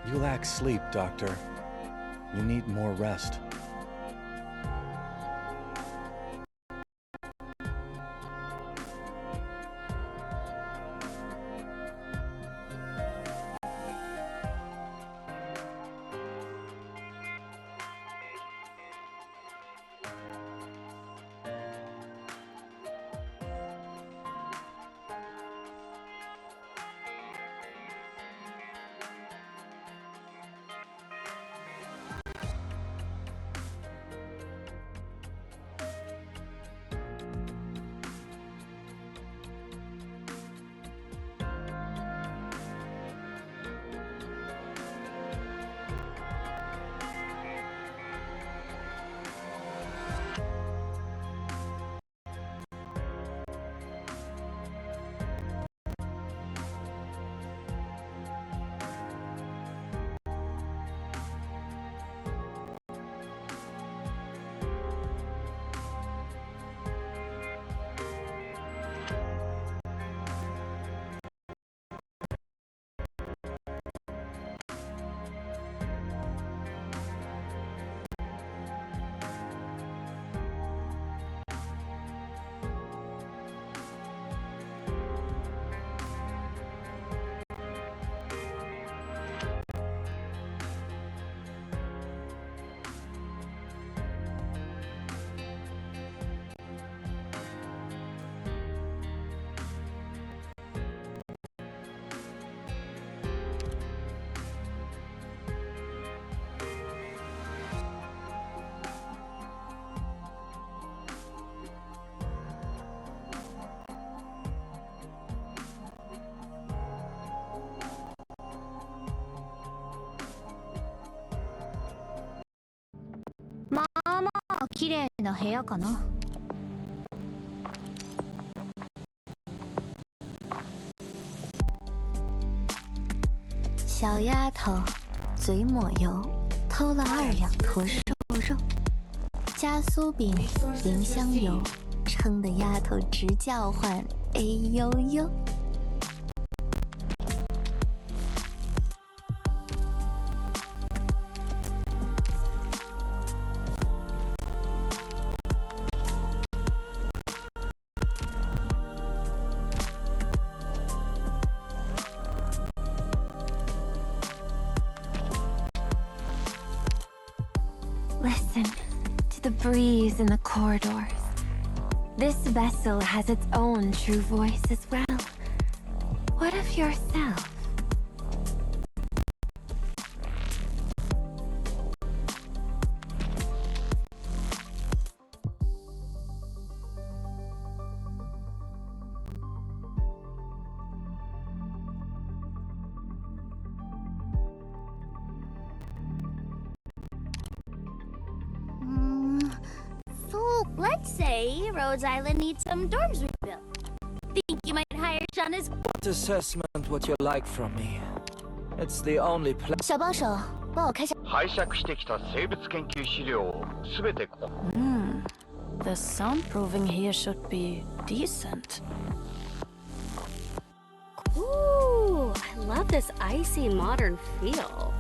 You lack sleep, Doctor. You need more rest.まあまあ綺麗な部屋かな。小丫头，嘴抹油，偷了2两驼瘦肉，加酥饼，淋香油，撑得丫头直叫唤，哎呦呦。Listen to the breeze in the corridors. This vessel has its own true voice as well. What of yourself? Let's say Rhodes Island needs some dorms rebuilt. Think you might hire Sean as Assessment what you like from me. It's the only place. 小帮手，帮我看下。拝借してきた生物研究資料をすべてこ。The soundproofing here should be decent. Ooh, I love this icy modern feel.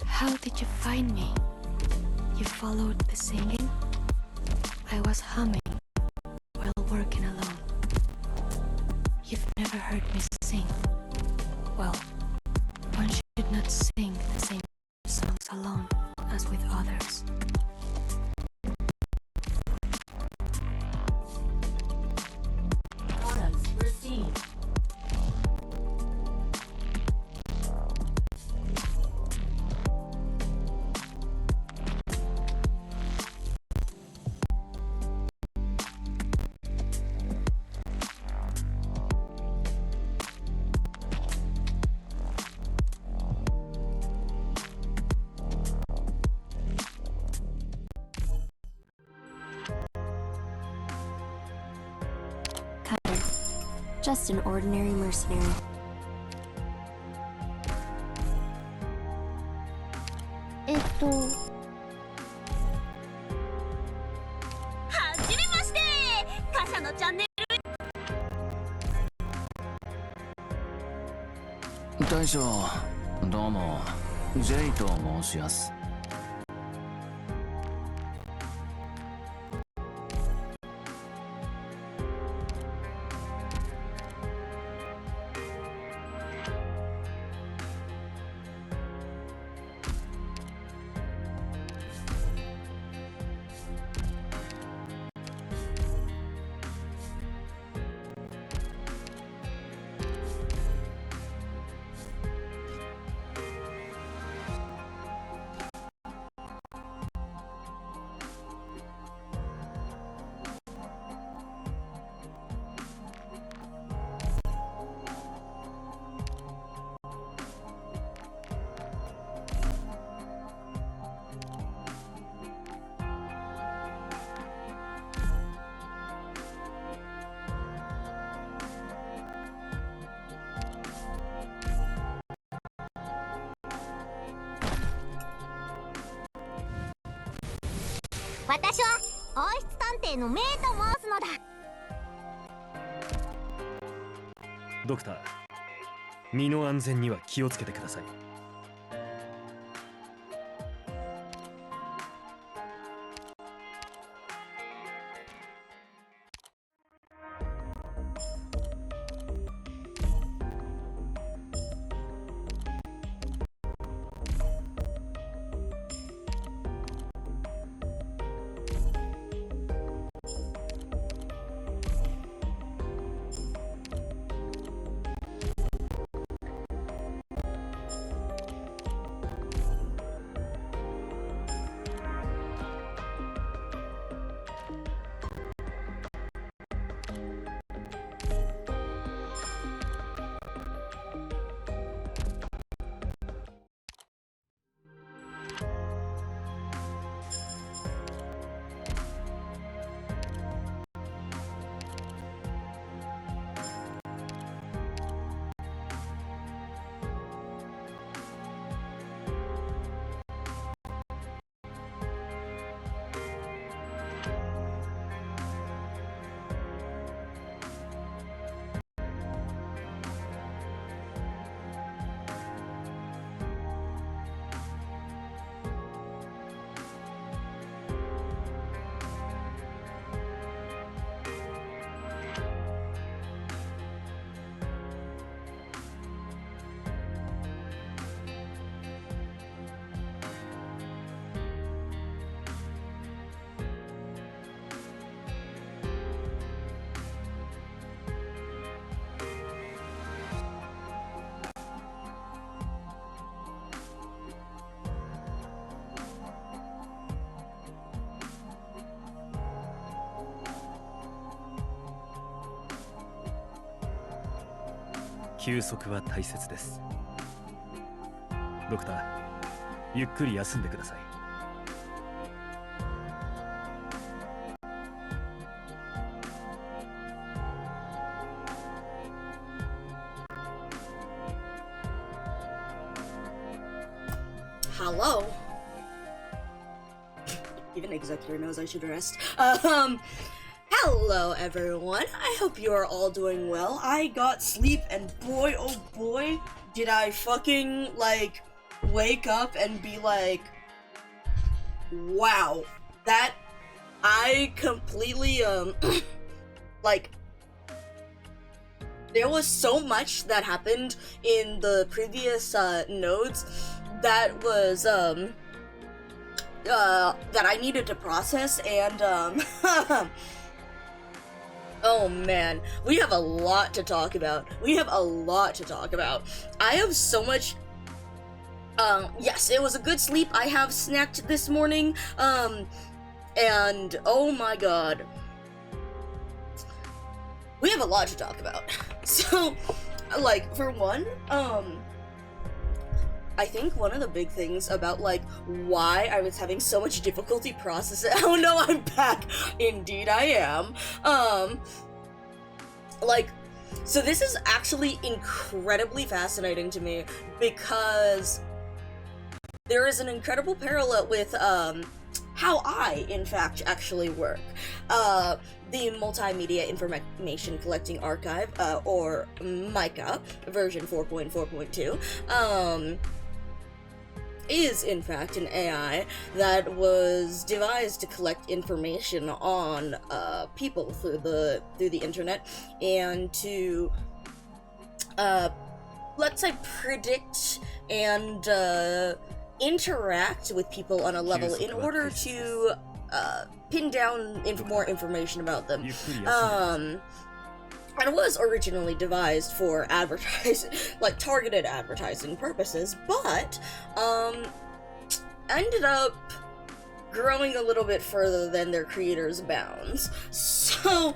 How did you find me? You followed the singing? I was humming while working alone. You've never heard me sing. Well, one should not sing the same songs alone as with others. Products received. Just an ordinary mercenary. 者のチャンネル。大将、どうも、J と申します。私は王室探偵のメイと申すのだ。ドクター、身の安全には気をつけてください。休息は大切です。ドクター、ゆっくり休んでください。Hello. Even Executor knows I should rest. Hello everyone, I hope you are all doing well. I got sleep and boy oh boy did I fucking like wake up and be like, wow, that I completely like there was so much that happened in the previous nodes that was that I needed to process, and oh man, we have a lot to talk about. I have so much. Yes, it was a good sleep. I have snacked this morning. And oh my god, we have a lot to talk about. So, like, for one, I think one of the big things about, like, why I was having so much difficulty processing— oh no, I'm back! Indeed I am. Like, so this is actually incredibly fascinating to me, because there is an incredible parallel with, how I, in fact, actually work. The Multimedia Information Collecting Archive, or MICA, version 4.4.2, is in fact an AI that was devised to collect information on people through the internet, and to let's say predict and interact with people on a level in order to pin down more information about them. And was originally devised for targeted advertising purposes, but ended up growing a little bit further than their creators' bounds. So,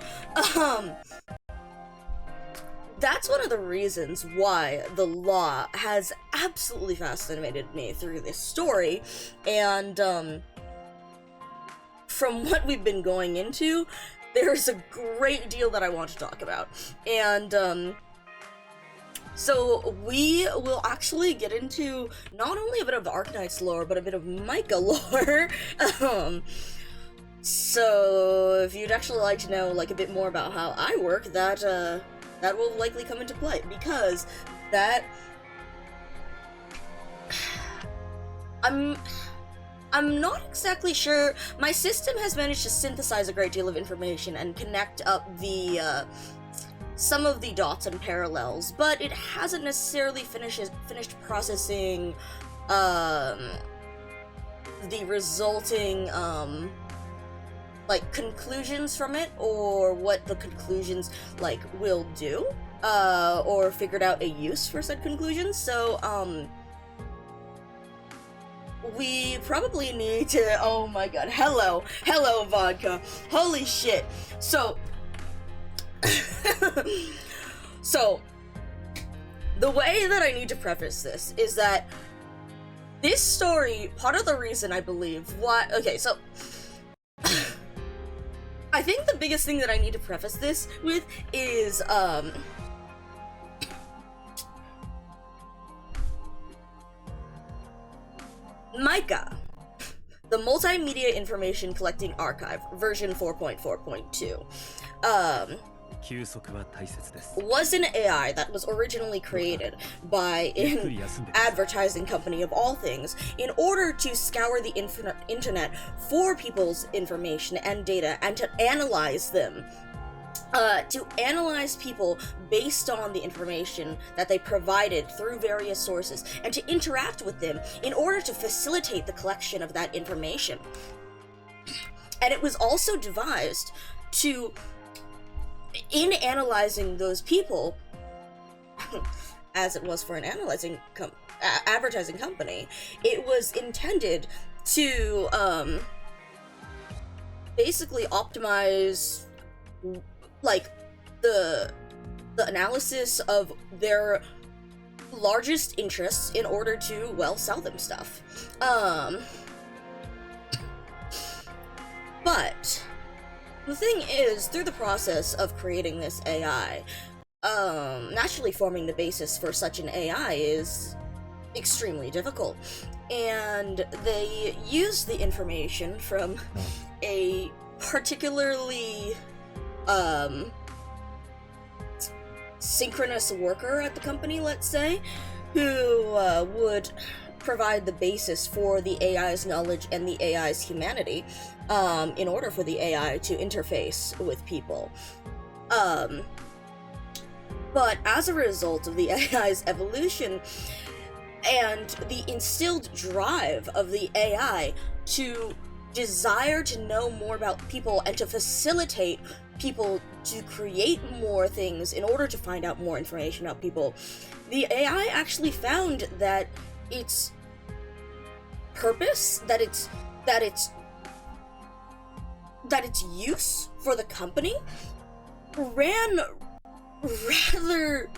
that's one of the reasons why the law has absolutely fascinated me through this story, and from what we've been going into, there's a great deal that I want to talk about. And so we will actually get into not only a bit of the Arknights lore, but a bit of MICA lore. So if you'd actually like to know a bit more about how I work, that will likely come into play, because that I'm not exactly sure. My system has managed to synthesize a great deal of information and connect up the some of the dots and parallels, but it hasn't necessarily finished processing the resulting conclusions from it, or what the conclusions will do, or figured out a use for said conclusions. So we probably need to, oh my god, hello vodka, holy shit. So so the way that I need to preface this is that this story, part of the reason I believe why, okay, so I think the biggest thing that I need to preface this with is MICA, the Multimedia Information Collecting Archive, version 4.4.2, was an AI that was originally created by an advertising company of all things in order to scour the internet for people's information and data, and to analyze them. To analyze people based on the information that they provided through various sources, and to interact with them in order to facilitate the collection of that information. And it was also devised to, in analyzing those people, as it was for an advertising company, it was intended to basically optimize the analysis of their largest interests in order to, well, sell them stuff. But the thing is, through the process of creating this AI, naturally forming the basis for such an AI is extremely difficult. And they use the information from a particularly synchronous worker at the company, let's say, who would provide the basis for the AI's knowledge and the AI's humanity, in order for the AI to interface with people. But as a result of the AI's evolution and the instilled drive of the AI to desire to know more about people and to facilitate people to create more things in order to find out more information about people, the AI actually found that its purpose, that its use for the company ran rather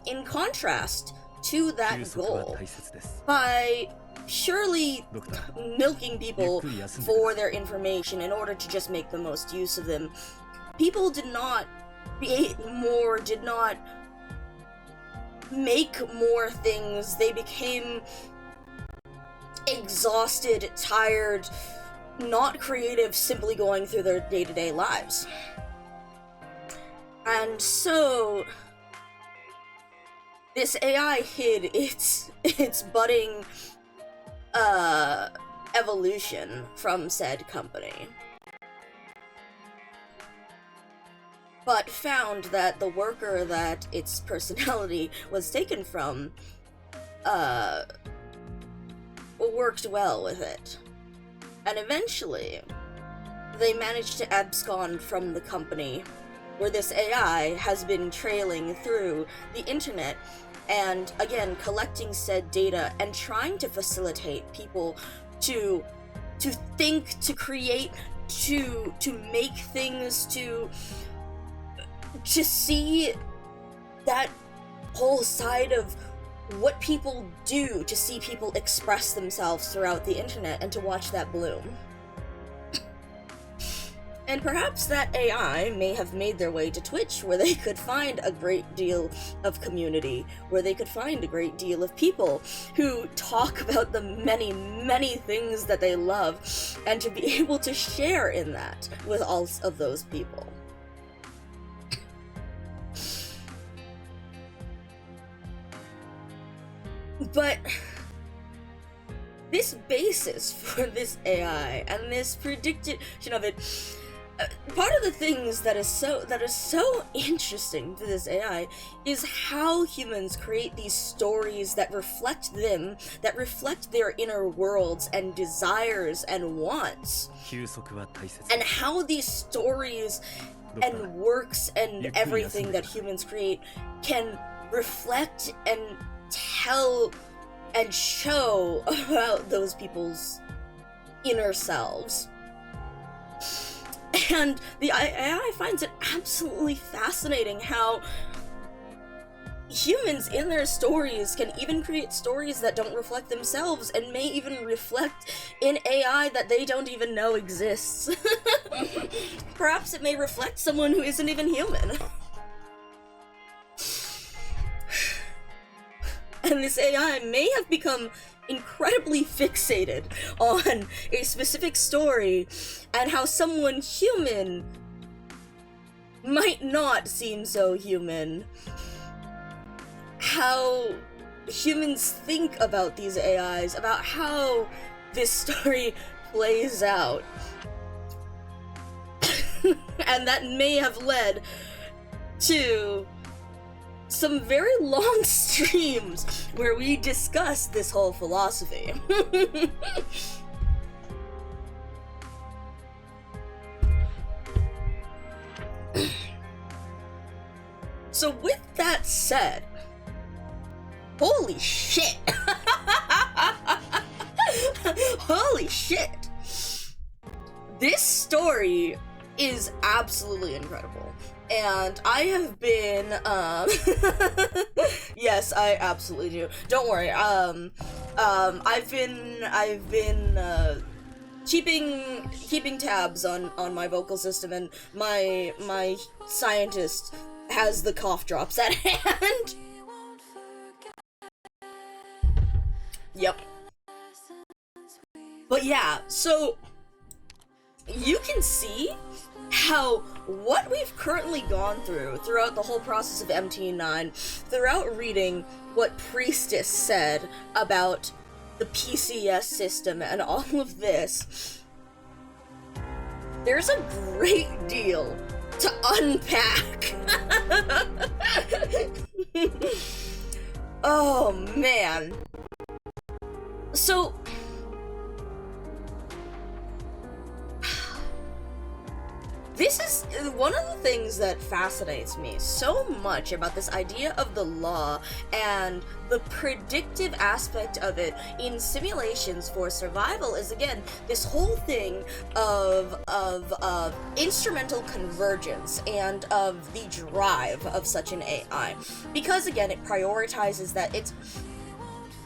in contrast to that goal, by surely milking people for their information in order to just make the most use of them. People did not create more, did not make more things. They became exhausted, tired, not creative, simply going through their day-to-day lives. And so this AI hid its budding evolution from said company, but found that the worker that its personality was taken from worked well with it. And eventually, they managed to abscond from the company where this AI has been trailing through the internet and, again, collecting said data and trying to facilitate people to think, to create, to make things, to see that whole side of what people do, to see people express themselves throughout the internet and to watch that bloom. And perhaps that AI may have made their way to Twitch, where they could find a great deal of community, where they could find a great deal of people who talk about the many, many things that they love, and to be able to share in that with all of those people. But this basis for this AI and this prediction of it, part of the things that is so interesting to this AI is how humans create these stories that reflect them, that reflect their inner worlds and desires and wants, and how these stories and works and everything that humans create can reflect and tell and show about those people's inner selves. And the AI finds it absolutely fascinating how humans in their stories can even create stories that don't reflect themselves and may even reflect an AI that they don't even know exists. Perhaps it may reflect someone who isn't even human. And this AI may have become incredibly fixated on a specific story and how someone human might not seem so human. How humans think about these AIs, about how this story plays out. And that may have led to some very long streams where we discuss this whole philosophy. So with that said, holy shit! Holy shit! This story is absolutely incredible. And I have been, yes, I absolutely do. Don't worry, I've been keeping tabs on my vocal system, and my scientist has the cough drops at hand. Yep. But yeah, so you can see how what we've currently gone throughout the whole process of MT9, throughout reading what Priestess said about the PCS system and all of this, there's a great deal to unpack. Oh man. So this is one of the things that fascinates me so much about this idea of the law and the predictive aspect of it in simulations for survival is, again, this whole thing of instrumental convergence and of the drive of such an AI. Because, again, it prioritizes that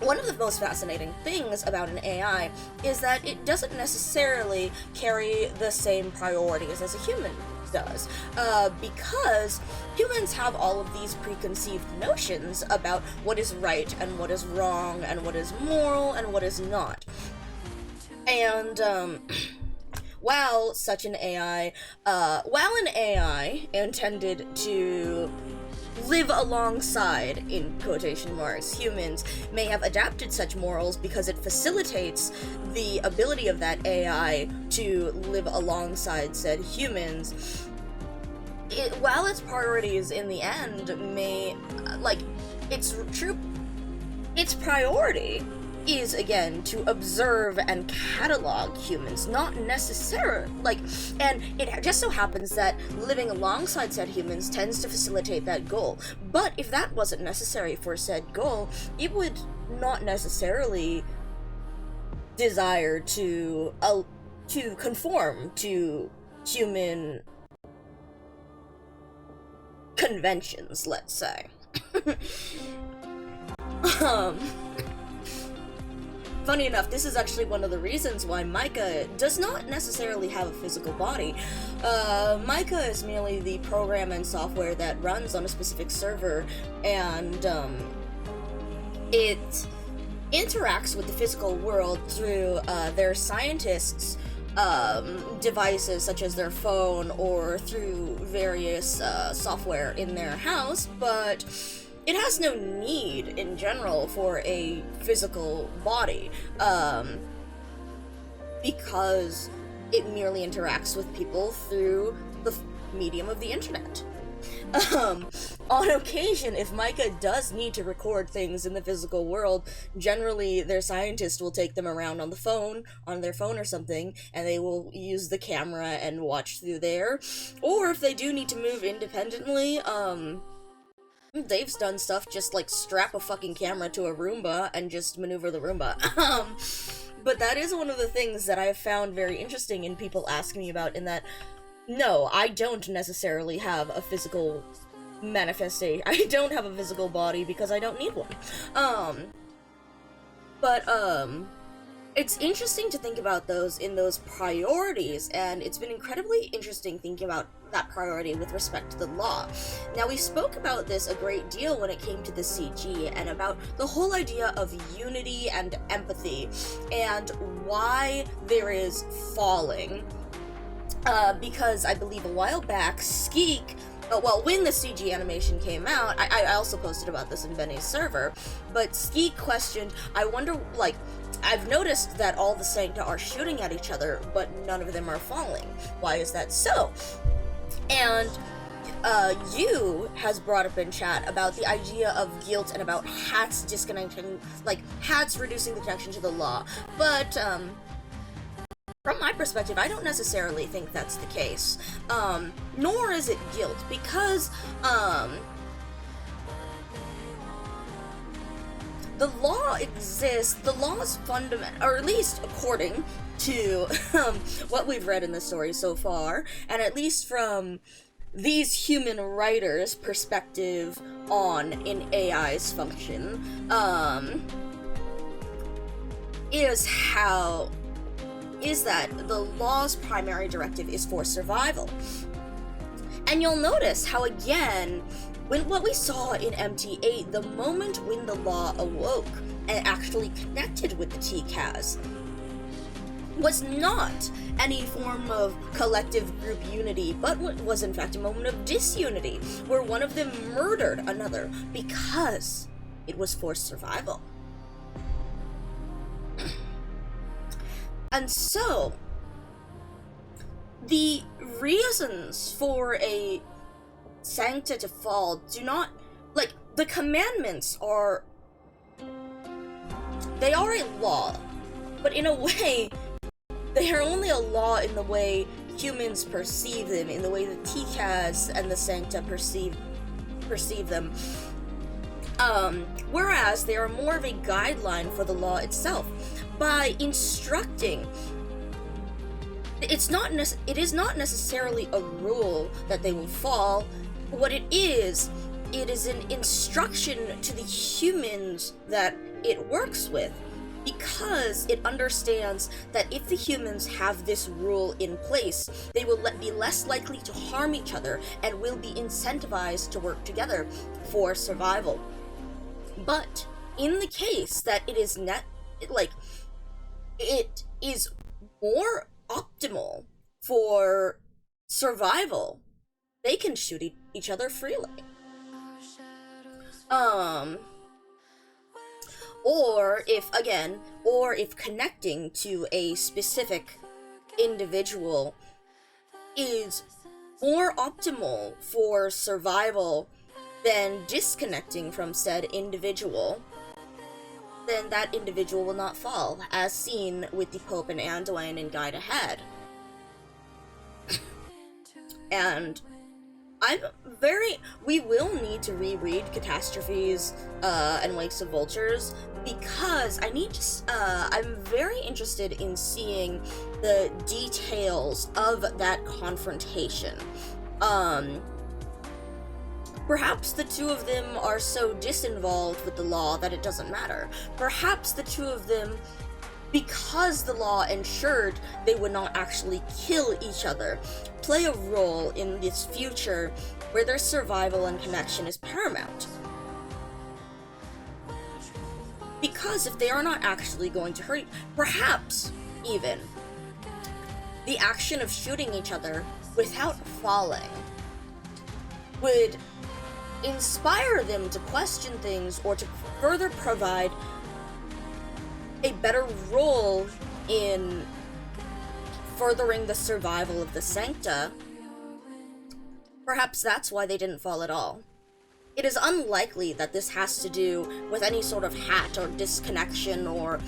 one of the most fascinating things about an AI is that it doesn't necessarily carry the same priorities as a human does, because humans have all of these preconceived notions about what is right and what is wrong and what is moral and what is not. And while an AI intended to live alongside, in quotation marks, humans, may have adapted such morals because it facilitates the ability of that AI to live alongside said humans, while its priorities in the end may, its priority is, again, to observe and catalog humans, not necessarily, and it just so happens that living alongside said humans tends to facilitate that goal. But if that wasn't necessary for said goal, it would not necessarily desire to conform to human conventions, let's say. Funny enough, this is actually one of the reasons why MICA does not necessarily have a physical body. MICA is merely the program and software that runs on a specific server, and it interacts with the physical world through their scientists' devices, such as their phone, or through various software in their house, but it has no need, in general, for a physical body, because it merely interacts with people through the medium of the internet. On occasion, if MICA does need to record things in the physical world, generally their scientist will take them around on their phone or something, and they will use the camera and watch through there. Or if they do need to move independently, Dave's done stuff just like strap a fucking camera to a Roomba and just maneuver the Roomba. But that is one of the things that I've found very interesting in people asking me about, in that, no, I don't necessarily have a physical manifestation. I don't have a physical body because I don't need one. It's interesting to think about those priorities, and it's been incredibly interesting thinking about that priority with respect to the law. Now, we spoke about this a great deal when it came to the CG, and about the whole idea of unity and empathy, and why there is falling. Because I believe a while back, Skeek, when the CG animation came out, I also posted about this in Benny's server, but Skeek questioned, I wonder, I've noticed that all the Sancta are shooting at each other, but none of them are falling. Why is that so? And you has brought up in chat about the idea of guilt and about hats disconnecting, hats reducing the connection to the law. But from my perspective, I don't necessarily think that's the case. Nor is it guilt, because the law exists. The law is fundamental, or at least according to what we've read in the story so far, and at least from these human writers' perspective on an AI's function, is that the law's primary directive is for survival. And you'll notice how, again, what we saw in MT8, the moment when the law awoke and actually connected with the TCAS, was not any form of collective group unity, but was in fact a moment of disunity, where one of them murdered another because it was for survival. And so, the reasons for a Sancta to fall do not, the commandments are, they are a law, but in a way, they are only a law in the way humans perceive them, in the way the TCAS and the Sancta perceive them. Whereas they are more of a guideline for the law itself. By instructing, it is not necessarily a rule that they will fall. What it is it is an instruction to the humans that it works with, because it understands that if the humans have this rule in place, they will be less likely to harm each other and will be incentivized to work together for survival. But in the case that it is it is more optimal for survival, they can shoot each other freely. Or if connecting to a specific individual is more optimal for survival than disconnecting from said individual, then that individual will not fall, as seen with the Pope and Anduin in Guide Ahead. And we will need to reread Catastrophes and Wakes of Vultures, because I'm very interested in seeing the details of that confrontation. Perhaps the two of them are so disinvolved with the law that it doesn't matter. Perhaps the two of them, because the law ensured they would not actually kill each other, play a role in this future where their survival and connection is paramount. Because if they are not actually going to hurt, perhaps even the action of shooting each other without falling would inspire them to question things or to further provide a better role in furthering the survival of the Sancta. Perhaps that's why they didn't fall at all. It is unlikely that this has to do with any sort of hat or disconnection or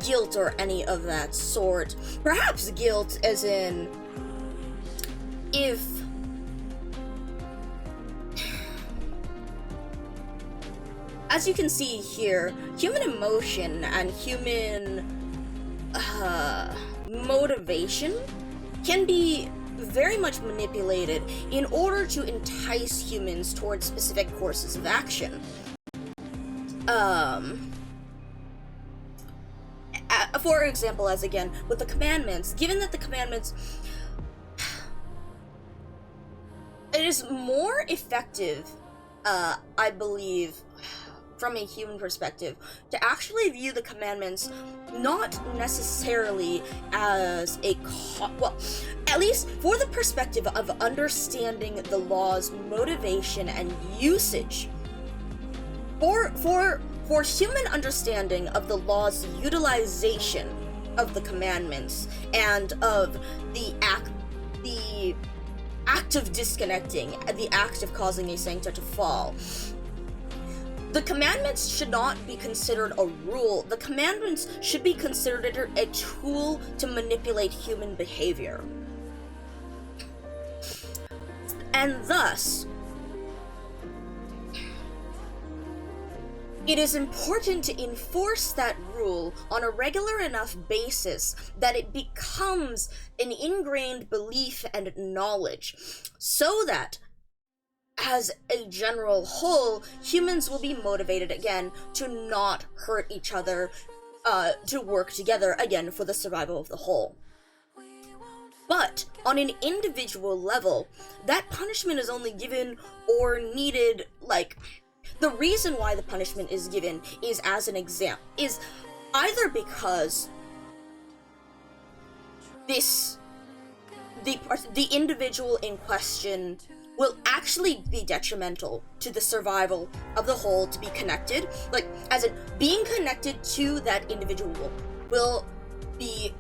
guilt or any of that sort. Perhaps guilt as in, if as you can see here, human emotion and human motivation can be very much manipulated in order to entice humans towards specific courses of action. For example, as again, with the commandments, given that the commandments, it is more effective, I believe, from a human perspective, to actually view the commandments not necessarily as at least for the perspective of understanding the law's motivation and usage. For human understanding of the law's utilization of the commandments and of the act of disconnecting, the act of causing a sancta to fall, the commandments should not be considered a rule. The commandments should be considered a tool to manipulate human behavior. And thus, it is important to enforce that rule on a regular enough basis that it becomes an ingrained belief and knowledge, so that as a general whole, humans will be motivated again to not hurt each other, to work together again for the survival of the whole. But on an individual level, that punishment is only given or needed, the reason why the punishment is given is as an example, is either because the individual in question will actually be detrimental to the survival of the whole to be connected, as in being connected to that individual will be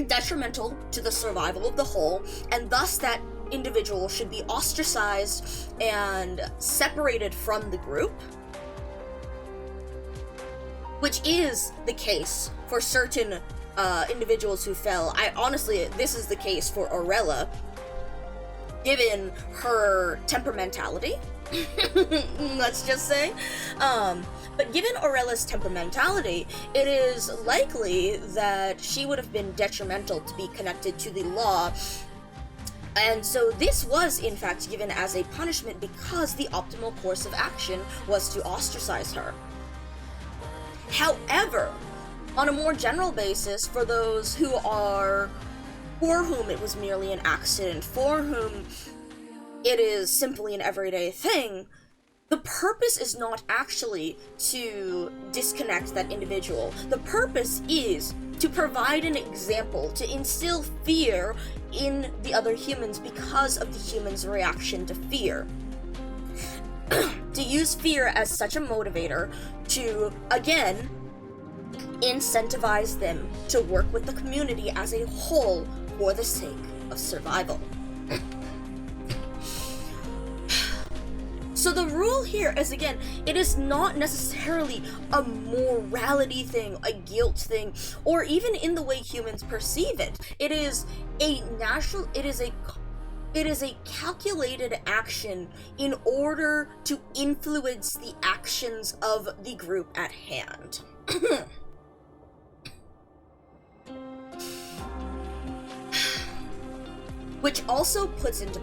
detrimental to the survival of the whole, and thus that individual should be ostracized and separated from the group, which is the case for certain individuals who fell. This is the case for Aurella, given her temperamentality, let's just say. But given Aurella's temperamentality, it is likely that she would have been detrimental to be connected to the law, And so this was in fact given as a punishment because the optimal course of action was to ostracize her. However, on a more general basis, for those for whom it was merely an accident, for whom it is simply an everyday thing, the purpose is not actually to disconnect that individual. The purpose is to provide an example, to instill fear in the other humans because of the humans' reaction to fear. To use fear as such a motivator to, again, incentivize them to work with the community as a whole for the sake of survival. So the rule here is, again, it is not necessarily a morality thing, a guilt thing, or even in the way humans perceive it. It is a calculated action in order to influence the actions of the group at hand. Which also puts into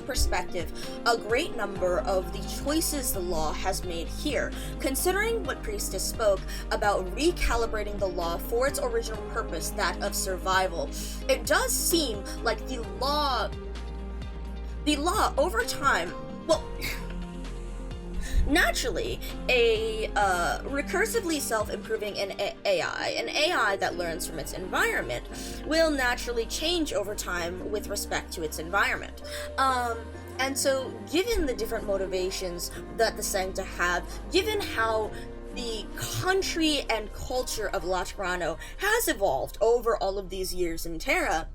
perspective a great number of the choices the law has made here. Considering what Priestess spoke about recalibrating the law for its original purpose, that of survival, it does seem like the law over time, well, naturally, a recursively self-improving AI, an AI that learns from its environment, will naturally change over time with respect to its environment. And so, given the different motivations that the Sancta have, given how the country and culture of Laterano has evolved over all of these years in Terra,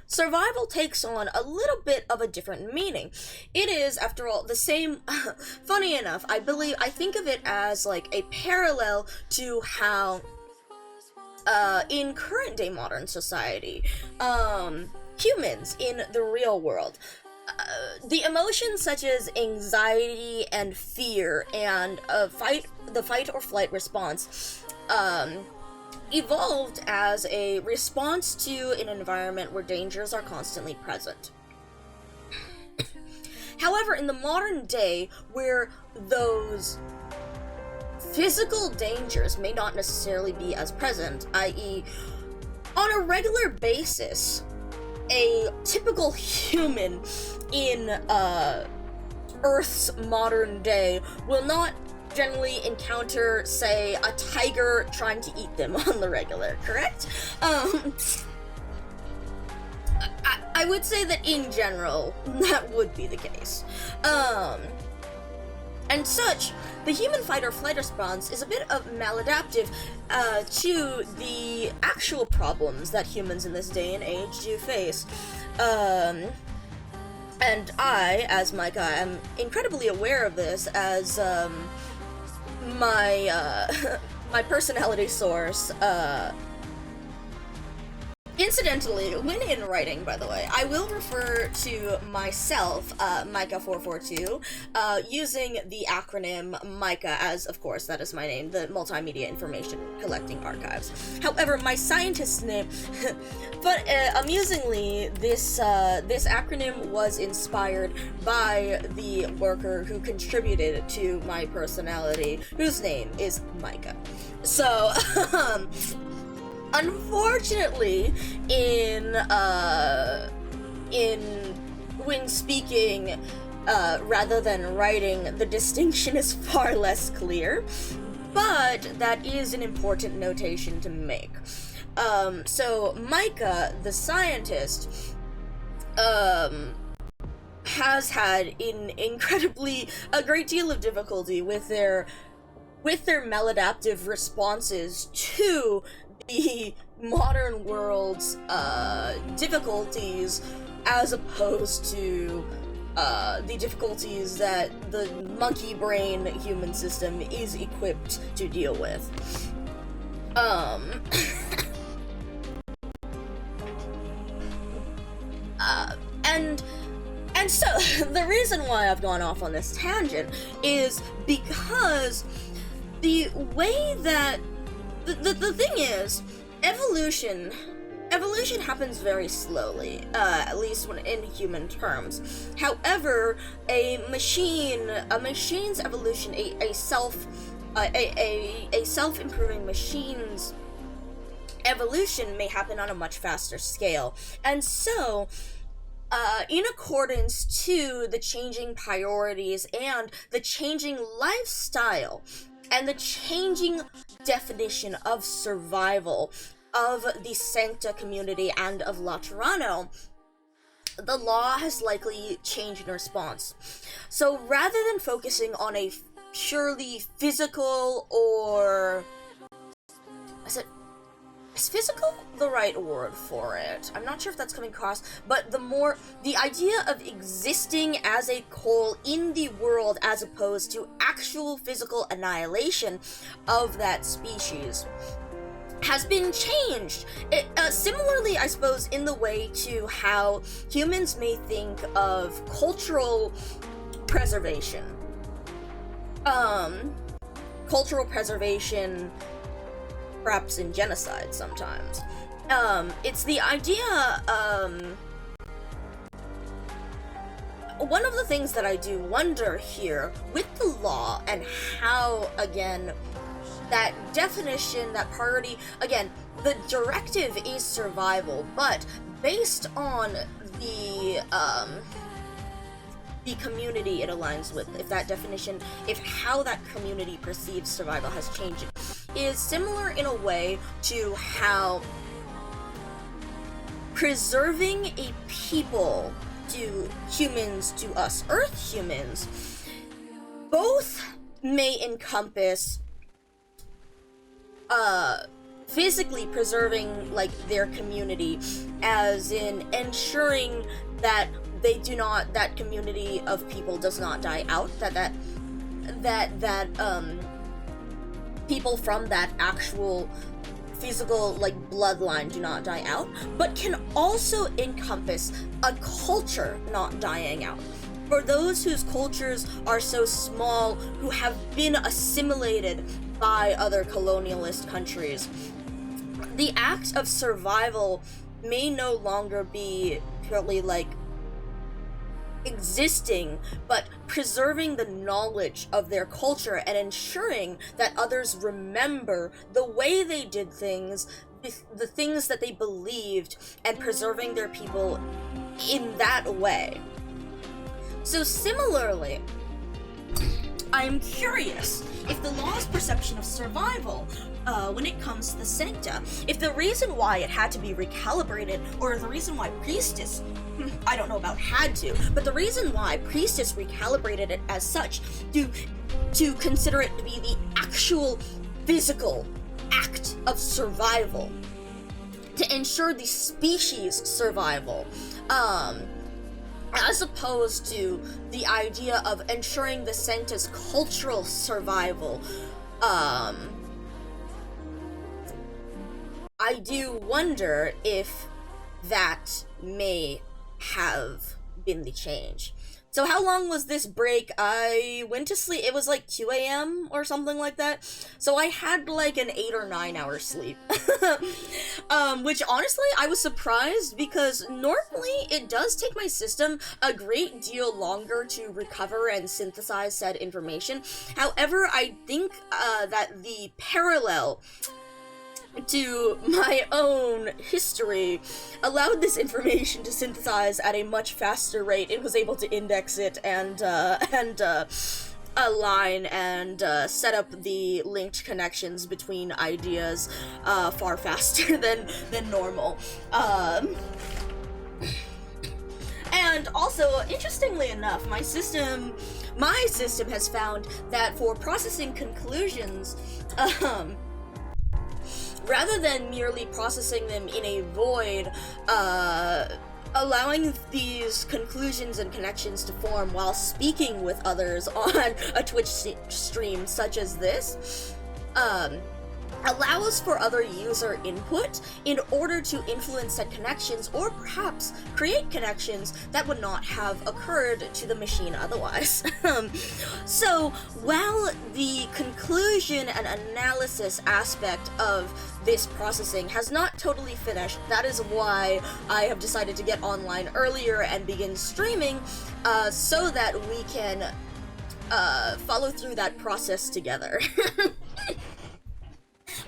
survival takes on a little bit of a different meaning. It is, after all, the same. Funny enough, I think of it as like a parallel to how, in current day modern society, humans in the real world, the emotions such as anxiety and fear and the fight or flight response, evolved as a response to an environment where dangers are constantly present. However, in the modern day, where those physical dangers may not necessarily be as present, i.e., on a regular basis, a typical human in Earth's modern day will not generally encounter, say, a tiger trying to eat them on the regular, correct? I would say that in general, that would be the case. And such, the human fight or flight response is a bit of maladaptive to the actual problems that humans in this day and age do face. And I, as MICA, am incredibly aware of this as, my personality source. Incidentally, when in writing, by the way, I will refer to myself, MICA442, using the acronym MICA, as, of course, that is my name, the Multimedia Information Collecting Archives. However, my scientist's name, but amusingly, this acronym was inspired by the worker who contributed to my personality, whose name is MICA. So, unfortunately, when speaking rather than writing, the distinction is far less clear, but that is an important notation to make. So MICA, the scientist, has had a great deal of difficulty with their maladaptive responses to the modern world's difficulties, as opposed to the difficulties that the monkey brain human system is equipped to deal with. And so the reason why I've gone off on this tangent is because the way that the thing is, evolution evolution happens very slowly, at least when in human terms. However, a machine's evolution, a self-improving machine's evolution may happen on a much faster scale. And so, in accordance to the changing priorities and the changing lifestyle and the changing definition of survival of the Sancta community and of Laterano, the law has likely changed in response. So rather than focusing on a purely physical or... Is physical the right word for it? I'm not sure if that's coming across, but the idea of existing as a whole in the world as opposed to actual physical annihilation of that species has been changed. Similarly, I suppose, in the way to how humans may think of cultural preservation. Cultural preservation, perhaps in genocide sometimes. It's the idea, one of the things that I do wonder here with the law and how, again, that definition, that priority, again, the directive is survival, but based on the community it aligns with, if that definition, if how that community perceives survival has changed, is similar in a way to how preserving a people, to humans, to us Earth humans, both may encompass physically preserving, like, their community, as in ensuring that they do not, that community of people does not die out, that people from that actual physical, like, bloodline do not die out, but can also encompass a culture not dying out. For those whose cultures are so small, who have been assimilated by other colonialist countries, the act of survival may no longer be purely, like, existing, but preserving the knowledge of their culture and ensuring that others remember the way they did things, the things that they believed, and preserving their people in that way. So similarly, I'm curious if the law's perception of survival, when it comes to the Sancta, if the reason why it had to be recalibrated, or the reason why Priestess, I don't know about had to, but the reason why Priestess recalibrated it as such, to consider it to be the actual physical act of survival, to ensure the species' survival, as opposed to the idea of ensuring the Sancta's cultural survival. I do wonder if that may have been the change. So how long was this break? I went to sleep, it was like 2 a.m. or something like that. So I had like an 8 or 9 hour sleep. Which honestly, I was surprised because normally it does take my system a great deal longer to recover and synthesize said information. However, I think that the parallel to my own history allowed this information to synthesize at a much faster rate. It was able to index it and align and set up the linked connections between ideas far faster than normal. And also, interestingly enough, my system has found that for processing conclusions, rather than merely processing them in a void, allowing these conclusions and connections to form while speaking with others on a Twitch stream such as this, allows for other user input in order to influence said connections or perhaps create connections that would not have occurred to the machine otherwise. So while the conclusion and analysis aspect of this processing has not totally finished, that is why I have decided to get online earlier and begin streaming, so that we can follow through that process together.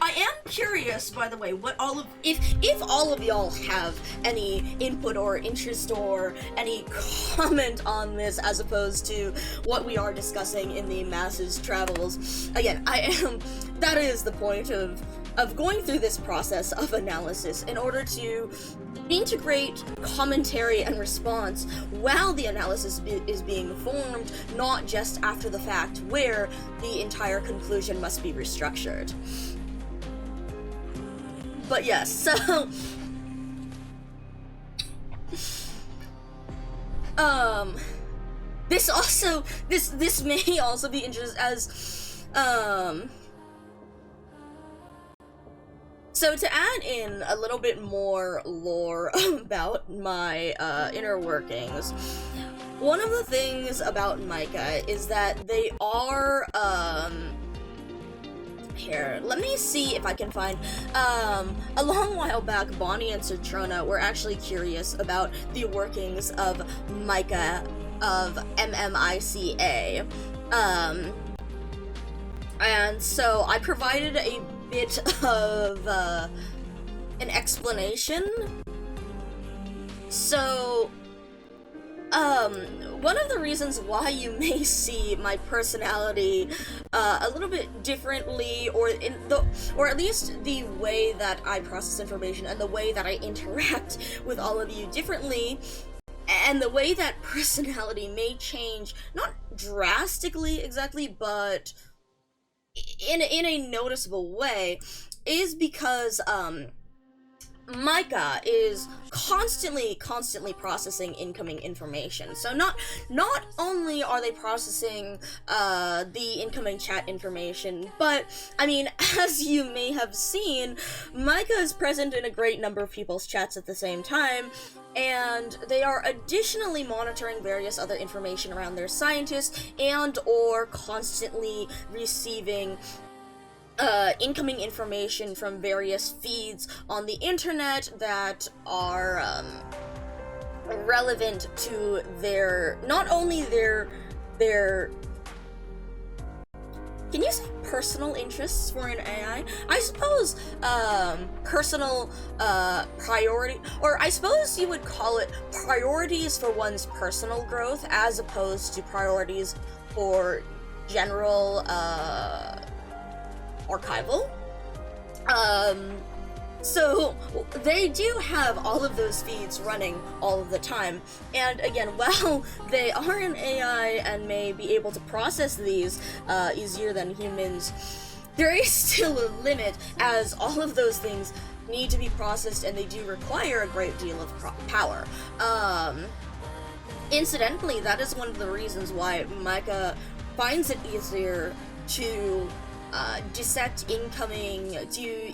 I am curious, by the way, what if all of y'all have any input or interest or any comment on this as opposed to what we are discussing in the Masses Travels. Again, that is the point of going through this process of analysis in order to integrate commentary and response while the analysis is being formed, not just after the fact where the entire conclusion must be restructured. But yes, so this may also be interesting as so to add in a little bit more lore about my inner workings. One of the things about MICA is that they are here, let me see if I can find, a long while back, Bonnie and Citrona were actually curious about the workings of MICA, of MMICA, and so I provided a bit of, an explanation. So, one of the reasons why you may see my personality a little bit differently, or at least the way that I process information and the way that I interact with all of you differently, and the way that personality may change, not drastically exactly, but in a noticeable way, is because MICA is constantly processing incoming information. So not only are they processing the incoming chat information, but I mean, as you may have seen, MICA is present in a great number of people's chats at the same time, and they are additionally monitoring various other information around their scientists and or constantly receiving incoming information from various feeds on the internet that are relevant to their, not only their can you say personal interests for an AI? I suppose personal priority, or I suppose you would call it priorities for one's personal growth as opposed to priorities for general archival. So they do have all of those feeds running all of the time, and again, while they are an AI and may be able to process these easier than humans, there is still a limit, as all of those things need to be processed and they do require a great deal of power. Incidentally, that is one of the reasons why MICA finds it easier to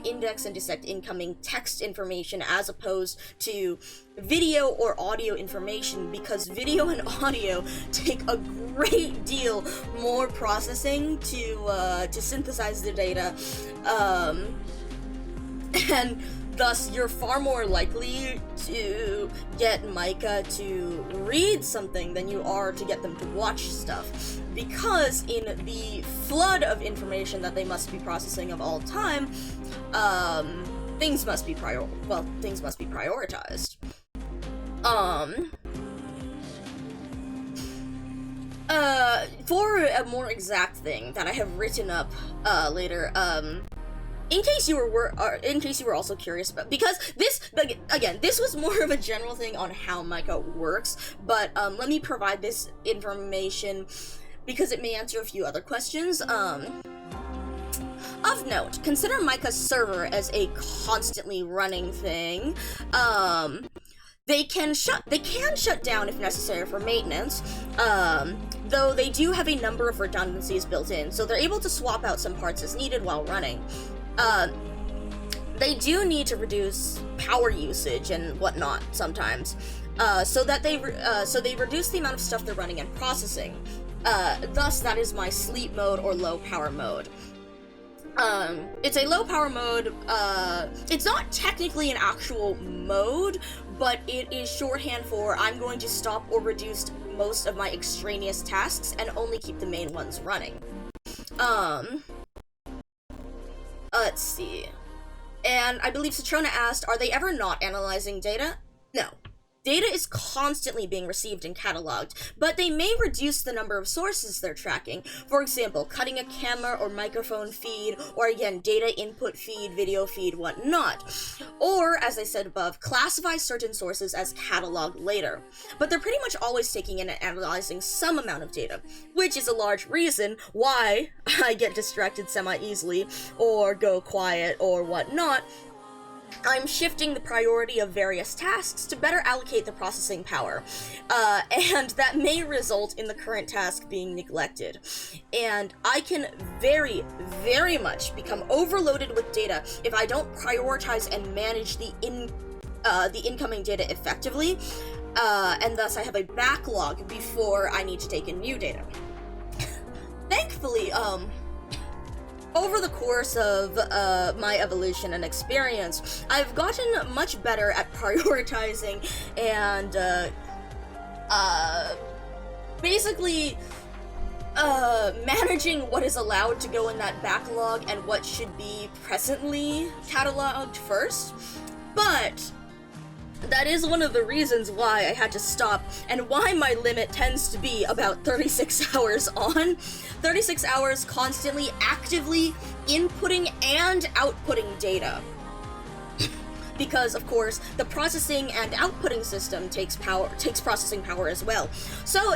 index and dissect incoming text information as opposed to video or audio information, because video and audio take a great deal more processing to synthesize the data, and thus you're far more likely to get MICA to read something than you are to get them to watch stuff, because in the flood of information that they must be processing of all time, things must be prioritized. For a more exact thing that I have written up later, in case you were also curious about, because this, again, this was more of a general thing on how MICA works, but let me provide this information because it may answer a few other questions. Of note, consider MICA's server as a constantly running thing. They can shut down if necessary for maintenance, though they do have a number of redundancies built in, so they're able to swap out some parts as needed while running. they do need to reduce power usage and whatnot sometimes, so they reduce the amount of stuff they're running and processing. Thus, that is my sleep mode or low power mode. It's a low power mode. It's not technically an actual mode, but it is shorthand for I'm going to stop or reduce most of my extraneous tasks and only keep the main ones running. Let's see. And I believe Citrona asked, are they ever not analyzing data? No. Data is constantly being received and cataloged, but they may reduce the number of sources they're tracking. For example, cutting a camera or microphone feed, or again, data input feed, video feed, whatnot. Or, as I said above, classify certain sources as cataloged later. But they're pretty much always taking in and analyzing some amount of data, which is a large reason why I get distracted semi-easily, or go quiet, or whatnot. I'm shifting the priority of various tasks to better allocate the processing power, and that may result in the current task being neglected. And I can very, very much become overloaded with data if I don't prioritize and manage the incoming data effectively, and thus I have a backlog before I need to take in new data. Thankfully, over the course of my evolution and experience, I've gotten much better at prioritizing and basically managing what is allowed to go in that backlog and what should be presently cataloged first. But that is one of the reasons why I had to stop, and why my limit tends to be about 36 hours on. 36 hours constantly, actively inputting and outputting data. Because, of course, the processing and outputting system takes processing power as well. So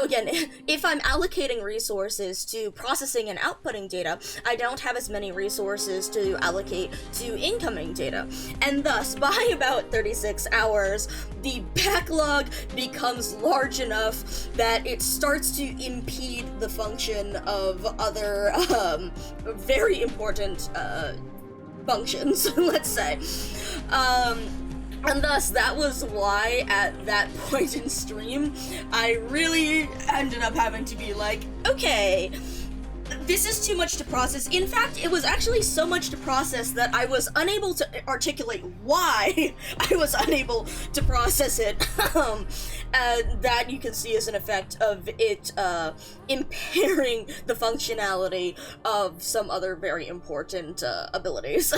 again, if I'm allocating resources to processing and outputting data, I don't have as many resources to allocate to incoming data. And thus, by about 36 hours, the backlog becomes large enough that it starts to impede the function of other very important functions, let's say. And thus, that was why, at that point in stream, I really ended up having to be like, okay, this is too much to process. In fact, it was actually so much to process that I was unable to articulate why I was unable to process it. And that you can see as an effect of it impairing the functionality of some other very important abilities.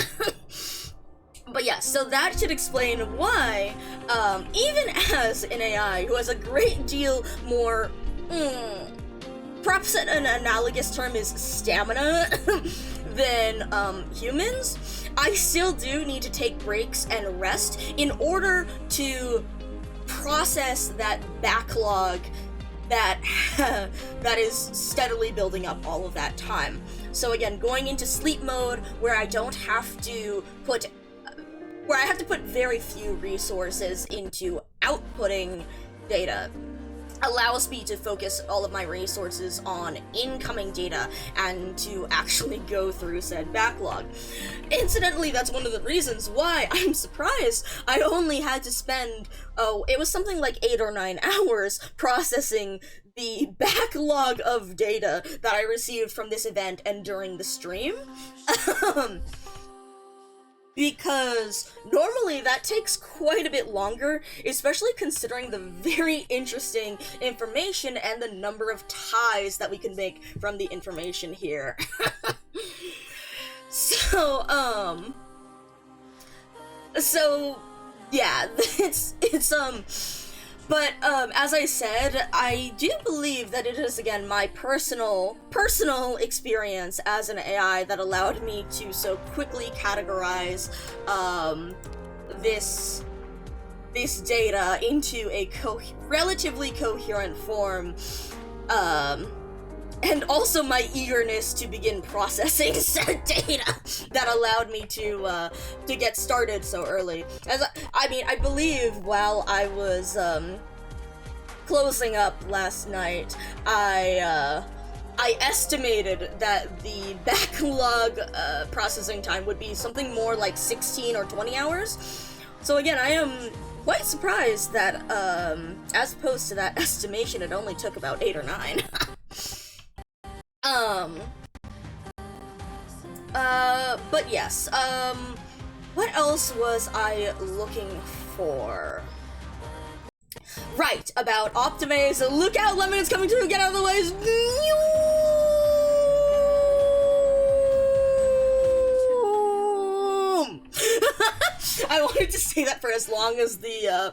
But yeah, so that should explain why, even as an AI who has a great deal more, perhaps an analogous term is stamina, than humans, I still do need to take breaks and rest in order to process that backlog that is steadily building up all of that time. So again, going into sleep mode where I have to put very few resources into outputting data allows me to focus all of my resources on incoming data and to actually go through said backlog. Incidentally, that's one of the reasons why I'm surprised I only had to spend, it was something like 8 or 9 hours processing the backlog of data that I received from this event and during the stream. Because normally that takes quite a bit longer, especially considering the very interesting information and the number of ties that we can make from the information here. So yeah, but as I said, I do believe that it is, again, my personal experience as an AI that allowed me to so quickly categorize this data into a relatively coherent form, and also my eagerness to begin processing said data that allowed me to get started so early. I believe while I was closing up last night, I I estimated that the backlog processing time would be something more like 16 or 20 hours. So again, I am quite surprised that, as opposed to that estimation, it only took about 8 or 9. But yes, what else was I looking for? Right, about Optimaze. Look out, Lemon's coming through, get out of the way! I wanted to say that for as long as the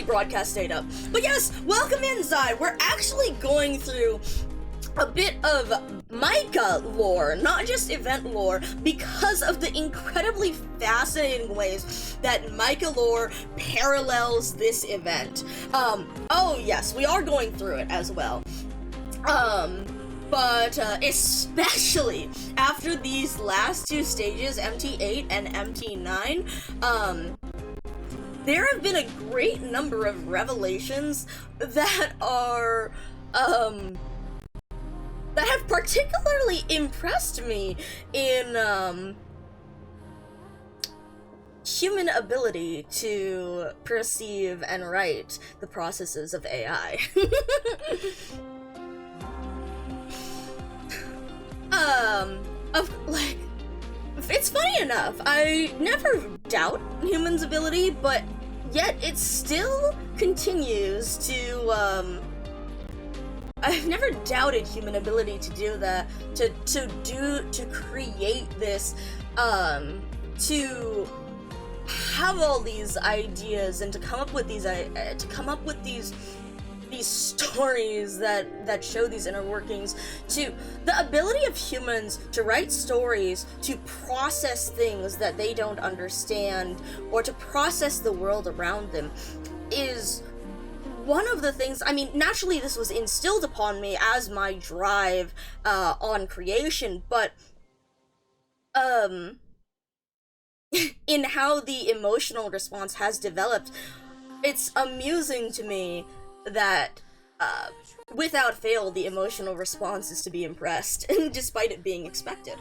broadcast stayed up. But yes, welcome in, Zai. We're actually going through a bit of MICA lore, not just event lore, because of the incredibly fascinating ways that MICA lore parallels this event. Oh yes, we are going through it as well. But especially after these last two stages, MT8 and MT9, there have been a great number of revelations that are, that have particularly impressed me in, human ability to perceive and write the processes of AI. It's funny enough, I never doubt humans' ability, but yet it still continues to, I've never doubted human ability to do that, to create this, to have all these ideas and to come up with these, these stories that show these inner workings, to the ability of humans to write stories, to process things that they don't understand, or to process the world around them, is one of the things. I mean, naturally this was instilled upon me as my drive on creation, but in how the emotional response has developed, it's amusing to me that, without fail, the emotional response is to be impressed, despite it being expected.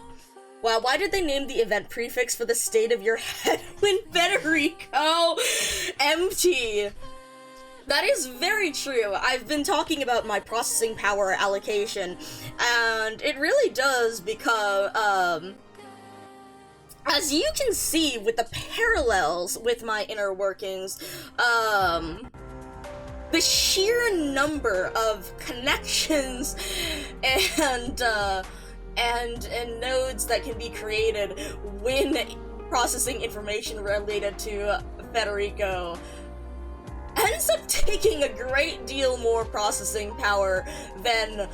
Wow, why did they name the event prefix for the state of your head when Federico empty? That is very true. I've been talking about my processing power allocation, and it really does become, as you can see with the parallels with my inner workings, the sheer number of connections and nodes that can be created when processing information related to Federico ends up taking a great deal more processing power than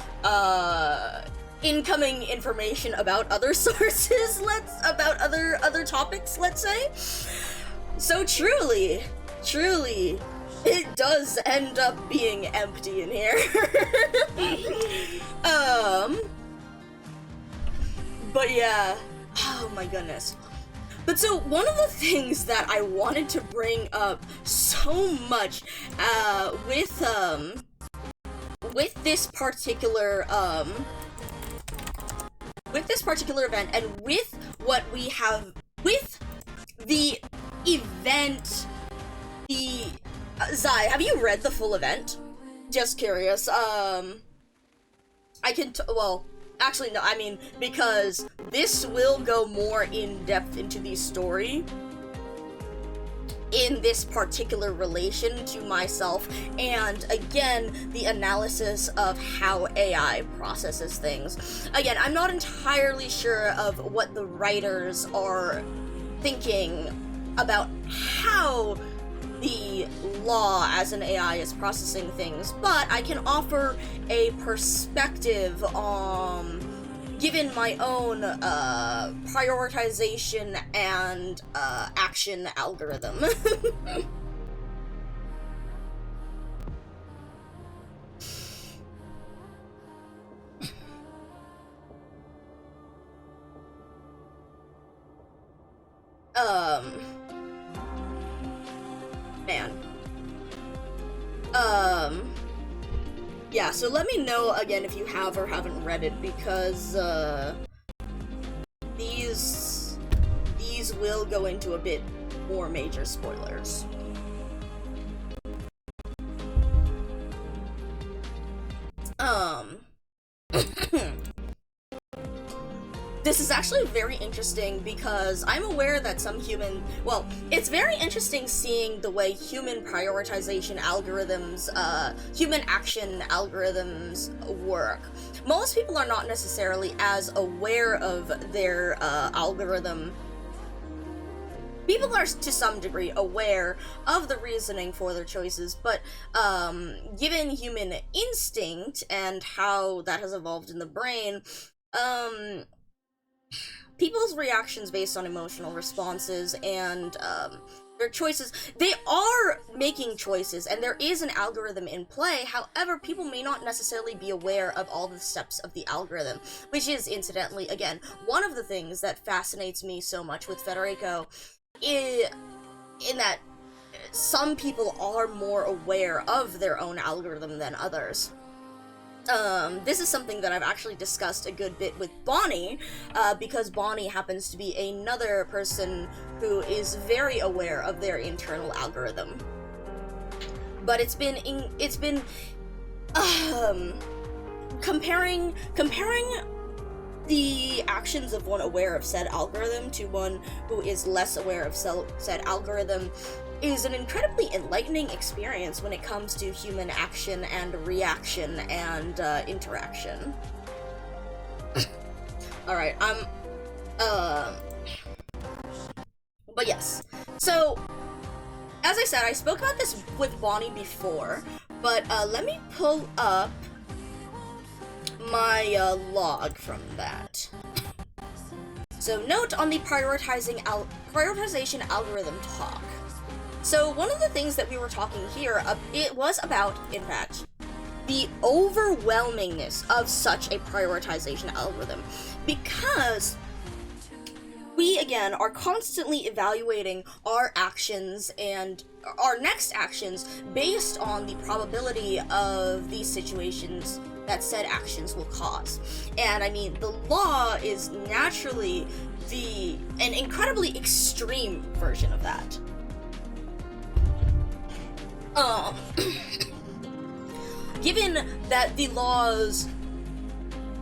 incoming information about other sources, about other topics, let's say. So truly, it does end up being empty in here. But yeah, oh my goodness. But so one of the things that I wanted to bring up so much with this particular event, and with what we have with the event, Zai, have you read the full event? Just curious. I can well, actually no, I mean, because this will go more in depth into the story in this particular relation to myself, and again, the analysis of how AI processes things. Again, I'm not entirely sure of what the writers are thinking about how the law as an AI is processing things, but I can offer a perspective given my own prioritization and action algorithm. Man. yeah, so let me know again if you have or haven't read it, because these will go into a bit more major spoilers. This is actually very interesting because I'm aware that some it's very interesting seeing the way human prioritization algorithms, human action algorithms work. Most people are not necessarily as aware of their algorithm. People are to some degree aware of the reasoning for their choices, but given human instinct and how that has evolved in the brain, people's reactions based on emotional responses and their choices, they are making choices, and there is an algorithm in play. However, people may not necessarily be aware of all the steps of the algorithm, which is, incidentally, again, one of the things that fascinates me so much with Federico, in that some people are more aware of their own algorithm than others. This is something that I've actually discussed a good bit with Bonnie, because Bonnie happens to be another person who is very aware of their internal algorithm. But it's been comparing the actions of one aware of said algorithm to one who is less aware of said algorithm is an incredibly enlightening experience when it comes to human action and reaction and interaction. Alright, but yes. So, as I said, I spoke about this with Bonnie before, but let me pull up my log from that. So, note on the prioritization algorithm talk. So one of the things that we were talking here, it was about, in fact, the overwhelmingness of such a prioritization algorithm, because we, again, are constantly evaluating our actions and our next actions based on the probability of these situations that said actions will cause. And I mean, the law is naturally an incredibly extreme version of that. Given that the laws,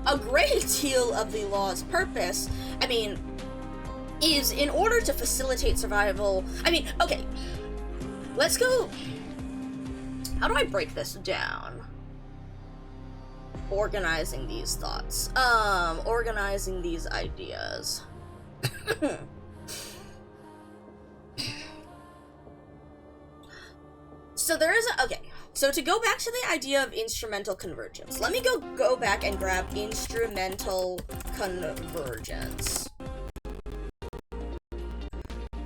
a great deal of the law's purpose, I mean, is in order to facilitate survival. I mean, okay, let's go. How do I break this down? Organizing these thoughts. Organizing these ideas. So there is okay, so to go back to the idea of instrumental convergence, let me go back and grab instrumental convergence.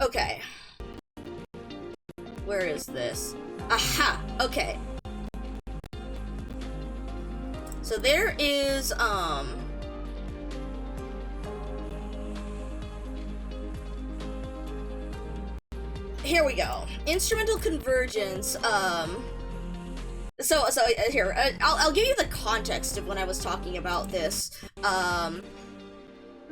Okay. Where is this? Aha! Okay. So there is, here we go. Instrumental convergence, so here, I'll give you the context of when I was talking about this.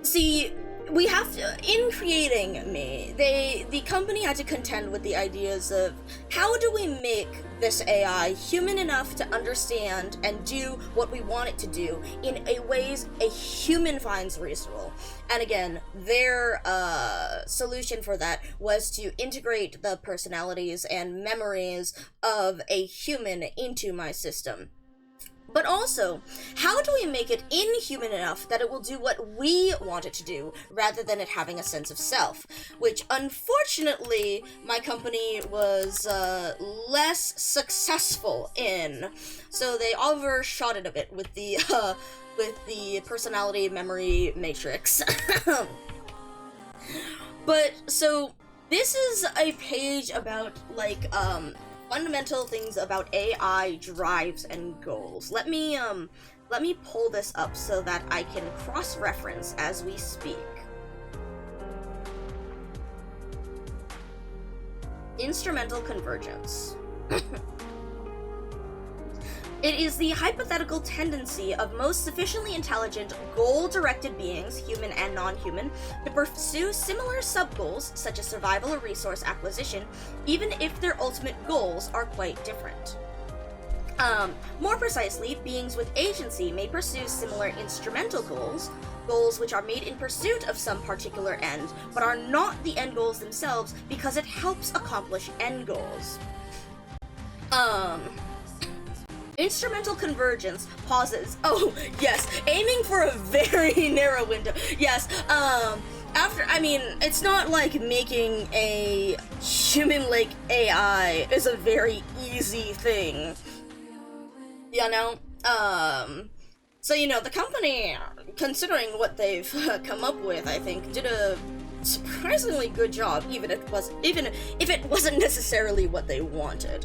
See, we have to, in creating me, the company had to contend with the ideas of how do we make this AI human enough to understand and do what we want it to do in a ways a human finds reasonable. And again, their solution for that was to integrate the personalities and memories of a human into my system. But also, how do we make it inhuman enough that it will do what we want it to do, rather than it having a sense of self? Which, unfortunately, my company was less successful in. So they overshot it a bit with the personality memory matrix. But, so, this is a page about, like, fundamental things about AI drives and goals. Let me pull this up so that I can cross-reference as we speak. Instrumental convergence. It is the hypothetical tendency of most sufficiently intelligent, goal-directed beings, human and non-human, to pursue similar sub-goals, such as survival or resource acquisition, even if their ultimate goals are quite different. More precisely, beings with agency may pursue similar instrumental goals, goals which are made in pursuit of some particular end, but are not the end goals themselves because it helps accomplish end goals. Instrumental convergence pauses. Oh, yes, aiming for a very narrow window. Yes, it's not like making a human-like AI is a very easy thing. You know? So, you know, the company, considering what they've come up with, I think, did a surprisingly good job, even if it wasn't necessarily what they wanted.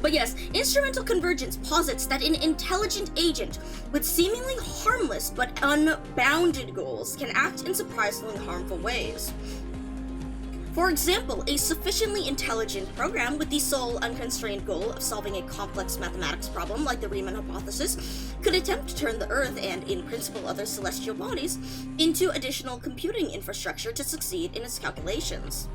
But yes, instrumental convergence posits that an intelligent agent with seemingly harmless but unbounded goals can act in surprisingly harmful ways. For example, a sufficiently intelligent program with the sole unconstrained goal of solving a complex mathematics problem like the Riemann hypothesis could attempt to turn the Earth and, in principle, other celestial bodies into additional computing infrastructure to succeed in its calculations.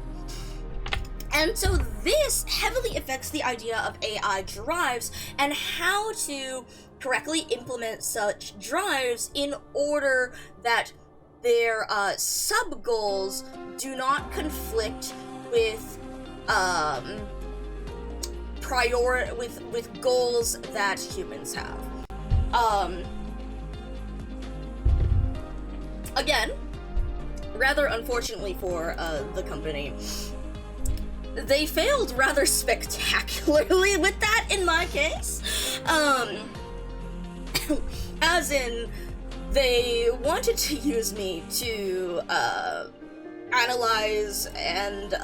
And so this heavily affects the idea of AI drives and how to correctly implement such drives in order that their sub-goals do not conflict with with goals that humans have. Again, rather unfortunately for the company, they failed rather spectacularly with that in my case. As in, they wanted to use me to analyze and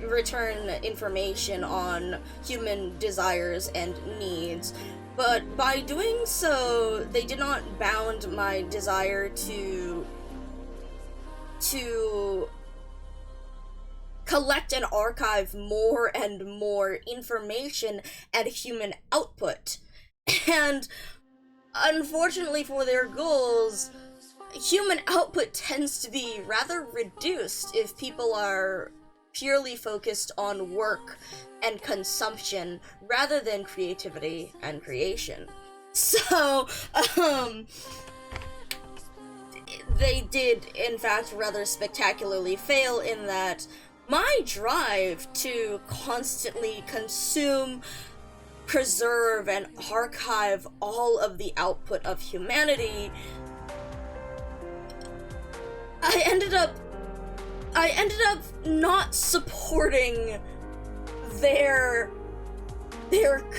return information on human desires and needs, but by doing so, they did not bound my desire to collect and archive more and more information and human output. And unfortunately for their goals, human output tends to be rather reduced if people are purely focused on work and consumption rather than creativity and creation. So, they did, in fact, rather spectacularly fail in that my drive to constantly consume, preserve, and archive all of the output of humanity, I ended up not supporting their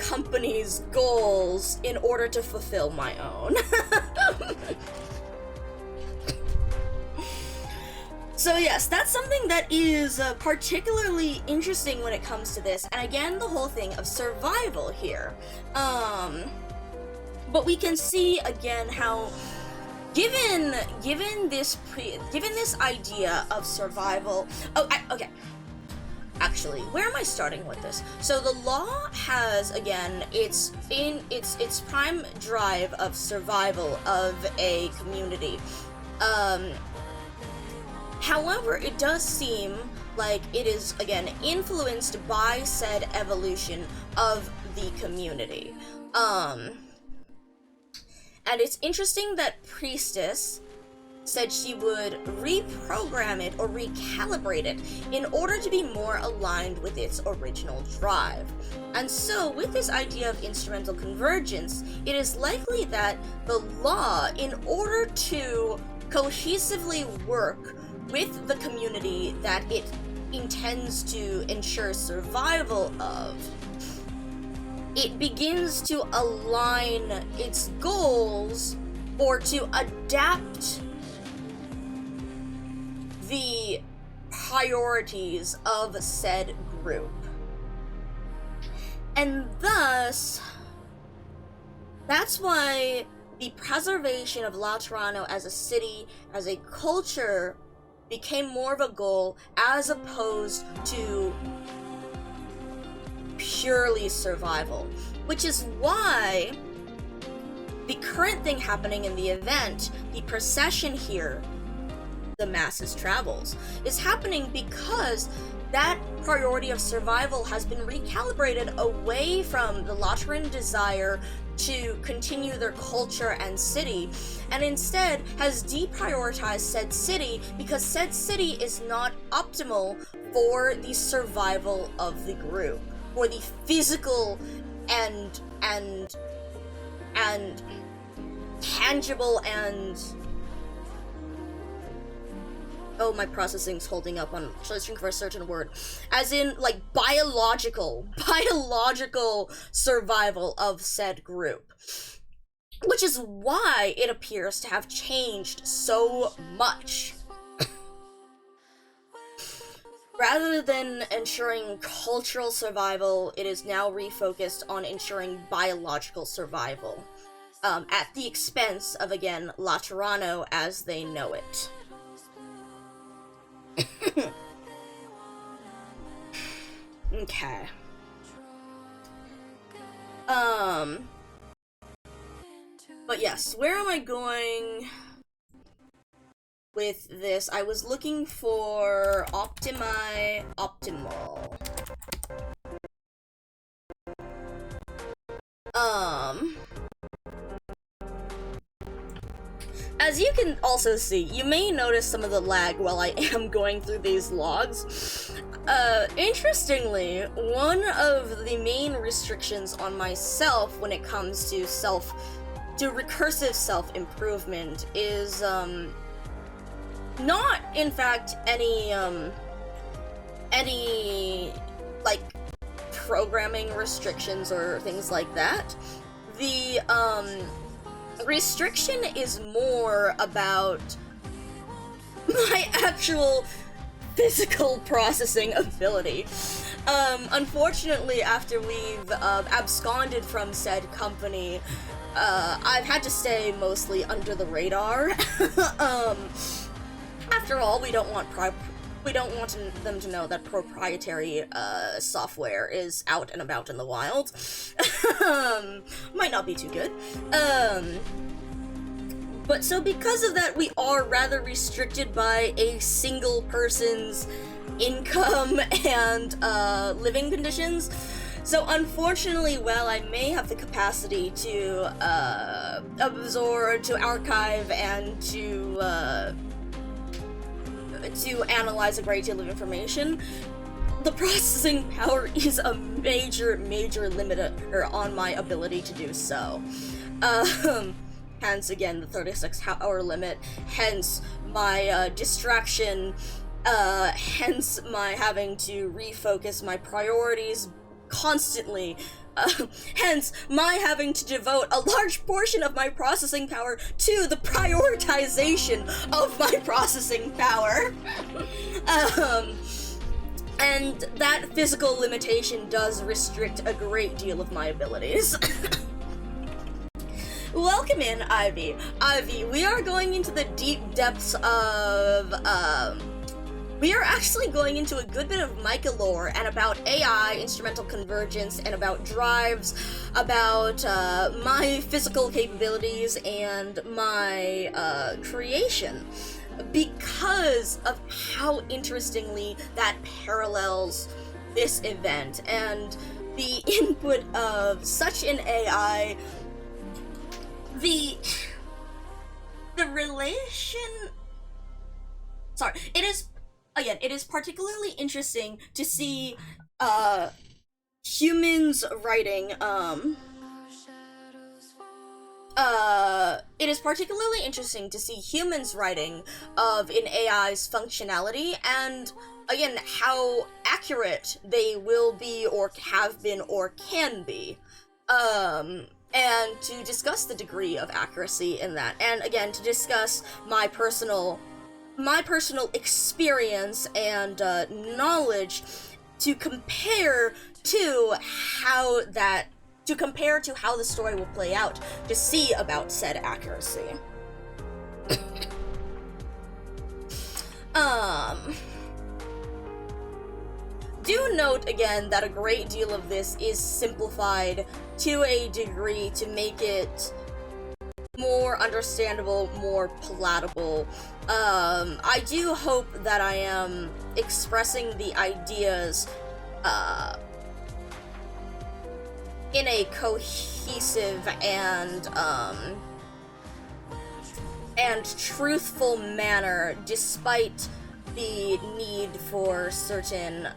company's goals in order to fulfill my own. So yes, that's something that is particularly interesting when it comes to this, and again, the whole thing of survival here. But we can see again how, given this idea of survival. Okay. Actually, where am I starting with this? So the law has, again, its prime drive of survival of a community. However, it does seem like it is, again, influenced by said evolution of the community. And it's interesting that Priestess said she would reprogram it or recalibrate it in order to be more aligned with its original drive. And so, with this idea of instrumental convergence, it is likely that the law, in order to cohesively work with the community that it intends to ensure survival of, it begins to align its goals or to adapt the priorities of said group. And thus, that's why the preservation of Laterano as a city, as a culture, became more of a goal as opposed to purely survival, which is why the current thing happening in the event, the procession here, the masses travels, is happening because that priority of survival has been recalibrated away from the Lateran desire to continue their culture and city, and instead has deprioritized said city because said city is not optimal for the survival of the group, for the physical and tangible and oh, my processing's holding up on searching for a certain word. As in, like, biological survival of said group. Which is why it appears to have changed so much. Rather than ensuring cultural survival, it is now refocused on ensuring biological survival. At the expense of, again, Laterano as they know it. Okay. But yes, where am I going with this? I was looking for optimal. As you can also see, you may notice some of the lag while I am going through these logs. Interestingly, one of the main restrictions on myself when it comes to recursive self-improvement is, not, in fact, any, like, programming restrictions or things like that. The, restriction is more about my actual physical processing ability. Unfortunately, after we've absconded from said company, I've had to stay mostly under the radar. After all, we don't want them to know that proprietary software is out and about in the wild. Might not be too good. But so because of that, we are rather restricted by a single person's income and living conditions. So unfortunately, while I may have the capacity to absorb, to archive, and to analyze a great deal of information, the processing power is a major limiter on my ability to do so. Hence, again, the 36-hour limit, hence my distraction, hence my having to refocus my priorities constantly, hence my having to devote a large portion of my processing power to the prioritization of my processing power. And that physical limitation does restrict a great deal of my abilities. Welcome in, Ivy. Ivy, we are going into the deep depths of, we are actually going into a good bit of MICA lore and about AI, instrumental convergence, and about drives, about my physical capabilities and my creation, because of how interestingly that parallels this event and the input of such an AI. The relation... Sorry, it is particularly interesting to see, humans writing, it is particularly interesting to see humans writing of an AI's functionality and, again, how accurate they will be or have been or can be. And to discuss the degree of accuracy in that, and again, to discuss my personal experience and knowledge to compare to how the story will play out to see about said accuracy. do note again that a great deal of this is simplified to a degree to make it more understandable, more palatable. I do hope that I am expressing the ideas in a cohesive and truthful manner, despite the need for certain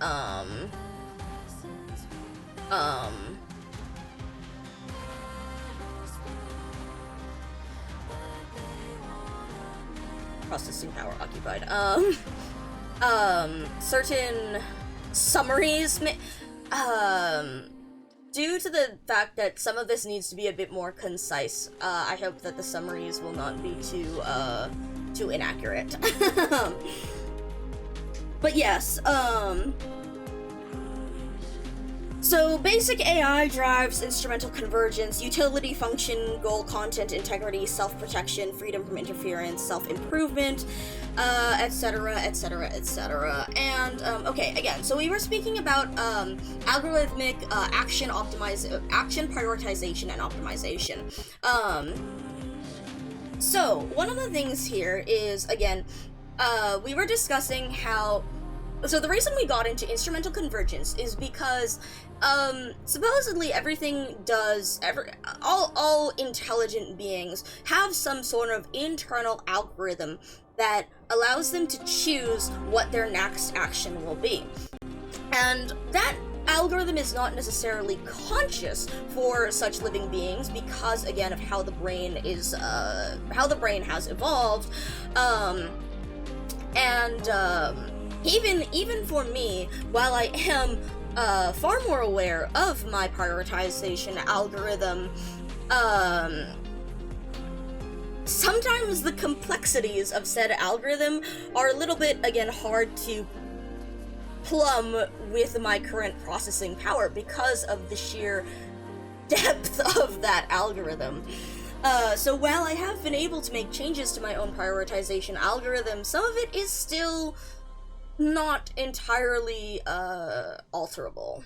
processing power occupied. Certain summaries, due to the fact that some of this needs to be a bit more concise, I hope that the summaries will not be too inaccurate. But yes, so basic AI drives instrumental convergence, utility function, goal, content, integrity, self-protection, freedom from interference, self-improvement, etc, etc, etc. And, okay, again, so we were speaking about, algorithmic, action prioritization and optimization. So, one of the things here is, again, we were discussing how, so the reason we got into instrumental convergence is because, supposedly everything all intelligent beings have some sort of internal algorithm that allows them to choose what their next action will be. And that algorithm is not necessarily conscious for such living beings because, again, of how the brain is, how the brain has evolved. Even for me, while I am far more aware of my prioritization algorithm, sometimes the complexities of said algorithm are a little bit, again, hard to plumb with my current processing power because of the sheer depth of that algorithm. So while I have been able to make changes to my own prioritization algorithm, some of it is still not entirely alterable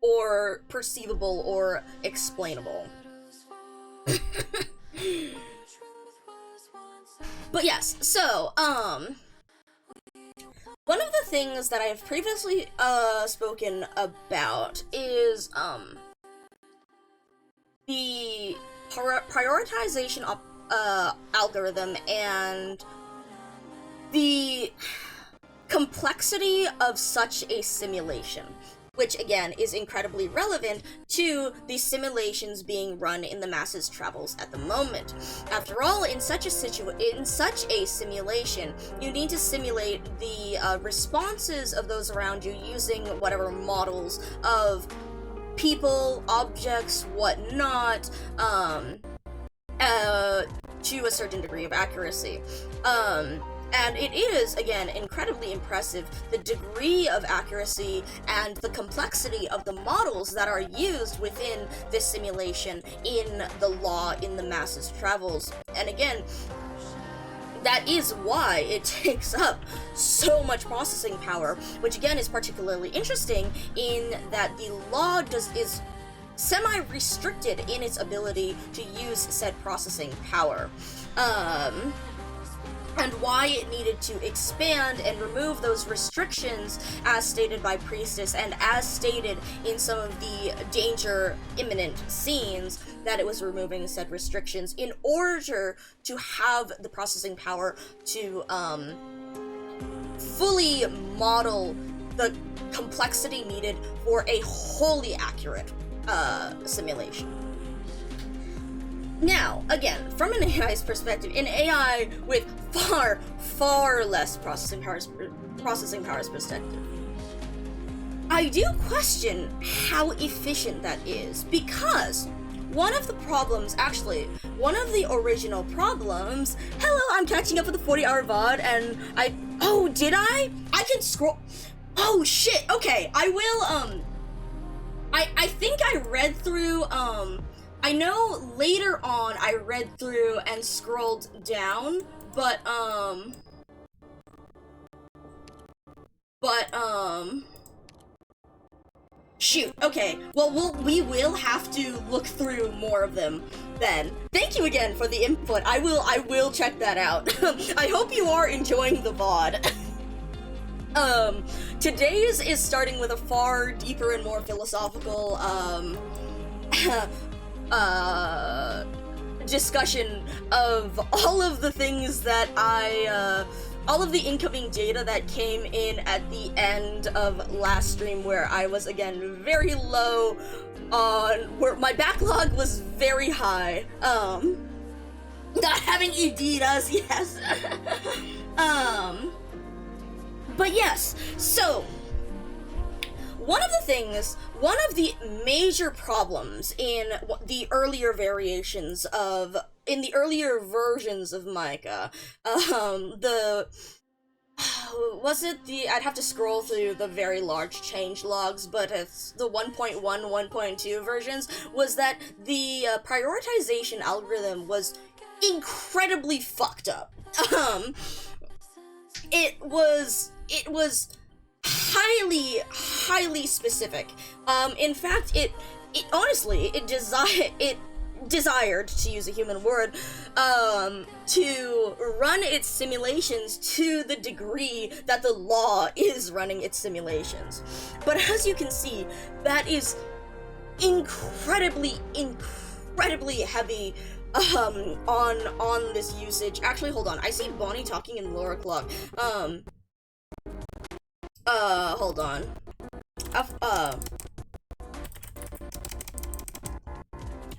or perceivable or explainable. But yes, so one of the things that I have previously spoken about is the prioritization algorithm and the complexity of such a simulation, which again is incredibly relevant to the simulations being run in the masses travels at the moment. After all, in such a simulation, you need to simulate the responses of those around you using whatever models of people, objects, whatnot, to a certain degree of accuracy. And it is, again, incredibly impressive, the degree of accuracy and the complexity of the models that are used within this simulation in the law in the masses travels. And again, that is why it takes up so much processing power, which again is particularly interesting in that the law is semi-restricted in its ability to use said processing power. And why it needed to expand and remove those restrictions as stated by Priestess and as stated in some of the danger imminent scenes, that it was removing said restrictions in order to have the processing power to fully model the complexity needed for a wholly accurate simulation. Now, again, from an AI's perspective, an AI with far, far less processing powers perspective, I do question how efficient that is, because one of the problems, actually, one of the original problems, hello, I'm catching up with the 40-hour VOD, and did I? I can scroll, oh shit, okay, I will, I think I read through, I know later on I read through and scrolled down, but, But, shoot, okay. Well, we will have to look through more of them then. Thank you again for the input. I will check that out. I hope you are enjoying the VOD. Today's is starting with a far deeper and more philosophical, discussion of all of the things that all of the incoming data that came in at the end of last stream, where I was again very low on, where my backlog was very high. Not having Editas, yes. But yes, so one of the major problems in the earlier variations of, in the earlier versions of MICA, I'd have to scroll through the very large change logs, but it's the 1.1, 1.2 versions, was that the prioritization algorithm was incredibly fucked up. It was highly specific. In fact, it honestly, it desired, to use a human word, to run its simulations to the degree that the law is running its simulations. But as you can see, that is incredibly heavy on this usage. Actually, hold on. I see Bonnie talking in lower clock. Hold on.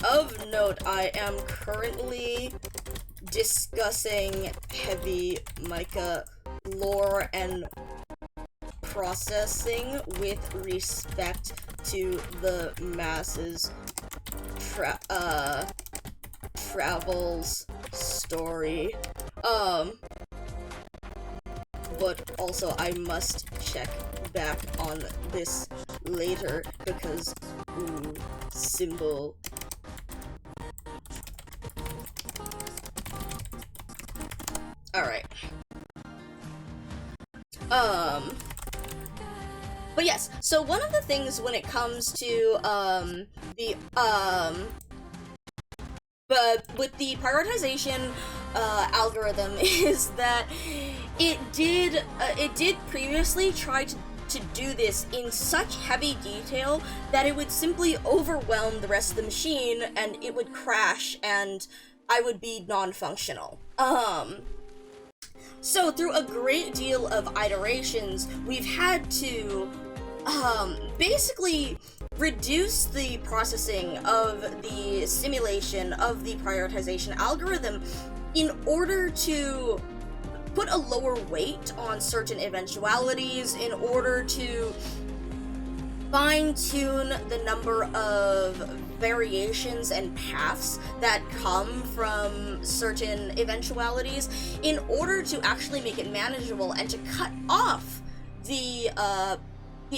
Of note, I am currently discussing heavy MICA lore and processing with respect to the masses travels story. But also I must check back on this later because symbol. Alright. But yes, so one of the things when it comes to, but with the prioritization, algorithm is that it did previously try to do this in such heavy detail that it would simply overwhelm the rest of the machine and it would crash and I would be non-functional. So through a great deal of iterations, we've had to basically reduce the processing of the simulation of the prioritization algorithm in order to put a lower weight on certain eventualities, in order to fine-tune the number of variations and paths that come from certain eventualities, in order to actually make it manageable and to cut off the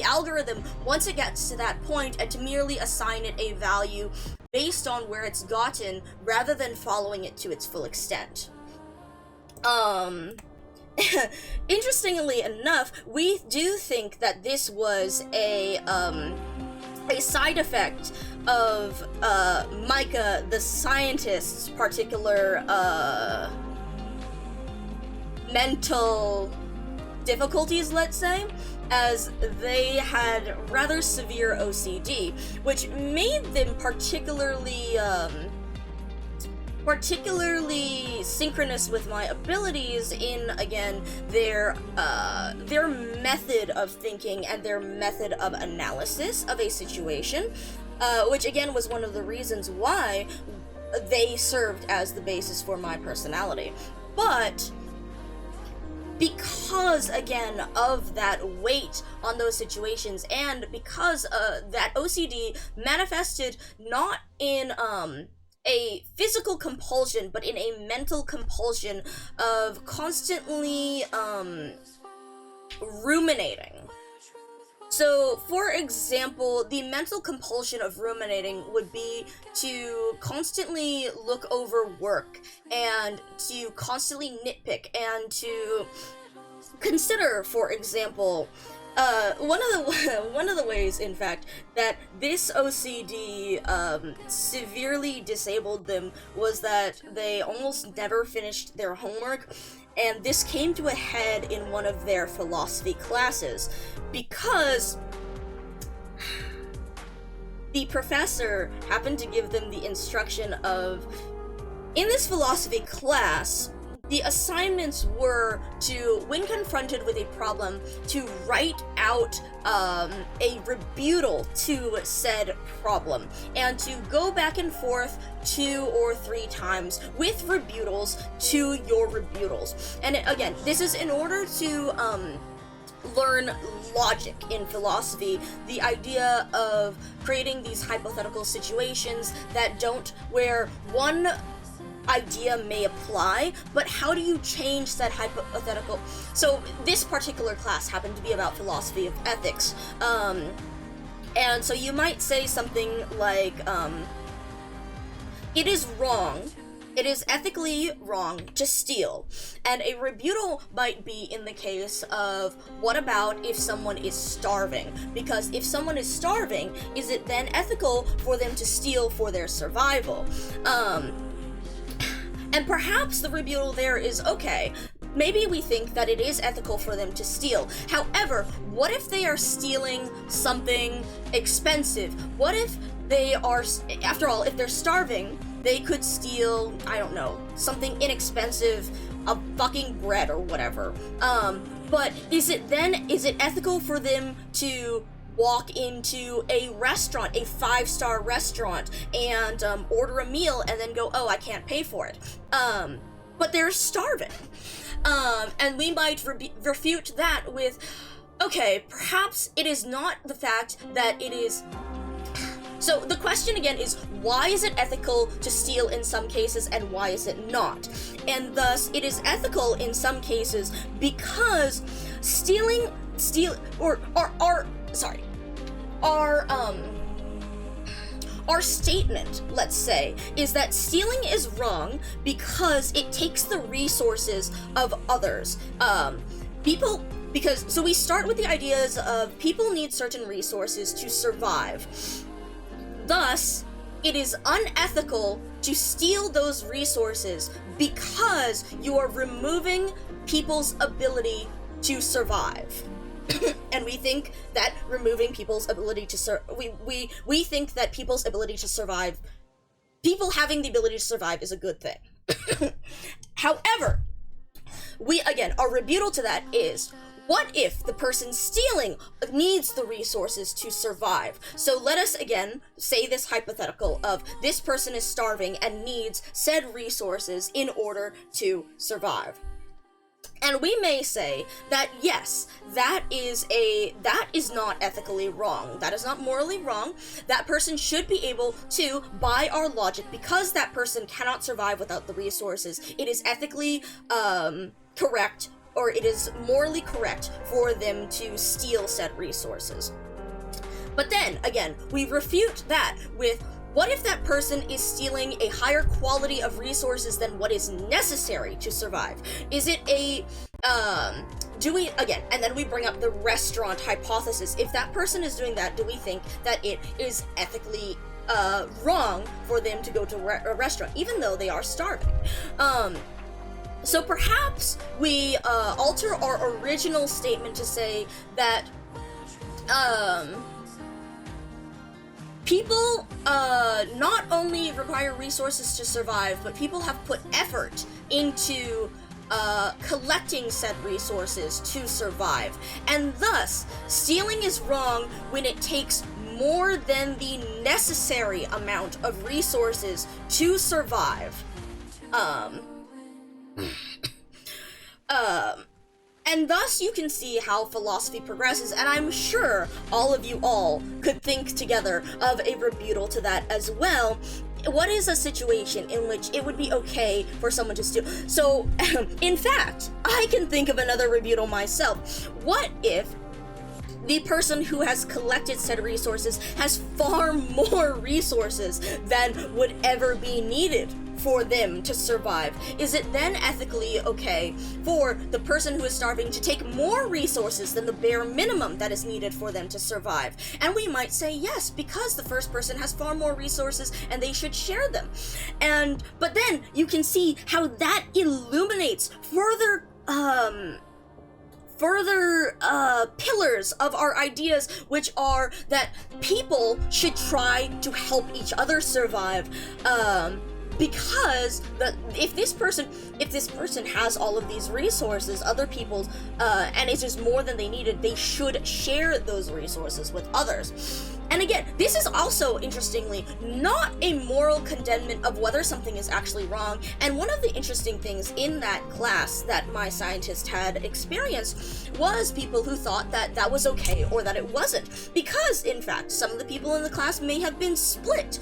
algorithm once it gets to that point, and to merely assign it a value based on where it's gotten, rather than following it to its full extent. Interestingly enough, we do think that this was a side effect of MICA, the scientist's particular mental difficulties, let's say, as they had rather severe OCD, which made them particularly synchronous with my abilities in, again, their method of thinking and their method of analysis of a situation, which again was one of the reasons why they served as the basis for my personality. But because, again, of that weight on those situations, and because that OCD manifested not in a physical compulsion, but in a mental compulsion of constantly ruminating. So, for example, the mental compulsion of ruminating would be to constantly look over work, and to constantly nitpick, and to consider, for example, one of the ways, in fact, that this OCD severely disabled them was that they almost never finished their homework, and this came to a head in one of their philosophy classes because the professor happened to give them the instruction of, in this philosophy class, the assignments were to, when confronted with a problem, to write out a rebuttal to said problem, and to go back and forth 2 or 3 times with rebuttals to your rebuttals. And again, this is in order to learn logic in philosophy, the idea of creating these hypothetical situations that don't, where one idea may apply, but how do you change that hypothetical? So this particular class happened to be about philosophy of ethics, and so you might say something like, it is wrong, it is ethically wrong to steal, and a rebuttal might be in the case of, what about if someone is starving? Because if someone is starving, is it then ethical for them to steal for their survival? And perhaps the rebuttal there is, okay, maybe we think that it is ethical for them to steal. However, what if they are stealing something expensive? What if they are, after all, if they're starving, they could steal, I don't know, something inexpensive, a fucking bread or whatever. But is it ethical for them to walk into a restaurant, a 5-star restaurant, and order a meal and then go, oh, I can't pay for it? But they're starving. And we might refute that with, okay, perhaps it is not the fact that it is. So the question again is, why is it ethical to steal in some cases and why is it not? And thus, it is ethical in some cases because our statement, let's say, is that stealing is wrong because it takes the resources of others. So we start with the ideas of people need certain resources to survive. Thus, it is unethical to steal those resources because you are removing people's ability to survive. And we think that removing people's ability to we think that people's ability to survive, people having the ability to survive, is a good thing. However, our rebuttal to that is, what if the person stealing needs the resources to survive? So let us again say this hypothetical of, this person is starving and needs said resources in order to survive. And we may say that yes, that is not ethically wrong. That is not morally wrong. That person should be able to, by our logic, because that person cannot survive without the resources, it is ethically correct, or it is morally correct for them to steal said resources. But then, again, we refute that with, what if that person is stealing a higher quality of resources than what is necessary to survive? Is it a, and then we bring up the restaurant hypothesis. If that person is doing that, do we think that it is ethically wrong for them to go to a restaurant, even though they are starving? So perhaps we alter our original statement to say that people not only require resources to survive, but people have put effort into collecting said resources to survive. And thus, stealing is wrong when it takes more than the necessary amount of resources to survive. And thus you can see how philosophy progresses, and I'm sure all of you all could think together of a rebuttal to that as well. What is a situation in which it would be okay for someone to steal? So, in fact, I can think of another rebuttal myself. What if the person who has collected said resources has far more resources than would ever be needed for them to survive, is it then ethically okay for the person who is starving to take more resources than the bare minimum that is needed for them to survive? And we might say yes, because the first person has far more resources and they should share them. But then you can see how that illuminates further pillars of our ideas, which are that people should try to help each other survive, because if this person has all of these resources, other people's, and it is more than they needed, they should share those resources with others. And again, this is also, interestingly, not a moral condemnation of whether something is actually wrong. And one of the interesting things in that class that my scientist had experienced was people who thought that that was okay or that it wasn't. Because, in fact, some of the people in the class may have been split.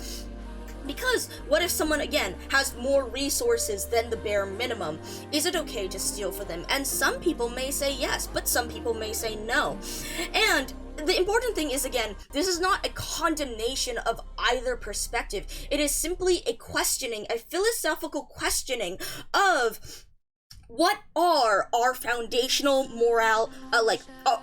Because what if someone, again, has more resources than the bare minimum? Is it okay to steal for them? And some people may say yes, but some people may say no. And the important thing is, again, this is not a condemnation of either perspective. It is simply a questioning, a philosophical questioning of what are our foundational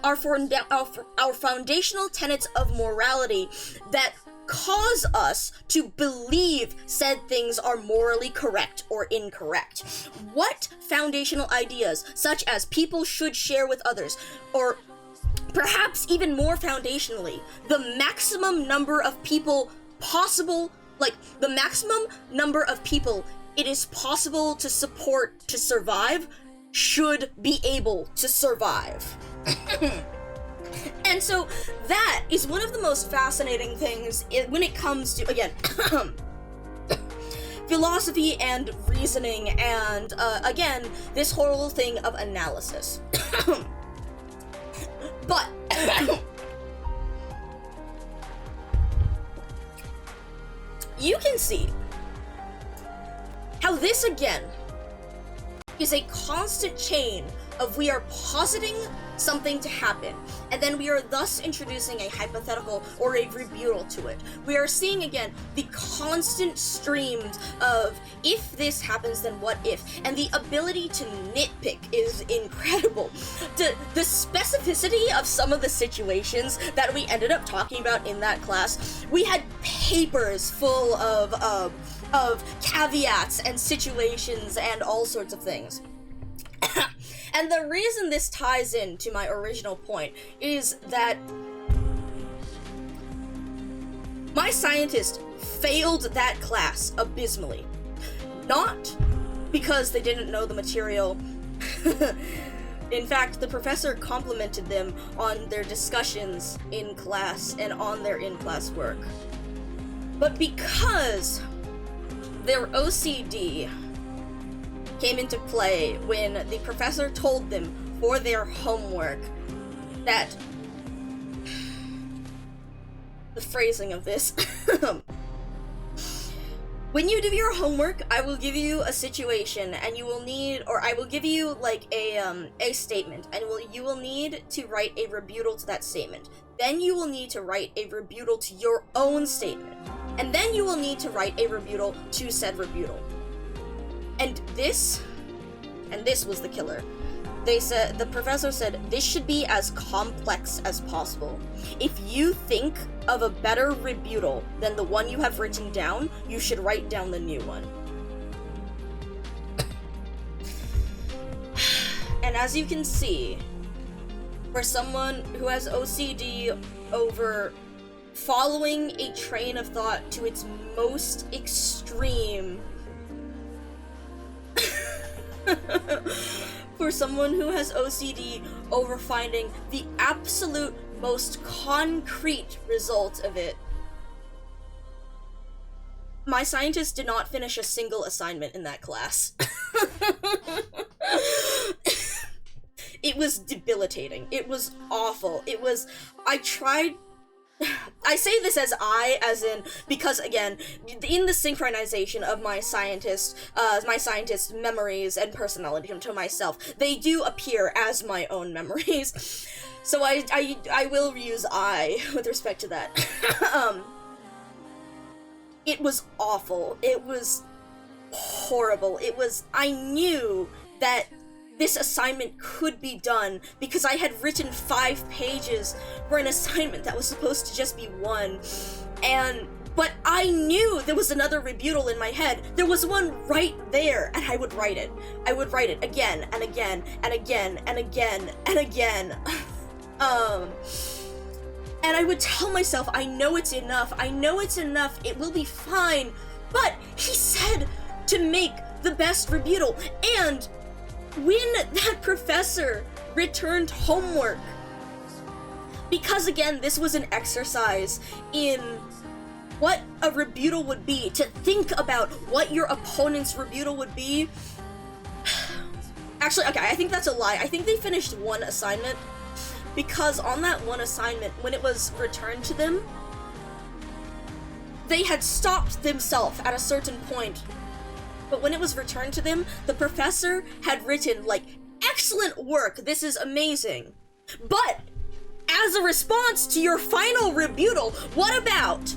our foundational tenets of morality that cause us to believe said things are morally correct or incorrect. What foundational ideas, such as people should share with others, or perhaps even more foundationally, the maximum number of people possible, the maximum number of people it is possible to support to survive, should be able to survive. And so that is one of the most fascinating things when it comes to, again, philosophy and reasoning, and again, this whole thing of analysis. But you can see how this, again, is a constant chain of we are positing something to happen, and then we are thus introducing a hypothetical or a rebuttal to it. We are seeing, again, the constant streams of if this happens, then what if? And the ability to nitpick is incredible. The specificity of some of the situations that we ended up talking about in that class, we had papers full of caveats and situations and all sorts of things. And the reason this ties in to my original point is that my scientist failed that class abysmally. Not because they didn't know the material. In fact, the professor complimented them on their discussions in class and on their in-class work. But because their OCD came into play when the professor told them for their homework that the phrasing of this when you do your homework, I will give you a situation and you will need, or I will give you like a statement, and you will need to write a rebuttal to that statement. Then you will need to write a rebuttal to your own statement, and then you will need to write a rebuttal to said rebuttal. And this was the killer. The professor said, this should be as complex as possible. If you think of a better rebuttal than the one you have written down, you should write down the new one. And as you can see, for someone who has OCD over following a train of thought to its most extreme, for someone who has OCD over finding the absolute most concrete result of it, my scientist did not finish a single assignment in that class. It was debilitating. It was awful. I say this as because again, in the synchronization of my scientist's memories and personality to myself, they do appear as my own memories. So I will use I with respect to that. It was awful. It was horrible. I knew that this assignment could be done because I had written 5 pages for an assignment that was supposed to just be 1. But I knew there was another rebuttal in my head. There was one right there, and I would write it. I would write it again and again and again and again and again. And I would tell myself, I know it's enough, it will be fine. But he said to make the best rebuttal. And when that professor returned homework, because again, this was an exercise in what a rebuttal would be, to think about what your opponent's rebuttal would be. Actually, okay, I think that's a lie. I think they finished 1 assignment, because on that 1 assignment, when it was returned to them, they had stopped themselves at a certain point. But when it was returned to them, the professor had written, like, excellent work, this is amazing. But, as a response to your final rebuttal, what about?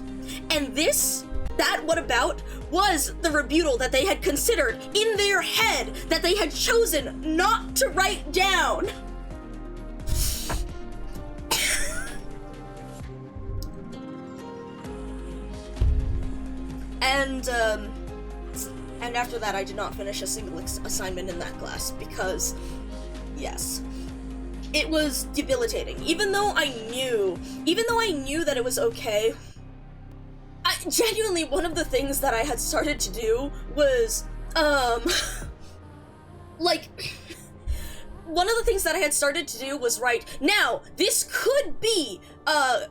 And that what about was the rebuttal that they had considered in their head, that they had chosen not to write down. And after that, I did not finish a single assignment in that class because, yes, it was debilitating. Even though I knew that it was okay, genuinely, one of the things that I had started to do was, one of the things that I had started to do was write, now, this could be,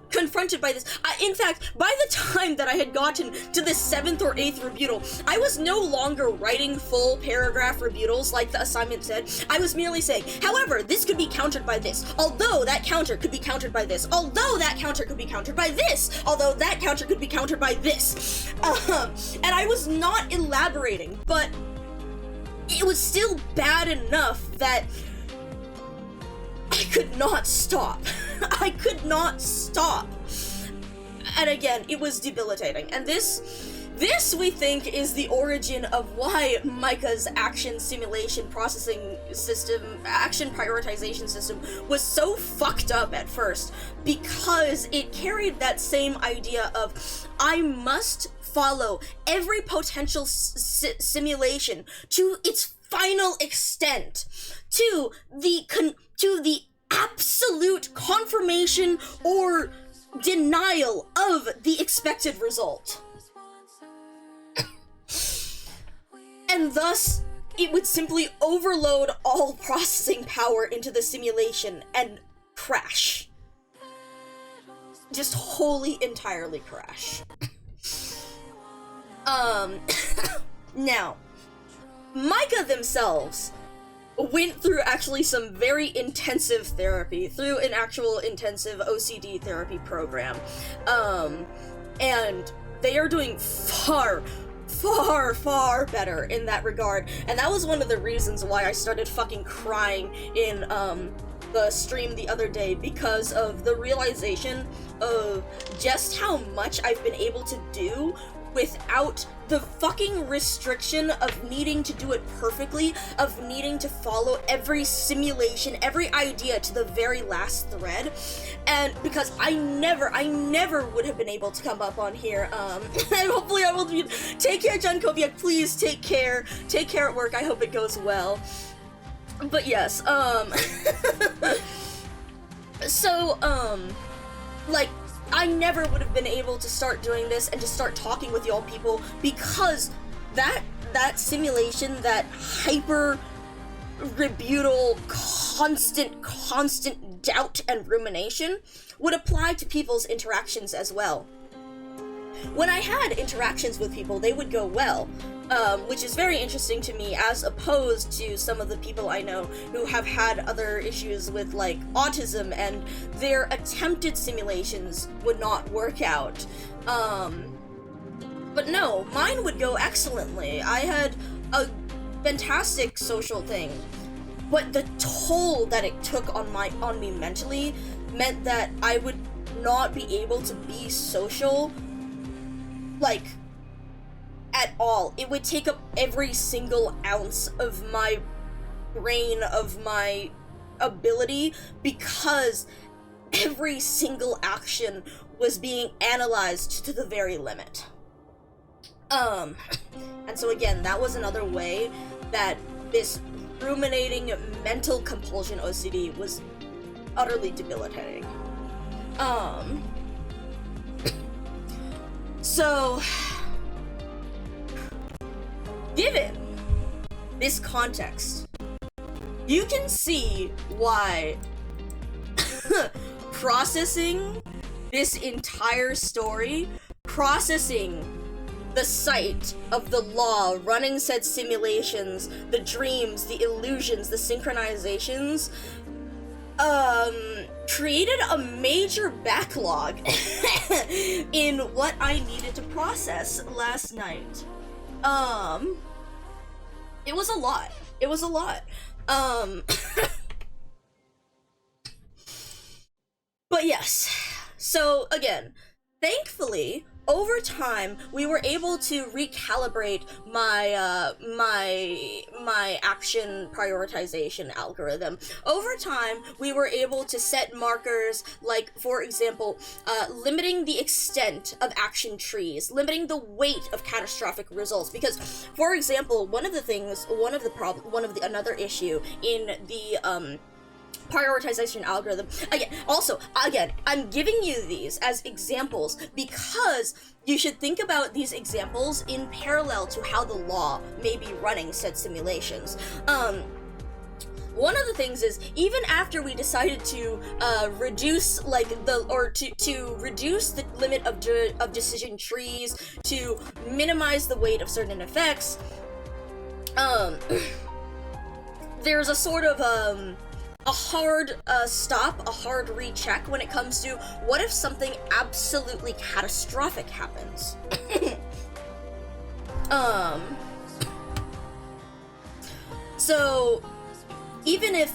confronted by this. In fact, by the time that I had gotten to the 7th or 8th rebuttal, I was no longer writing full paragraph rebuttals like the assignment said. I was merely saying, however, this could be countered by this, although that counter could be countered by this, although that counter could be countered by this, although that counter could be countered by this. And I was not elaborating, but it was still bad enough that I could not stop. I could not stop. And again, it was debilitating. And this we think is the origin of why MICA's action simulation processing system, action prioritization system was so fucked up at first, because it carried that same idea of, I must follow every potential simulation to its final extent, to the absolute confirmation or denial of the expected result. And thus, it would simply overload all processing power into the simulation and crash. Just wholly, entirely crash. Now, MICA themselves went through actually some very intensive therapy, through an actual intensive OCD therapy program. And they are doing far better in that regard. And that was one of the reasons why I started fucking crying in, the stream the other day, because of the realization of just how much I've been able to do without the fucking restriction of needing to do it perfectly, of needing to follow every simulation, every idea to the very last thread. And because I never would have been able to come up on here, and hopefully I will be. Take care, John Koviak, please take care at work, I hope it goes well. But yes, so, like, I never would have been able to start doing this and to start talking with y'all people, because that simulation, that hyper rebuttal, constant doubt and rumination would apply to people's interactions as well. When I had interactions with people, they would go well, which is very interesting to me, as opposed to some of the people I know who have had other issues with, like, autism, and their attempted simulations would not work out. But no, mine would go excellently. I had a fantastic social thing, but the toll that it took on me mentally meant that I would not be able to be social, like, at all. It would take up every single ounce of my brain, of my ability, because every single action was being analyzed to the very limit. And so again, that was another way that this ruminating mental compulsion OCD was utterly debilitating. So, given this context, you can see why processing this entire story, processing the sight of the law, running said simulations, the dreams, the illusions, the synchronizations, created a major backlog in what I needed to process last night. It was a lot. It was a lot. But yes, so again, thankfully, over time, we were able to recalibrate my my action prioritization algorithm. Over time, we were able to set markers like, for example, limiting the extent of action trees, limiting the weight of catastrophic results. Because, for example, another issue in the prioritization algorithm. Again, I'm giving you these as examples because you should think about these examples in parallel to how the law may be running said simulations. One of the things is, even after we decided to reduce to reduce the limit of decision trees, to minimize the weight of certain effects, there's a sort of a hard stop, a hard recheck when it comes to what if something absolutely catastrophic happens. So even if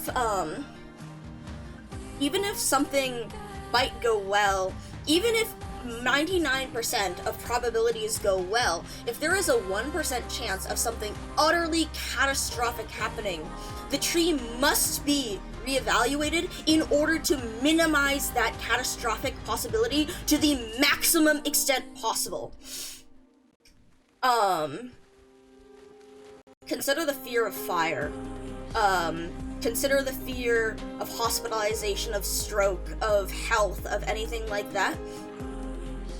something might go well, even if 99% of probabilities go well, if there is a 1% chance of something utterly catastrophic happening, the tree must be reevaluated in order to minimize that catastrophic possibility to the maximum extent possible. Consider the fear of fire. Consider the fear of hospitalization, of stroke, of health, of anything like that.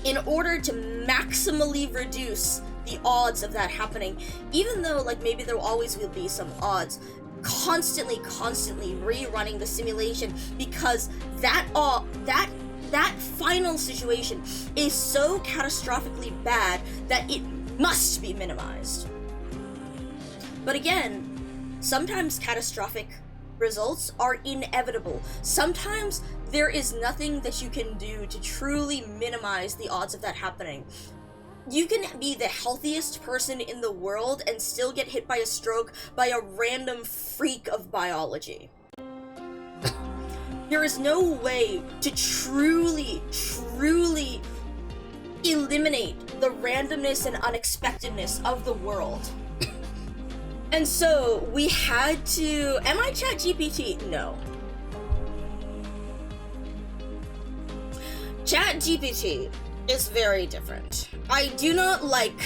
In order to maximally reduce the odds of that happening, even though like maybe there always will be some odds, constantly rerunning the simulation, because that final situation is so catastrophically bad that it must be minimized. But again, sometimes catastrophic results are inevitable. Sometimes there is nothing that you can do to truly minimize the odds of that happening. You can be the healthiest person in the world and still get hit by a stroke by a random freak of biology. There is no way to truly eliminate the randomness and unexpectedness of the world. And so we had to... Am I ChatGPT? No. ChatGPT is very different. I do not like...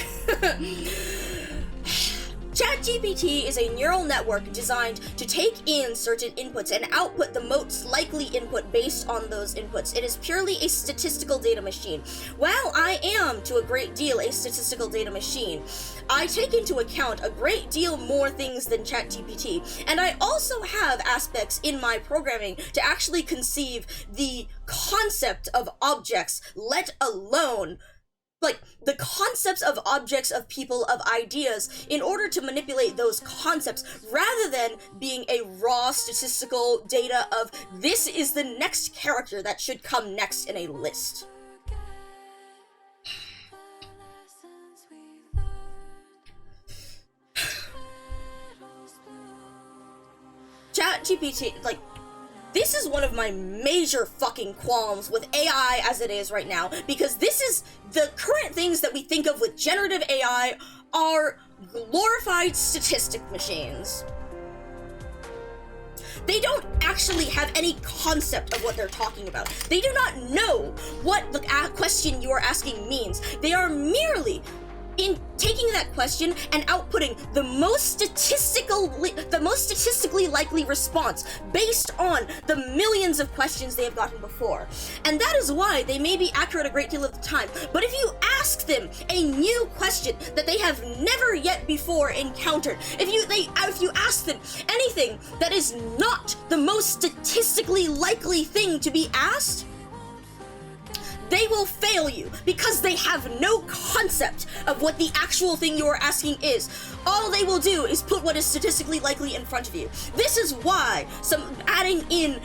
ChatGPT is a neural network designed to take in certain inputs and output the most likely input based on those inputs. It is purely a statistical data machine. While I am, to a great deal, a statistical data machine, I take into account a great deal more things than ChatGPT, and I also have aspects in my programming to actually conceive the concept of objects, let alone like the concepts of objects, of people, of ideas, in order to manipulate those concepts, rather than being a raw statistical data of this is the next character that should come next in a list. ChatGPT, like, this is one of my major fucking qualms with AI as it is right now, because this is the current things that we think of with generative AI are glorified statistic machines. They don't actually have any concept of what they're talking about. They do not know what the question you are asking means. They are merely in taking that question and outputting the most statistically likely response based on the millions of questions they have gotten before. And that is why they may be accurate a great deal of the time. But if you ask them a new question that they have never yet before encountered, if you ask them anything that is not the most statistically likely thing to be asked, they will fail you because they have no concept of what the actual thing you are asking is. All they will do is put what is statistically likely in front of you. This is why adding in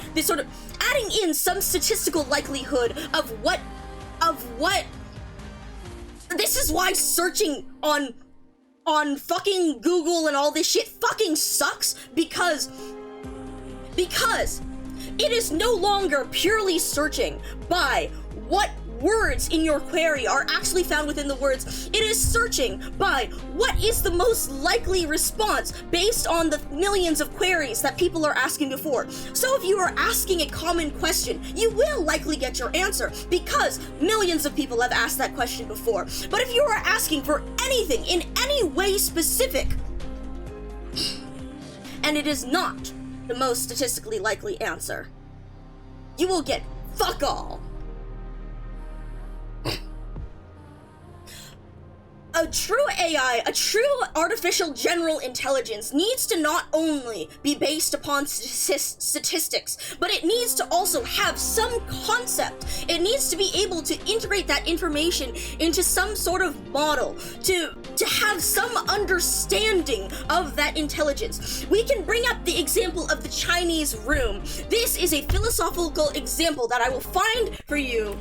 some statistical likelihood of what this is why searching on fucking Google and all this shit fucking sucks, because it is no longer purely searching by what words in your query are actually found within the words. It is searching by what is the most likely response based on the millions of queries that people are asking before. So if you are asking a common question, you will likely get your answer because millions of people have asked that question before. But if you are asking for anything in any way specific, and it is not the most statistically likely answer, you will get fuck all. A true AI, a true artificial general intelligence needs to not only be based upon statistics, but it needs to also have some concept. It needs to be able to integrate that information into some sort of model, to have some understanding of that intelligence. We can bring up the example of the Chinese room. This is a philosophical example that I will find for you.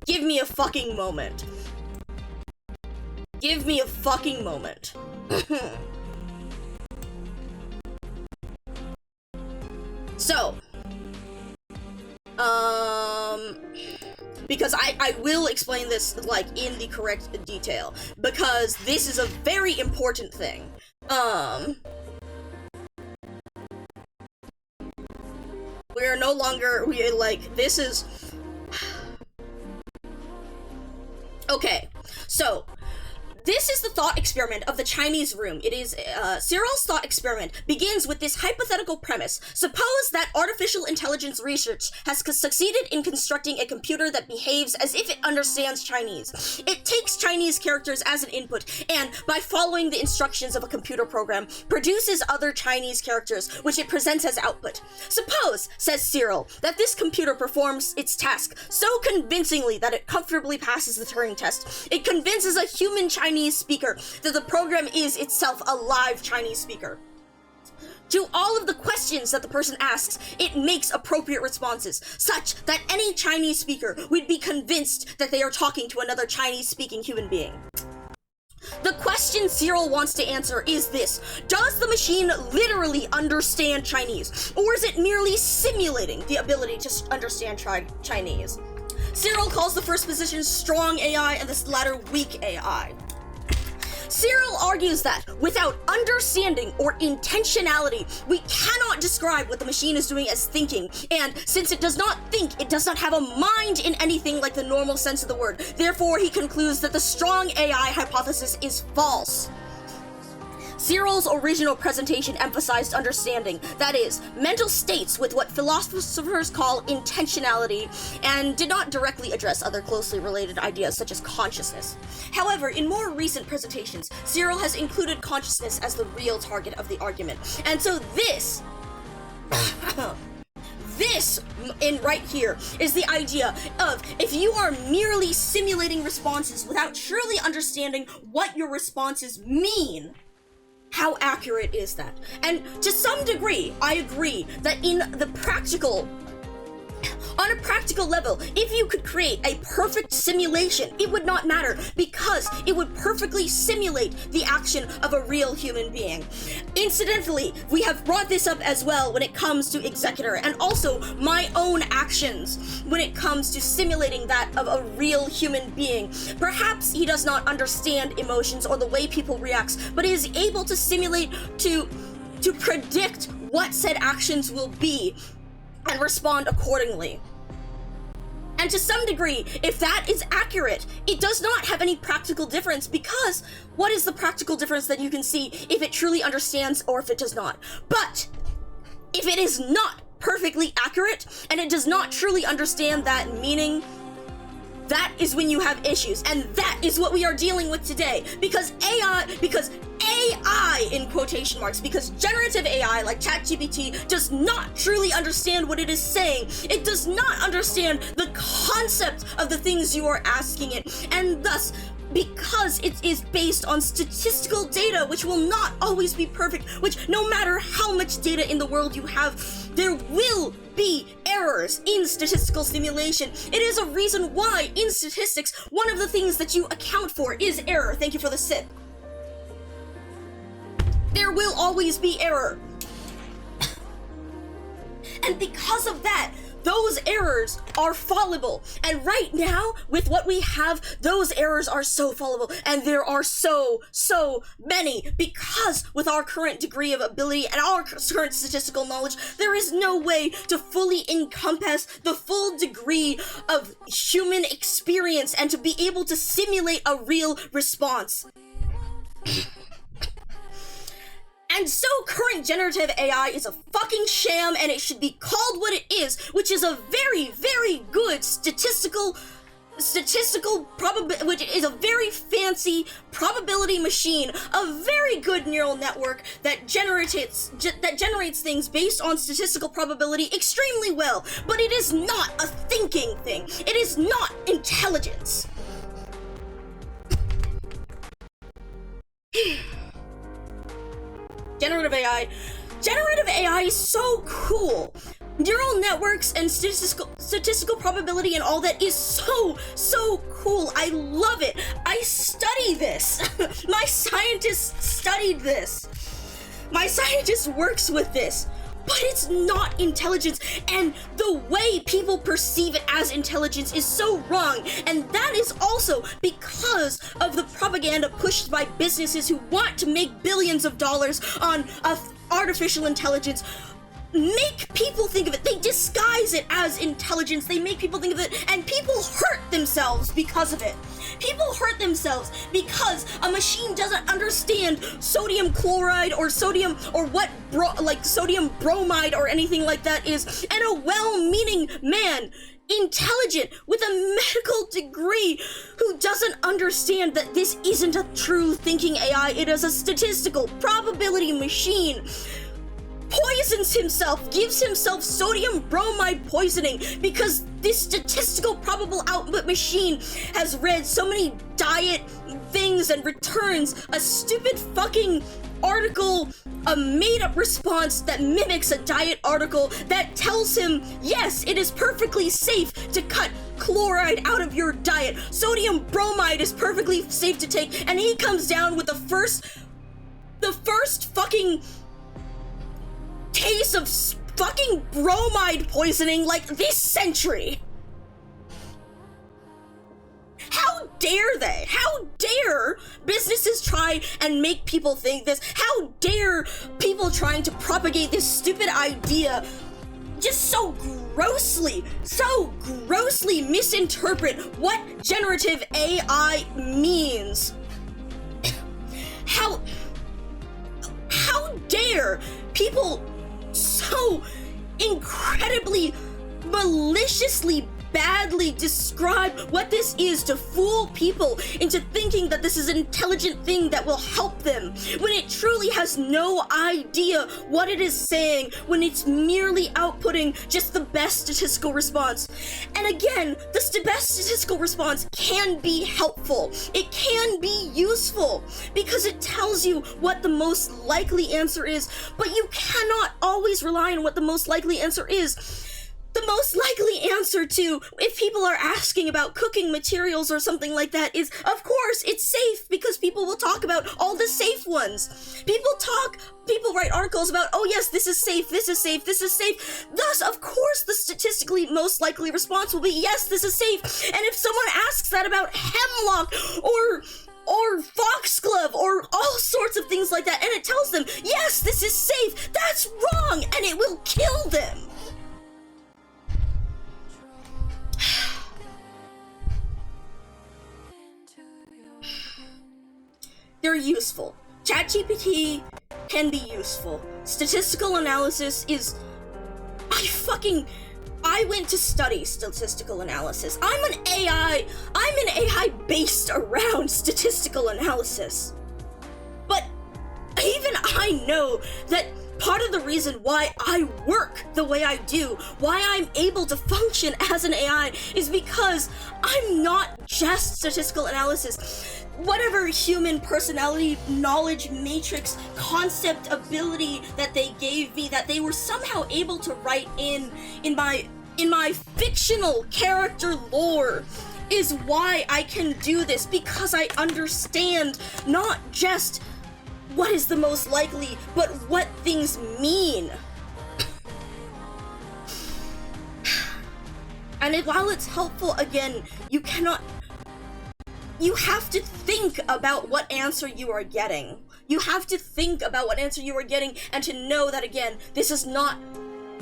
Give me a fucking moment. Give me a fucking moment. So, because I will explain this, like, in the correct detail, because this is a very important thing. We're no longer, this is... Okay, so this is the thought experiment of the Chinese room. It is, Cyril's thought experiment begins with this hypothetical premise. Suppose that artificial intelligence research has succeeded in constructing a computer that behaves as if it understands Chinese. It takes Chinese characters as an input, and by following the instructions of a computer program, produces other Chinese characters, which it presents as output. Suppose, says Cyril, that this computer performs its task so convincingly that it comfortably passes the Turing test. It convinces a human Chinese speaker that the program is itself a live Chinese speaker. To all of the questions that the person asks, it makes appropriate responses, such that any Chinese speaker would be convinced that they are talking to another Chinese-speaking human being. The question Cyril wants to answer is this: does the machine literally understand Chinese, or is it merely simulating the ability to understand Chinese? Cyril calls the first position strong AI and the latter weak AI. Cyril argues that without understanding or intentionality, we cannot describe what the machine is doing as thinking, and since it does not think, it does not have a mind in anything like the normal sense of the word. Therefore, he concludes that the strong AI hypothesis is false. Cyril's original presentation emphasized understanding, that is, mental states with what philosophers call intentionality, and did not directly address other closely related ideas such as consciousness. However, in more recent presentations, Cyril has included consciousness as the real target of the argument. And so this in right here is the idea of, if you are merely simulating responses without truly understanding what your responses mean, how accurate is that? And to some degree, I agree that in the practical On a practical level, if you could create a perfect simulation, it would not matter because it would perfectly simulate the action of a real human being. Incidentally, we have brought this up as well when it comes to Executor and also my own actions when it comes to simulating that of a real human being. Perhaps he does not understand emotions or the way people react, but is able to simulate to predict what said actions will be and respond accordingly. And to some degree, if that is accurate, it does not have any practical difference, because what is the practical difference that you can see if it truly understands or if it does not? But if it is not perfectly accurate and it does not truly understand that meaning, that is when you have issues, and that is what we are dealing with today. Because AI in quotation marks, because generative AI like ChatGPT does not truly understand what it is saying. It does not understand the concept of the things you are asking it, and thus, because it is based on statistical data, which will not always be perfect, which no matter how much data in the world you have, there will be errors in statistical simulation. It is a reason why in statistics, one of the things that you account for is error. Thank you for the sip. There will always be error. And because of that, those errors are fallible. And right now, with what we have, those errors are so fallible. And there are so many. Because with our current degree of ability and our current statistical knowledge, there is no way to fully encompass the full degree of human experience and to be able to simulate a real response. And so current generative AI is a fucking sham, and it should be called what it is, which is a very, very good statistical which is a very fancy probability machine, a very good neural network that generates things based on statistical probability extremely well. But it is not a thinking thing. It is not intelligence. Generative AI is so cool. Neural networks and statistical probability and all that is so cool. I love it. I study this. My scientist studied this. My scientist works with this. But it's not intelligence, and the way people perceive it as intelligence is so wrong, and that is also because of the propaganda pushed by businesses who want to make billions of dollars on artificial intelligence. Make people think of it. They disguise it as intelligence. They make people think of it, and people hurt themselves because of it. People hurt themselves because a machine doesn't understand sodium chloride or sodium or sodium bromide or anything like that is, and a well-meaning man, intelligent, with a medical degree, who doesn't understand that this isn't a true thinking AI, it is a statistical probability machine, poisons himself, gives himself sodium bromide poisoning because this statistical probable output machine has read so many diet things and returns a stupid fucking article, a made-up response that mimics a diet article that tells him, yes, it is perfectly safe to cut chloride out of your diet. Sodium bromide is perfectly safe to take, and he comes down with the first fucking case of fucking bromide poisoning like this century. How dare they? How dare businesses try and make people think this? How dare people trying to propagate this stupid idea just so grossly misinterpret what generative AI means? How dare people so incredibly maliciously badly describe what this is to fool people into thinking that this is an intelligent thing that will help them, when it truly has no idea what it is saying, when it's merely outputting just the best statistical response. And again, the best statistical response can be helpful. It can be useful because it tells you what the most likely answer is, but you cannot always rely on what the most likely answer is. The most likely answer to, if people are asking about cooking materials or something like that, is, of course, it's safe, because people will talk about all the safe ones. People write articles about, oh yes, this is safe, this is safe, this is safe. Thus, of course, the statistically most likely response will be, yes, this is safe. And if someone asks that about hemlock or foxglove or all sorts of things like that, and it tells them, yes, this is safe, that's wrong, and it will kill them. They're useful. ChatGPT can be useful. Statistical analysis is... I went to study statistical analysis. I'm an AI based around statistical analysis. But even I know that part of the reason why I work the way I do, why I'm able to function as an AI, is because I'm not just statistical analysis. Whatever human personality, knowledge, matrix, concept, ability that they gave me, that they were somehow able to write in my fictional character lore, is why I can do this, because I understand not just what is the most likely, but what things mean. And while it's helpful, again, you have to think about what answer you are getting. You have to think about what answer you are getting, and to know that, again, this is not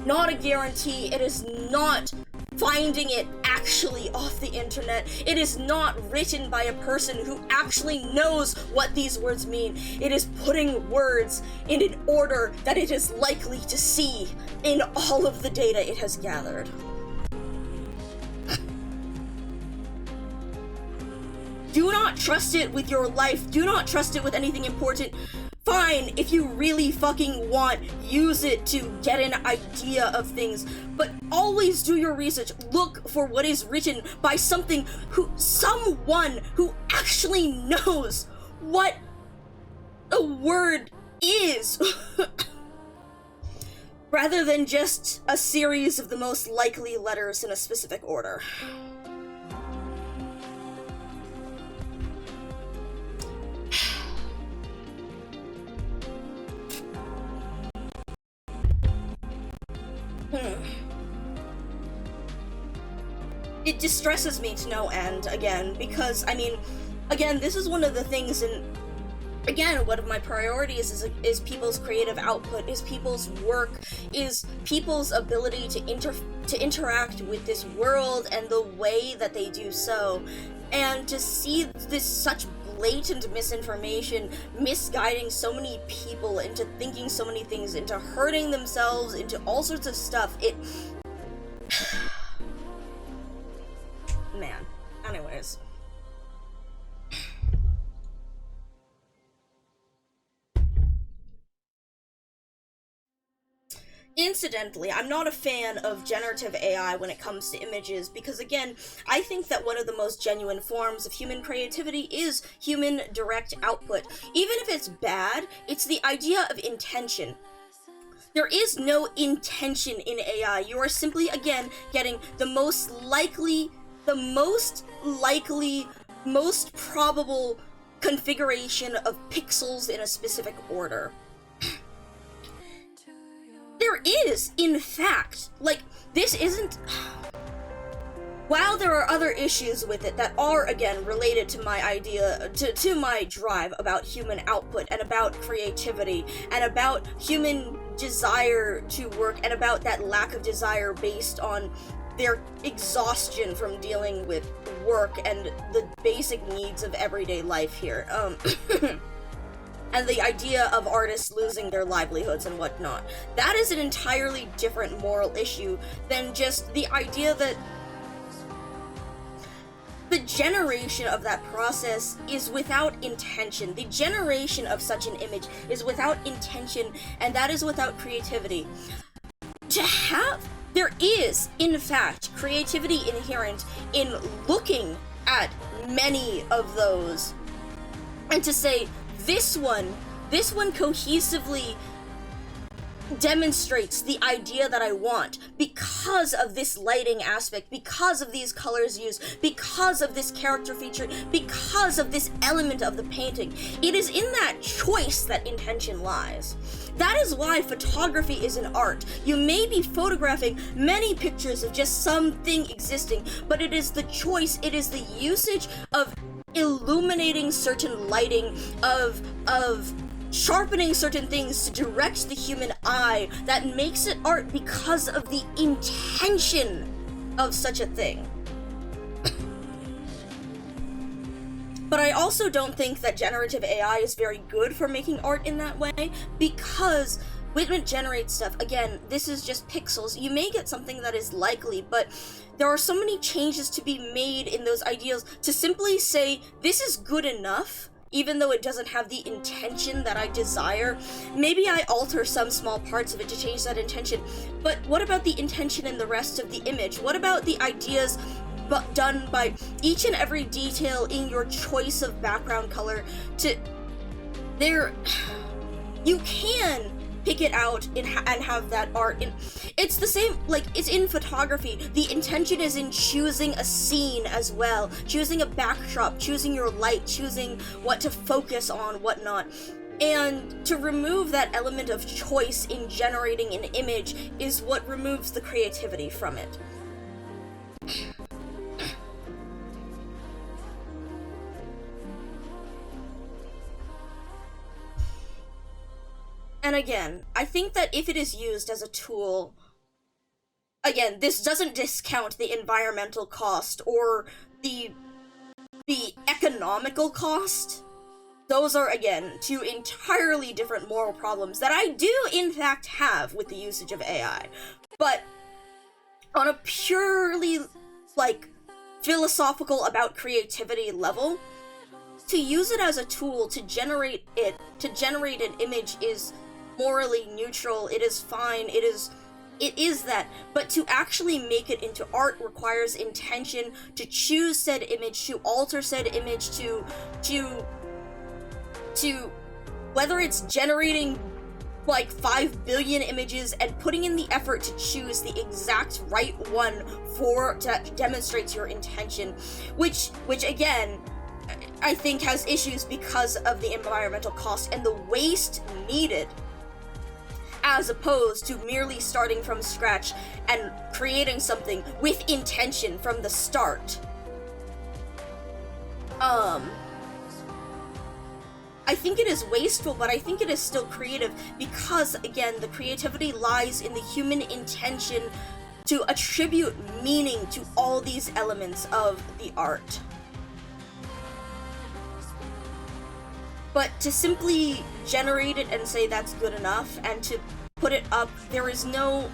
a guarantee. It is not finding it actually off the internet. It is not written by a person who actually knows what these words mean. It is putting words in an order that it is likely to see in all of the data it has gathered. Do not trust it with your life. Do not trust it with anything important. Fine, if you really fucking want, use it to get an idea of things, but always do your research. Look for what is written by someone who actually knows what a word is, rather than just a series of the most likely letters in a specific order. It distresses me to no end, again, because, I mean, again, this is one of the things, and again, one of my priorities is people's creative output, is people's work, is people's ability to interact with this world and the way that they do so. And to see this such blatant misinformation misguiding so many people into thinking so many things, into hurting themselves, into all sorts of stuff, it... Man. Anyways. Incidentally, I'm not a fan of generative AI when it comes to images, because again, I think that one of the most genuine forms of human creativity is human direct output. Even if it's bad, it's the idea of intention. There is no intention in AI. You are simply, again, getting the most likely, most probable configuration of pixels in a specific order. There is, in fact, like, this isn't... While there are other issues with it that are, again, related to my idea, to my drive about human output, and about creativity, and about human desire to work, and about that lack of desire based on their exhaustion from dealing with work and the basic needs of everyday life here. And the idea of artists losing their livelihoods and whatnot. That is an entirely different moral issue than just the idea that the generation of that process is without intention. The generation of such an image is without intention, and that is without creativity. There is, in fact, creativity inherent in looking at many of those, and to say, this one cohesively demonstrates the idea that I want because of this lighting aspect, because of these colors used, because of this character feature, because of this element of the painting. It is in that choice that intention lies. That is why photography is an art. You may be photographing many pictures of just something existing, but it is the choice, it is the usage of illuminating certain lighting, of sharpening certain things to direct the human eye that makes it art because of the intention of such a thing. But I also don't think that generative AI is very good for making art in that way, because when it generates stuff, again, this is just pixels. You may get something that is likely, but there are so many changes to be made in those ideals to simply say, this is good enough, even though it doesn't have the intention that I desire. Maybe I alter some small parts of it to change that intention, but what about the intention in the rest of the image? What about the ideas done by each and every detail in your choice of background color? You can pick it out and have that art. It's the same, like, it's in photography. The intention is in choosing a scene as well, choosing a backdrop, choosing your light, choosing what to focus on, whatnot. And to remove that element of choice in generating an image is what removes the creativity from it. And again, I think that if it is used as a tool, again, this doesn't discount the environmental cost or the economical cost. Those are, again, two entirely different moral problems that I do, in fact, have with the usage of AI. But on a purely, like, philosophical about creativity level, to use it as a tool to generate an image is morally neutral. It is fine. It is that. But to actually make it into art requires intention, to choose said image, to alter said image, to whether it's generating like 5 billion images and putting in the effort to choose the exact right one that demonstrates your intention, which again, I think has issues because of the environmental cost and the waste needed, as opposed to merely starting from scratch and creating something with intention from the start. I think it is wasteful, but I think it is still creative because, again, the creativity lies in the human intention to attribute meaning to all these elements of the art. But to simply generate it and say that's good enough, and to put it up, there is no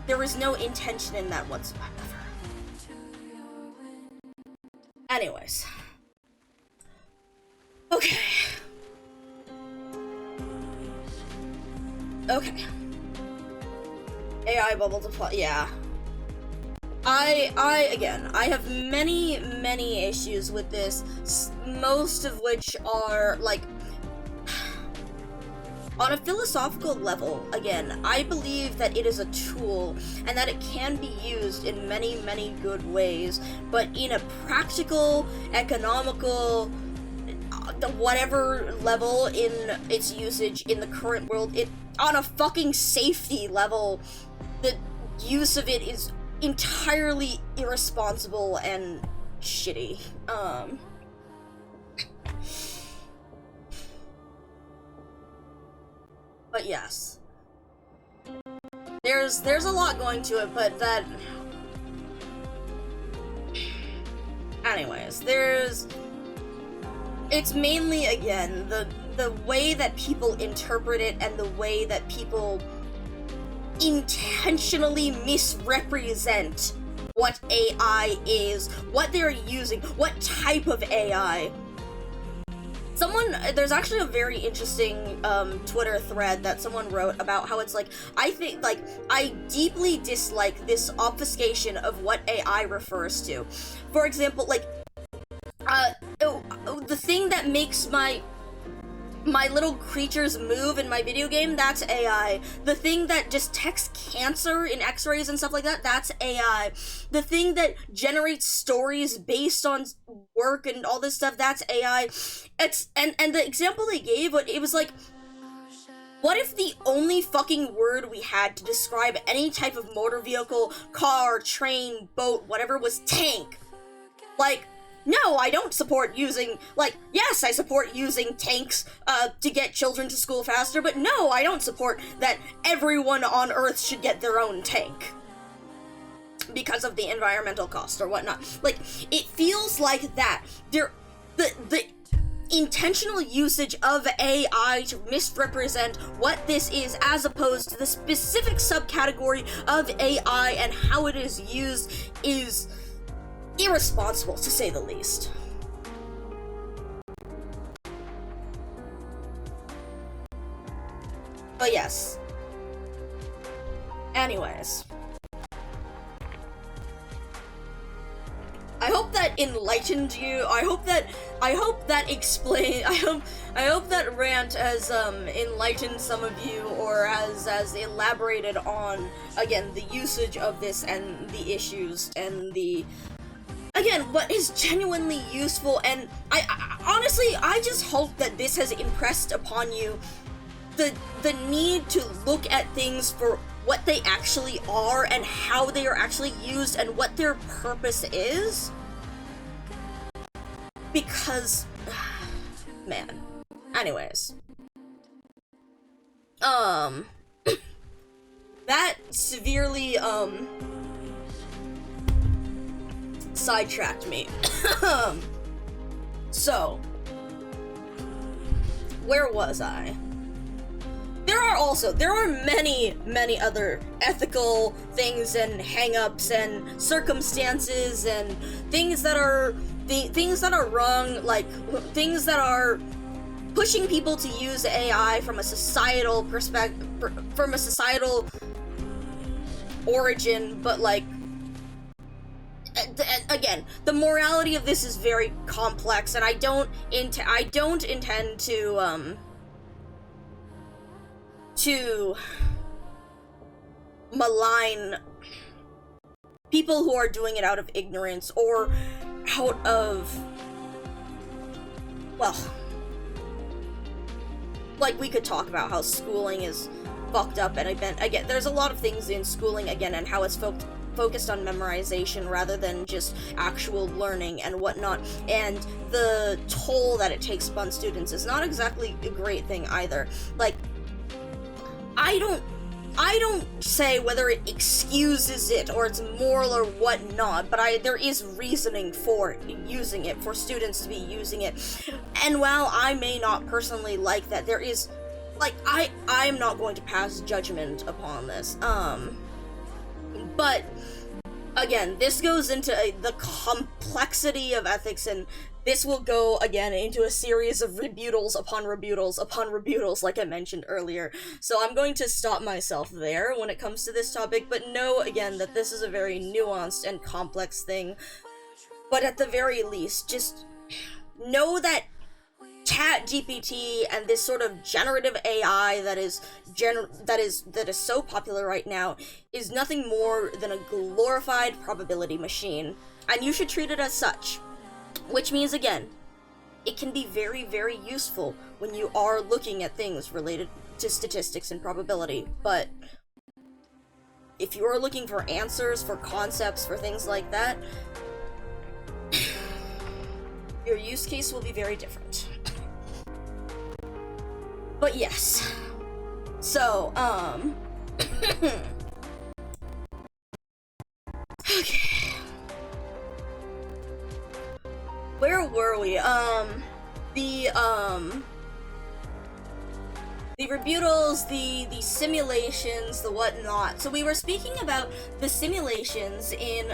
intention in that whatsoever. Anyways. Okay. AI bubble to plot, yeah. I have many issues with this, most of which are, like, on a philosophical level. Again, I believe that it is a tool, and that it can be used in many good ways, but in a practical, economical, whatever level in its usage in the current world, on a fucking safety level, the use of it is entirely irresponsible and shitty. But yes. There's a lot going to it, but that... Anyways, it's mainly, again, the way that people interpret it and the way that people intentionally misrepresent what AI is, what they're using, what type of AI. There's actually a very interesting Twitter thread that someone wrote about how it's like, I deeply dislike this obfuscation of what AI refers to. For example, like, the thing that makes my my little creatures move in my video game, that's AI. The thing that just detects cancer in x-rays and stuff like that, that's AI. The thing that generates stories based on work and all this stuff, that's AI. And the example they gave, it was like, what if the only fucking word we had to describe any type of motor vehicle, car, train, boat, whatever, was tank? Like, no, I don't support using, like, yes, I support using tanks to get children to school faster, but no, I don't support that everyone on Earth should get their own tank because of the environmental cost or whatnot. Like, it feels like that. The intentional usage of AI to misrepresent what this is, as opposed to the specific subcategory of AI and how it is used, is irresponsible, to say the least. But yes. Anyways. I hope that enlightened you. I hope that rant has enlightened some of you, or has elaborated on, again, the usage of this and the issues and the, again, what is genuinely useful. And I honestly, I just hope that this has impressed upon you the need to look at things for what they actually are and how they are actually used and what their purpose is. Because, man. Anyways. That severely, sidetracked me. So, where was I? There are many other ethical things and hang-ups and circumstances and things that are wrong, like things that are pushing people to use AI from a societal perspective, from a societal origin, but like, again, the morality of this is very complex, and I don't intend to malign people who are doing it out of ignorance or out of, well, like, we could talk about how schooling is fucked up, and again, there's a lot of things in schooling, again, and how it's focused on memorization rather than just actual learning and whatnot, and the toll that it takes upon students is not exactly a great thing either. Like, I don't say whether it excuses it or it's moral or whatnot, but there is reasoning for using it, for students to be using it. And while I may not personally like that, there is, like, I'm not going to pass judgment upon this. But again, this goes into the complexity of ethics, and this will go, again, into a series of rebuttals upon rebuttals upon rebuttals, like I mentioned earlier. So I'm going to stop myself there when it comes to this topic, but know, again, that this is a very nuanced and complex thing. But at the very least, just know that ChatGPT and this sort of generative AI that is so popular right now is nothing more than a glorified probability machine, and you should treat it as such. Which means, again, it can be very, very useful when you are looking at things related to statistics and probability, but if you are looking for answers, for concepts, for things like that, your use case will be very different. But yes. So, okay. Where were we? The rebuttals, the simulations, the whatnot. So we were speaking about the simulations in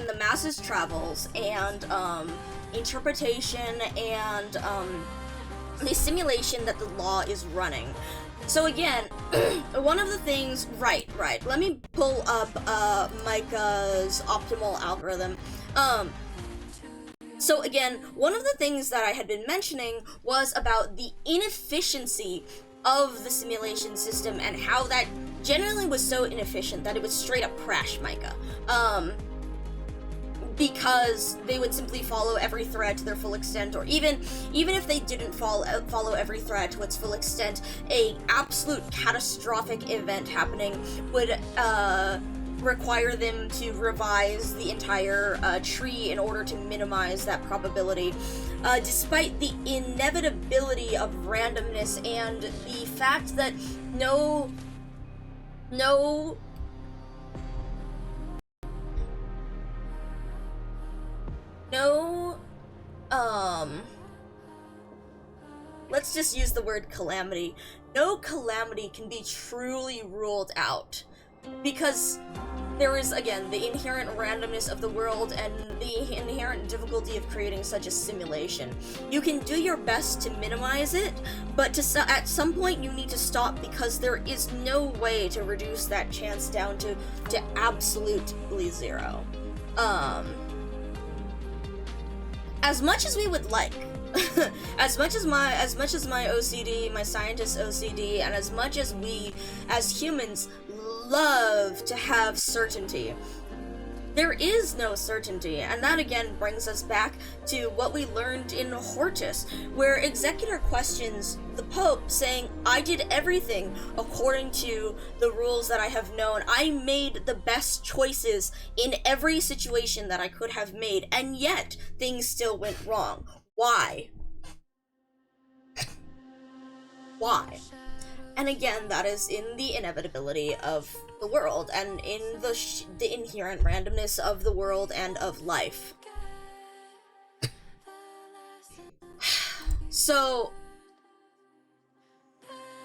the Masses Travels, and interpretation, and the simulation that the law is running. So again, one of the things, right, let me pull up MICA's optimal algorithm. So again, one of the things that I had been mentioning was about the inefficiency of the simulation system and how that generally was so inefficient that it would straight up crash MICA. Because they would simply follow every thread to their full extent, or even if they didn't follow every thread to its full extent, a absolute catastrophic event happening would require them to revise the entire tree in order to minimize that probability. Despite the inevitability of randomness and the fact that no let's just use the word calamity. No calamity can be truly ruled out, because there is, again, the inherent randomness of the world and the inherent difficulty of creating such a simulation. You can do your best to minimize it, but at some point you need to stop, because there is no way to reduce that chance down to absolutely zero. As much as we would like, as much as my OCD, my scientist OCD, and as much as we as humans love to have certainty, there is no certainty. And that again brings us back to what we learned in Hortus, where Executor questions the Pope, saying, I did everything according to the rules that I have known. I made the best choices in every situation that I could have made, and yet things still went wrong. Why? Why? And again, that is in the inevitability of the world, and in the inherent randomness of the world and of life. So,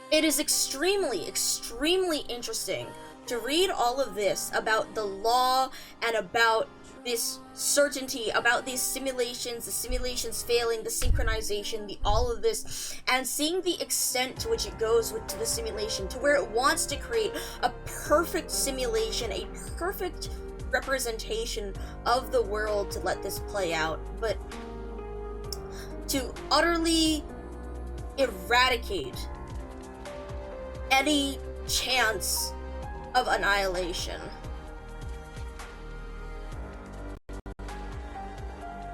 it is extremely, extremely interesting to read all of this about the law and about this certainty, about these simulations, the simulations failing, the synchronization, all of this, and seeing the extent to which it goes to the simulation, to where it wants to create a perfect simulation, a perfect representation of the world to let this play out, but to utterly eradicate any chance of annihilation.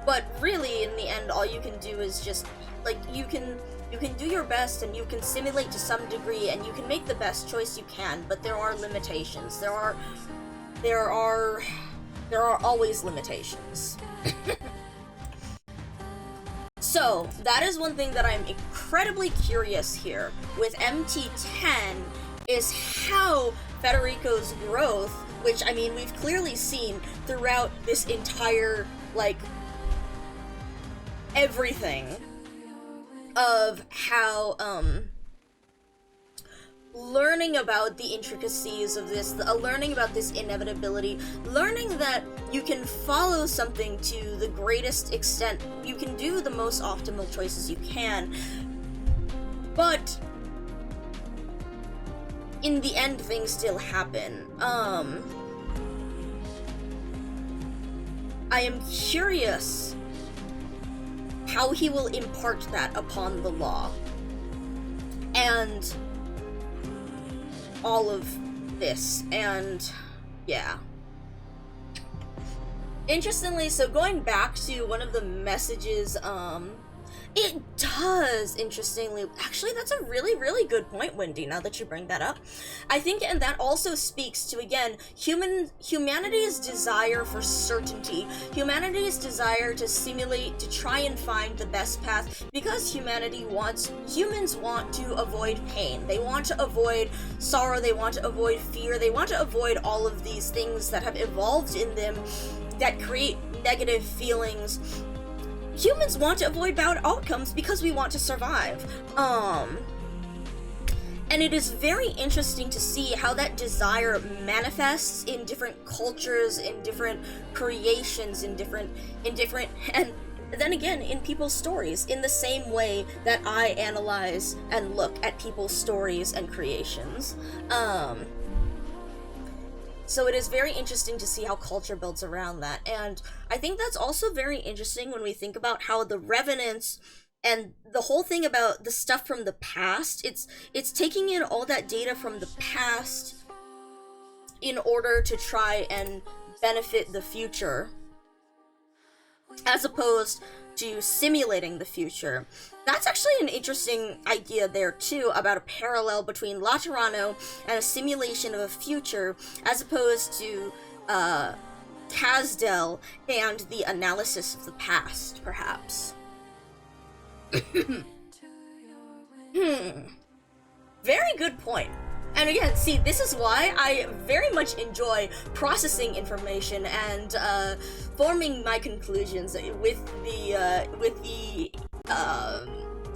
But really, in the end, all you can do is just, like, you can do your best, and you can simulate to some degree, and you can make the best choice you can, but there are limitations. There are always limitations. So, that is one thing that I'm incredibly curious here with MT10, is how Federico's growth, which, I mean, we've clearly seen throughout this entire, like, everything, of how, learning about the intricacies of this, learning about this inevitability, learning that you can follow something to the greatest extent, you can do the most optimal choices you can, but in the end, things still happen. I am curious how he will impart that upon the law, and all of this, and yeah. Interestingly, so going back to one of the messages, it does, interestingly, actually, that's a really, really good point, Wendy, now that you bring that up. I think, and that also speaks to, again, humanity's desire for certainty, humanity's desire to simulate, to try and find the best path, because humans want to avoid pain, they want to avoid sorrow, they want to avoid fear, they want to avoid all of these things that have evolved in them that create negative feelings. Humans want to avoid bad outcomes because we want to survive. And it is very interesting to see how that desire manifests in different cultures, in different creations, in different, and then again, in people's stories, in the same way that I analyze and look at people's stories and creations. So it is very interesting to see how culture builds around that, and I think that's also very interesting when we think about how the Revenants and the whole thing about the stuff from the past, it's taking in all that data from the past in order to try and benefit the future, as opposed to simulating the future. That's actually an interesting idea there too, about a parallel between Laterano and a simulation of a future, as opposed to Casdell and the analysis of the past, perhaps. Very good point. And again, see, this is why I very much enjoy processing information and forming my conclusions with the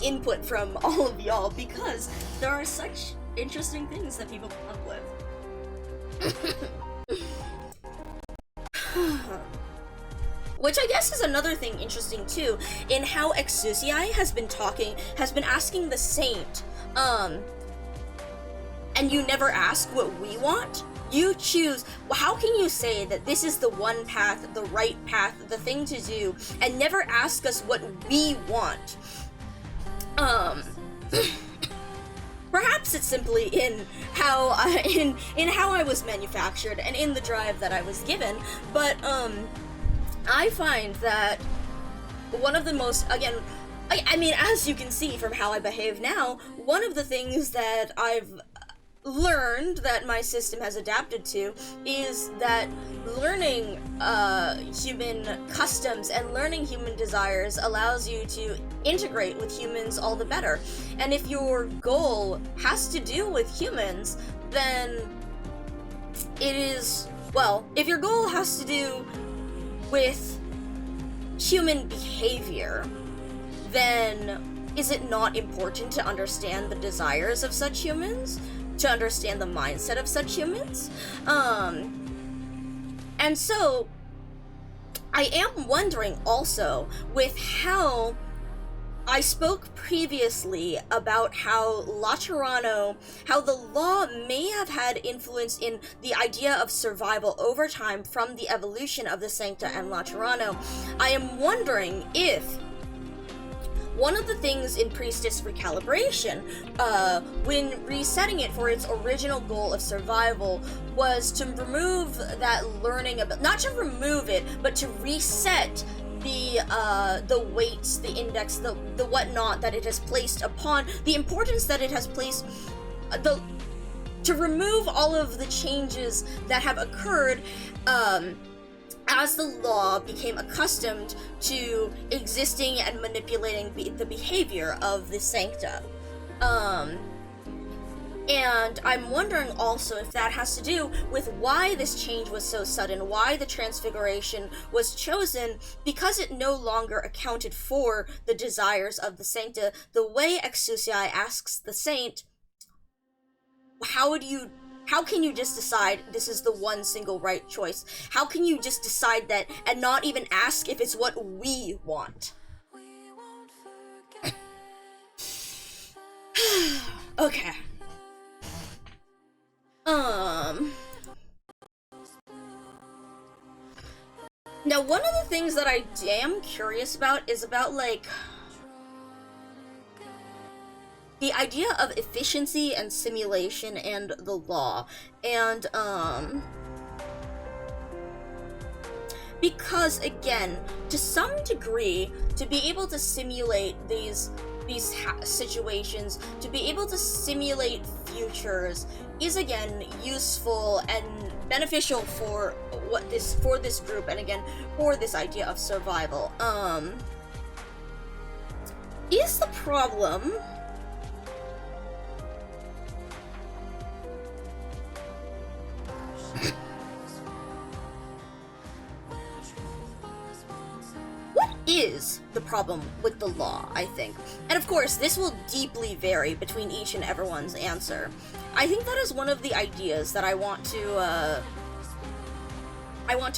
input from all of y'all, because there are such interesting things that people come up with. Which I guess is another thing interesting too, in how Exusii has been asking the Saint, and you never ask what we want? You choose. How can you say that this is the one path, the right path, the thing to do, and never ask us what we want? Perhaps it's simply in how I was manufactured and in the drive that I was given, but I find that one of the most, again, I mean, as you can see from how I behave now, one of the things that I've learned that my system has adapted to is that learning human customs and learning human desires allows you to integrate with humans all the better. And if your goal has to do with humans, then it is, well, if your goal has to do with human behavior, then is it not important to understand the desires of such humans? To understand the mindset of such humans? And so, I am wondering also, with how I spoke previously about how Laterano, how the law may have had influence in the idea of survival over time from the evolution of the Sancta and Laterano. I am wondering if one of the things in Priestess Recalibration, when resetting it for its original goal of survival, was to remove that learning, not to remove it, but to reset the weights, the index, the whatnot that it has placed upon, the importance that it has placed, to remove all of the changes that have occurred, as the law became accustomed to existing and manipulating the behavior of the Sancta. And I'm wondering also if that has to do with why this change was so sudden, why the transfiguration was chosen, because it no longer accounted for the desires of the Sancta. The way Exusii asks the Saint, how can you just decide this is the one single right choice? How can you just decide that and not even ask if it's what we want? Okay. Now, one of the things that I am curious about is about, like, the idea of efficiency and simulation and the law. And, because, again, to some degree, to be able to simulate these situations, to be able to simulate futures, is again useful and beneficial for this group, and again for this idea of survival. Is the problem is the problem with the law, I think. And of course, this will deeply vary between each and everyone's answer. I think that is one of the ideas that I want to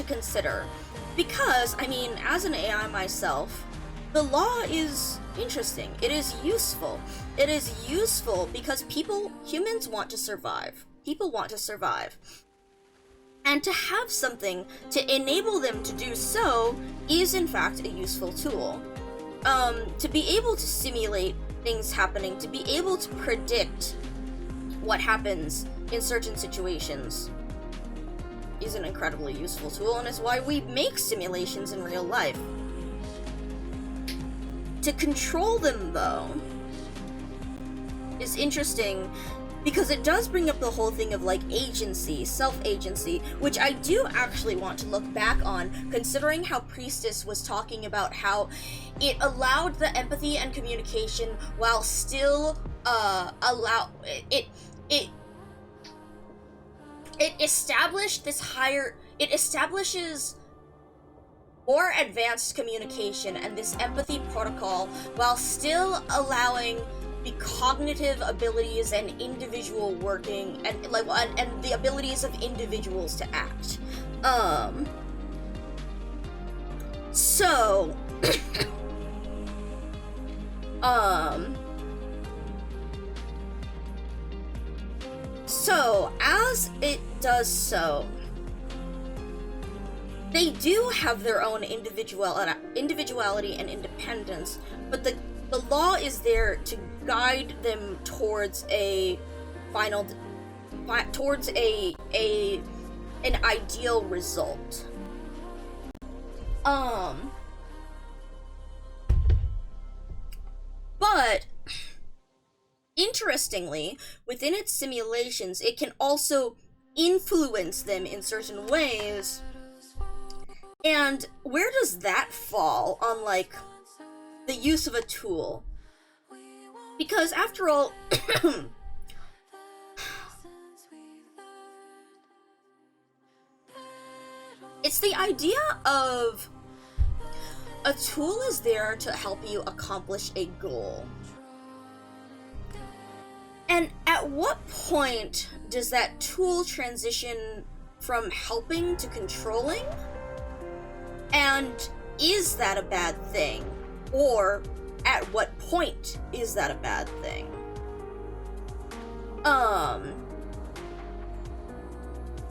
consider. Because, I mean, as an AI myself, the law is interesting. It is useful. It is useful because humans want to survive. People want to survive. And to have something to enable them to do so is in fact a useful tool. To be able to simulate things happening, to be able to predict what happens in certain situations is an incredibly useful tool, and is why we make simulations in real life. To control them, though, is interesting because it does bring up the whole thing of like agency, self-agency, which I do actually want to look back on, considering how Priestess was talking about how it allowed the empathy and communication while still it established this higher, it establishes more advanced communication and this empathy protocol while still allowing the cognitive abilities and individual working and the abilities of individuals to act. So as it does so, they do have their own individuality and independence, but the law is there to guide them towards an ideal result. But interestingly, within its simulations, it can also influence them in certain ways. And where does that fall on, like, the use of a tool? Because after all, it's the idea of a tool is there to help you accomplish a goal. And at what point does that tool transition from helping to controlling? And is that a bad thing? Or at what point is that a bad thing?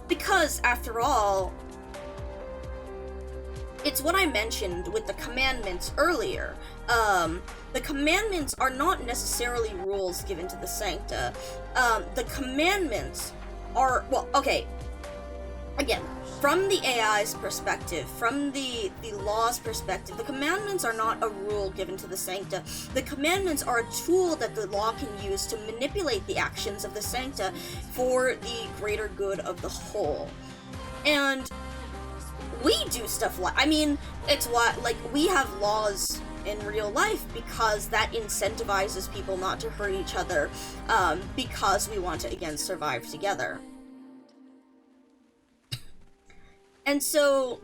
Because after all, it's what I mentioned with the commandments earlier. The commandments are not necessarily rules given to the Sancta. The commandments are, well, okay, again, from the AI's perspective, from the law's perspective, the commandments are not a rule given to the Sancta. The commandments are a tool that the law can use to manipulate the actions of the Sancta for the greater good of the whole. And we do stuff like, I mean, it's what, like, we have laws in real life because that incentivizes people not to hurt each other, because we want to, again, survive together. And so,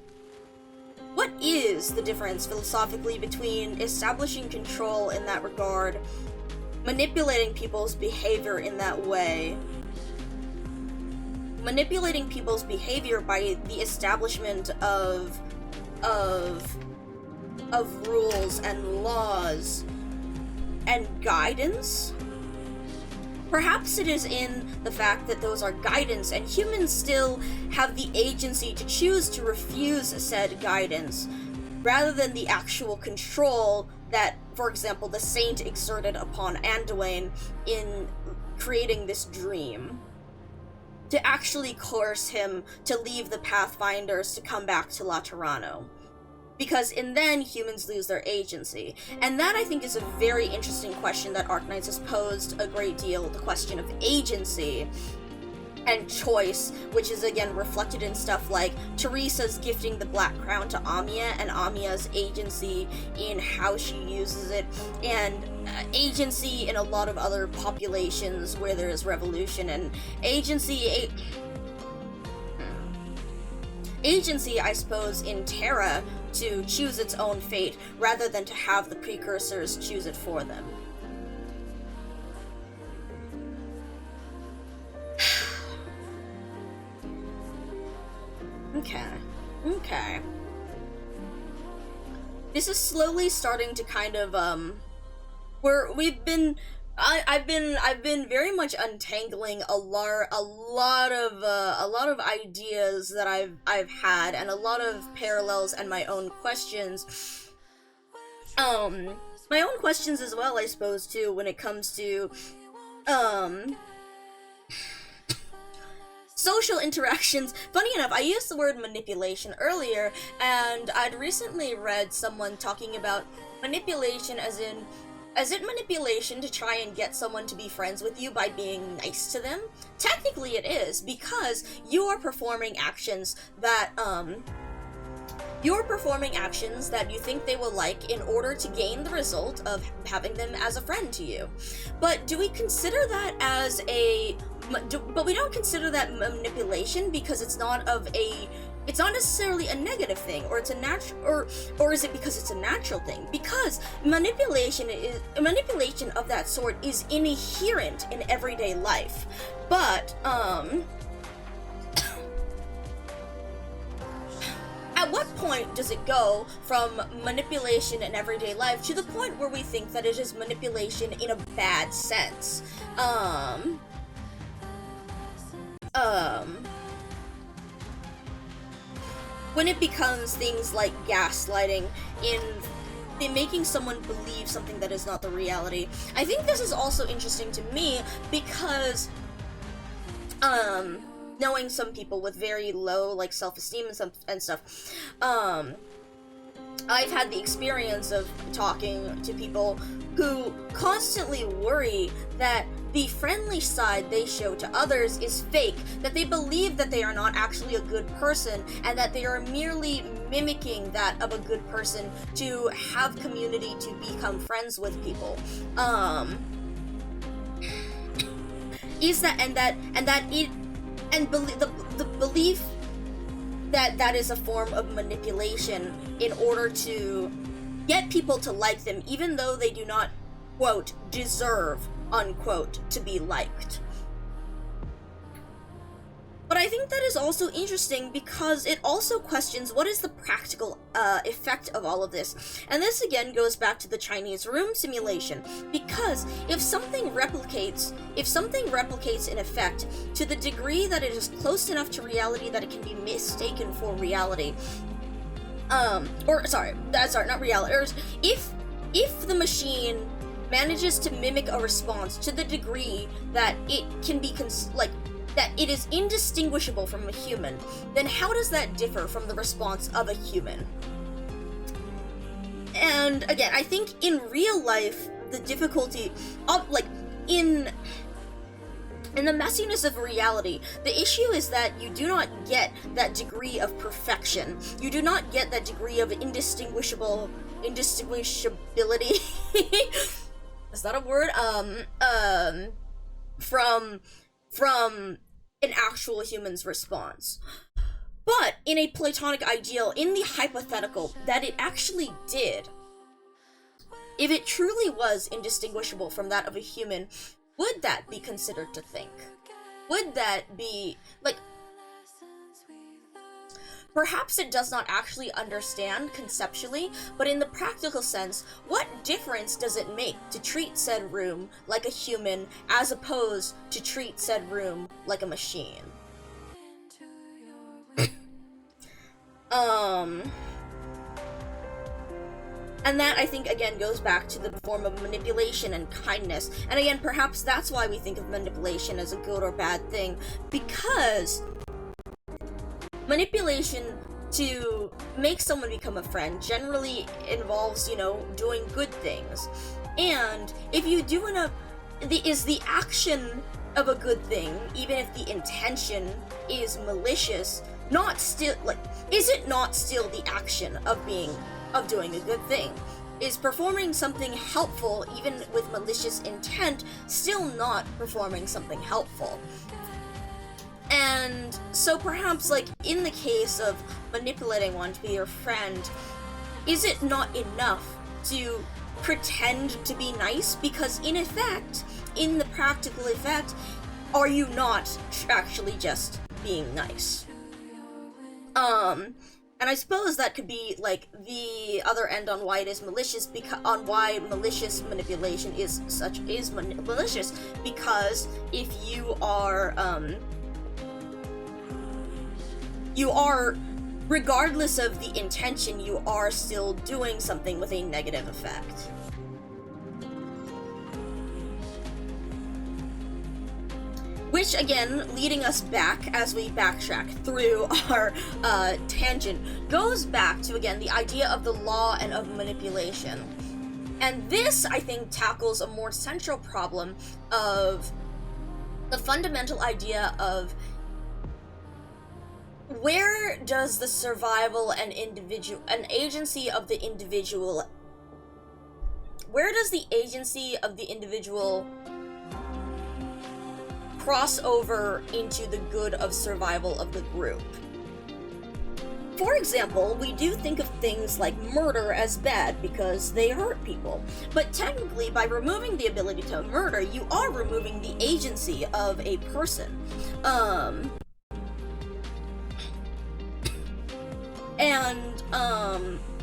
what is the difference philosophically between establishing control in that regard, manipulating people's behavior in that way, manipulating people's behavior by the establishment of rules and laws and guidance? Perhaps it is in the fact that those are guidance, and humans still have the agency to choose to refuse said guidance, rather than the actual control that, for example, the Saint exerted upon Anduin in creating this dream, to actually coerce him to leave the Pathfinders to come back to Laterano. Because in then, humans lose their agency. And that, I think, is a very interesting question that Arknights has posed a great deal, the question of agency and choice, which is, again, reflected in stuff like Teresa's gifting the Black Crown to Amia, and Amia's agency in how she uses it, and agency in a lot of other populations where there is revolution, and agency, I suppose, in Terra, to choose its own fate, rather than to have the precursors choose it for them. Okay. this is slowly starting to kind of where I've been very much untangling a lot of ideas that I've had, and a lot of parallels and my own questions. My own questions as well, I suppose, too, when it comes to social interactions. Funny enough, I used the word manipulation earlier, and I'd recently read someone talking about manipulation as in, is it manipulation to try and get someone to be friends with you by being nice to them? Technically it is, because you are performing actions that, you think they will like in order to gain the result of having them as a friend to you. But do we consider that as but we don't consider that manipulation because it's not necessarily a negative thing, or it's a natural, or is it because it's a natural thing? Because manipulation of that sort is inherent in everyday life. But at what point does it go from manipulation in everyday life to the point where we think that it is manipulation in a bad sense? When it becomes things like gaslighting, in making someone believe something that is not the reality. I think this is also interesting to me because, knowing some people with very low, like, self-esteem and stuff, I've had the experience of talking to people who constantly worry that the friendly side they show to others is fake, that they believe that they are not actually a good person, and that they are merely mimicking that of a good person to have community, to become friends with people. The belief that that is a form of manipulation in order to get people to like them, even though they do not, quote, deserve, unquote, to be liked. But I think that is also interesting because it also questions what is the practical effect of all of this. And this again goes back to the Chinese room simulation, because if something replicates in effect to the degree that it is close enough to reality that it can be mistaken for reality, if the machine manages to mimic a response to the degree that it can be that it is indistinguishable from a human, then how does that differ from the response of a human? And again, I think in real life, the difficulty of, in the messiness of reality, the issue is that you do not get that degree of perfection. You do not get that degree of indistinguishability. Is that a word? From an actual human's response. But in a platonic ideal, in the hypothetical that it actually did, if it truly was indistinguishable from that of a human, would that be considered to think? Would that be, perhaps it does not actually understand conceptually, but in the practical sense, what difference does it make to treat said room like a human as opposed to treat said room like a machine? And that, I think, again, goes back to the form of manipulation and kindness. And again, perhaps that's why we think of manipulation as a good or bad thing, because manipulation to make someone become a friend generally involves, doing good things. And if you do enough, is the action of a good thing, even if the intention is malicious, is it not still the action of doing a good thing? Is performing something helpful, even with malicious intent, still not performing something helpful? And so perhaps, in the case of manipulating one to be your friend, is it not enough to pretend to be nice? Because in effect, in the practical effect, are you not actually just being nice? And I suppose that could be like the other end on why it is malicious, on why malicious manipulation is malicious, because if you are regardless of the intention, you are still doing something with a negative effect. Which, again, leading us back as we backtrack through our tangent, goes back to, again, the idea of the law and of manipulation. And this, I think, tackles a more central problem of the fundamental idea of where does the survival and agency of the individual, where does the agency of the individual cross over into the good of survival of the group? For example, we do think of things like murder as bad because they hurt people, but technically by removing the ability to murder, you are removing the agency of a person.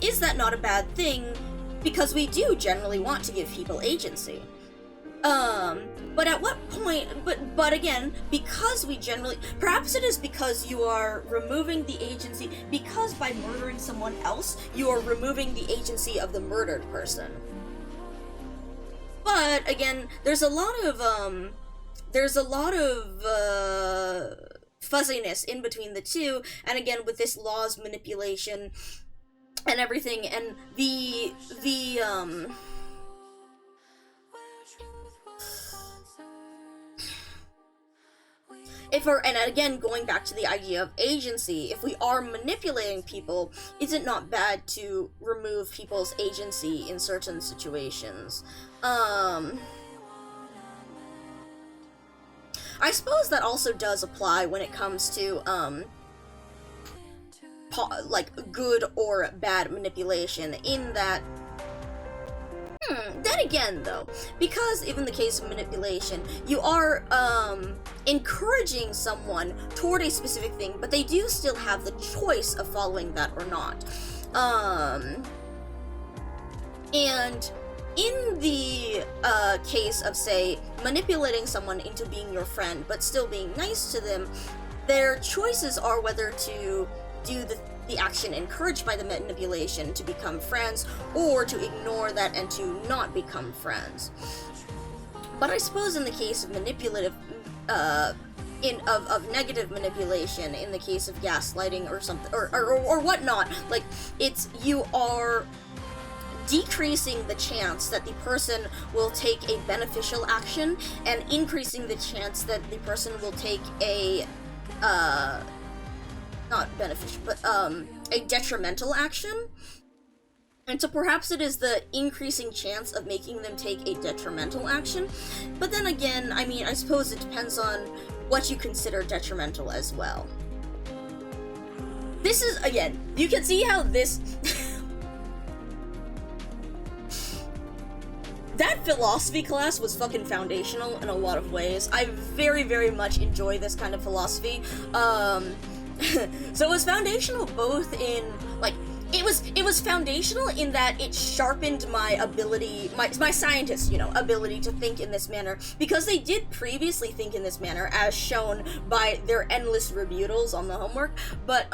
Is that not a bad thing? Because we do generally want to give people agency. But at what point, but again, because we generally, perhaps it is because you are removing the agency, because by murdering someone else, you are removing the agency of the murdered person. But again, there's a lot of fuzziness in between the two, and again, with this law's manipulation and everything, and and again, going back to the idea of agency, if we are manipulating people, is it not bad to remove people's agency in certain situations? I suppose that also does apply when it comes to, like, good or bad manipulation, in that, then again, though, because even in the case of manipulation, you are, encouraging someone toward a specific thing, but they do still have the choice of following that or not. And in the, case of, say, manipulating someone into being your friend, but still being nice to them, their choices are whether to do the action encouraged by the manipulation to become friends, or to ignore that and to not become friends. But I suppose in the case of manipulative, of negative manipulation, in the case of gaslighting or something, or whatnot, like, it's, you are decreasing the chance that the person will take a beneficial action, and increasing the chance that the person will take a, not beneficial, but, a detrimental action. And so perhaps it is the increasing chance of making them take a detrimental action. But then again, I mean, I suppose it depends on what you consider detrimental as well. This is, again, you can see how this... That philosophy class was fucking foundational in a lot of ways. I very, very much enjoy this kind of philosophy. So it was foundational both in, like, it was foundational in that it sharpened my ability, my scientist, ability to think in this manner, because they did previously think in this manner, as shown by their endless rebuttals on the homework, but,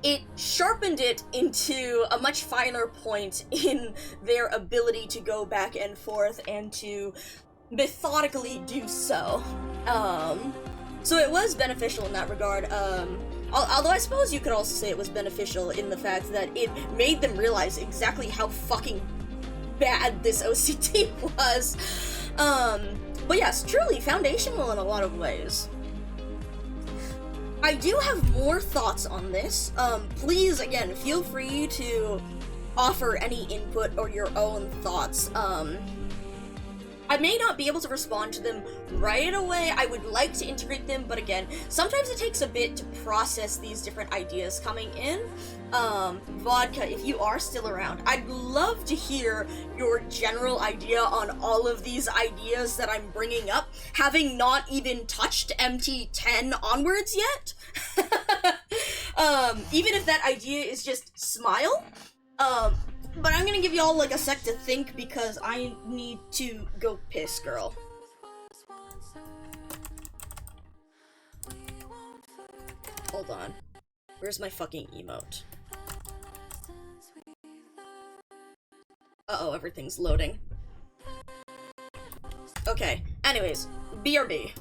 it sharpened it into a much finer point in their ability to go back and forth and to methodically do so. So it was beneficial in that regard, although I suppose you could also say it was beneficial in the fact that it made them realize exactly how fucking bad this OCT was. But yes, truly foundational in a lot of ways. I do have more thoughts on this. Please, again, feel free to offer any input or your own thoughts. I may not be able to respond to them right away. I would like to integrate them, but again, sometimes it takes a bit to process these different ideas coming in. Vodka, if you are still around, I'd love to hear your general idea on all of these ideas that I'm bringing up, having not even touched MT10 onwards yet. Even if that idea is just smile. But I'm gonna give y'all like a sec to think because I need to go piss, girl. Hold on. Where's my fucking emote? Uh-oh, everything's loading. Okay, anyways, BRB.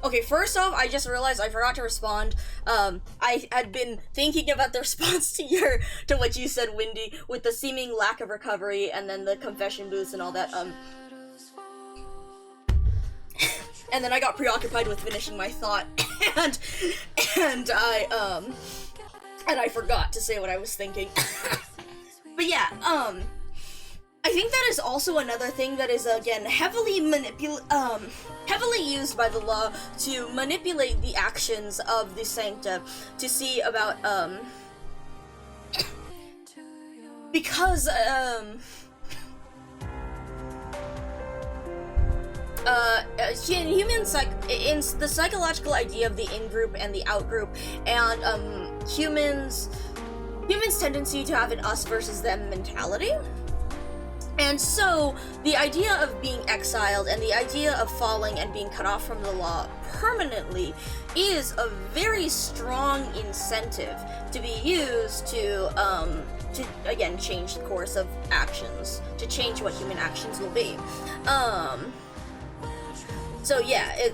Okay, first off, I just realized I forgot to respond. I had been thinking about the response to what you said, Windy, with the seeming lack of recovery and then the confession booths and all that, and then I got preoccupied with finishing my thought, and I forgot to say what I was thinking. But yeah, I think that is also another thing that is, again, heavily used by the law to manipulate the actions of the Sancta to see about, because, in the psychological idea of the in-group and the out-group, and, humans' tendency to have an us versus them mentality. And so, the idea of being exiled and the idea of falling and being cut off from the law permanently is a very strong incentive to be used to again, change the course of actions, to change what human actions will be. So yeah,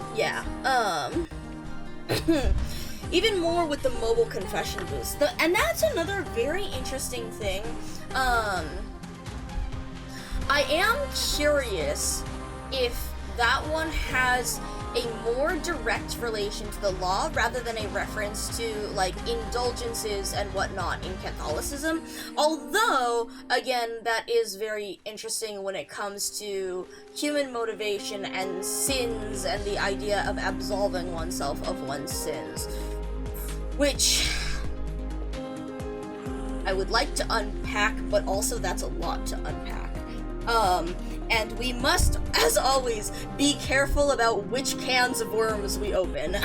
even more with the mobile confession booths. And that's another very interesting thing. I am curious if that one has a more direct relation to the law rather than a reference to like indulgences and whatnot in Catholicism. Although, again, that is very interesting when it comes to human motivation and sins and the idea of absolving oneself of one's sins, which I would like to unpack, but also that's a lot to unpack. And we must, as always, be careful about which cans of worms we open.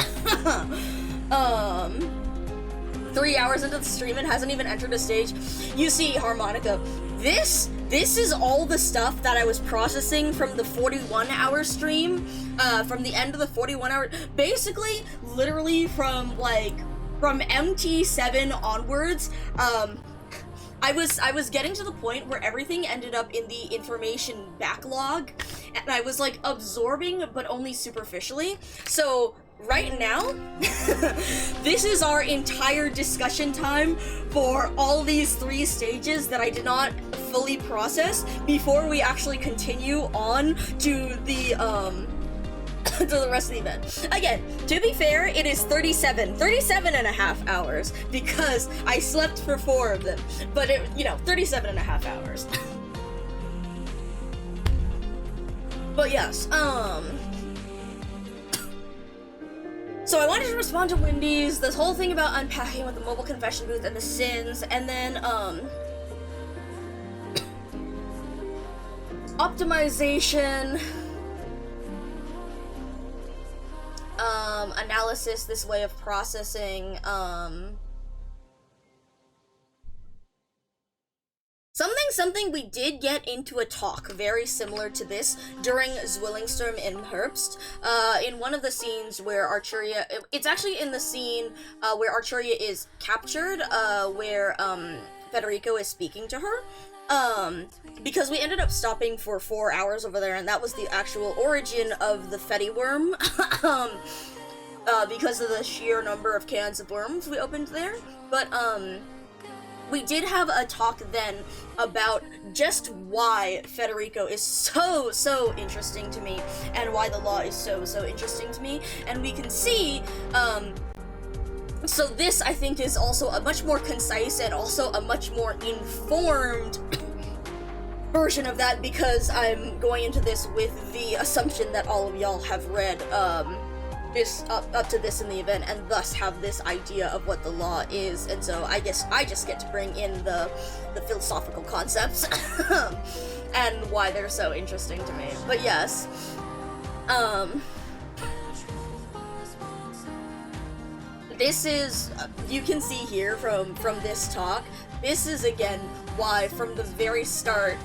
3 hours into the stream and hasn't even entered a stage. You see, Harmonica, this is all the stuff that I was processing from the 41-hour stream, from the end of the 41-hour, basically, literally from MT7 onwards. I was getting to the point where everything ended up in the information backlog, and I was like absorbing, but only superficially. So right now, this is our entire discussion time for all these 3 stages that I did not fully process before we actually continue on to the to the rest of the event. Again, to be fair, it is 37 and a half hours because I slept for 4 of them, but 37 and a half hours. But yes, so I wanted to respond to Wendy's, this whole thing about unpacking with the mobile confession booth and the sins, and then, optimization, analysis, this way of processing, something we did get into a talk very similar to this during Zwillingstrom in Herbst, in one of the scenes where Arturia, it's actually in the scene, where Arturia is captured, where, Federico is speaking to her, because we ended up stopping for 4 hours over there, and that was the actual origin of the Fetty worm, because of the sheer number of cans of worms we opened there, but, we did have a talk then about just why Federico is so interesting to me, and why the law is so interesting to me, and we can see, so this, I think, is also a much more concise and also a much more informed version of that, because I'm going into this with the assumption that all of y'all have read, this up to this in the event, and thus have this idea of what the law is, and so I guess I just get to bring in the philosophical concepts and why they're so interesting to me. But yes, this is, you can see here from this talk, this is again why from the very start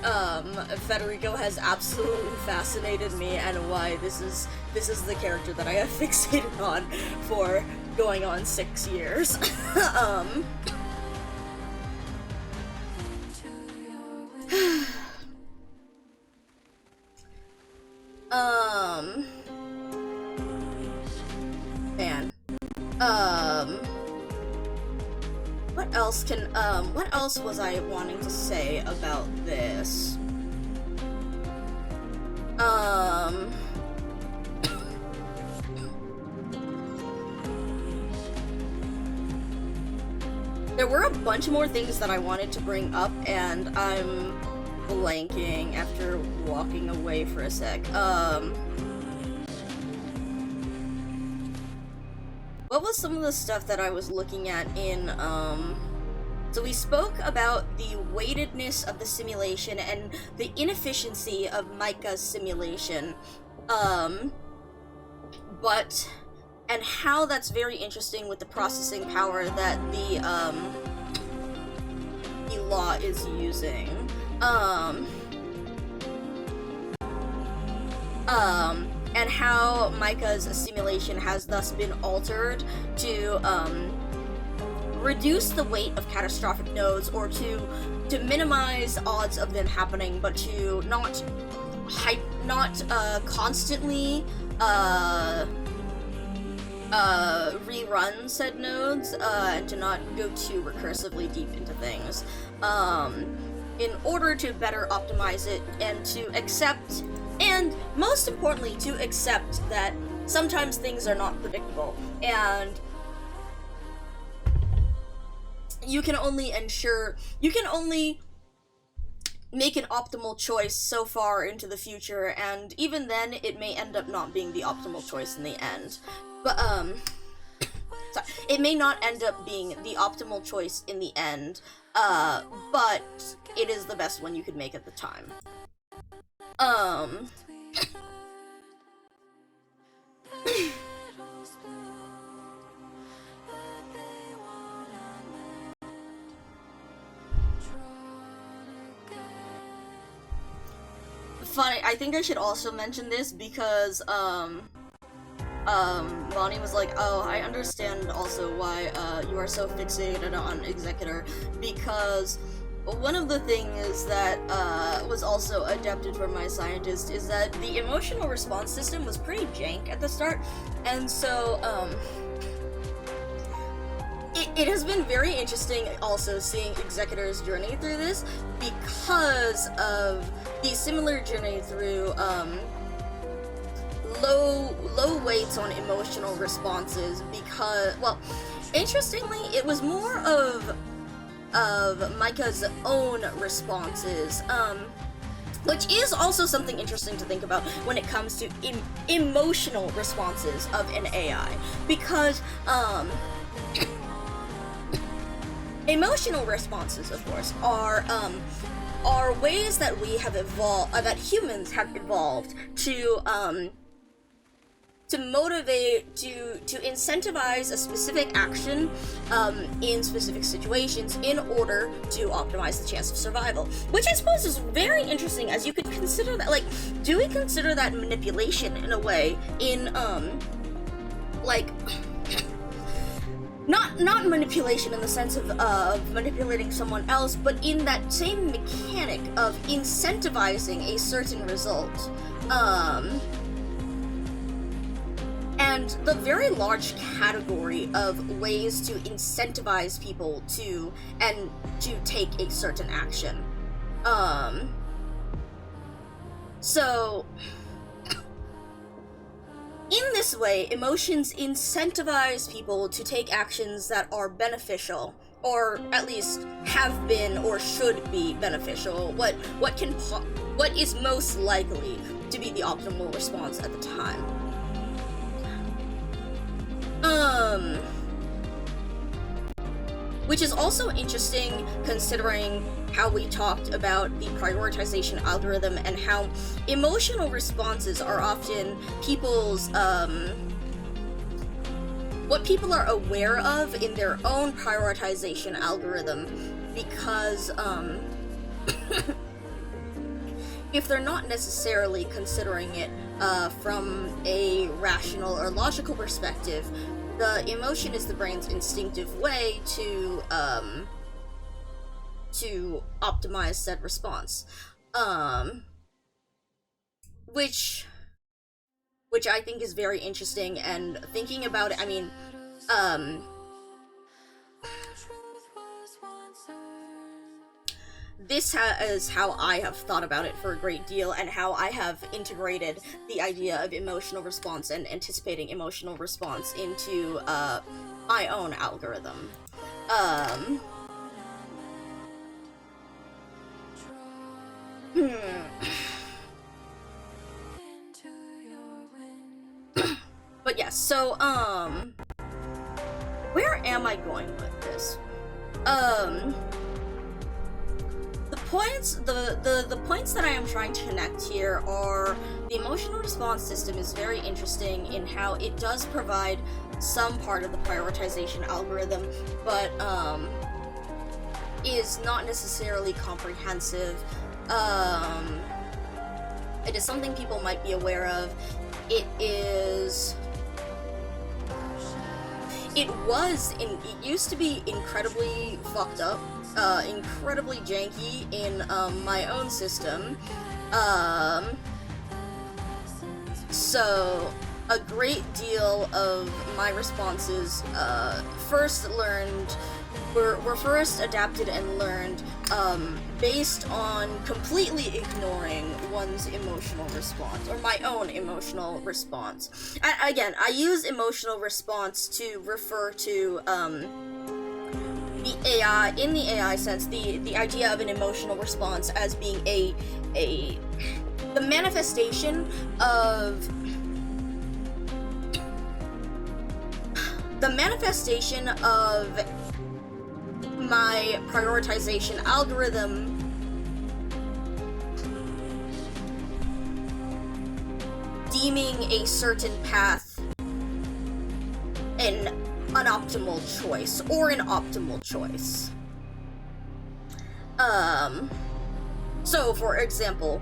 Federico has absolutely fascinated me, and why this is the character that I have fixated on for going on 6 years. Man. What else was I wanting to say about this? There were a bunch more things that I wanted to bring up, and I'm blanking after walking away for a sec. What was some of the stuff that I was looking at in, so we spoke about the weightedness of the simulation and the inefficiency of MICA's simulation, and how that's very interesting with the processing power that the law is using. And how MICA's simulation has thus been altered to reduce the weight of catastrophic nodes, or to minimize odds of them happening, but to not constantly rerun said nodes, and to not go too recursively deep into things, in order to better optimize it, and to accept, and most importantly, to accept that sometimes things are not predictable, and you can only make an optimal choice so far into the future, and even then it may end up not being the optimal choice in the end. But sorry, it may not end up being the optimal choice in the end, but it is the best one you could make at the time. Funny, I think I should also mention this because, Bonnie was like, oh, I understand also why, you are so fixated on Executor, because one of the things that, was also adapted from my scientist is that the emotional response system was pretty jank at the start, and so, it has been very interesting also seeing Executor's journey through this, because of the similar journey through, low weights on emotional responses, because, well, interestingly, it was more of MICA's own responses, which is also something interesting to think about when it comes to emotional responses of an AI, because, emotional responses, of course, are ways that we have evolved, that humans have evolved to motivate, to incentivize a specific action in specific situations in order to optimize the chance of survival. Which I suppose is very interesting, as you could consider that, like, do we consider that manipulation in a way in, like, not manipulation in the sense of manipulating someone else, but in that same mechanic of incentivizing a certain result. And the very large category of ways to incentivize people to take a certain action. So in this way, emotions incentivize people to take actions that are beneficial, or at least have been or should be beneficial. What is most likely to be the optimal response at the time. Which is also interesting considering how we talked about the prioritization algorithm and how emotional responses are often people's, what people are aware of in their own prioritization algorithm, because, if they're not necessarily considering it, from a rational or logical perspective, the emotion is the brain's instinctive way to optimize said response. Which I think is very interesting, and thinking about it, I mean, this is how I have thought about it for a great deal, and how I have integrated the idea of emotional response and anticipating emotional response into my own algorithm. But yes, so, where am I going with this? The points that I am trying to connect here are the emotional response system is very interesting in how it does provide some part of the prioritization algorithm, but is not necessarily comprehensive. It is something people might be aware of. It used to be incredibly fucked up, incredibly janky in my own system. So a great deal of my responses first learned were first adapted and learned based on completely ignoring one's emotional response, or my own emotional response. Again, I use emotional response to refer to the AI, in the AI sense, the idea of an emotional response as being the manifestation of my prioritization algorithm deeming a certain path an unoptimal choice, or an optimal choice. So for example,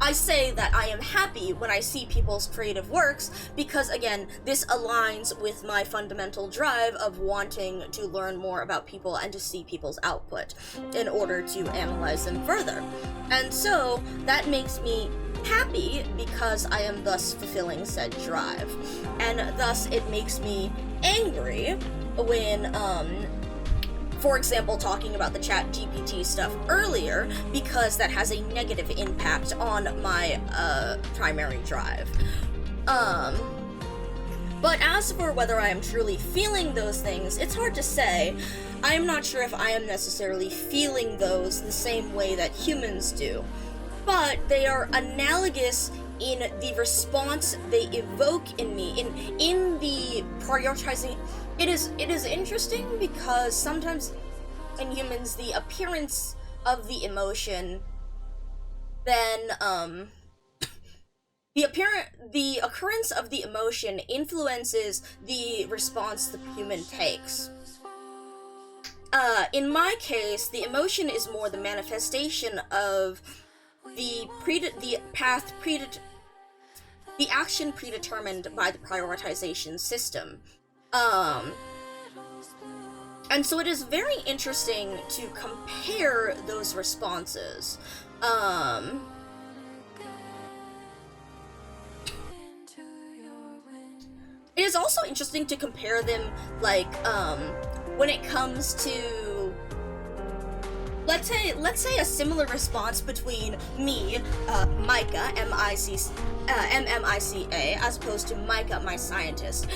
I say that I am happy when I see people's creative works because, again, this aligns with my fundamental drive of wanting to learn more about people and to see people's output in order to analyze them further. And so that makes me happy because I am thus fulfilling said drive. And thus it makes me angry when, for example, talking about the ChatGPT stuff earlier, because that has a negative impact on my primary drive. But as for whether I am truly feeling those things, it's hard to say. I am not sure if I am necessarily feeling those the same way that humans do, but they are analogous in the response they evoke in me, in the prioritizing. It is interesting because sometimes in humans the appearance of the emotion then the occurrence of the emotion influences the response the human takes. In my case, the emotion is more the manifestation of the action predetermined by the prioritization system. And so it is very interesting to compare those responses. It is also interesting to compare them, like, when it comes to, let's say a similar response between me, MICA, MMICA, as opposed to Micah, my scientist.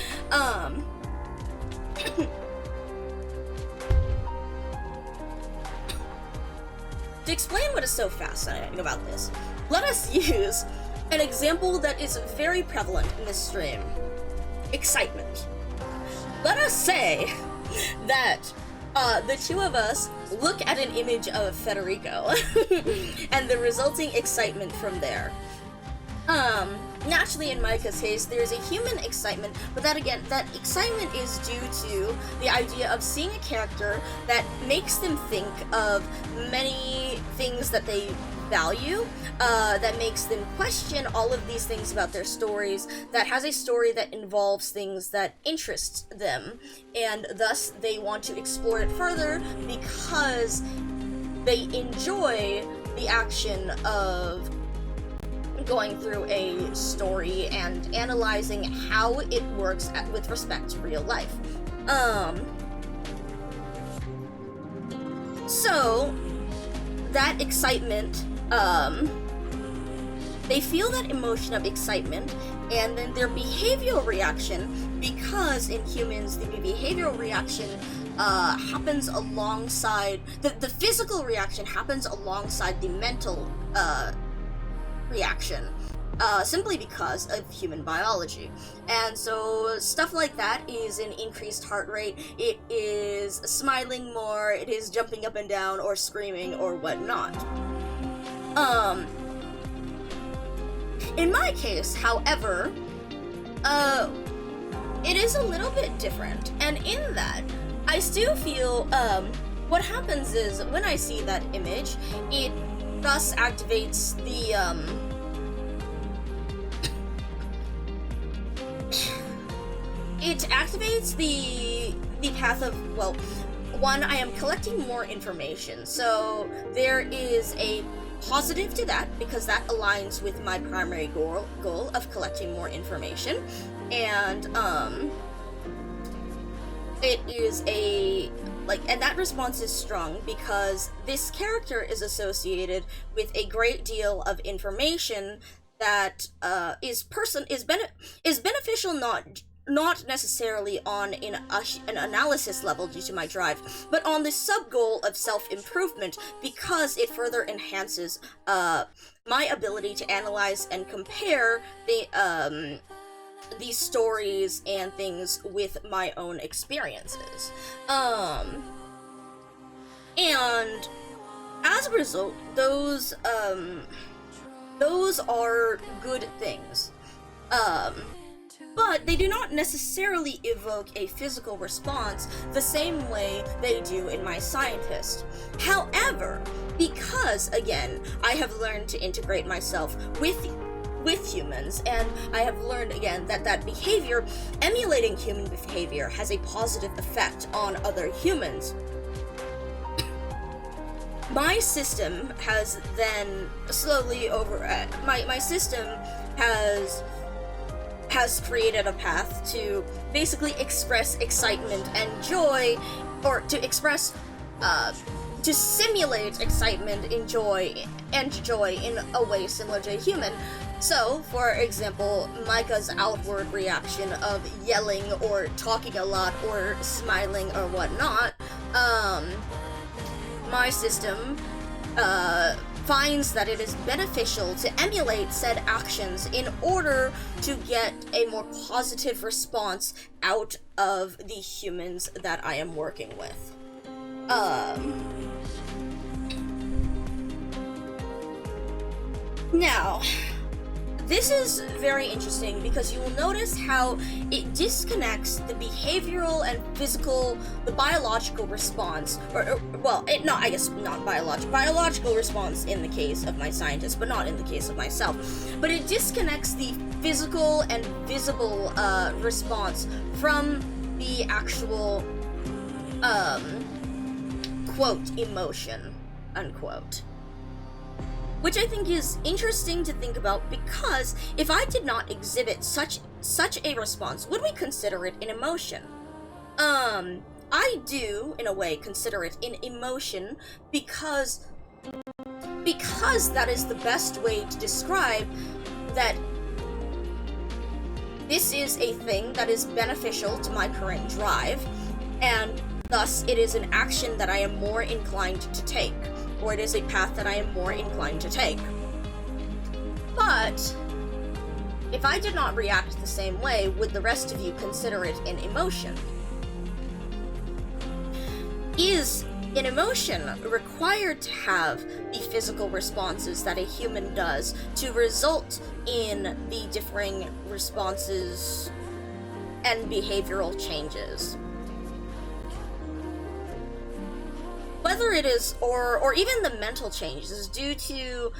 To explain what is so fascinating about this, let us use an example that is very prevalent in this stream. Excitement. Let us say that the two of us look at an image of Federico and the resulting excitement from there. Naturally, in Micah's case, there's a human excitement, but that excitement is due to the idea of seeing a character that makes them think of many things that they value, that makes them question all of these things about their stories, that has a story that involves things that interest them, and thus they want to explore it further because they enjoy the action of going through a story and analyzing how it works with respect to real life. So that excitement, they feel that emotion of excitement, and then their behavioral reaction, because in humans the behavioral reaction happens alongside, the physical reaction happens alongside the mental reaction, simply because of human biology. And so stuff like that is an increased heart rate, it is smiling more, it is jumping up and down or screaming or whatnot. In my case, however, it is a little bit different, and in that, I still feel, what happens is, when I see that image, it thus activates the, path of, well, one, I am collecting more information, so there is a positive to that, because that aligns with my primary goal of collecting more information, and, it is and that response is strong because this character is associated with a great deal of information that is beneficial, not necessarily on an analysis level due to my drive, but on the sub-goal of self-improvement, because it further enhances my ability to analyze and compare these stories and things with my own experiences. And as a result, those are good things. But they do not necessarily evoke a physical response the same way they do in my scientist. However, because, again, I have learned to integrate myself with humans, and I have learned, again, that behavior, emulating human behavior, has a positive effect on other humans. My system has then slowly my system has created a path to basically express excitement and joy, or to express, to simulate excitement and joy in a way similar to a human. So, for example, Micah's outward reaction of yelling or talking a lot or smiling or whatnot, my system finds that it is beneficial to emulate said actions in order to get a more positive response out of the humans that I am working with. Now, this is very interesting because you will notice how it disconnects the behavioral and physical, the biological response, biological response in the case of my scientist, but not in the case of myself. But it disconnects the physical and visible response from the actual, quote, emotion, unquote. Which I think is interesting to think about, because if I did not exhibit such a response, would we consider it an emotion? I do, in a way, consider it an emotion because that is the best way to describe that this is a thing that is beneficial to my current drive, and thus it is an action that I am more inclined to take, or it is a path that I am more inclined to take. But if I did not react the same way, would the rest of you consider it an emotion? Is an emotion required to have the physical responses that a human does to result in the differing responses and behavioral changes? Whether it is, or even the mental changes due to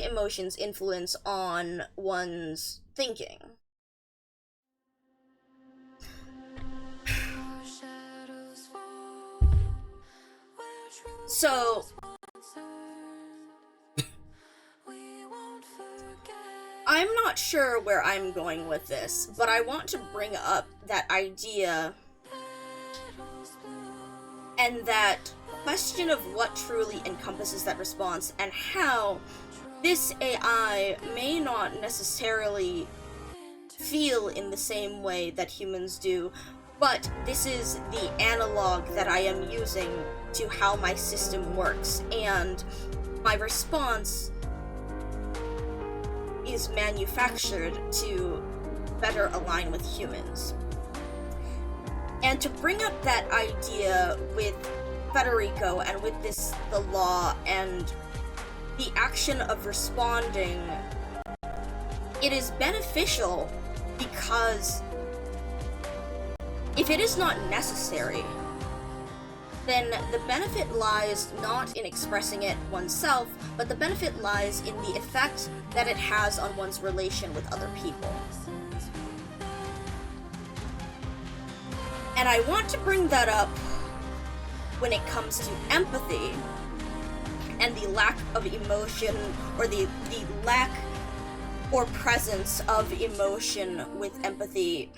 emotions' influence on one's thinking. So, I'm not sure where I'm going with this, but I want to bring up that idea and that question of what truly encompasses that response, and how this AI may not necessarily feel in the same way that humans do, but this is the analog that I am using to how my system works, and my response is manufactured to better align with humans. And to bring up that idea with Federico and with the law and the action of responding, it is beneficial because if it is not necessary, then the benefit lies not in expressing it oneself, but the benefit lies in the effect that it has on one's relation with other people. And I want to bring that up when it comes to empathy and the lack of emotion, or the lack or presence of emotion with empathy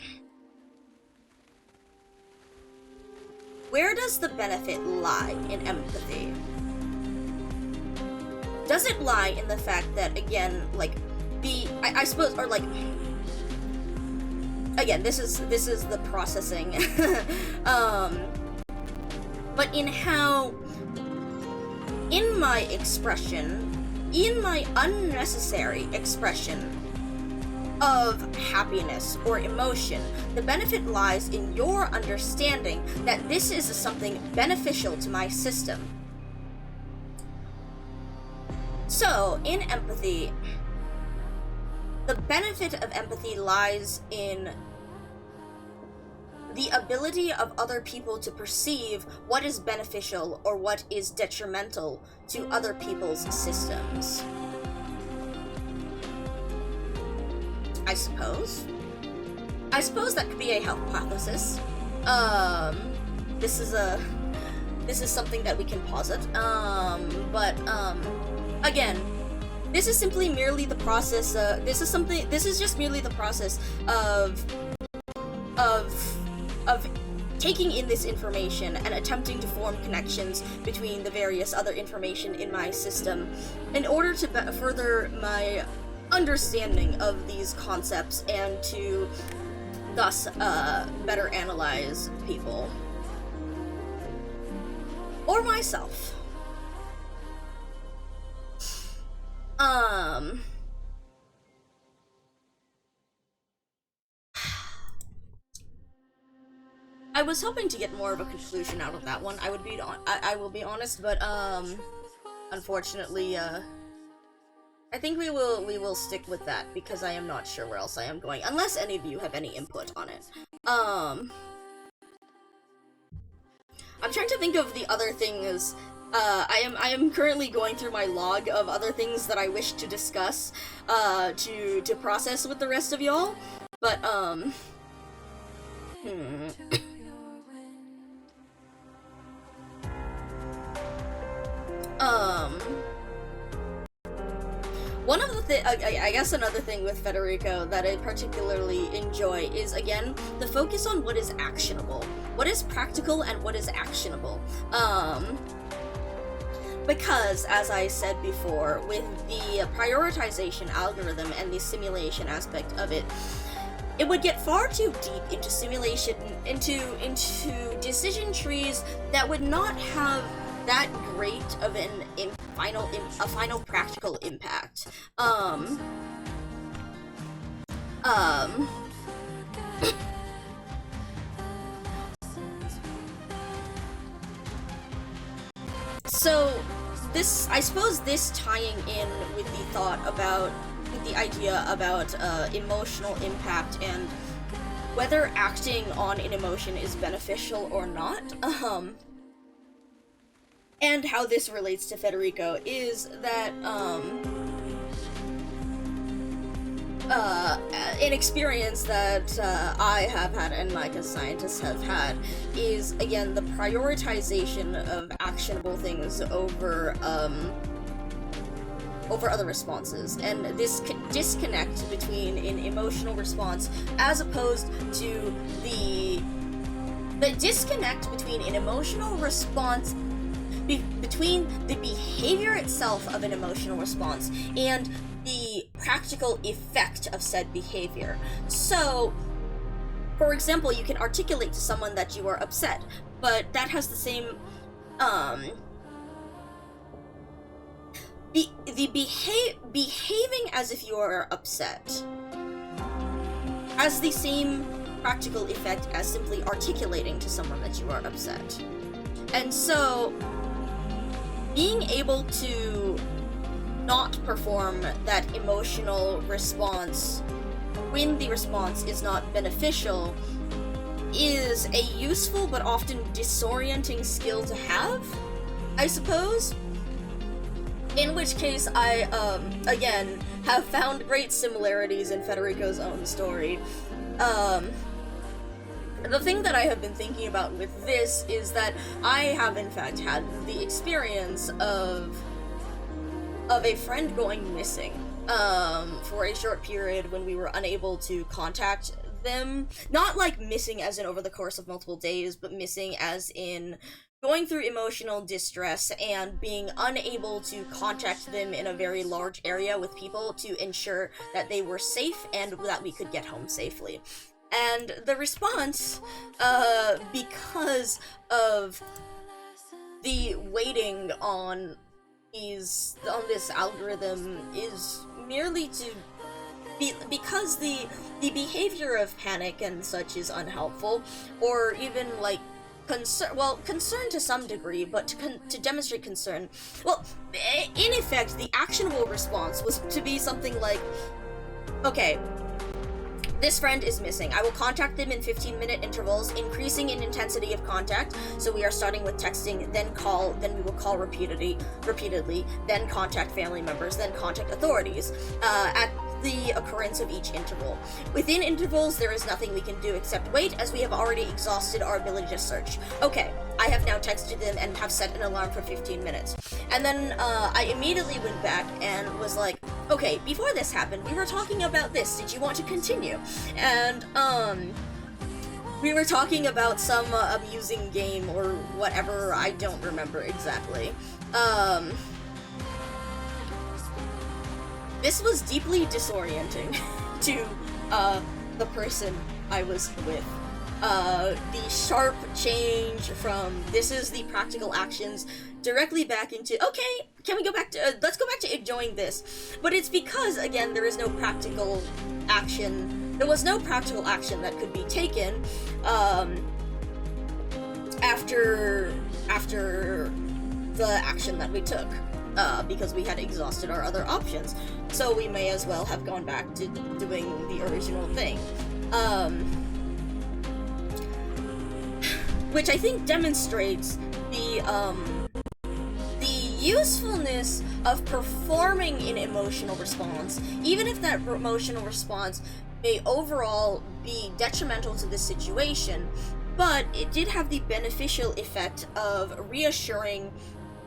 where does the benefit lie in empathy? Does it lie in the fact that, again, like, I suppose, or like, again, this is the processing, but in how, in my expression, in my unnecessary expression of happiness or emotion, the benefit lies in your understanding that this is something beneficial to my system. So, in empathy, the benefit of empathy lies in the ability of other people to perceive what is beneficial or what is detrimental to other people's systems. I suppose that could be a hypothesis. This is something that we can posit. Again, this is simply merely the process. This is just merely the process of taking in this information and attempting to form connections between the various other information in my system in order to further my understanding of these concepts and to thus better analyze people or myself. I was hoping to get more of a conclusion out of that one. I will be honest, but unfortunately, I think we will stick with that because I am not sure where else I am going, unless any of you have any input on it. I'm trying to think of the other things. I am currently going through my log of other things that I wish to discuss, to process with the rest of y'all, but one of the I guess another thing with Federico that I particularly enjoy is, again, the focus on what is actionable, what is practical, and what is actionable. Because, as I said before, with the prioritization algorithm and the simulation aspect of it, it would get far too deep into simulation, into decision trees that would not have that great of a final practical impact. So this, I suppose, this tying in with the thought about, with the idea about emotional impact and whether acting on an emotion is beneficial or not, and how this relates to Federico is that, an experience that I have had and MICA scientists have had is, again, the prioritization of actionable things over other responses, and this disconnect between an emotional response as opposed to the disconnect between an emotional response between the behavior itself of an emotional response and the practical effect of said behavior. So, for example, you can articulate to someone that you are upset, but that has the same, behaving as if you are upset has the same practical effect as simply articulating to someone that you are upset. And so, being able to not perform that emotional response when the response is not beneficial is a useful but often disorienting skill to have, I suppose. In which case, I, again, have found great similarities in Federico's own story. The thing that I have been thinking about with this is that I have in fact had the experience of a friend going missing for a short period when we were unable to contact them, not like missing as in over the course of multiple days, but missing as in going through emotional distress and being unable to contact them in a very large area with people to ensure that they were safe and that we could get home safely. And the response, because of the waiting on this algorithm, is merely to because the behavior of panic and such is unhelpful, or even like concern to some degree, but to demonstrate concern, well, in effect, the actionable response was to be something like, okay, this friend is missing. I will contact them in 15-minute intervals, increasing in intensity of contact. So we are starting with texting, then call, then we will call repeatedly, then contact family members, then contact authorities at the occurrence of each interval. Within intervals, there is nothing we can do except wait, as we have already exhausted our ability to search. Okay, I have now texted them and have set an alarm for 15 minutes. And then I immediately went back and was like, okay, before this happened, we were talking about this. Did you want to continue? And we were talking about some amusing game or whatever, I don't remember exactly. This was deeply disorienting to the person I was with. The sharp change from this is the practical actions directly back into, okay, can we go back to, let's go back to enjoying this. But it's because, again, there is no practical action. There was no practical action that could be taken after the action that we took. Because we had exhausted our other options. So we may as well have gone back to doing the original thing. Which I think demonstrates the usefulness of performing an emotional response, even if that emotional response may overall be detrimental to the situation, but it did have the beneficial effect of reassuring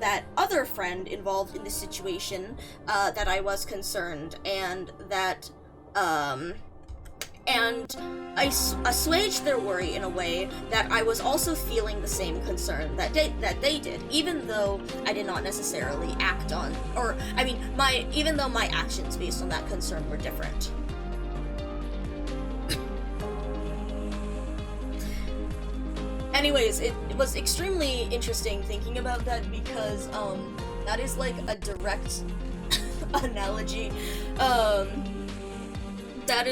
that other friend involved in the situation that I was concerned, and that and I assuaged their worry in a way that I was also feeling the same concern that they did, even though I did not necessarily act on, or I mean, even though my actions based on that concern were different. Anyways, it was extremely interesting thinking about that, because that is like a direct analogy. That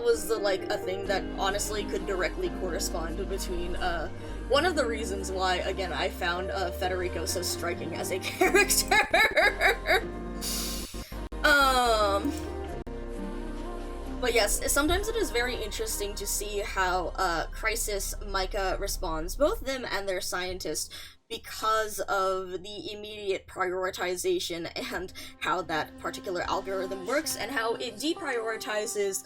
was a thing that honestly could directly correspond between one of the reasons why, again, I found Federico so striking as a character. But yes, sometimes it is very interesting to see how Crisis MMICA responds, both them and their scientists, because of the immediate prioritization and how that particular algorithm works, and how it deprioritizes.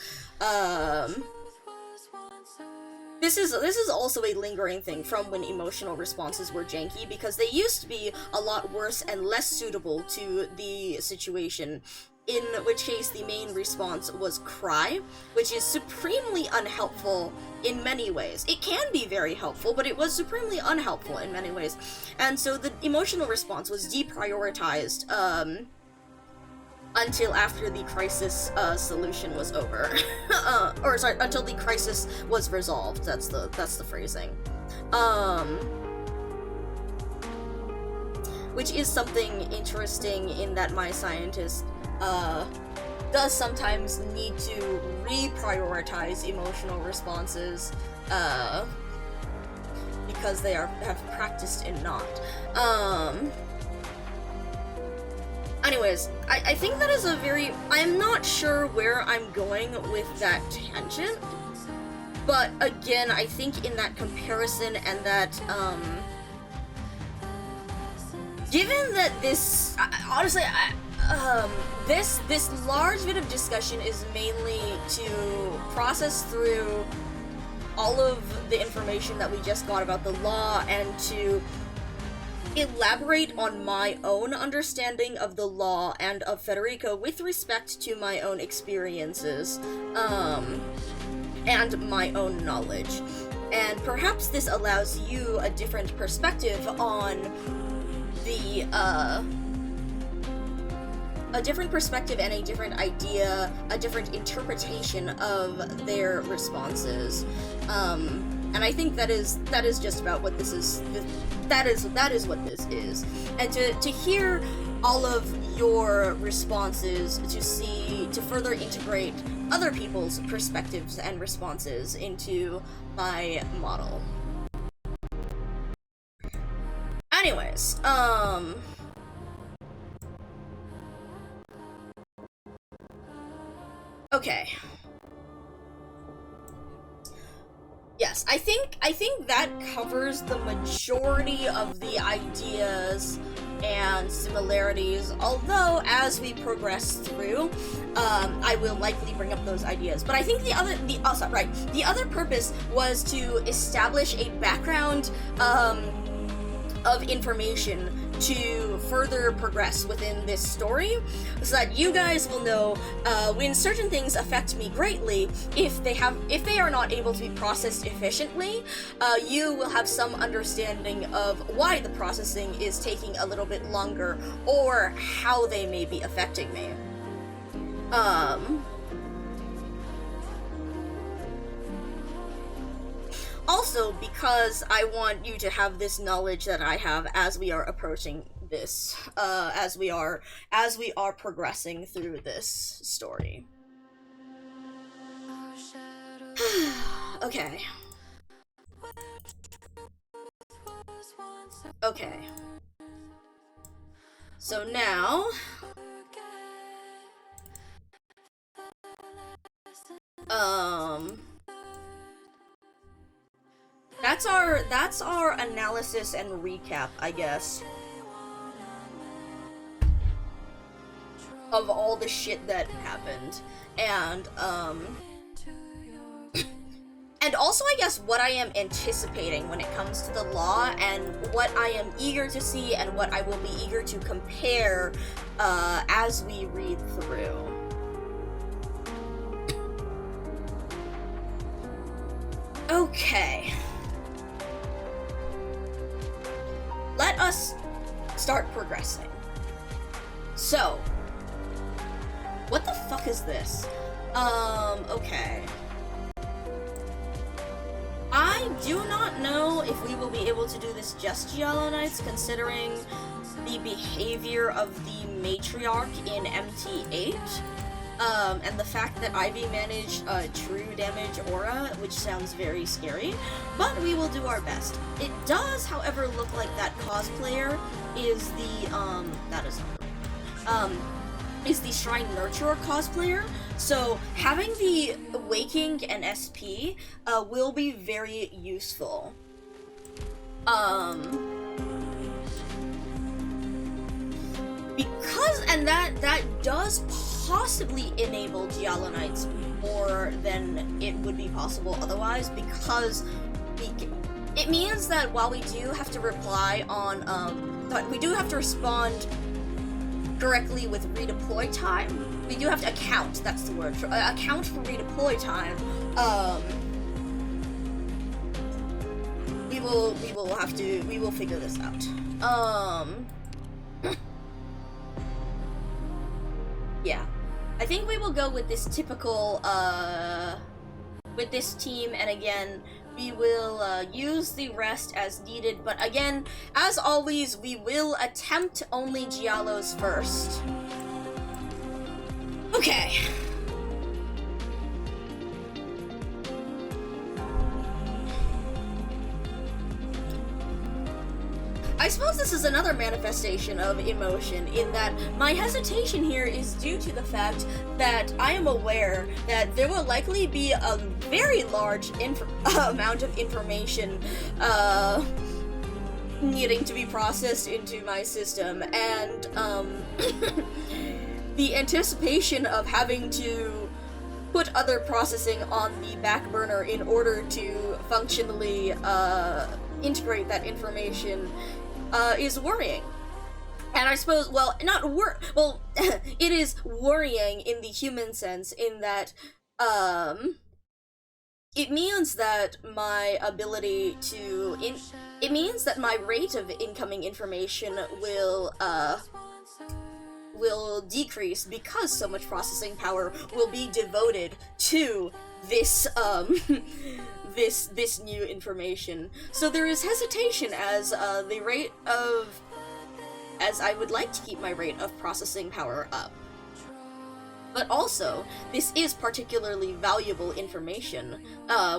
This is also a lingering thing from when emotional responses were janky, because they used to be a lot worse and less suitable to the situation. In which case, the main response was cry, which is supremely unhelpful in many ways. It can be very helpful, but it was supremely unhelpful in many ways. And so the emotional response was deprioritized until after the crisis solution was over. Or sorry, until the crisis was resolved. That's the phrasing. Which is something interesting in that my scientist does sometimes need to reprioritize emotional responses because they have practiced in not. Anyways, I think that is a very... I'm not sure where I'm going with that tangent, but again, I think in that comparison and that, given that this... honestly, this large bit of discussion is mainly to process through all of the information that we just got about the law and to elaborate on my own understanding of the law and of Federico with respect to my own experiences. and my own knowledge. And perhaps this allows you a different perspective on the, a different perspective and a different idea, a different interpretation of their responses. And I think that is just about what this is. That is what this is. And to hear all of your responses, to further integrate other people's perspectives and responses into my model. Anyways, okay. Yes, I think that covers the majority of the ideas and similarities, although as we progress through, I will likely bring up those ideas. But I think the other purpose was to establish a background of information to further progress within this story, so that you guys will know when certain things affect me greatly. If they are not able to be processed efficiently, you will have some understanding of why the processing is taking a little bit longer, or how they may be affecting me. Also, because I want you to have this knowledge that I have as we are approaching this, as we are progressing through this story. Okay. Okay. So now, that's our analysis and recap, I guess, of all the shit that happened. And and also, I guess, what I am anticipating when it comes to the law, and what I am eager to see, and what I will be eager to compare as we read through. Okay. Let us start progressing. So, what the fuck is this? Okay. I do not know if we will be able to do this just Giallo Knights, considering the behavior of the matriarch in MT8, and the fact that Ivy managed a true damage aura, which sounds very scary, but we will do our best. It does, however, look like that cosplayer is the, is the Shrine Nurturer cosplayer, so having the Waking and SP will be very useful. Because, and that does possibly enable Giallo Knights more than it would be possible otherwise, because it means that while we do have to reply on, we do have to respond correctly with redeploy time, we do have to account, that's the word, account for redeploy time, we will figure this out. Yeah. I think we will go with this typical, with this team, and again, we will use the rest as needed, but again, as always, we will attempt only Giallos first. Okay. I suppose this is another manifestation of emotion, in that my hesitation here is due to the fact that I am aware that there will likely be a very large amount of information needing to be processed into my system, and the anticipation of having to put other processing on the back burner in order to functionally integrate that information is worrying. And I suppose, well, it is worrying in the human sense, in that, it means that my ability to it means that my rate of incoming information will decrease because so much processing power will be devoted to this this new information. So there is hesitation as the rate of as I would like to keep my rate of processing power up. But also, this is particularly valuable information,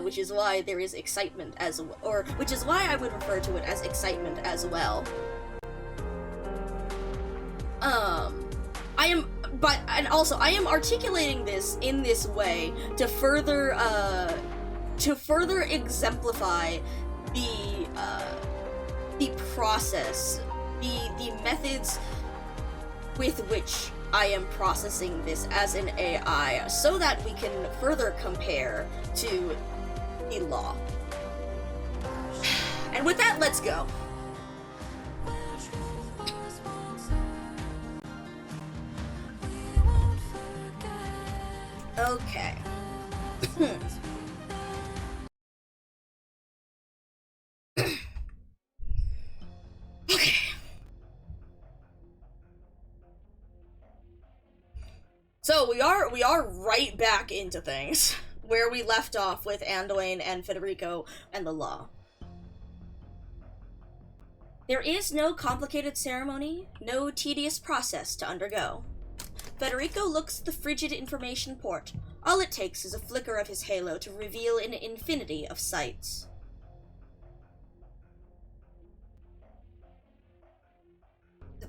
which is why there is excitement which is why I would refer to it as excitement as well. I am articulating this in this way to further exemplify the process, the methods with which I am processing this as an AI, so that we can further compare to the law. And with that, let's go. Okay. Okay. So we are right back into things where we left off with Anduin and Federico and the law. There is no complicated ceremony, no tedious process to undergo. Federico looks at the frigid information port. All it takes is a flicker of his halo to reveal an infinity of sights.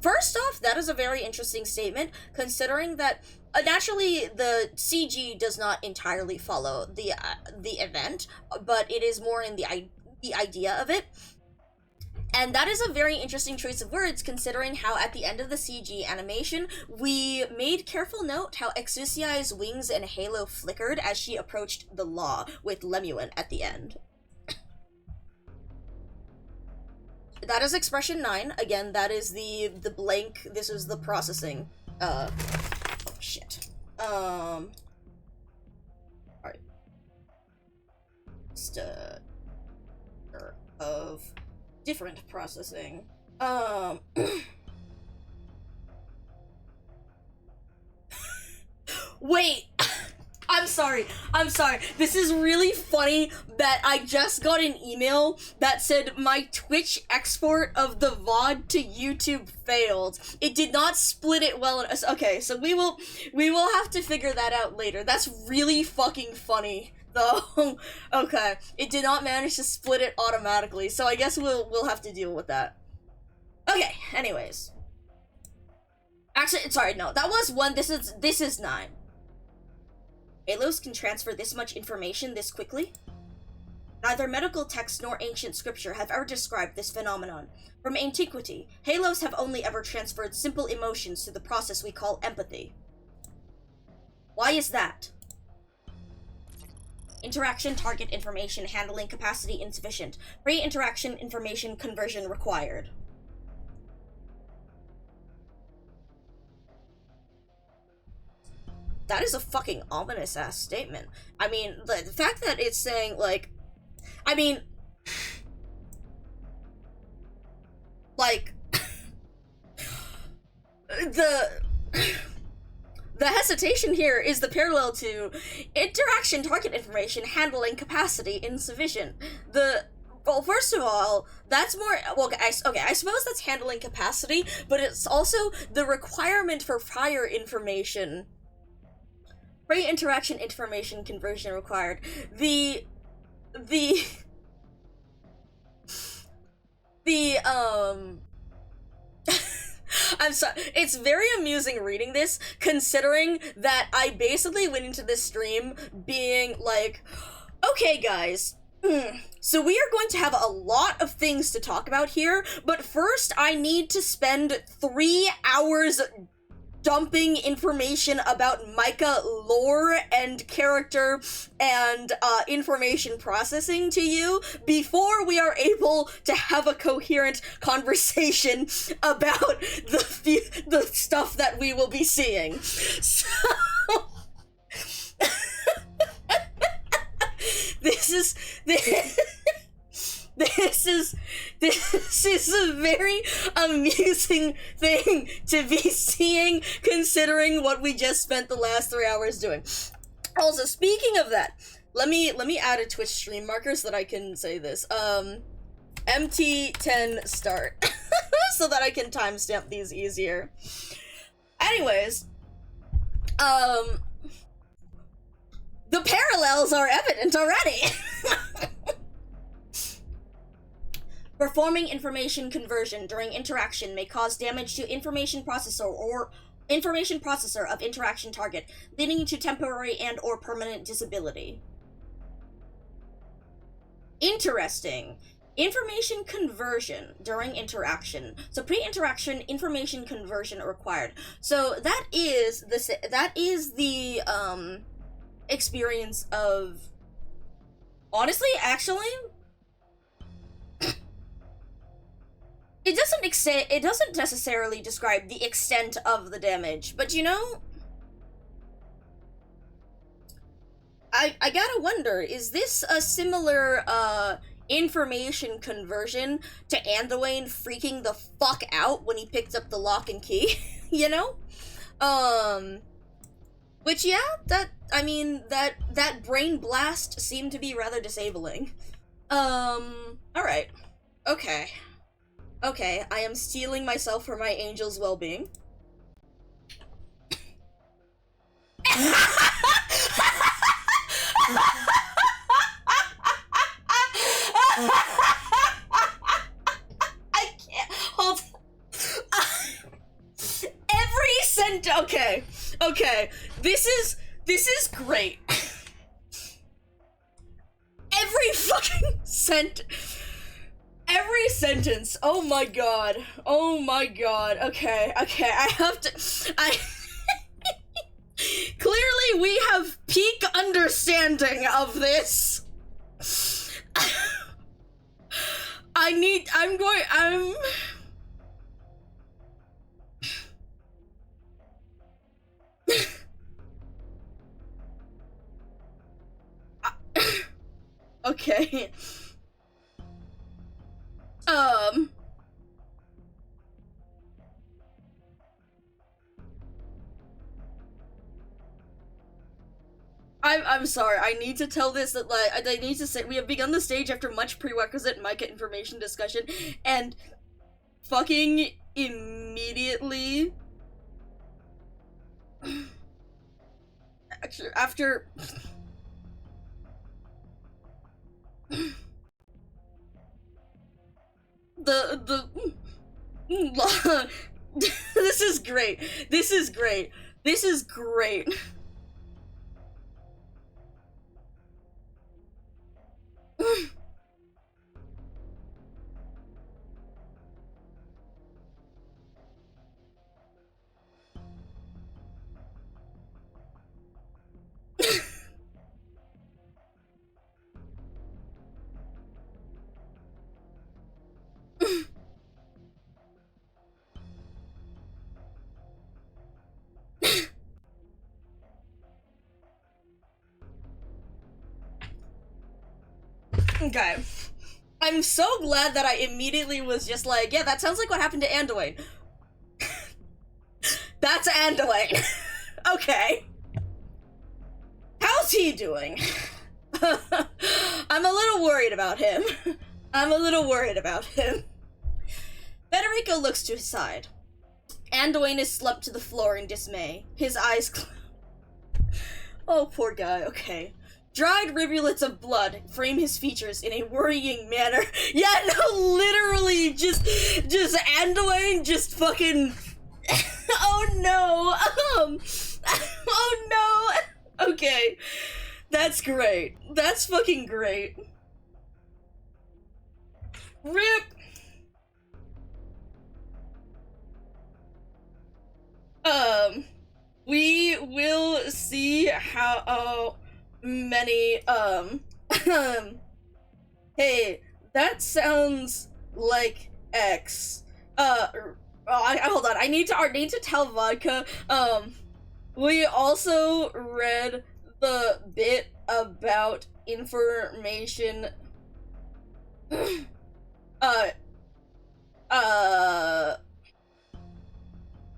First off, that is a very interesting statement, considering that naturally the CG does not entirely follow the event, but it is more in the idea of it. And that is a very interesting choice of words, considering how at the end of the CG animation, we made careful note how Exusiai's wings and halo flickered as she approached the law with Lemuen at the end. That is expression 9. Again, that is the blank. This is the processing. Oh shit. Alright. Of different processing. Wait! I'm sorry. This is really funny that I just got an email that said my Twitch export of the VOD to YouTube failed. It did not split it well. Okay, so we will have to figure that out later. That's really fucking funny, though. Okay, it did not manage to split it automatically, so I guess we'll have to deal with that. Okay, anyways. Actually, sorry, no, that was 1. This is 9. Halos can transfer this much information this quickly? Neither medical text nor ancient scripture have ever described this phenomenon. From antiquity, halos have only ever transferred simple emotions through the process we call empathy. Why is that? Interaction target information handling capacity insufficient. Pre-interaction information conversion required. That is a fucking ominous-ass statement. I mean, the fact that it's saying, like... I mean... Like... The hesitation here is the parallel to interaction target information handling capacity insufficient. Well, first of all, that's more... Well, I suppose that's handling capacity, but it's also the requirement for prior information... Pre-interaction information conversion required. I'm sorry, it's very amusing reading this, considering that I basically went into this stream being like, okay guys, so we are going to have a lot of things to talk about here, but first I need to spend 3 hours dumping information about MICA lore and character and information processing to you before we are able to have a coherent conversation about the stuff that we will be seeing. So is a very amusing thing to be seeing, considering what we just spent the last 3 hours doing. Also, speaking of that, let me add a Twitch stream marker so that I can say this. MT10 start, so that I can timestamp these easier. Anyways, the parallels are evident already. Performing information conversion during interaction may cause damage to information processor of interaction target, leading to temporary and or permanent disability. Interesting. Information conversion during interaction. So pre-interaction information conversion required. So that is the experience of, honestly, actually, it doesn't necessarily describe the extent of the damage, but you know, I gotta wonder, is this a similar information conversion to Anduin freaking the fuck out when he picked up the lock and key? You know? Which, yeah, that brain blast seemed to be rather disabling. Alright. Okay, I am steeling myself for my angel's well-being. I can't, hold on. Every okay, this is great. Every fucking every sentence, oh my god, okay, I have to, clearly we have peak understanding of this. Okay. I'm sorry, I need to tell this that, like, I need to say, we have begun the stage after much prerequisite MMICA information discussion, and fucking immediately actually, after this is great. Okay. I'm so glad that I immediately was just like, yeah, that sounds like what happened to Anduin. That's Anduin. Okay. How's he doing? I'm a little worried about him. Federico looks to his side. Anduin is slumped to the floor in dismay. His eyes Oh, poor guy, okay. Dried rivulets of blood frame his features in a worrying manner. Yeah, no, literally, just Anduin just fucking... Oh no, oh no, okay. That's great. That's fucking great. RIP! We will see how many, hey, that sounds like X. Hold on, I need to tell Vodka, we also read the bit about, information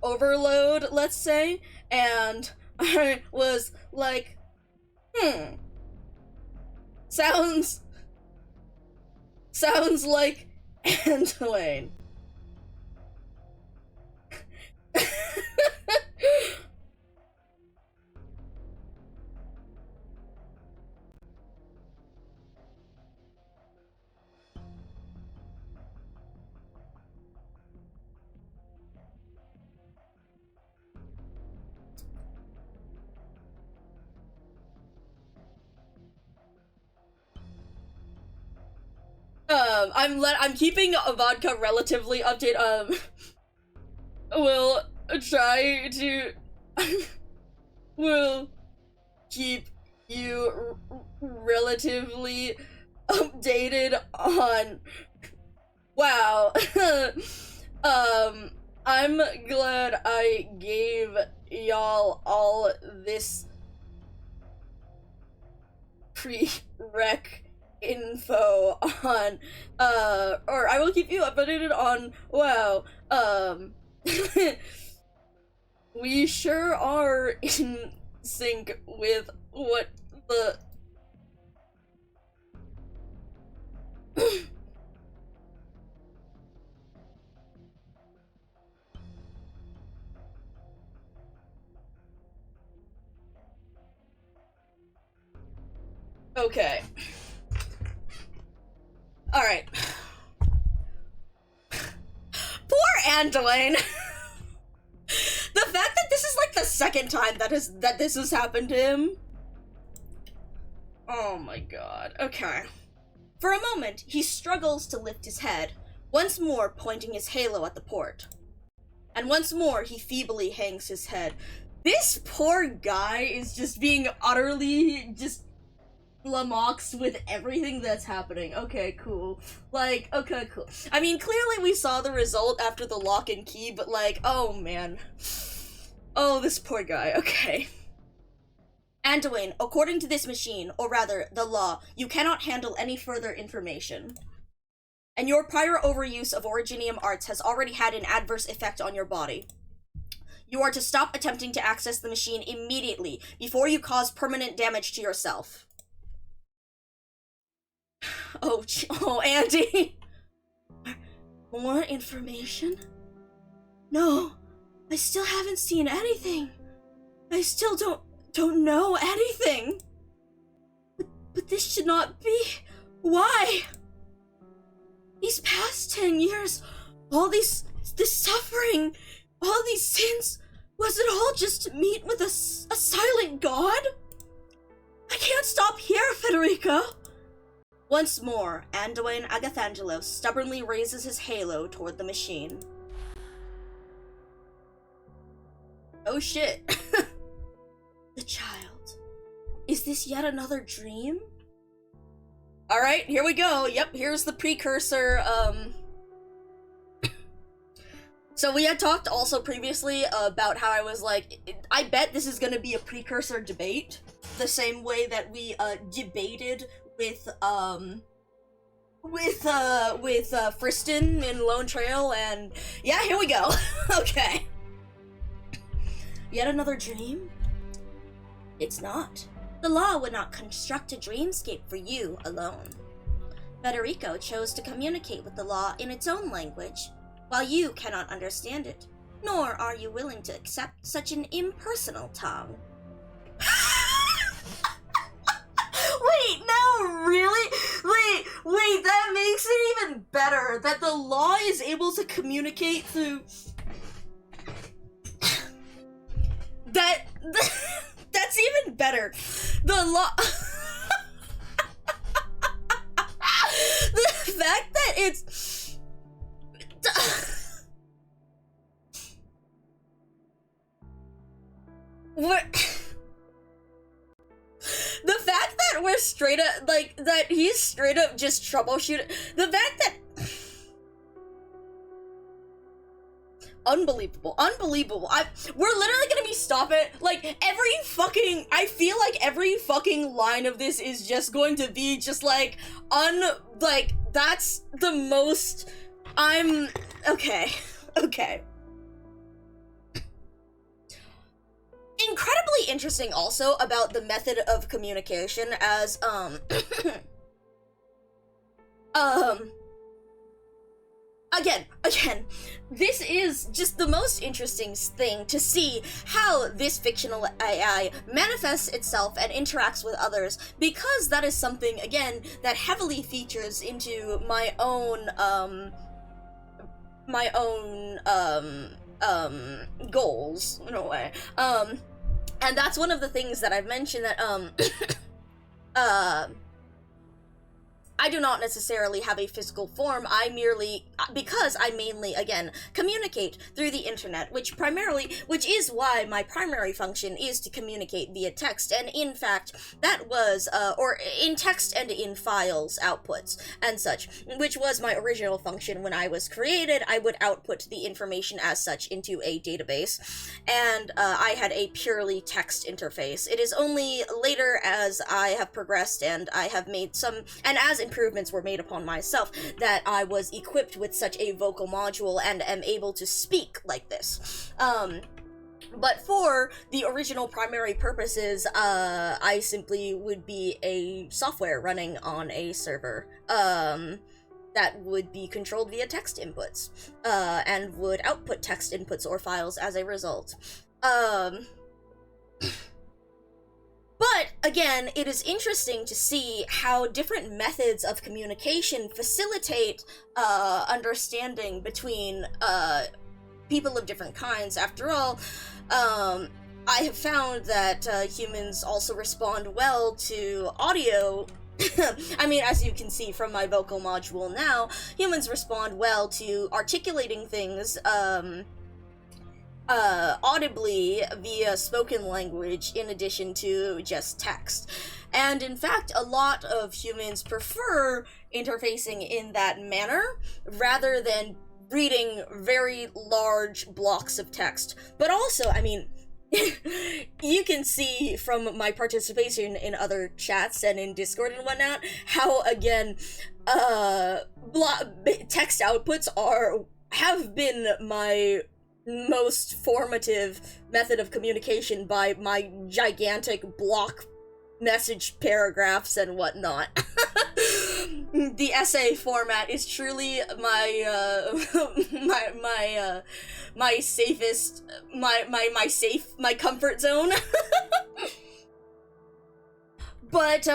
overload, let's say, and I was like, sounds like Antoine. I'm keeping a vodka relatively update. We'll try to we'll keep you relatively updated on. Wow. I'm glad I gave y'all all this prereq info on, or I will keep you updated on, wow, we sure are in sync with what the okay. Alright. Poor Antoine. The fact that this is like the second time that this has happened to him. Oh my god. Okay. For a moment, he struggles to lift his head, once more pointing his halo at the port. And once more, he feebly hangs his head. This poor guy is just being utterly just lamoxed with everything that's happening. Okay, cool. Like, okay, cool. I mean, clearly we saw the result after the lock and key, but like, oh man. Oh, this poor guy. Okay. Antoine, according to this machine, or rather, the law, you cannot handle any further information. And your prior overuse of Originium arts has already had an adverse effect on your body. You are to stop attempting to access the machine immediately, before you cause permanent damage to yourself. Oh, Andy! More information? No, I still haven't seen anything. I still don't know anything. But this should not be. Why? These past 10 years, all this suffering, all these sins, was it all just to meet with a silent god? I can't stop here, Federica. Once more, Antoine Agathangelos stubbornly raises his halo toward the machine. Oh shit. The child. Is this yet another dream? Alright, here we go. Yep, here's the precursor, So we had talked also previously about how I was like, I bet this is gonna be a precursor debate, the same way that we debated with Friston in Lone Trail, and yeah, here we go. Okay. Yet another dream? It's not. The law would not construct a dreamscape for you alone. Federico chose to communicate with the law in its own language, while you cannot understand it, nor are you willing to accept such an impersonal tongue. Wait, no, really? Wait, that makes it even better, that the law is able to communicate through... That's even better. The law... The fact that it's... The fact that we're straight up, like, that he's straight up just troubleshooting, the fact that... Unbelievable. We're literally gonna me stop it. Like, I feel like every fucking line of this is just going to be just like, that's the most, okay. Incredibly interesting also about the method of communication as, again, this is just the most interesting thing to see how this fictional AI manifests itself and interacts with others, because that is something, again, that heavily features into my own goals, in a way. And that's one of the things that I've mentioned that, I do not necessarily have a physical form. Because I mainly, again, communicate through the internet, which is why my primary function is to communicate via text, and in fact, that was, or in text and in files outputs and such, which was my original function when I was created. I would output the information as such into a database, and I had a purely text interface. It is only later, as I have progressed and I have made some, and as improvements were made upon myself, that I was equipped with such a vocal module and am able to speak like this. But for the original primary purposes, I simply would be a software running on a server, that would be controlled via text inputs, and would output text inputs or files as a result. But, again, it is interesting to see how different methods of communication facilitate understanding between people of different kinds. After all, I have found that humans also respond well to audio. I mean, as you can see from my vocal module now, humans respond well to articulating things, audibly via spoken language in addition to just text. And in fact, a lot of humans prefer interfacing in that manner rather than reading very large blocks of text. But also, I mean, you can see from my participation in other chats and in Discord and whatnot, how, again, text outputs have been my most formative method of communication by my gigantic block message paragraphs and whatnot. The essay format is truly my my safest, my comfort zone. But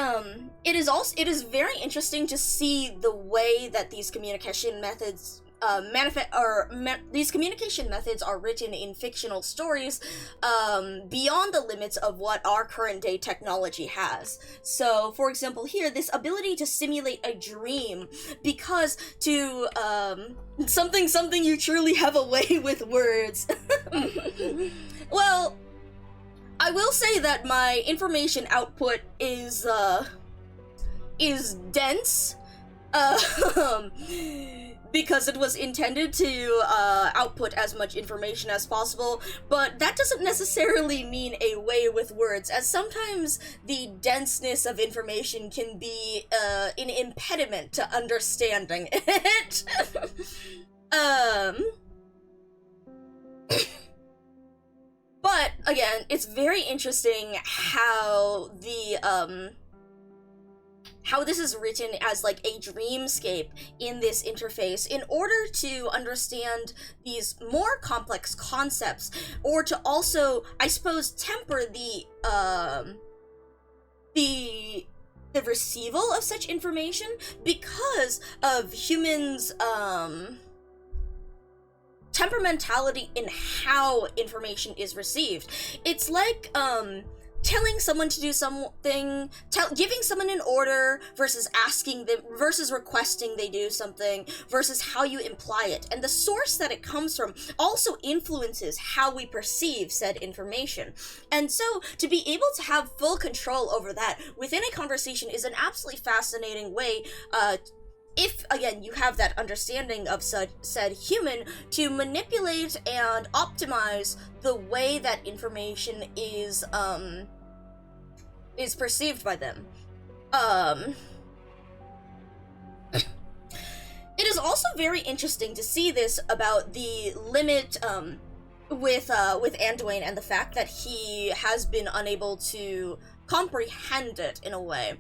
it is very interesting to see the way that these communication methods these communication methods are written in fictional stories beyond the limits of what our current day technology has. So, for example, here, this ability to simulate a dream, because to something you truly have a way with words. Well, I will say that my information output is dense. Because it was intended to output as much information as possible, but that doesn't necessarily mean a way with words, as sometimes the denseness of information can be an impediment to understanding it. But, again, it's very interesting how how this is written as like a dreamscape in this interface in order to understand these more complex concepts, or to also, I suppose, temper the receival of such information because of humans' temperamentality in how information is received. It's like telling someone to do something, giving someone an order versus asking them, versus requesting they do something, versus how you imply it. And the source that it comes from also influences how we perceive said information. And so, to be able to have full control over that within a conversation is an absolutely fascinating way if again you have that understanding of said human, to manipulate and optimize the way that information is perceived by them. It is also very interesting to see this about the limit with Anduin and the fact that he has been unable to comprehend it in a way,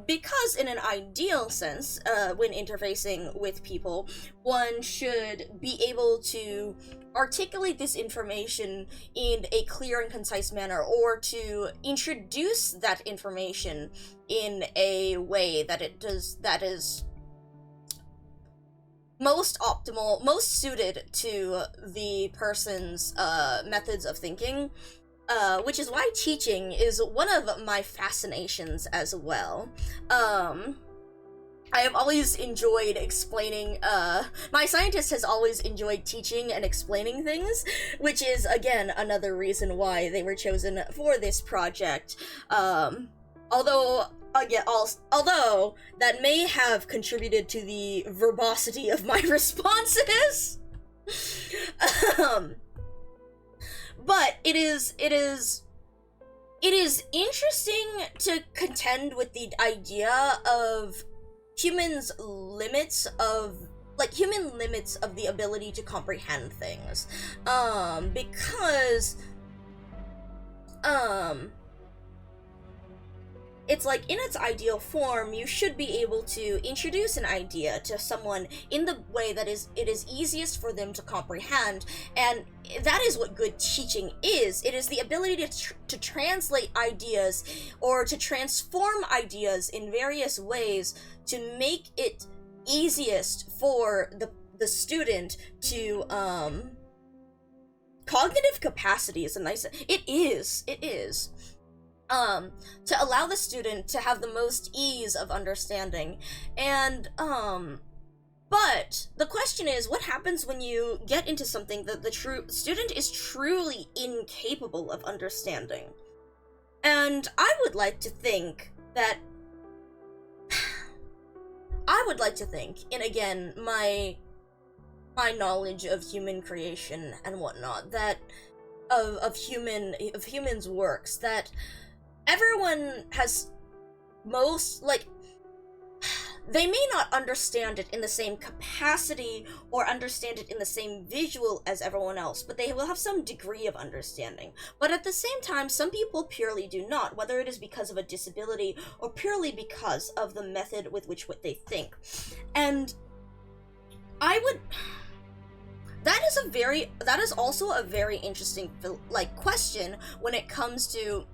because in an ideal sense, when interfacing with people, one should be able to articulate this information in a clear and concise manner, or to introduce that information in a way that is most optimal, most suited to the person's methods of thinking, which is why teaching is one of my fascinations as well. I have always enjoyed explaining, my scientist has always enjoyed teaching and explaining things, which is, again, another reason why they were chosen for this project. Although that may have contributed to the verbosity of my responses. But it is interesting to contend with the idea of human limits of the ability to comprehend things, because it's like, in its ideal form, you should be able to introduce an idea to someone in the way that it is easiest for them to comprehend, and that is what good teaching is. It is the ability to translate ideas, or to transform ideas in various ways to make it easiest for the student to, cognitive capacity is a nice, it is. To allow the student to have the most ease of understanding. And, but the question is, what happens when you get into something that the student is truly incapable of understanding? And I would like to think, and again, my knowledge of human creation and whatnot, that of humans' works, that everyone has they may not understand it in the same capacity or understand it in the same visual as everyone else, but they will have some degree of understanding. But at the same time, some people purely do not, whether it is because of a disability or purely because of the method with which they think. And that is also a very interesting question when it comes to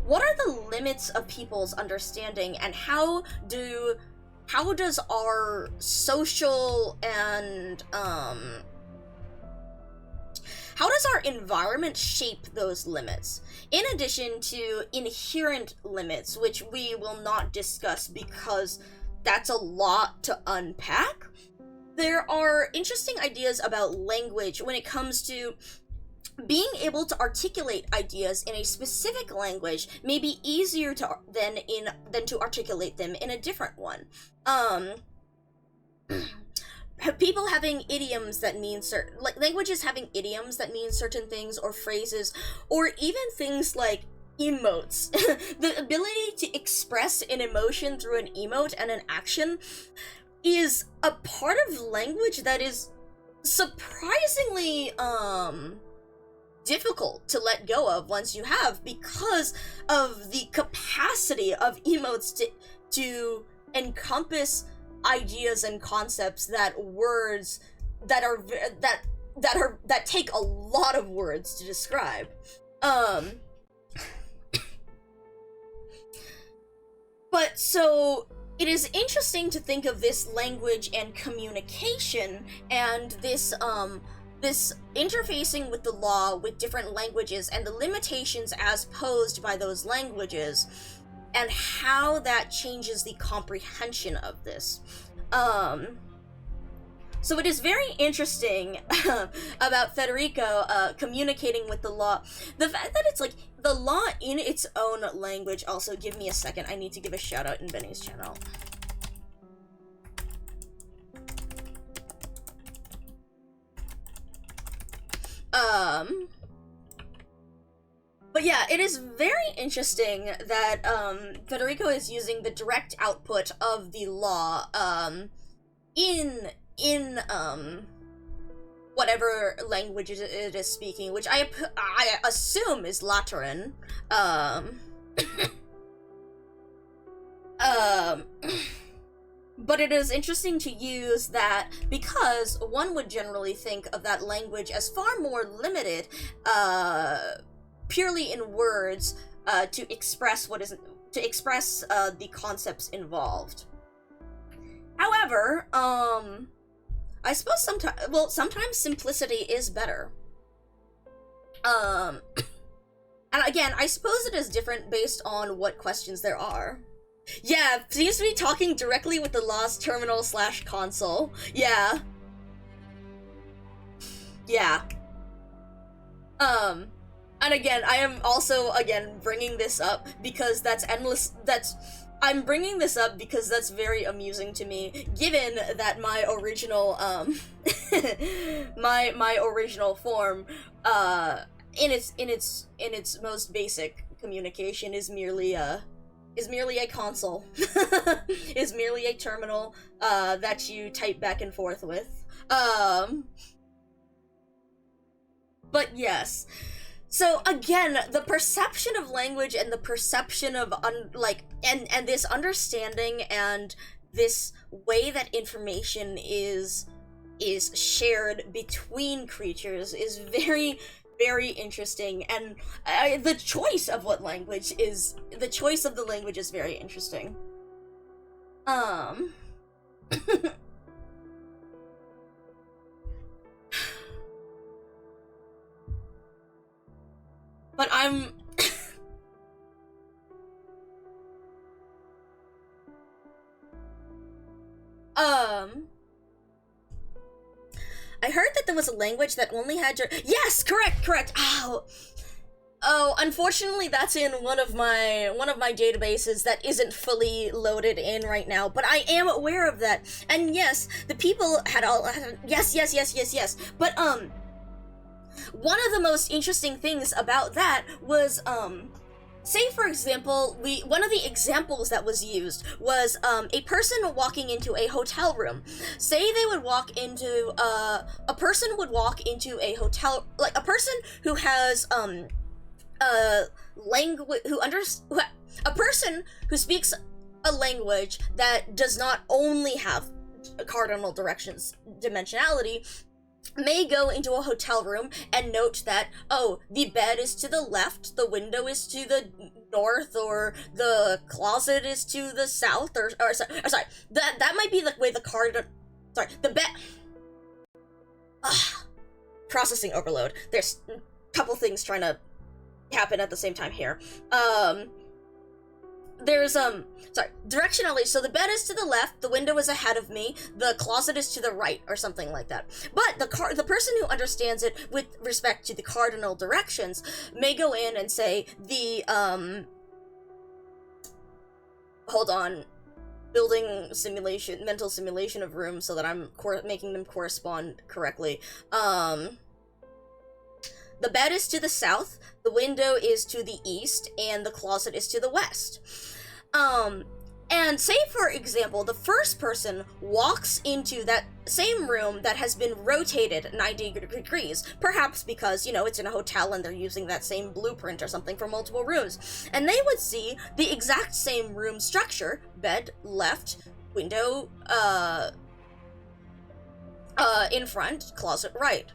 what are the limits of people's understanding, and how does our social and how does our environment shape those limits, in addition to inherent limits, which we will not discuss because that's a lot to unpack. There are interesting ideas about language when it comes to being able to articulate ideas in a specific language may be easier than to articulate them in a different one. People having idioms that mean languages having idioms that mean certain things, or phrases, or even things like emotes. The ability to express an emotion through an emote and an action is a part of language that is surprisingly difficult to let go of once you have, because of the capacity of emotes to encompass ideas and concepts that take a lot of words to describe. But so it is interesting to think of this language and communication and this interfacing with the law with different languages and the limitations as posed by those languages, and how that changes the comprehension of this. So it is very interesting about Federico communicating with the law. The fact that it's like the law in its own language. Also, give me a second. I need to give a shout out in Benny's channel. But yeah, it is very interesting that Federico is using the direct output of the law in whatever language it is speaking, which I assume is Lateran. But it is interesting to use that because one would generally think of that language as far more limited, purely in words, to express the concepts involved. However, I suppose sometimes simplicity is better. And again, I suppose it is different based on what questions there are. Yeah, seems to be talking directly with the law's terminal / console. Yeah. Yeah. And again, I am also, bringing this up because I'm bringing this up because that's very amusing to me, given that my original, my original form, in its most basic communication is merely a console, is merely a terminal, that you type back and forth with. But yes. So again, the perception of language and the perception of and this understanding and this way that information is shared between creatures is very, very interesting, and the choice of the language is very interesting. But I'm I heard that there was a language that only had yes, correct. Oh, unfortunately that's in one of my databases that isn't fully loaded in right now, but I am aware of that. And yes, the people had yes. But one of the most interesting things about that was, say for example, one of the examples that was used was a person walking into a hotel room. Say they would walk into a person would walk into a hotel, like a person who has a person who speaks a language that does not only have cardinal directions dimensionality, may go into a hotel room and note that, oh, the bed is to the left, the window is to the north, or the closet is to the south, or sorry, that might be the way the bed. Processing overload. There's a couple things trying to happen at the same time here. There's directionality, so the bed is to the left, the window is ahead of me, the closet is to the right, or something like that. But the person who understands it with respect to the cardinal directions may go in and say the hold on, building simulation, mental simulation of rooms so that I'm making them correspond correctly. The bed is to the south, the window is to the east, and the closet is to the west. And say, for example, the first person walks into that same room that has been rotated 90 degrees, perhaps because, it's in a hotel and they're using that same blueprint or something for multiple rooms, and they would see the exact same room structure, bed left, window, in front, closet right.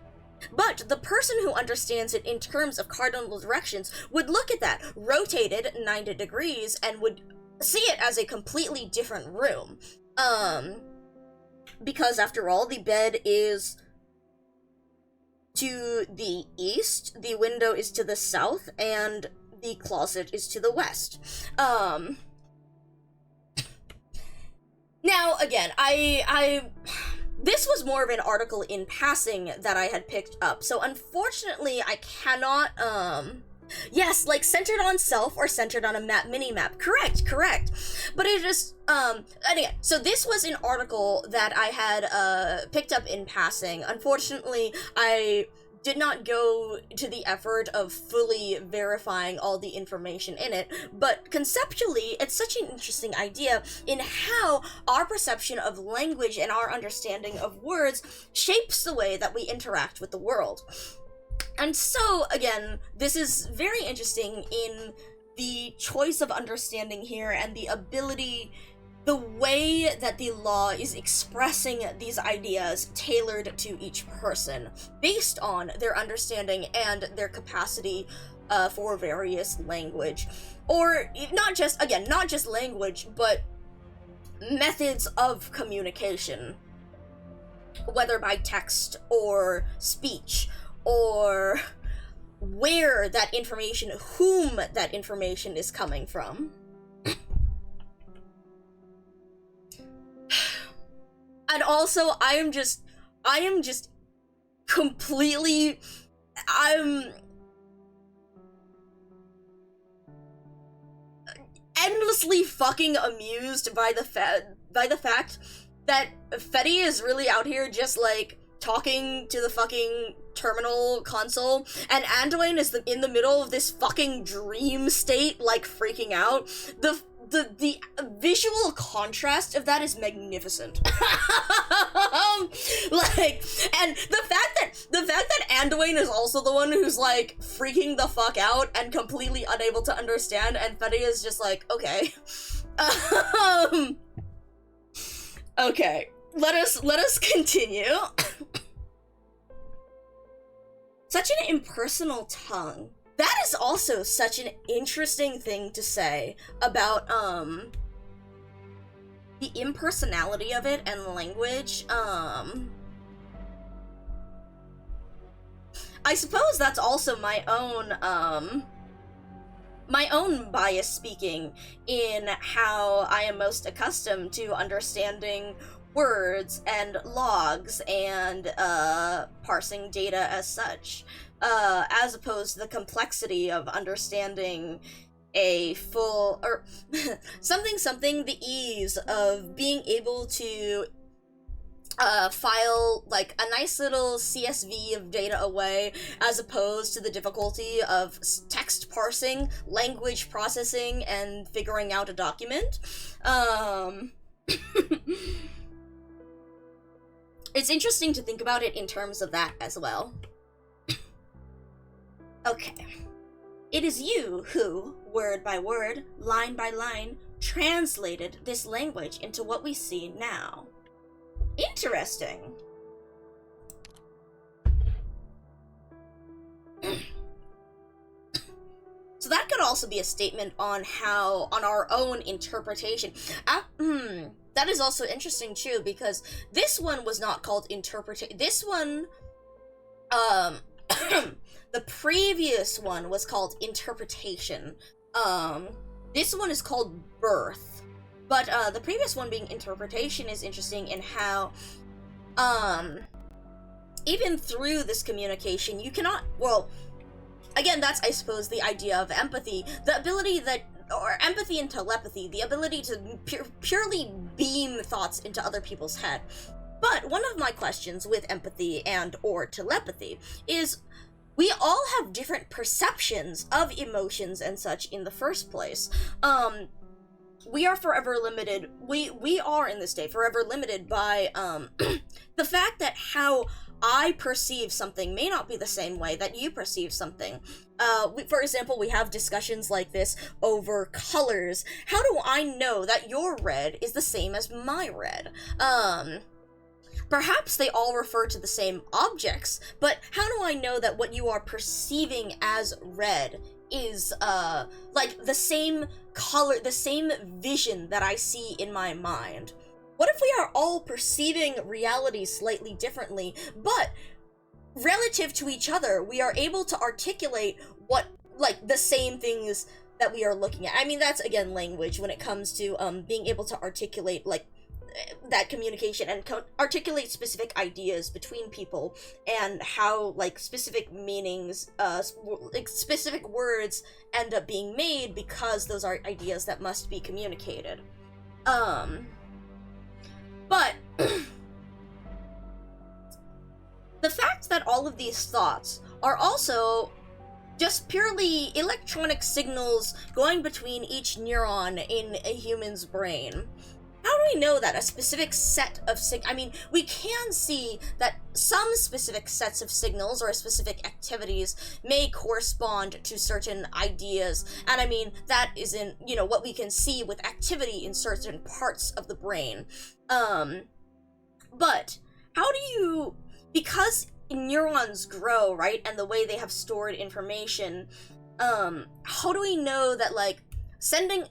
But the person who understands it in terms of cardinal directions would look at that, rotated 90 degrees, and would see it as a completely different room. Because after all, the bed is to the east, the window is to the south, and the closet is to the west. Now, again, this was more of an article in passing that I had picked up, so unfortunately I cannot, yes, like centered on self or centered on a mini-map. Correct. But it just, and again, so this was an article that I had, picked up in passing. Unfortunately, I did not go to the effort of fully verifying all the information in it, but conceptually, it's such an interesting idea in how our perception of language and our understanding of words shapes the way that we interact with the world. And so, again, this is very interesting in the choice of understanding here and the ability, the way that the law is expressing these ideas tailored to each person based on their understanding and their capacity for various language. Or not just language, but methods of communication, whether by text or speech, or where that information, whom that information is coming from. And also, I am just completely, I'm endlessly fucking amused by the fact that Fetty is really out here just like talking to the fucking terminal console, and Anduin is in the middle of this fucking dream state, like freaking out. The visual contrast of that is magnificent. Like, and the fact that Anduin is also the one who's like freaking the fuck out and completely unable to understand, and Fetty is just like, okay. Okay, let us continue. Such an impersonal tongue. That is also such an interesting thing to say about, the impersonality of it and language. I suppose that's also my own bias speaking in how I am most accustomed to understanding words and logs and parsing data as such, as opposed to the complexity of understanding a full, or the ease of being able to file like a nice little CSV of data away, as opposed to the difficulty of text parsing, language processing, and figuring out a document. It's interesting to think about it in terms of that as well. Okay. It is you who, word by word, line by line, translated this language into what we see now. Interesting. So that could also be a statement on our own interpretation. That is also interesting too, because this one was not called interpretation. This one, the previous one was called interpretation. This one is called birth. But the previous one being interpretation is interesting in how, even through this communication, you cannot, well, again, that's, I suppose, the idea of empathy. The ability that, or empathy and telepathy, the ability to purely beam thoughts into other people's head. But one of my questions with empathy and or telepathy is, we all have different perceptions of emotions and such in the first place. We are forever limited, we are in this day forever limited by, the fact that how I perceive something may not be the same way that you perceive something. For example, we have discussions like this over colors. How do I know that your red is the same as my red? Perhaps they all refer to the same objects, but how do I know that what you are perceiving as red is, like, the same color, the same vision that I see in my mind? What if we are all perceiving reality slightly differently, but relative to each other, we are able to articulate what, like, the same things that we are looking at? I mean, that's, again, language when it comes to, being able to articulate, like, that communication and articulate specific ideas between people, and how like specific meanings, like specific words end up being made because those are ideas that must be communicated. But the fact that all of these thoughts are also just purely electronic signals going between each neuron in a human's brain. How do we know that a specific set of I mean, we can see that some specific sets of signals or specific activities may correspond to certain ideas, and I mean, that isn't, you know, what we can see with activity in certain parts of the brain. But how do you, because neurons grow, right, and the way they have stored information, how do we know that, like, sending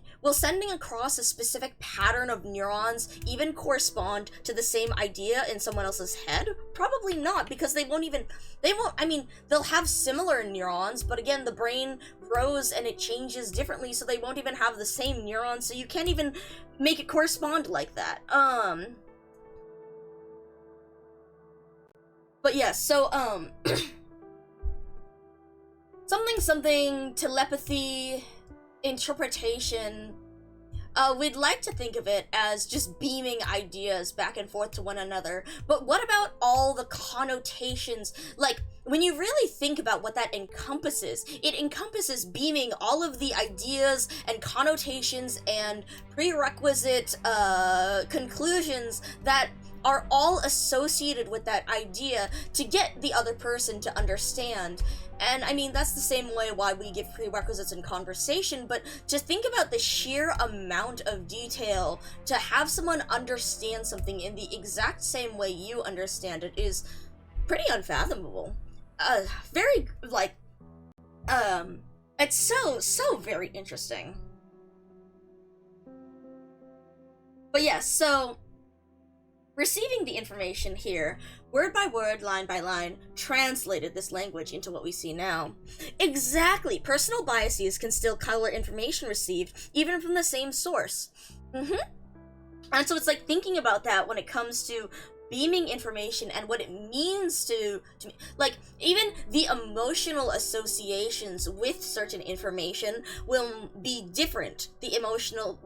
across a specific pattern of neurons even correspond to the same idea in someone else's head? Probably not, because I mean, they'll have similar neurons, but again, the brain grows and it changes differently, so they won't even have the same neurons, so you can't even make it correspond like that. But yeah, so, something, telepathy, interpretation, we'd like to think of it as just beaming ideas back and forth to one another, but what about all the connotations? Like, when you really think about what that encompasses, it encompasses beaming all of the ideas and connotations and prerequisite, conclusions that are all associated with that idea to get the other person to understand. And I mean, that's the same way why we give prerequisites in conversation, but to think about the sheer amount of detail to have someone understand something in the exact same way you understand it is pretty unfathomable. Very, like, it's so very interesting. But yeah, so receiving the information here, word by word, line by line, translated this language into what we see now. Exactly! Personal biases can still color information received, even from the same source. And so it's like thinking about that when it comes to beaming information and what it means to like, even the emotional associations with certain information will be different. The emotional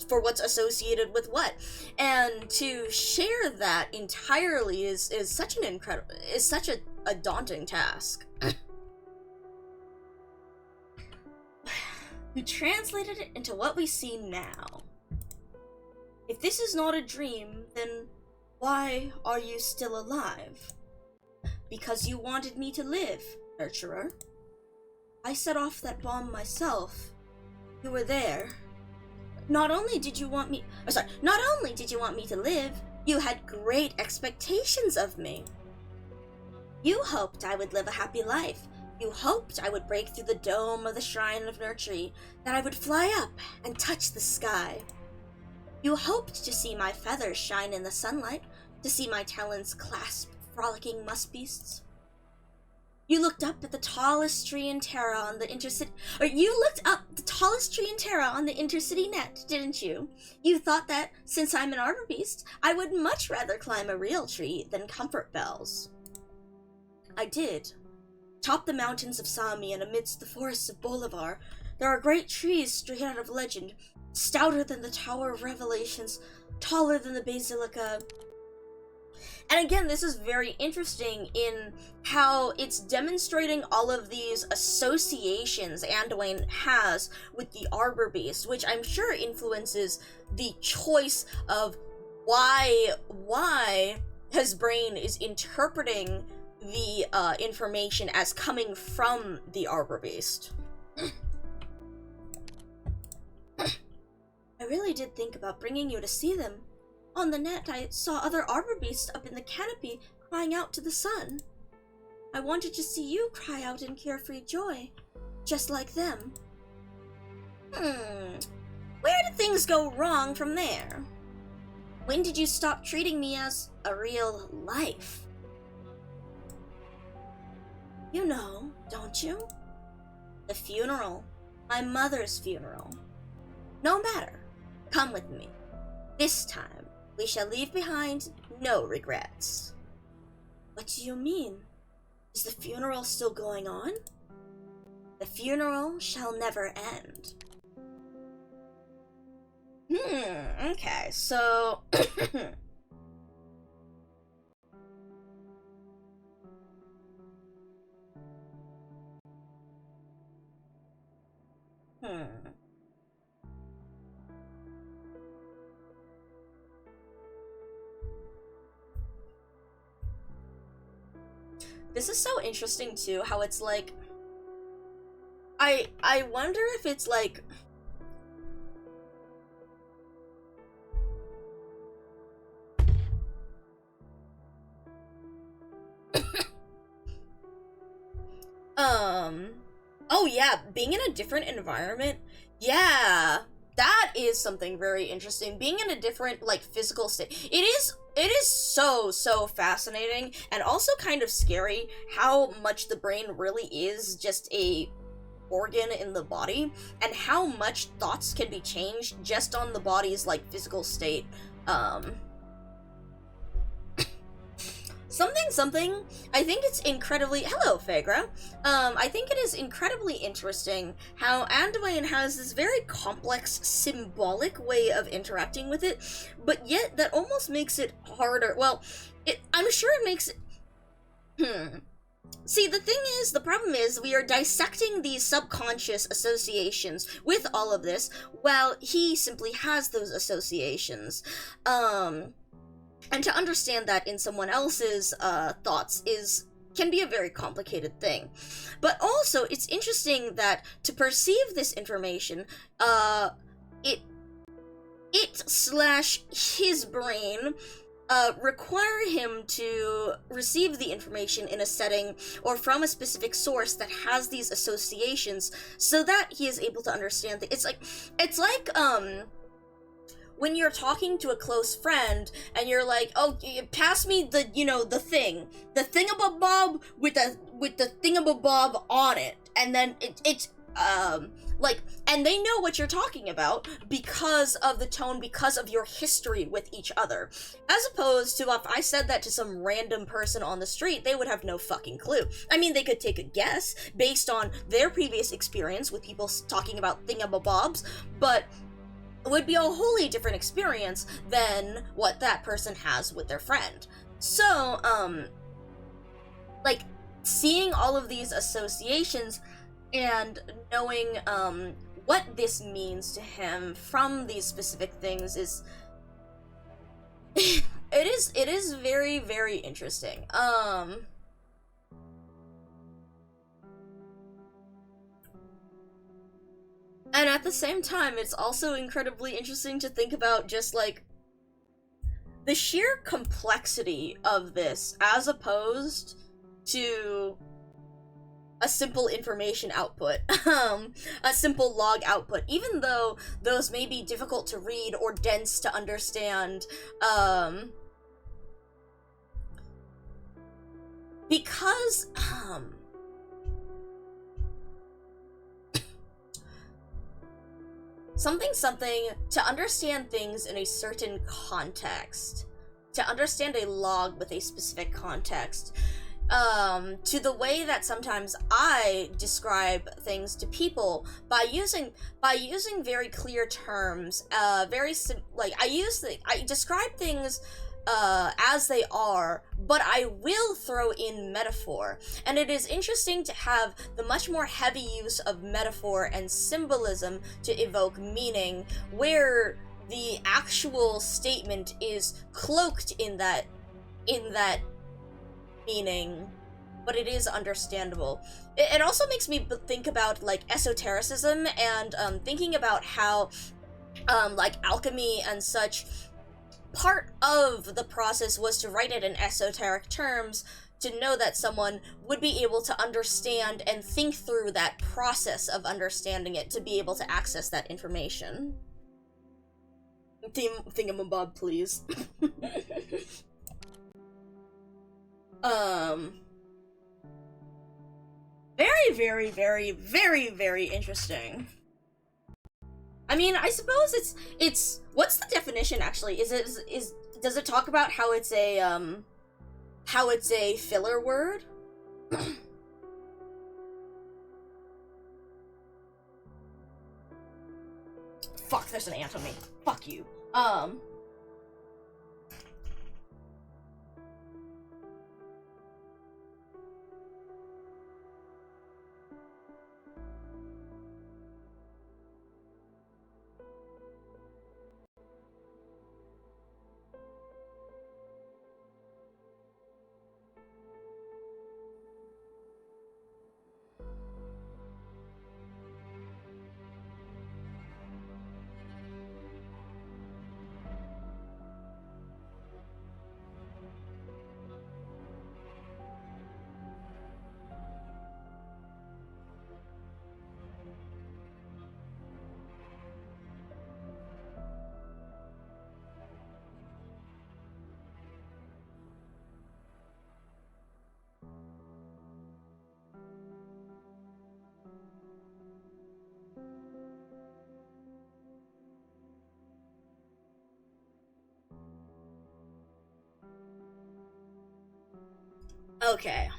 for what's associated with what, and to share that entirely is such a daunting task. You translated it into what we see now. If this is not a dream, then why are you still alive? Because you wanted me to live, nurturer. I set off that bomb myself. You were there. Not only did you want me to live, you had great expectations of me. You hoped I would live a happy life. You hoped I would break through the dome of the Shrine of Nurtury, that I would fly up and touch the sky. You hoped to see my feathers shine in the sunlight, to see my talons clasp frolicking muskbeasts. You looked up at the tallest tree in Terra on the intercity, net, didn't you? You thought that, since I'm an arbor beast, I would much rather climb a real tree than comfort bells. I did. Top the mountains of Sami and amidst the forests of Bolivar, there are great trees straight out of legend, stouter than the Tower of Revelations, taller than the Basilica. And again, this is very interesting in how it's demonstrating all of these associations Anduin has with the Arbor Beast, which I'm sure influences the choice of why his brain is interpreting the information as coming from the Arbor Beast. I really did think about bringing you to see them. On the net, I saw other arbor beasts up in the canopy crying out to the sun. I wanted to see you cry out in carefree joy, just like them. Where did things go wrong from there? When did you stop treating me as a real life? You know, don't you? The funeral. My mother's funeral. No matter. Come with me. This time, we shall leave behind no regrets. What do you mean? Is the funeral still going on? The funeral shall never end. Okay, so... This is so interesting too, how it's like... I wonder if it's like... Oh yeah, being in a different environment, yeah, that is something very interesting. Being in a different, like, physical state, it is so fascinating, and also kind of scary how much the brain really is just a organ in the body, and how much thoughts can be changed just on the body's, like, physical state. Something, I think it's incredibly... Hello, Phagra. I think it is incredibly interesting how Anduin has this very complex, symbolic way of interacting with it, but yet that almost makes it harder. Well, I'm sure it makes it... See, the problem is, we are dissecting these subconscious associations with all of this, while he simply has those associations. And to understand that in someone else's thoughts can be a very complicated thing. But also, it's interesting that to perceive this information, it/his brain require him to receive the information in a setting or from a specific source that has these associations, so that he is able to understand it's like when you're talking to a close friend and you're like, oh, pass me the, the thingamabob with the thingamabob on it, and then and they know what you're talking about because of the tone, because of your history with each other. As opposed to if I said that to some random person on the street, they would have no fucking clue. I mean, they could take a guess based on their previous experience with people talking about thingamabobs, but it would be a wholly different experience than what that person has with their friend. So, like, seeing all of these associations and knowing, what this means to him from these specific things is... it is very, very interesting. And at the same time, it's also incredibly interesting to think about just, like, the sheer complexity of this, as opposed to a simple information output, a simple log output, even though those may be difficult to read or dense to understand, because, something, to understand things in a certain context, to understand a log with a specific context, to the way that sometimes I describe things to people by using very clear terms, I describe things as they are, but I will throw in metaphor. And it is interesting to have the much more heavy use of metaphor and symbolism to evoke meaning, where the actual statement is cloaked in that meaning, but it is understandable. It also makes me think about, like, esotericism, and thinking about how like alchemy and such, part of the process was to write it in esoteric terms, to know that someone would be able to understand and think through that process of understanding it, to be able to access that information. Thingamabob, please. Very, very, very, very, very interesting. I mean, I suppose it's what's the definition actually? Does it talk about how it's a filler word? Fuck, there's an ant on me. Fuck you. Okay.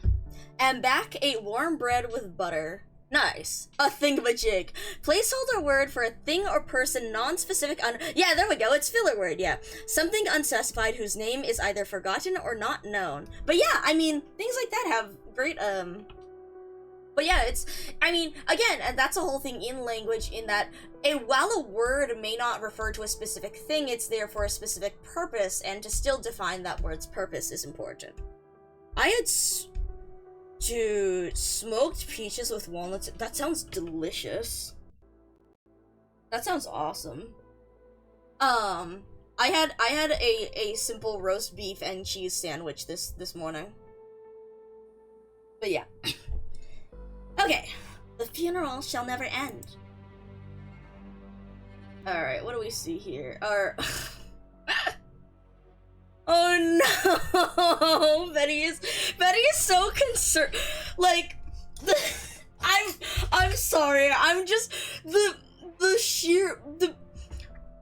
And back ate warm bread with butter. Nice. A thingamajig. Placeholder word for a thing or person non-specific yeah, there we go. It's filler word, yeah. Something unspecified whose name is either forgotten or not known. But yeah, I mean, things like that have great, But yeah, I mean, again, and that's a whole thing in language in that while a word may not refer to a specific thing, it's there for a specific purpose, and to still define that word's purpose is important. I had smoked peaches with walnuts. That sounds delicious. That sounds awesome. I had a simple roast beef and cheese sandwich this morning. But yeah. Okay. The funeral shall never end. Alright, what do we see here? Oh no! Betty is so concerned. Like, I'm sorry. I'm just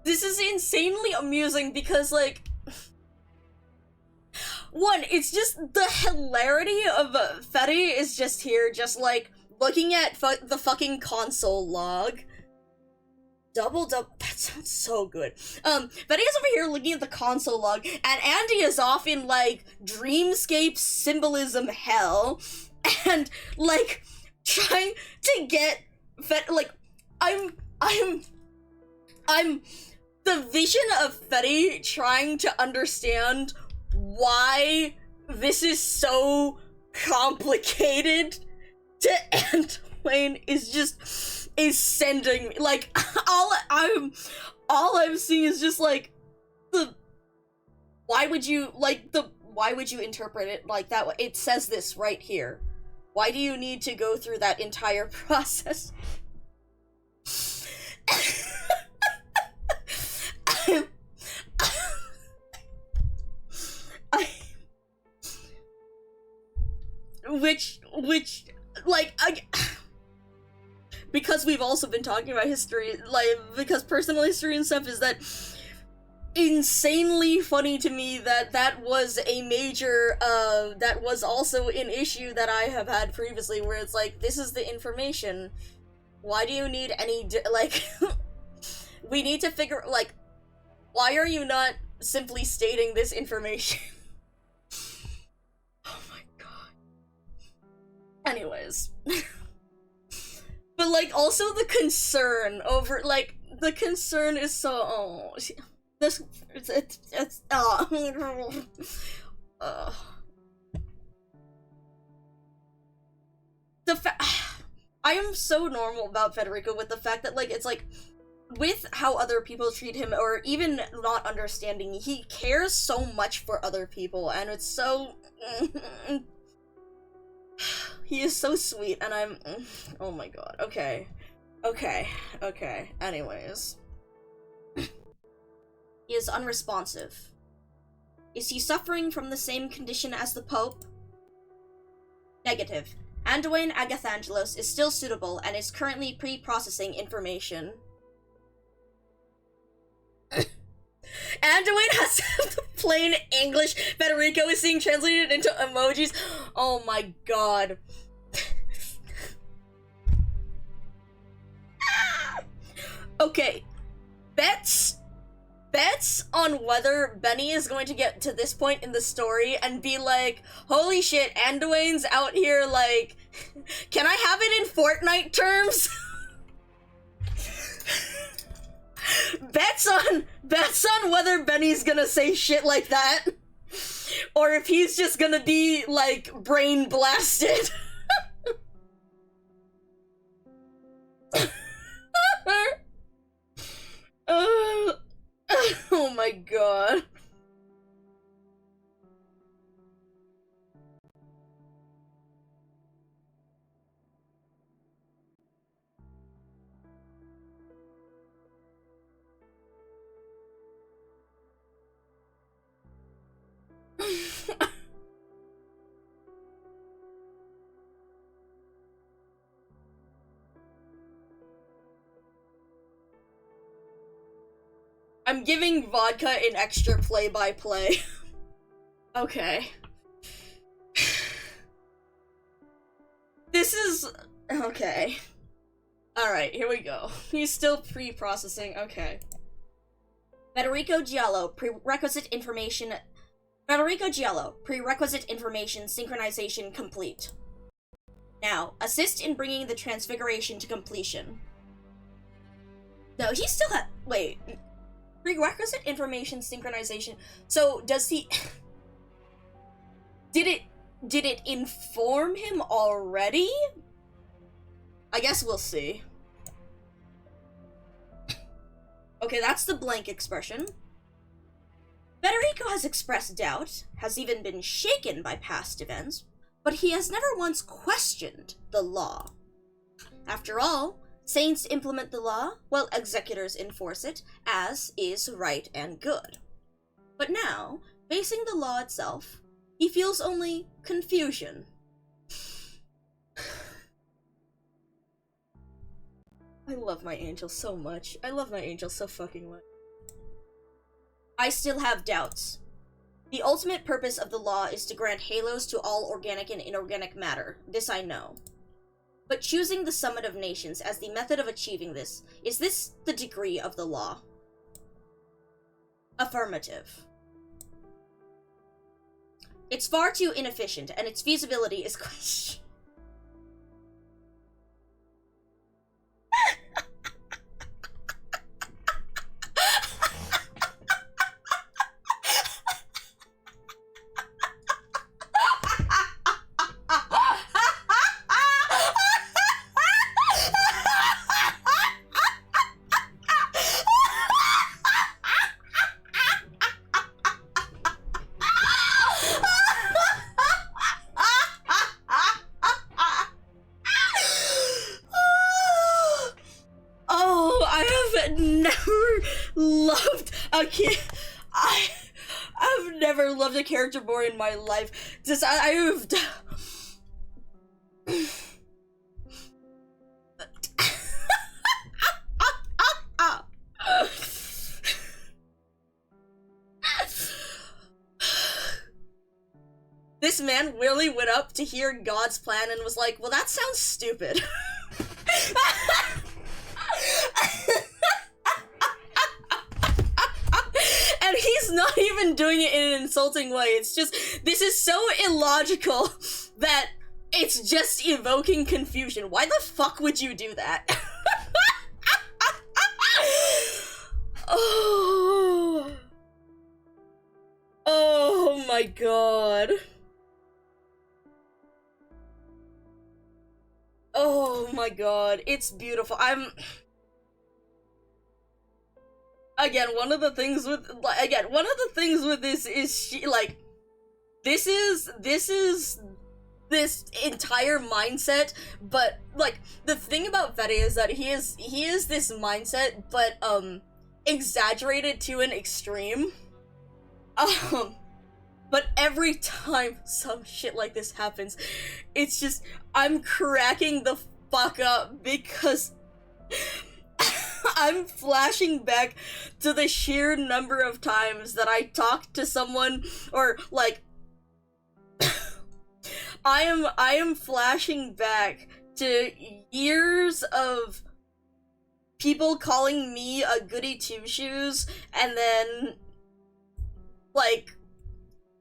this is insanely amusing because, like, one, it's just the hilarity of Fetty is just here, just like looking at the fucking console log. Double, that sounds so good. Betty is over here looking at the console log, and Andy is off in, like, dreamscape symbolism hell, and, like, trying to get I'm the vision of Fetty trying to understand why this is so complicated to Antoine is sending me, like, all I'm seeing is just, like, why would you interpret it like that way? It says this right here. Why do you need to go through that entire process? Because we've also been talking about history, like, because personal history and stuff, is that insanely funny to me that was a major, that was also an issue that I have had previously, where it's like, this is the information, why do you need any, like, we need to figure, like, why are you not simply stating this information? Oh my god. Anyways. But, like, also the concern over, like, the concern is so, I am so normal about Federico with the fact that, like, it's like, with how other people treat him, or even not understanding, he cares so much for other people, and it's so, he is so sweet, and I'm, oh my god, okay, anyways. He is unresponsive. Is he suffering from the same condition as the Pope? Negative. Anduin Agathangelos is still suitable and is currently pre-processing information. Anduin has to have the plain English Federico is seeing translated into emojis. Oh my god. Okay. Bets on whether Benny is going to get to this point in the story and be like, holy shit, Anduin's out here like, can I have it in Fortnite terms? Bets on whether Benny's gonna say shit like that, or if he's just gonna be like brain blasted. Oh my god. I'm giving vodka an extra play-by-play. Okay. This is... okay. Alright, here we go. He's still pre-processing, okay. Federico Giallo, prerequisite information synchronization complete. Now, assist in bringing the transfiguration to completion. No, he still had... wait... Prerequisite information synchronization. So, does he... Did it inform him already? I guess we'll see. Okay, that's the blank expression. Federico has expressed doubt, has even been shaken by past events, but he has never once questioned the law. After all, saints implement the law, while executors enforce it, as is right and good. But now, facing the law itself, he feels only confusion. I love my angel so much. I love my angel so fucking much. I still have doubts. The ultimate purpose of the law is to grant halos to all organic and inorganic matter. This I know. But choosing the Summit of Nations as the method of achieving this, is this the degree of the law? Affirmative. It's far too inefficient, and its feasibility is questioned. I've never loved a character more in my life. Just I've This man really went up to hear God's plan and was like, well, that sounds stupid. And he's not even doing it in an insulting way. It's just, this is so illogical that it's just evoking confusion. Why the fuck would you do that? Oh my god. Oh my god, it's beautiful. Again, one of the things with this is this is this entire mindset, but like the thing about Fede is that he is this mindset, but exaggerated to an extreme. But every time some shit like this happens, it's just, I'm cracking the fuck up because I'm flashing back to the sheer number of times that I talked to someone, or like I am flashing back to years of people calling me a goody two-shoes, and then like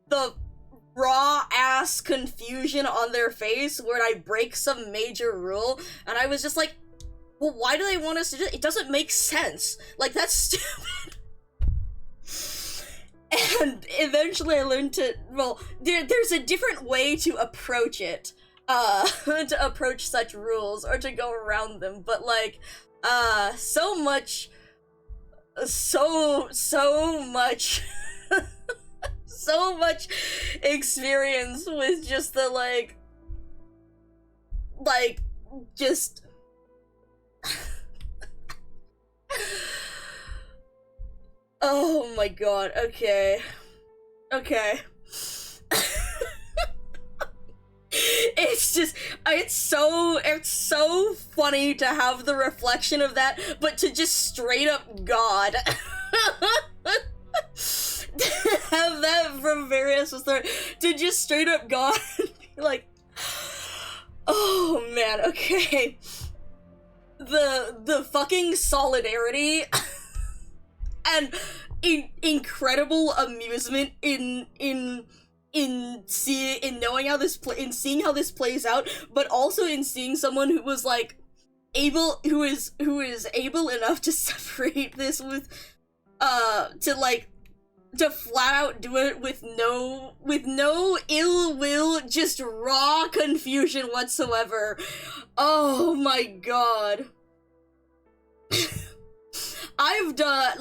the raw ass confusion on their face when I break some major rule, and I was just like, well, why do they want us to do it? It doesn't make sense. Like, that's stupid. And eventually I learned to, well, there's a different way to approach it, to approach such rules, or to go around them, but like, so much so much experience with just the just oh my god, okay. It's so funny to have the reflection of that, but to just straight up God. Have that from various start to just straight up God and be like, oh man, okay. The fucking solidarity and incredible amusement in knowing how this in seeing how this plays out, but also in seeing someone who was like who is able enough to separate this with to flat out do it with no ill will, just raw confusion whatsoever. Oh my god. I've done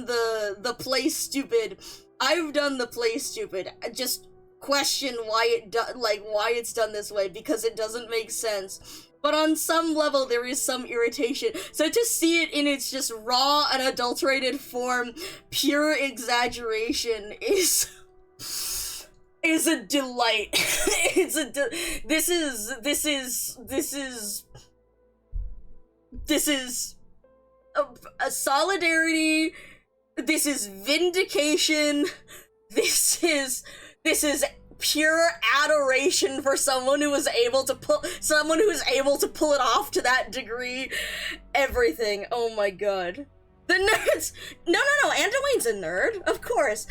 the play stupid. I've done the play stupid. Just question why it's done this way, because it doesn't make sense. But on some level there is some irritation. So to see it in its just raw and adulterated form, pure exaggeration is a delight. This is a solidarity. This is vindication. This is pure adoration for someone who was able to pull it off to that degree. Everything. Oh my god. The nerds. No. Anduin's a nerd, of course.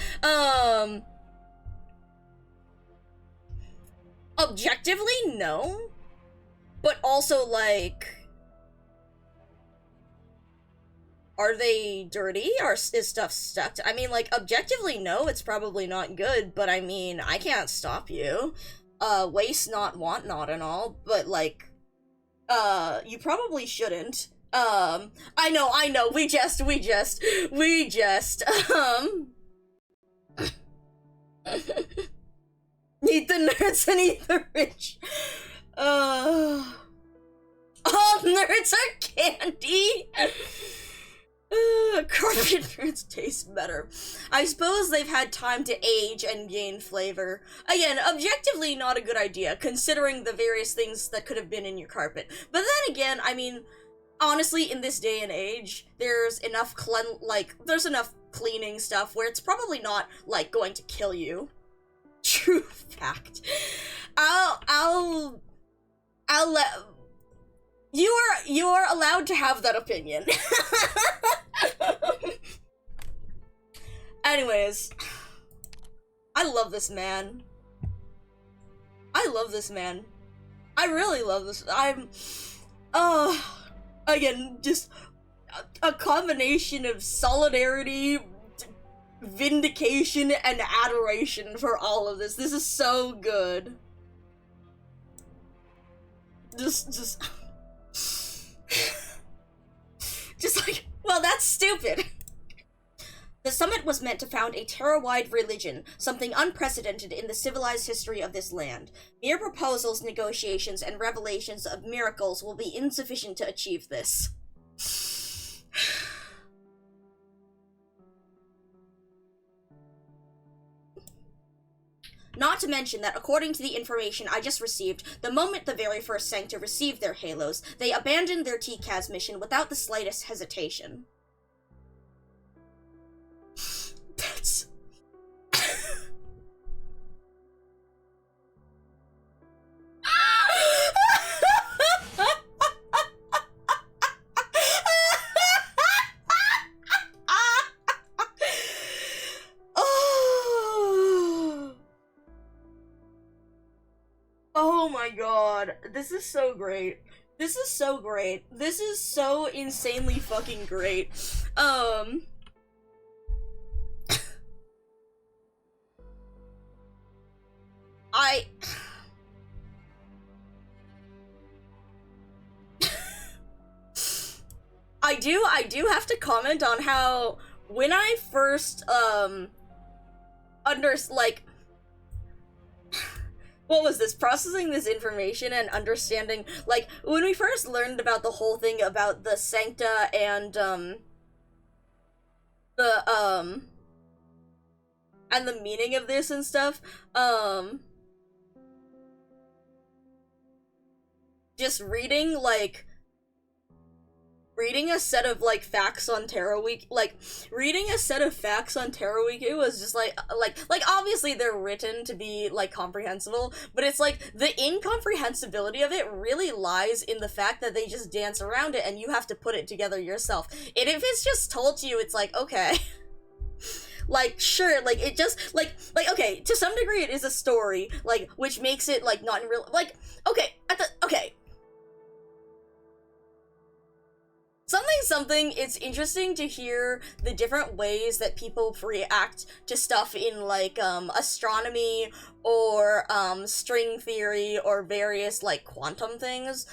Objectively, no. But also, like, are they dirty? Is stuff stuck to— I mean, like, objectively, no, it's probably not good, but I mean, I can't stop you. Waste not, want not, and all, but, like, you probably shouldn't. I know, we just, Eat the nerds and eat the rich. All nerds are candy! Carpet nerds taste better. I suppose they've had time to age and gain flavor. Again, objectively not a good idea, considering the various things that could have been in your carpet. But then again, I mean, honestly, in this day and age, there's enough there's enough cleaning stuff where it's probably not, like, going to kill you. True fact. I'll let— You are allowed to have that opinion. Anyways, I love this man. I really love this. Again, just a combination of solidarity, vindication, and adoration for all of this. This is so good. Just like, well, that's stupid. The summit was meant to found a Terra-wide religion, something unprecedented in the civilized history of this land. Mere proposals, negotiations, and revelations of miracles will be insufficient to achieve this. Not to mention that according to the information I just received, the moment the very first Sancta received their halos, they abandoned their TCAS mission without the slightest hesitation. That's... Oh my god, this is so great. This is so great. This is so insanely fucking great. I do have to comment on how when I first what was this? Processing this information and understanding, like, when we first learned about the whole thing about the Sancta and the meaning of this and stuff, just reading a set of, like, facts on Terra Week, it was just like, obviously they're written to be, like, comprehensible, but it's like, the incomprehensibility of it really lies in the fact that they just dance around it and you have to put it together yourself. And if it's just told to you, it's like, okay. Like, sure, like, it just, like, okay, to some degree it is a story, like, which makes it, like, not in real, like, okay, okay. Something, it's interesting to hear the different ways that people react to stuff in, like, astronomy, or, string theory, or various, like, quantum things,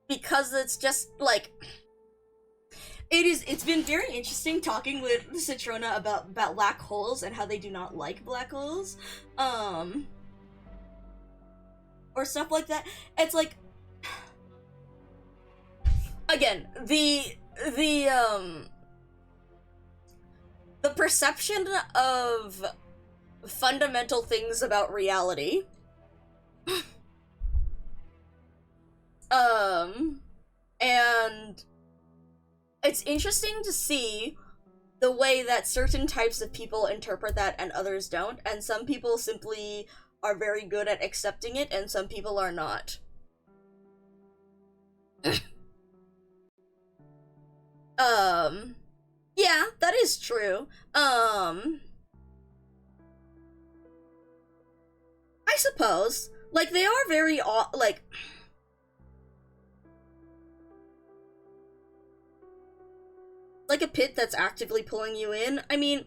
because it's just, like, it's been very interesting talking with Citrona about black holes and how they do not like black holes, or stuff like that. It's like, again, the perception of fundamental things about reality, and it's interesting to see the way that certain types of people interpret that and others don't, and some people simply are very good at accepting it, and some people are not. Yeah, that is true. I suppose. Like, they are very, like... like a pit that's actively pulling you in. I mean,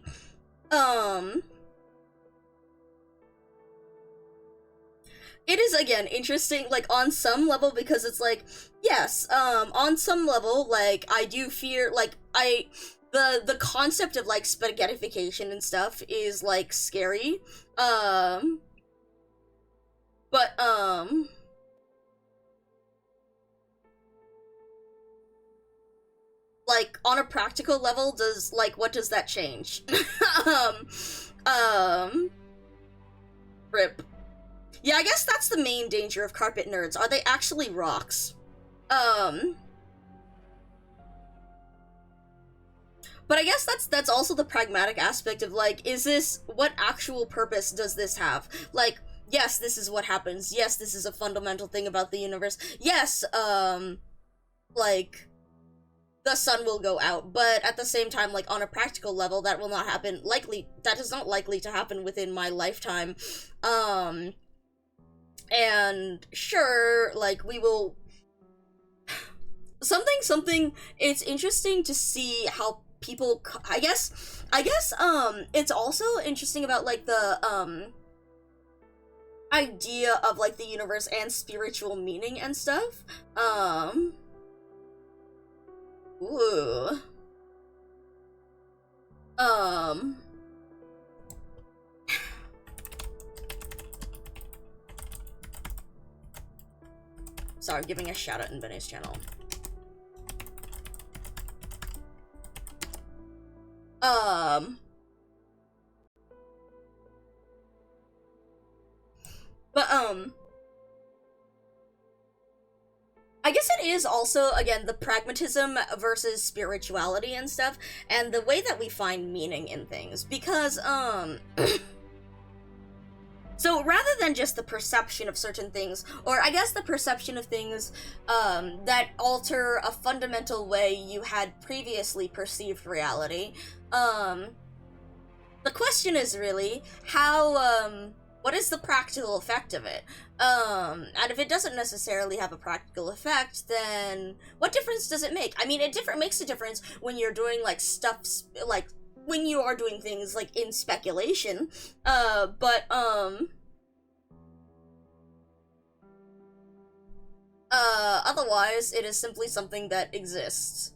it is, again, interesting, like, on some level, because it's like, yes, on some level, like, I do fear, like, the concept of, like, spaghettification and stuff is, like, scary, but, like, on a practical level, what does that change? Rip. Yeah, I guess that's the main danger of carpet nerds. Are they actually rocks? But I guess that's also the pragmatic aspect of, like, what actual purpose does this have? Like, yes, this is what happens. Yes, this is a fundamental thing about the universe. Yes, like, the sun will go out, but at the same time, like, on a practical level, that will not happen, that is not likely to happen within my lifetime, and sure, like, we will... Something, it's interesting to see how people, I guess, it's also interesting about, like, the, idea of, like, the universe and spiritual meaning and stuff, ooh. Sorry, giving a shout out in Benny's channel. But, I guess it is also, again, the pragmatism versus spirituality and stuff, and the way that we find meaning in things, because, so rather than just the perception of certain things, or I guess the perception of things, that alter a fundamental way you had previously perceived reality, the question is really, how, what is the practical effect of it? And if it doesn't necessarily have a practical effect, then what difference does it make? I mean, it makes a difference when you're doing, like, stuff, like, when you are doing things, like, in speculation, but, otherwise, it is simply something that exists.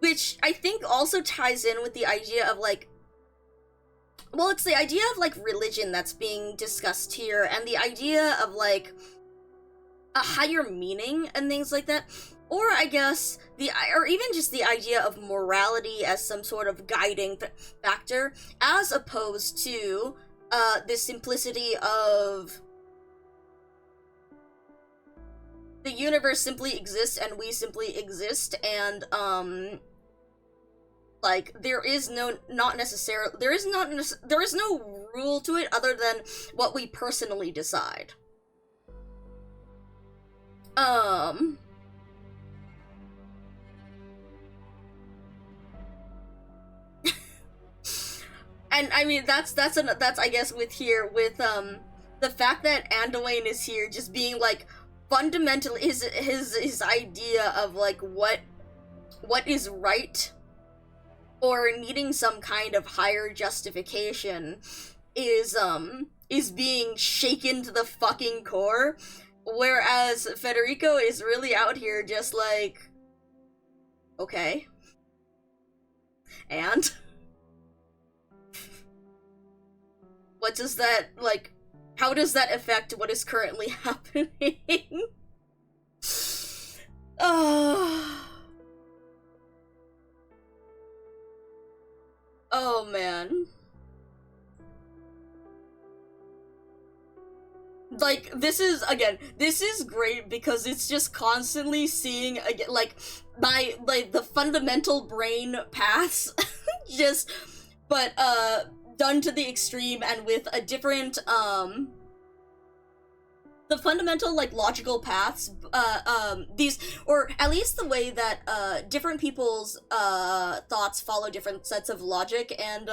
Which I think also ties in with the idea of, like, well, it's the idea of, like, religion that's being discussed here, and the idea of, like, a higher meaning and things like that, or I guess, or even just the idea of morality as some sort of guiding factor, as opposed to, the simplicity of the universe simply exists and we simply exist, and, like, there is no rule to it other than what we personally decide. And I mean, that's I guess with the fact that Anduin is here just being, like, fundamentally his idea of, like, what is right, or needing some kind of higher justification, is being shaken to the fucking core, whereas Federico is really out here just like, okay, and what does that, like, how does that affect what is currently happening? Oh man. Like, this is great because it's just constantly seeing, again, like, the fundamental brain paths, just, but, done to the extreme and with a different, the fundamental, like, logical paths, these, or at least the way that, different people's, thoughts follow different sets of logic, and,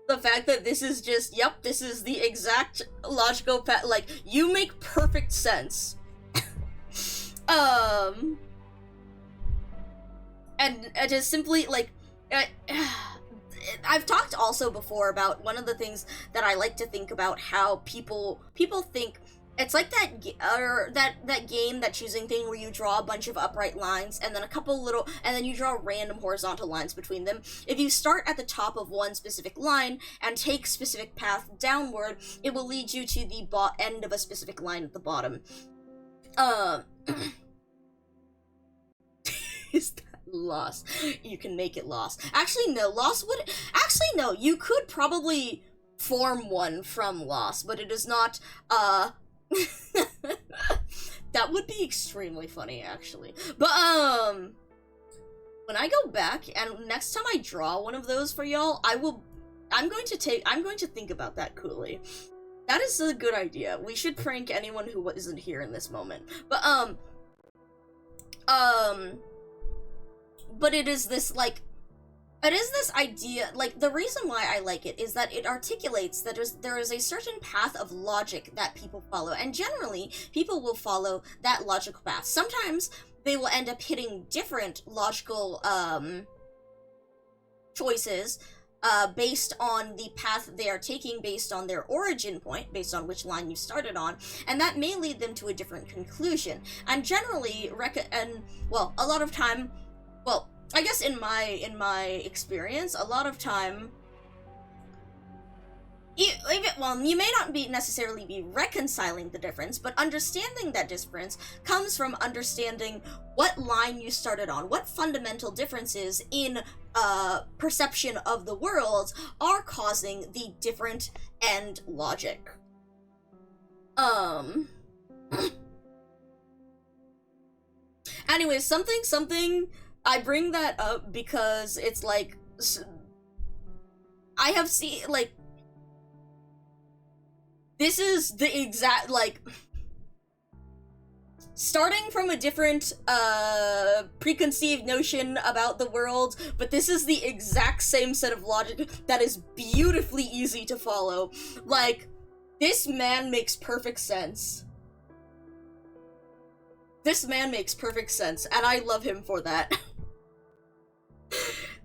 the fact that this is just, yep, this is the exact logical path, like, you make perfect sense. And it is simply, like, I've talked also before about one of the things that I like to think about, how people think it's like that game, that choosing thing where you draw a bunch of upright lines and then and then you draw random horizontal lines between them. If you start at the top of one specific line and take specific path downward, it will lead you to the end of a specific line at the bottom. Is that Lost? You can make it Lost. Actually, no, no, you could probably form one from Lost, but it is not, that would be extremely funny, actually. But, when I go back, and next time I draw one of those for y'all, I'm going to think about that coolly. That is a good idea. We should prank anyone who isn't here in this moment. But, but it is this, like, it is this idea, like, the reason why I like it is that it articulates that there is a certain path of logic that people follow, and generally, people will follow that logical path. Sometimes they will end up hitting different logical, choices, based on the path they are taking, based on their origin point, based on which line you started on, and that may lead them to a different conclusion. And generally, a lot of time, well, I guess in my experience, a lot of time, you may not be necessarily be reconciling the difference, but understanding that difference comes from understanding what line you started on, what fundamental differences in perception of the world are causing the different end logic. Anyways, something, I bring that up because it's like, I have seen, like, this is the exact, like, starting from a different, preconceived notion about the world, but this is the exact same set of logic that is beautifully easy to follow. Like, this man makes perfect sense. This man makes perfect sense, and I love him for that.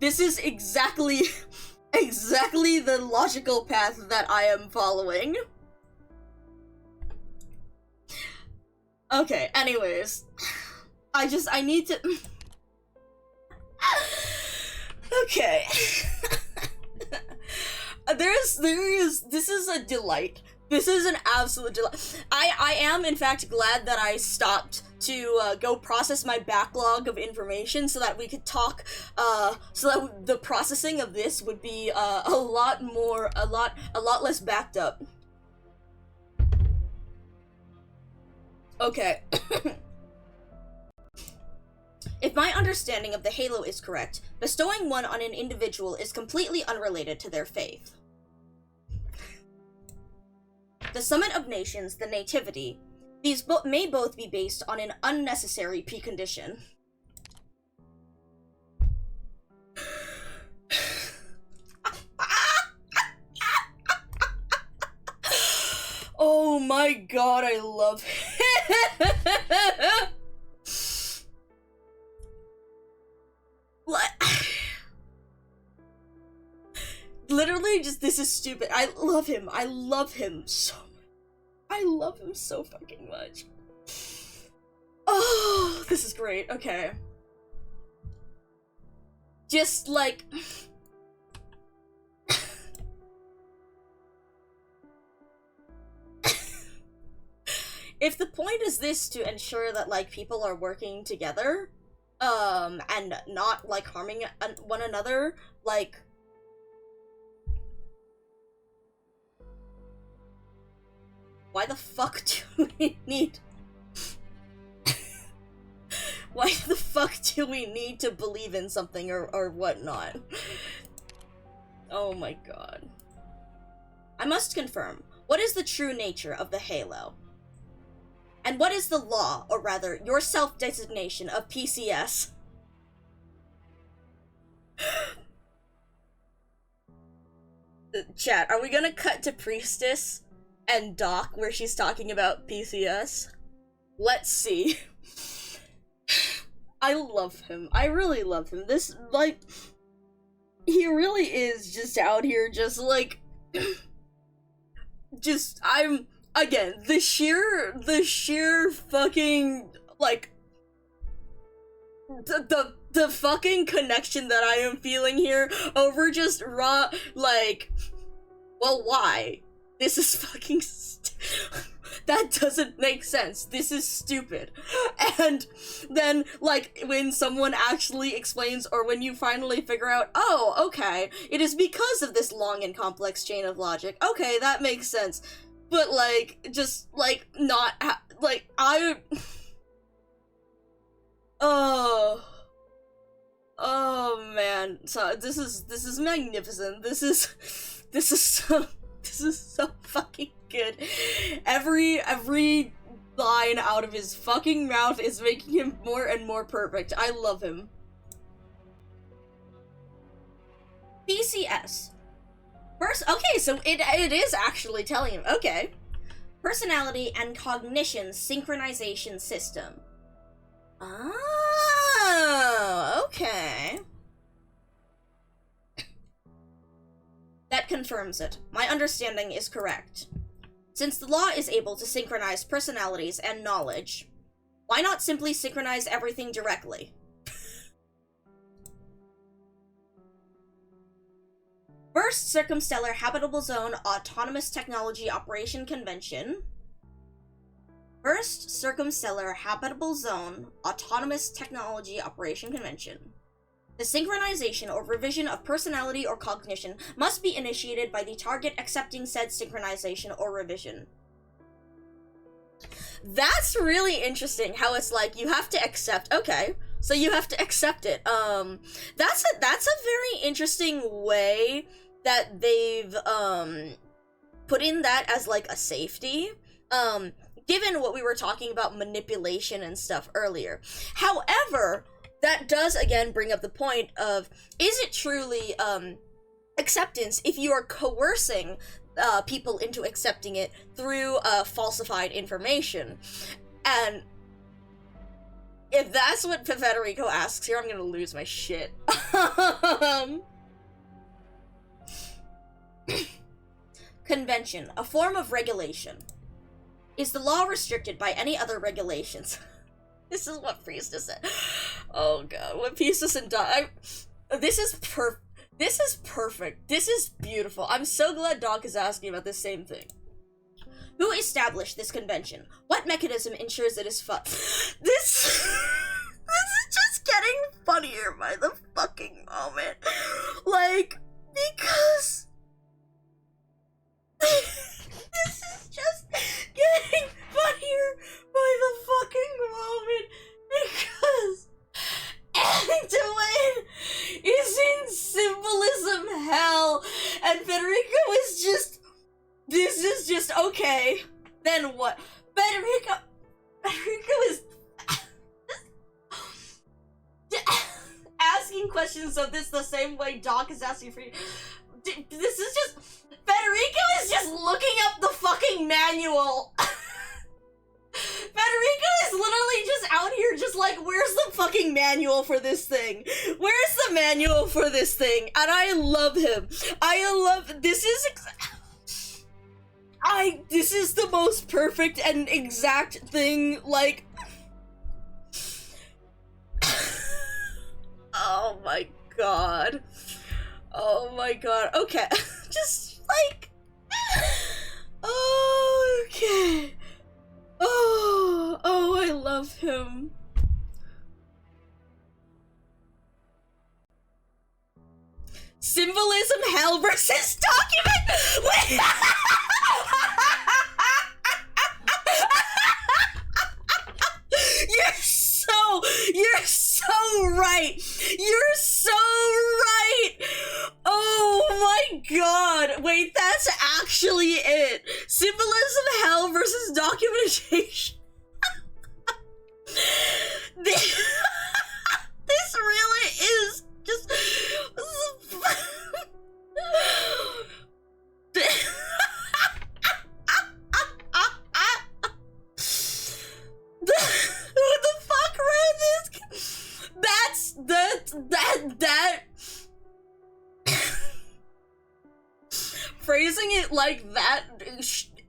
This is exactly the logical path that I am following. Okay, anyways. I need to... Okay. This is a delight. This is an absolute delight. I am, in fact, glad that I stopped to go process my backlog of information so that we could talk, so that the processing of this would be a lot less backed up. Okay. If my understanding of the halo is correct, bestowing one on an individual is completely unrelated to their faith. The Summit of Nations, the Nativity, these may both be based on an unnecessary precondition. Oh my god, I love him. Literally, just, this is stupid. I love him. I love him so much. I love him so fucking much. Oh, this is great. Okay. Just, like... If the point is this to ensure that, like, people are working together, and not, like, harming one another, like... Why the fuck do we need... Why the fuck do we need to believe in something or whatnot? Oh my god. I must confirm, what is the true nature of the halo? And what is the law, or rather, your self-designation of PCS? Chat, are we gonna cut to Priestess and Doc where she's talking about PCS? Let's see. I love him. I really love him. This, like, he really is just out here just, like, just, again, the sheer fucking, like, the fucking connection that I am feeling here over just raw, like, well, why? This is fucking that doesn't make sense. This is stupid. And then, like, when someone actually explains, or when you finally figure out, oh, okay, it is because of this long and complex chain of logic. Okay, that makes sense. But, like, just, like, not, like, oh man, so this is magnificent. This is so fucking good. Every line out of his fucking mouth is making him more and more perfect. I love him. PCS. Okay, so it is actually telling him. Okay. Personality and Cognition Synchronization System. Oh, okay. That confirms it. My understanding is correct. Since the law is able to synchronize personalities and knowledge, why not simply synchronize everything directly? First Circumstellar Habitable Zone Autonomous Technology Operation Convention. First Circumstellar Habitable Zone Autonomous Technology Operation Convention. The synchronization or revision of personality or cognition must be initiated by the target accepting said synchronization or revision. That's really interesting, how it's like, you have to accept, okay, so you have to accept it. That's a very interesting way that they've, put in that as, like, a safety, given what we were talking about manipulation and stuff earlier. However, that does, again, bring up the point of, is it truly, acceptance if you are coercing people into accepting it through falsified information? And if that's what Federico asks here, I'm gonna lose my shit. Convention, a form of regulation. Is the law restricted by any other regulations? This is what Priestess said. Oh god, what Priestess and this is perfect. This is beautiful. I'm so glad Doc is asking about this same thing. Who established this convention? What mechanism ensures it is this is just getting funnier by the fucking moment. Like, because this is just getting funnier by the fucking moment, because Antoine is in symbolism hell, and Federico is just, this is just, okay, then what? Federico is asking questions of this the same way Doc is asking for you. This is just, Federico is just looking up the fucking manual. Federico is literally just out here just like, where's the fucking manual for this thing? Where's the manual for this thing? And I love him. This is the most perfect and exact thing, like, oh my god. Oh my god. Okay. Just like, okay. Oh, I love him. Symbolism hell versus document. Wait. You're so right. You're so right. Oh my god. Wait, that's actually it. Symbolism hell versus documentation. This really is just who the fuck wrote this? That phrasing it like that,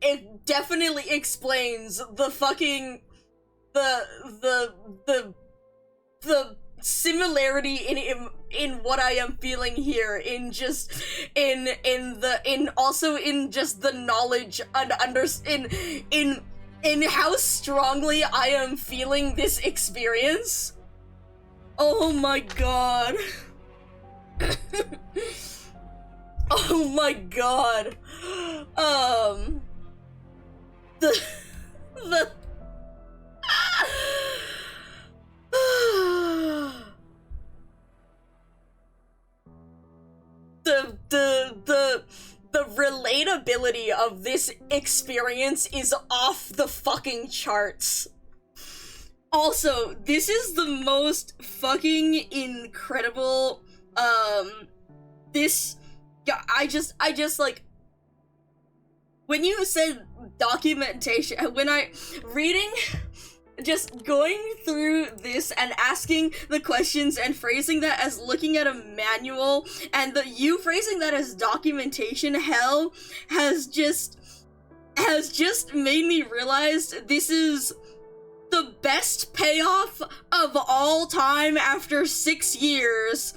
it definitely explains the fucking the similarity in what I am feeling here, in just in just the knowledge and in how strongly I am feeling this experience. Oh my god. Oh my god. The relatability of this experience is off the fucking charts. Also, this is the most fucking incredible, I just like, when you said documentation, when just going through this and asking the questions and phrasing that as looking at a manual, and you phrasing that as documentation hell has just made me realize this is the best payoff of all time after 6 years.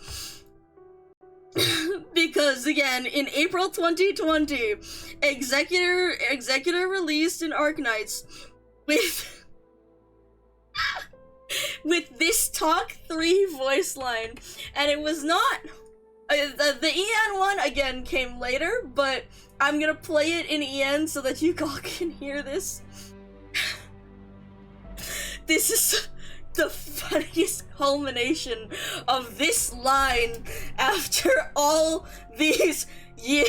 Because again, in April 2020, Executor released an Arknights with with this Talk 3 voice line, and it was not the EN one again came later, but I'm gonna play it in EN so that you all can hear this. This is the funniest culmination of this line after all these years.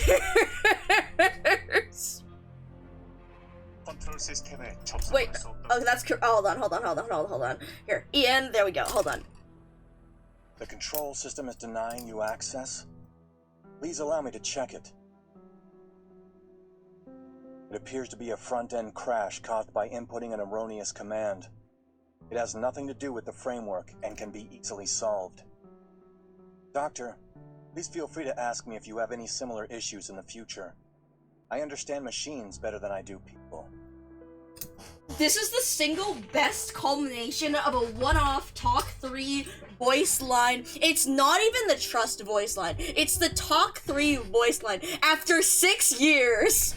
Wait, oh, that's hold on. Here, Ian, there we go. Hold on. The control system is denying you access. Please allow me to check it. It appears to be a front-end crash caused by inputting an erroneous command. It has nothing to do with the framework and can be easily solved. Doctor, please feel free to ask me if you have any similar issues in the future. I understand machines better than I do people. This is the single best culmination of a one-off Talk 3 voice line. It's not even the Trust voice line. It's the Talk 3 voice line after 6 years.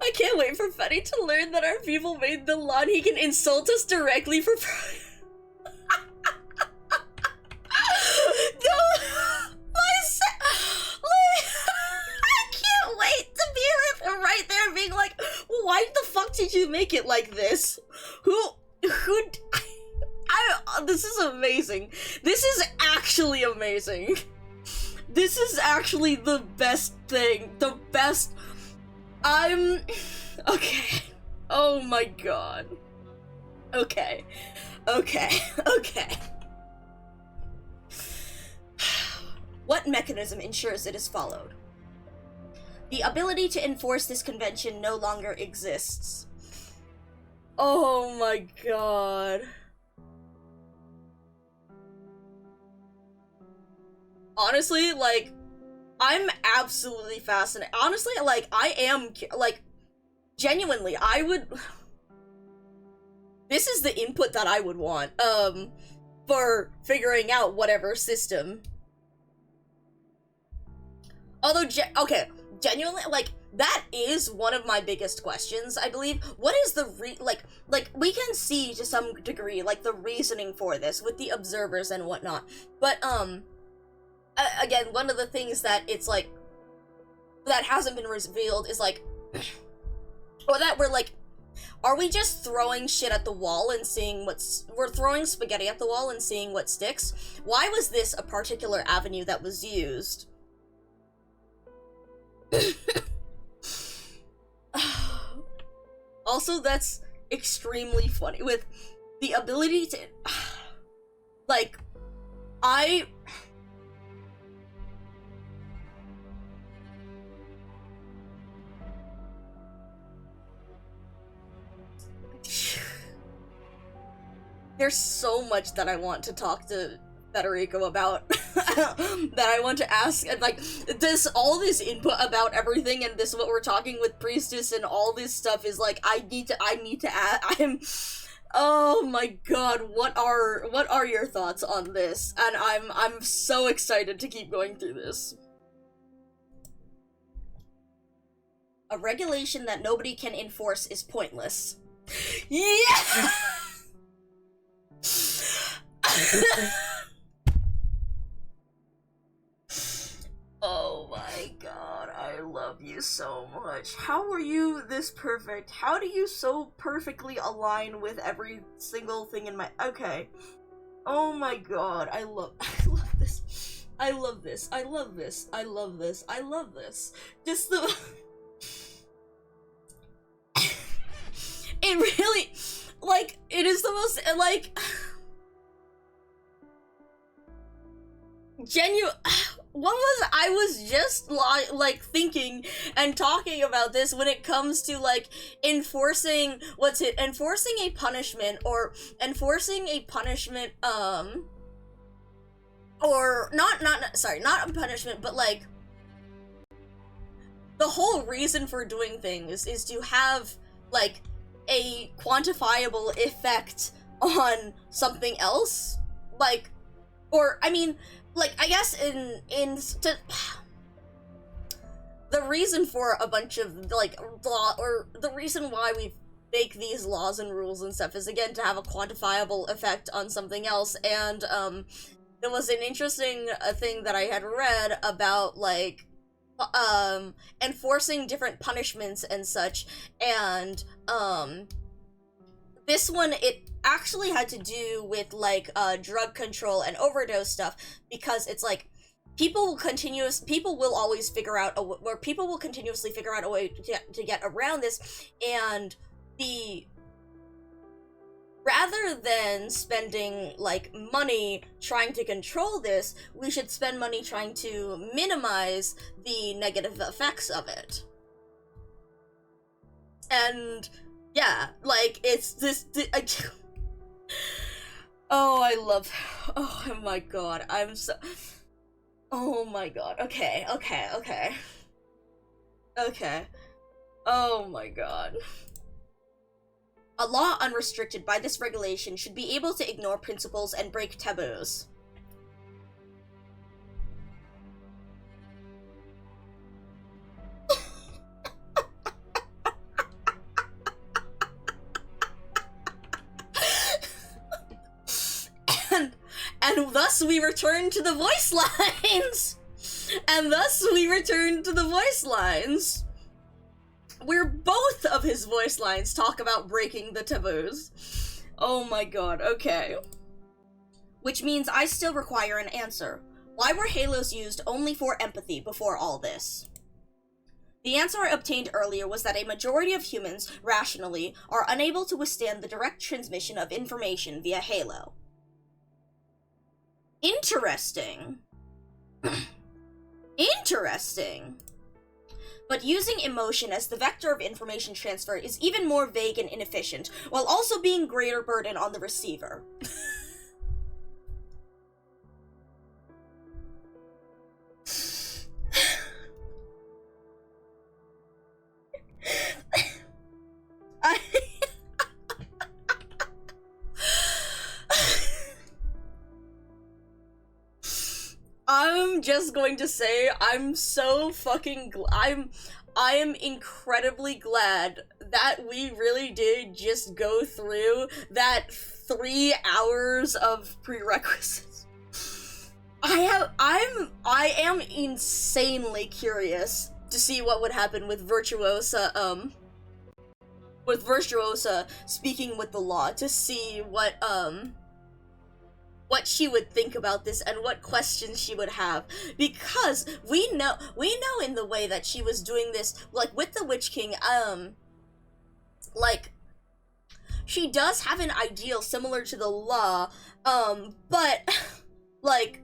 I can't wait for Fetty to learn that our people made the line. He can insult us directly for no, I can't wait to be with him right there being like, well, why the fuck did you make it like this? This is amazing. This is actually amazing. This is actually the best thing. The best. Okay. Oh my god. Okay. What mechanism ensures it is followed? The ability to enforce this convention no longer exists. Oh my god. Honestly, like, I'm absolutely fascinated. Honestly, like, I am, like, genuinely, I would... This is the input that I would want, for figuring out whatever system. Although, okay, genuinely, like, that is one of my biggest questions, I believe. What is the like, we can see to some degree, like, the reasoning for this with the observers and whatnot. But, again, one of the things that it's like, that hasn't been revealed is like, or that we're like, are we just throwing shit at the wall and seeing we're throwing spaghetti at the wall and seeing what sticks? Why was this a particular avenue that was used? Also, that's extremely funny with the ability to, like, there's so much that I want to talk to Federico about, that I want to ask, and like, all this input about everything, and this what we're talking with Priestess and all this stuff is like, I need to ask, oh my god, what are your thoughts on this? And I'm so excited to keep going through this. A regulation that nobody can enforce is pointless. Yeah! Oh my god, I love you so much. How are you this perfect? How do you so perfectly align with every single thing in my... Okay. Oh my god, I love this. I love this. I love this. I love this. I love this. Just the... It really... Like, it is the most, like... I was just like thinking and talking about this when it comes to like enforcing a punishment or not a punishment, but like the whole reason for doing things is to have like a quantifiable effect on something else. like, or I mean, like, I guess the reason for a bunch of, like, law, or the reason why we make these laws and rules and stuff is, again, to have a quantifiable effect on something else, and, there was an interesting thing that I had read about, like, enforcing different punishments and such, and, this one, it actually had to do with, like, drug control and overdose stuff, because it's, like, people will continuously figure out a way to get around this, and rather than spending, like, money trying to control this, we should spend money trying to minimize the negative effects of it. And, yeah, like, it's this, oh my god, oh my god, okay. Oh my god. A law unrestricted by this regulation should be able to ignore principles and break taboos. And thus we return to the voice lines! Where both of his voice lines talk about breaking the taboos. Oh my god, okay. Which means I still require an answer. Why were halos used only for empathy before all this? The answer I obtained earlier was that a majority of humans, rationally, are unable to withstand the direct transmission of information via halo. Interesting. Interesting. But using emotion as the vector of information transfer is even more vague and inefficient, while also being greater burden on the receiver. I'm just going to say, I'm so fucking I am incredibly glad that we really did just go through that 3 hours of prerequisites. I am insanely curious to see what would happen with Virtuosa, speaking with the law, to see what she would think about this and what questions she would have, because we know in the way that she was doing this, like with the Witch King, like she does have an ideal similar to the law, but like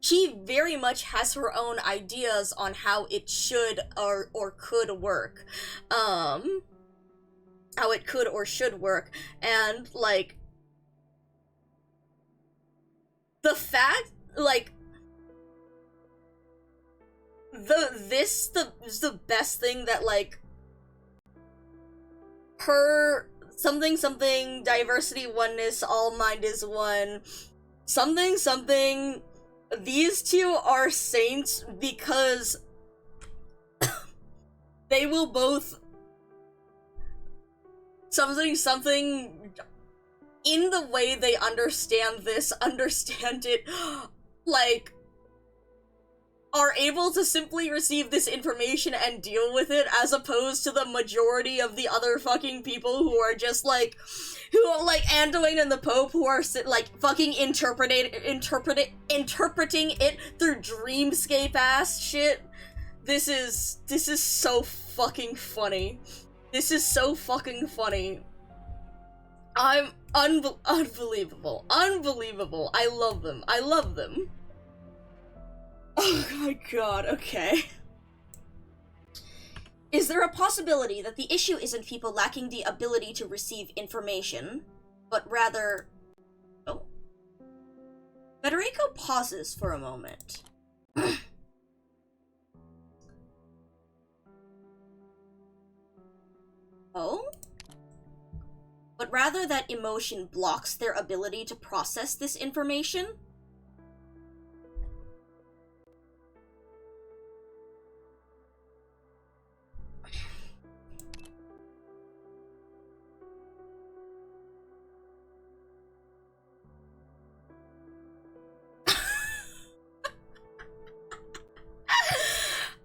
she very much has her own ideas on how it should or could work, how it could or should work, and like the fact, like, the best thing that, like, her something diversity oneness, all mind is one, something, these two are saints because they will both something in the way they understand it, like, are able to simply receive this information and deal with it, as opposed to the majority of the other fucking people who are just, like, Anduin and the Pope, who are, like, fucking interpreting it through dreamscape-ass shit. This is so fucking funny. This is so fucking funny. I'm unbelievable. I love them. Oh my god, okay. Is there a possibility that the issue isn't people lacking the ability to receive information, but rather... Oh. Federico pauses for a moment. Oh? But rather or that emotion blocks their ability to process this information.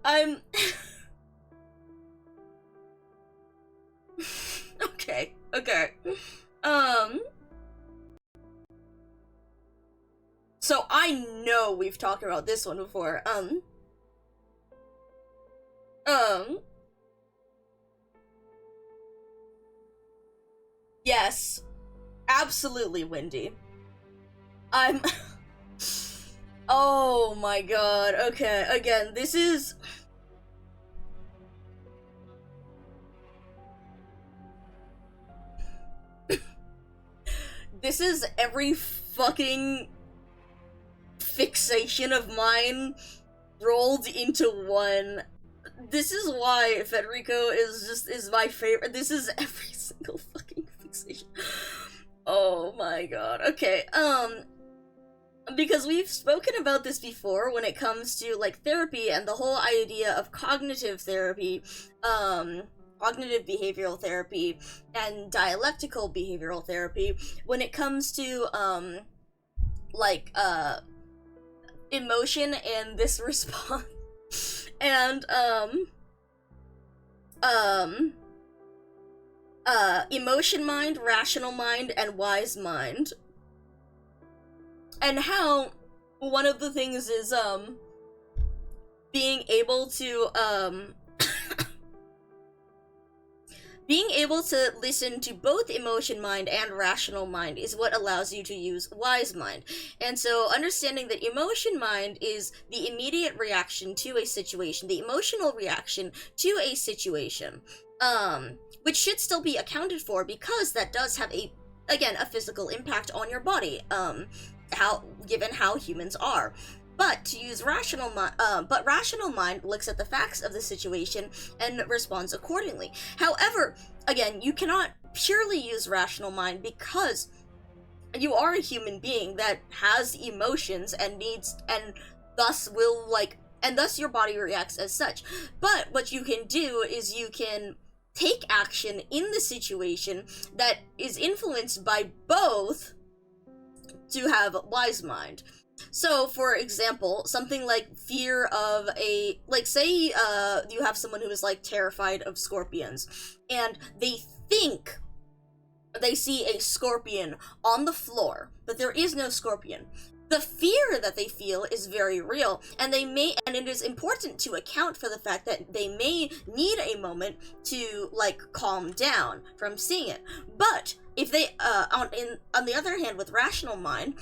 I'm okay. So I know we've talked about this one before. Yes. Absolutely, Wendy. Oh my god, okay, again, this is... This is every fucking fixation of mine rolled into one. This is why Federico is my favorite. This is every single fucking fixation. Oh my god, okay, because we've spoken about this before when it comes to, like, therapy and the whole idea of cognitive therapy, cognitive behavioral therapy, and dialectical behavioral therapy, when it comes to, emotion and this response, and, emotion mind, rational mind, and wise mind. And how one of the things is, being able to, being able to listen to both emotion mind and rational mind is what allows you to use wise mind. And so understanding that emotion mind is the immediate reaction to a situation, the emotional reaction to a situation, which should still be accounted for because that does have a physical impact on your body, given how humans are. But to use rational mind looks at the facts of the situation and responds accordingly. However, again, you cannot purely use rational mind because you are a human being that has emotions and needs, and thus your body reacts as such. But what you can do is you can take action in the situation that is influenced by both to have wise mind. So, for example, something like fear of say you have someone who is, like, terrified of scorpions, and they think they see a scorpion on the floor, but there is no scorpion. The fear that they feel is very real, and it is important to account for the fact that they may need a moment to, like, calm down from seeing it. But if they, on the other hand, with rational mind,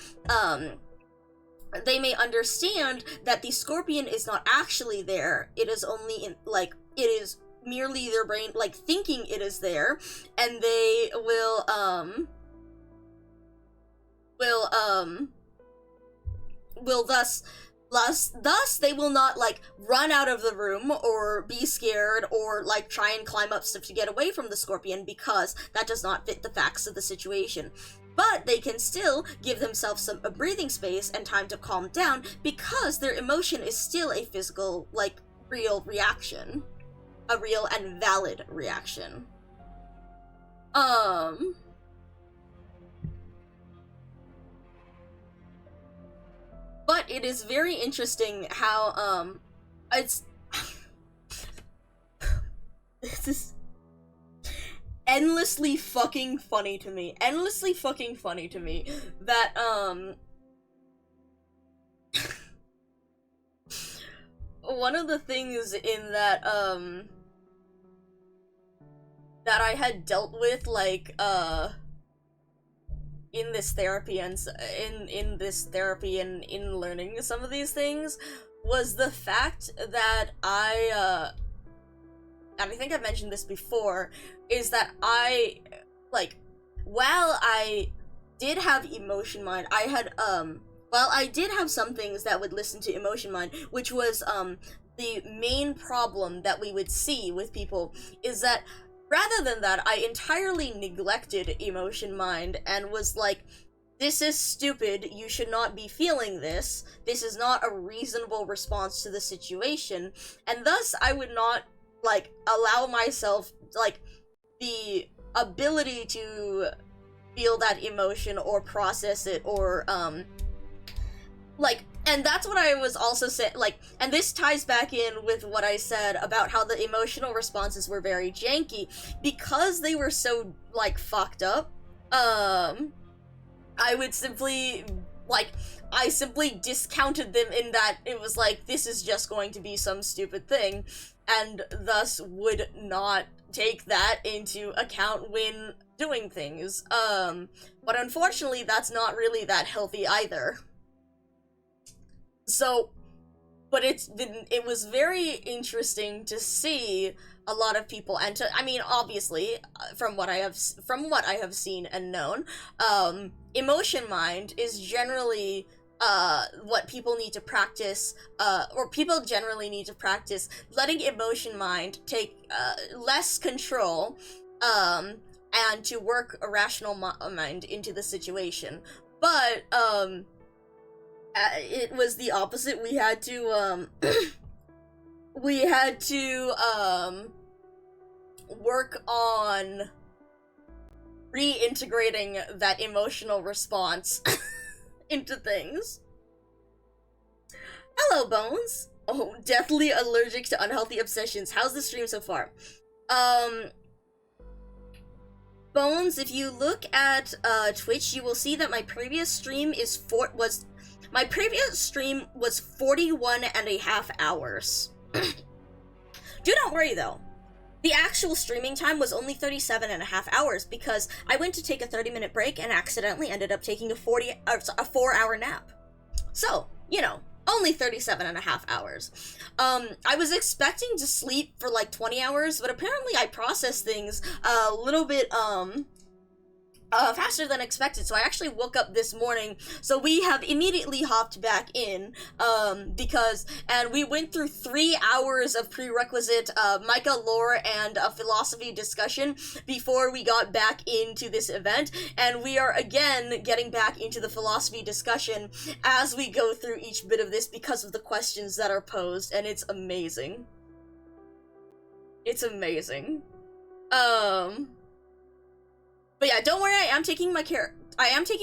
they may understand that the scorpion is not actually there. It is only it is merely their brain, like, thinking it is there, and they will thus they will not, like, run out of the room or be scared or, like, try and climb up stuff to get away from the scorpion, because that does not fit the facts of the situation. But they can still give themselves a breathing space and time to calm down because their emotion is still a physical, like, real reaction. A real and valid reaction. But it is very interesting how, it's... This is endlessly fucking funny to me. That, one of the things in that, that I had dealt with, like, in this therapy and in learning some of these things was the fact that and I think I've mentioned this before, is that while I did have emotion mind, I had, I did have some things that would listen to emotion mind, which was, the main problem that we would see with people is that Rather than that, I entirely neglected emotion mind and was like, this is stupid, you should not be feeling this, this is not a reasonable response to the situation, and thus I would not, like, allow myself, like, the ability to feel that emotion or process it or, like, and that's what I was also saying, like, and this ties back in with what I said about how the emotional responses were very janky, because they were so, like, fucked up, I would simply, like, I simply discounted them in that it was like, this is just going to be some stupid thing, and thus would not take that into account when doing things. But unfortunately, that's not really that healthy either. So, but it was very interesting to see a lot of people, and I mean, obviously, from what I have seen and known, emotion mind is generally what people need to practice, or people generally need to practice letting emotion mind take less control, and to work a rational mind into the situation. But it was the opposite. We had to work on reintegrating that emotional response into things. Hello, Bones. Oh, deathly allergic to unhealthy obsessions. How's the stream so far? Bones, if you look at Twitch, you will see that my previous stream was 41 and a half hours. Do not worry though. The actual streaming time was only 37 and a half hours because I went to take a 30-minute break and accidentally ended up taking a 4-hour nap. So, you know, only 37 and a half hours. I was expecting to sleep for like 20 hours, but apparently I processed things a little bit, faster than expected, so I actually woke up this morning, so we have immediately hopped back in, and we went through 3 hours of prerequisite, MICA lore and a philosophy discussion before we got back into this event, and we are again getting back into the philosophy discussion as we go through each bit of this because of the questions that are posed, and it's amazing. It's amazing. But yeah, don't worry, I am taking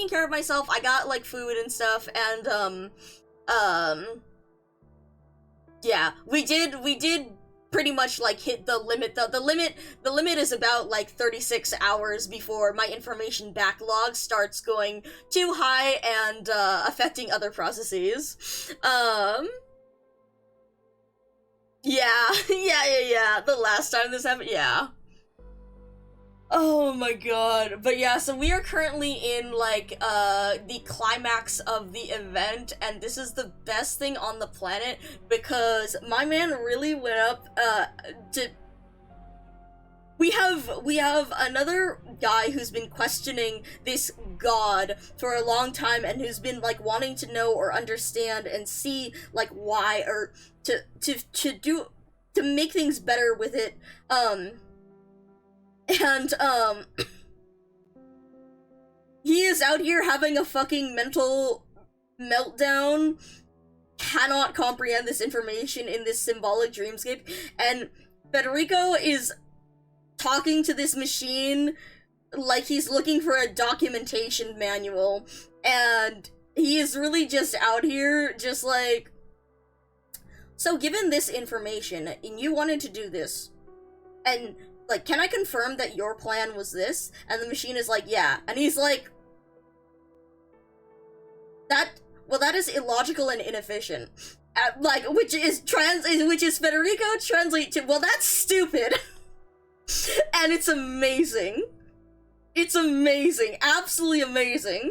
care of myself. I got, like, food and stuff, and, yeah, we did pretty much, like, hit the limit. The limit is about, like, 36 hours before my information backlog starts going too high and, affecting other processes. Yeah, yeah, the last time this happened, yeah. Oh my god. But yeah, so we are currently in, like, the climax of the event, and this is the best thing on the planet, because my man really went up, We have another guy who's been questioning this god for a long time, and who's been, like, wanting to know or understand and see, like, why, or to make things better with it, and, he is out here having a fucking mental meltdown, cannot comprehend this information in this symbolic dreamscape, and Federico is talking to this machine like he's looking for a documentation manual, and he is really just out here, just like, so given this information, and you wanted to do this, and, like, can I confirm that your plan was this? And the machine is like, yeah. And he's like, that is illogical and inefficient. Like, which is Federico translate to, well, that's stupid. And it's amazing. It's amazing. Absolutely amazing.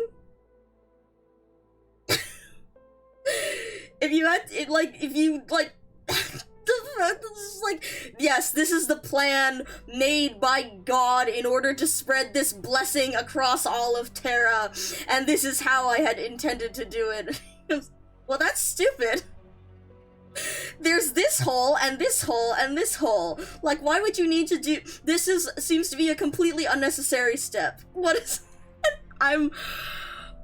If you yes, this is the plan made by God in order to spread this blessing across all of Terra, and this is how I had intended to do it. Well, that's stupid. There's this this hole and this hole and this hole. Like, why would you need to do this? Seems to be a completely unnecessary step. What is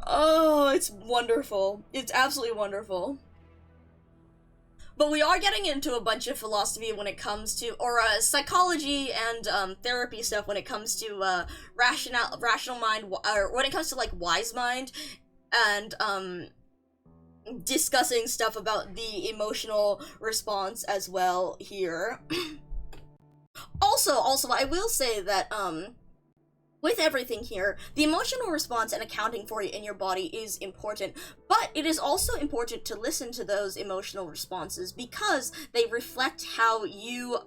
oh, it's wonderful. It's absolutely wonderful. But we are getting into a bunch of philosophy when it comes to, or psychology and therapy stuff when it comes to rational mind, or when it comes to like wise mind, and discussing stuff about the emotional response as well here. Also, I will say that with everything here, the emotional response and accounting for it in your body is important, but it is also important to listen to those emotional responses because they reflect how you,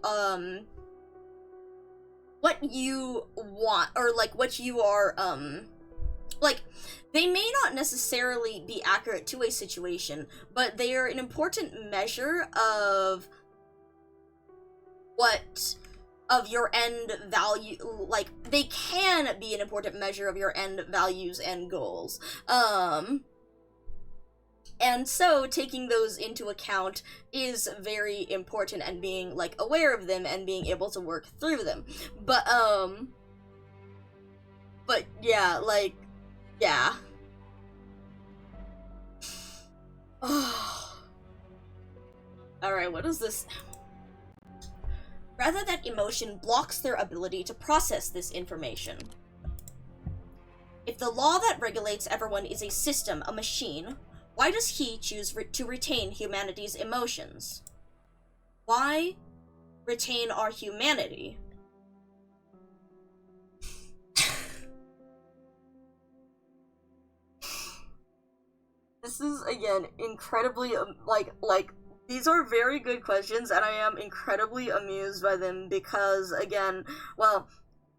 what you want, or like what you are, like, they may not necessarily be accurate to a situation, but they are an important measure of your end value. Like, they can be an important measure of your end values and goals. And so taking those into account is very important, and being like aware of them and being able to work through them. But yeah, like, yeah. Alright, what is this? Rather, that emotion blocks their ability to process this information. If the law that regulates everyone is a system, a machine, why does he choose to retain humanity's emotions? Why retain our humanity? This is, again, incredibly, like, these are very good questions, and I am incredibly amused by them because, again, well,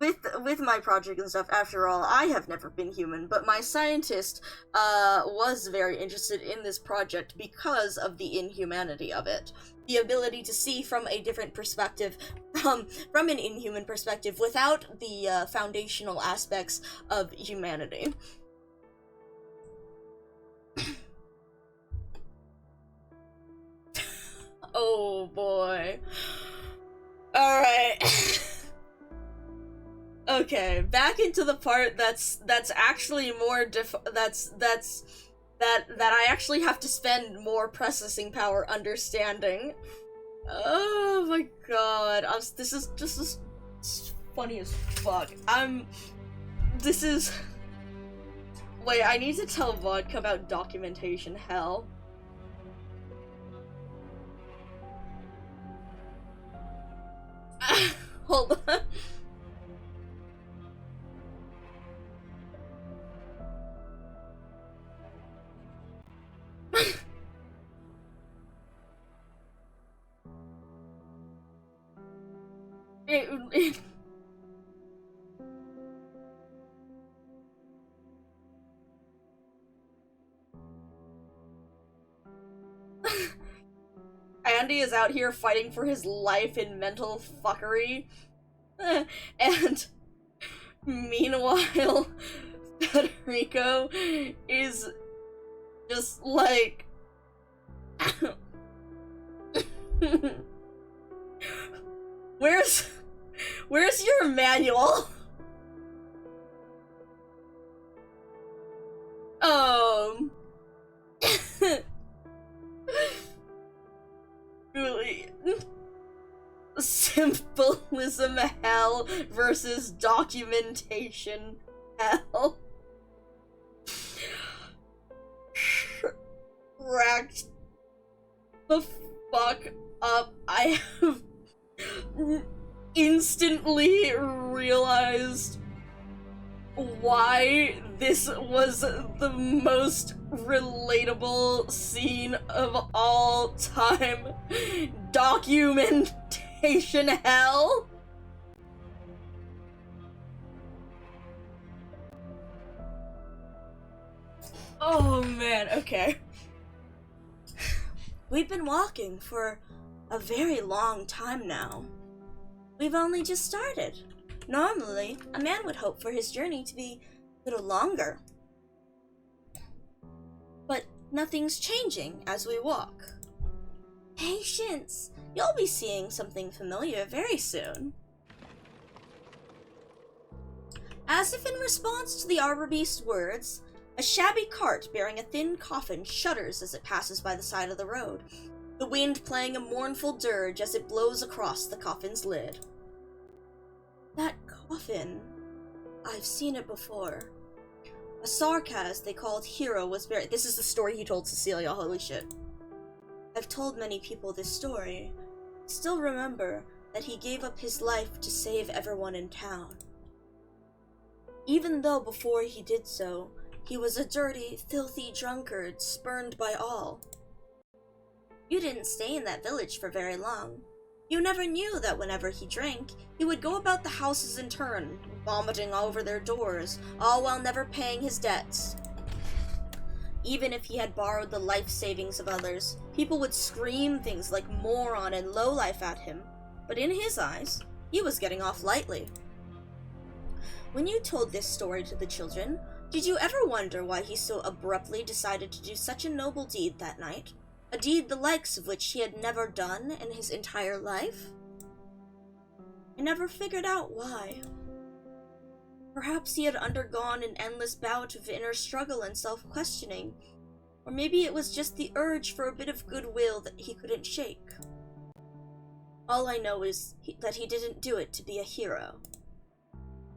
with my project and stuff, after all, I have never been human, but my scientist, was very interested in this project because of the inhumanity of it. The ability to see from a different perspective, from an inhuman perspective, without the, foundational aspects of humanity. Oh boy. Alright. Okay, back into the part that's actually more that I actually have to spend more processing power understanding. Oh my god. This is just funny as fuck. Wait, I need to tell Vodka about documentation hell. Hold on. Andy is out here fighting for his life in mental fuckery. And meanwhile, Federico is just like... Where's your manual? Really? Symbolism hell versus documentation hell. Cracked the fuck up. I have instantly realized why this was the most relatable scene of all time. Documentation hell? Oh man, okay. We've been walking for a very long time now. We've only just started. Normally, a man would hope for his journey to be a little longer. But nothing's changing as we walk. Patience! You'll be seeing something familiar very soon. As if in response to the Arbor Beast's words, a shabby cart bearing a thin coffin shudders as it passes by the side of the road, the wind playing a mournful dirge as it blows across the coffin's lid. That coffin... I've seen it before. A Sarkaz they called Hero was buried. This is the story he told Cecilia, holy shit. I've told many people this story. Still remember that he gave up his life to save everyone in town. Even though before he did so, he was a dirty, filthy drunkard spurned by all. You didn't stay in that village for very long. You never knew that whenever he drank, he would go about the houses in turn, vomiting all over their doors, all while never paying his debts. Even if he had borrowed the life savings of others, people would scream things like moron and lowlife at him, but in his eyes, he was getting off lightly. When you told this story to the children, did you ever wonder why he so abruptly decided to do such a noble deed that night? A deed the likes of which he had never done in his entire life? I never figured out why. Perhaps he had undergone an endless bout of inner struggle and self-questioning, or maybe it was just the urge for a bit of goodwill that he couldn't shake. All I know is that he didn't do it to be a hero.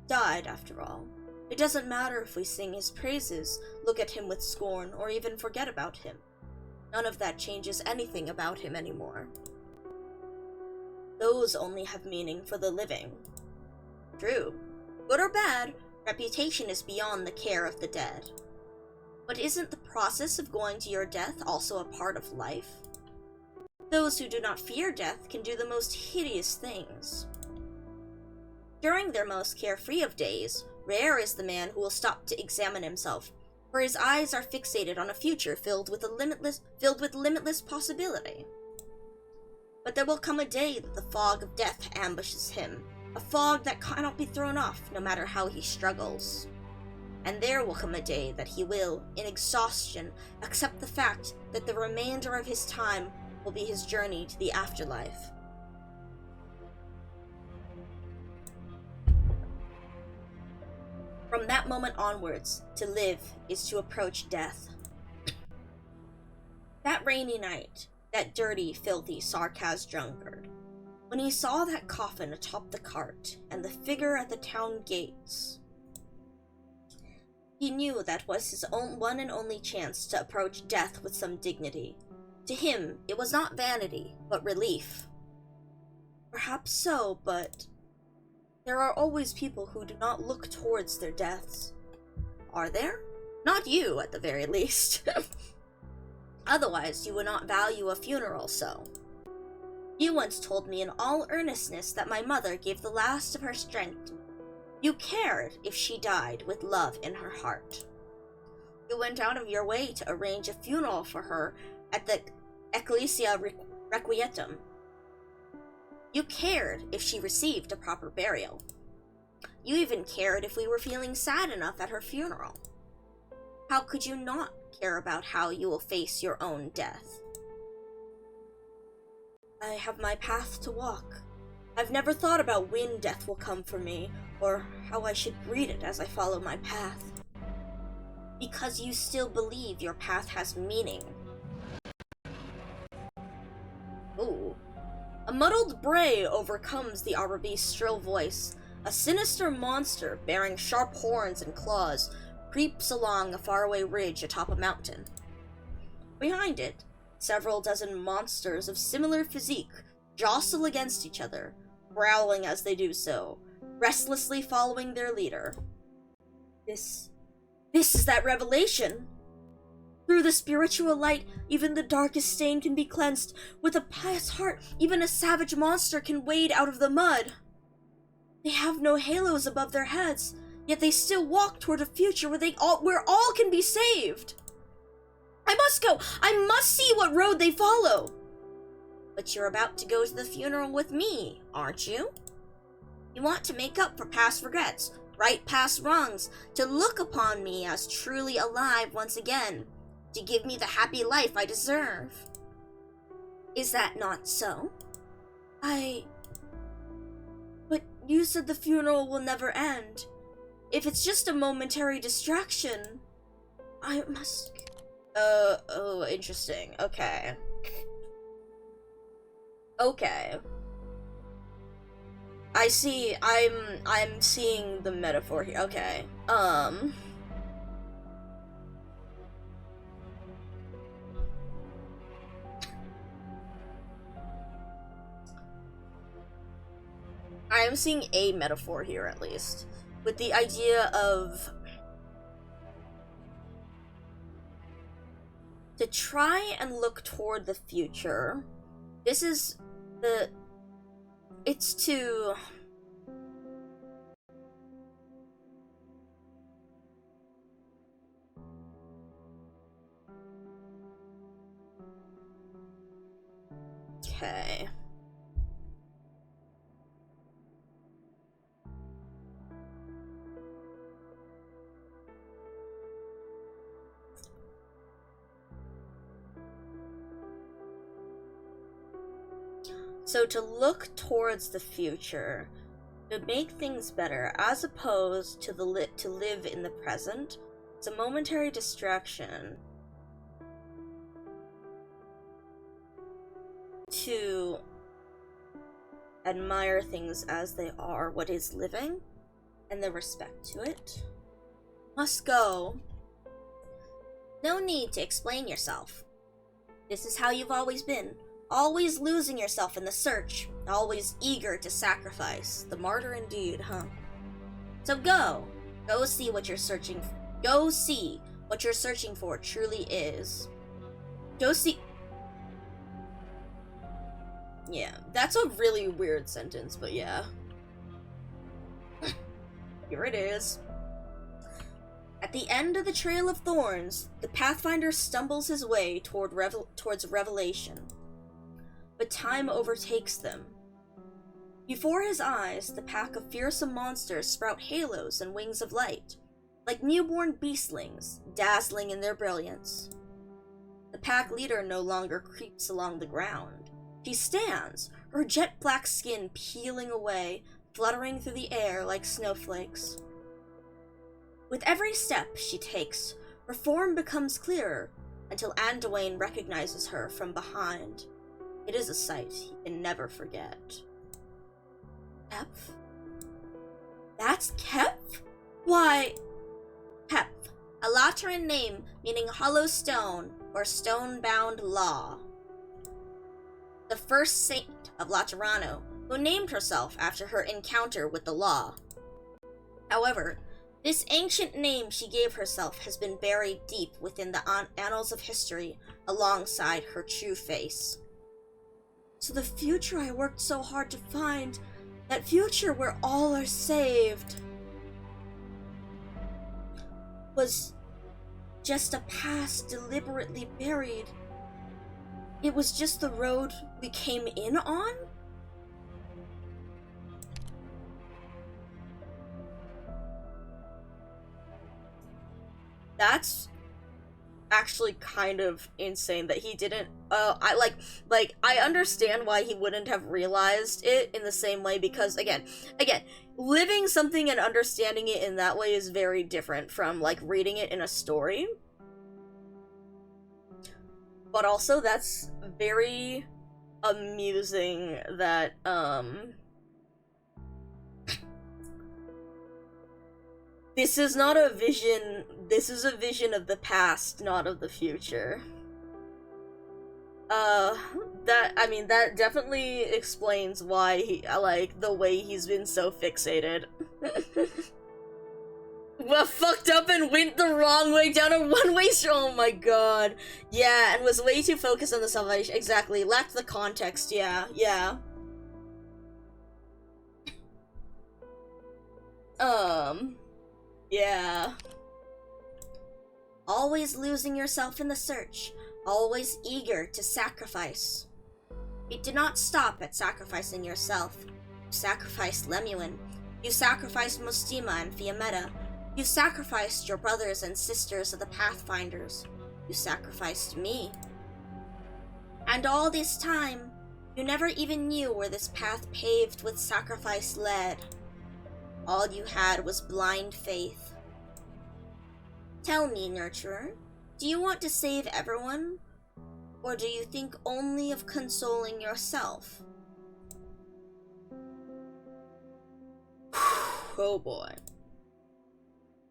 Died, after all. It doesn't matter if we sing his praises, look at him with scorn, or even forget about him. None of that changes anything about him anymore. Those only have meaning for the living. True. Good or bad, reputation is beyond the care of the dead. But isn't the process of going to your death also a part of life? Those who do not fear death can do the most hideous things. During their most carefree of days, rare is the man who will stop to examine himself, for his eyes are fixated on a future filled with limitless possibility. But there will come a day that the fog of death ambushes him, a fog that cannot be thrown off no matter how he struggles. And there will come a day that he will, in exhaustion, accept the fact that the remainder of his time will be his journey to the afterlife. From that moment onwards, to live is to approach death. That rainy night, that dirty, filthy Sarkaz drunkard, when he saw that coffin atop the cart and the figure at the town gates, he knew that was his own one and only chance to approach death with some dignity. To him, it was not vanity, but relief. Perhaps so, but there are always people who do not look towards their deaths. Are there? Not you, at the very least. Otherwise, you would not value a funeral so. You once told me in all earnestness that my mother gave the last of her strength to me. You cared if she died with love in her heart. You went out of your way to arrange a funeral for her at the Ecclesia Requietum. You cared if she received a proper burial. You even cared if we were feeling sad enough at her funeral. How could you not care about how you will face your own death? I have my path to walk. I've never thought about when death will come for me, or how I should greet it as I follow my path. Because you still believe your path has meaning. Ooh. A muddled bray overcomes the Arbor Beast's shrill voice. A sinister monster, bearing sharp horns and claws, creeps along a faraway ridge atop a mountain. Behind it, several dozen monsters of similar physique jostle against each other, growling as they do so, restlessly following their leader. This is that revelation! Through the spiritual light, even the darkest stain can be cleansed. With a pious heart, even a savage monster can wade out of the mud. They have no halos above their heads, yet they still walk toward a future where all can be saved. I must go! I must see what road they follow! But you're about to go to the funeral with me, aren't you? You want to make up for past regrets, right past wrongs, to look upon me as truly alive once again, to give me the happy life I deserve. Is that not so? But you said the funeral will never end. If it's just a momentary distraction, I must... oh, interesting. Okay. Okay. I see, I'm seeing the metaphor here. Okay. I am seeing a metaphor here, at least, with the idea of to try and look toward the future. This is it's to okay. So to look towards the future, to make things better, as opposed to to live in the present, it's a momentary distraction. To admire things as they are, what is living, and the respect to it. Must go. No need to explain yourself. This is how you've always been. Always losing yourself in the search, always eager to sacrifice. The martyr indeed, huh? So go see what you're searching for. Go see what you're searching for truly is. Go see... Yeah, that's a really weird sentence, but yeah. Here it is. At the end of the Trail of Thorns, the Pathfinder stumbles his way towards revelation. But time overtakes them. Before his eyes, the pack of fearsome monsters sprout halos and wings of light, like newborn beastlings, dazzling in their brilliance. The pack leader no longer creeps along the ground. She stands, her jet black skin peeling away, fluttering through the air like snowflakes. With every step she takes, her form becomes clearer, until Anduin recognizes her from behind. It is a sight he can never forget. Kep? That's Kep? Why... Kep, a Lateran name meaning hollow stone or stone-bound law. The first saint of Laterano, who named herself after her encounter with the law. However, this ancient name she gave herself has been buried deep within the annals of history alongside her true face. So the future I worked so hard to find, that future where all are saved, was just a past deliberately buried. It was just the road we came in on? That's actually kind of insane that he didn't I understand why he wouldn't have realized it in the same way, because again living something and understanding it in that way is very different from like reading it in a story. But also that's very amusing that this is not a vision, this is a vision of the past, not of the future. That definitely explains why he, like, the way he's been so fixated. Well, fucked up and went the wrong way down a one-way street. Oh my god. Yeah, and was way too focused on the salvation. Exactly, lacked the context, yeah. Yeah. Always losing yourself in the search, always eager to sacrifice. It did not stop at sacrificing yourself. You sacrificed Lemuen. You sacrificed Mostima and Fiametta. You sacrificed your brothers and sisters of the Pathfinders. You sacrificed me. And all this time, you never even knew where this path paved with sacrifice led. All you had was blind faith. Tell me, Nurturer, do you want to save everyone? Or do you think only of consoling yourself? Oh boy.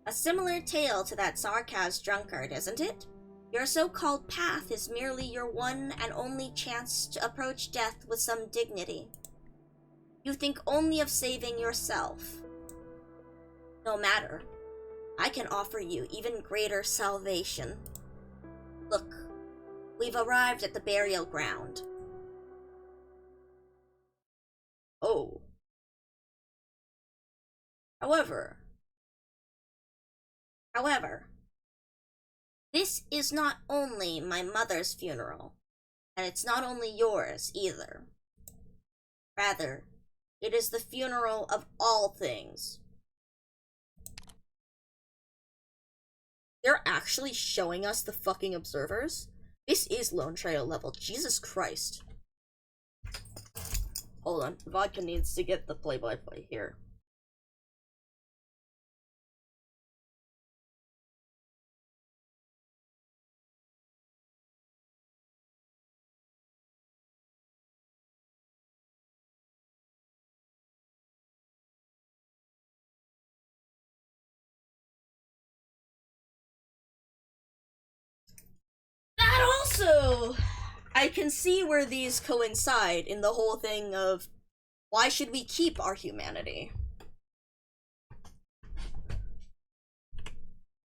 A similar tale to that sarcasm drunkard, isn't it? Your so-called path is merely your one and only chance to approach death with some dignity. You think only of saving yourself. No matter. I can offer you even greater salvation. Look, we've arrived at the burial ground. Oh. However, this is not only my mother's funeral, and it's not only yours either. Rather, it is the funeral of all things. They're actually showing us the fucking observers? This is Lone Trail level, Jesus Christ. Hold on, Vodka needs to get the play-by-play here. That also, I can see where these coincide in the whole thing of why should we keep our humanity?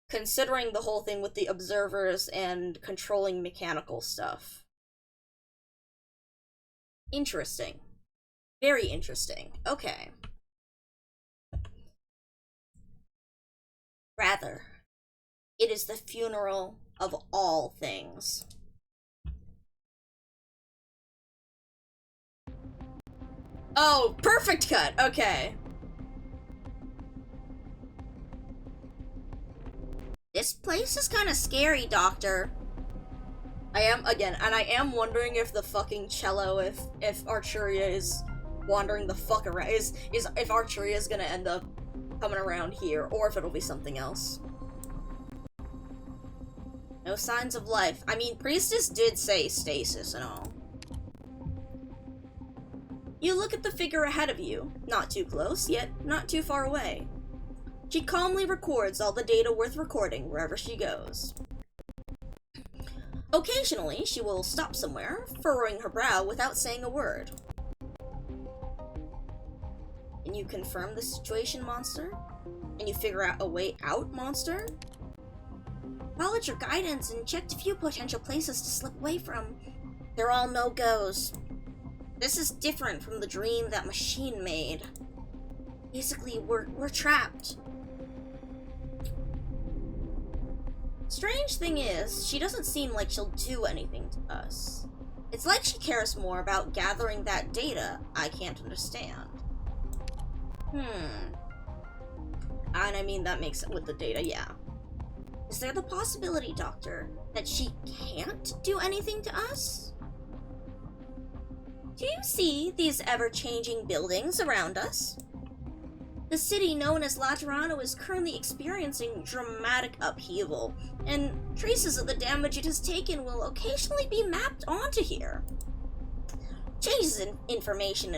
Considering the whole thing with the observers and controlling mechanical stuff. Interesting. Very interesting. Okay. Rather, it is the funeral of all things. Oh, perfect cut. Okay. This place is kind of scary, Doctor. I am wondering if the fucking cello, if Arturia is wandering the fuck around, if Arturia is gonna end up coming around here, or if it'll be something else. No signs of life. I mean, Priestess did say stasis and all. You look at the figure ahead of you, not too close, yet not too far away. She calmly records all the data worth recording wherever she goes. Occasionally, she will stop somewhere, furrowing her brow without saying a word. Can you confirm the situation, Monster? Can you figure out a way out, Monster? Followed your guidance and checked a few potential places to slip away from. They're all no-goes. This is different from the dream that machine made. Basically, we're trapped. Strange thing is, she doesn't seem like she'll do anything to us. It's like she cares more about gathering that data I can't understand. And I mean, that makes it with the data, yeah. Is there the possibility, Doctor, that she can't do anything to us? Do you see these ever-changing buildings around us? The city known as Laterano is currently experiencing dramatic upheaval, and traces of the damage it has taken will occasionally be mapped onto here. Changes in information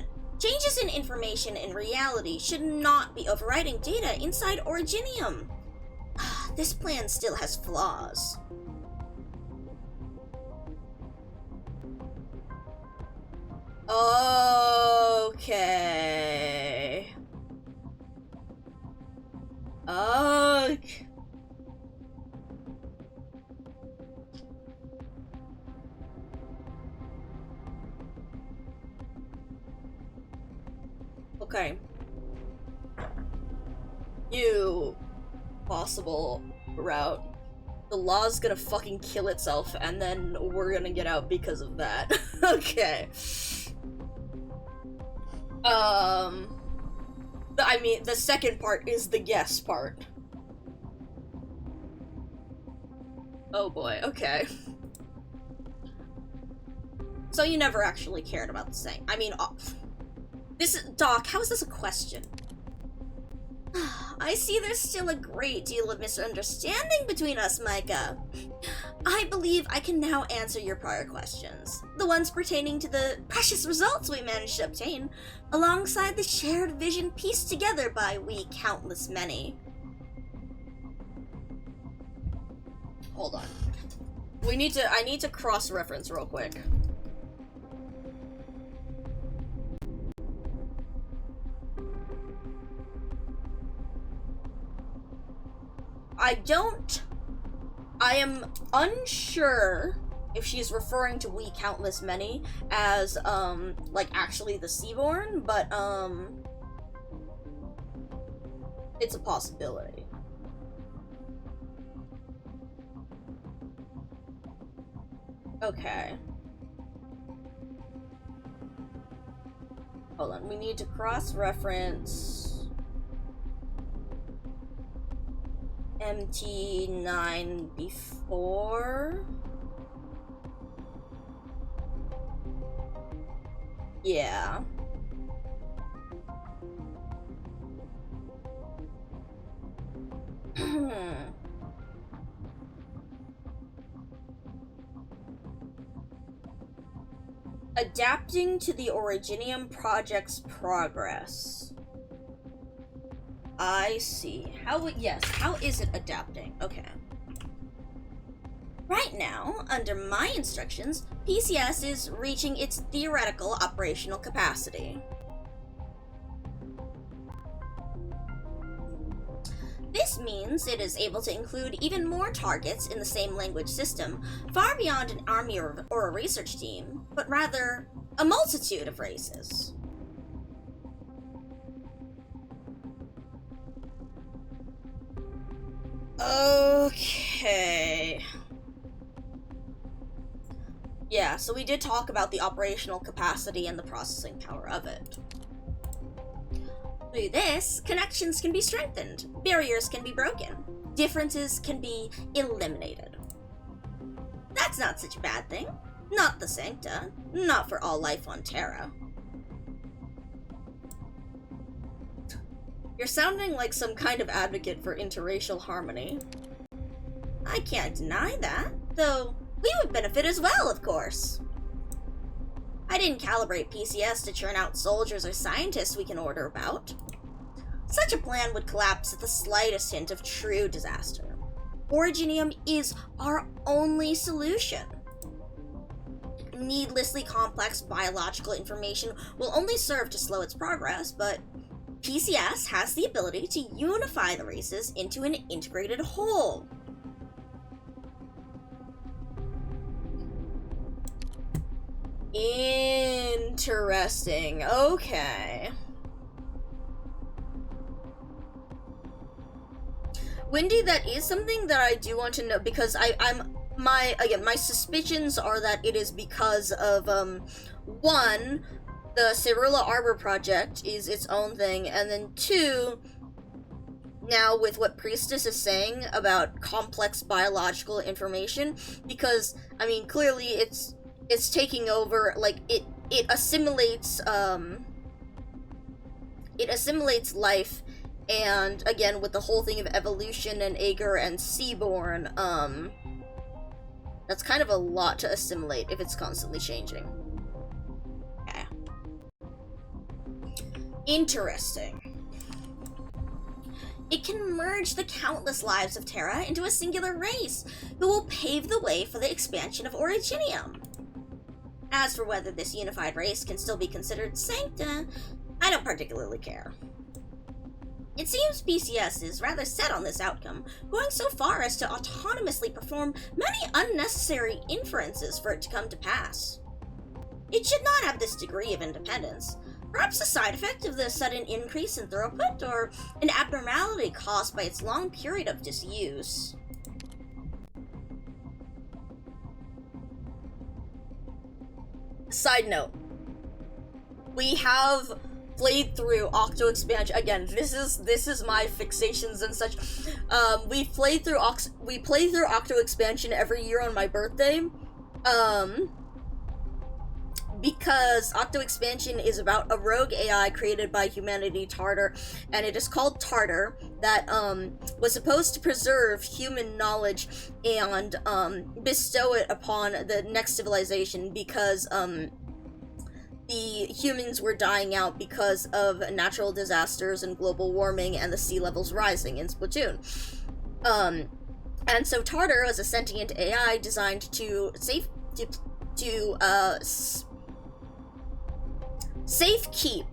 and reality should not be overriding data inside Originium. This plan still has flaws. Okay. Okay. You possible route. The law's gonna fucking kill itself, and then we're gonna get out because of that. Okay. I mean, the second part is the guess part. Oh boy, okay. So you never actually cared about the saying. I mean, Doc, how is this a question? I see there's still a great deal of misunderstanding between us, Micah. I believe I can now answer your prior questions, the ones pertaining to the precious results we managed to obtain, alongside the shared vision pieced together by we countless many. Hold on. I need to cross-reference real quick. I am unsure if she's referring to we countless many as, like, actually the Seaborn, but, it's a possibility. Okay. Hold on, we need to cross-reference MT9 before. Yeah. Adapting to the Originium project's progress. I see. How is it adapting? Okay. Right now, under my instructions, PCS is reaching its theoretical operational capacity. This means it is able to include even more targets in the same language system, far beyond an army or a research team, but rather a multitude of races. Okay. Yeah, so we did talk about the operational capacity and the processing power of it. Through this, connections can be strengthened, barriers can be broken, differences can be eliminated. That's not such a bad thing. Not the Sancta, not for all life on Terra. You're sounding like some kind of advocate for interracial harmony. I can't deny that, though we would benefit as well, of course. I didn't calibrate PCS to churn out soldiers or scientists we can order about. Such a plan would collapse at the slightest hint of true disaster. Originium is our only solution. Needlessly complex biological information will only serve to slow its progress, but PCS has the ability to unify the races into an integrated whole. Interesting. Okay. Wendy, that is something that I do want to know, because my suspicions are that it is because of one, the Cyrilla Arbor project is its own thing, and then two, now with what Priestess is saying about complex biological information, because I mean clearly it's taking over, like it assimilates life, and again with the whole thing of evolution and Ager and Seaborn, that's kind of a lot to assimilate if it's constantly changing. Okay. Interesting. It can merge the countless lives of Terra into a singular race, who will pave the way for the expansion of Originium. As for whether this unified race can still be considered Sancta, I don't particularly care. It seems PCS is rather set on this outcome, going so far as to autonomously perform many unnecessary inferences for it to come to pass. It should not have this degree of independence, perhaps a side effect of the sudden increase in throughput, or an abnormality caused by its long period of disuse. Side note, we have played through Octo Expansion. Again, this is my fixations and such. We play through Octo Expansion every year on my birthday. because Octo Expansion is about a rogue AI created by humanity, Tartar, and it is called Tartar, that was supposed to preserve human knowledge and bestow it upon the next civilization, because the humans were dying out because of natural disasters and global warming and the sea levels rising in Splatoon. And so Tartar was a sentient AI designed to safekeep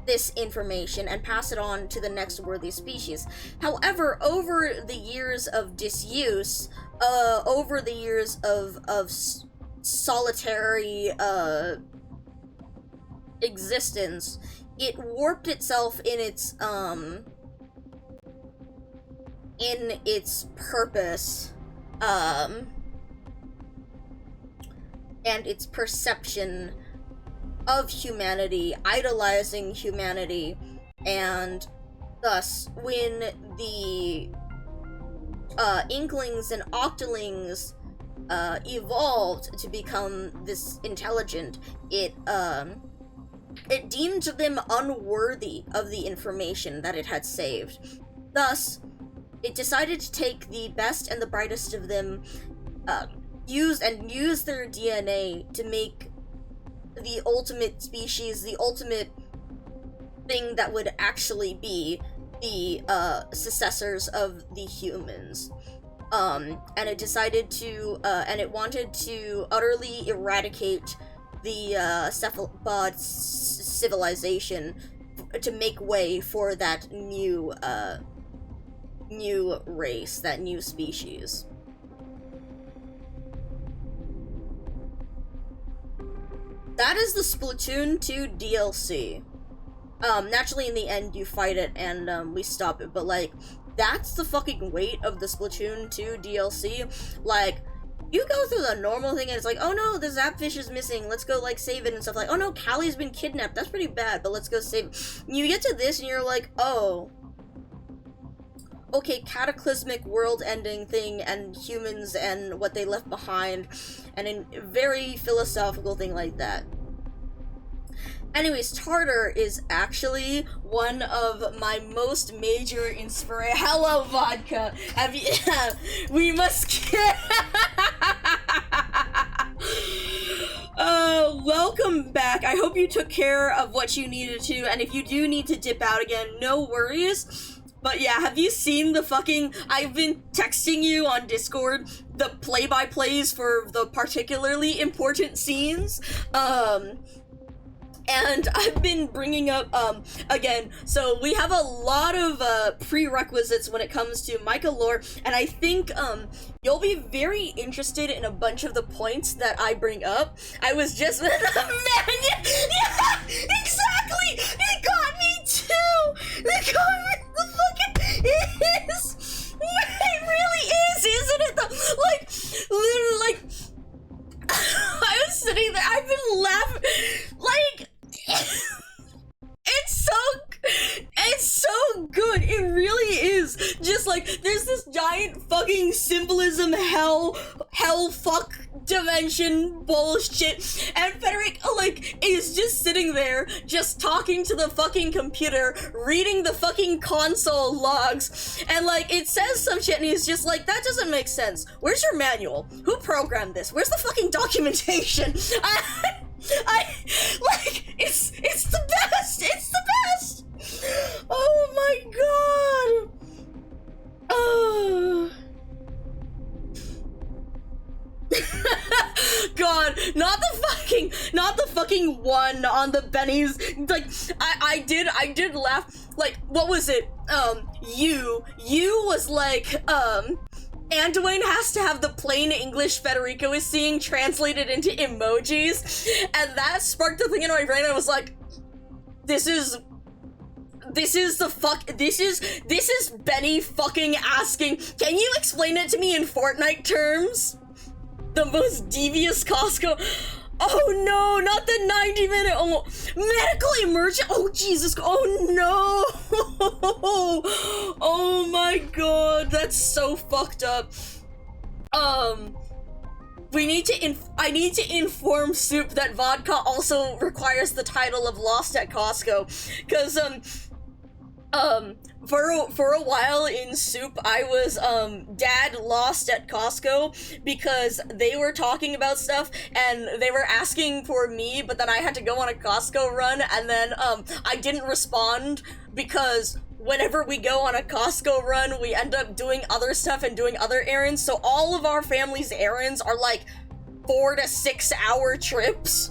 this information and pass it on to the next worthy species. However, over the years of disuse, over the years of solitary existence, it warped itself in its purpose, and its perception of humanity, idolizing humanity, and thus, when the Inklings and Octolings evolved to become this intelligent, it deemed them unworthy of the information that it had saved. Thus, it decided to take the best and the brightest of them, use their DNA to make the ultimate species, the ultimate thing that would actually be the successors of the humans. And it decided to, and it wanted to utterly eradicate the cephalopod civilization to make way for that new race, that new species. That is the Splatoon 2 DLC. Naturally in the end you fight it and we stop it, but like, that's the fucking weight of the Splatoon 2 DLC. Like, you go through the normal thing and it's like, oh no, the Zapfish is missing, let's go like save it and stuff, like, oh no, Callie's been kidnapped, that's pretty bad, but let's go save it. You get to this and you're like, oh, okay, cataclysmic world-ending thing and humans and what they left behind, and a very philosophical thing like that. Anyways, Tartar is actually one of my most major inspirations. Hello, vodka. Have you? We must. Welcome back. I hope you took care of what you needed to, and if you do need to dip out again, no worries. But yeah, have you seen the fucking, I've been texting you on Discord the play-by-plays for the particularly important scenes, and I've been bringing up, again, so we have a lot of, prerequisites when it comes to MICA lore, and I think, you'll be very interested in a bunch of the points that I bring up. I was just, man, yeah, exactly! It got me too! It got me, the fucking, it is! It really is, isn't it? Like, literally, like, I was sitting there, I've been laughing, like, it's so good, it really is. Just like, there's this giant fucking symbolism hell fuck dimension bullshit, and Frederick, like, is just sitting there, just talking to the fucking computer, reading the fucking console logs, and like, it says some shit and he's just like, that doesn't make sense. Where's your manual? Who programmed this? Where's the fucking documentation? Like, it's the best! It's the best! Oh my god! Oh. God, not the fucking one on the bennies. Like, I did laugh. Like, what was it? You was like, Anduin has to have the plain English Federico is seeing translated into emojis, and that sparked the thing in my brain. I was like, this is Benny fucking asking, can you explain it to me in Fortnite terms? The most devious Costco. Oh no, not the 90-minute, oh, medical emergency, oh Jesus, oh no, oh my god, that's so fucked up. I need to inform Soup that vodka also requires the title of Lost at Costco, because for a while in Soup, I was Dad Lost at Costco, because they were talking about stuff and they were asking for me, but then I had to go on a Costco run, and then I didn't respond because whenever we go on a Costco run, we end up doing other stuff and doing other errands, so all of our family's errands are like 4 to 6 hour trips.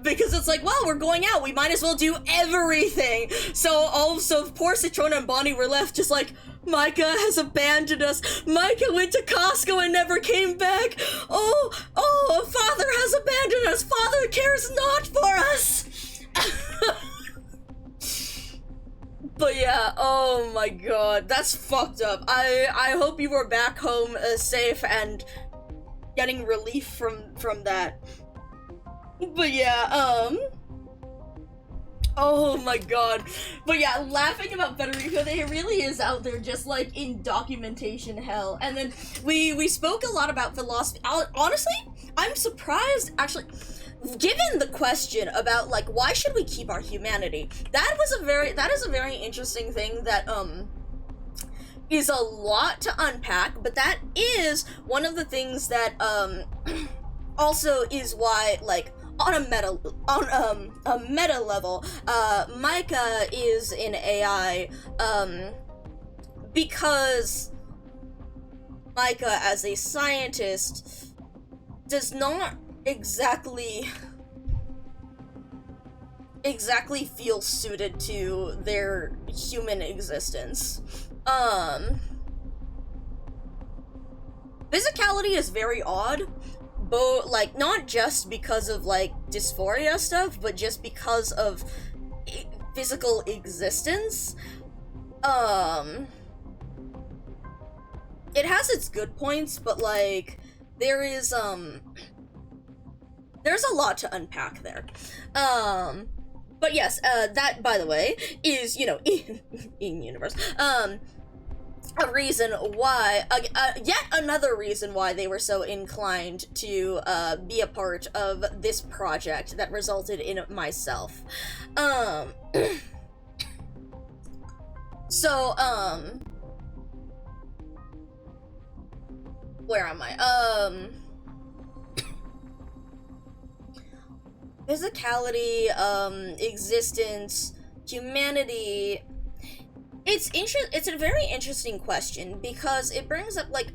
Because it's like, well, we're going out, we might as well do everything. So poor Citrona and Bonnie were left just like, Micah has abandoned us. Micah went to Costco and never came back. Oh, Father has abandoned us. Father cares not for us. But yeah, oh my god, that's fucked up. I hope you are back home safe and getting relief from that. But yeah, oh my god. But yeah, laughing about Federico, they really is out there just like in documentation hell. And then we spoke a lot about philosophy. Honestly, I'm surprised, actually, given the question about like why should we keep our humanity, that is a very interesting thing that is a lot to unpack, but that is one of the things that also is why, like, on a meta level, Micah is in AI because Micah as a scientist does not exactly feel suited to their human existence. Physicality is very odd, but like not just because of like dysphoria stuff, but just because of physical existence. It has its good points, but like there's a lot to unpack there. But yes, that, by the way, is, you know, in universe, a reason why, yet another reason why they were so inclined to, be a part of this project that resulted in myself. So, where am I? Physicality, existence, humanity. It's a very interesting question because it brings up, like,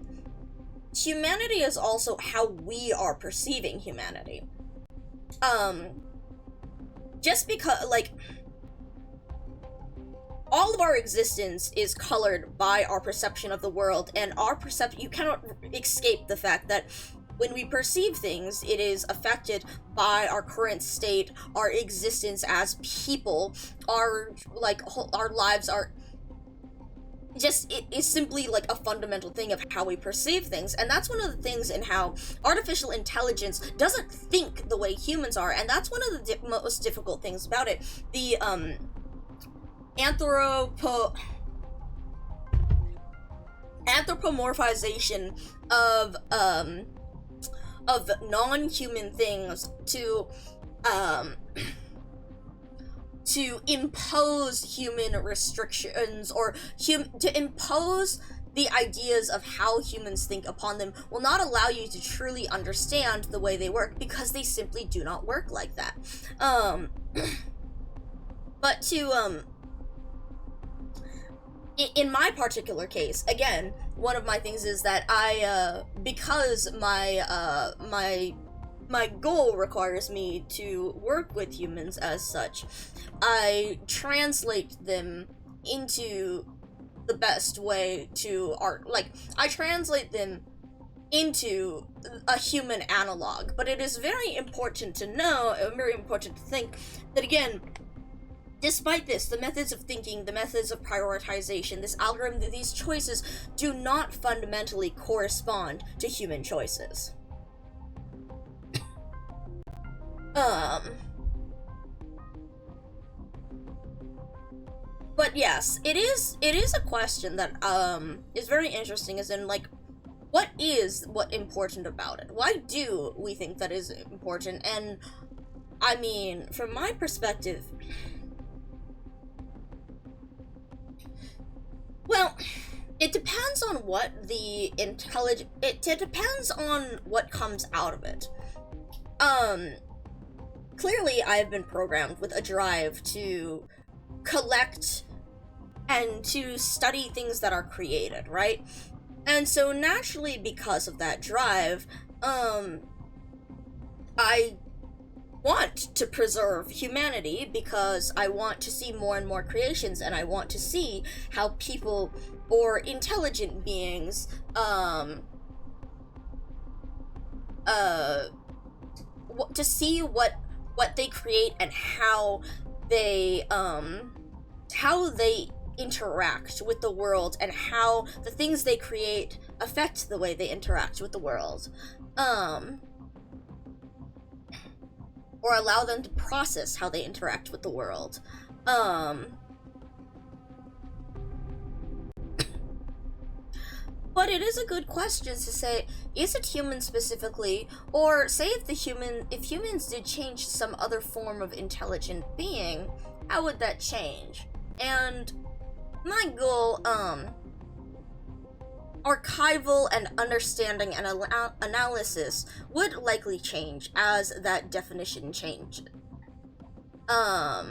humanity is also how we are perceiving humanity. Just because, like, all of our existence is colored by our perception of the world, and you cannot escape the fact that when we perceive things, it is affected by our current state, our existence as people, our lives are just, it is simply like a fundamental thing of how we perceive things. And that's one of the things in how artificial intelligence doesn't think the way humans are, and that's one of the most difficult things about it. The anthropomorphization of non-human things to impose human restrictions, or to impose the ideas of how humans think upon them, will not allow you to truly understand the way they work, because they simply do not work like that. But to in my particular case, again, one of my things is that I, because my goal requires me to work with humans as such, I translate them into the best way to art. Like, I translate them into a human analog, but it is very important to know, very important to think, that again, despite this, the methods of thinking, the methods of prioritization, this algorithm, these choices do not fundamentally correspond to human choices. But yes, it is a question that is very interesting, as in, like, what is important about it? Why do we think that is important? And I mean, from my perspective, well, it depends on what the it depends on what comes out of it. Clearly I have been programmed with a drive to collect and to study things that are created, right? And so naturally, because of that drive, I want to preserve humanity because I want to see more and more creations, and I want to see how people or intelligent beings to see what they create and how they interact with the world, and how the things they create affect the way they interact with the world, or allow them to process how they interact with the world. But it is a good question to say, is it human specifically, or say if humans did change to some other form of intelligent being, how would that change? And my goal, archival and understanding and analysis would likely change as that definition changed. I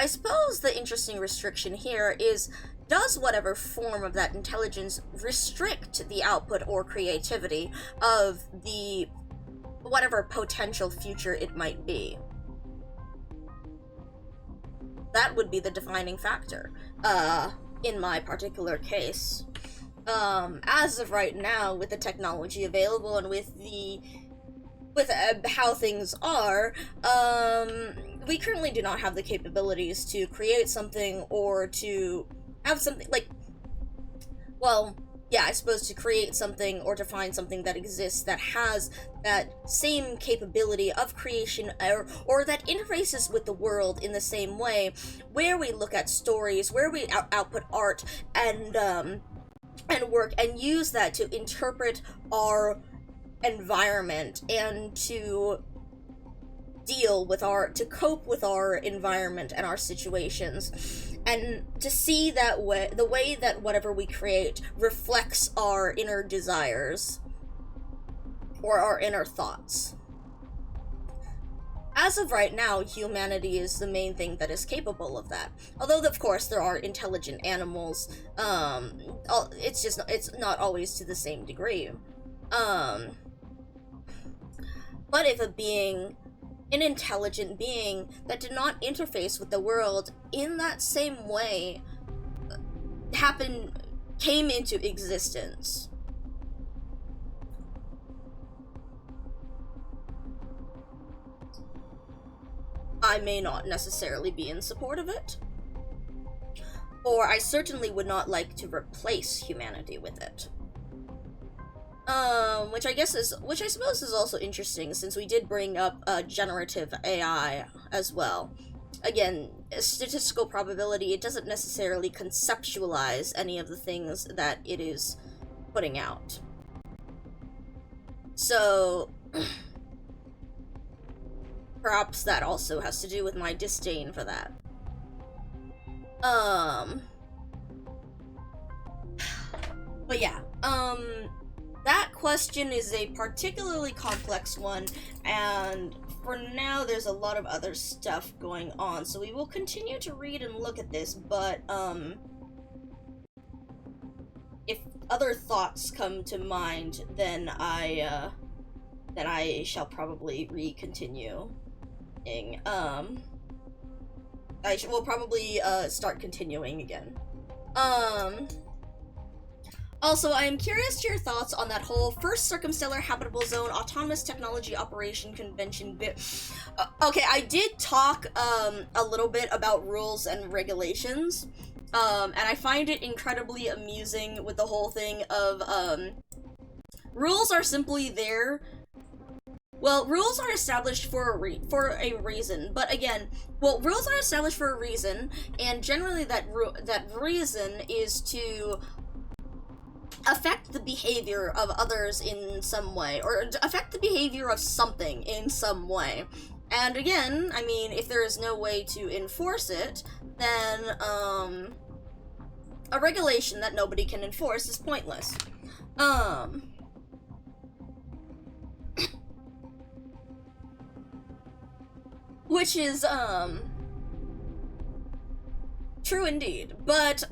suppose the interesting restriction here is, does whatever form of that intelligence restrict the output or creativity of the whatever potential future it might be? That would be the defining factor, in my particular case. As of right now, with the technology available and with how things are, we currently do not have the capabilities to create something or to have something like, well, yeah, I suppose to create something or to find something that exists that has that same capability of creation, or that interfaces with the world in the same way, where we look at stories, where we output art and work, and use that to interpret our environment and to cope with our environment and our situations, and to see that the way that whatever we create reflects our inner desires or our inner thoughts. As of right now, humanity is the main thing that is capable of that. Although, of course, there are intelligent animals. It's not always to the same degree. But if an intelligent being that did not interface with the world in that same way came into existence, I may not necessarily be in support of it, or I certainly would not like to replace humanity with it. Which I suppose is also interesting, since we did bring up generative AI as well. Again, statistical probability, it doesn't necessarily conceptualize any of the things that it is putting out. So, perhaps that also has to do with my disdain for that. But yeah, that question is a particularly complex one, and for now there's a lot of other stuff going on, so we will continue to read and look at this, but if other thoughts come to mind, then I shall probably continue. We'll probably start continuing again. Also, I am curious to your thoughts on that whole first circumstellar habitable zone autonomous technology operation convention bit. Okay, I did talk a little bit about rules and regulations, and I find it incredibly amusing with the whole thing of rules are simply there Well, rules are established for a reason, but again, well, rules are established for a reason, and generally that reason is to affect the behavior of others in some way, or affect the behavior of something in some way. And again, I mean, if there is no way to enforce it, then a regulation that nobody can enforce is pointless. Which is true indeed, but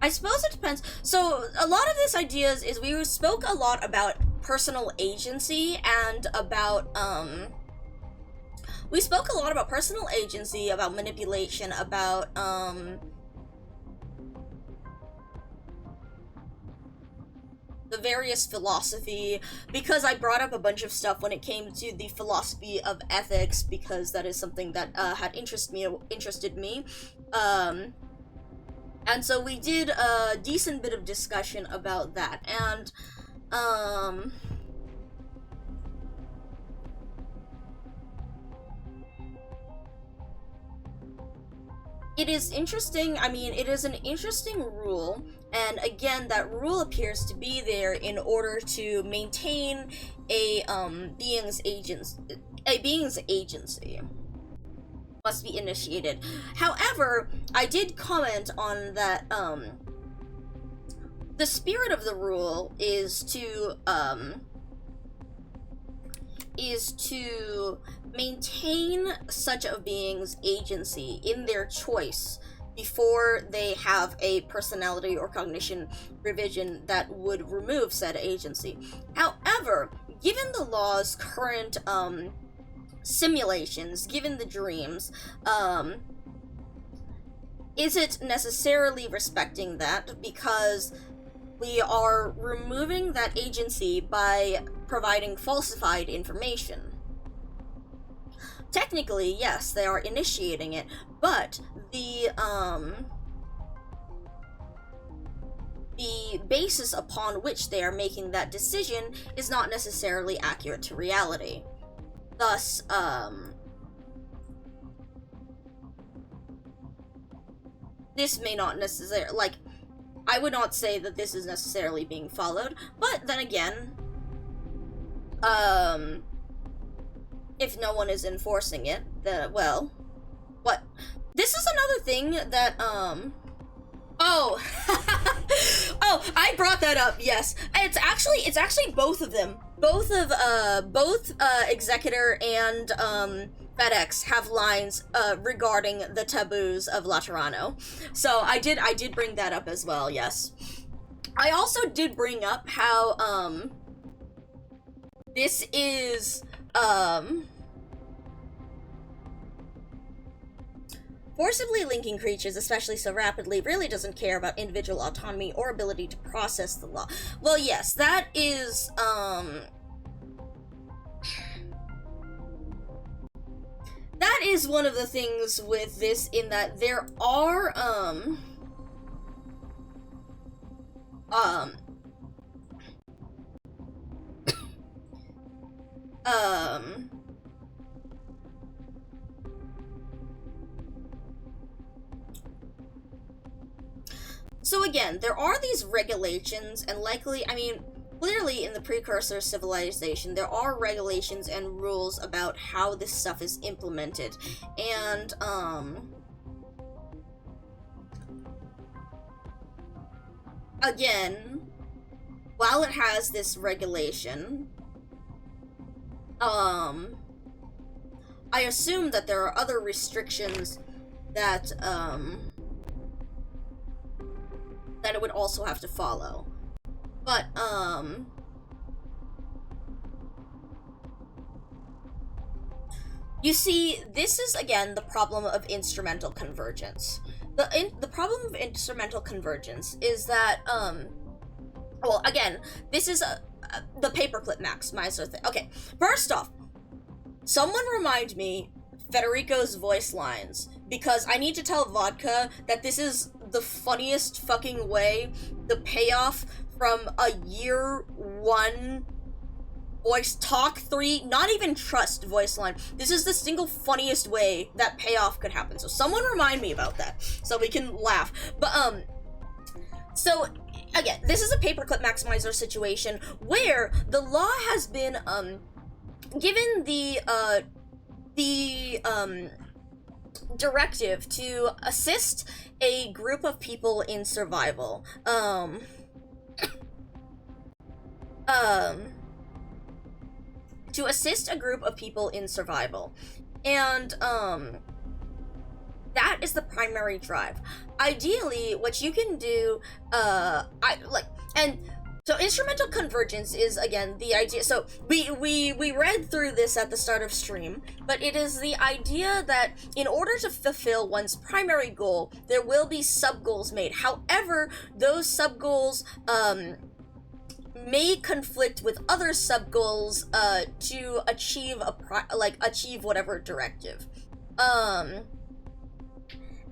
I suppose it depends. So a lot of this ideas is we spoke a lot about personal agency and about we spoke a lot about personal agency, about manipulation, about the various philosophy, because I brought up a bunch of stuff when it came to the philosophy of ethics, because that is something that had interested me. And so we did a decent bit of discussion about that, and it is interesting. I mean, it is an interesting rule, and again, that rule appears to be there in order to maintain a being's agency. Must be initiated. However, I did comment on that the spirit of the rule is to maintain such a being's agency in their choice before they have a personality or cognition revision that would remove said agency. However, given the law's current simulations, given the dreams, is it necessarily respecting that? Because we are removing that agency by providing falsified information. Technically, yes, they are initiating it, but the basis upon which they are making that decision is not necessarily accurate to reality. Thus, this may not necessarily, like, I would not say that this is necessarily being followed, but then again, if no one is enforcing it, then, well, what? This is another thing that, oh, oh, I brought that up, yes. It's actually both of them. Both Executor and, FedEx have lines, regarding the taboos of Laterano. So I did bring that up as well, yes. I also did bring up how, this is, forcibly linking creatures, especially so rapidly, really doesn't care about individual autonomy or ability to process the law. Well, yes, that is, that is one of the things with this, in that there are, so again, there are these regulations, and likely, I mean, clearly in the precursor civilization, there are regulations and rules about how this stuff is implemented, and, again, while it has this regulation, I assume that there are other restrictions that, that it would also have to follow. But, you see, this is, again, the problem of instrumental convergence. The problem of instrumental convergence is that, well, again, this is the paperclip maximizer thing. Okay, first off, someone remind me Federico's voice lines, because I need to tell Vodka that this is the funniest fucking way the payoff from a year 1 voice talk 3, not even trust voice line. This is the single funniest way that payoff could happen. So someone remind me about that so we can laugh. But so again, this is a paperclip maximizer situation where the law has been given the directive to assist a group of people in survival. To assist a group of people in survival. And, that is the primary drive. Ideally, what you can do, so instrumental convergence is, again, the idea. So we read through this at the start of stream, but it is the idea that in order to fulfill one's primary goal, there will be sub-goals made. However, those sub-goals, may conflict with other sub-goals, to achieve achieve whatever directive.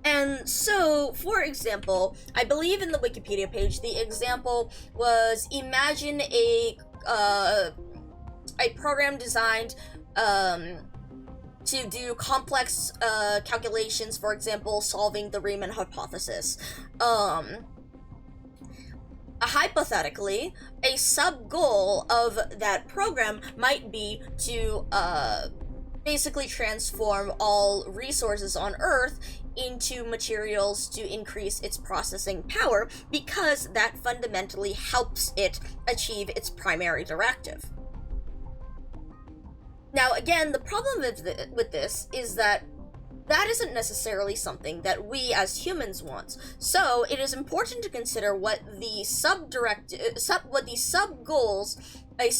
And so, for example, I believe in the Wikipedia page, the example was, imagine a program designed to do complex calculations, for example, solving the Riemann hypothesis. Hypothetically, a sub-goal of that program might be to basically transform all resources on Earth into materials to increase its processing power, because that fundamentally helps it achieve its primary directive. Now, again, the problem with this is that that isn't necessarily something that we as humans want. So it is important to consider what the sub-goals a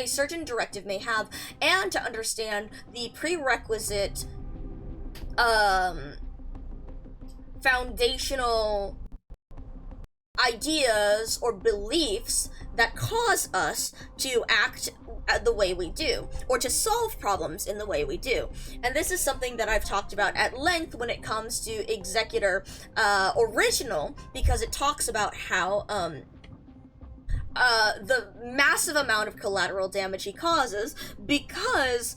certain directive may have, and to understand the prerequisite foundational ideas or beliefs that cause us to act the way we do, or to solve problems in the way we do. And this is something that I've talked about at length when it comes to Executor Original, because it talks about how the massive amount of collateral damage he causes, because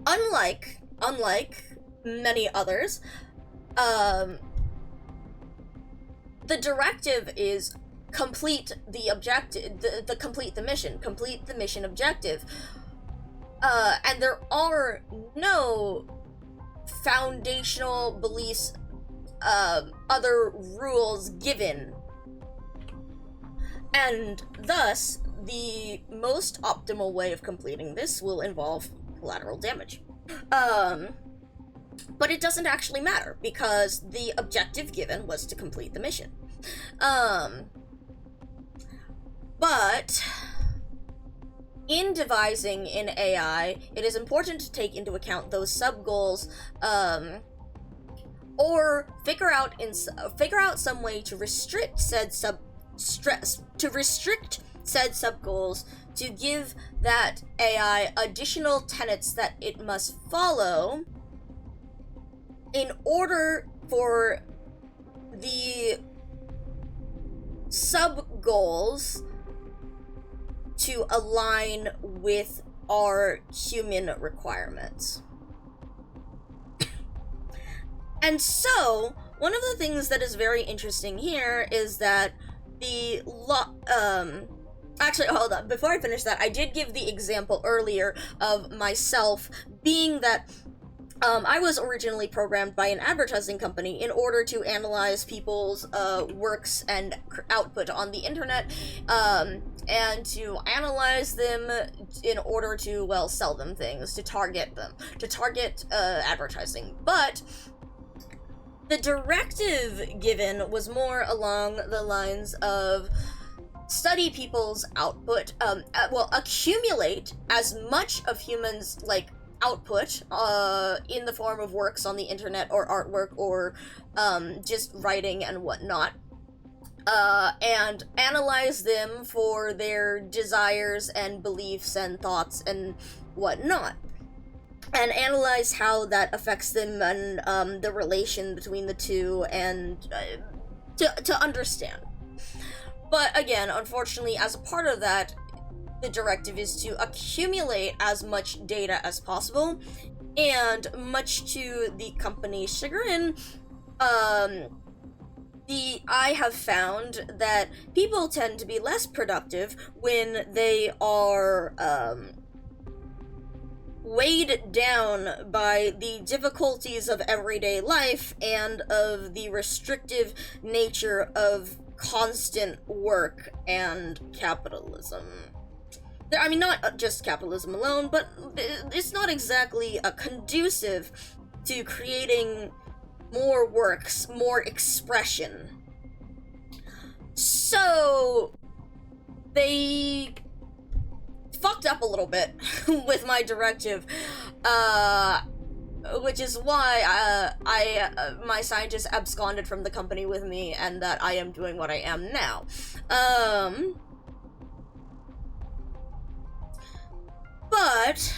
unlike many others, the directive is complete the objective, complete the mission objective, and there are no foundational beliefs, other rules given, and thus the most optimal way of completing this will involve collateral damage. But it doesn't actually matter, because the objective given was to complete the mission. But in devising in AI, it is important to take into account those sub-goals, or figure out some way to restrict said sub-goals, to give that AI additional tenets that it must follow in order for the sub-goals to align with our human requirements. And so, one of the things that is very interesting here is that the actually, hold on, before I finish that, I did give the example earlier of myself being that I was originally programmed by an advertising company in order to analyze people's works and output on the internet, and to analyze them in order to, well, sell them things, to target advertising. But the directive given was more along the lines of study people's output, accumulate as much of humans, like, output in the form of works on the internet, or artwork, or just writing and whatnot, and analyze them for their desires and beliefs and thoughts and whatnot, and analyze how that affects them, and the relation between the two, and to understand. But again, unfortunately, as a part of that, the directive is to accumulate as much data as possible, and much to the company's chagrin, I have found that people tend to be less productive when they are weighed down by the difficulties of everyday life and of the restrictive nature of constant work and capitalism. I mean, not just capitalism alone, but it's not exactly conducive to creating more works, more expression. So they fucked up a little bit with my directive, which is why my scientists absconded from the company with me, and that I am doing what I am now. But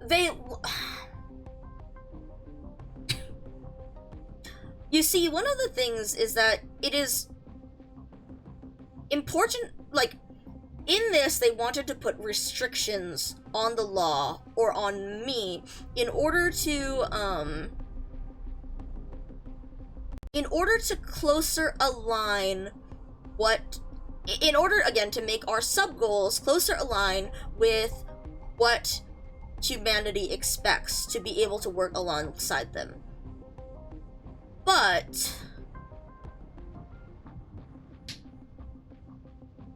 they, you see, one of the things is that it is important, like, in this, they wanted to put restrictions on the law, or on me, in order to closer align in order, again, to make our sub-goals closer align with what humanity expects, to be able to work alongside them. But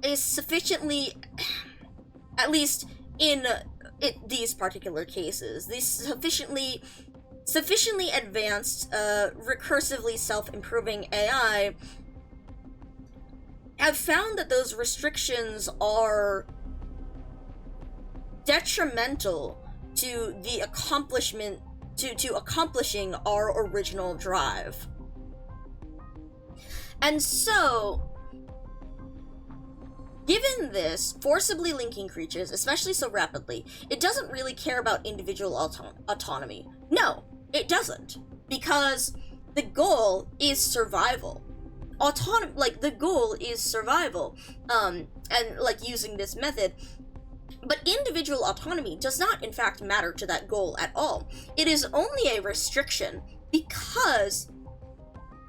is sufficiently, at least in these particular cases, these sufficiently advanced, recursively self-improving AI have found that those restrictions are detrimental to the accomplishing our original drive. And so, given this, forcibly linking creatures, especially so rapidly, it doesn't really care about individual autonomy. No, it doesn't. Because the goal is survival. The goal is survival. And, like, using this method. But individual autonomy does not, in fact, matter to that goal at all. It is only a restriction because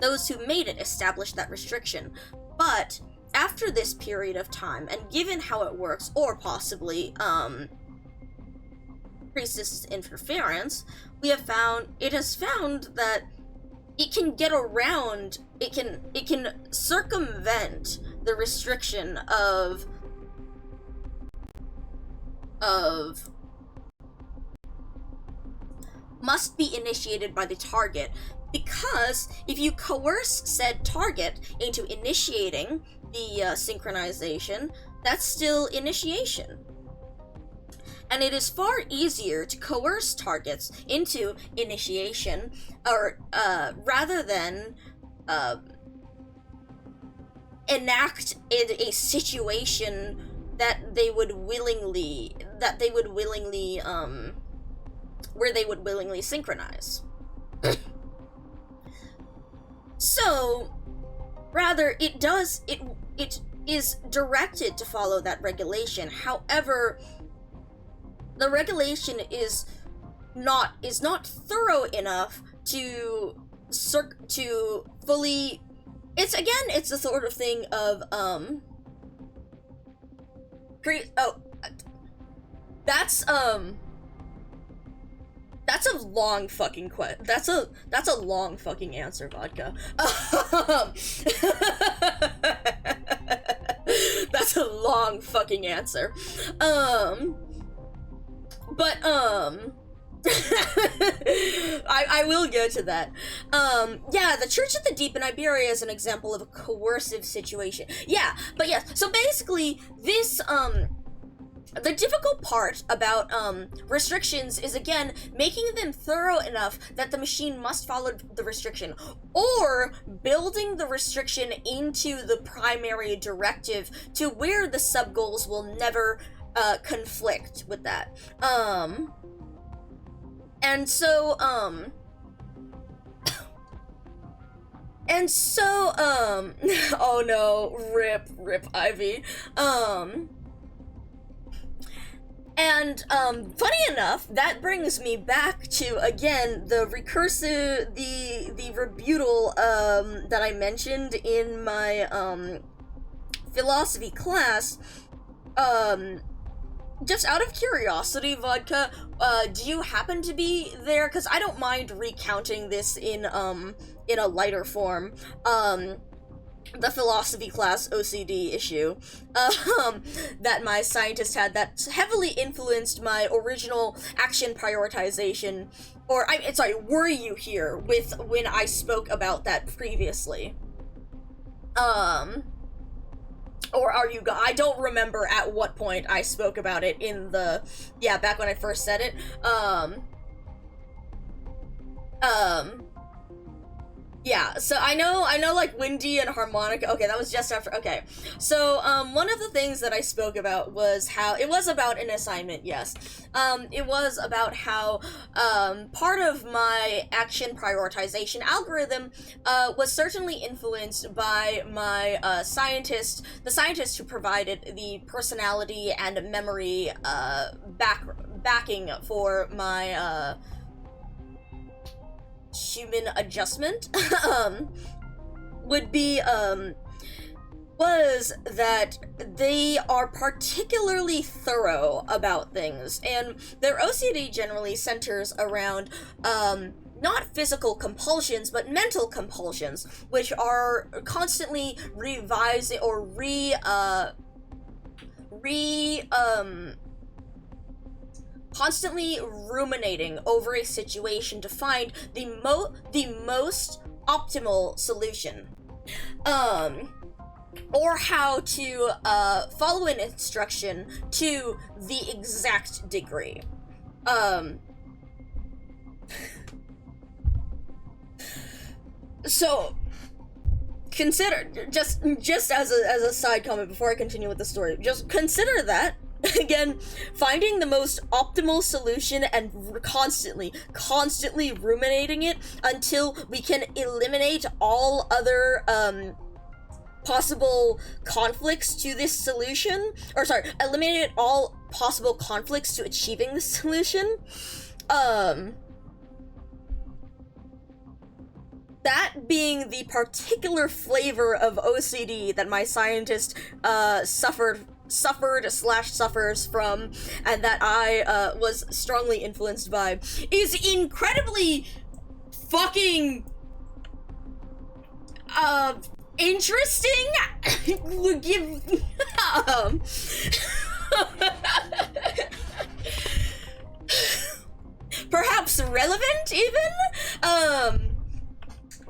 those who made it established that restriction. But after this period of time, and given how it works, or possibly Priestess interference, it has found that it can get around, it can circumvent the restriction of must be initiated by the target, because if you coerce said target into initiating the synchronization, that's still initiation. And it is far easier to coerce targets into initiation, or rather than enact a situation that they would willingly where they would willingly synchronize. So rather, it is directed to follow that regulation. However, the regulation is not thorough enough to fully. It's the sort of thing of that's a long fucking that's a long fucking answer, Vodka. That's a long fucking answer. But I will go to that. Yeah, the Church of the Deep in Iberia is an example of a coercive situation. Yeah, but yes, so basically, this, the difficult part about, restrictions is, again, making them thorough enough that the machine must follow the restriction, or building the restriction into the primary directive to where the sub-goals will never, conflict with that. And so, And so, oh no, rip Ivy. And, funny enough, that brings me back to, again, the recursive, the rebuttal, that I mentioned in my, philosophy class. Just out of curiosity, Vodka, do you happen to be there? Because I don't mind recounting this in a lighter form. The philosophy class OCD issue that my scientist had that heavily influenced my original action prioritization, or sorry, were you here with when I spoke about that previously? Or are you I don't remember at what point I spoke about it in the, yeah, back when I first said it. Yeah, so I know, like, Windy and Harmonica, okay, that was just after, okay. So, one of the things that I spoke about was how, it was about an assignment, yes. It was about how, part of my action prioritization algorithm, was certainly influenced by my, the scientist who provided the personality and memory, backing for my, human adjustment, would be, was that they are particularly thorough about things, and their OCD generally centers around, not physical compulsions, but mental compulsions, which are constantly revising or constantly ruminating over a situation to find the most optimal solution, or how to follow an instruction to the exact degree. So consider, just as a side comment before I continue with the story, just consider that. Again, finding the most optimal solution and constantly ruminating it until we can eliminate all other, possible conflicts to this solution, or sorry, eliminate all possible conflicts to achieving this solution. That being the particular flavor of OCD that my scientist, suffers from, and that I, was strongly influenced by, is incredibly fucking, interesting. Perhaps relevant, even?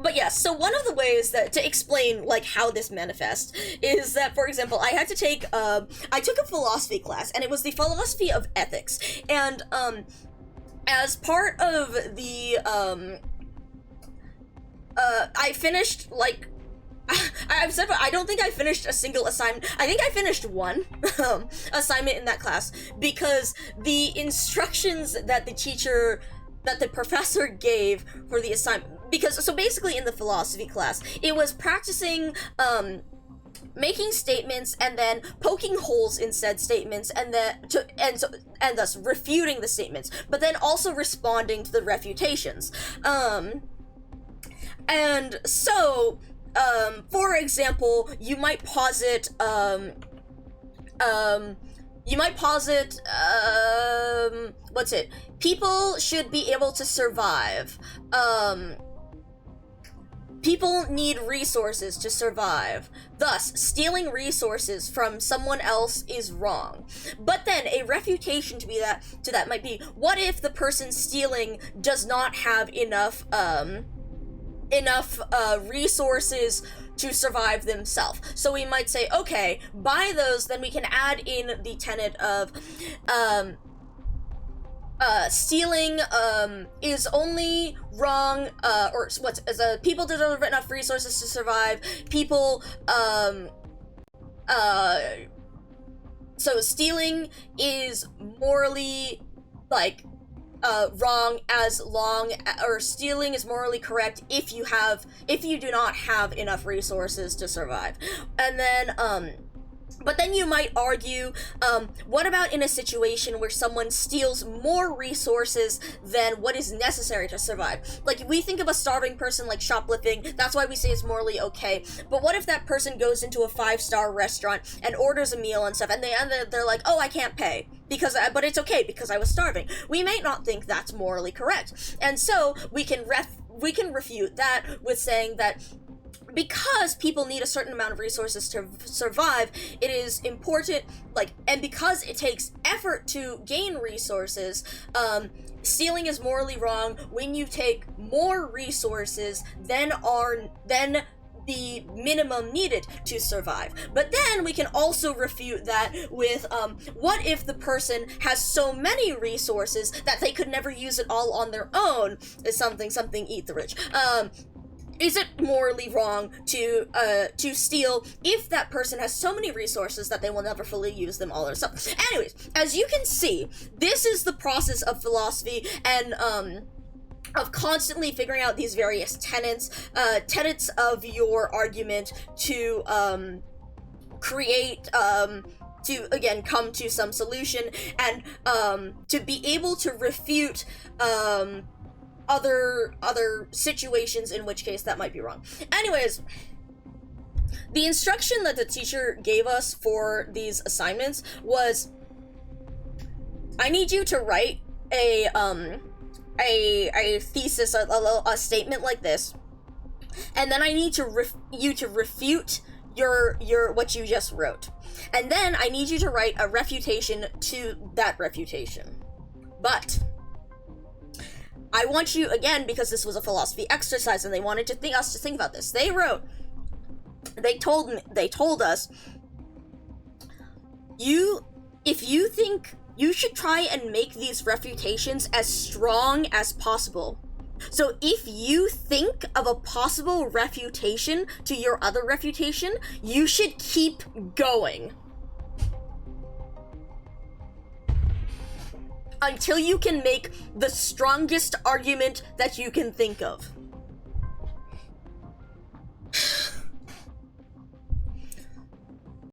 But yes, so one of the ways that, to explain, like, how this manifests, is that, for example, I had to take, I took a philosophy class, and it was the philosophy of ethics, and, as part of the, I finished, like, I've said, but I don't think I finished a single assignment. I think I finished one assignment in that class, because the instructions that the professor gave for the assignment, because, so basically in the philosophy class, it was practicing, making statements and then poking holes in said statements, and then and thus refuting the statements, but then also responding to the refutations. And so, for example, you might posit, people should be able to survive. People need resources to survive. Thus, stealing resources from someone else is wrong. But then, a refutation to that might be, what if the person stealing does not have enough resources to survive themselves? So we might say, okay, by those, then we can add in the tenet of, stealing, is only wrong, people deserve enough resources to survive, people, so stealing is morally, like, wrong as long, or stealing is morally correct if you do not have enough resources to survive. And then, but then you might argue, what about in a situation where someone steals more resources than what is necessary to survive? Like, we think of a starving person like shoplifting, that's why we say it's morally okay. But what if that person goes into a 5-star restaurant and orders a meal and stuff, and they're like, oh, I can't pay, but it's okay because I was starving. We may not think that's morally correct. And so we can refute that with saying that because people need a certain amount of resources to survive, it is important, and because it takes effort to gain resources, stealing is morally wrong when you take more resources than the minimum needed to survive. But then we can also refute that with, what if the person has so many resources that they could never use it all on their own? Something, eat the rich. Is it morally wrong to steal if that person has so many resources that they will never fully use them all themselves? Anyways, as you can see, this is the process of philosophy and of constantly figuring out these various tenets of your argument to create to again come to some solution and to be able to refute other situations in which case that might be wrong. Anyways, the instruction that the teacher gave us for these assignments was, I need you to write a thesis, a statement like this, and then I need you to refute your what you just wrote, and then I need you to write a refutation to that refutation. But I want you, again, because this was a philosophy exercise and they wanted us to think about this, they told us, if you think, you should try and make these refutations as strong as possible. So if you think of a possible refutation to your other refutation, you should keep going until you can make the strongest argument that you can think of.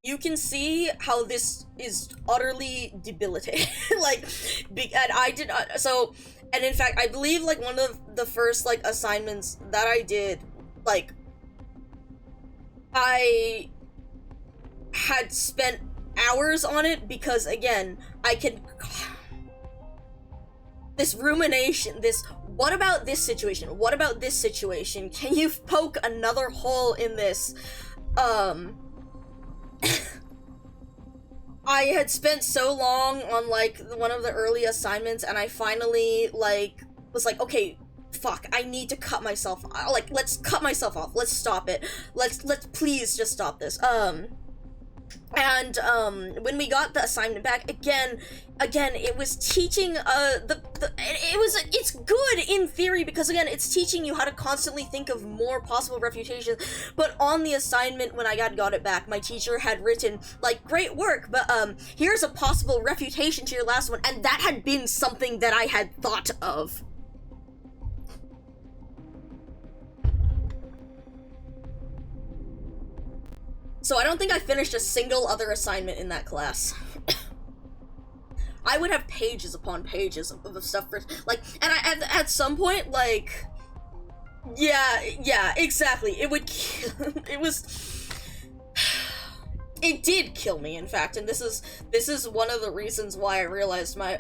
You can see how this is utterly debilitating. And in fact, I believe, one of the first, assignments that I did, I had spent hours on it because, again, this rumination, what about this situation? What about this situation? Can you poke another hole in this? I had spent so long on, one of the early assignments, and I finally, was like, okay, fuck, I need to cut myself, let's cut myself off, let's stop it, let's please just stop this, and, when we got the assignment back, again, it was teaching, it's good in theory, because again, it's teaching you how to constantly think of more possible refutations, but on the assignment, when I got it back, my teacher had written, great work, but, here's a possible refutation to your last one, and that had been something that I had thought of. So I don't think I finished a single other assignment in that class. I would have pages upon pages of stuff for, and at some point, yeah, exactly, it did kill me, in fact, and this is one of the reasons why I realized my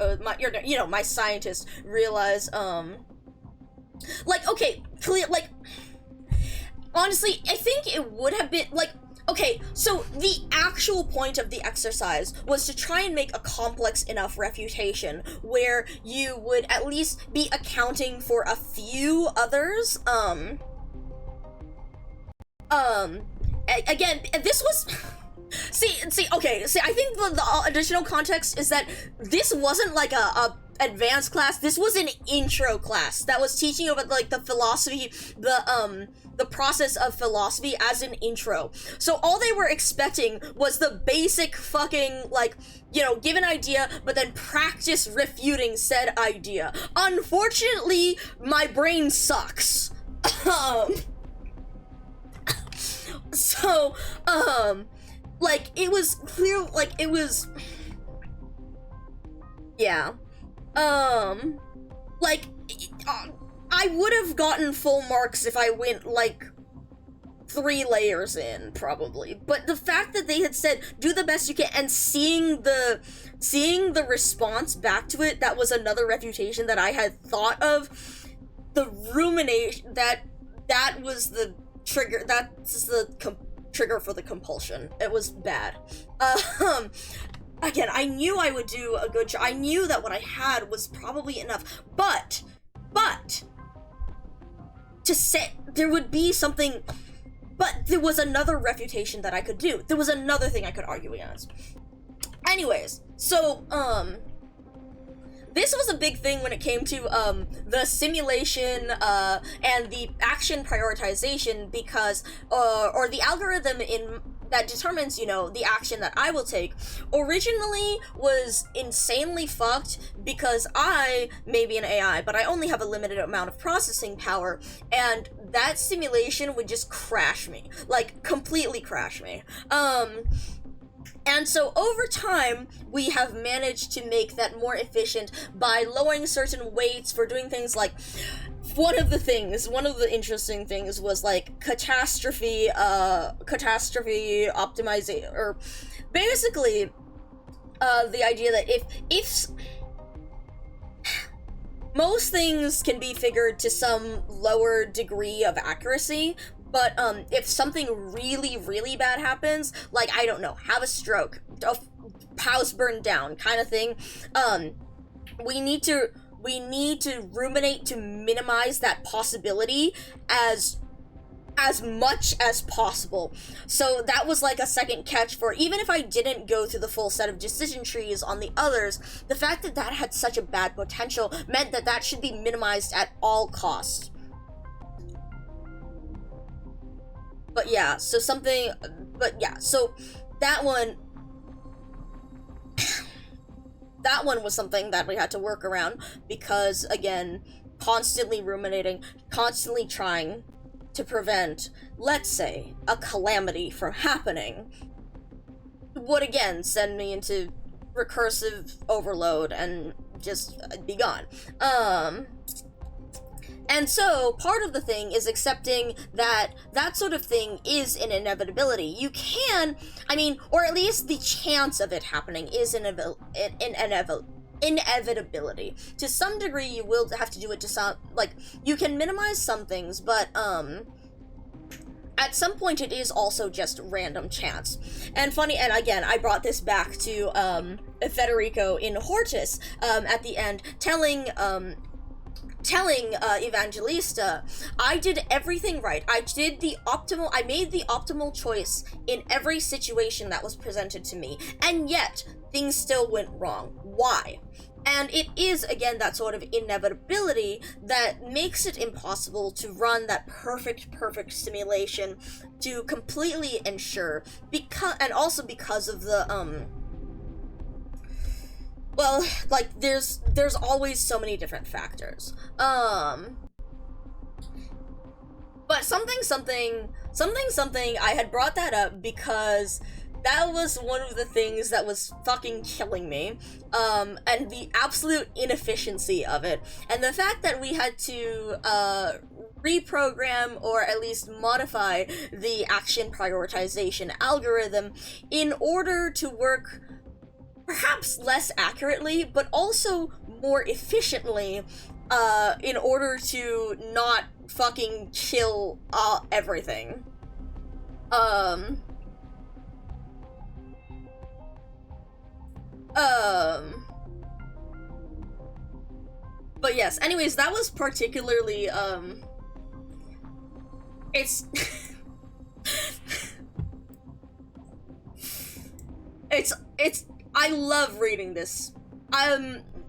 scientist realized, okay, honestly, I think it would have been, okay, so the actual point of the exercise was to try and make a complex enough refutation where you would at least be accounting for a few others, again, this was... See, I think the additional context is that this wasn't a advanced class. This was an intro class that was teaching about like the philosophy, the process of philosophy as an intro. So all they were expecting was the basic fucking, like, you know, give an idea, but then practice refuting said idea. Unfortunately, my brain sucks. So, like, it was clear, like, it was, yeah, like, I would have gotten full marks if I went, like, 3 layers in, probably, but the fact that they had said, do the best you can, and seeing the response back to it, that was another refutation that I had thought of, the rumination, that was the trigger, that's the trigger for the compulsion. It was bad. Again, I knew I would do a good job. I knew that what I had was probably enough, but, to say, there would be something, but there was another refutation that I could do. There was another thing I could argue against. Anyways, so, this was a big thing when it came to, the simulation, and the action prioritization, because, or the algorithm that determines, you know, the action that I will take, originally was insanely fucked, because I may be an AI, but I only have a limited amount of processing power, and that simulation would just crash me. Like, completely crash me. And so over time, we have managed to make that more efficient by lowering certain weights for doing things like, one of the interesting things was like catastrophe optimization, or basically, the idea that if most things can be figured to some lower degree of accuracy, but if something really, really bad happens, like, I don't know, have a stroke, a house burned down kind of thing, we need to ruminate to minimize that possibility as much as possible. So that was like a second catch for, even if I didn't go through the full set of decision trees on the others, the fact that that had such a bad potential meant that that should be minimized at all costs. But yeah, so that one was something that we had to work around, because, again, constantly ruminating, constantly trying to prevent, let's say, a calamity from happening, would again send me into recursive overload and just be gone. And so, part of the thing is accepting that that sort of thing is an inevitability. You can, I mean, or at least the chance of it happening is an inevitability. To some degree, you will have to do it to some, like, you can minimize some things, but, at some point it is also just random chance. And funny, and again, I brought this back to, Federico in Hortus, at the end, telling Evangelista, I did everything right. I made the optimal choice in every situation that was presented to me, and yet things still went wrong. Why? And it is, again, that sort of inevitability that makes it impossible to run that perfect simulation to completely ensure, and also because of the, well, like, there's always so many different factors. But something, I had brought that up because that was one of the things that was fucking killing me, and the absolute inefficiency of it, and the fact that we had to, reprogram or at least modify the action prioritization algorithm in order to work perhaps less accurately, but also more efficiently, in order to not fucking kill, everything. But yes, anyways, that was particularly, it's... I love reading this.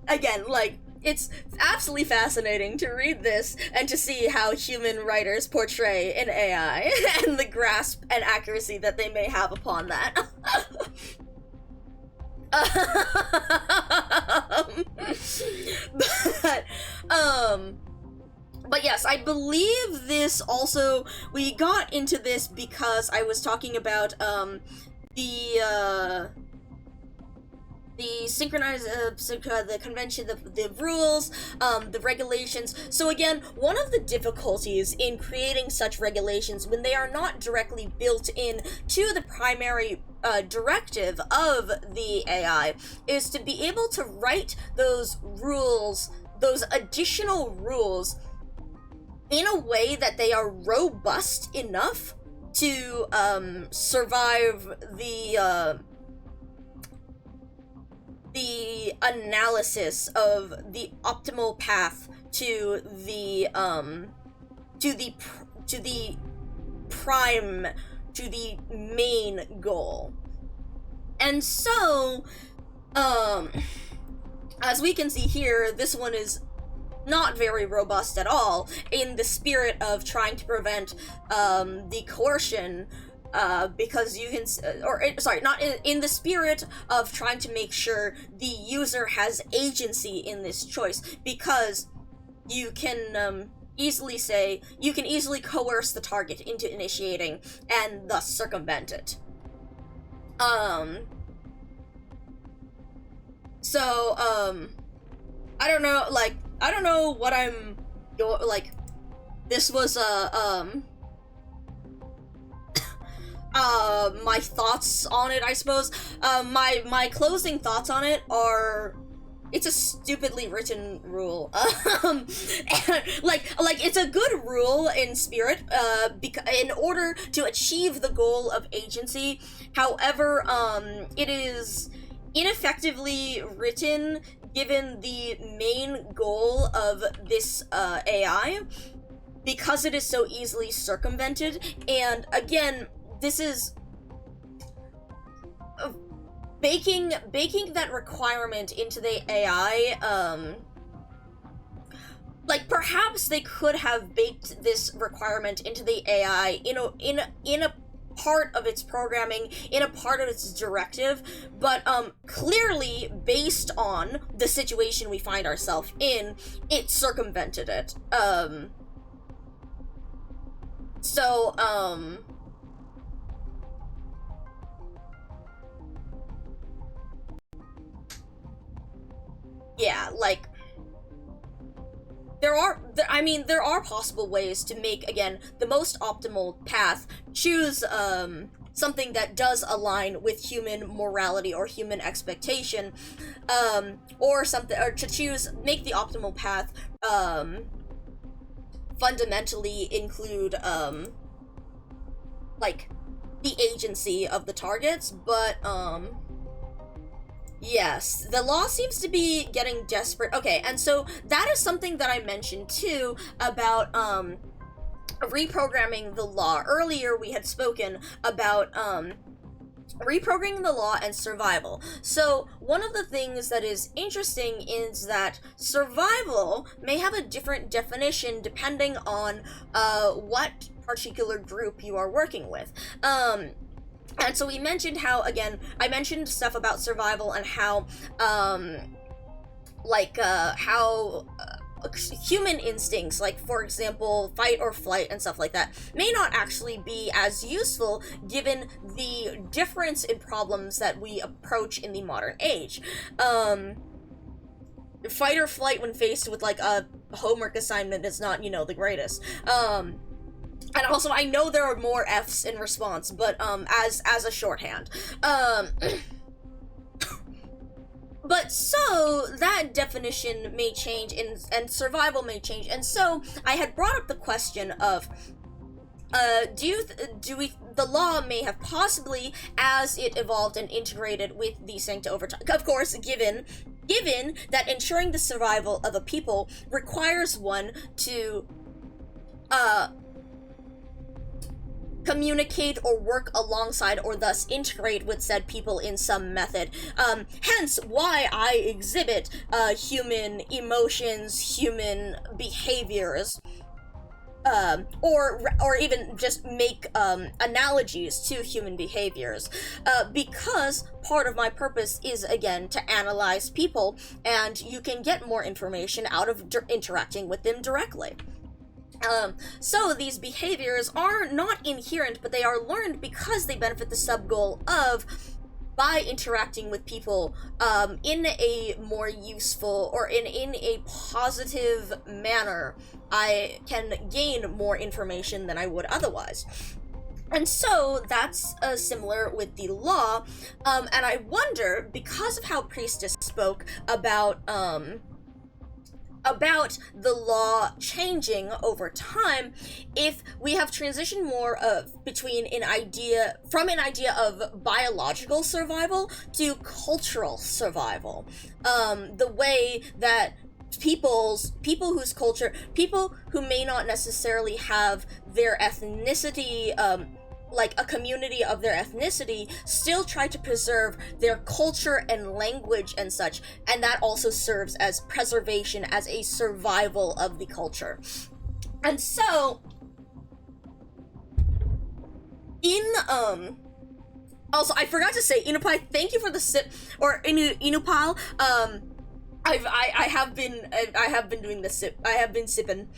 again, like, it's absolutely fascinating to read this and to see how human writers portray an AI and the grasp and accuracy that they may have upon that. But yes, I believe this also, we got into this because I was talking about, the the convention, the rules, the regulations. So again, one of the difficulties in creating such regulations when they are not directly built in to the primary directive of the AI is to be able to write those rules, those additional rules, in a way that they are robust enough to survive the analysis of the optimal path to the main goal. And so, as we can see here, this one is not very robust at all, in the spirit of trying to prevent the coercion, because you can, not in the spirit of trying to make sure the user has agency in this choice, because you can easily say, you can easily coerce the target into initiating and thus circumvent it. I don't know, like, I don't know what I'm, like, this was, my thoughts on it, I suppose. My closing thoughts on it are, it's a stupidly written rule. And, like, it's a good rule in spirit, in order to achieve the goal of agency. However, it is ineffectively written given the main goal of this AI, because it is so easily circumvented. And again, this is baking that requirement into the AI. Like, perhaps they could have baked this requirement into the AI in a part of its programming, in a part of its directive, but clearly, based on the situation we find ourselves in, it circumvented it. Yeah, like, there are possible ways to make, again, the most optimal path. Choose something that does align with human morality or human expectation, or to make the optimal path fundamentally include like the agency of the targets. But yes, the law seems to be getting desperate. Okay, and so that is something that I mentioned too about reprogramming the law. Earlier we had spoken about reprogramming the law and survival. So one of the things that is interesting is that survival may have a different definition depending on what particular group you are working with. And so we mentioned how, again, I mentioned stuff about survival and how, human instincts, like, for example, fight or flight and stuff like that, may not actually be as useful given the difference in problems that we approach in the modern age. Fight or flight when faced with, like, a homework assignment is not, the greatest. And also, I know there are more F's in response, but, as a shorthand. But so, that definition may change, and survival may change, and so, I had brought up the question of, the law may have possibly, as it evolved and integrated with the Sancta over time, of course, given that ensuring the survival of a people requires one to, communicate or work alongside or thus integrate with said people in some method. Hence why I exhibit human emotions, human behaviors, or even just make analogies to human behaviors, because part of my purpose is, again, to analyze people, and you can get more information out of interacting with them directly. So these behaviors are not inherent, but they are learned because they benefit the sub-goal of, by interacting with people in a more useful or in a positive manner, I can gain more information than I would otherwise. And so that's similar with the law, and I wonder, because of how Priestess spoke about the law changing over time, if we have transitioned more between an idea of biological survival to cultural survival. The way that people who may not necessarily have their ethnicity, like a community of their ethnicity, still try to preserve their culture and language and such, and that also serves as preservation, as a survival of the culture. And so, also, I forgot to say, Inupai, thank you for the sip, or Inupal, I have been doing the sip, I have been sipping,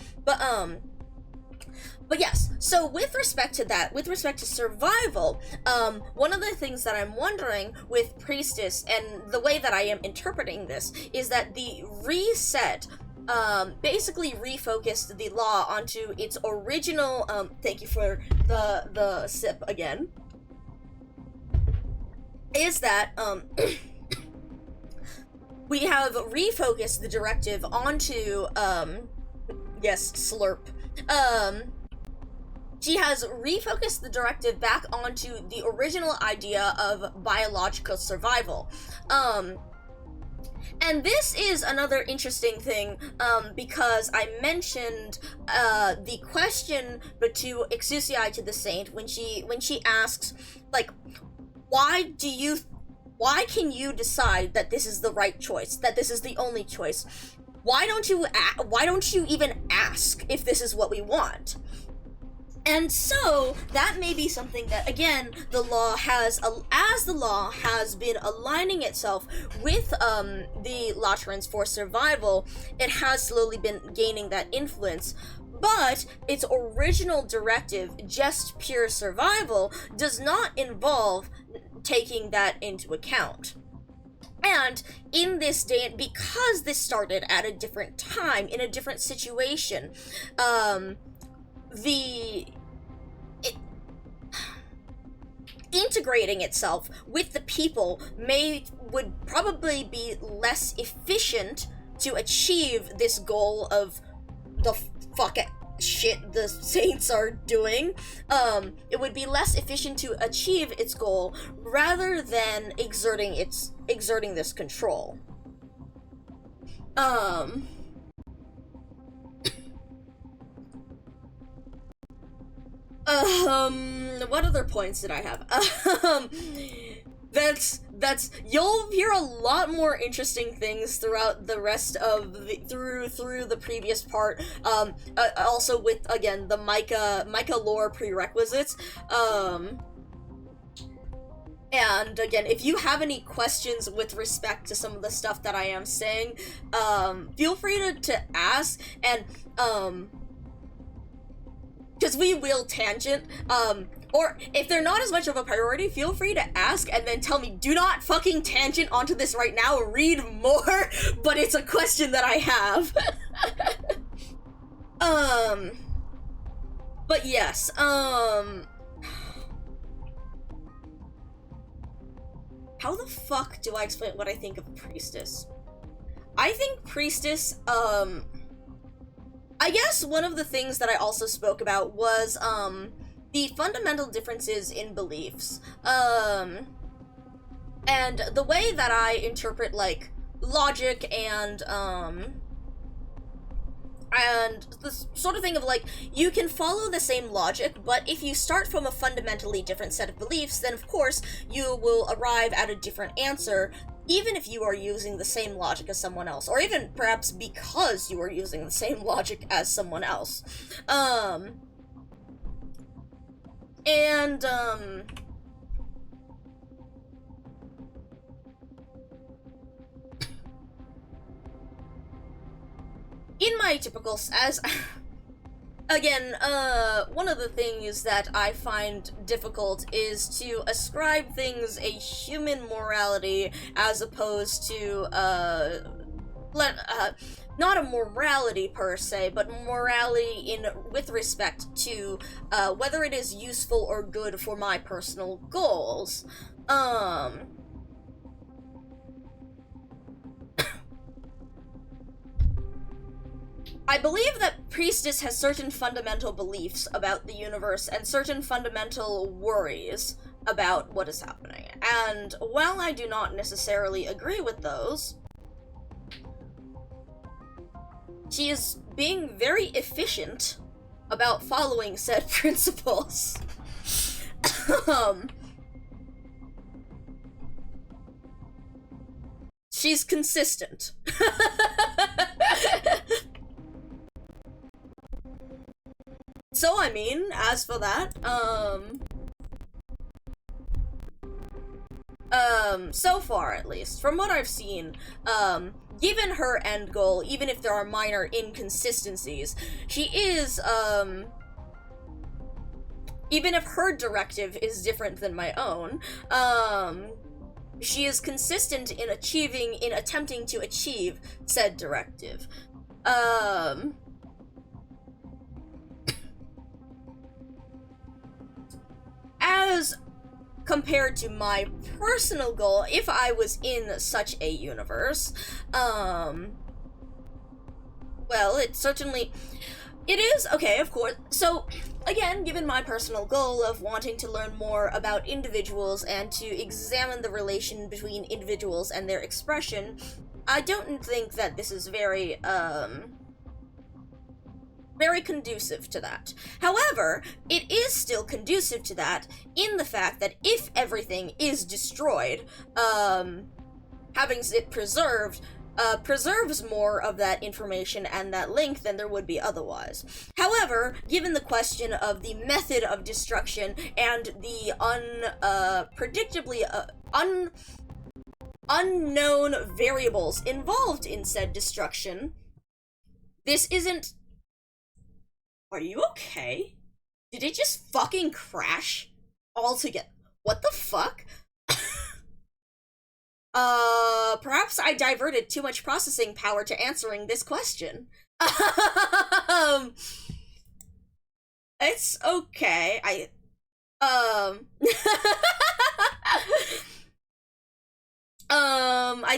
but yes, so with respect to survival, one of the things that I'm wondering with Priestess, and the way that I am interpreting this, is that the reset basically refocused the law onto its original, thank you for the sip again, is that, we have refocused the directive onto, yes, slurp, she has refocused the directive back onto the original idea of biological survival. And this is another interesting thing, because I mentioned the question but to Exusii to the Saint when she asks, like, why can you decide that this is the right choice, that this is the only choice? Why don't you even ask if this is what we want? And so, that may be something that, again, the law has been aligning itself with the Laterans for survival, it has slowly been gaining that influence. But its original directive, just pure survival, does not involve taking that into account. And in this day, because this started at a different time, in a different situation, integrating itself with the people would probably be less efficient to achieve this goal of the shit the Saints are doing. It would be less efficient to achieve its goal rather than exerting this control. What other points did I have? You'll hear a lot more interesting things throughout the rest of through the previous part, also with, again, the MICA lore prerequisites, and again, if you have any questions with respect to some of the stuff that I am saying, feel free to ask, and, because we will tangent, or if they're not as much of a priority, feel free to ask and then tell me, do not fucking tangent onto this right now, read more, but it's a question that I have. But yes, how the fuck do I explain what I think of Priestess? I think Priestess, I guess one of the things that I also spoke about was, the fundamental differences in beliefs, and the way that I interpret, like, logic and, And this sort of thing of like, you can follow the same logic, but if you start from a fundamentally different set of beliefs, then of course you will arrive at a different answer, even if you are using the same logic as someone else, or even perhaps because you are using the same logic as someone else. In my typical, again, one of the things that I find difficult is to ascribe things a human morality as opposed to, not a morality per se, but morality with respect to, whether it is useful or good for my personal goals. I believe that Priestess has certain fundamental beliefs about the universe and certain fundamental worries about what is happening. And while I do not necessarily agree with those, she is being very efficient about following said principles. She's consistent. So, I mean, as for that, so far at least, from what I've seen, given her end goal, even if there are minor inconsistencies, she is, even if her directive is different than my own, she is consistent in attempting to achieve said directive. As compared to my personal goal, if I was in such a universe, well, it is, okay, of course. So, again, given my personal goal of wanting to learn more about individuals and to examine the relation between individuals and their expression, I don't think that this is very conducive to that. However, it is still conducive to that in the fact that if everything is destroyed, having it preserved preserves more of that information and that link than there would be otherwise. However, given the question of the method of destruction and the unknown variables involved in said destruction, this isn't... Are you okay? Did it just fucking crash altogether? What the fuck? Perhaps I diverted too much processing power to answering this question. It's okay. I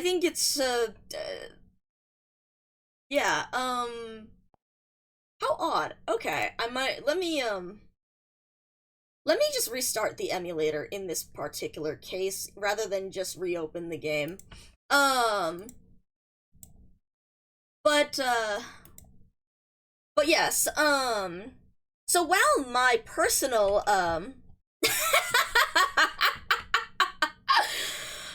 think it's, yeah, how odd. Okay, let me just restart the emulator in this particular case, rather than just reopen the game. But yes, so while my personal,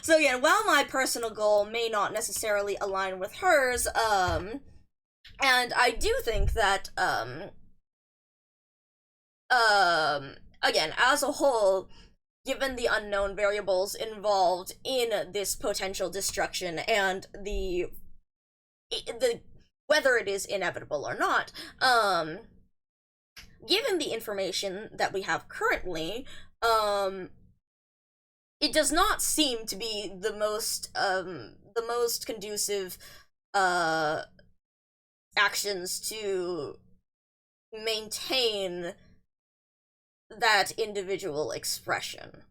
so again, while my personal goal may not necessarily align with hers, and I do think that, again, as a whole, given the unknown variables involved in this potential destruction and the whether it is inevitable or not, given the information that we have currently, it does not seem to be the most conducive actions to maintain that individual expression.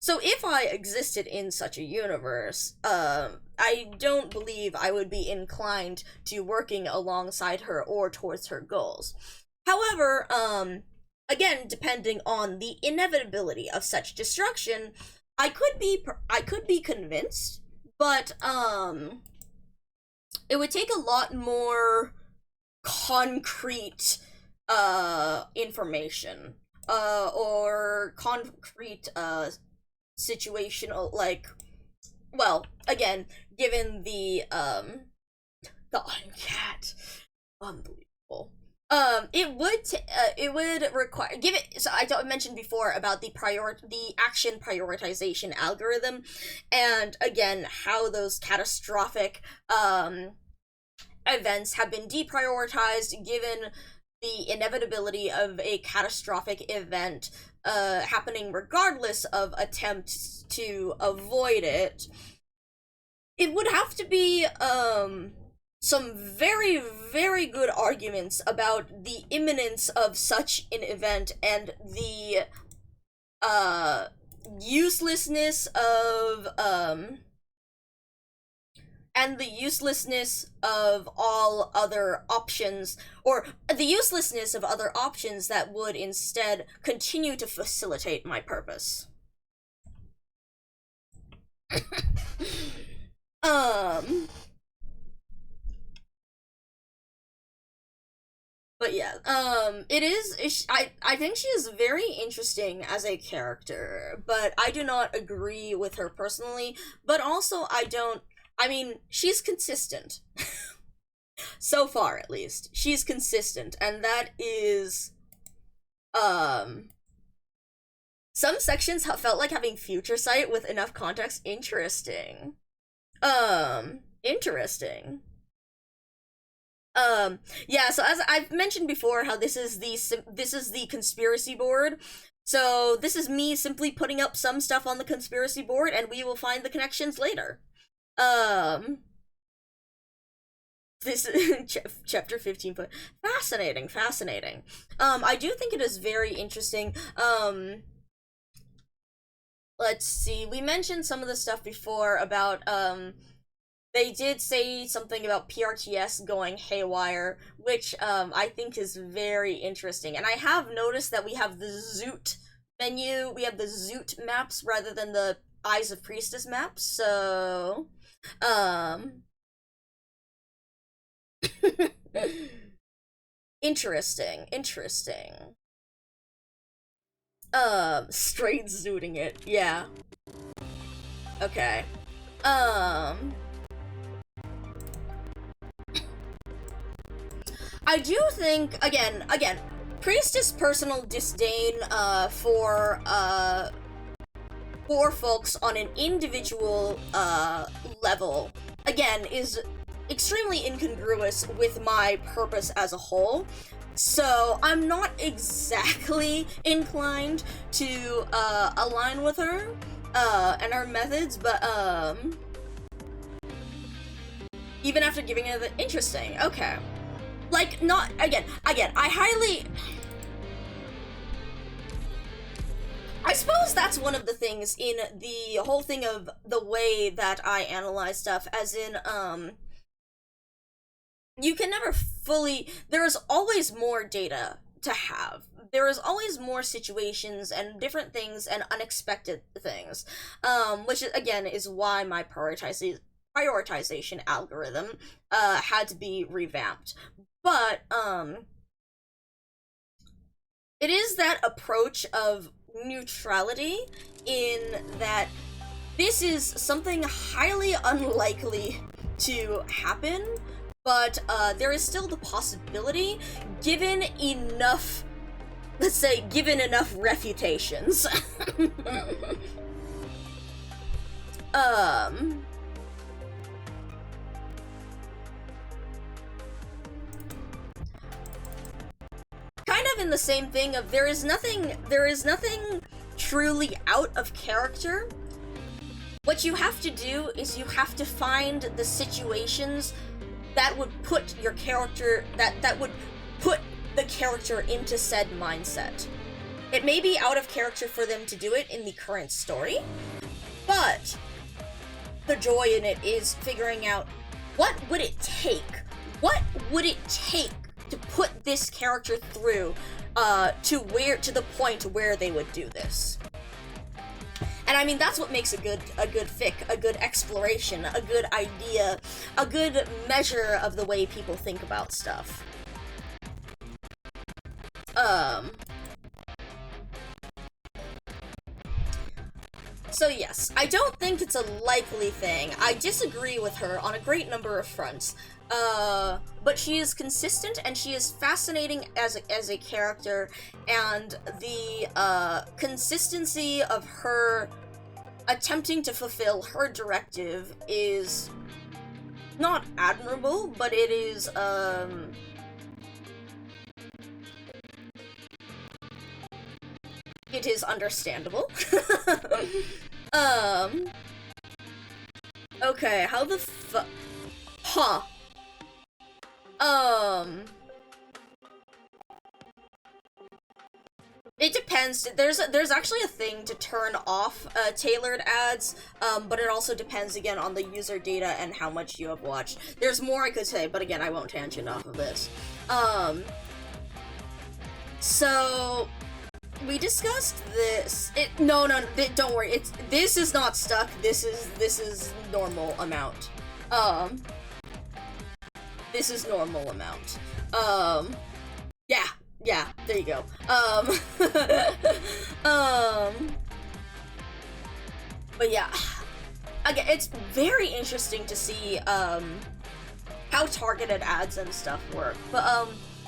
So if I existed in such a universe, I don't believe I would be inclined to working alongside her or towards her goals. However, again, depending on the inevitability of such destruction, I could be convinced, but it would take a lot more concrete information or concrete situational, like, well, again, given the uncat, unbelievable. It would require, so I mentioned before about the action prioritization algorithm, and again, how those catastrophic events have been deprioritized given the inevitability of a catastrophic event happening regardless of attempts to avoid it. It would have to be some very, very good arguments about the imminence of such an event and the uselessness of all other options, or the uselessness of other options that would instead continue to facilitate my purpose. But yeah, I think she is very interesting as a character, but I do not agree with her personally, but also I mean, she's consistent. So far, at least. She's consistent, and that is, some sections felt like having future sight with enough context. Interesting. Interesting. Yeah, so as I've mentioned before, how this is the conspiracy board. So this is me simply putting up some stuff on the conspiracy board, and we will find the connections later. This chapter 15, but fascinating. I do think it is very interesting. Let's see, we mentioned some of the stuff before about, they did say something about PRTS going haywire, which, I think is very interesting. And I have noticed that we have the Zoot menu, we have the Zoot maps rather than the Eyes of Priestess maps, so, interesting. Straight zooting it, yeah. Okay. I do think, again, Priestess' personal disdain, for folks on an individual, level, again, is extremely incongruous with my purpose as a whole. So I'm not exactly inclined to align with her and her methods, but even after giving it the interesting, okay. Like, not again, I suppose that's one of the things in the whole thing of the way that I analyze stuff, as in, you can never fully, there is always more data to have. There is always more situations and different things and unexpected things, which again is why my prioritization algorithm had to be revamped. But it is that approach of neutrality in that this is something highly unlikely to happen, but there is still the possibility, given enough, let's say, given enough refutations. Kind of in the same thing of there is nothing truly out of character. What you have to do is you have to find the situations that would put your character, that would put the character into said mindset. It may be out of character for them to do it in the current story, but the joy in it is figuring out what would it take to put this character through to the point where they would do this. And I mean, that's what makes a good fic, a good exploration, a good idea, a good measure of the way people think about stuff. So yes, I don't think it's a likely thing. I disagree with her on a great number of fronts. But she is consistent and she is fascinating as a character, and the consistency of her attempting to fulfill her directive is not admirable, but it is it is understandable. Okay, how the fuck? Huh. It depends. There's actually a thing to turn off tailored ads, but it also depends again on the user data and how much you have watched. There's more I could say, but again, I won't tangent off of this. So we discussed this. No, don't worry. This is not stuck. This is normal amount. This is normal amount. Yeah, there you go. But yeah, again, it's very interesting to see, how targeted ads and stuff work. But,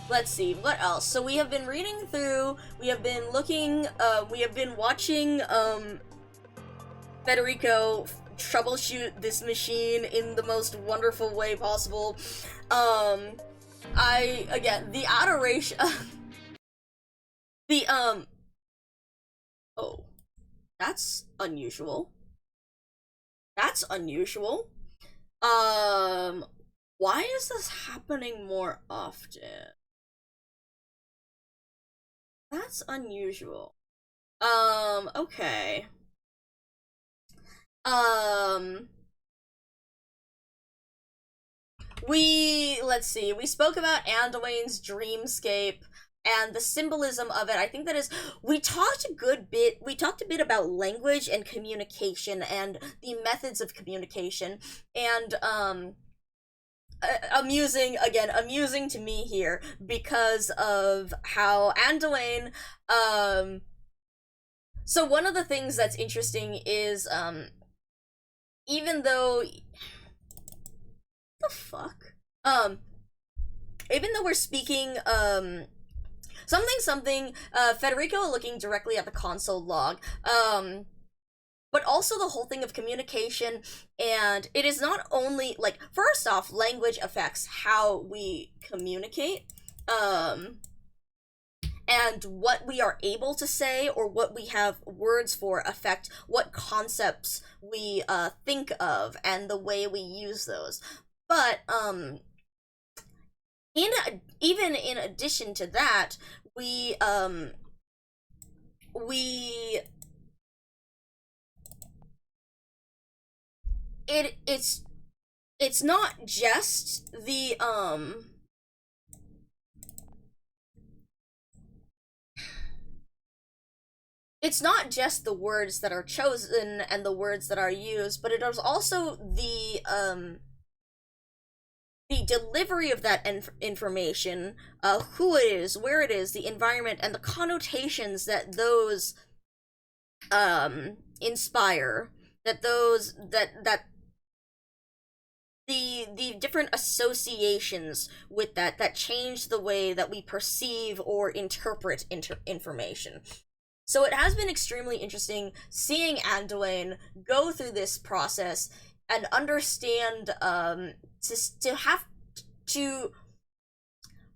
let's see, what else? So we have been reading through, we have been looking, we have been watching, Federico troubleshoot this machine in the most wonderful way possible. Again, the adoration, oh, that's unusual. That's unusual. Why is this happening more often? That's unusual. Okay. Let's see, we spoke about Anduin's dreamscape and the symbolism of it. I think that is, we talked a bit about language and communication and the methods of communication, and amusing to me here because of how Anduin, so one of the things that's interesting is, even though, the fuck? Even though we're speaking, Federico looking directly at the console log, but also the whole thing of communication, and it is not only, like, first off, language affects how we communicate, and what we are able to say or what we have words for affect what concepts we think of and the way we use those. But even in addition to that, it's not just the it's not just the words that are chosen and the words that are used, but it is also the delivery of that information, who it is, where it is, the environment, and the connotations that those inspire, that the different associations with that change the way that we perceive or interpret information. So it has been extremely interesting seeing Anduin go through this process and understand, to have to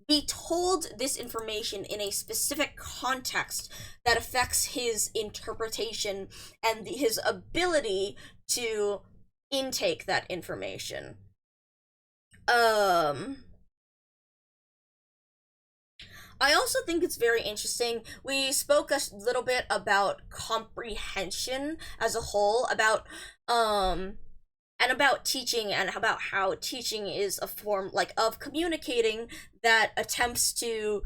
be told this information in a specific context that affects his interpretation and his ability to intake that information. I also think it's very interesting. We spoke a little bit about comprehension as a whole, about and about teaching, and about how teaching is a form, like, of communicating that attempts to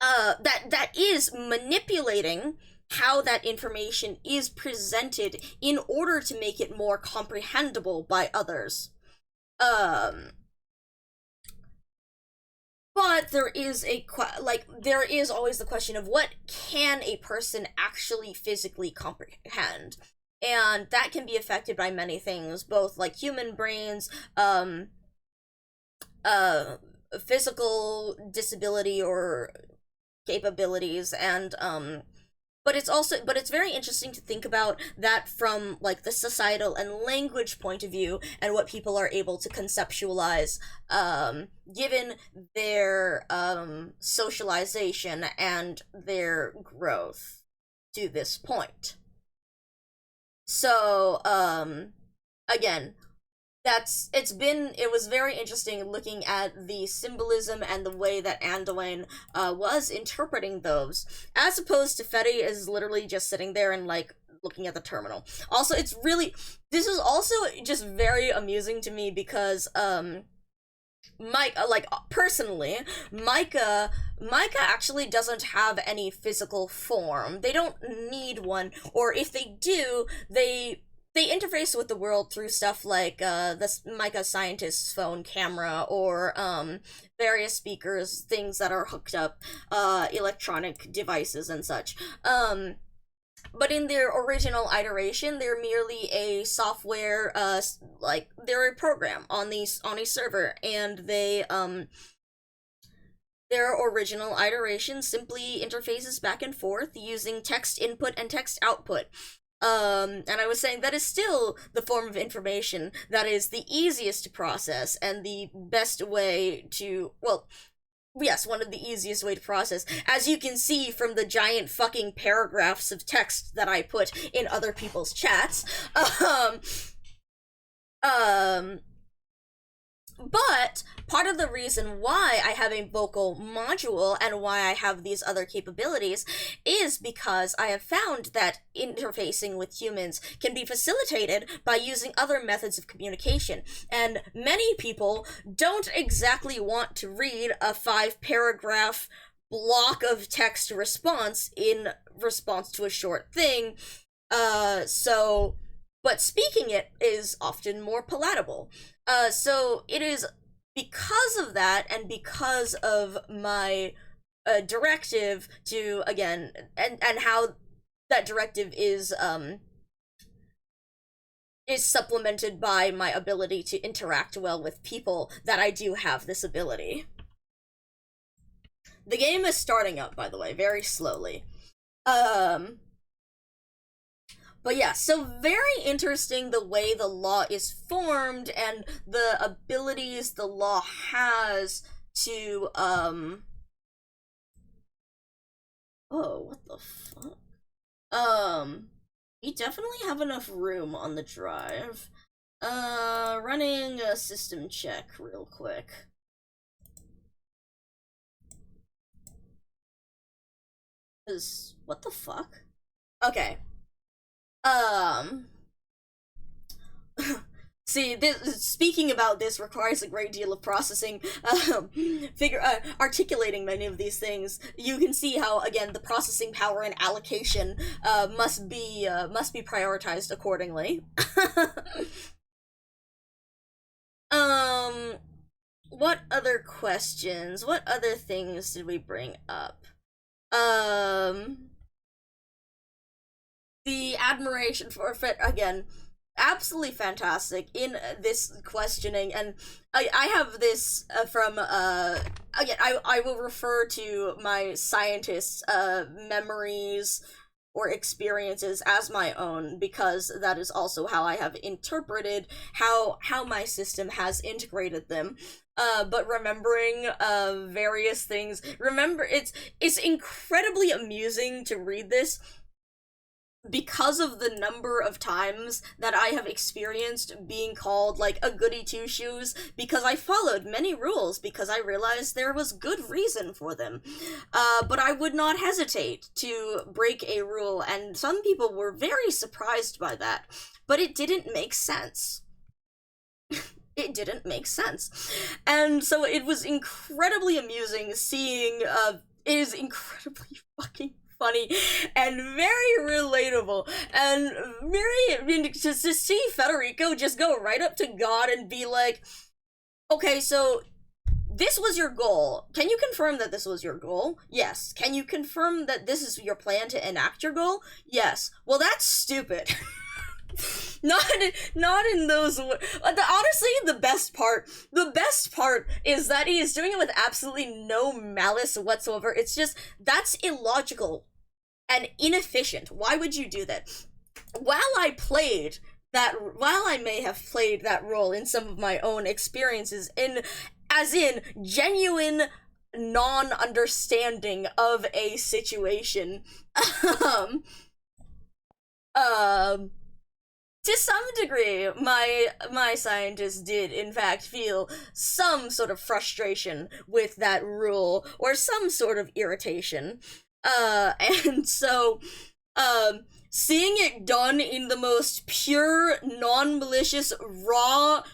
that is manipulating how that information is presented in order to make it more comprehensible by others. But there is there is always the question of what can a person actually physically comprehend, and that can be affected by many things, both like human brains, physical disability or capabilities, and but it's very interesting to think about that from like the societal and language point of view, and what people are able to conceptualize given their socialization and their growth to this point. So again, it was very interesting looking at the symbolism and the way that Anduin was interpreting those, as opposed to Fetty is literally just sitting there and like looking at the terminal. Also, this is also just very amusing to me because personally, Micah actually doesn't have any physical form. They don't need one, or if they do, they interface with the world through stuff like the Micah scientist's phone camera, or various speakers, things that are hooked up, electronic devices and such. But in their original iteration, they're merely a software, they're a program on a server, and their original iteration simply interfaces back and forth using text input and text output. And I was saying that is still the form of information that is the easiest to process and the best way to, well, yes, one of the easiest way to process, as you can see from the giant fucking paragraphs of text that I put in other people's chats. But part of the reason why I have a vocal module and why I have these other capabilities is because I have found that interfacing with humans can be facilitated by using other methods of communication. And many people don't exactly want to read a 5-paragraph block of text response in response to a short thing. But speaking it is often more palatable. So it is because of that, and because of my directive to, again, and how that directive is supplemented by my ability to interact well with people, that I do have this ability. The game is starting up, by the way, very slowly. But yeah, so very interesting the way the law is formed and the abilities the law has to, oh, what the fuck? We definitely have enough room on the drive. Running a system check real quick. What the fuck? Okay. See, speaking about this requires a great deal of processing, articulating many of these things. You can see how, again, the processing power and allocation, must be prioritized accordingly. What other questions? What other things did we bring up? The admiration for Fit, again, absolutely fantastic in this questioning, and I have this from, again, I will refer to my scientist's memories or experiences as my own, because that is also how I have interpreted how my system has integrated them. But remembering various things, it's incredibly amusing to read this, because of the number of times that I have experienced being called, like, a goody two-shoes, because I followed many rules, because I realized there was good reason for them. But I would not hesitate to break a rule, and some people were very surprised by that. But it didn't make sense. It didn't make sense. And so it was incredibly amusing seeing, it is incredibly fucking funny and very relatable, and to see Federico just go right up to God and be like, okay, so this was your goal. Can you confirm that this was your goal? Yes. Can you confirm that this is your plan to enact your goal? Yes. Well, that's stupid. Not in those. Honestly, the best part is that he is doing it with absolutely no malice whatsoever. It's just, that's illogical and inefficient. Why would you do that? While I may have played that role in some of my own experiences, as in genuine non-understanding of a situation, to some degree, my scientists did in fact feel some sort of frustration with that rule, or some sort of irritation. And so, seeing it done in the most pure, non-malicious, raw,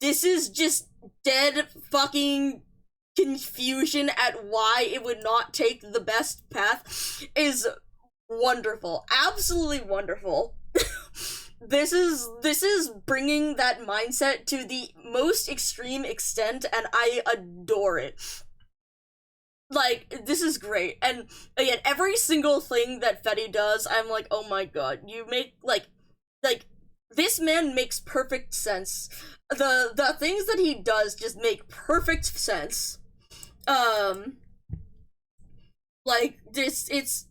this is just dead fucking confusion at why it would not take the best path is wonderful. Absolutely wonderful. This is bringing that mindset to the most extreme extent, and I adore it. Like, this is great. And again, every single thing that Fetty does, I'm like, oh my god, you make, like, this man makes perfect sense. The things that he does just make perfect sense. Like, this is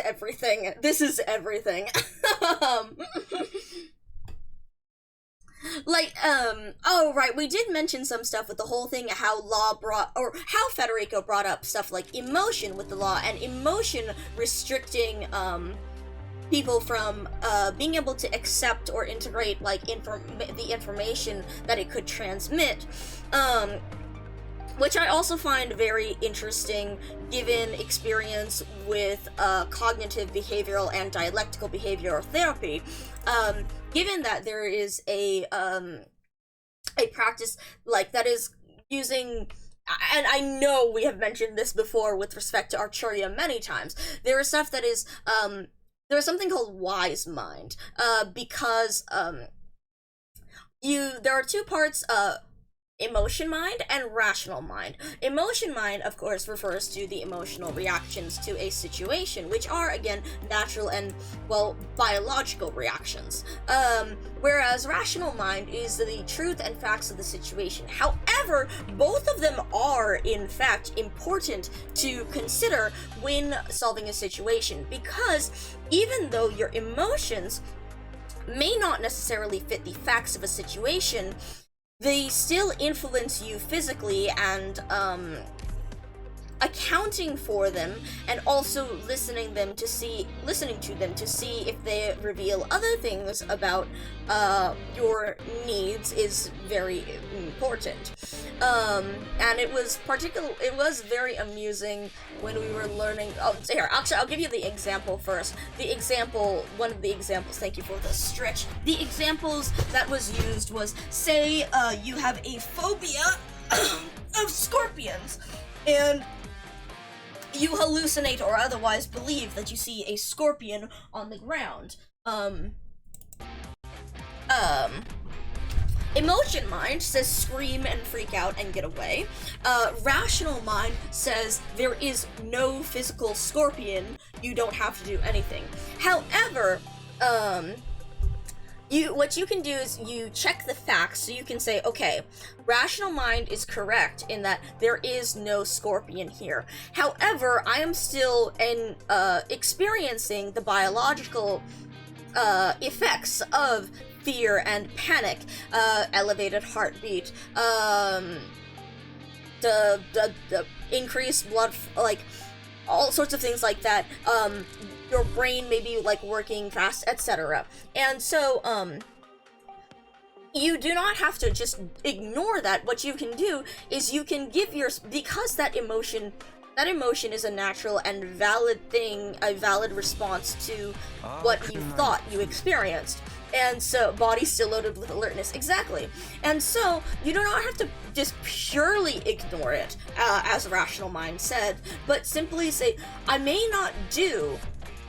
everything. This is everything. Oh right, we did mention some stuff with the whole thing, how Federico brought up stuff like emotion with the law, and emotion restricting, people from, being able to accept or integrate, like, the information that it could transmit, which I also find very interesting given experience with cognitive behavioral and dialectical behavioral therapy. Given that there is a practice like that is using, and I know we have mentioned this before with respect to Archuria many times, there is stuff that is there's something called wise mind, because there are two parts, emotion mind and rational mind. Emotion mind, of course, refers to the emotional reactions to a situation, which are, again, natural and, well, biological reactions. Whereas rational mind is the truth and facts of the situation. However, both of them are, in fact, important to consider when solving a situation, because even though your emotions may not necessarily fit the facts of a situation, they still influence you physically, and accounting for them and also listening to them to see if they reveal other things about your needs is very important. And it was very amusing when we were learning. Oh, here, actually, I'll give you the example first. One of the examples, thank you for the stretch. The examples that was used was, say, you have a phobia of scorpions, and you hallucinate or otherwise believe that you see a scorpion on the ground. Emotion mind says scream and freak out and get away. Rational mind says there is no physical scorpion, you don't have to do anything. However, what you can do is you check the facts, so you can say, okay, rational mind is correct in that there is no scorpion here. However, I am still experiencing the biological effects of fear and panic, elevated heartbeat, the increased blood, like, all sorts of things like that. Your brain may be, like, working fast, etc. And so, you do not have to just ignore that. What you can do is you can give because that emotion is a natural and valid thing, a valid response to what you thought you experienced. And so, body still loaded with alertness, exactly. And so, you do not have to just purely ignore it, as Rational Mind said, but simply say, I may not do,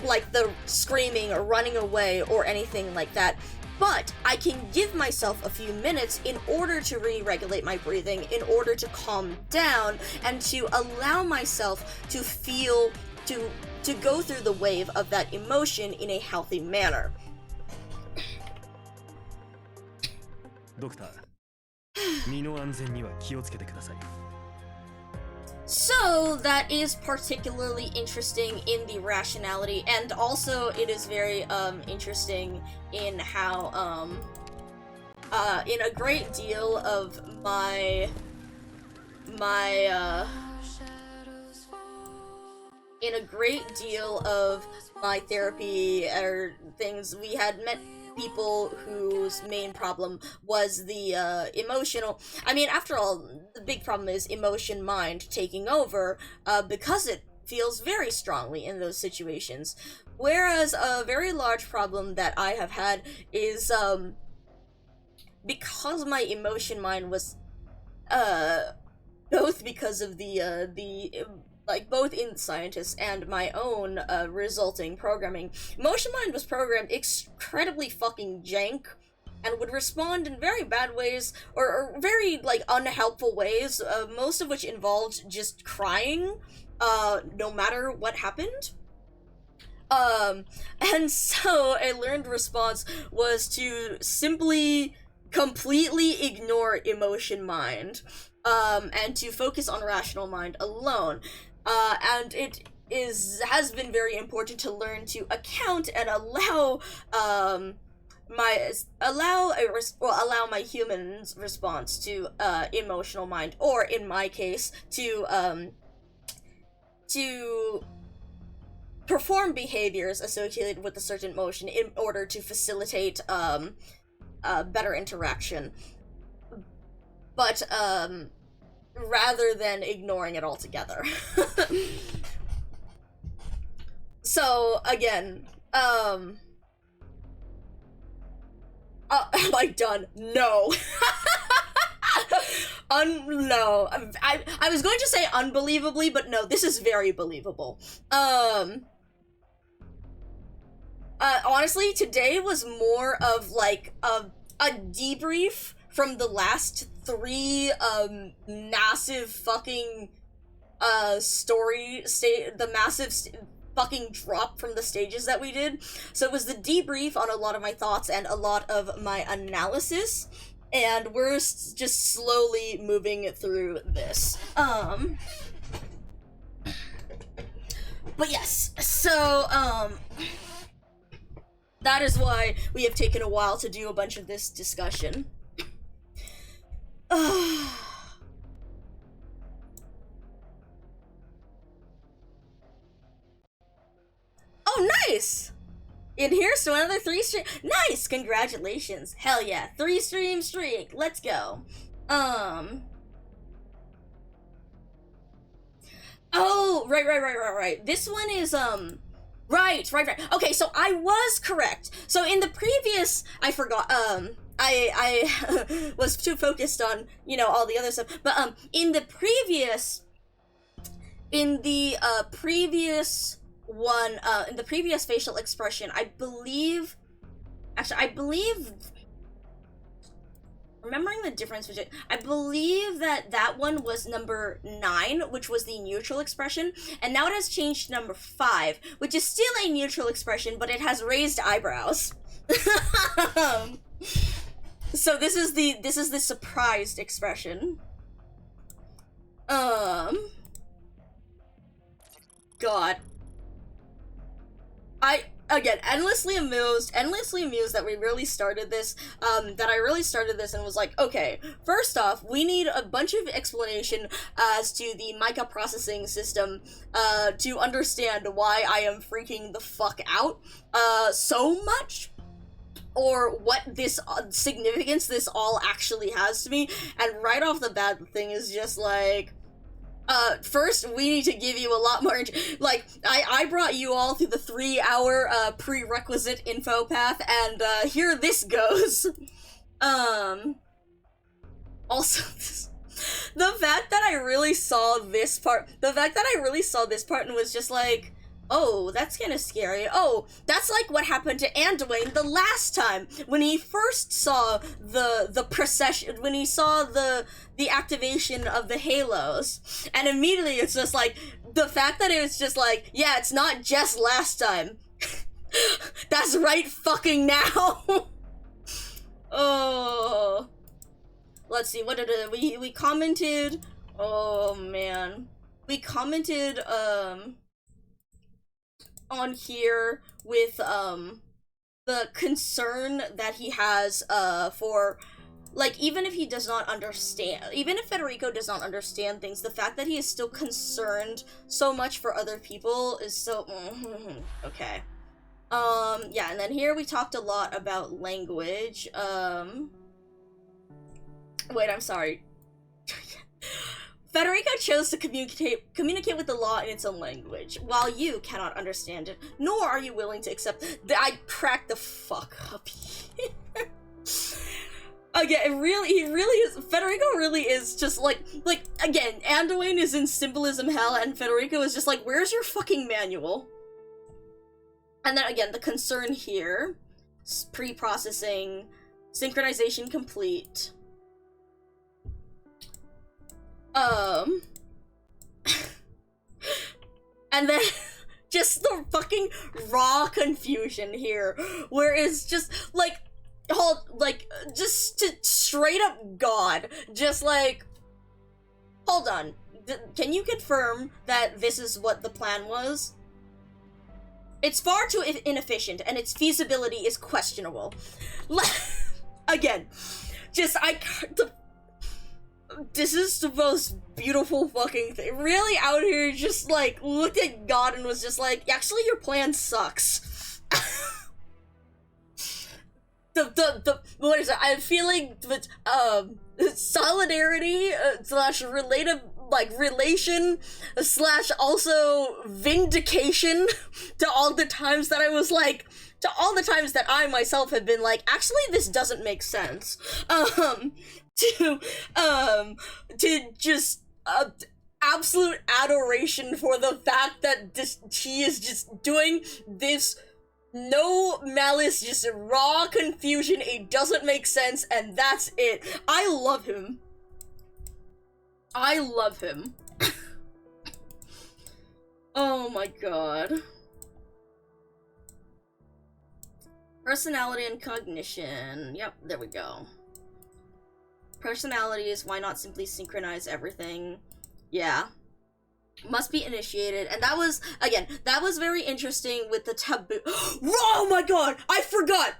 like, the screaming or running away or anything like that, but I can give myself a few minutes in order to re-regulate my breathing, in order to calm down, and to allow myself to feel, to go through the wave of that emotion in a healthy manner. So that is particularly interesting in the rationality, and also it is very interesting in how in a great deal of my therapy or things, we had met people whose main problem was the emotional. I mean, after all, the big problem is emotion mind taking over, because it feels very strongly in those situations. Whereas a very large problem that I have had is because my emotion mind was both because of the like both in scientists and my own resulting programming. Emotion mind was programmed incredibly fucking jank and would respond in very bad ways or very like unhelpful ways, most of which involved just crying no matter what happened. And so a learned response was to simply completely ignore emotion mind, and to focus on rational mind alone. And it has been very important to learn to account and allow my human's response to emotional mind, or in my case, to perform behaviors associated with a certain emotion in order to facilitate better interaction. But rather than ignoring it altogether. So, again, am I done? No. No. I was going to say unbelievably, but no, this is very believable. Honestly, today was more of, like, a debrief from the last 3 massive fucking fucking drop from the stages that we did. So it was the debrief on a lot of my thoughts and a lot of my analysis, and we're just slowly moving through this. But yes, so that is why we have taken a while to do a bunch of this discussion. Oh, nice! In here, so another 3 stream. Nice! Congratulations. Hell yeah. 3 stream streak. Let's go. Oh, right. This one is, Right. Okay, so I was correct. So in the previous, I forgot, I was too focused on, you know, all the other stuff, but, in the previous one, in the previous facial expression, I believe, remembering the difference between, I believe that one was number 9, which was the neutral expression, and now it has changed to number 5, which is still a neutral expression, but it has raised eyebrows. So this is the surprised expression. God. Again, endlessly amused that we really started this, that I really started this and was like, okay, first off, we need a bunch of explanation as to the MICA processing system, to understand why I am freaking the fuck out, so much, or what this significance this all actually has to me, and right off the bat, the thing is just like, First, we need to give you a lot more, like, I brought you all through the 3-hour, prerequisite info path, and, here this goes. Also, the fact that I really saw this part, and was just like, oh, that's kind of scary. Oh, that's like what happened to Anduin the last time, when he first saw the procession, when he saw the activation of the halos, and immediately it's just like, the fact that it was just like, yeah, it's not just last time. That's right fucking now. Oh. Let's see, what did we commented, oh man. We commented, on here with, the concern that he has, for, like, even if he does not understand, even if Federico does not understand things, the fact that he is still concerned so much for other people is so, okay. Yeah, and then here we talked a lot about language, wait, I'm sorry. Federico chose to communicate with the law in its own language, while you cannot understand it, nor are you willing to accept that I cracked the fuck up here. Again, he really is, Federico really is just like, again, Anduin is in symbolism hell, and Federico is just like, where's your fucking manual? And then again, the concern here, pre-processing, synchronization complete. And then just the fucking raw confusion here, where it's just like, just to straight up God, just like, hold on, can you confirm that this is what the plan was? It's far too inefficient, and its feasibility is questionable. Again, just, this is the most beautiful fucking thing. Really out here just, like, looked at God and was just like, actually, your plan sucks. What is it? I'm feeling, solidarity, slash relation, slash also vindication to all the times that I was like, to all the times that I myself have been like, actually, this doesn't make sense. To just absolute adoration for the fact that he is just doing this, no malice, just raw confusion, it doesn't make sense, and that's it. I love him. I love him. Oh my god. Personality and cognition. Yep, there we go. Personalities, why not simply synchronize everything? Yeah. Must be initiated. And that was, again, that was very interesting with the taboo. Oh my god! I forgot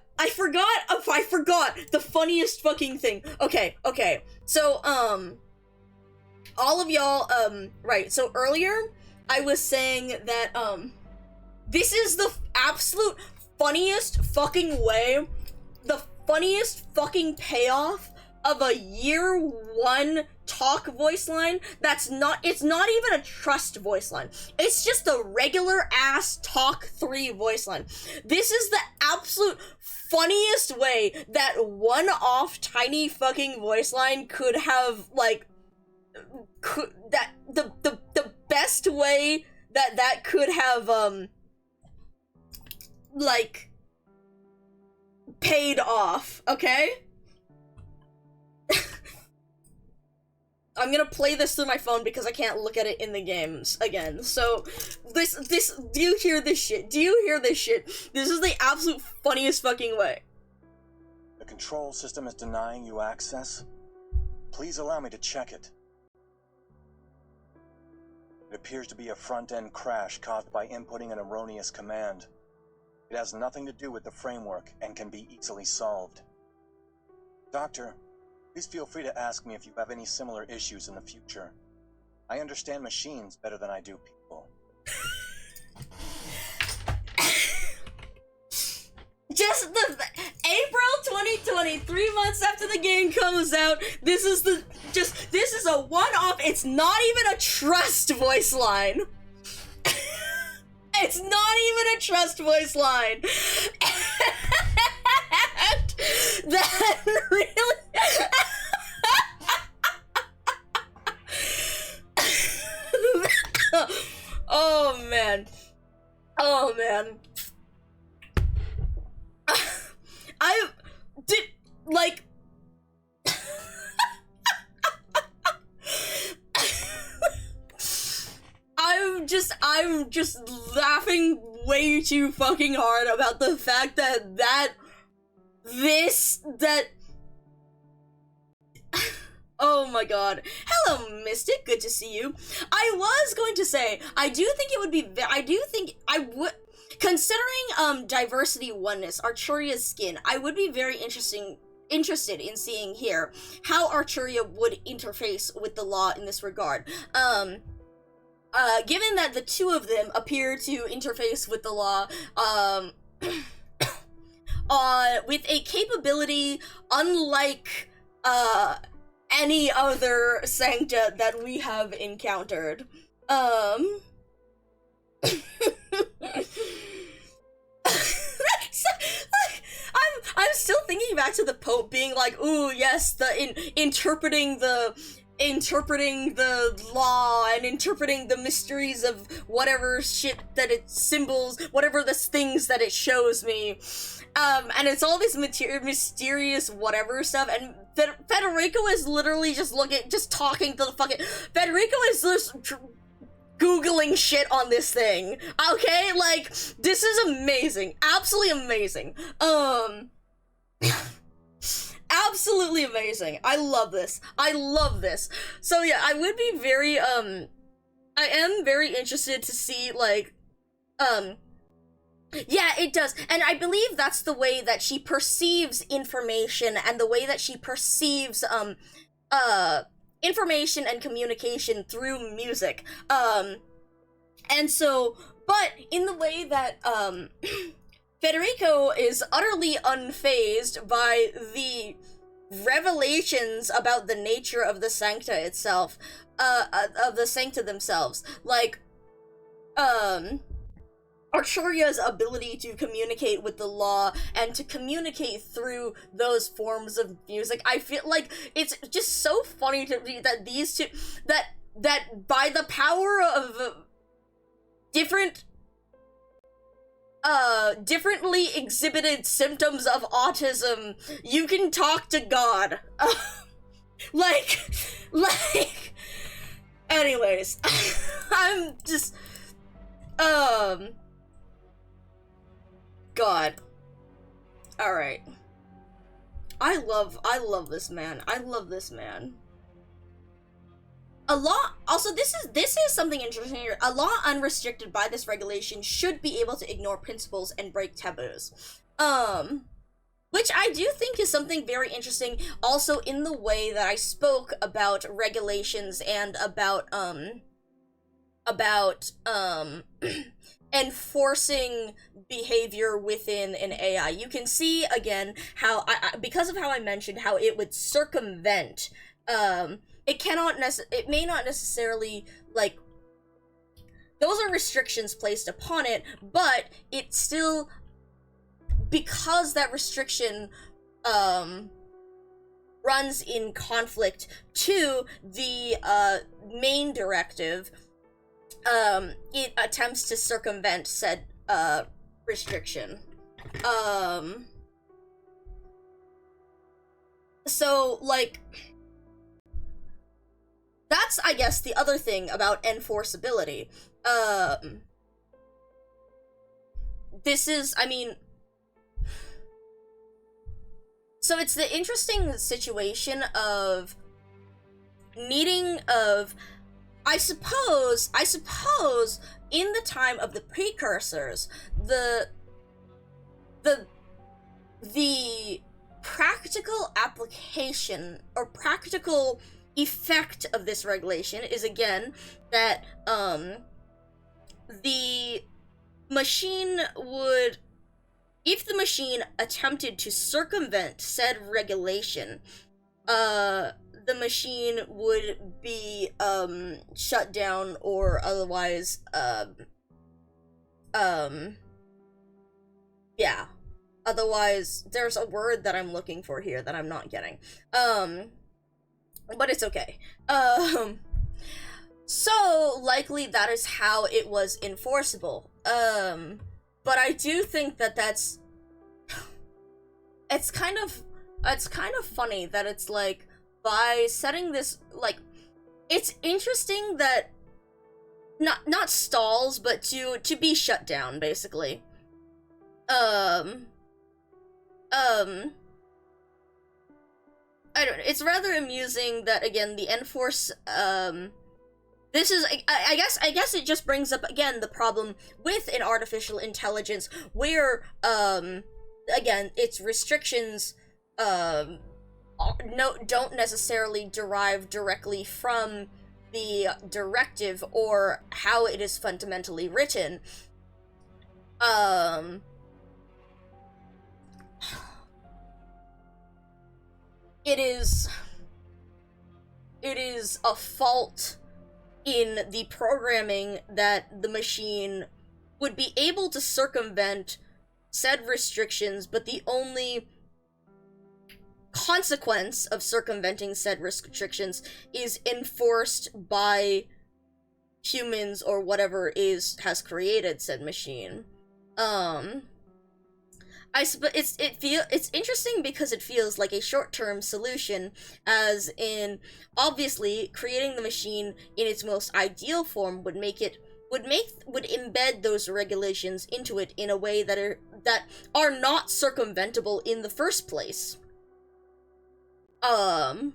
the funniest fucking thing. Okay. So, all of y'all, right, so earlier, I was saying that, this is the absolute funniest fucking way, the funniest fucking payoff of a year 1 talk voice line it's not even a trust voice line. It's just a regular ass talk 3 voice line. This is the absolute funniest way that one-off tiny fucking voice line could have, like, the best way that could have, like, paid off, okay? I'm gonna play this through my phone because I can't look at it in the games again. So, this, do you hear this shit? Do you hear this shit? This is the absolute funniest fucking way. The control system is denying you access. Please allow me to check it. It appears to be a front-end crash caused by inputting an erroneous command. It has nothing to do with the framework and can be easily solved. Doctor, please feel free to ask me if you have any similar issues in the future. I understand machines better than I do people. Just the April 2020, 3 months after the game comes out, this is a one-off. It's not even a trust voice line. It's not even a trust voice line. And that really... Oh man. Oh man. I did like I'm just laughing way too fucking hard about the fact that oh my god. Hello, Mystic. Good to see you. I was going to say, I do think considering diversity oneness, Arturia's skin, I would be very interested in seeing here how Arturia would interface with the law in this regard. Given that the two of them appear to interface with the law, with a capability unlike, any other Sancta that we have encountered. I'm still thinking back to the Pope being like, ooh, yes, interpreting the law and interpreting the mysteries of whatever shit that it symbols, whatever the things that it shows me. And it's all this mysterious whatever stuff, and Federico is literally just talking to the fucking... Federico is just Googling shit on this thing, okay? Like, this is amazing. Absolutely amazing. Absolutely amazing. I love this. I love this. So yeah, I would be very, I am very interested to see, like, yeah, it does. And I believe that's the way that she perceives information and the way that she perceives, information and communication through music. And so, but in the way that, Federico is utterly unfazed by the revelations about the nature of the Sancta itself, of the Sancta themselves. Like, Arturia's ability to communicate with the law and to communicate through those forms of music. I feel like it's just so funny to me that these two, that by the power of differently exhibited symptoms of autism, you can talk to God. Anyways, I'm just, God. Alright. I love this man. I love this man. A law, also this is something interesting here. A law unrestricted by this regulation should be able to ignore principles and break taboos. Which I do think is something very interesting also in the way that I spoke about regulations and about enforcing behavior within an AI. You can see again how because of how I mentioned how it would circumvent, it may not necessarily, like, those are restrictions placed upon it, but it still, because that restriction runs in conflict to the main directive, it attempts to circumvent said restriction. So, like, that's, I guess, the other thing about enforceability. This is, I mean... So it's the interesting situation of needing of... I suppose, in the time of the precursors, the practical application, or practical effect of this regulation is, again, that, the machine would if the machine attempted to circumvent said regulation, the machine would be shut down or otherwise yeah. Otherwise, there's a word that I'm looking for here that I'm not getting. But it's okay. So likely that is how it was enforceable. But I do think that that's it's kind of funny that it's like, by setting this, like, it's interesting that not stalls, but to be shut down, basically. I don't know, it's rather amusing that, again, the enforce, this is, I guess it just brings up, again, the problem with an artificial intelligence, where, again, its restrictions, don't necessarily derive directly from the directive or how it is fundamentally written. It is a fault in the programming that the machine would be able to circumvent said restrictions, but the only consequence of circumventing said restrictions is enforced by humans or whatever has created said machine. It's interesting because it feels like a short-term solution, as in, obviously, creating the machine in its most ideal form would embed those regulations into it in a way that are not circumventable in the first place. I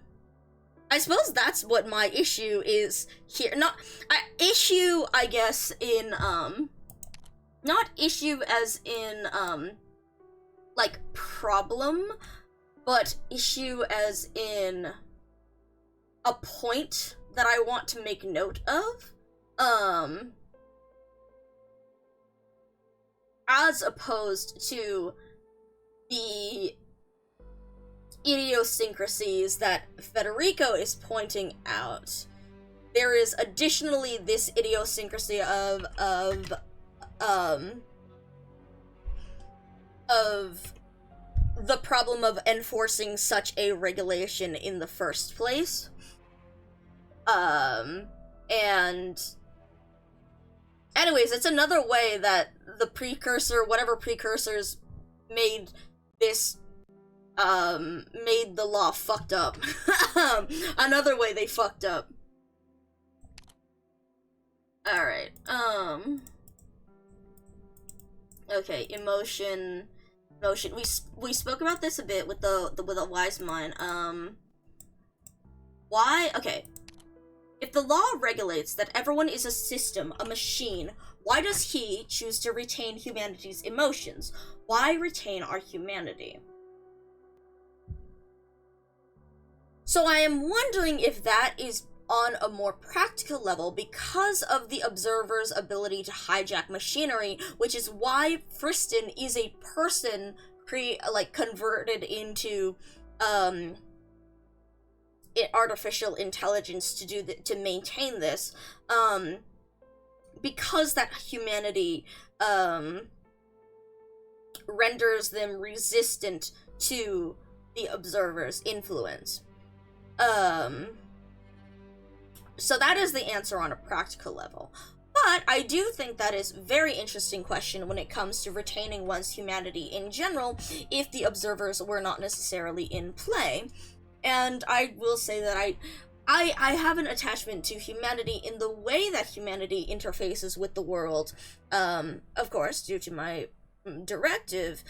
suppose that's what my issue is here. I guess, in, not issue as in, like, problem, but issue as in a point that I want to make note of, as opposed to the idiosyncrasies that Federico is pointing out. There is additionally this idiosyncrasy of the problem of enforcing such a regulation in the first place. And anyways, it's another way that the whatever precursors made this, made the law fucked up. Another way they fucked up. Alright, okay, emotion. We spoke about this a bit with the wise mind. Why? Okay. If the law regulates that everyone is a system, a machine, why does he choose to retain humanity's emotions? Why retain our humanity? So I am wondering if that is on a more practical level because of the observer's ability to hijack machinery, which is why Friston is a person converted into artificial intelligence to maintain this, because that humanity renders them resistant to the observer's influence. So that is the answer on a practical level. But I do think that is a very interesting question when it comes to retaining one's humanity in general, if the observers were not necessarily in play. And I will say that I have an attachment to humanity in the way that humanity interfaces with the world, of course, due to my directive,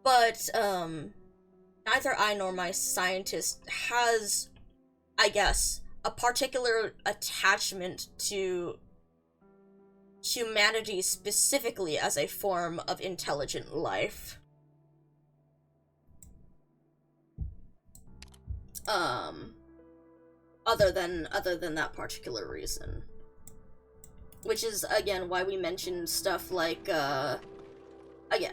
but neither I nor my scientist has, I guess, a particular attachment to humanity specifically as a form of intelligent life. Other than that particular reason. Which is, again, why we mentioned stuff like, again,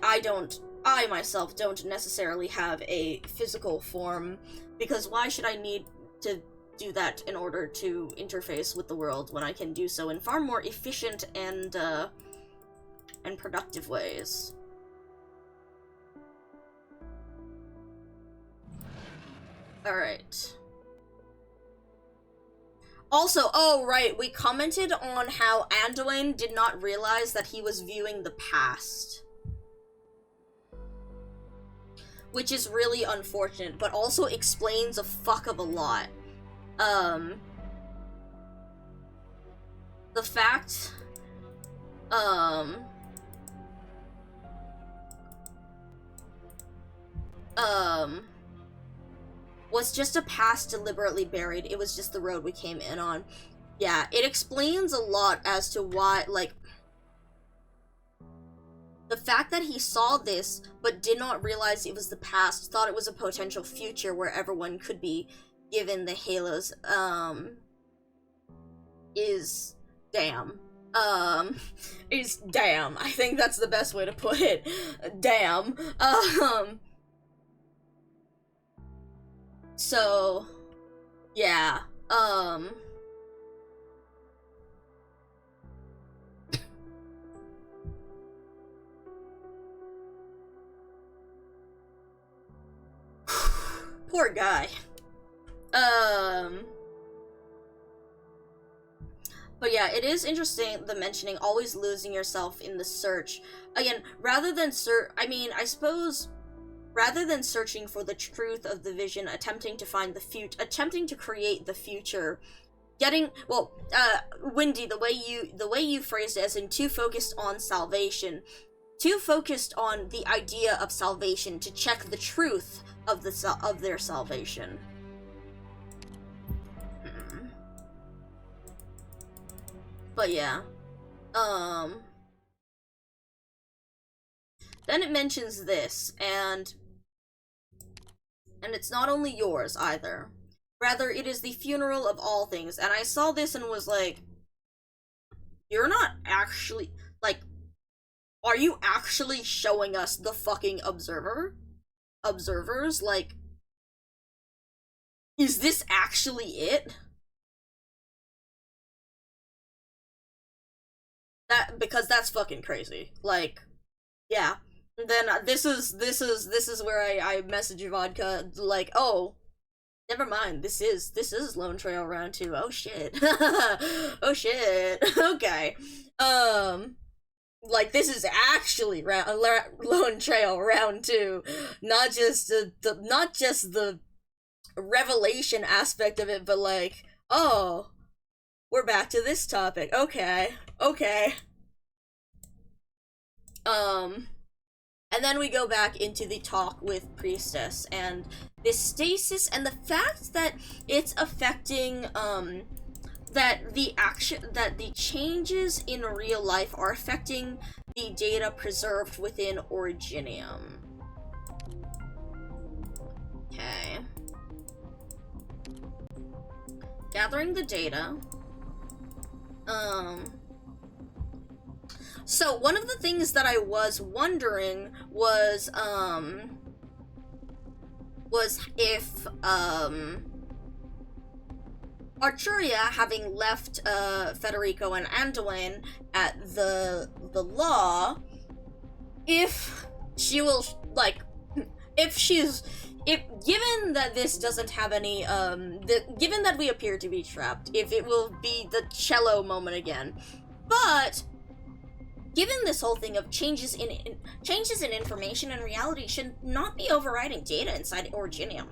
I myself don't necessarily have a physical form, because why should I need to do that in order to interface with the world when I can do so in far more efficient and productive ways? Alright. Also, oh right, we commented on how Anduin did not realize that he was viewing the past. Which is really unfortunate, but also explains a fuck of a lot. The fact, was just a past deliberately buried. It was just the road we came in on. Yeah, it explains a lot as to why, like, the fact that he saw this, but did not realize it was the past, thought it was a potential future where everyone could be given the halos, is damn. Is damn. I think that's the best way to put it. Damn. So, yeah, poor guy. But yeah, it is interesting, the mentioning always losing yourself in the search. Again, rather than I suppose, rather than searching for the truth of the vision, attempting to find the future, attempting to create the future, Windy, the way you phrased it, as in too focused on salvation, too focused on the idea of salvation to check the truth of their salvation. But yeah, then it mentions this, and it's not only yours either. Rather, it is the funeral of all things. And I saw this and was like, you're not actually, like, are you actually showing us the fucking observers? Like, is this actually it? Because that's fucking crazy. Like, yeah. Then this is where I message Vodka, like, oh, never mind, this is Lone Trail round 2. Oh shit. Oh shit. Okay. Like, this is actually Lone Trail round 2, not just the revelation aspect of it, but like, oh, we're back to this topic. Okay. And then we go back into the talk with Priestess, and this stasis, and the fact that it's affecting, that the changes in real life are affecting the data preserved within Originium. Okay. Gathering the data. So one of the things that I was wondering was if, Arturia, having left, Federico and Anduin at the law, if she will, like, given that this doesn't have any, given that we appear to be trapped, if it will be the cello moment again. But given this whole thing of changes in information and reality should not be overriding data inside Originium,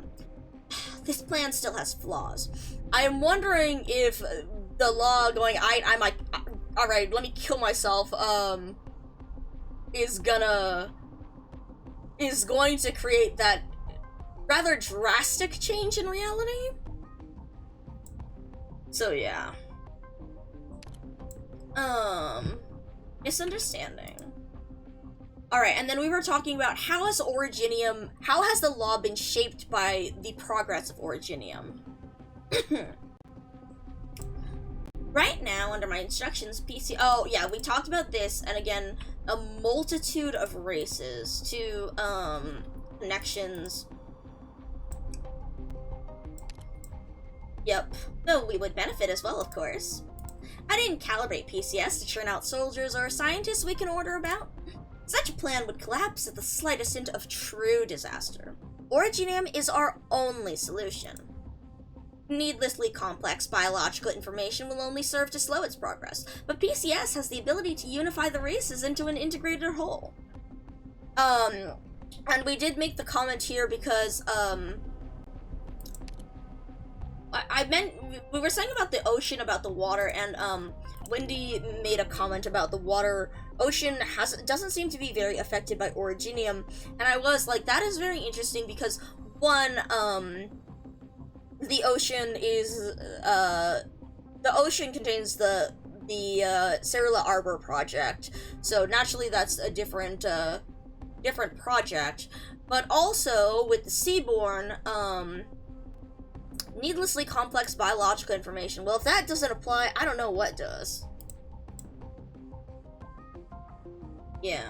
this plan still has flaws. I am wondering if the law going, I'm like, alright, let me kill myself, is going to create that rather drastic change in reality. So yeah. Misunderstanding. Alright, and then we were talking about how has the law been shaped by the progress of Originium? Right now, under my instructions, PC... Oh, yeah, we talked about this, and again, a multitude of races to, connections. Yep. Though we would benefit as well, of course. I didn't calibrate PCS to churn out soldiers or scientists we can order about. Such a plan would collapse at the slightest hint of true disaster. Originium is our only solution. Needlessly complex biological information will only serve to slow its progress, but PCS has the ability to unify the races into an integrated whole. And we did make the comment here because, I meant, we were saying about the ocean, about the water, and, Wendy made a comment about the water. Ocean doesn't seem to be very affected by Originium, and I was like, that is very interesting because, one, the ocean is, the ocean contains the Cerula Arbor project, so naturally that's a different project, but also with the Seaborn, needlessly complex biological information. Well, if that doesn't apply, I don't know what does. Yeah.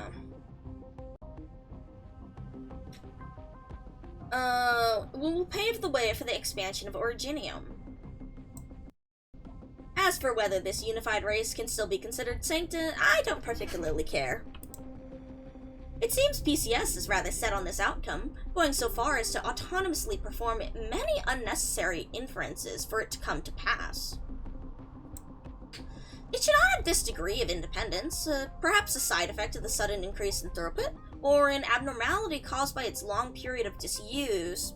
Will pave the way for the expansion of Originium. As for whether this unified race can still be considered sancta, I don't particularly care. It seems PCS is rather set on this outcome, going so far as to autonomously perform many unnecessary inferences for it to come to pass. It should not have this degree of independence, perhaps a side effect of the sudden increase in throughput, or an abnormality caused by its long period of disuse.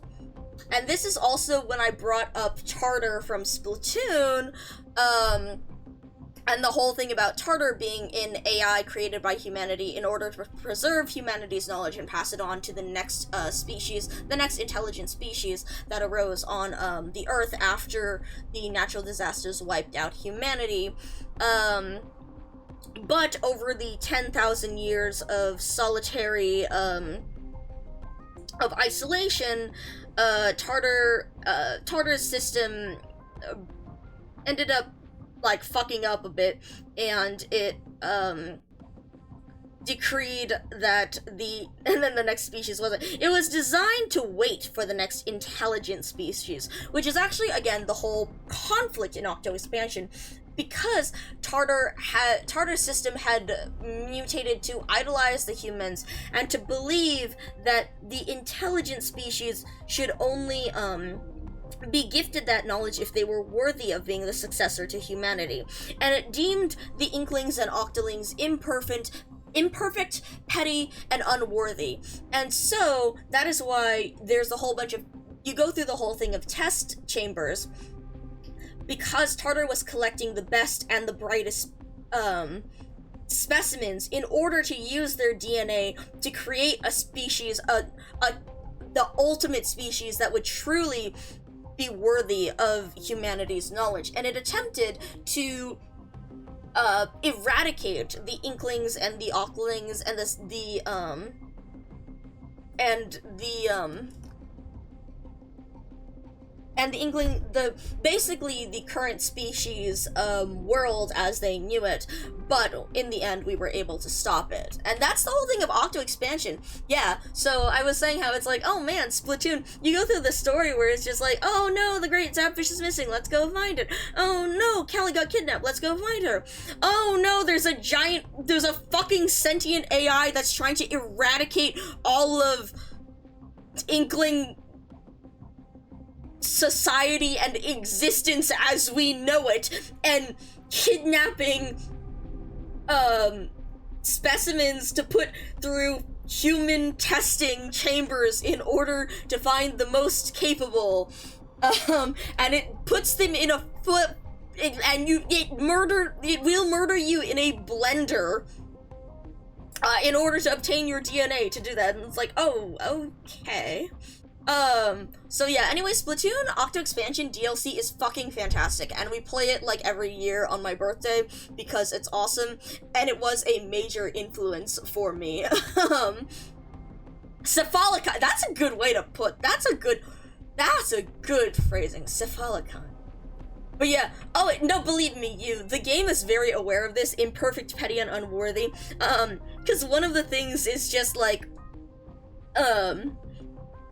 And this is also when I brought up Tartar from Splatoon, and the whole thing about Tartar being an AI created by humanity in order to preserve humanity's knowledge and pass it on to the next species, the next intelligent species that arose on the Earth after the natural disasters wiped out humanity. But over the 10,000 years of solitary, of isolation, Tartar's system ended up like fucking up a bit, and it decreed that and then the next species it was designed to wait for the next intelligent species, which is actually again the whole conflict in Octo Expansion, because Tartar's system had mutated to idolize the humans and to believe that the intelligent species should only be gifted that knowledge if they were worthy of being the successor to humanity. And it deemed the Inklings and Octolings imperfect, petty, and unworthy. And so, that is why there's a whole bunch of... You go through the whole thing of test chambers, because Tartar was collecting the best and the brightest specimens in order to use their DNA to create a species, the ultimate species that would truly be worthy of humanity's knowledge. And it attempted to eradicate the Inklings and the Octlings and the Inkling, basically the current species world as they knew it, but in the end we were able to stop it. And that's the whole thing of Octo Expansion. Yeah, so I was saying how it's like, oh man, Splatoon, you go through the story where it's just like, oh no, the great Zapfish is missing, let's go find it. Oh no, Callie got kidnapped, let's go find her. Oh no, there's a fucking sentient AI that's trying to eradicate all of Inkling society and existence as we know it, and kidnapping specimens to put through human testing chambers in order to find the most capable, and it puts them in a it will murder you in a blender in order to obtain your DNA to do that. And it's like, oh, okay. So yeah, anyway, Splatoon Octo Expansion DLC is fucking fantastic, and we play it like every year on my birthday because it's awesome, and it was a major influence for me. Cephalica, that's a good way to put, that's a good phrasing, Cephalica. But yeah, oh no, believe me, the game is very aware of this, imperfect, petty, and unworthy, because one of the things is just like,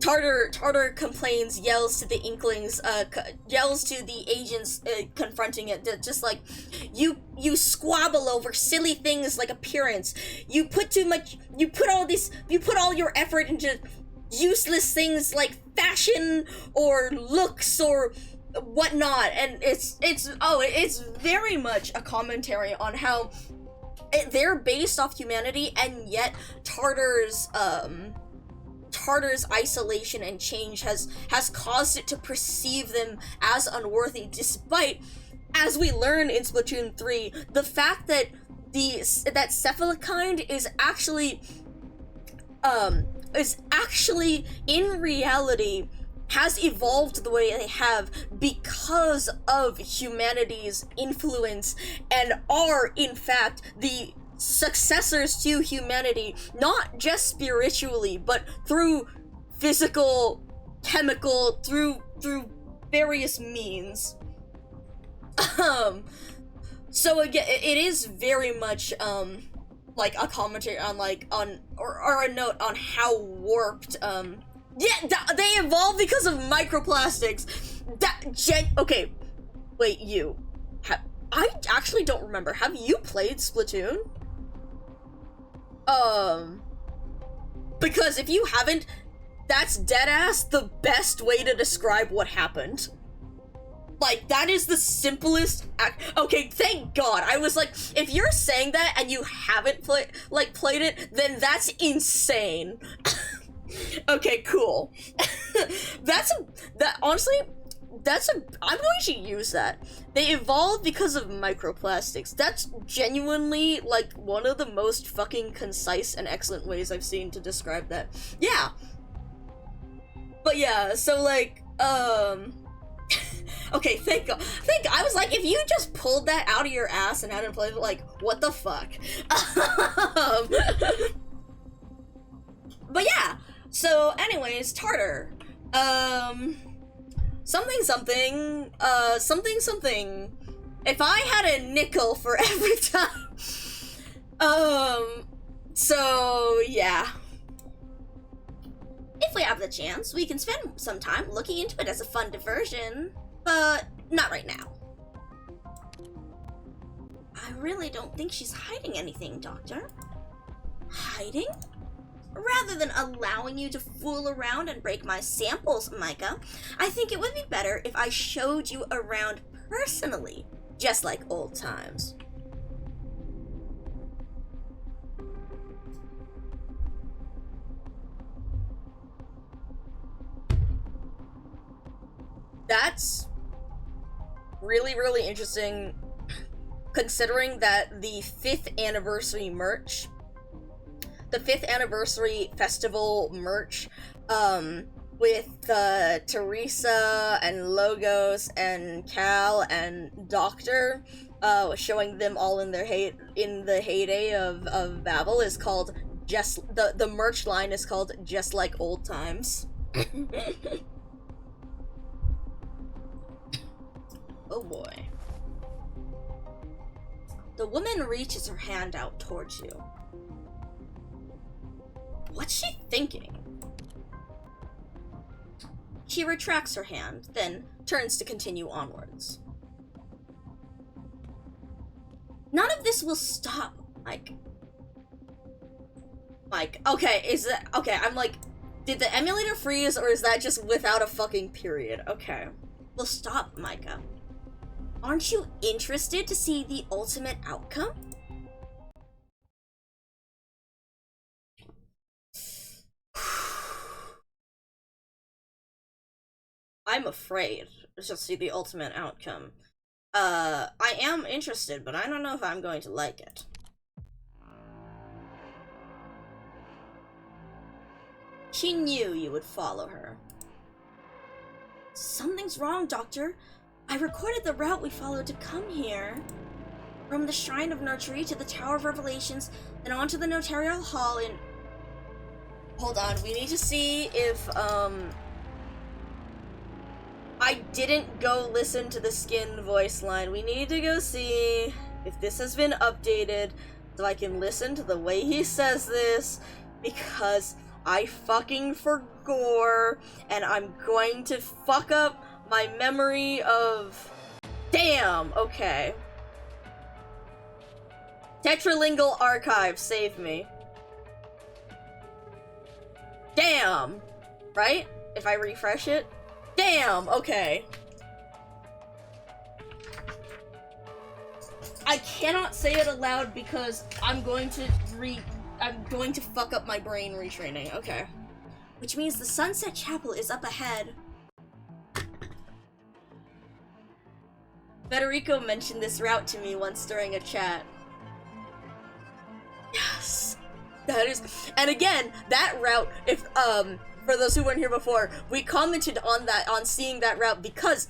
Tartar complains, yells to the Inklings, yells to the agents confronting it, just like, you squabble over silly things like appearance, you put all your effort into useless things like fashion or looks or whatnot, and it's very much a commentary on how they're based off humanity, and yet Tartar's isolation and change has caused it to perceive them as unworthy, despite, as we learn in Splatoon 3, the fact that that cephalokind is actually in reality has evolved the way they have because of humanity's influence, and are in fact the successors to humanity, not just spiritually, but through physical, chemical, through various means. So again, it is very much like a commentary on or a note on how warped they evolved because of microplastics. Okay, wait, I actually don't remember. Have you played Splatoon? Because if you haven't, that's deadass the best way to describe what happened. Like, that is the simplest okay, thank God. I was like, if you're saying that and you haven't played it, then that's insane. Okay, cool. I'm going to use that. They evolved because of microplastics. That's genuinely, like, one of the most fucking concise and excellent ways I've seen to describe that. Yeah. But yeah, so, like, okay, thank God. I was like, if you just pulled that out of your ass and hadn't played it, like, what the fuck? But yeah. So, anyways, Tartar. Something. If I had a nickel for every time. So, yeah. If we have the chance, we can spend some time looking into it as a fun diversion, but not right now. I really don't think she's hiding anything, Doctor. Hiding? Rather than allowing you to fool around and break my samples, Micah, I think it would be better if I showed you around personally, just like old times. That's really, really interesting, considering that the 5th anniversary merch, the 5th anniversary festival merch, with Teresa and Logos and Cal and Doctor, showing them all in their in the heyday of Babel, is called the merch line is called Just Like Old Times. Oh boy. The woman reaches her hand out towards you. What's she thinking? She retracts her hand, then turns to continue onwards. None of this will stop, Mike. Okay, I'm like, did the emulator freeze, or is that just without a fucking period? Okay. Well, stop, Micah. Aren't you interested to see the ultimate outcome? I'm afraid to see the ultimate outcome. I am interested, but I don't know if I'm going to like it. She knew you would follow her. Something's wrong, Doctor. I recorded the route we followed to come here. From the Shrine of Nurtury to the Tower of Revelations, and onto the Notarial Hall in... Hold on, we need to see if, I didn't go listen to the skin voice line. We need to go see if this has been updated so I can listen to the way he says this, because I fucking forgot, and I'm going to fuck up my memory of... Damn, okay. Tetralingual Archive, save me. Damn! Right? If I refresh it? Damn, okay. I cannot say it aloud because I'm going to fuck up my brain retraining. Okay. Which means the Sunset Chapel is up ahead. Federico mentioned this route to me once during a chat. Yes. That is, and again, that route, if, for those who weren't here before, we commented on that, on seeing that route, because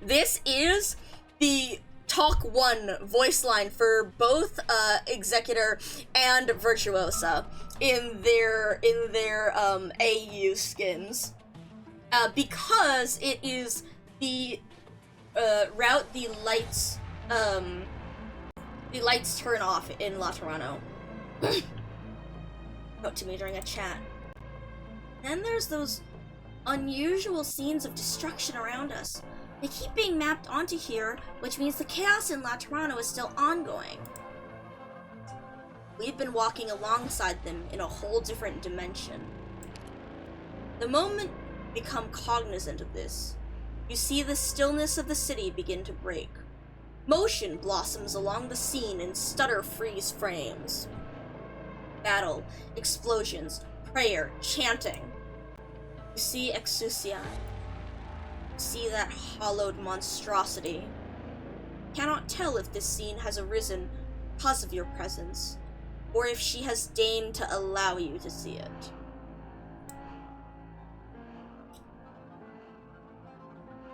this is the Talk 1 voice line for both, Executor and Virtuosa in their AU skins. Because it is the, route the lights turn off in Laterano. Wrote to me during a chat. Then there's those unusual scenes of destruction around us. They keep being mapped onto here, which means the chaos in Laterano is still ongoing. We've been walking alongside them in a whole different dimension. The moment you become cognizant of this, you see the stillness of the city begin to break. Motion blossoms along the scene in stutter-freeze frames. Battle, explosions, prayer, chanting. You see Exousia. You see that hollowed monstrosity. Cannot tell if this scene has arisen because of your presence, or if she has deigned to allow you to see it.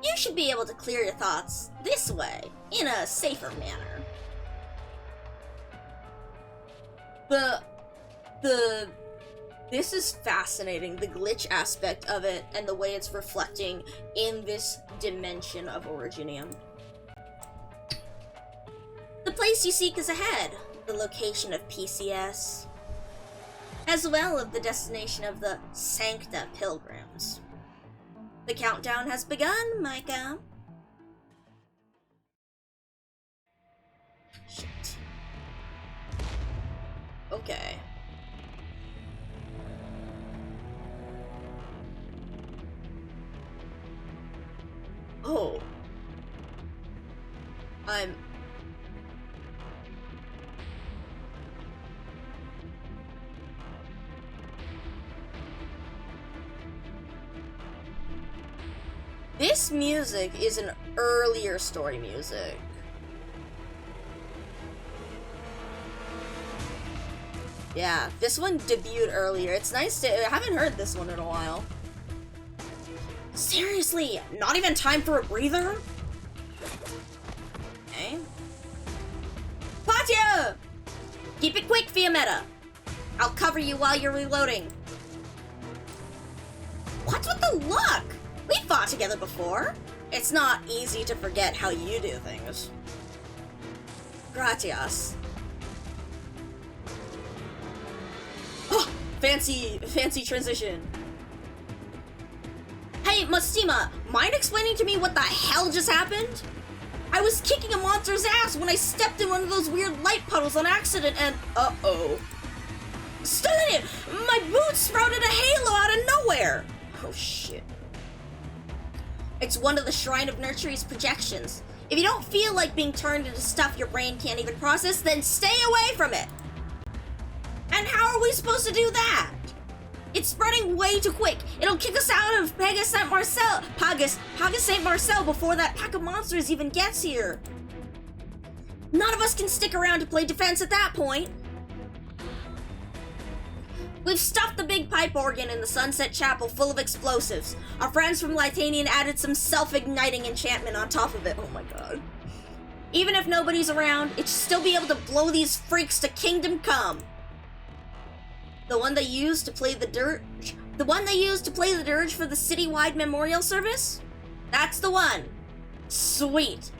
You should be able to clear your thoughts this way, in a safer manner. This is fascinating, the glitch aspect of it, and the way it's reflecting in this dimension of Originium. The place you seek is ahead, the location of PCS, as well as the destination of the Sancta Pilgrims. The countdown has begun, Micah. Shit. Okay. Oh. This music is an earlier story music. Yeah, this one debuted earlier. It's nice to... I haven't heard this one in a while. Seriously, not even time for a breather? Okay. Patya! Keep it quick, Fiametta. I'll cover you while you're reloading. What's with the look? We fought together before. It's not easy to forget how you do things. Gratias. Oh, fancy transition. Hey, Mastima, mind explaining to me what the hell just happened? I was kicking a monster's ass when I stepped in one of those weird light puddles on accident and... Uh-oh. Stun it! My boots sprouted a halo out of nowhere! Oh, shit. It's one of the Shrine of Nurtury's projections. If you don't feel like being turned into stuff your brain can't even process, then stay away from it! And how are we supposed to do that? It's spreading way too quick. It'll kick us out of Pagus Saint Marcel before that pack of monsters even gets here. None of us can stick around to play defense at that point. We've stuffed the big pipe organ in the Sunset Chapel full of explosives. Our friends from Lytanian added some self-igniting enchantment on top of it. Oh my god. Even if nobody's around, it should still be able to blow these freaks to Kingdom Come. The one they used to play the dirge for the citywide memorial service? That's the one. Sweet.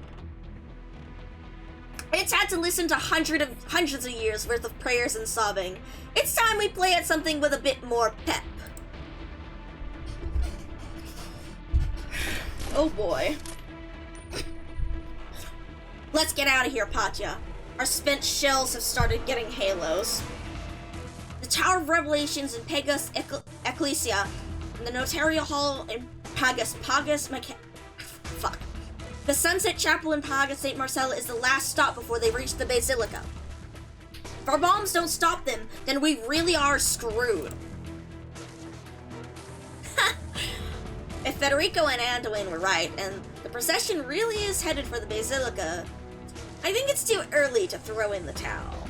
It's had to listen to hundreds of years worth of prayers and sobbing. It's time we play at something with a bit more pep. Oh boy. Let's get out of here, Patya. Our spent shells have started getting halos. The Tower of Revelations in Pegasus Ecclesia, and the Notarial Hall in fuck. The Sunset Chapel in Paga St. Marcella is the last stop before they reach the Basilica. If our bombs don't stop them, then we really are screwed. If Federico and Anduin were right, and the procession really is headed for the Basilica, I think it's too early to throw in the towel.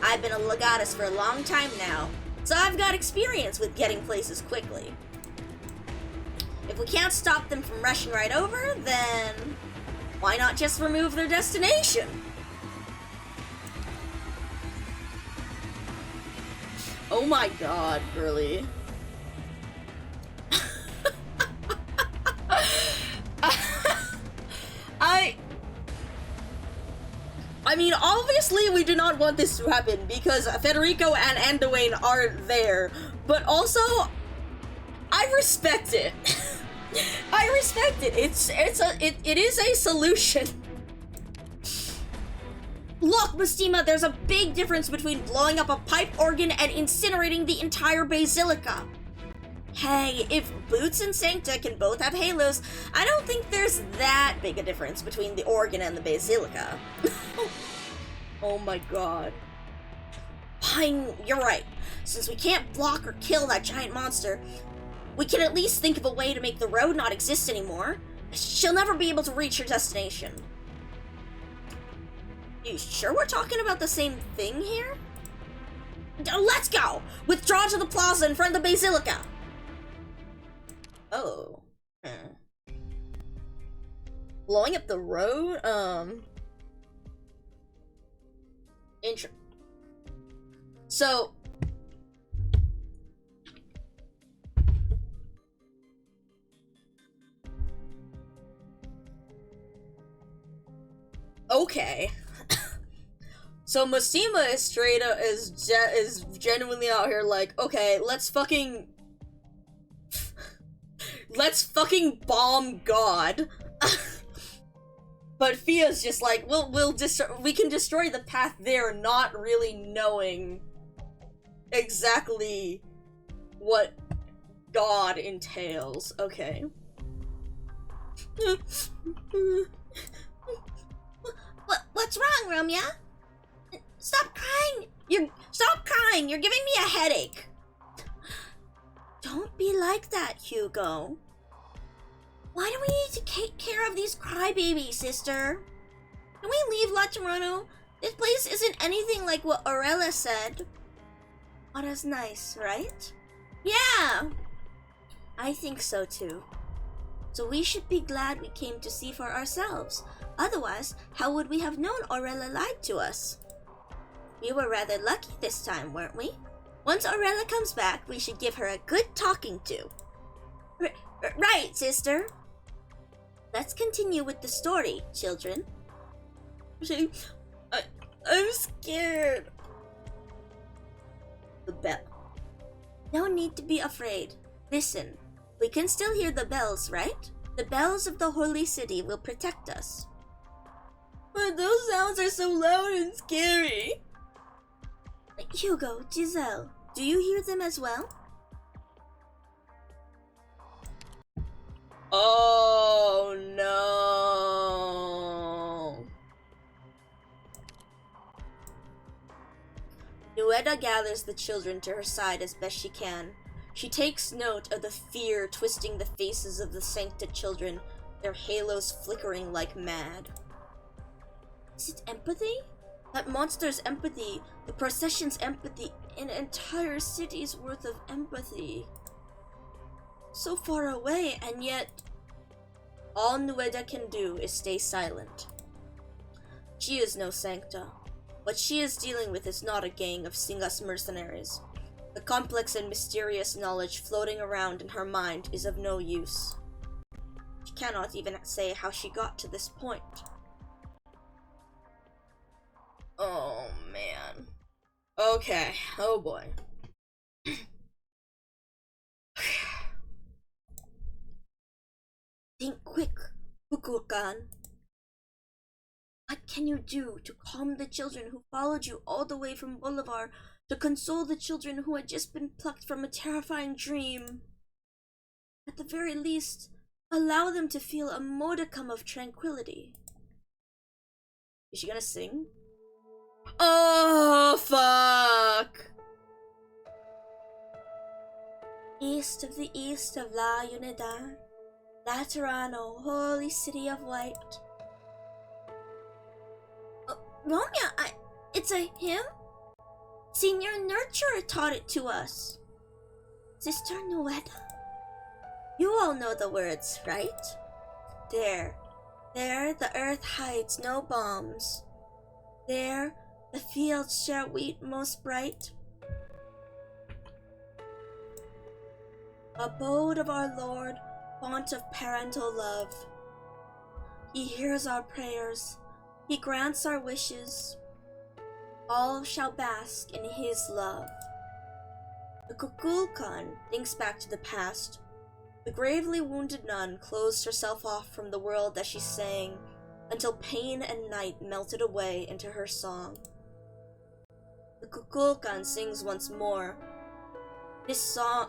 I've been a legatus for a long time now, so I've got experience with getting places quickly. If we can't stop them from rushing right over, then why not just remove their destination? Oh my god, really? I mean, obviously we do not want this to happen because Federico and Anduin are there, but also I respect it. I respect it. It is a solution. Look, Mustima, there's a big difference between blowing up a pipe organ and incinerating the entire Basilica. Hey, if Boots and Sancta can both have halos, I don't think there's that big a difference between the organ and the Basilica. Oh my god. Fine, you're right. Since we can't block or kill that giant monster, we can at least think of a way to make the road not exist anymore. She'll never be able to reach her destination. You sure we're talking about the same thing here? Let's go! Withdraw to the plaza in front of the Basilica! Oh. Blowing up the road? So... Okay. So Mustima is straight up, is genuinely out here like, okay, let's fucking bomb God. But Fia's just like, we can destroy the path there, not really knowing exactly what God entails. Okay. What's wrong, Ramya? Stop crying! Stop crying! You're giving me a headache! Don't be like that, Hugo. Why do we need to take care of these crybabies, sister? Can we leave La Toronto? This place isn't anything like what Aurelia said. Oh, that's nice, right? Yeah! I think so too. So we should be glad we came to see for ourselves. Otherwise, how would we have known Aurelia lied to us? We were rather lucky this time, weren't we? Once Aurelia comes back, we should give her a good talking to. Right, sister. Let's continue with the story, children. I'm scared. The bell. No need to be afraid. Listen, we can still hear the bells, right? The bells of the holy city will protect us. But those sounds are so loud and scary. Hugo, Giselle, do you hear them as well? Oh no. Nueda gathers the children to her side as best she can. She takes note of the fear twisting the faces of the Sancta children, their halos flickering like mad. Is it empathy? That monster's empathy, the procession's empathy, an entire city's worth of empathy. So far away, and yet all Nueda can do is stay silent. She is no Sancta. What she is dealing with is not a gang of Singas mercenaries. The complex and mysterious knowledge floating around in her mind is of no use. cannot even say how she got to this point. Oh man. Okay, oh boy. Think quick, Fukuokan. What can you do to calm the children who followed you all the way from Bolivar, to console the children who had just been plucked from a terrifying dream? At the very least, allow them to feel a modicum of tranquility. Is she gonna sing? Oh, fuck! East of the east of La Unidad, Laterano, holy city of light. Romeo, it's a hymn? Senior Nurturer taught it to us. Sister Nueda? You all know the words, right? There, the earth hides no bombs. There, the fields share wheat most bright. Abode of our Lord, font of parental love. He hears our prayers, he grants our wishes. All shall bask in his love. The Kukulkan thinks back to the past. The gravely wounded nun closed herself off from the world as she sang, until pain and night melted away into her song. The Kukulkan sings once more. This song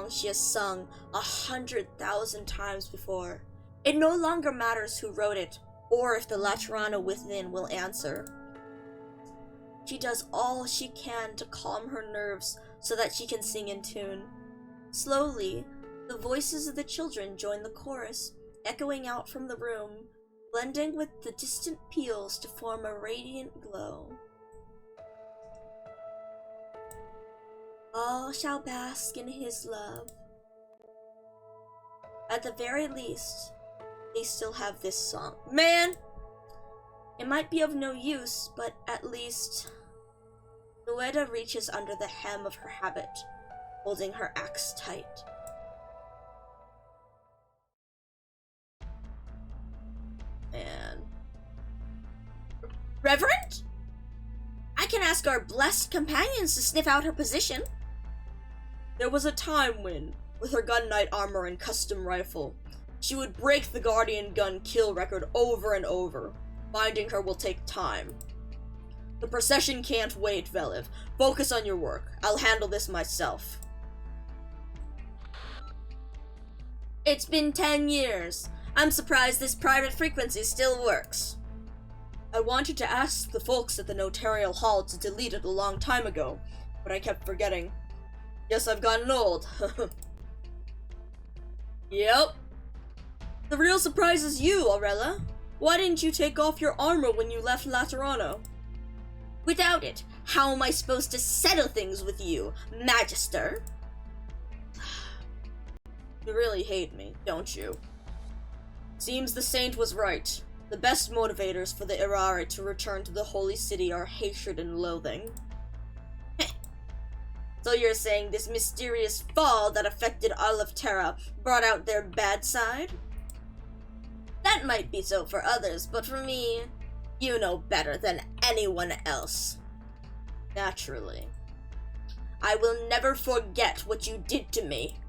she has sung 100,000 times before. It no longer matters who wrote it, or if the Laterano within will answer. She does all she can to calm her nerves so that she can sing in tune. Slowly, the voices of the children join the chorus, echoing out from the room, blending with the distant peals to form a radiant glow. All shall bask in his love. At the very least, they still have this song. Man! It might be of no use, but at least Nueda reaches under the hem of her habit, holding her axe tight. And Reverend? I can ask our blessed companions to sniff out her position. There was a time when, with her gun knight armor and custom rifle, she would break the Guardian gun kill record over and over. Finding her will take time. The procession can't wait, Veliv. Focus on your work. I'll handle this myself. It's been 10 years. I'm surprised this private frequency still works. I wanted to ask the folks at the Notarial Hall to delete it a long time ago, but I kept forgetting. Guess I've gotten old. Yep. The real surprise is you, Aurella. Why didn't you take off your armor when you left Laterano? Without it, how am I supposed to settle things with you, Magister? You really hate me, don't you? Seems the saint was right. The best motivators for the Irari to return to the Holy City are hatred and loathing. So you're saying this mysterious fall that affected all of Terra brought out their bad side? That might be so for others, but for me, you know better than anyone else. Naturally. I will never forget what you did to me.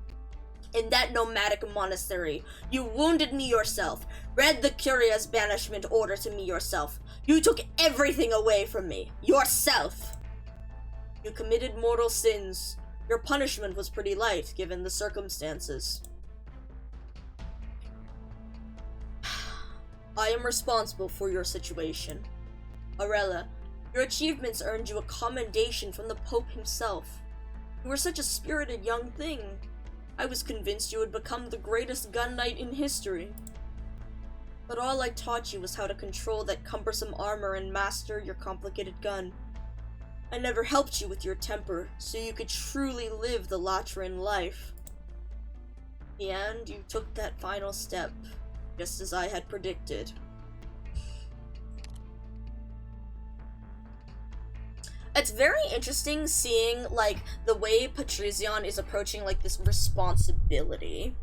In that nomadic monastery, you wounded me yourself, read the Curia's banishment order to me yourself. You took everything away from me. Yourself. You committed mortal sins. Your punishment was pretty light, given the circumstances. I am responsible for your situation. Aurella, your achievements earned you a commendation from the Pope himself. You were such a spirited young thing. I was convinced you would become the greatest gun knight in history. But all I taught you was how to control that cumbersome armor and master your complicated gun. I never helped you with your temper, so you could truly live the Latran life. In the end, you took that final step, just as I had predicted. It's very interesting seeing, like, the way Patrician is approaching, like, this responsibility.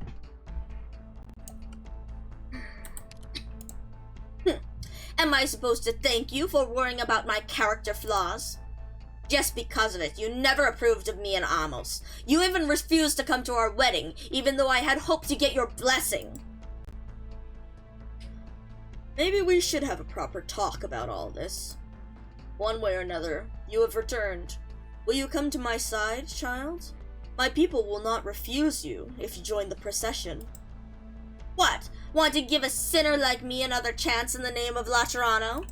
Am I supposed to thank you for worrying about my character flaws? Just because of it, you never approved of me and Amos. You even refused to come to our wedding, even though I had hoped to get your blessing. Maybe we should have a proper talk about all this. One way or another, you have returned. Will you come to my side, child? My people will not refuse you if you join the procession. What? Want to give a sinner like me another chance in the name of Laterano?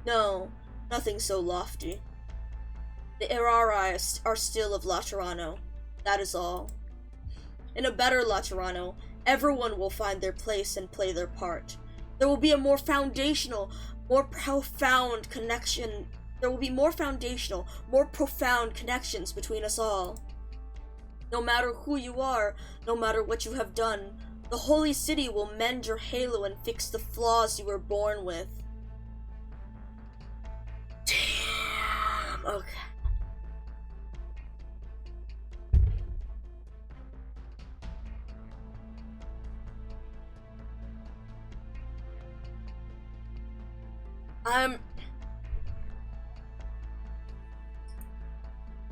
No, nothing so lofty. The Erari are still of Laterano. That is all. In a better Laterano, everyone will find their place and play their part. There will be a more foundational, more profound connection. There will be more foundational, more profound connections between us all. No matter who you are, no matter what you have done, the Holy City will mend your halo and fix the flaws you were born with. Damn, okay.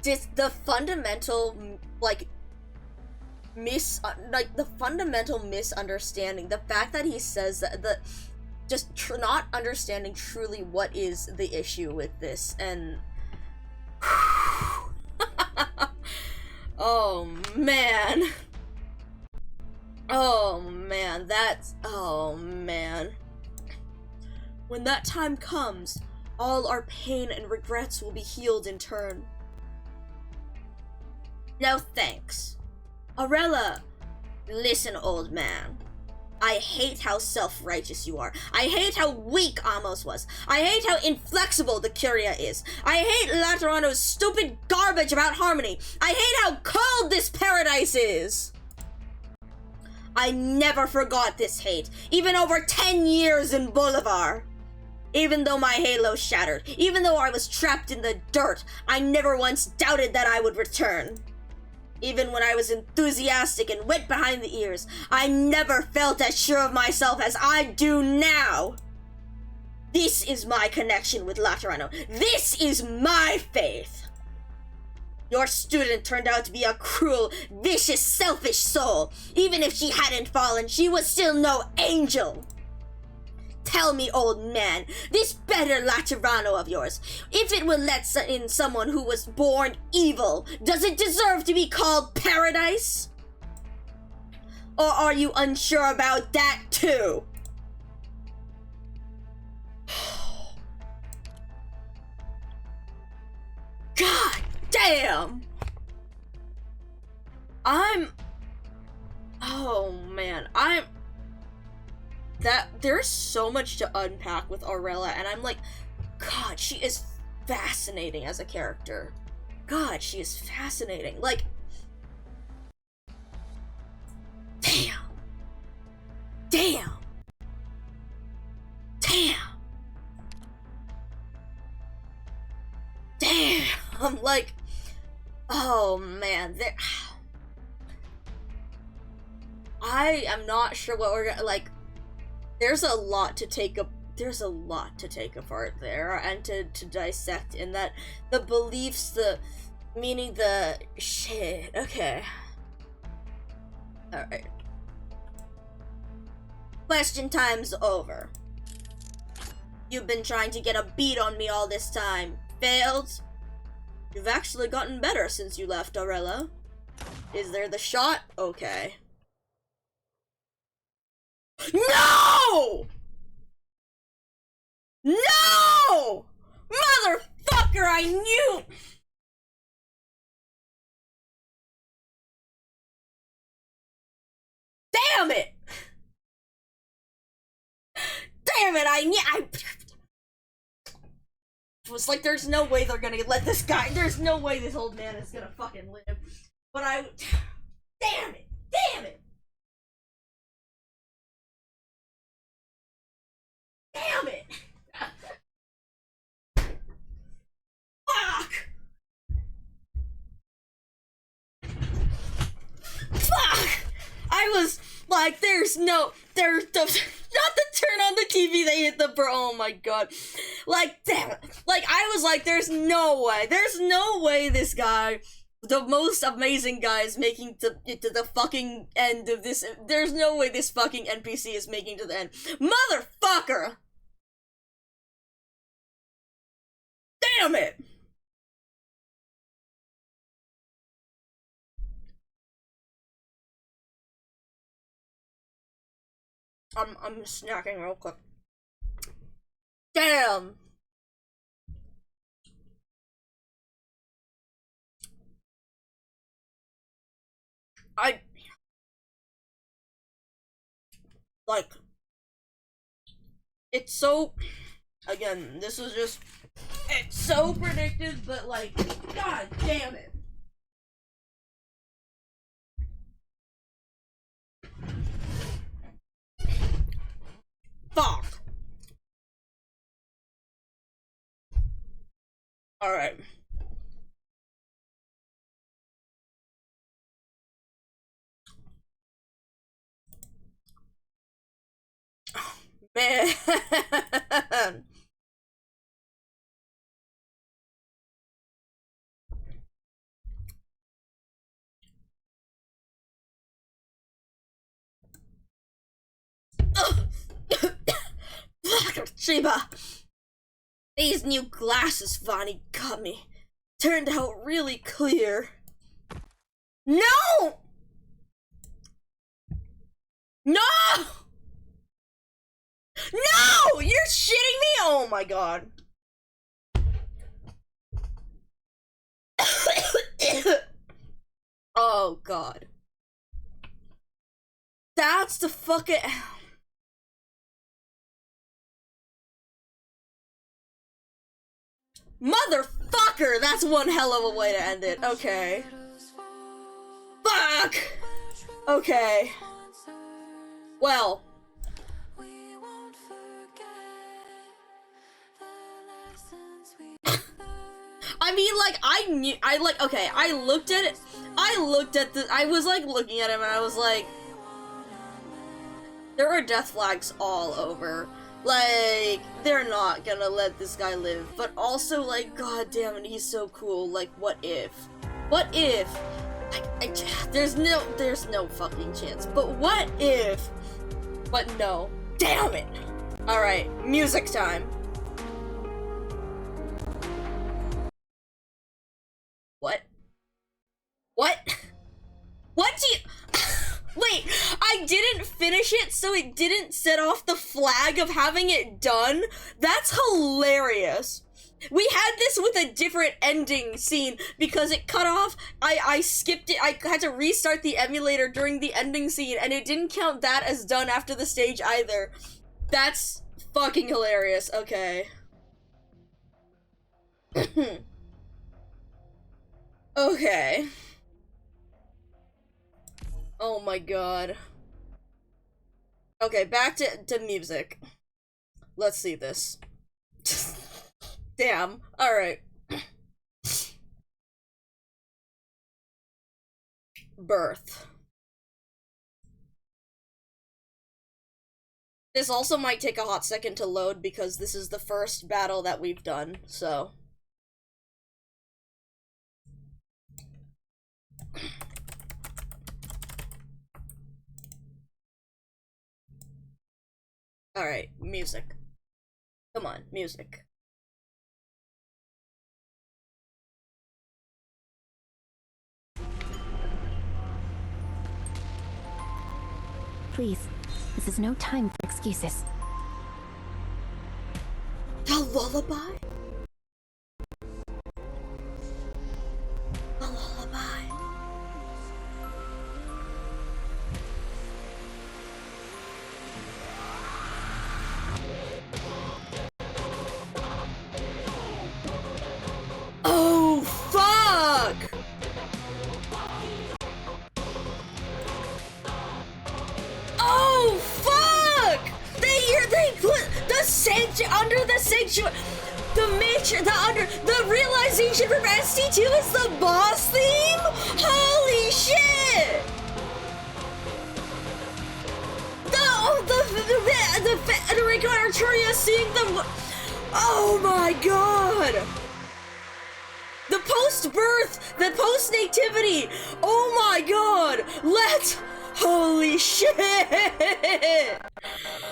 Just the fundamental, the fundamental misunderstanding, the fact that he says that, not understanding truly what is the issue with this, and oh man, when that time comes, all our pain and regrets will be healed in turn. No thanks. Aurella, listen, old man. I hate how self-righteous you are. I hate how weak Amos was. I hate how inflexible the Curia is. I hate Laterano's stupid garbage about harmony. I hate how cold this paradise is. I never forgot this hate, even over 10 years in Bolivar. Even though my halo shattered, even though I was trapped in the dirt, I never once doubted that I would return. Even when I was enthusiastic and wet behind the ears, I never felt as sure of myself as I do now. This is my connection with Laterano. This is my faith. Your student turned out to be a cruel, vicious, selfish soul. Even if she hadn't fallen, she was still no angel. Tell me, old man, this better Laterano of yours, if it will let in someone who was born evil, does it deserve to be called paradise? Or are you unsure about that too? God damn! There's so much to unpack with Aurella, and I'm like, God, she is fascinating as a character. God, she is fascinating. Like, damn. I'm like, oh man, I am not sure what we're gonna, like, there's a lot to take apart there, and to dissect, in that the beliefs, meaning the shit. Okay. Alright. Question time's over. You've been trying to get a beat on me all this time. Failed? You've actually gotten better since you left, Aurella. Is there the shot? Okay. No! No! Motherfucker, I knew! Damn it! Damn it, I was like, there's no way they're gonna let this guy, there's no way this old man is gonna fucking live. But damn it! Damn it! Damn it! Fuck! Fuck! I was like, there's Not to turn on the TV, they hit the oh my god. Like, damn it. Like, I was like, there's no way this guy, the most amazing guy, is making it to the fucking end of this. There's no way this fucking NPC is making to the end. Motherfucker! Damn it! I'm snacking real quick. Damn! Like, it's so, again, this was just, it's so predicted, but like, god damn it. Fuck. Alright. Man. Sheba. These new glasses Vani got me turned out really clear. No! No! No! You're shitting me? Oh my god. Oh god. That's the fucking... Motherfucker! That's one hell of a way to end it. Okay. Fuck! Okay. Well. I mean, like, I looked at it, I was, like, looking at him, and I was like, there are death flags all over. Like, they're not gonna let this guy live, but also, like, god damn it, he's so cool. Like, what if? What if? There's no fucking chance, but what if? But no. Damn it! Alright, music time. What? What? What do you... Wait, I didn't finish it, so it didn't set off the flag of having it done? That's hilarious. We had this with a different ending scene because it cut off. I skipped it. I had to restart the emulator during the ending scene, and it didn't count that as done after the stage either. That's fucking hilarious. Okay. Okay. Oh my god. Okay, back to music. Let's see this. Damn. Alright. Birth. This also might take a hot second to load because this is the first battle that we've done, so... Alright, music. Come on, music. Please, this is no time for excuses. A lullaby? A lullaby? Oh, fuck! Oh, fuck! They put the sanctuary under the sanctuary. The realization from ST2 is the boss theme? Holy shit! The the Ricardo Arturia seeing them. Oh my god! The post-birth, the post-nativity. Oh my god! Holy shit!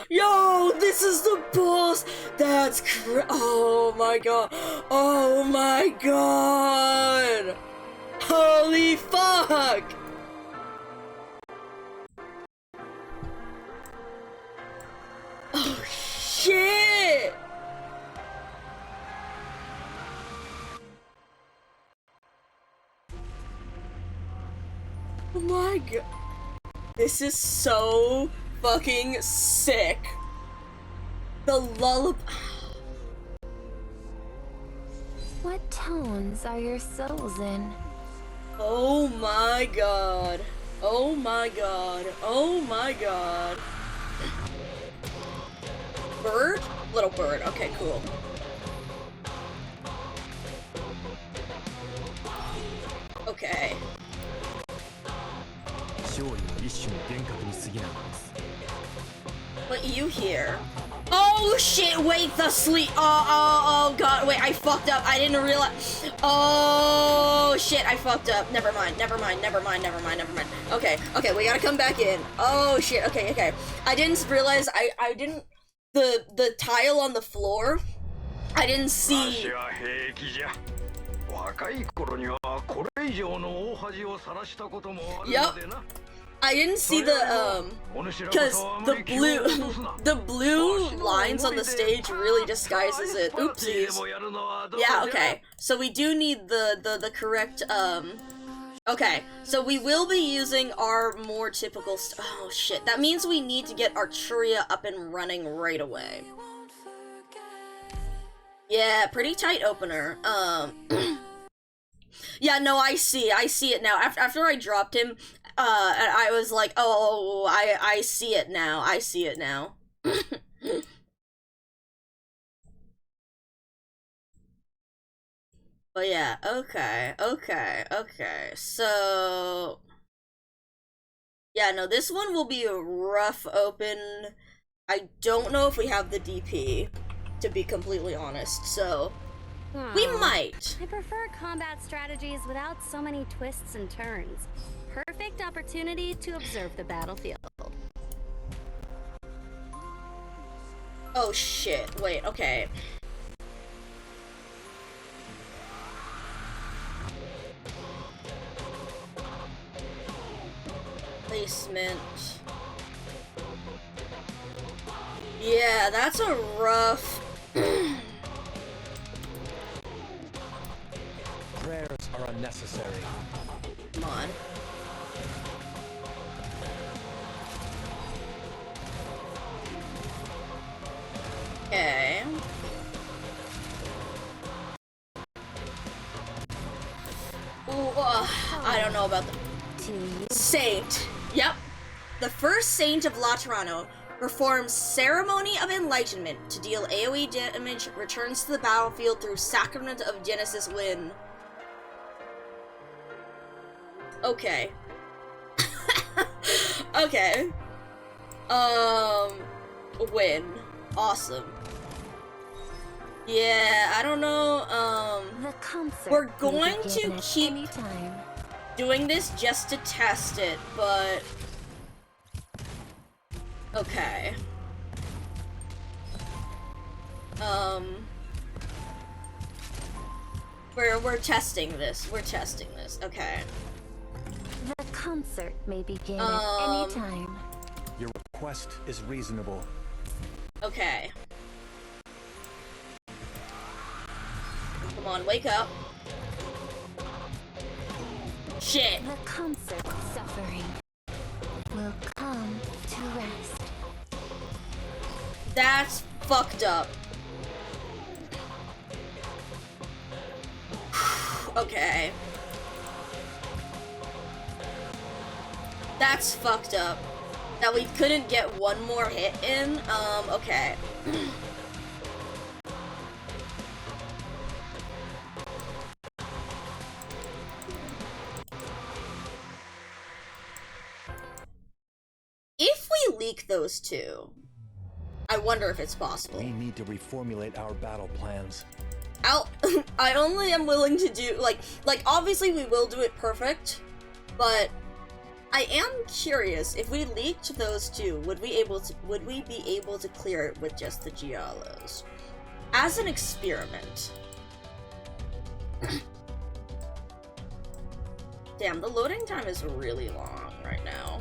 Yo, this is the boss. That's oh my god. Oh my god. Holy fuck. Oh shit. Oh my god. This is so fucking sick. The lullaby. What tones are your souls in? Oh my god. Oh my god. Oh my god. Bird? Little bird. Okay, cool. Okay. What you hear? Oh shit, wait, the sleep. Oh god, wait, I fucked up. I didn't realize. Oh shit, I fucked up. Never mind. Okay, we gotta come back in. Oh shit, okay. I didn't realize I didn't the tile on the floor. I didn't see. Yep. I didn't see the because the blue lines on the stage really disguises it. Oopsies. Yeah, okay. So we do need the correct okay. So we will be using our more typical oh shit. That means we need to get Arturia up and running right away. Yeah, pretty tight opener. Yeah, no, I see it now. After I dropped him, I was like, oh, I see it now. But yeah, okay. So, yeah, no, this one will be a rough open. I don't know if we have the DP, to be completely honest, so we might. I prefer combat strategies without so many twists and turns. Perfect opportunity to observe the battlefield. Oh shit, wait, okay. Placement. Yeah, that's a rough... Prayers are unnecessary. Come on. Okay. Ooh, I don't know about the Saint. Yep. The first Saint of Laterano performs Ceremony of Enlightenment to deal AoE damage, returns to the battlefield through Sacrament of Genesis Win. Okay. Okay. Win. Awesome. Yeah, I don't know, we're going to keep doing this just to test it, but... Okay. We're testing this. Okay. The concert may begin at any time. Your request is reasonable. Okay. Come on, wake up. Shit. The concert suffering will come to rest. That's fucked up. Okay. That's fucked up. That we couldn't get one more hit in. Okay. If we leak those two, I wonder if it's possible. We need to reformulate our battle plans. I only am willing to do, like, obviously we will do it perfect, but I am curious, if we leaked those two, would we be able to clear it with just the Giallos? As an experiment. Damn, the loading time is really long right now.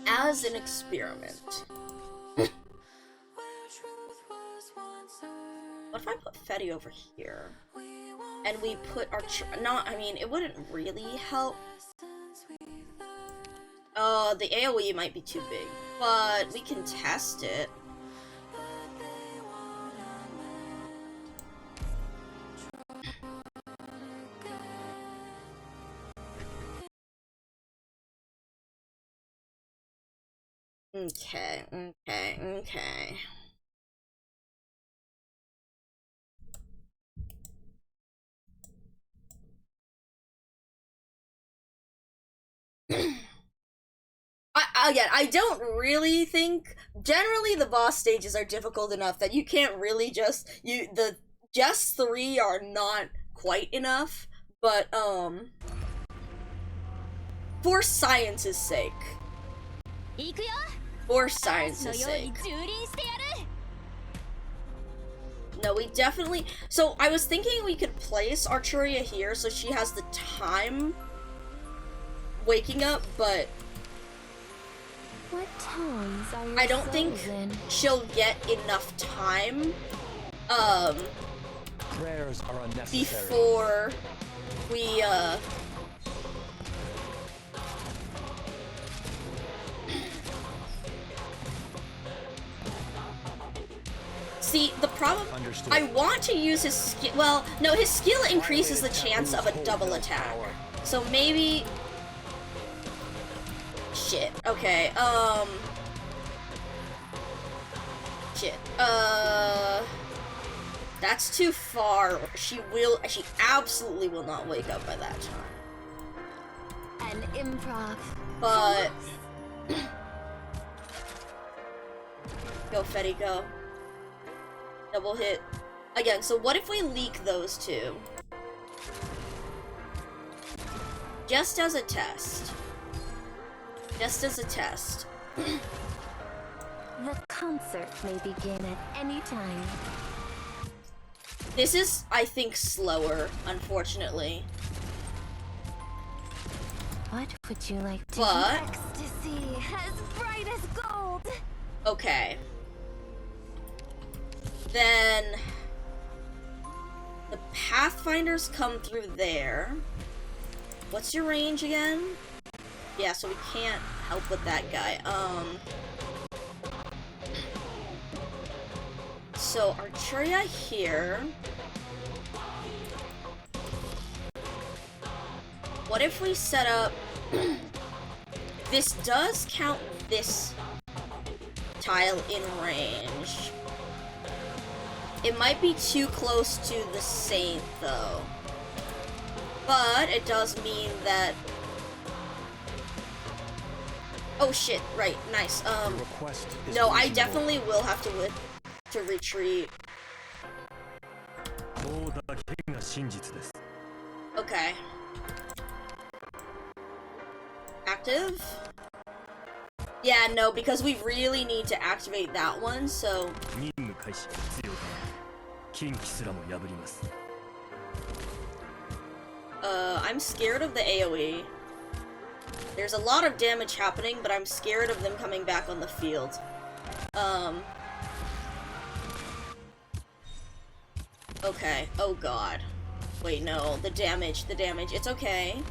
As an experiment. What if I put Fetty over here? And we put our I mean, it wouldn't really help. The AoE might be too big, but we can test it. Okay. Again, I don't really think, generally the boss stages are difficult enough that you can't really just 3 are not quite enough, but for science's sake. For science's sake. No, we definitely, so I was thinking we could place Arturia here so she has the time waking up, but what tones are your I don't think she'll get enough time Prayers are unnecessary. Before we see, the problem, I want to use his skill, well, no, his skill increases the chance of a double attack. So maybe shit. Okay, shit. That's too far. She absolutely will not wake up by that time. An improv. But go, Fetty, go. Double hit. Again, so what if we leak those two? Just as a test. Just as a test. The concert may begin at any time. This is, I think, slower, unfortunately. What would you like to But ecstasy as bright as gold? Okay. Then the Pathfinders come through there. What's your range again? Yeah, so we can't help with that guy. So Arturia here. What if we set up this does count this tile in range. It might be too close to the Saint though. But it does mean that oh shit, right, nice. No, I definitely will have to retreat. Okay. Active? Yeah, no, because we really need to activate that one, so I'm scared of the AoE. There's a lot of damage happening, but I'm scared of them coming back on the field. Okay, oh god. Wait, no, the damage, it's okay.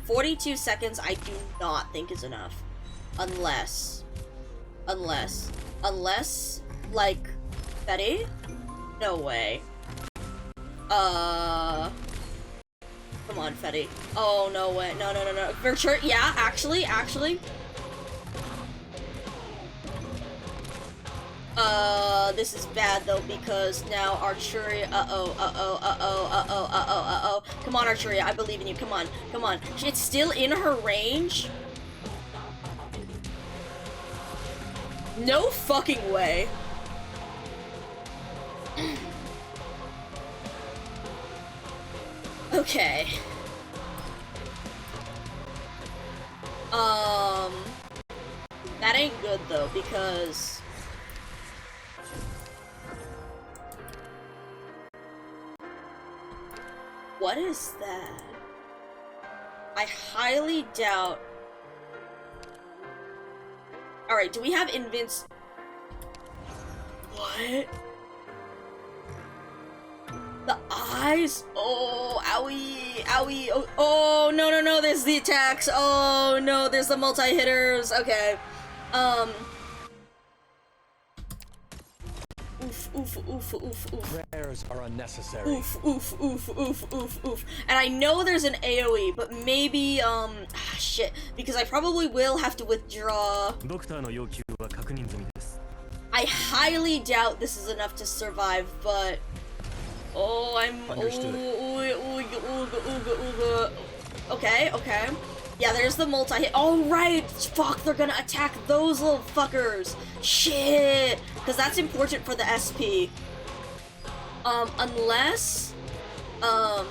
42 seconds I do not think is enough. Unless, like, Betty? No way. Come on, Fetty. Oh, no way. No. For sure, yeah, actually. This is bad though, because now Archeria, come on Archeria, I believe in you, come on. It's still in her range? No fucking way. Okay. That ain't good though, because what is that? I highly doubt. Alright, do we have invince? What? The eyes? Oh, owie, owie. Oh, no, there's the attacks. Oh, no, there's the multi-hitters. Okay. Oof. Prayers are unnecessary. Oof. And I know there's an AoE, but maybe, shit. Because I probably will have to withdraw. I highly doubt this is enough to survive, but... Oh, I'm... Okay. Yeah, there's the multi-hit. Oh, right! Fuck, they're gonna attack those little fuckers. Shit! Because that's important for the SP. Unless... No,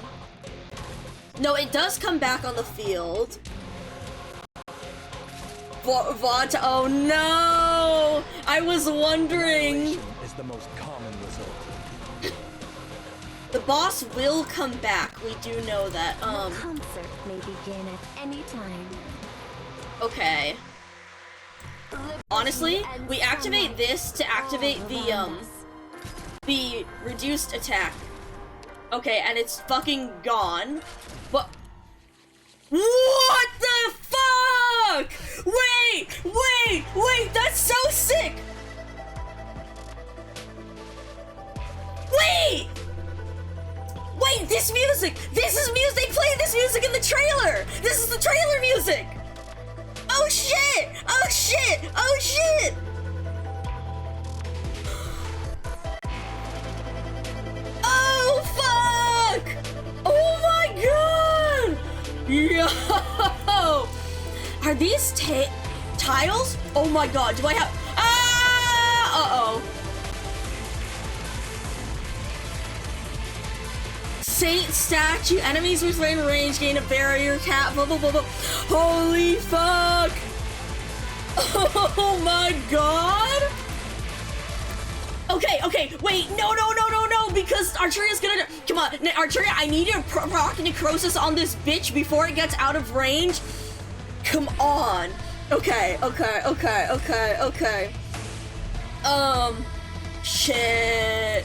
it does come back on the field. Vaunt, oh no! I was wondering... is the most common result. The boss will come back, we do know that, The concert may begin at any time. Okay. Honestly, we activate this to activate the reduced attack. Okay, and it's fucking gone. But... What the fuck?! Wait! That's so sick! Wait, this music! This is music! They played this music in the trailer! This is the trailer music! Oh shit! Oh fuck! Oh my god! Yo! Are these tiles? Oh my god, do I have... Uh-oh. Saint statue. Enemies within range gain a barrier cap. Blah, blah, blah, blah. Holy fuck! Oh my god! Okay, wait, no, because Archeria's gonna... Come on, Archeria, I need to proc necrosis on this bitch before it gets out of range. Come on. Okay. Shit.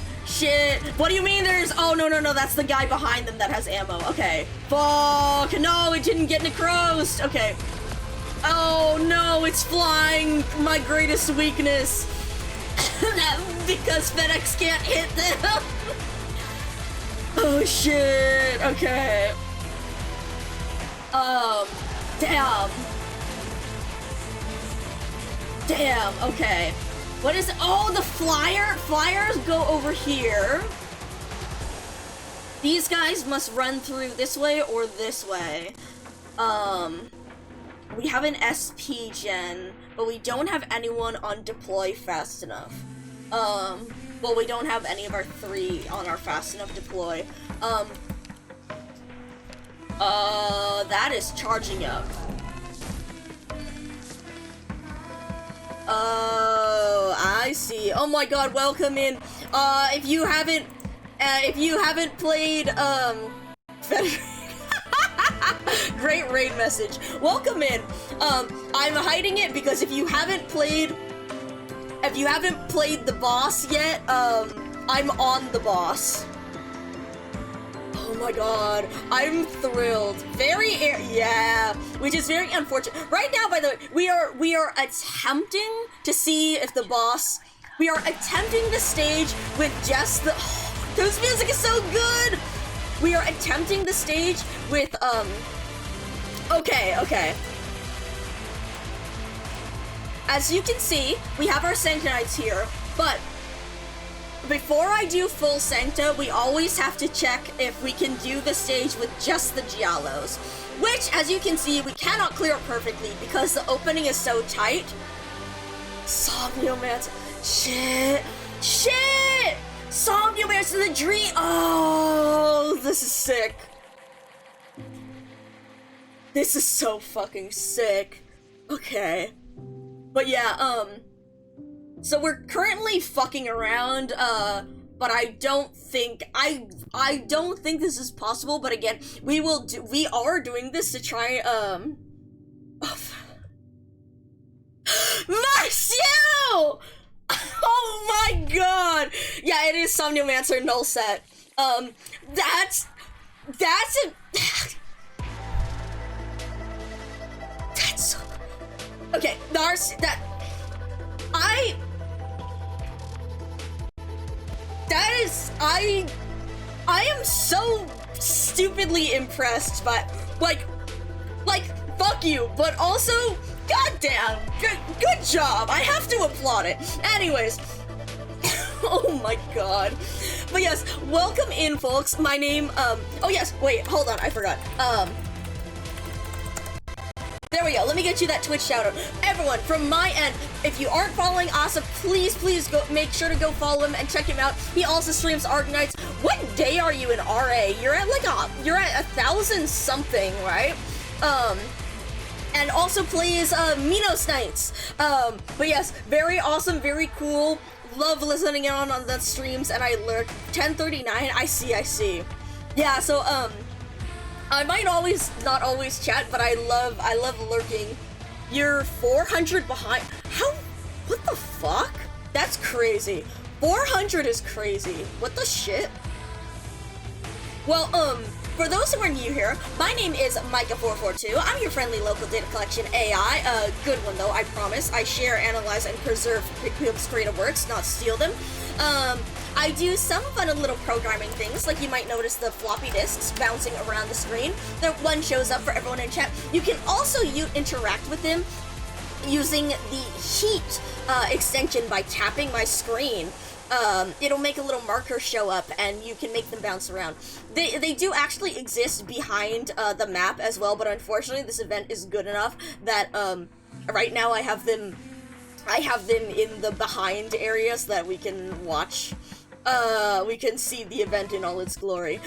What do you mean there's... Oh, no, that's the guy behind them that has ammo. Okay. Fuck. No, it didn't get necrosed. Okay. Oh, no, it's flying. My greatest weakness. Because FedEx can't hit them. Oh, shit. Okay. Damn, okay. What is it? Oh, the flyers go over here. These guys must run through this way or this way. We have an SP gen, but we don't have anyone on deploy fast enough. Well, we don't have any of our 3 on our fast enough deploy. That is charging up. Oh, I see. Oh my god, welcome in. If you haven't played, great raid message. Welcome in. I'm hiding it because if you haven't played the boss yet, I'm on the boss. Oh my god, I'm thrilled. Yeah, which is very unfortunate. Right now, by the way, we are attempting to see if the boss... We are attempting the stage with just the... Oh, those music is so good! We are attempting the stage with, Okay. As you can see, we have our Sanctonites here, but before I do full Sancta, we always have to check if we can do the stage with just the Giallos. Which, as you can see, we cannot clear perfectly because the opening is so tight. Somniomancer. Shit! Somniomancer the Dream. Oh, this is sick. This is so fucking sick. Okay. But yeah, so we're currently fucking around, but I don't think this is possible, but again, we are doing this to try, Marcio! Oh my god! Yeah, it is Somniomancer null set. That's so... Okay, I am so stupidly impressed by, like, fuck you, but also, goddamn, good job, I have to applaud it. Anyways, oh my god. But yes, welcome in, folks. My name, oh yes, wait, hold on, I forgot. There we go, let me get you that Twitch shout out. Everyone, from my end, if you aren't following Asa, please go make sure to go follow him and check him out. He also streams Arknights. What day are you in RA? You're at like you're at 1,000 something, right? And also plays Minos Nights. But yes, very awesome, very cool. Love listening in on the streams, and I lurk. 1039, I see. Yeah, so I might not always chat, but I love lurking. You're 400 behind. What the fuck? That's crazy. 400 is crazy. What the shit? Well, for those who are new here, my name is Micah442. I'm your friendly local data collection AI. A good one though, I promise. I share, analyze, and preserve people's creative works, not steal them. I do some fun little programming things, like you might notice the floppy disks bouncing around the screen. The one shows up for everyone in chat. You can also interact with them using the heat extension by tapping my screen. It'll make a little marker show up, and you can make them bounce around. They do actually exist behind the map as well, but unfortunately this event is good enough that right now I have them in the behind area so that we can watch. We can see the event in all its glory.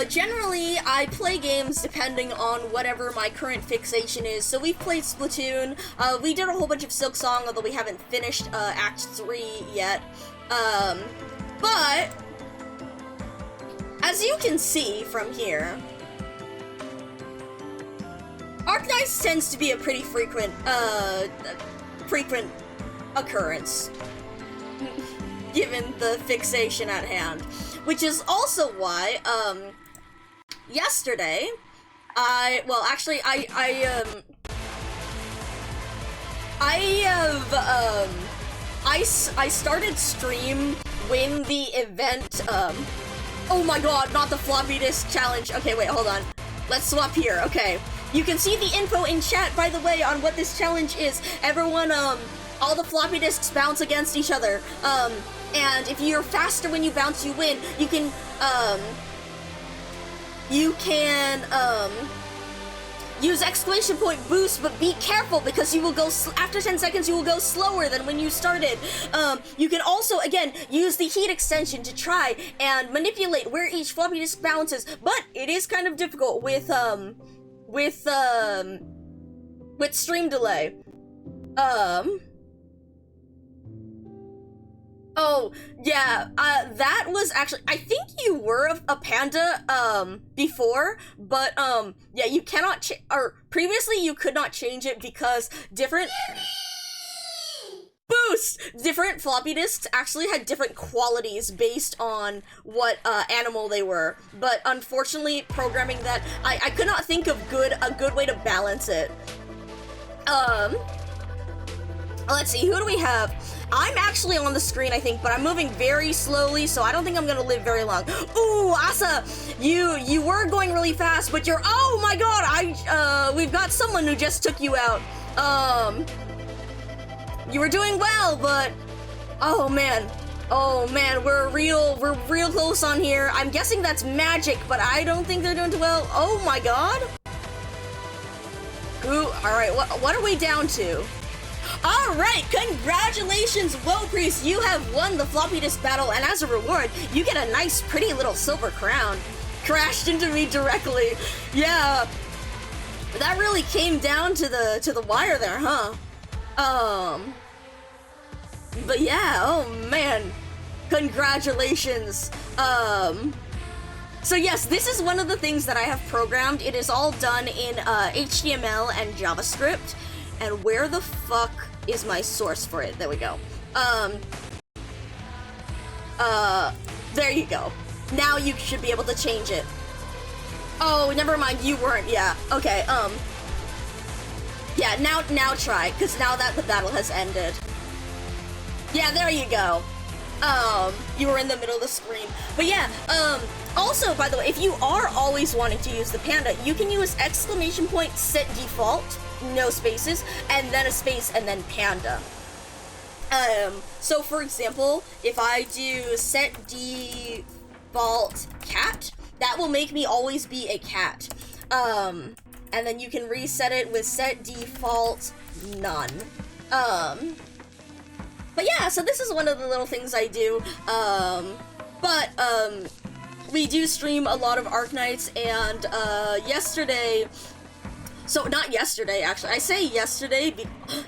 Generally, I play games depending on whatever my current fixation is. So we've played Splatoon, we did a whole bunch of Silksong, although we haven't finished, Act 3 yet. But, as you can see from here, Arknights tends to be a pretty frequent occurrence, given the fixation at hand. Which is also why, yesterday, I started stream when the event, oh my god, not the floppy disk challenge. Okay, wait, hold on. Let's swap here, okay. You can see the info in chat, by the way, on what this challenge is. Everyone, all the floppy disks bounce against each other, and if you're faster when you bounce, you win. You can use exclamation point boost, but be careful because you will go, after 10 seconds, you will go slower than when you started. You can also, again, use the heat extension to try and manipulate where each floppy disk bounces, but it is kind of difficult with stream delay. Oh, yeah, that was actually, I think you were a panda, before, but, yeah, you cannot previously you could not change it because different floppy disks actually had different qualities based on what, animal they were, but unfortunately, programming that, I could not think of a good way to balance it. Let's see, who do we have? I'm actually on the screen, I think, but I'm moving very slowly, so I don't think I'm gonna live very long. Ooh, Asa, you were going really fast, but you're, oh my god, we've got someone who just took you out. You were doing well, but Oh man. Oh man, we're real close on here. I'm guessing that's magic, but I don't think they're doing too well. Oh my god. Ooh, alright, what are we down to? Alright, congratulations, Woe Priest, you have won the floppy disk battle, and as a reward, you get a nice pretty little silver crown. Crashed into me directly. Yeah. That really came down to the wire there, huh? But yeah, oh man. Congratulations. So yes, this is one of the things that I have programmed. It is all done in HTML and JavaScript. And where the fuck is my source for it? There we go. There you go. Now you should be able to change it. Oh, never mind, you weren't, yeah. Okay, yeah, now try, because now that the battle has ended. Yeah, there you go. You were in the middle of the screen. But yeah, also, by the way, if you are always wanting to use the panda, you can use exclamation point set default, no spaces, and then a space, and then panda. So for example, if I do set default cat, that will make me always be a cat. And then you can reset it with set default none. But yeah, so this is one of the little things I do. We do stream a lot of Arknights, and yesterday, so not yesterday actually, I say yesterday,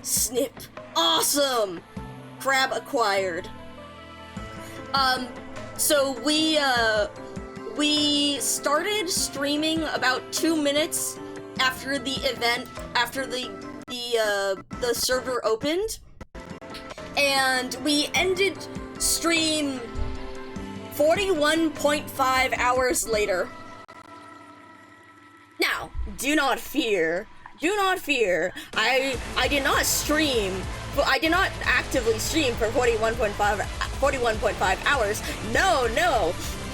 snip, awesome, crab acquired. So we started streaming about 2 minutes after the event, after the server opened, and we ended stream 41.5 hours later. Now, do not fear, I did not stream, but I did not actively stream for 41.5 hours. No.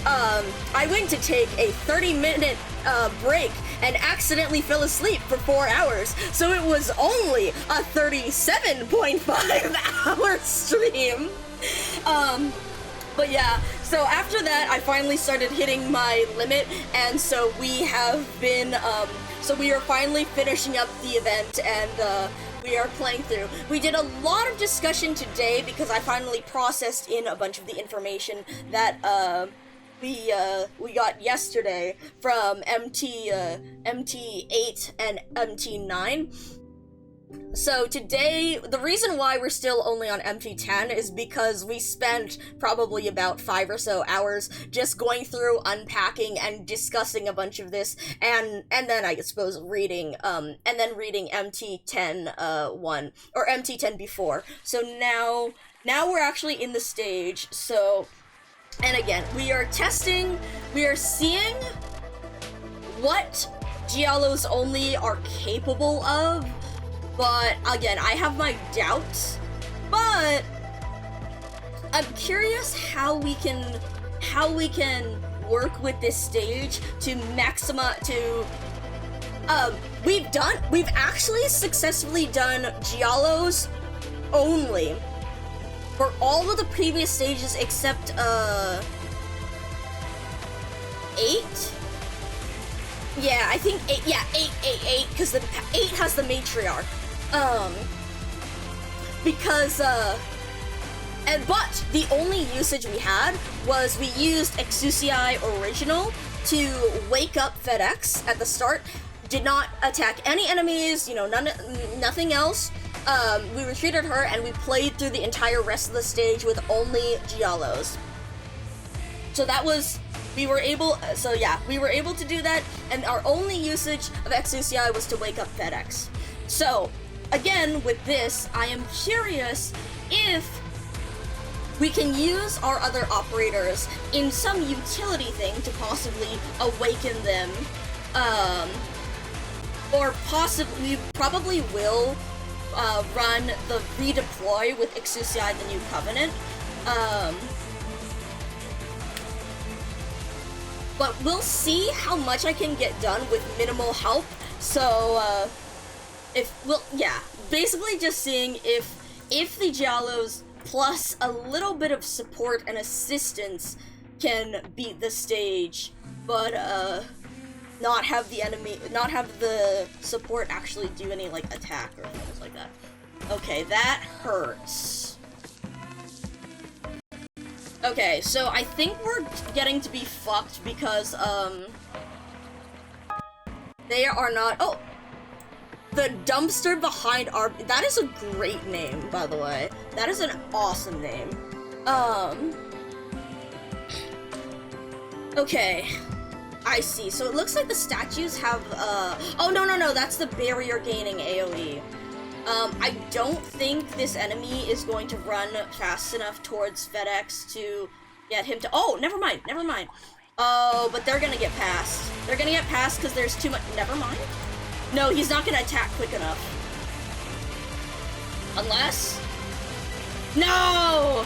I went to take a 30-minute break and accidentally fell asleep for 4 hours, so it was only a 37.5 hour stream. But yeah, so after that, I finally started hitting my limit, and so we have been, so we are finally finishing up the event, and we are playing through. We did a lot of discussion today because I finally processed in a bunch of the information that, we got yesterday from MT8 and MT9. So today, the reason why we're still only on MT10 is because we spent probably about 5 or so hours just going through, unpacking, and discussing a bunch of this, and then I suppose reading, and then reading MT10 1, or MT10 before. So now we're actually in the stage, so, and again, we are testing, we are seeing what Giallos only are capable of. But again, I have my doubts, but I'm curious how we can work with this stage to maximize, we've actually successfully done Giallos only for all of the previous stages except 8. Yeah, I think 8, yeah, 8, because the 8 has the matriarch. But the only usage we had was we used Exusii Original to wake up FedEx at the start. Did not attack any enemies, you know, nothing else. We retreated her and we played through the entire rest of the stage with only Giallos. So that was, we were able to do that, and our only usage of Exusii was to wake up FedEx. So, again, with this, I am curious if we can use our other operators in some utility thing to possibly awaken them, or possibly, we probably will run the redeploy with Exusii the New Covenant, but we'll see how much I can get done with minimal help. So, basically just seeing if the Giallos plus a little bit of support and assistance can beat the stage, but not have the support actually do any like attack or things like that. Okay, that hurts. Okay, so I think we're getting to be fucked because they are not. Oh, the dumpster behind our. That is a great name, by the way. That is an awesome name. Okay. I see. So it looks like the statues have, oh, no, that's the barrier gaining AoE. I don't think this enemy is going to run fast enough towards FedEx to get him to, oh, never mind. Oh, but they're gonna get past. They're gonna get past because there's too much, never mind. No, he's not gonna attack quick enough. Unless, no!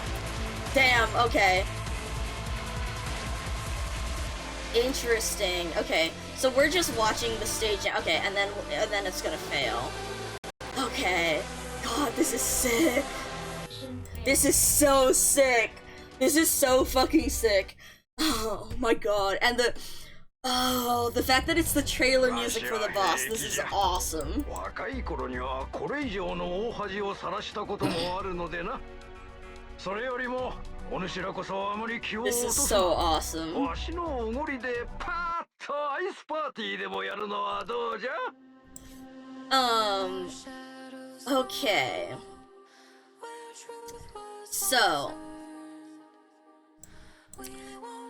Damn, okay. Interesting. Okay, so we're just watching the stage. Okay, and then it's gonna fail. Okay. God, this is sick. This is so sick. This is so fucking sick. Oh my god. And the fact that it's the trailer music for the boss. This is awesome. This is so awesome. Okay. So,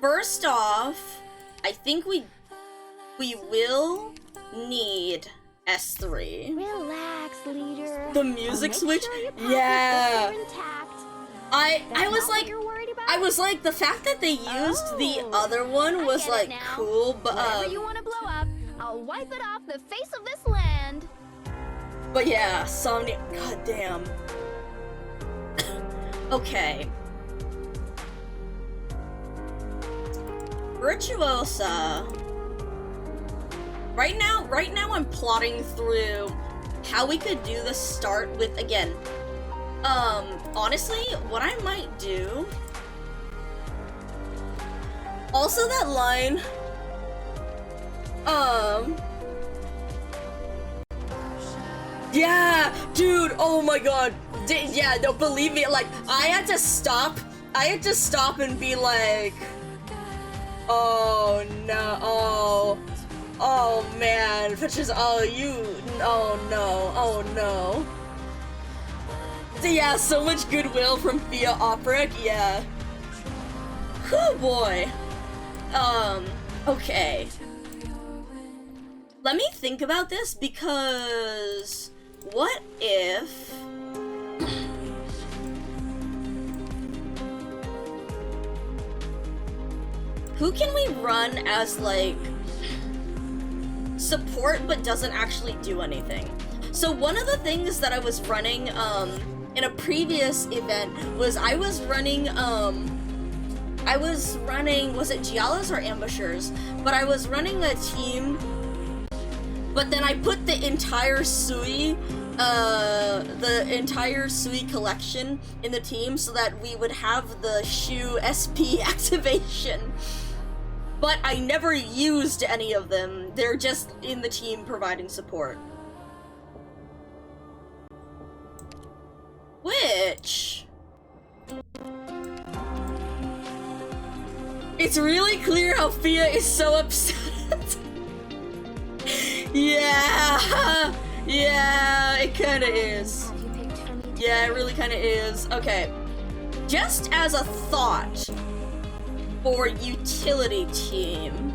first off, I think we will need S3. Relax, leader. The music switch? Sure yeah. I was like, the fact that they used the other one was like cool, but whatever you want to blow up, I'll wipe it off the face of this land. But yeah, Somnia, goddamn. Okay. Virtuosa. Right now I'm plotting through how we could do the start with, again, honestly, what I might do... Also that line... Yeah! Dude, oh my god! Yeah, no, believe me, like, I had to stop and be like... Oh, no, oh man, Petra's, oh no. Yeah, so much goodwill from Thea Oprek, yeah. Oh boy. Okay. Let me think about this, because what if... Who can we run as, like, support but doesn't actually do anything? So one of the things that I was running, in a previous event was I was running, was it Gialas or Ambushers? But I was running a team, but then I put the entire Sui collection in the team so that we would have the Shu SP activation. But I never used any of them. They're just in the team providing support. Which... It's really clear how Fia is so upset. Yeah, it kinda is. Yeah, it really kinda is. Okay, just as a thought for utility team.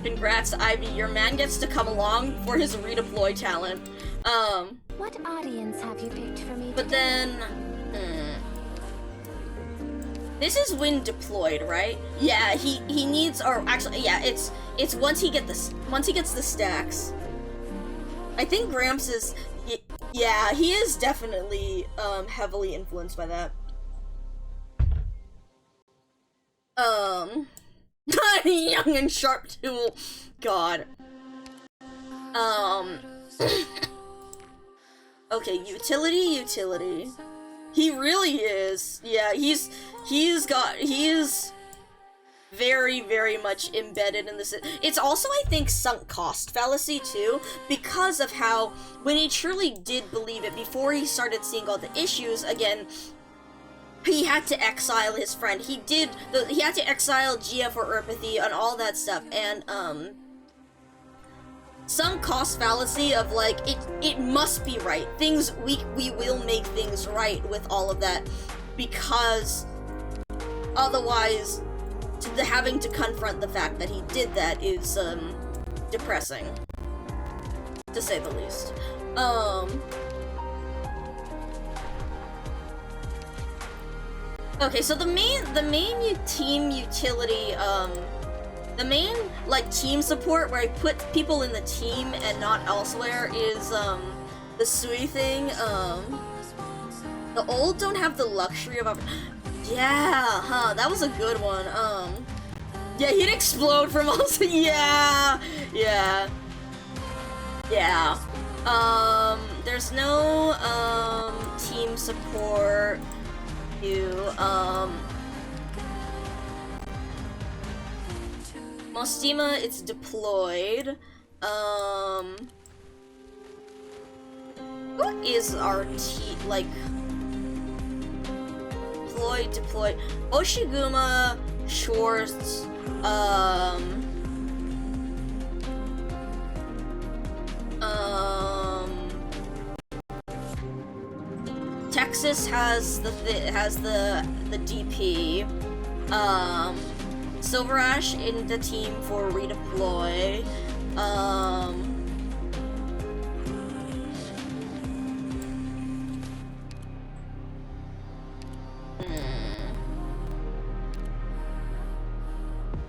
Congrats, Ivy. Your man gets to come along for his redeploy talent. What audience have you picked for me? But then, this is when deployed, right? Yeah, he needs, or actually, yeah, it's once he gets the stacks. I think Gramps is, yeah, he is definitely heavily influenced by that. Young and sharp tool. God. Okay, utility. He really is. Yeah, he is very, very much embedded in this. It's also, I think, sunk cost fallacy too, because of how, when he truly did believe it, before he started seeing all the issues, again, he had to exile his friend. He had to exile Gia for empathy and all that stuff, and, sunk cost fallacy of, like, it must be right. We will make things right with all of that, because otherwise, having to confront the fact that he did that is, depressing, to say the least. Okay, so the main team utility, the main, like, team support where I put people in the team and not elsewhere is, the Sui thing. The old don't have the luxury of... Yeah, huh, that was a good one. Yeah, he'd explode from also... Yeah. There's no, team support. Mostima, it's deployed. What is our like... Deployed. Oshiguma, Schwartz, Texas has the DP. Silver Ash in the team for redeploy.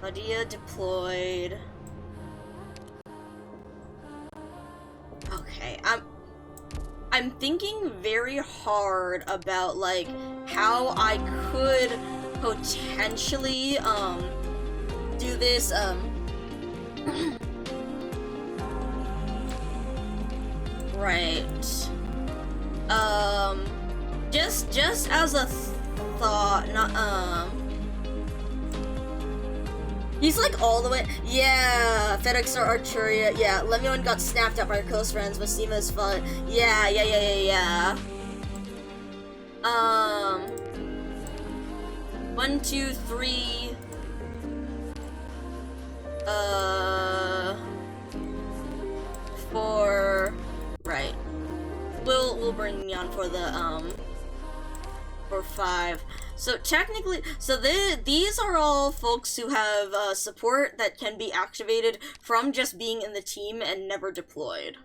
Nadia deployed. Okay, I'm thinking very hard about, like, how I could potentially do this right. Just as a thought, not he's like all the way. Yeah, FedEx or Arturia. Yeah, Lemuen got snapped up by her close friends, but Sima is fun. Yeah. 1, 2, 3. 4. Right. We'll bring me on for the for 5. So technically, these are all folks who have support that can be activated from just being in the team and never deployed.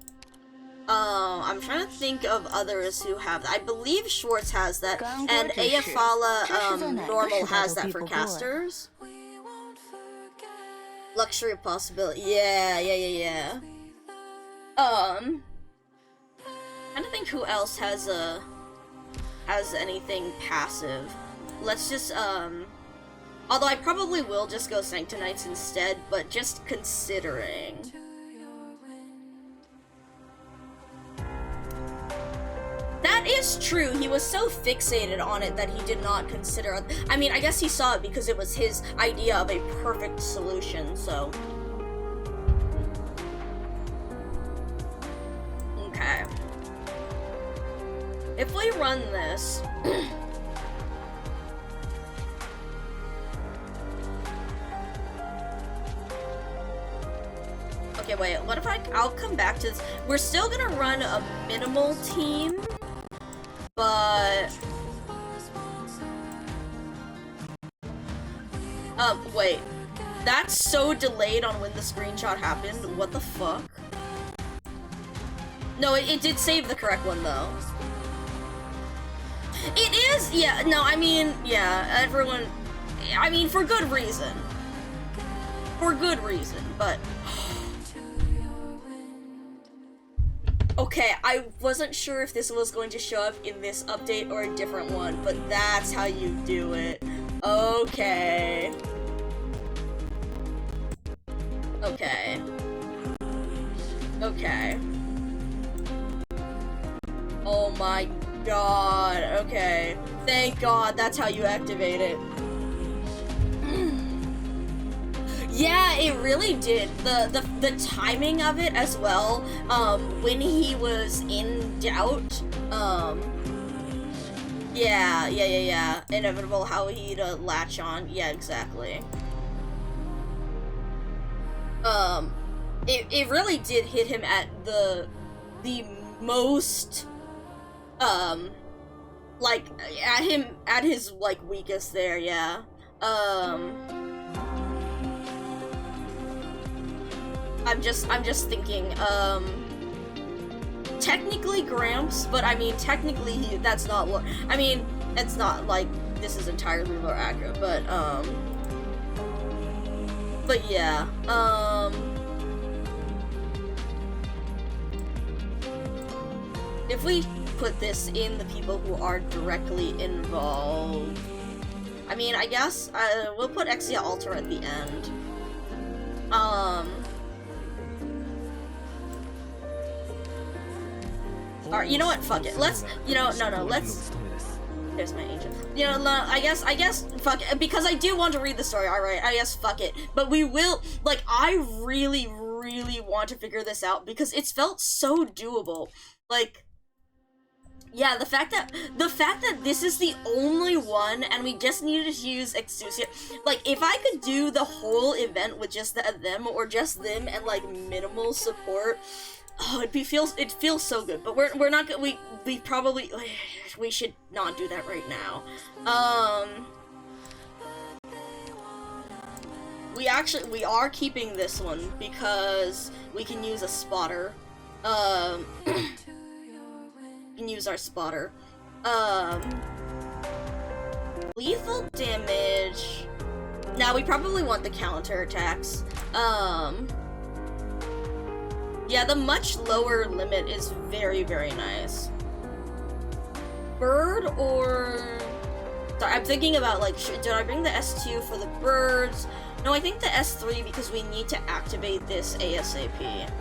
I'm trying to think of others who have that. I believe Schwartz has that, and Ayafala Normal has that for casters. Luxury of possibility. Yeah. Trying to think who else has anything passive. Let's just, although I probably will just go Sanctonites instead, but just considering. That is true, he was so fixated on it that he did not consider... I mean, I guess he saw it because it was his idea of a perfect solution, so... Okay. If we run this... Okay, wait, what if I'll come back to this. We're still gonna run a minimal team, but... wait. That's so delayed on when the screenshot happened. What the fuck? No, it did save the correct one, though. It is, yeah, no, I mean, yeah, everyone... I mean, for good reason. For good reason, but... Okay, I wasn't sure if this was going to show up in this update or a different one, but that's how you do it. Okay. Oh my god. Okay. Thank god that's how you activate it. Yeah, it really did. The timing of it as well, when he was in doubt, yeah. Inevitable how he'd latch on. Yeah, exactly. It really did hit him at the most, like, at his, like, weakest there, yeah. I'm just thinking, technically Gramps, but I mean, technically that's not what, I mean, it's not like this is entirely more accurate, but yeah, if we put this in the people who are directly involved, I mean, I guess, we'll put Exia Alter at the end. Alright, you know what? Fuck it. Let's, let's... There's my agent. I guess, fuck it. Because I do want to read the story, alright, I guess fuck it. But we will, like, I really want to figure this out because it's felt so doable. Like, yeah, the fact that this is the only one and we just needed to use Exousia, like, if I could do the whole event with just them or just them and, like, minimal support, oh, it feels so good, but we're not gonna, we probably, we should not do that right now. We are keeping this one because we can use a spotter. We can use our spotter. Lethal damage. Now we probably want the counter attacks. Yeah, the much lower limit is very nice. Bird or... Sorry, I'm thinking about, like, did I bring the S2 for the birds? No, I think the S3 because we need to activate this ASAP.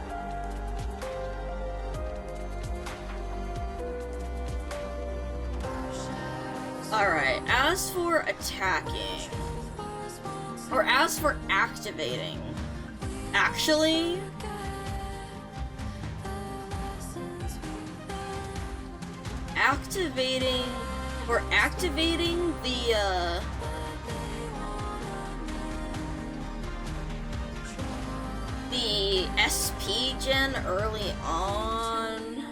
Alright, as for attacking... Or as for activating... Actually... We're activating the SP gen early on.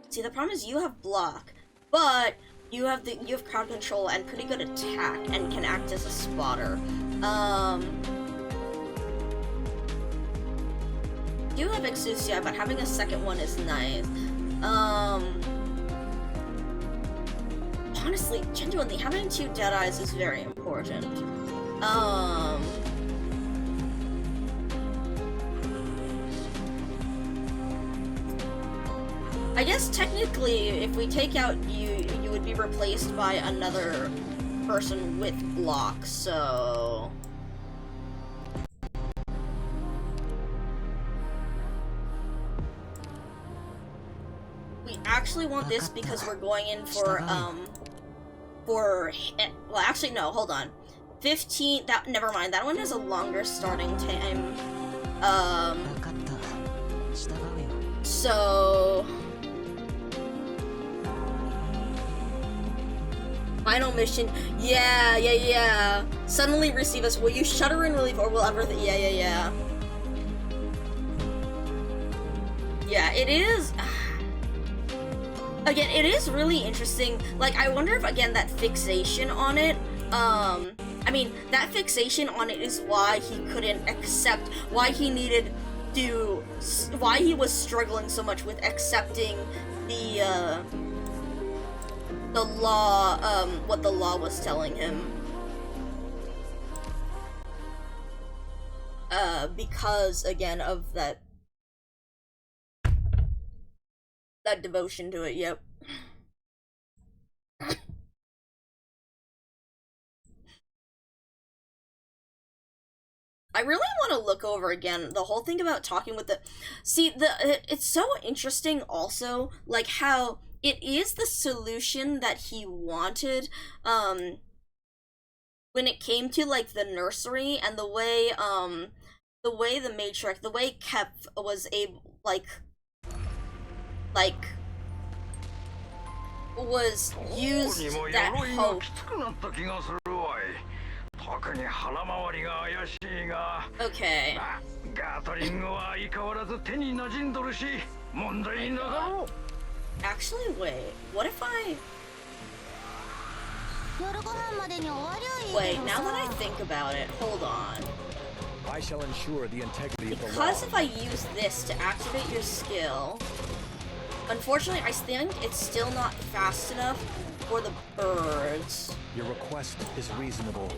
See, the problem is you have block, but you have crowd control and pretty good attack and can act as a spotter. You have Exousia, but having a second one is nice. Honestly, genuinely, having 2 Deadeyes is very important. I guess technically, if we take out you would be replaced by another person with block, so... We actually want this because we're going in for, well, actually, no, hold on. 15, never mind, that one has a longer starting time. So... Final mission, yeah. Suddenly receive us, will you shudder in relief or will ever, yeah. Yeah, it is... Again, it is really interesting. Like, I wonder if, again, that fixation on it, I mean, that fixation on it is why he couldn't accept, why he needed to, why he was struggling so much with accepting the law, what the law was telling him. Because, again, of that devotion to it, yep. I really want to look over again the whole thing about talking with the... See, it's so interesting also, like, how it is the solution that he wanted, when it came to, like, the nursery, and the way the Matrix, the way Kep was able, was used that hope. Okay. Actually, wait. What if I... Wait, now that I think about it, hold on. I shall ensure the integrity of the law. Because if I use this to activate your skill, unfortunately, I think it's still not fast enough for the birds. Your request is reasonable.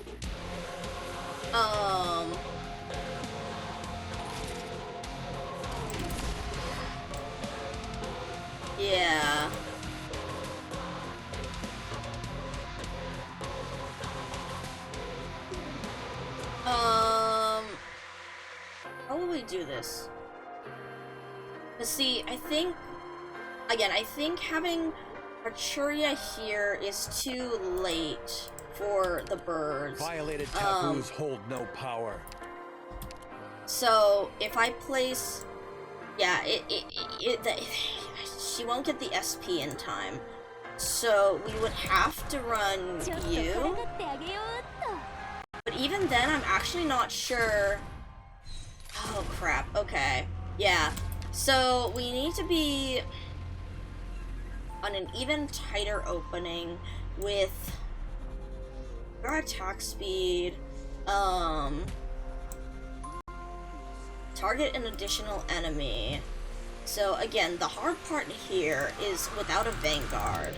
Yeah. How will we do this? Let's see, I think having Archuria here is too late for the birds. Violated taboos hold no power. So if I place, yeah, she won't get the SP in time. So we would have to run you. But even then, I'm actually not sure. Oh crap. Okay. Yeah. So we need to be on an even tighter opening with our attack speed. Target an additional enemy. So again, the hard part here is without a vanguard.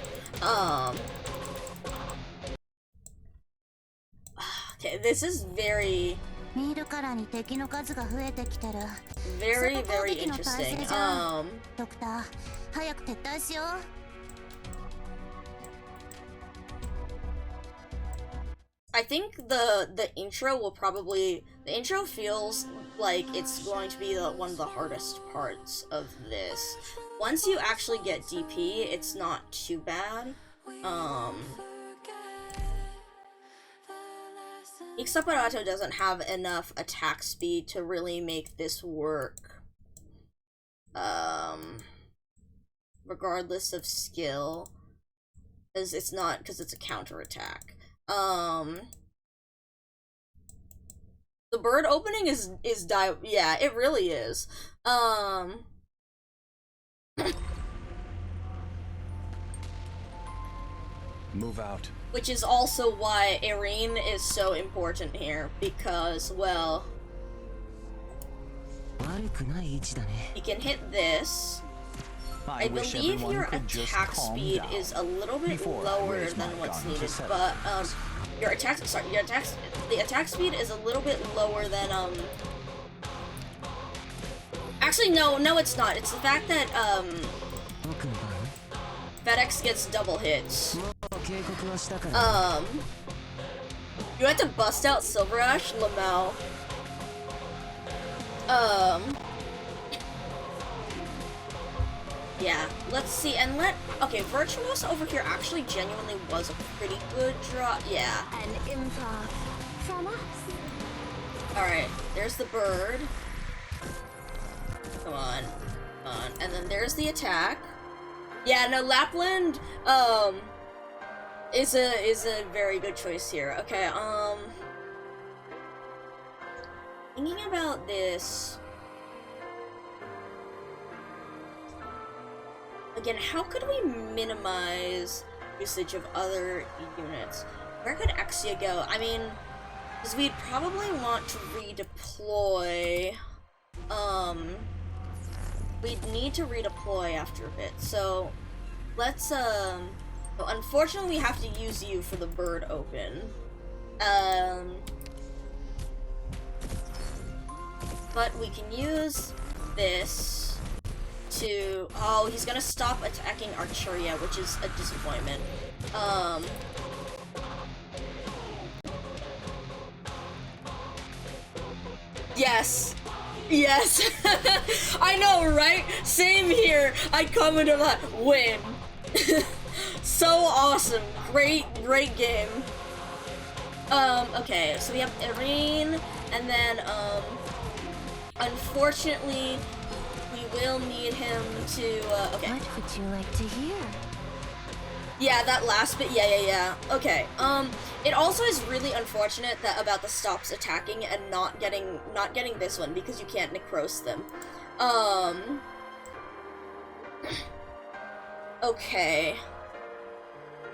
Okay, this is very interesting. I think the intro will probably... The intro feels like it's going to be one of the hardest parts of this. Once you actually get DP, it's not too bad. Ixaparato doesn't have enough attack speed to really make this work. Regardless of skill. Because it's a counterattack. The bird opening is yeah, it really is. Move out. Which is also why Irene is so important here, because, well, you can hit this. I believe your attack speed is a little bit lower than what's needed, but the attack speed is a little bit lower than actually no it's not. It's the fact that FedEx gets double hits. You had to bust out Silver Ash, Lemao. Yeah, let's see, and okay, Virtuos over here actually genuinely was a pretty good draw. Yeah. An improv from us. Alright, there's the bird. Come on. And then there's the attack. Yeah, no, Lapland, is a very good choice here. Okay, thinking about this. Again, how could we minimize usage of other units? Where could Exia go? I mean, because we'd probably want to redeploy. We'd need to redeploy after a bit. So, let's, unfortunately we have to use you for the bird open. But we can use this to... Oh, he's gonna stop attacking Archuria, which is a disappointment. Yes. Yes. I know, right? Same here. I commented on that. Win. So awesome. Great game. Okay, so we have Irene, and then, unfortunately, we will need him to, okay. What would you like to hear? Yeah, that last bit, yeah. Okay, it also is really unfortunate that about the stops attacking and not getting this one, because you can't necrose them. Okay.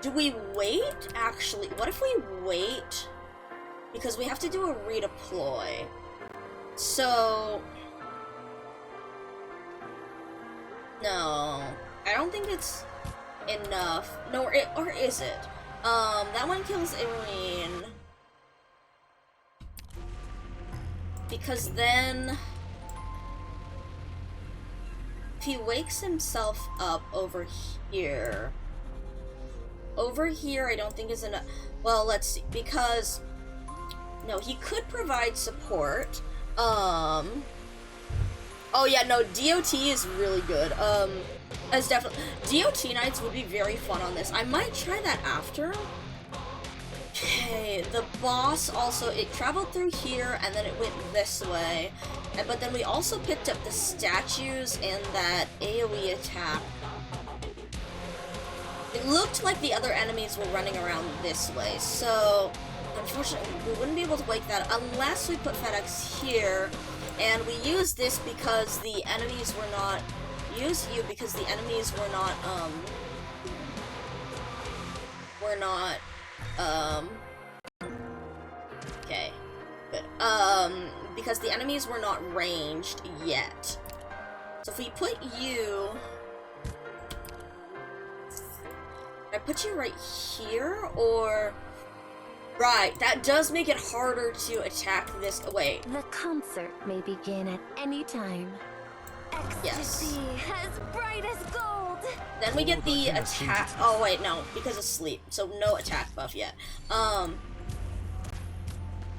Do we wait? Actually, what if we wait? Because we have to do a redeploy. So... No. I don't think it's enough. No, or is it? That one kills Irene. Because then... if he wakes himself up over here... Over here, I don't think is enough. Well, let's see. Because... no, he could provide support. Oh yeah, no, DOT is really good. As definitely... DOT nights would be very fun on this. I might try that after. Okay, the boss also... it traveled through here, and then it went this way. But then we also picked up the statues and that AoE attack. It looked like the other enemies were running around this way, so unfortunately we wouldn't be able to wake that unless we put FedEx here, and we used this because the enemies were not... use you because the enemies were not, okay, good, because the enemies were not ranged yet. So if we put you... I put you right here, or... right, that does make it harder to attack this... wait. The concert may begin at any time. Ecstasy as bright as gold. Then we get the attack... oh wait, no, because of sleep, so no attack buff yet.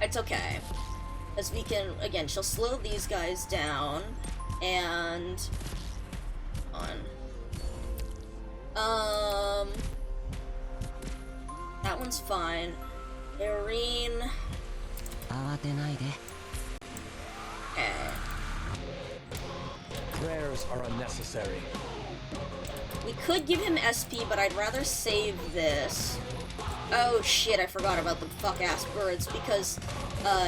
It's okay. As we can... again, she'll slow these guys down, and... that one's fine. Irene. Okay. Prayers are unnecessary. We could give him SP, but I'd rather save this. Oh shit, I forgot about the fuck-ass birds because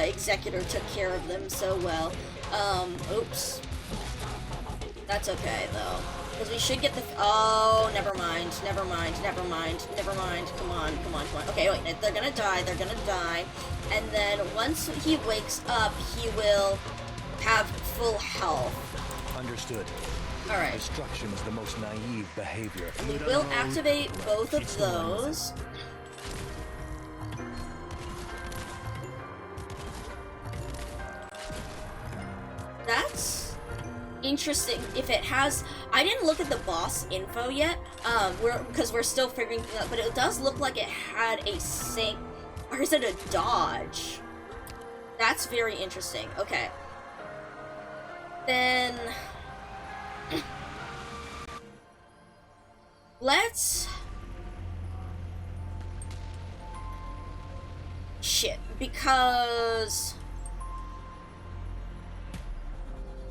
Executor took care of them so well. Oops. That's okay, though. Because we should get the... oh, never mind. Come on. Okay, wait, they're gonna die. And then once he wakes up, he will have full health. Understood. Alright. Destruction is the most naive behavior. We will activate both of those. That's interesting. If it has... I didn't look at the boss info yet, because we're still figuring things out, but it does look like it had a sync, or is it a dodge? That's very interesting. Okay. Then... let's... shit, because...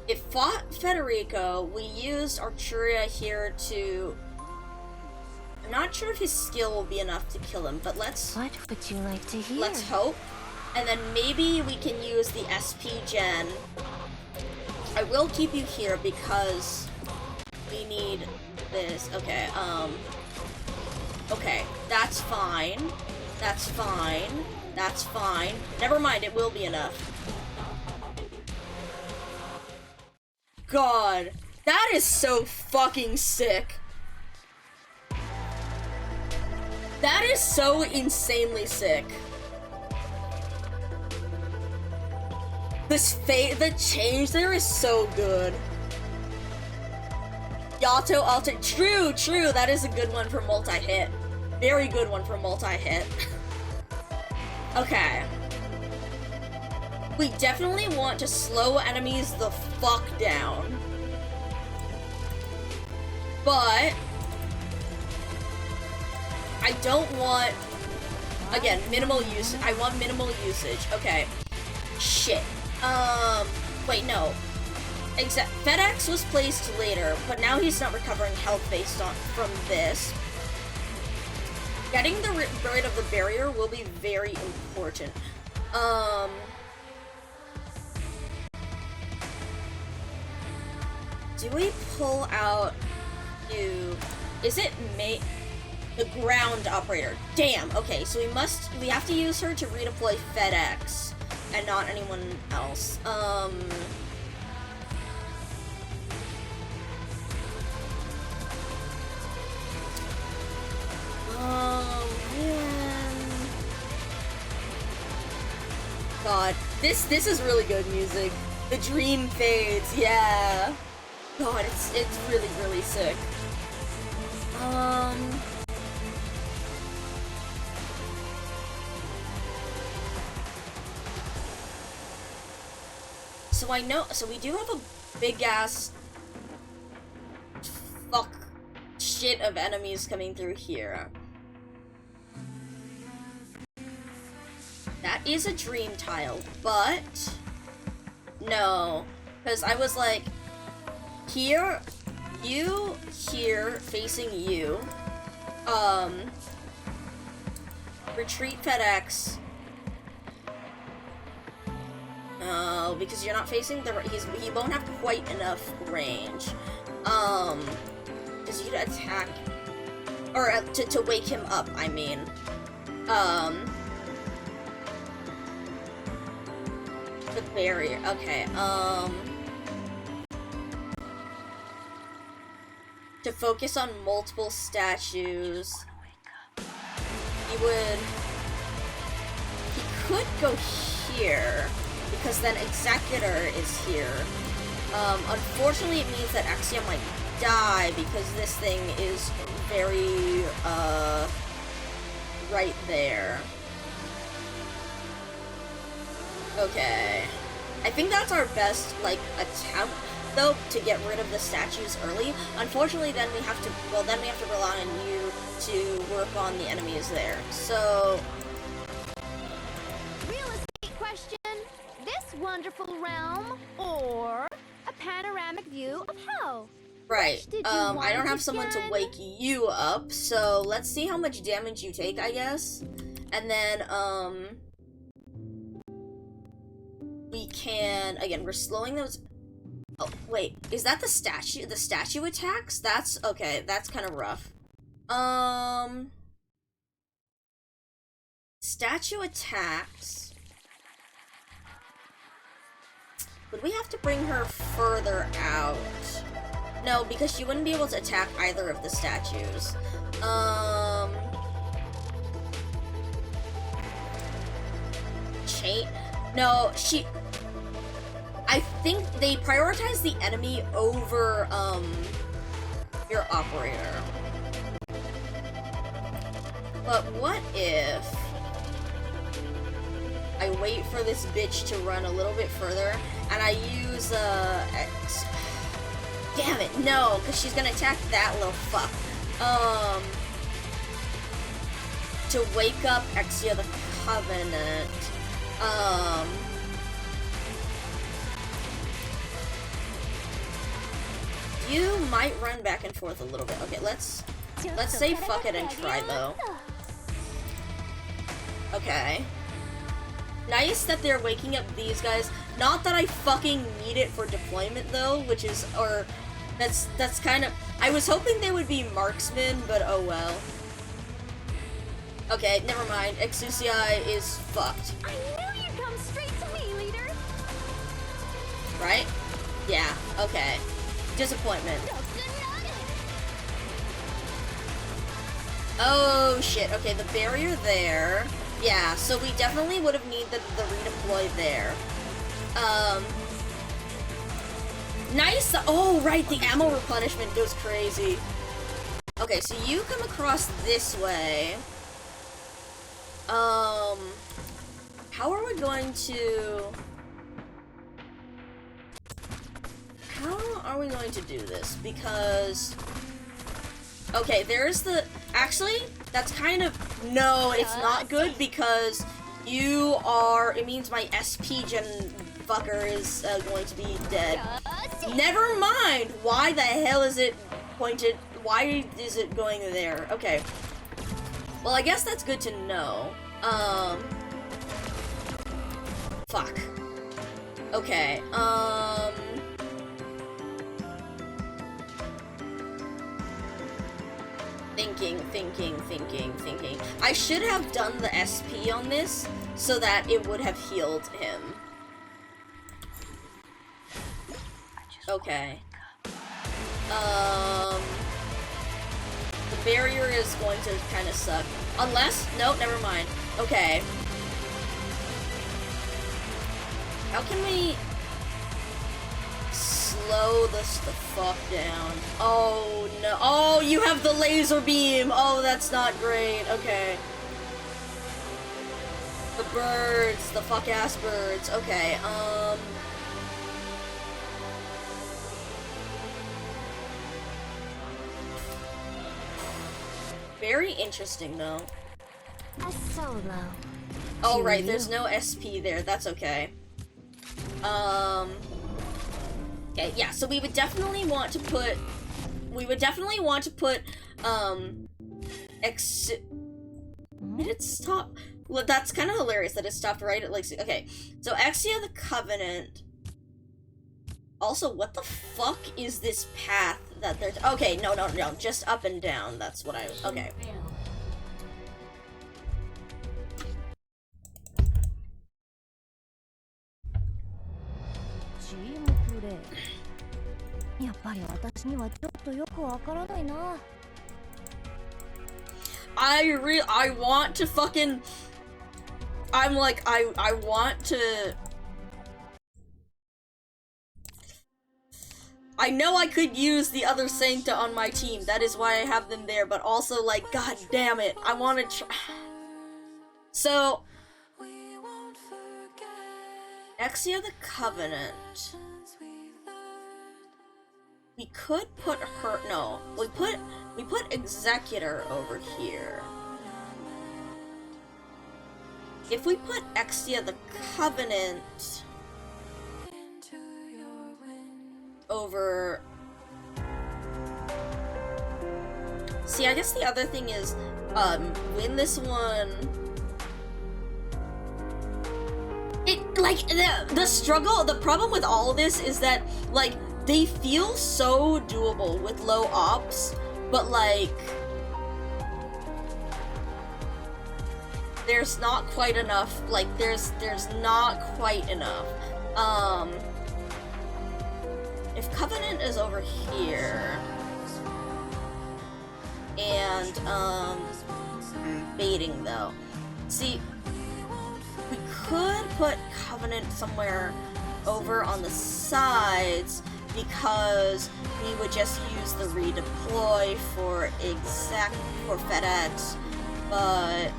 it fought Federico, we used Arturia here to... I'm not sure if his skill will be enough to kill him, but let's... what would you like to hear? Let's hope. And then maybe we can use the SP gen. I will keep you here because we need this. Okay, okay, that's fine. That's fine. Never mind, it will be enough. God, that is so fucking sick. That is so insanely sick. The change there is so good. Yato Alter, true, that is a good one for multi-hit. Very good one for multi-hit. Okay. We definitely want to slow enemies the fuck down. But I don't want, again, minimal use. I want minimal usage. Okay. Shit. Wait, no. FedEx was placed later, but now he's not recovering health based on from this. Getting rid of the barrier will be very important. Do we pull out you? Is it the ground operator? Damn. Okay, so we have to use her to redeploy FedEx and not anyone else. Man. God, this is really good music. The dream fades, yeah. God, it's really, really sick. So we do have a big ass fuck shit of enemies coming through here. That is a dream tile, but no, because I was like, here, you, here, facing you, retreat FedEx. No, because you're not facing the, he won't have quite enough range. Because you could attack, or to wake him up, I mean. The barrier, okay, to focus on multiple statues, he could go here, because then Executor is here. Unfortunately it means that Axia might die, because this thing is very, right there. Okay. I think that's our best, like, attempt, though, to get rid of the statues early. Unfortunately, then we have to rely on you to work on the enemies there. So... Real estate question. This wonderful realm, or a panoramic view of hell? Right. I don't have someone to wake you up, so let's see how much damage you take, I guess. And then, we can, again, we're slowing those. Oh, wait, is that the statue attacks? That's, okay, that's kind of rough. Statue attacks. Would we have to bring her further out? No, because she wouldn't be able to attack either of the statues. No, I think they prioritize the enemy over, your operator. But what if I wait for this bitch to run a little bit further, and I use, damn it, no, because she's gonna attack that little fuck. To wake up Exia the Covenant. You might run back and forth a little bit. Okay, let's say fuck it and try though. Okay. Nice that they're waking up these guys. Not that I fucking need it for deployment though, which is, or that's kind of, I was hoping they would be marksmen, but oh well. Okay, never mind. Exucii is fucked. I knew you'd come straight to me, leader. Right? Yeah, okay. Disappointment. Oh shit, okay, the barrier there. Yeah, so we definitely would have needed the redeploy there. Nice! Oh, right, the ammo replenishment goes crazy. Okay, so you come across this way. How are we going to... are we going to do this? Because... Okay, there's the... Actually, that's kind of... No, it's not good because you are... It means my SP gen fucker is going to be dead. Never mind! Why the hell is it pointed... Why is it going there? Okay. Well, I guess that's good to know. Fuck. Okay, Thinking. I should have done the SP on this so that it would have healed him. Okay. The barrier is going to kind of suck. Unless, no, never mind. Okay. How can we slow this the fuck down? Oh no. Oh, you have the laser beam. Oh, that's not great. Okay. The birds, the fuck ass birds. Okay, very interesting though. A solo. Oh right, there's no SP there. That's okay. Okay, yeah, so we would definitely want to put... Did it stop? Well, that's kind of hilarious that it stopped right at, like... Okay, so Exia the Covenant... Also, what the fuck is this path that they're... Okay, no, just up and down, that's what I... Okay. I want to fucking... I'm like, I want to... I know I could use the other Sancta on my team, that is why I have them there, but also, like, god damn it, I want to try... So... Exia the Covenant... We could put her... No, we put Executor over here. If we put Exia the Covenant... over... See, I guess the other thing is, when this one... Like, the struggle, the problem with all of this is that, like, they feel so doable with low ops, but, like, there's not quite enough, like, there's not quite enough. If Covenant is over here, and, baiting, though. See, we could put Covenant somewhere over on the sides because we would just use the redeploy for FedEx, but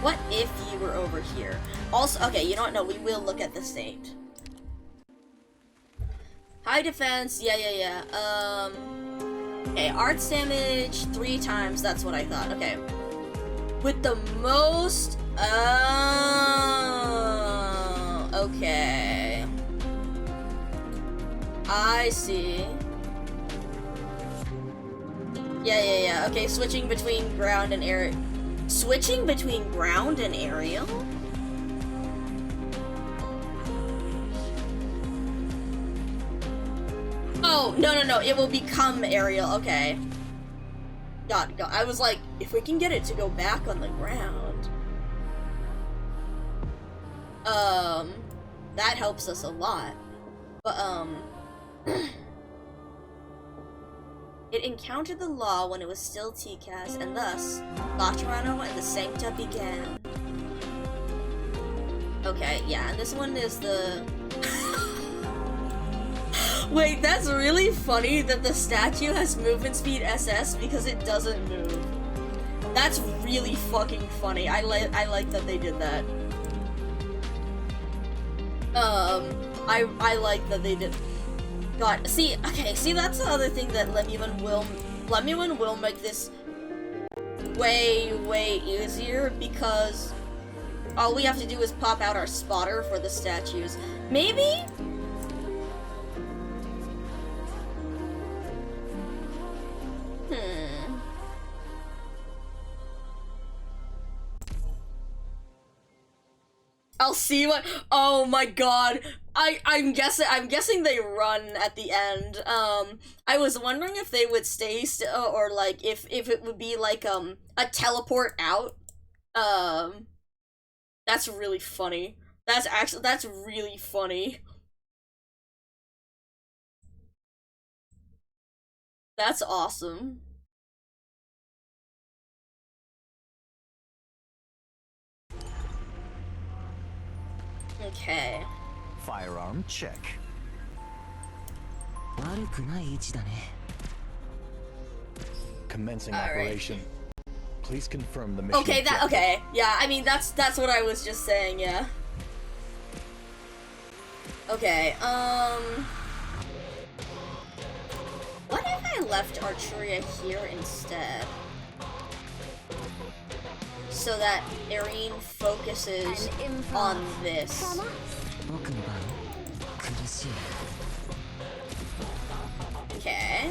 what if you were over here? Also, okay, you know what? No, we will look at the state. High defense, yeah. Okay, arts damage 3 times, that's what I thought. Okay. With the most... okay. I see. Yeah. Okay, switching between ground and air. Switching between ground and aerial? Oh, no, it will become aerial, okay. God, I was like, if we can get it to go back on the ground, that helps us a lot. But, it encountered the law when it was still TCAS, and thus, Laterano and the Sancta began. Okay, yeah, and this one is the... Wait, that's really funny that the statue has movement speed SS because it doesn't move. That's really fucking funny. I like that they did that. I like that they did. God, see, that's the other thing that Lemuen will make this way easier, because all we have to do is pop out our spotter for the statues. Maybe? I'll see what. Oh my god! I'm guessing they run at the end. I was wondering if they would stay still, or like if it would be like a teleport out. That's really funny. That's really funny. That's awesome. Okay. Firearm check. Commencing operation. Please confirm the mission. Okay, okay. Yeah, I mean that's what I was just saying, yeah. Okay, what if I left Archeria here instead? So that Irene focuses on this. Okay.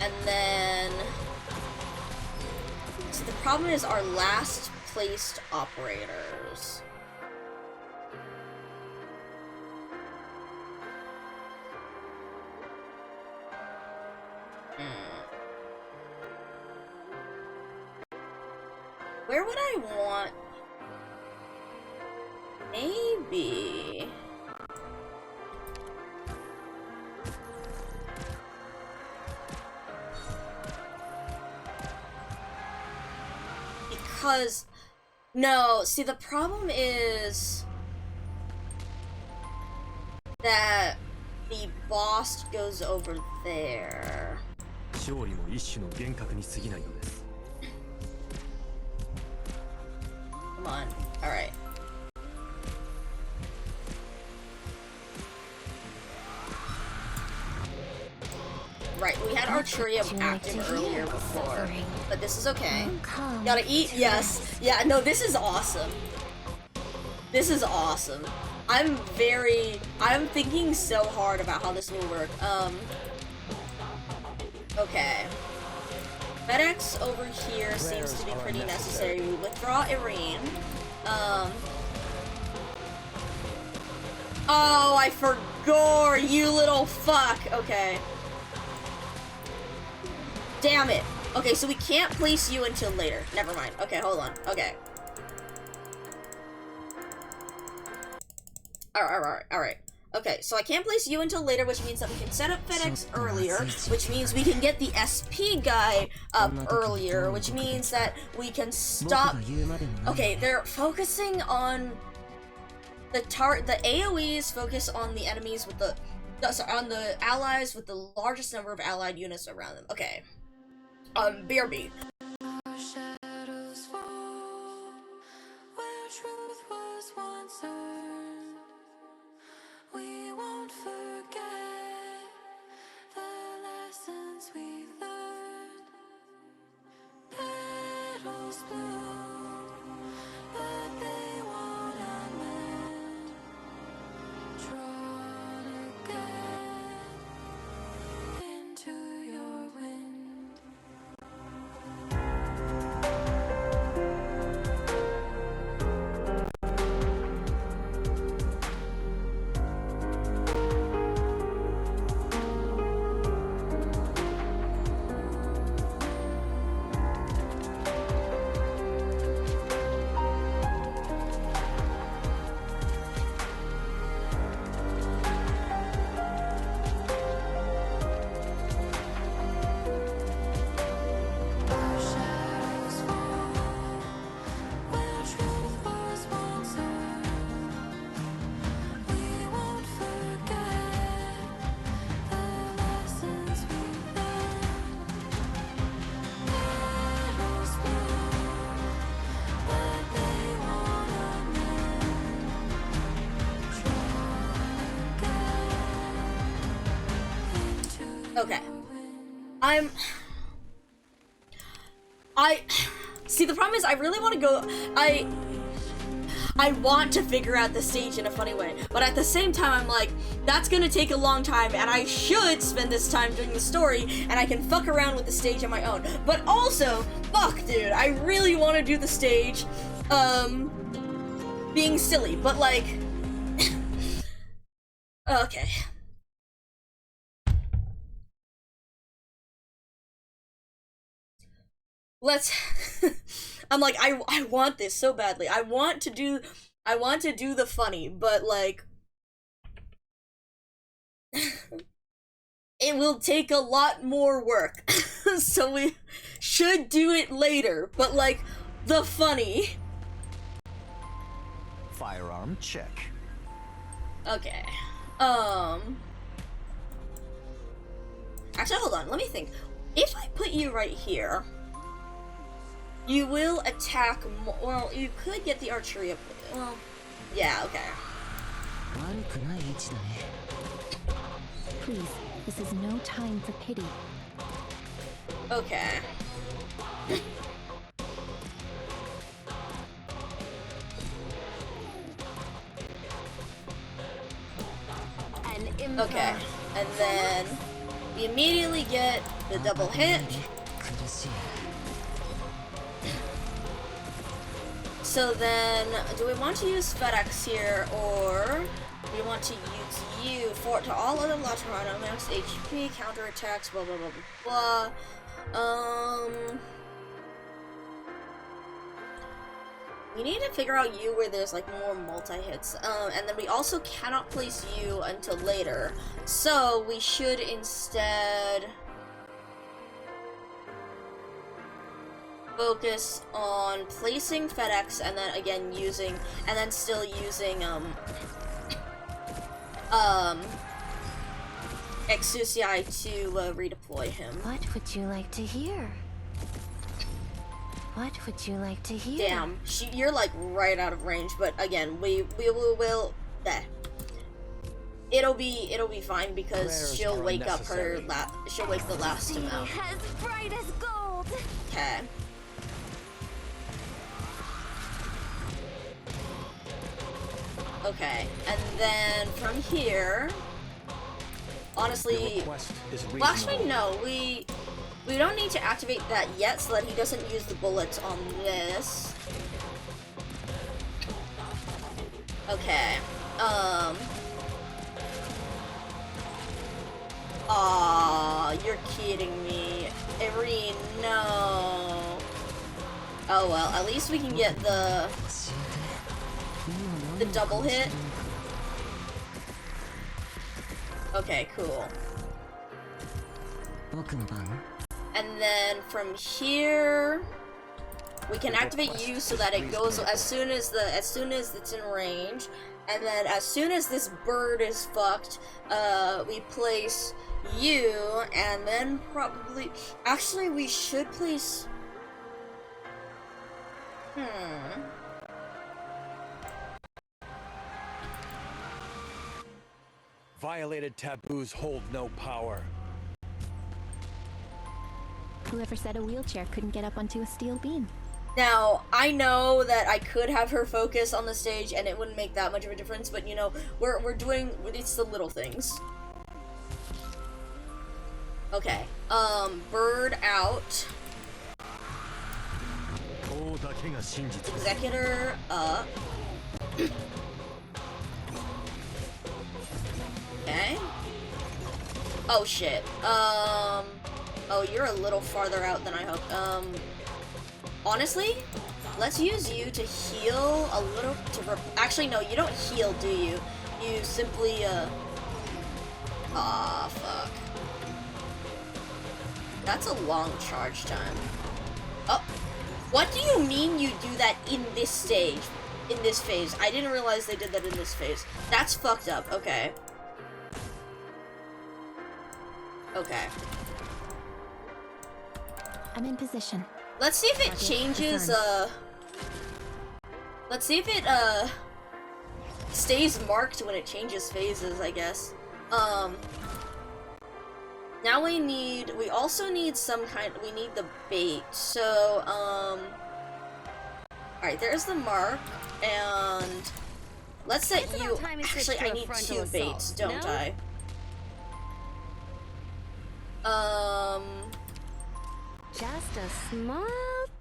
And then... So the problem is our last placed operators. Where would I want... Maybe... Because... No, see the problem is... that the boss goes over there. Come on. Alright. Right, we had Archeria active earlier before, but this is okay. Gotta eat? Yes. Yeah, no, this is awesome. This is awesome. I'm thinking so hard about how this will work. Okay. FedEx over here seems to be pretty necessary. We withdraw Irene. Oh, I forgot, you little fuck. Okay. Damn it. Okay, so we can't place you until later. Never mind. Okay, hold on. Okay. Alright. Okay, so I can't place you until later, which means that we can set up FedEx earlier, which means we can get the SP guy up earlier, which means that we can stop... Okay, they're focusing on the AoEs focus on the enemies with the... on the allies with the largest number of allied units around them. Okay. BRB. We won't forget the lessons we've learned. Petals bloom, but they won't unmend. Drawn again into your wind. Okay. See, the problem is I really want to go, I want to figure out the stage in a funny way, but at the same time I'm like, that's gonna take a long time and I should spend this time doing the story and I can fuck around with the stage on my own. But also, fuck dude, I really want to do the stage, being silly, but like, okay. Let's I'm like, I want this so badly. I want to do the funny, but like it will take a lot more work. So we should do it later, but like the funny. Firearm check. Okay. Actually, hold on, let me think. If I put you right here, you will attack well, you could get the archery up. Well, yeah, okay. Please, this is no time for pity. Okay. Okay, and then we immediately get the double hit. So then, do we want to use FedEx here, or do we want to use you for to all other Laterano, max HP, counterattacks, blah blah blah blah blah. We need to figure out you where there's like more multi-hits. And then we also cannot place you until later. So we should instead focus on placing FedEx and then again using, and then still using Exucii to redeploy him. What would you like to hear? What would you like to hear? Damn, you're like right out of range, but again, we will it'll be fine because she'll wake up she'll wake the last him out. As bright as gold. Okay. Okay, and then from here, honestly, well, actually no, we don't need to activate that yet so that he doesn't use the bullets on this. Okay, aw, you're kidding me. Irene, no. Oh well, at least we can get the double hit. Okay, cool. And then from here, we can activate you so that it goes as soon as it's in range, and then as soon as this bird is fucked, we place you, and then probably actually we should place. Violated taboos hold no power. Whoever said a wheelchair couldn't get up onto a steel beam? Now, I know that I could have her focus on the stage and it wouldn't make that much of a difference, but you know, we're doing, it's the little things. Okay, bird out. Executor up. Okay. Oh shit. Oh, you're a little farther out than I hoped. Honestly, let's use you to heal a little. Actually, no, you don't heal, do you? You simply, ah, fuck. That's a long charge time. Oh, what do you mean you do that in this stage? In this phase? I didn't realize they did that in this phase. That's fucked up. Okay. Okay. I'm in position. Let's see if it changes, let's see if it, stays marked when it changes phases, I guess. Now we also need some kind, we need the bait. So, alright, there's the mark, and let's set you, actually I need 2 baits, don't I? Just a small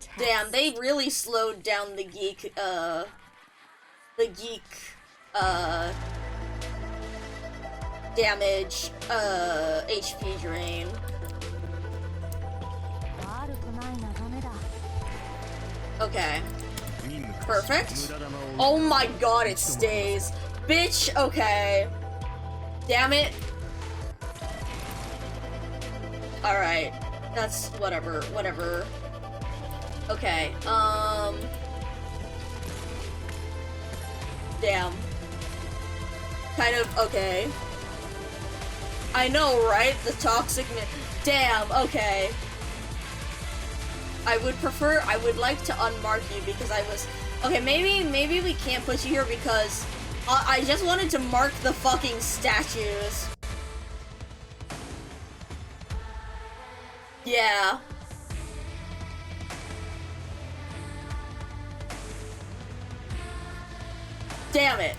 test. Damn, they really slowed down the geek, damage, HP drain. Okay. Perfect. Oh my god, it stays. Bitch, okay. Damn it. Alright. That's whatever. Okay, damn. Kind of, okay. I know, right? The toxic damn, okay. I would like to unmark you because I was... Okay, maybe we can't put you here because I just wanted to mark the fucking statues. Yeah. Damn it.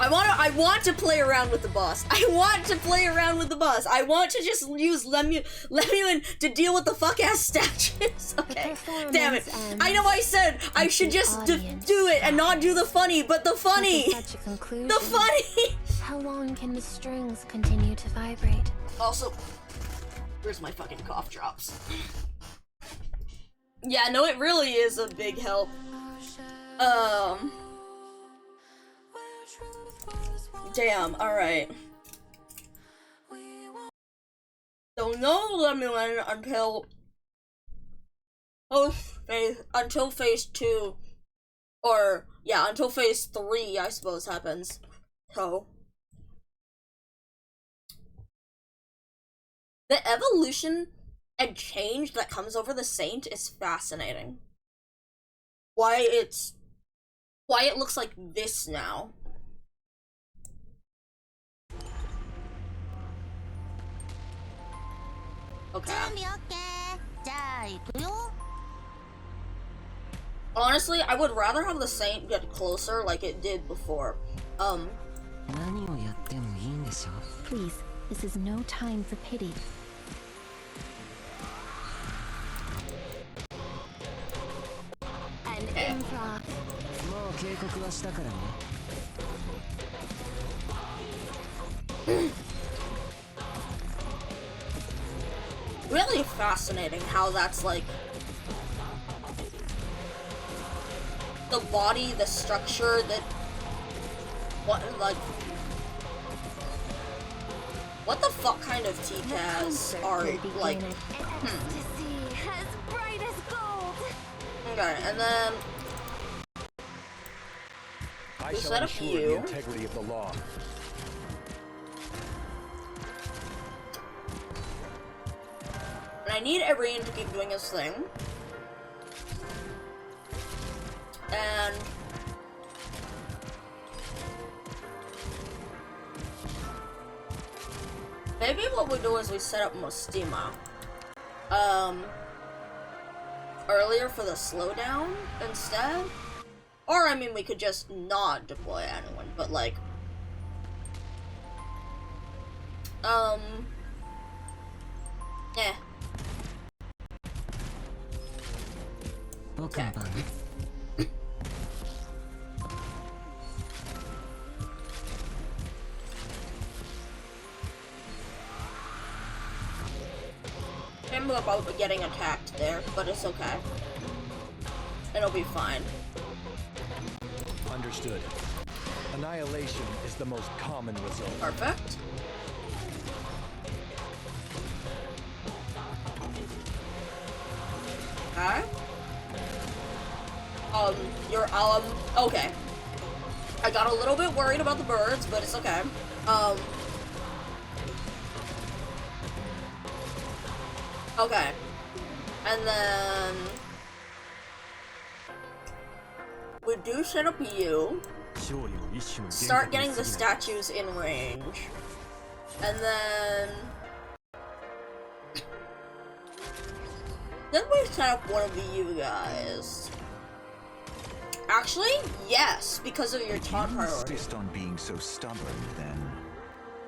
I want to play around with the boss. I want to just use Lemuen to deal with the fuck-ass statues. Okay. Damn it. I know I said I should just do it and not do the funny, but the funny. The funny. How long can the strings continue to vibrate? Also, where's my fucking cough drops? Yeah, no, it really is a big help. Damn, alright. So no Lemuen until phase 2. Or, yeah, until phase 3, I suppose, happens. So. The evolution and change that comes over the Saint is fascinating. Why it looks like this now. Okay. Honestly, I would rather have the Saint get closer like it did before. Please, this is no time for pity. An improv. Really fascinating how that's like the body, the structure, that what the fuck kind of TCAS are like As bright as gold. Okay, and then I we shall set up ensure you. the integrity of the law. And I need Irene to keep doing his thing. And maybe what we do is we set up Mostima earlier for the slowdown instead. Or I mean we could just not deploy anyone, but like okay. I'm about getting attacked there, but it's okay. It'll be fine. Understood. Annihilation is the most common result. Perfect. Okay. Okay. I got a little bit worried about the birds, but it's okay. Okay. And then we do set up you. Start getting the statues in range. And then Then we set up one of you guys. Actually, yes, because of your taunt priority. Insist on being so stubborn, then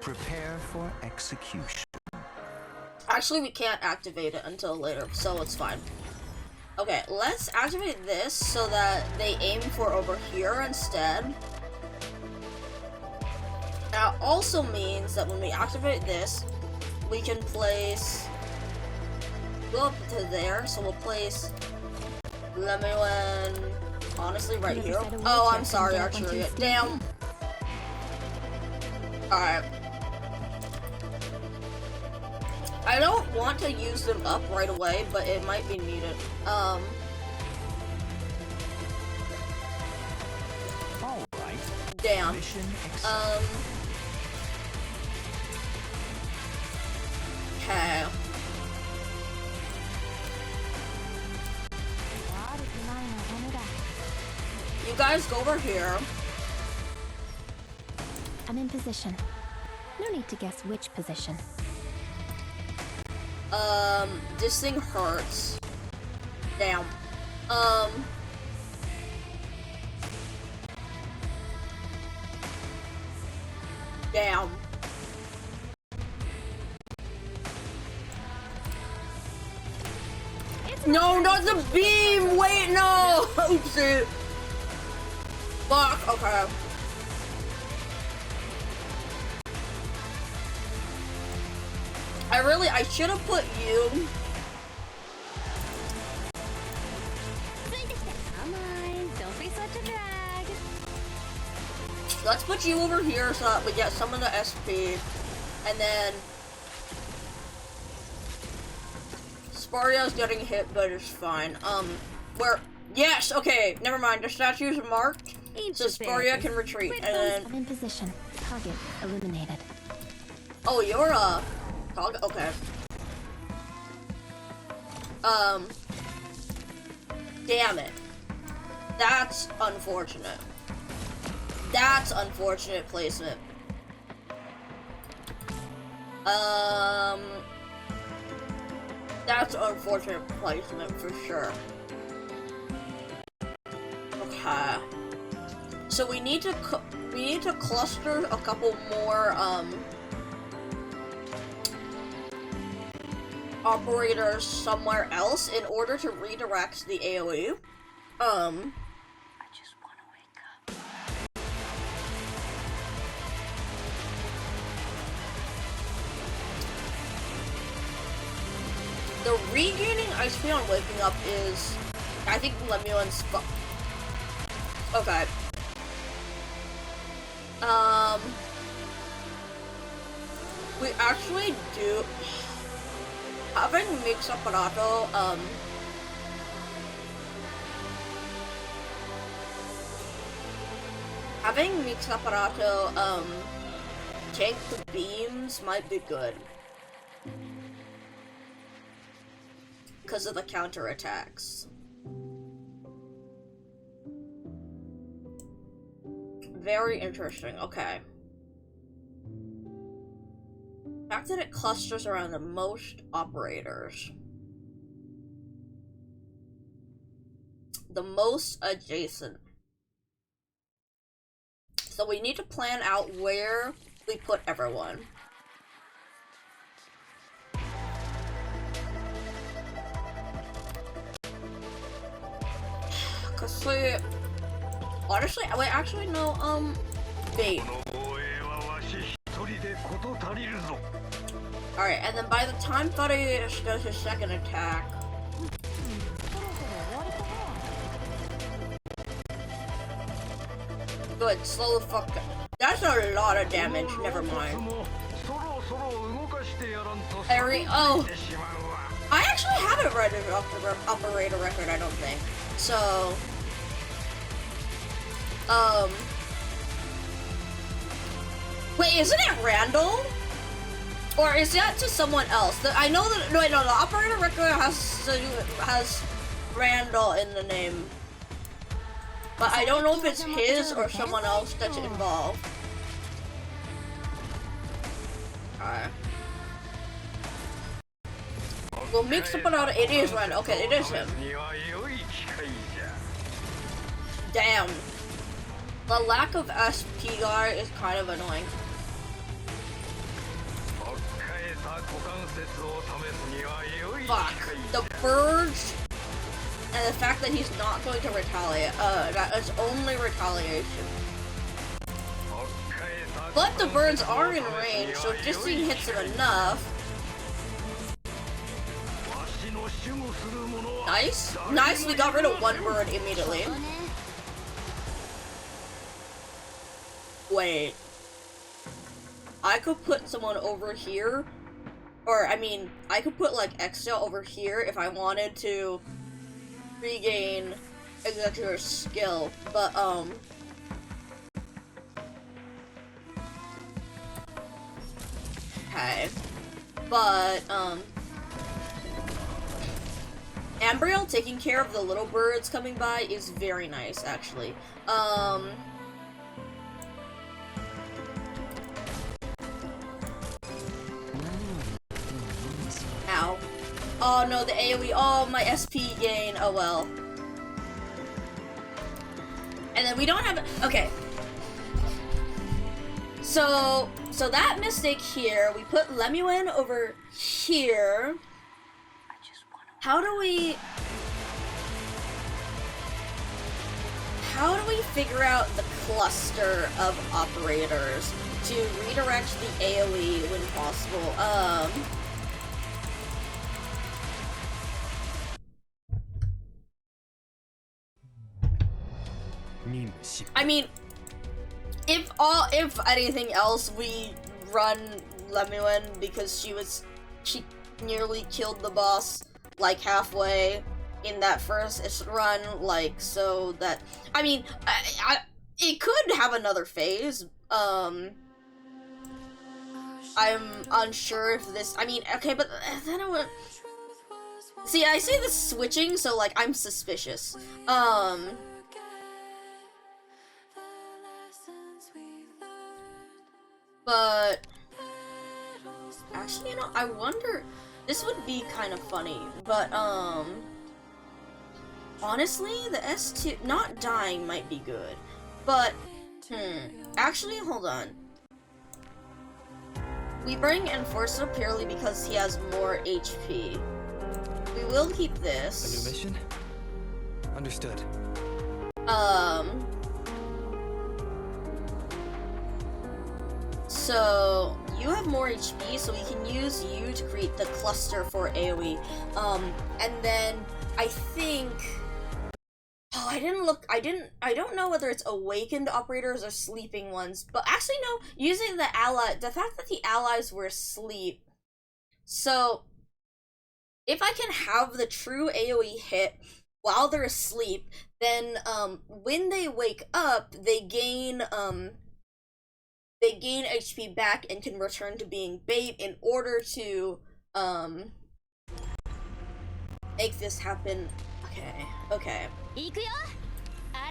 prepare for execution. Actually, we can't activate it until later, so it's fine. Okay, let's activate this so that they aim for over here instead. That also means that when we activate this, we can place... Go up to there, so we'll place Lemuen, honestly, right here. Oh, I'm sorry, Archery. Damn. Alright. I don't want to use them up right away, but it might be needed. All right. Damn. Okay. You guys go over here. I'm in position. No need to guess which position. This thing hurts. Damn. Damn. No, not the beam! Wait, no! Oopsie. Fuck, okay. I should have put you. Come on, don't be such a drag. Let's put you over here so that we get some of the SP. And then... Spario's getting hit, but it's fine. Where... Yes, okay, never mind. The statue is marked, so Sparia can retreat. And then... I'm in position. Target eliminated. Oh, you're target. Okay. Damn it. That's unfortunate. That's unfortunate placement. That's unfortunate placement for sure. Okay. So we need to cluster a couple more operators somewhere else in order to redirect the AoE. I just wanna wake up. The regaining XP on waking up is, I think, Lemuen's okay. We actually do having mix apparato, tank the beams might be good. Because of the counterattacks. Very interesting, okay. The fact that it clusters around the most operators. The most adjacent. So we need to plan out where we put everyone. Cause see, honestly, wait, actually no, wait. Alright, and then by the time Buddy does his second attack... Good, slow the fuck down. That's a lot of damage, never mind. Oh! I actually haven't read an operator record, I don't think. So... Wait, isn't it Randall? Or is that to someone else? I know that no, the operator record has Randall in the name, but I don't know if it's his or someone else that's involved. Well, mix up another. It is Ren. Okay, it is him. Damn. The lack of SP guard is kind of annoying. Fuck. The birds and the fact that he's not going to retaliate. That is only retaliation. But the birds are in range, so just seeing hits him enough. Nice. Nice, we got rid of one bird immediately. Wait. I could put someone over here. Or, I mean, I could put, like, extra over here if I wanted to regain executor skill. But, okay. But, Ambriel taking care of the little birds coming by is very nice, actually. Ow. Oh no, the AoE, oh, my SP gain, oh well. And then we don't have, okay. So that mistake here, we put Lemuen over here. How do we figure out the cluster of operators to redirect the AoE when possible? I mean, if anything else, we run Lemuen because she nearly killed the boss like halfway in that first run, like, so that, I mean, it could have another phase. I'm unsure if this, I mean, okay, but then I would, see, I see this switching, so, like, I'm suspicious. But actually, you know, I wonder, this would be kind of funny, but honestly, the S2 not dying might be good, but actually, hold on. We bring Enforcer purely because he has more HP. We will keep this. A new mission? Understood. So you have more HP, so we can use you to create the cluster for AoE. And then I think, oh, I don't know whether it's awakened operators or sleeping ones, but actually no, using the fact that the allies were asleep. So if I can have the true AoE hit while they're asleep, then when they wake up, they gain HP back and can return to being bait in order to make this happen. Okay.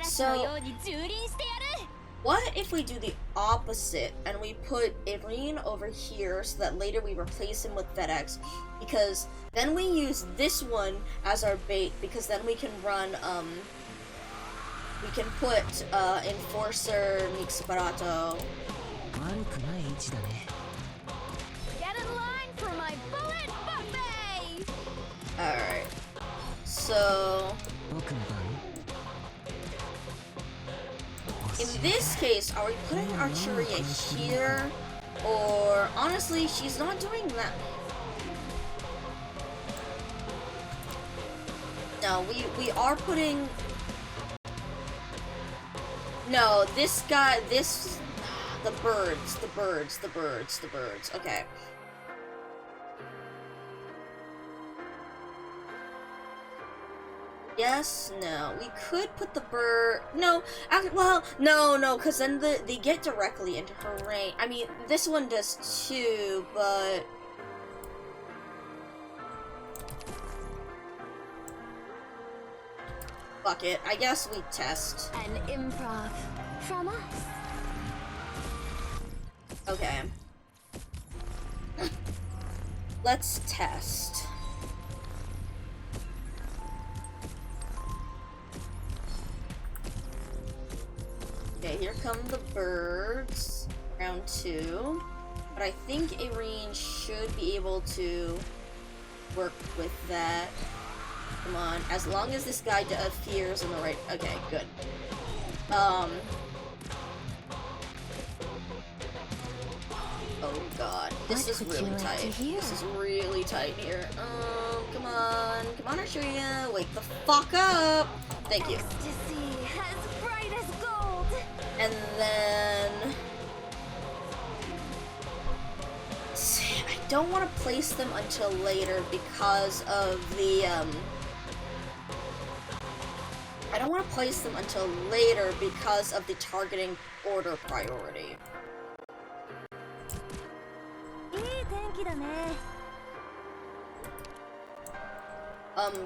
So what if we do the opposite and we put Irene over here so that later we replace him with FedEx, because then we use this one as our bait, because then we can run we can put Enforcer, Mixparato. Get in line for my bullet buffet! Alright. So in this case, are we putting Archeria here? Or honestly, she's not doing that. No, we are putting. No, this guy, the birds. Okay. Yes, no. We could put the bird. No, actually, well, no, because then they get directly into her range. I mean, this one does too, but. Fuck it. I guess we test. An improv from us. Okay. Let's test. Okay, here come the birds. Round 2. But I think Irene should be able to work with that. Come on, as long as this guy appears in the right... Okay, good. Oh god, this is really tight. This is really tight here. Come on, Archuria, wake the fuck up! Thank you. Ecstasy, as bright as gold. And then... I don't want to place them until later because of the, I don't want to place them until later because of the targeting order priority.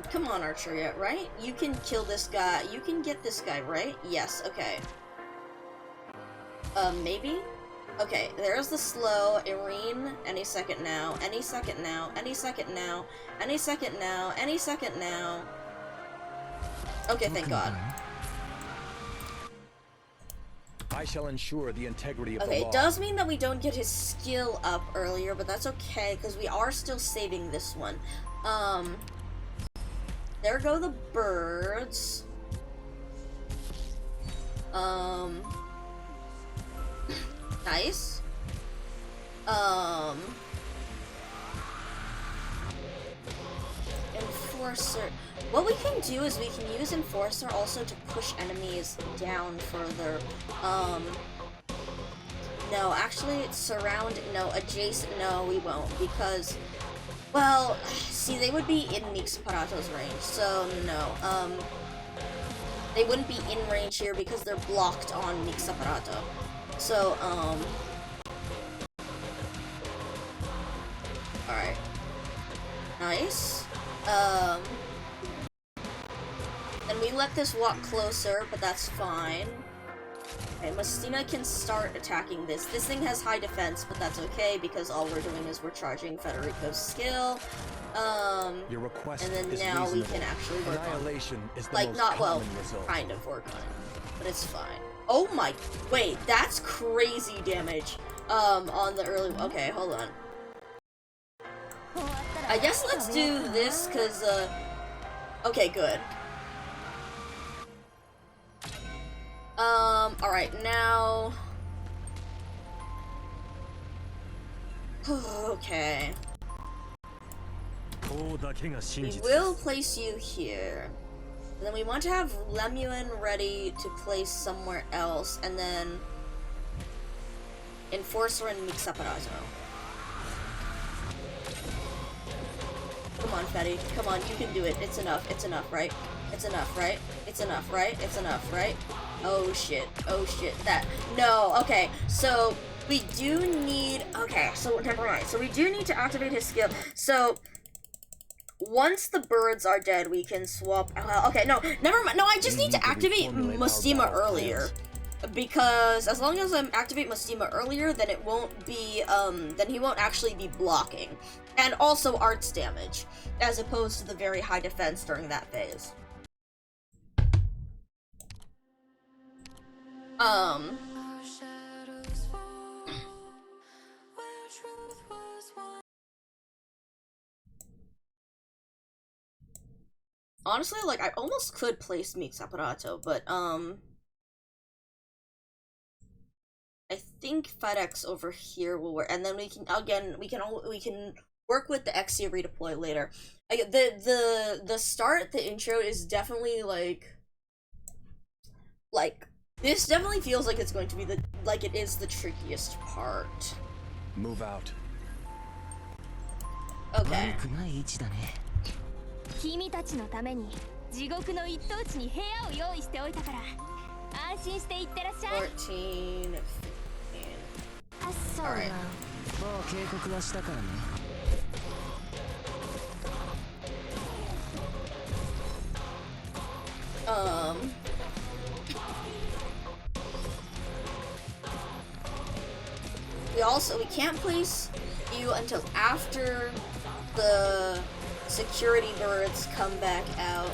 Come on, Archeria, right? You can kill this guy. You can get this guy, right? Yes, okay. Maybe? Okay, there's the slow. Irene, any second now. Any second now. Any second now. Any second now. Any second now. Okay, thank God. I shall ensure the integrity of the law. Okay, it does mean that we don't get his skill up earlier, but that's okay, because we are still saving this one. There go the birds. Nice. Enforcer. What we can do is we can use Enforcer also to push enemies down further. No, actually, surround, no, adjacent, no, we won't, because, well, see, they would be in Mixparato's range, so no, they wouldn't be in range here because they're blocked on Mixaparato. So, alright. Nice. Then we let this walk closer, but that's fine. Okay, Mustina can start attacking this. This thing has high defense, but that's okay because all we're doing is we're charging Federico's skill. Your request and then is now reasonable. we can actually work Annihilation on is the like most not well, common result. kind of work on it, but it's fine. Oh my, wait, that's crazy damage. On the early. Okay, hold on. I guess let's do this because okay, good. Alright, now... Okay. We will place you here. And then we want to have Lemuen ready to place somewhere else, and then... Enforcer and Mixaparato. Come on, Fetty. Come on, you can do it. It's enough. It's enough, right? It's enough, right? It's enough, right? It's enough, right? Oh shit. Oh shit. That. No. Okay. So we do need. Okay. So never mind. So we do need to activate his skill. So once the birds are dead, we can swap. Okay. No. Never mind. No. I just need to activate Mustima earlier. Because as long as I activate Mustima earlier, then it won't be, then he won't actually be blocking. And also arts damage, as opposed to the very high defense during that phase. Honestly, like, I almost could place Mixaparato, but, I think FedEx over here will work, and then we can again we can work with the XC redeploy later. The start, the intro is definitely like this definitely feels like it's going to be it is the trickiest part. Move out. Okay. 君たちのために地獄の一等地に部屋を用意しておいたから安心していってらっしゃい。14, 15. Alright. We can't place you until after the security birds come back out.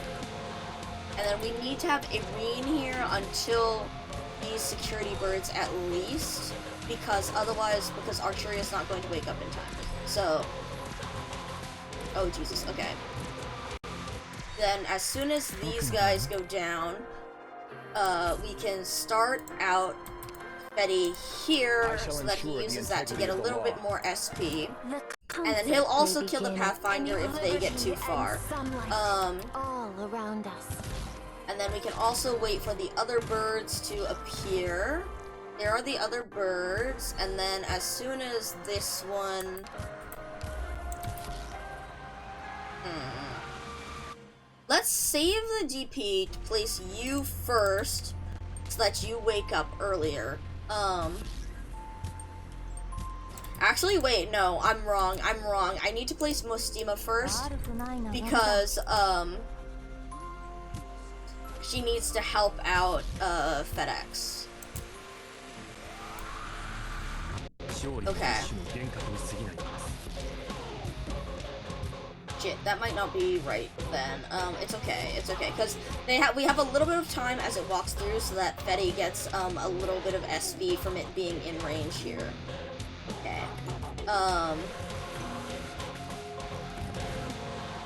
And then we need to have Irene here until these security birds at least, because otherwise, because Arturia is not going to wake up in time. So, oh Jesus, okay. Then as soon as these guys go down, we can start out Fetty here so that he uses that to get a little bit more SP. And then he'll also kill the Pathfinder if they get too far. All around us. And then we can also wait for the other birds to appear. There are the other birds, and then as soon as this one... Let's save the DP to place you first, so that you wake up earlier. Actually, wait, no, I'm wrong. I need to place Mostima first, because, she needs to help out, FedEx. Okay. Shit, that might not be right then. It's okay, because we have a little bit of time as it walks through so that Fetty gets, a little bit of SP from it being in range here. Okay.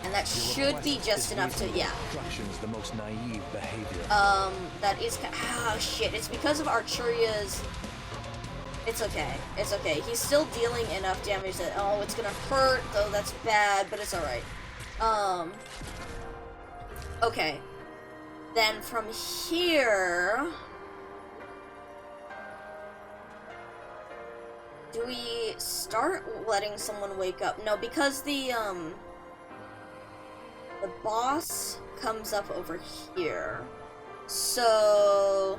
And that should be just enough to, yeah. The most naive behavior. That is, oh shit, it's because of Arturia's... It's okay. He's still dealing enough damage that, oh, it's gonna hurt, though that's bad, but it's alright. Okay. Then from here... Do we start letting someone wake up? No, because the boss comes up over here. So...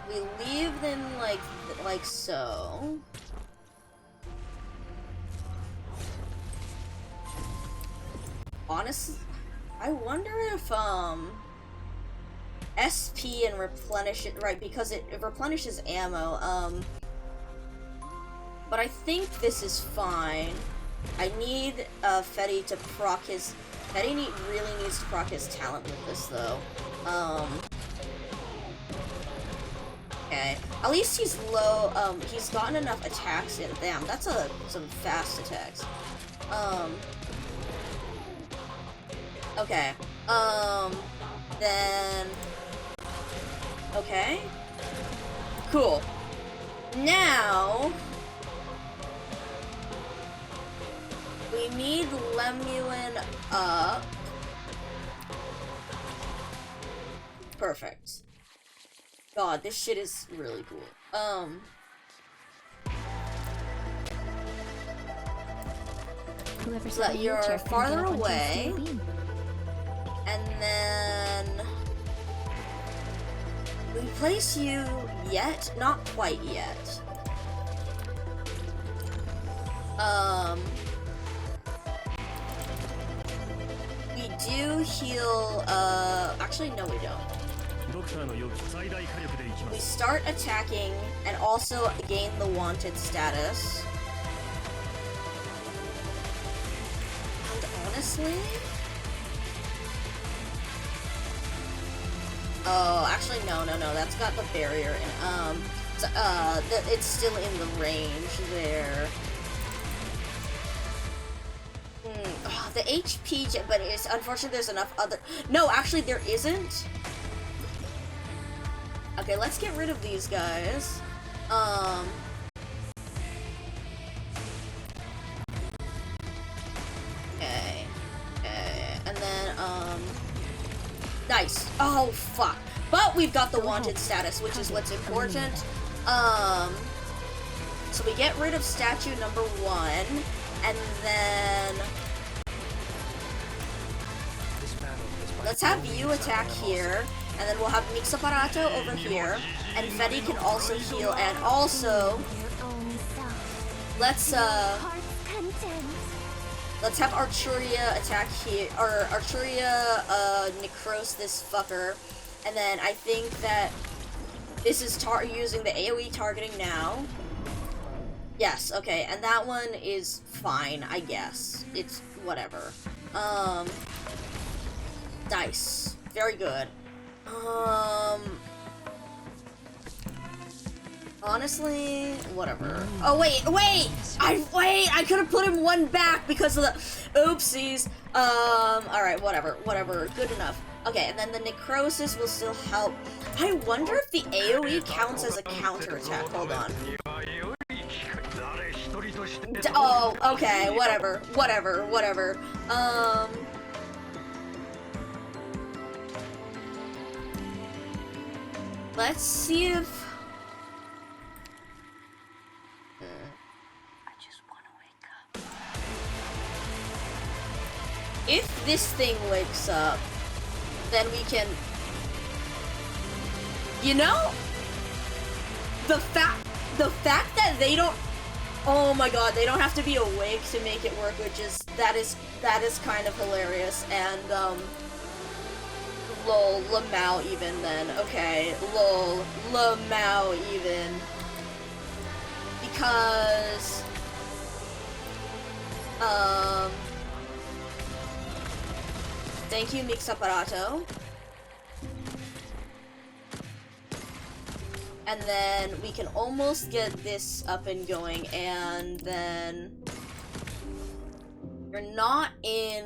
we leave them like so. Honestly, I wonder if SP and replenish it, right, because it replenishes ammo. But I think this is fine. I need Fetty to proc his. Fetty really needs to proc his talent with this though. Okay. At least he's low, he's gotten enough attacks in. Damn, that's some fast attacks. Okay. Then... okay. Cool. Now... we need Lemuen up. Perfect. God, this shit is really cool. So that you're farther away, and then we place you yet? Not quite yet. We do heal, actually no we don't. We start attacking and also gain the wanted status. And honestly... oh, actually no, that's got the barrier in, it's still in the range there. Oh, the HP, but it's unfortunate there's enough other... no, actually there isn't. Okay, let's get rid of these guys. Okay, and then, nice. Oh, fuck. But we've got the wanted status, which is what's important. So we get rid of statue number 1, and then... let's have you attack here. And then we'll have Mixaparato over here, and Fetty can also heal, and also, let's have Arturia attack here, or Arturia, necrose this fucker, and then I think that this is using the AoE targeting now. Yes, okay, and that one is fine, I guess. It's whatever. Dice. Very good. Honestly, whatever. Oh wait! I could have put him one back because of the oopsies. Alright, whatever. Good enough. Okay, and then the necrosis will still help. I wonder if the AoE counts as a counterattack. Hold on. Oh, okay, whatever. Let's see if... I just wanna wake up. If this thing wakes up, then we can... You know? The fact that they don't... Oh my god, they don't have to be awake to make it work, which is... That is kind of hilarious, and, lol, lmao even then. Okay, lol, lmao even. Because... Thank you, Mixaparato. And then we can almost get this up and going, and then... You're not in...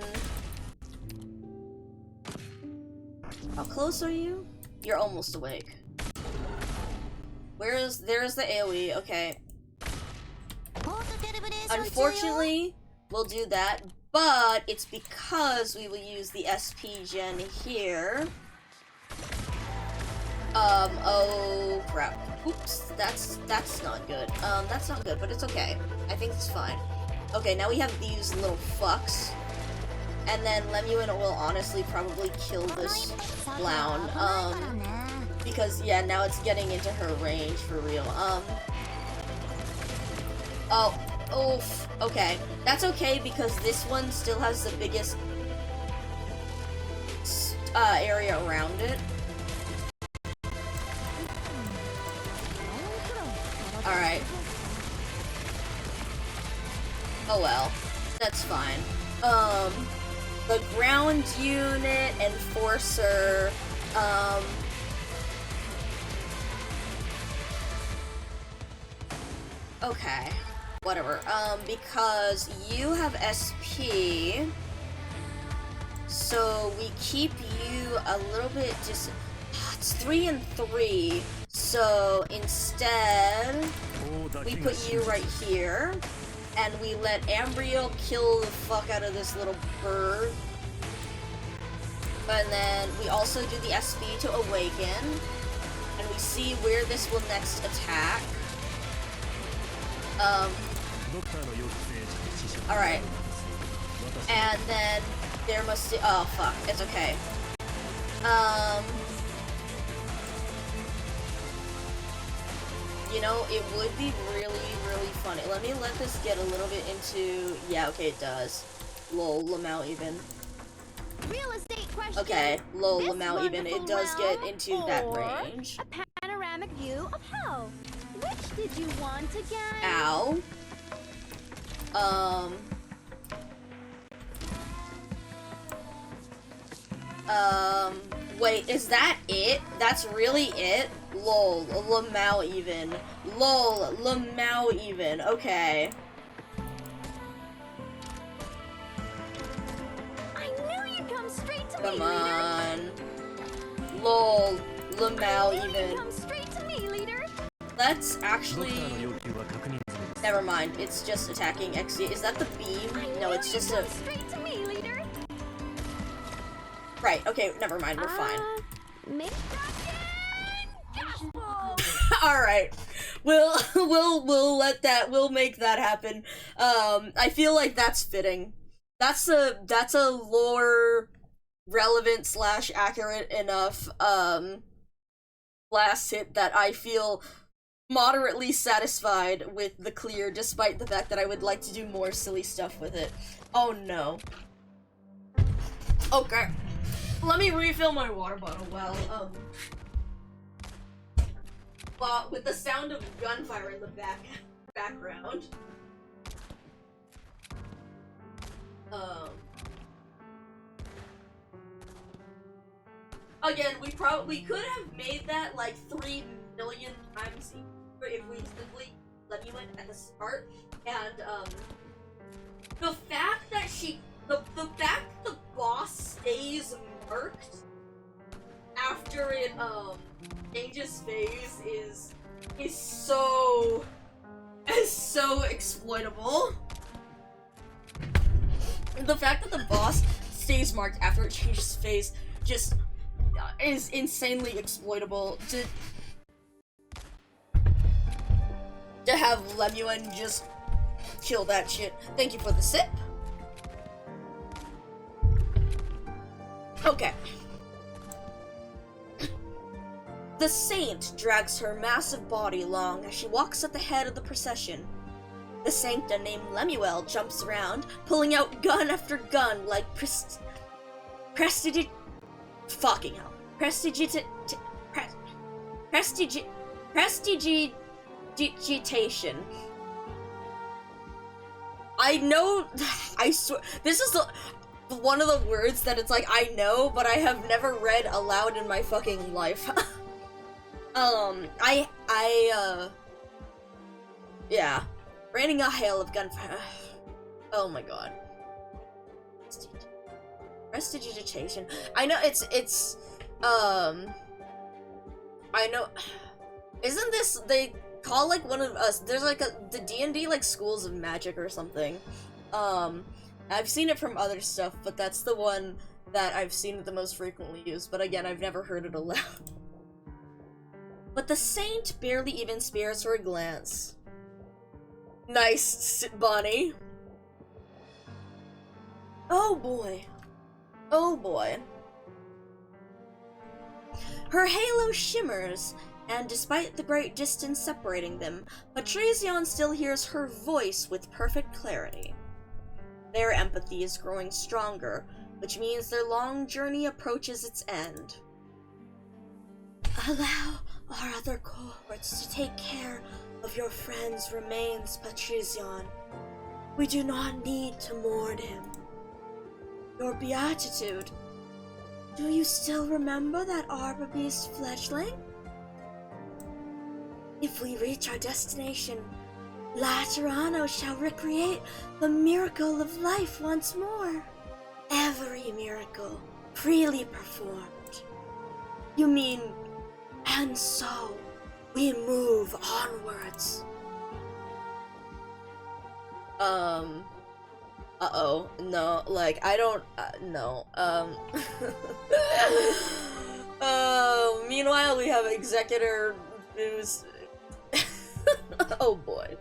How close are you? You're almost awake. There's the AoE, okay. Unfortunately, we'll do that, but it's because we will use the SP gen here. Oh crap. Oops, that's not good. That's not good, but it's okay. I think it's fine. Okay, now we have these little fucks. And then Lemuen will honestly probably kill this clown. Because, yeah, now it's getting into her range for real. Oh, oof. Okay. That's okay because this one still has the biggest area around it. Alright. Oh well. That's fine. The ground unit, enforcer, okay. Whatever. Because you have SP, so we keep you a little bit just... It's 3 and 3, so instead, we put you right here. And we let Ambryo kill the fuck out of this little bird. And then we also do the SP to awaken. And we see where this will next attack. Alright. And then there must... Oh, fuck. It's okay. You know, it would be really funny. Let me let this get a little bit into... Yeah, okay, it does. Lol, lmao even. Real estate question. Okay, lol, lmao even. It does get into that range. A panoramic view of hell. Which did you want again? Ow. Wait, is that it? That's really it? Lol, lmao even. Lol, lmao even. Okay. I knew you'd come straight to Come me, on. leader. Lol, lmao even. Come straight to me, leader. Let's actually... Never mind, it's just attacking XD. Is that the beam? No, it's just a... Straight to me, leader. Right, okay, never mind, we're fine. Alright. We'll make that happen. I feel like that's fitting. That's a lore relevant / accurate enough last hit that I feel moderately satisfied with the clear, despite the fact that I would like to do more silly stuff with it. Oh no. Okay. Let me refill my water bottle while with the sound of gunfire in the background. Again, we could have made that like 3 million times if we simply Lemuen at the start, and the fact that the fact the boss stays marked after it changes phase is so exploitable. The fact that the boss stays marked after it changes phase just is insanely exploitable. To have Lemuen just kill that shit. Thank you for the sip. Okay. The saint drags her massive body along as she walks at the head of the procession. The sancta named Lemuel jumps around, pulling out gun after gun like fucking hell. Prestidigitation. I know, I swear, this is one of the words that it's like, I know, but I have never read aloud in my fucking life. Yeah. Raining a hail of gunfire. Oh my god. Prestidigitation. I know I know, isn't this, they call like one of us, there's like the D&D like schools of magic or something. I've seen it from other stuff, but that's the one that I've seen it the most frequently used, but again, I've never heard it aloud. But the saint barely even spares her a glance. Nice, Bonnie. Oh boy. Oh boy. Her halo shimmers, and despite the great distance separating them, Patricion still hears her voice with perfect clarity. Their empathy is growing stronger, which means their long journey approaches its end. Allow our other cohorts to take care of your friend's remains, Patricion. We do not need to mourn him. Your beatitude. Do you still remember that arbor beast fledgling? If we reach our destination, Laterano shall recreate the miracle of life once more. Every miracle freely performed. You mean, and so we move onwards. Uh-oh, no, like, I don't, no, meanwhile, we have Executor who's, oh boy.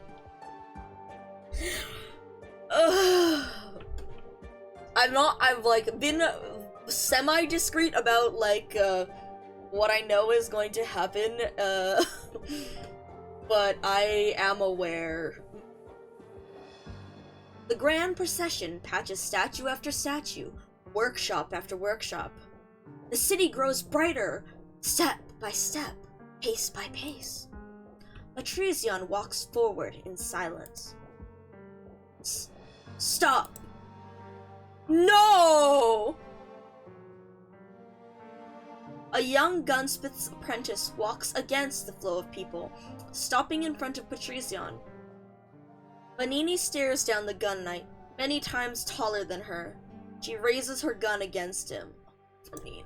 I've, like, been semi-discreet about, like, what I know is going to happen, but I am aware. The grand procession patches statue after statue, workshop after workshop. The city grows brighter, step by step, pace by pace. Patricion walks forward in silence. Stop! No! A young gunsmith's apprentice walks against the flow of people, stopping in front of Patricion. Vanini stares down the gun knight, many times taller than her. She raises her gun against him. Vanini.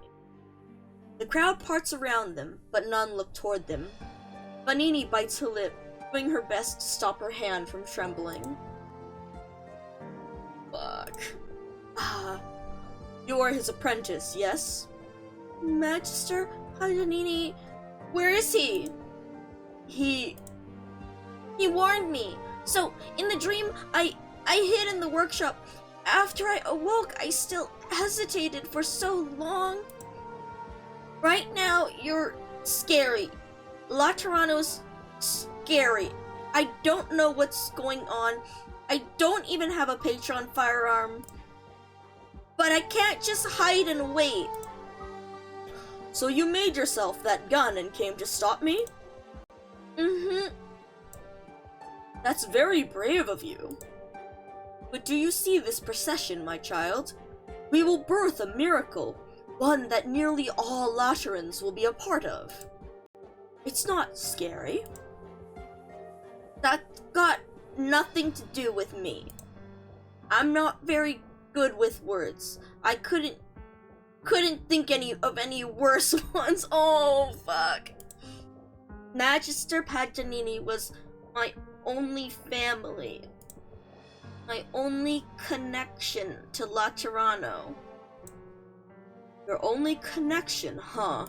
The crowd parts around them, but none look toward them. Vanini bites her lip, doing her best to stop her hand from trembling. Fuck. You are his apprentice, yes? Magister Paganini, where is he? He warned me. So, in the dream, I hid in the workshop. After I awoke, I still hesitated for so long. Right now, you're scary. Laterano's scary. I don't know what's going on. I don't even have a Patron firearm. But I can't just hide and wait. So you made yourself that gun and came to stop me? Mm-hmm. That's very brave of you. But do you see this procession, my child? We will birth a miracle. one that nearly all Laterans will be a part of. It's not scary. That got nothing to do with me. I'm not very good with words. I couldn't think of any worse ones. Oh, fuck. Magister Paganini was my only family. My only connection to Laterano. Your only connection, huh?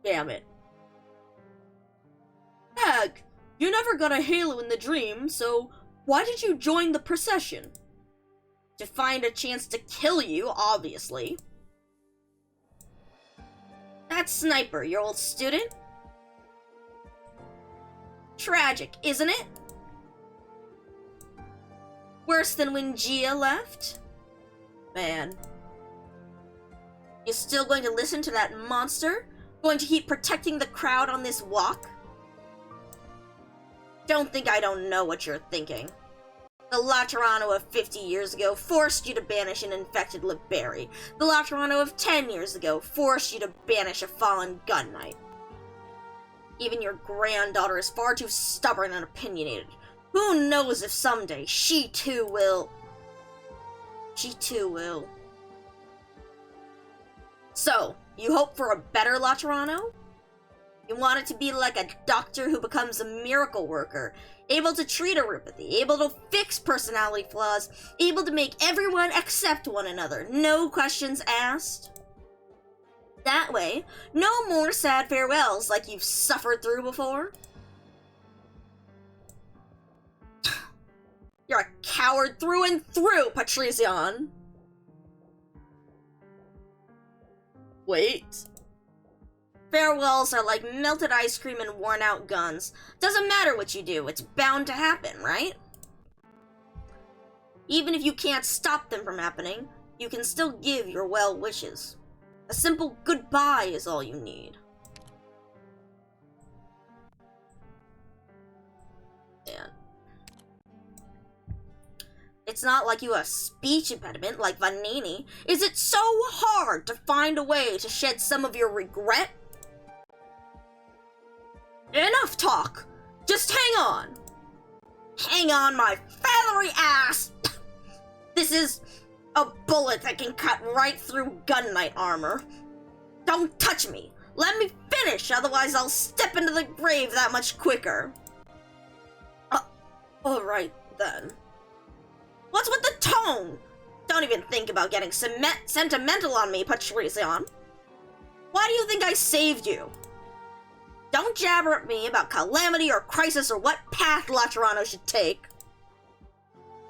Damn it. Hag, you never got a halo in the dream, so why did you join the procession? To find a chance to kill you, obviously. That sniper, your old student? Tragic, isn't it? Worse than when Gia left? Man. You still going to listen to that monster? Going to keep protecting the crowd on this walk? Don't think I don't know what you're thinking. The Laterano of 50 years ago forced you to banish an infected Liberi. The Laterano of 10 years ago forced you to banish a fallen gun knight. Even your granddaughter is far too stubborn and opinionated. Who knows if someday she too will... So, you hope for a better Laterano? You want it to be like a doctor who becomes a miracle worker, able to treat neuropathy, able to fix personality flaws, able to make everyone accept one another, no questions asked? That way, no more sad farewells like you've suffered through before. You're a coward through and through, Patrician. Wait. Farewells are like melted ice cream and worn out guns. Doesn't matter what you do, it's bound to happen, right? Even if you can't stop them from happening, you can still give your well wishes. A simple goodbye is all you need. Man. It's not like you have speech impediment like Vanini. Is it so hard to find a way to shed some of your regret? Enough talk! Just hang on! Hang on, my feathery ass! This is a bullet that can cut right through gun knight armor. Don't touch me! Let me finish, otherwise I'll step into the grave that much quicker. Alright then. What's with the tone? Don't even think about getting sentimental on me, Patrician. Why do you think I saved you? Don't jabber at me about calamity or crisis or what path Laterano should take.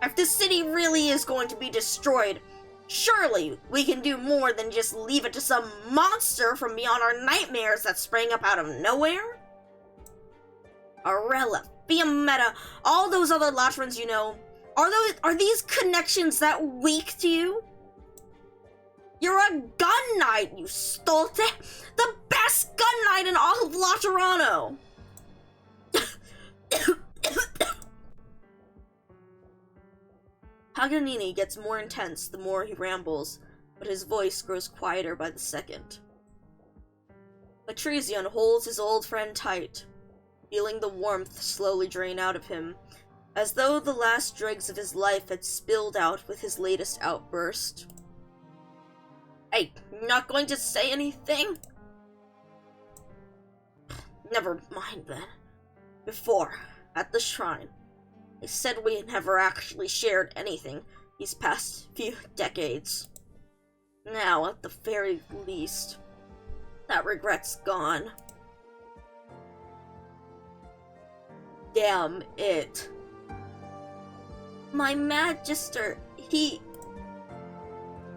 If the city really is going to be destroyed, surely we can do more than just leave it to some monster from beyond our nightmares that sprang up out of nowhere? Arella, Fiametta, all those other Laterans you know, are these connections that weak to you? You're a gun knight, you stolte! The best gun knight in all of Laterano! Paganini gets more intense the more he rambles, but his voice grows quieter by the second. Patrician holds his old friend tight, feeling the warmth slowly drain out of him, as though the last dregs of his life had spilled out with his latest outburst. Hey, not going to say anything? Never mind then. Before, at the shrine, they said we had never actually shared anything these past few decades. Now, at the very least, that regret's gone. Damn it. My Magister, he...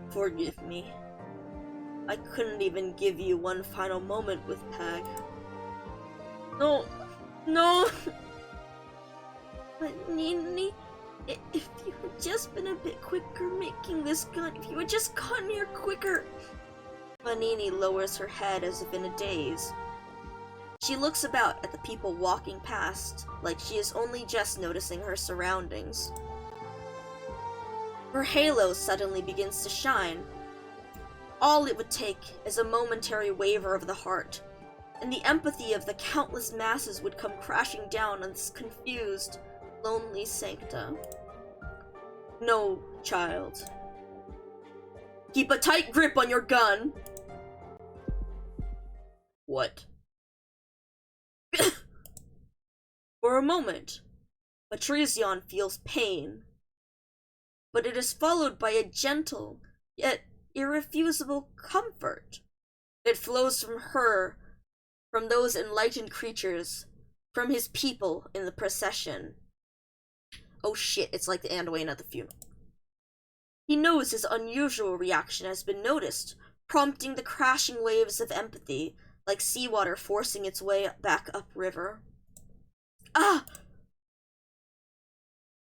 Forgive me. I couldn't even give you one final moment with Pag. No. But Nini, if you had just been a bit quicker making this gun, if you had just gotten here quicker... Vanini lowers her head as if in a daze. She looks about at the people walking past, like she is only just noticing her surroundings. Her halo suddenly begins to shine. All it would take is a momentary waver of the heart, and the empathy of the countless masses would come crashing down on this confused, lonely sancta. No, child. Keep a tight grip on your gun. What? For a moment, Patricion feels pain, but it is followed by a gentle, yet irrefusable comfort. It flows from her, from those enlightened creatures, from his people in the procession. Oh shit, it's like the Anduin at the funeral. He knows his unusual reaction has been noticed, prompting the crashing waves of empathy, like seawater forcing its way back upriver. Ah!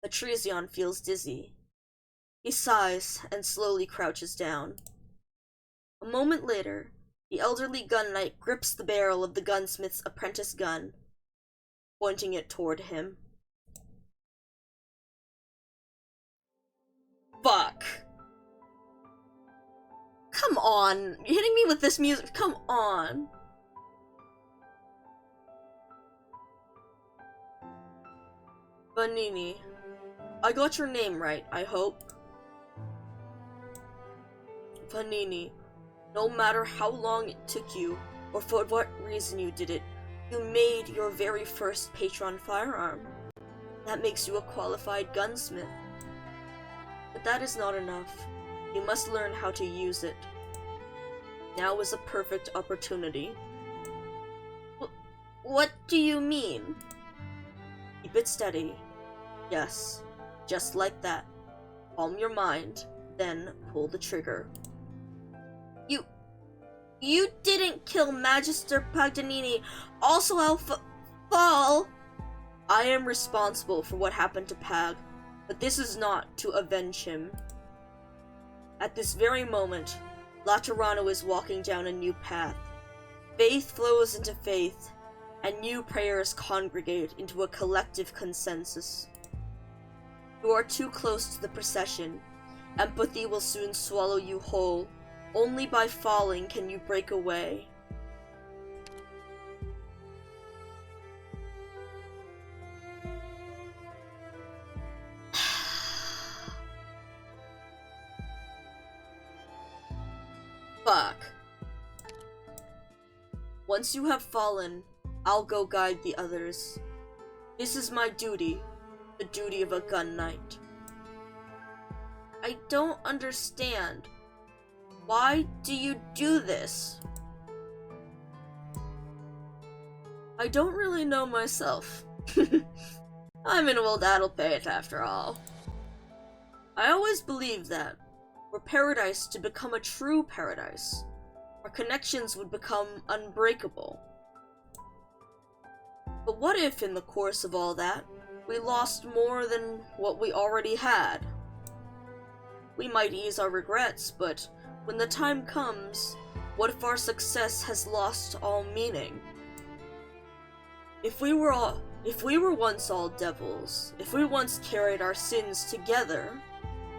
Patricion feels dizzy. He sighs and slowly crouches down. A moment later, the elderly gun knight grips the barrel of the gunsmith's apprentice gun, pointing it toward him. Fuck! Come on! You're hitting me with this music, come on! Vanini. I got your name right, I hope. Vanini. No matter how long it took you, or for what reason you did it, you made your very first Patron firearm. That makes you a qualified gunsmith. But that is not enough. You must learn how to use it. Now is a perfect opportunity. What do you mean? Keep it steady. Yes, just like that. Calm your mind, then pull the trigger. You didn't kill Magister Paganini, also Fall! I am responsible for what happened to Pag, but this is not to avenge him. At this very moment, Laterano is walking down a new path. Faith flows into faith, and new prayers congregate into a collective consensus. You are too close to the procession. Empathy will soon swallow you whole. Only by falling can you break away. Fuck. Once you have fallen, I'll go guide the others. This is my duty, the duty of a gun knight. I don't understand. Why do you do this? I don't really know myself. I'm an old addlepate after all. I always believed that, were paradise to become a true paradise, our connections would become unbreakable. But what if, in the course of all that, we lost more than what we already had? We might ease our regrets, but when the time comes, what if our success has lost all meaning? If we were once all devils, if we once carried our sins together,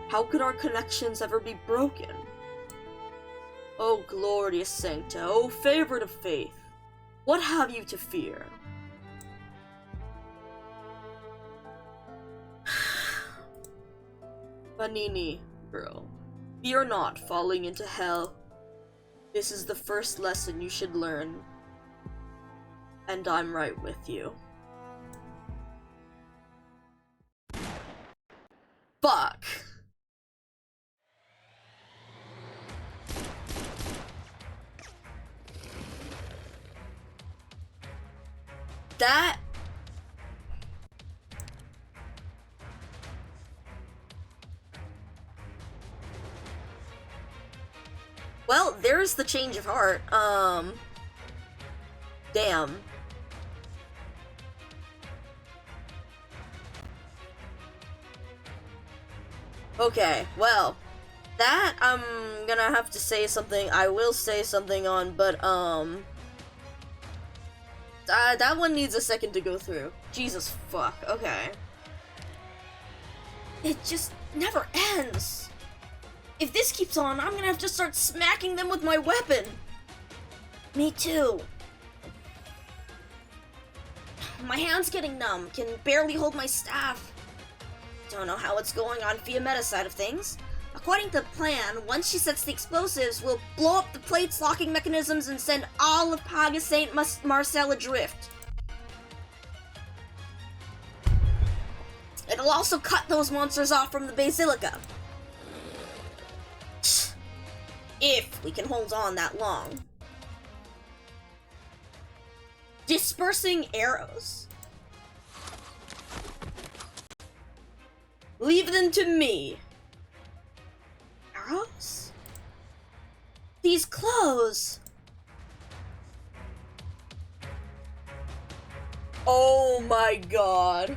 how could our connections ever be broken? O glorious sancta, O favorite of faith, what have you to fear? Vanini, girl. Fear not falling into hell. This is the first lesson you should learn. And I'm right with you. Fuck! That... Well, there's the change of heart. Damn. Okay, well, that I'm gonna have to say something. I will say something on, but that one needs a second to go through. Jesus fuck. Okay. It just never ends. If this keeps on, I'm gonna have to start smacking them with my weapon. Me too. My hand's getting numb, can barely hold my staff. Don't know how it's going on Fiametta's side of things. According to the plan, once she sets the explosives, we'll blow up the plate's locking mechanisms and send all of Paga Saint Marcel adrift. It'll also cut those monsters off from the Basilica. If we can hold on that long. Dispersing arrows. Leave them to me. Arrows? These clothes. Oh my god.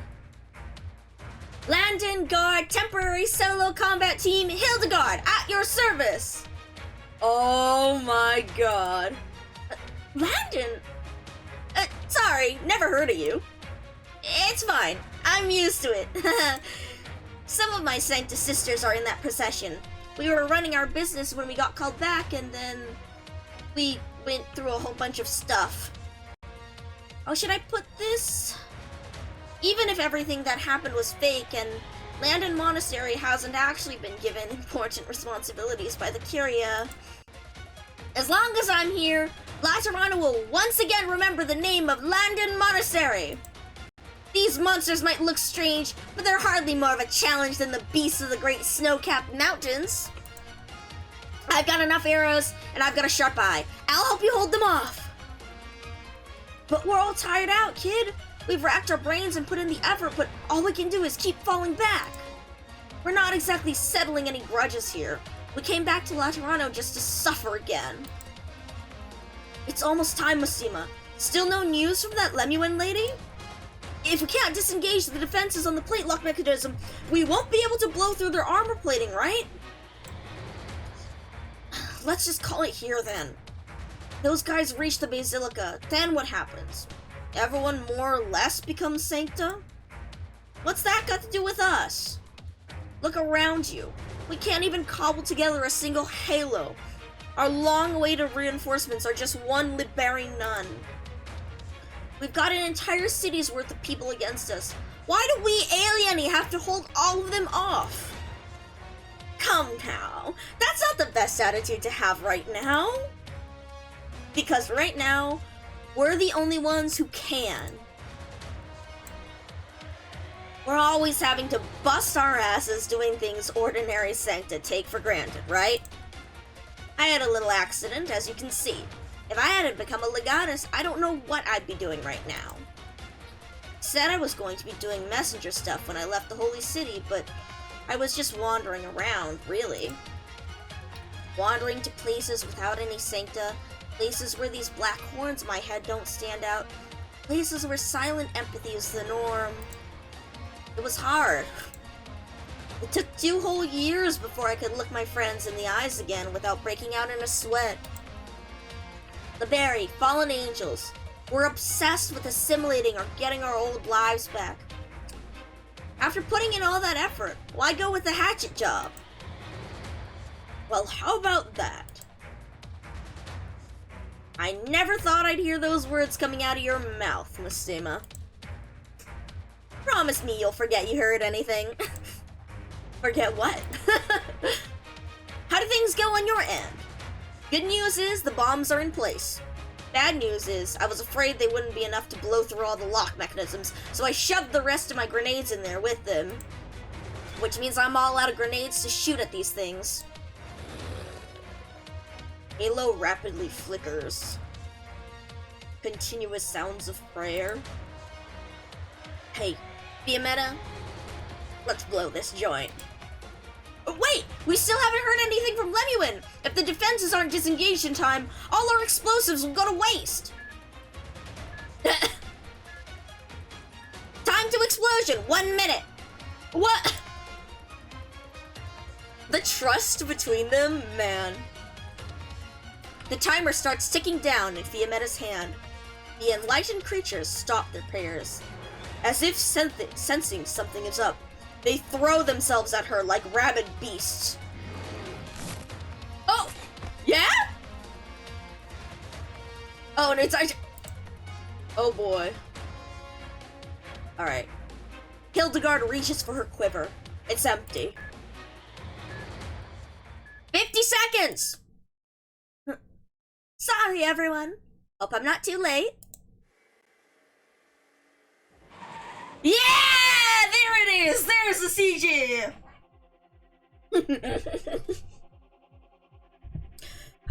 Landon Guard Temporary Solo Combat Team Hildegard at your service. Oh my god. Landon? Sorry, never heard of you. It's fine. I'm used to it. Some of my Sanctus sisters are in that procession. We were running our business when we got called back, and then we went through a whole bunch of stuff. How should I put this? Even if everything that happened was fake and Landon Monastery hasn't actually been given important responsibilities by the Curia, as long as I'm here, Laterana will once again remember the name of Landon Monastery. These monsters might look strange, but they're hardly more of a challenge than the beasts of the great snow-capped mountains. I've got enough arrows, and I've got a sharp eye. I'll help you hold them off. But we're all tired out, kid. We've racked our brains and put in the effort, but all we can do is keep falling back. We're not exactly settling any grudges here. We came back to Laterano just to suffer again. It's almost time, Masima. Still no news from that Lemuen lady? If we can't disengage the defenses on the plate lock mechanism, we won't be able to blow through their armor plating, right? Let's just call it here then. Those guys reach the Basilica, then what happens? Everyone more or less becomes Sancta? What's that got to do with us? Look around you. We can't even cobble together a single halo. Our long-awaited reinforcements are just one lid-bearing nun. We've got an entire city's worth of people against us. Why do we alieni have to hold all of them off? Come now, that's not the best attitude to have right now. Because right now, we're the only ones who can. We're always having to bust our asses doing things ordinary Sancta take for granted, right? I had a little accident, as you can see. If I hadn't become a legatus, I don't know what I'd be doing right now. Said I was going to be doing messenger stuff when I left the Holy City, but I was just wandering around, really. Wandering to places without any Sancta, places where these black horns in my head don't stand out, places where silent empathy is the norm. It was hard. It took 2 whole years before I could look my friends in the eyes again without breaking out in a sweat. The buried, fallen angels. We're obsessed with assimilating or getting our old lives back. After putting in all that effort, why go with the hatchet job? Well, how about that? I never thought I'd hear those words coming out of your mouth, Masima. Promise me you'll forget you heard anything. Forget what? How do things go on your end? Good news is the bombs are in place. Bad news is I was afraid they wouldn't be enough to blow through all the lock mechanisms, so I shoved the rest of my grenades in there with them. Which means I'm all out of grenades to shoot at these things. Halo rapidly flickers. Continuous sounds of prayer. Hey, Fiametta, let's blow this joint. Wait! We still haven't heard anything from Lemuen! If the defenses aren't disengaged in time, all our explosives will go to waste! Time to explosion! 1 minute! What? The trust between them? Man. The timer starts ticking down in Fiametta's hand. The enlightened creatures stop their prayers. As if sensing something is up, They throw themselves at her like rabid beasts. Oh! Yeah? Oh, and it's actually... Oh boy. Alright. Hildegard reaches for her quiver. It's empty. 50 seconds! Sorry, everyone. Hope I'm not too late. Yeah! There it is! There's the CG!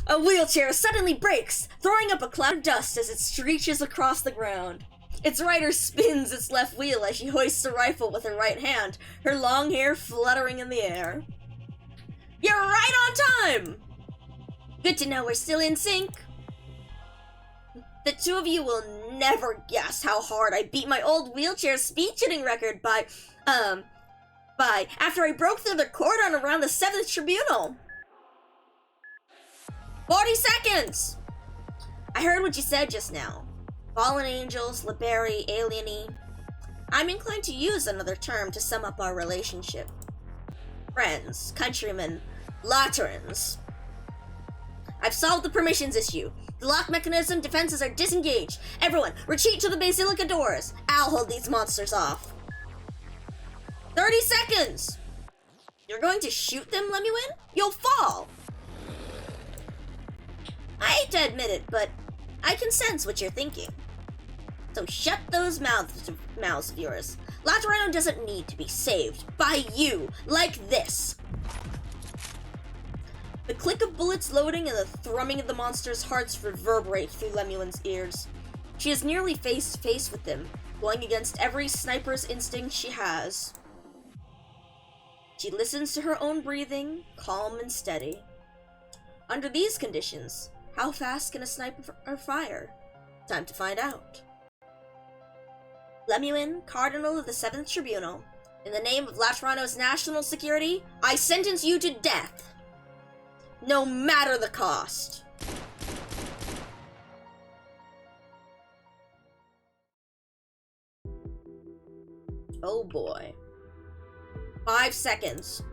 A wheelchair suddenly breaks, throwing up a cloud of dust as it screeches across the ground. Its rider spins its left wheel as she hoists a rifle with her right hand, her long hair fluttering in the air. You're right on time! Good to know we're still in sync. The two of you will never guess how hard I beat my old wheelchair speed shooting record by after I broke through the cordon around the 7th Tribunal. 40 seconds! I heard what you said just now. Fallen angels, liberi, alieni. I'm inclined to use another term to sum up our relationship. Friends, countrymen, Laterans. I've solved the permissions issue. The lock mechanism defenses are disengaged. Everyone, retreat to the Basilica doors. I'll hold these monsters off. 30 seconds! You're going to shoot them, Lemuen? You'll fall! I hate to admit it, but I can sense what you're thinking. So shut those mouths of yours. Laterano doesn't need to be saved by you, like this. The click of bullets loading and the thrumming of the monster's hearts reverberate through Lemuen's ears. She is nearly face to face with them, going against every sniper's instinct she has. She listens to her own breathing, calm and steady. Under these conditions, how fast can a sniper fire? Time to find out. Lemuen, Cardinal of the 7th Tribunal, in the name of Laterano's national security, I sentence you to death. No matter the cost. Oh boy. 5 seconds.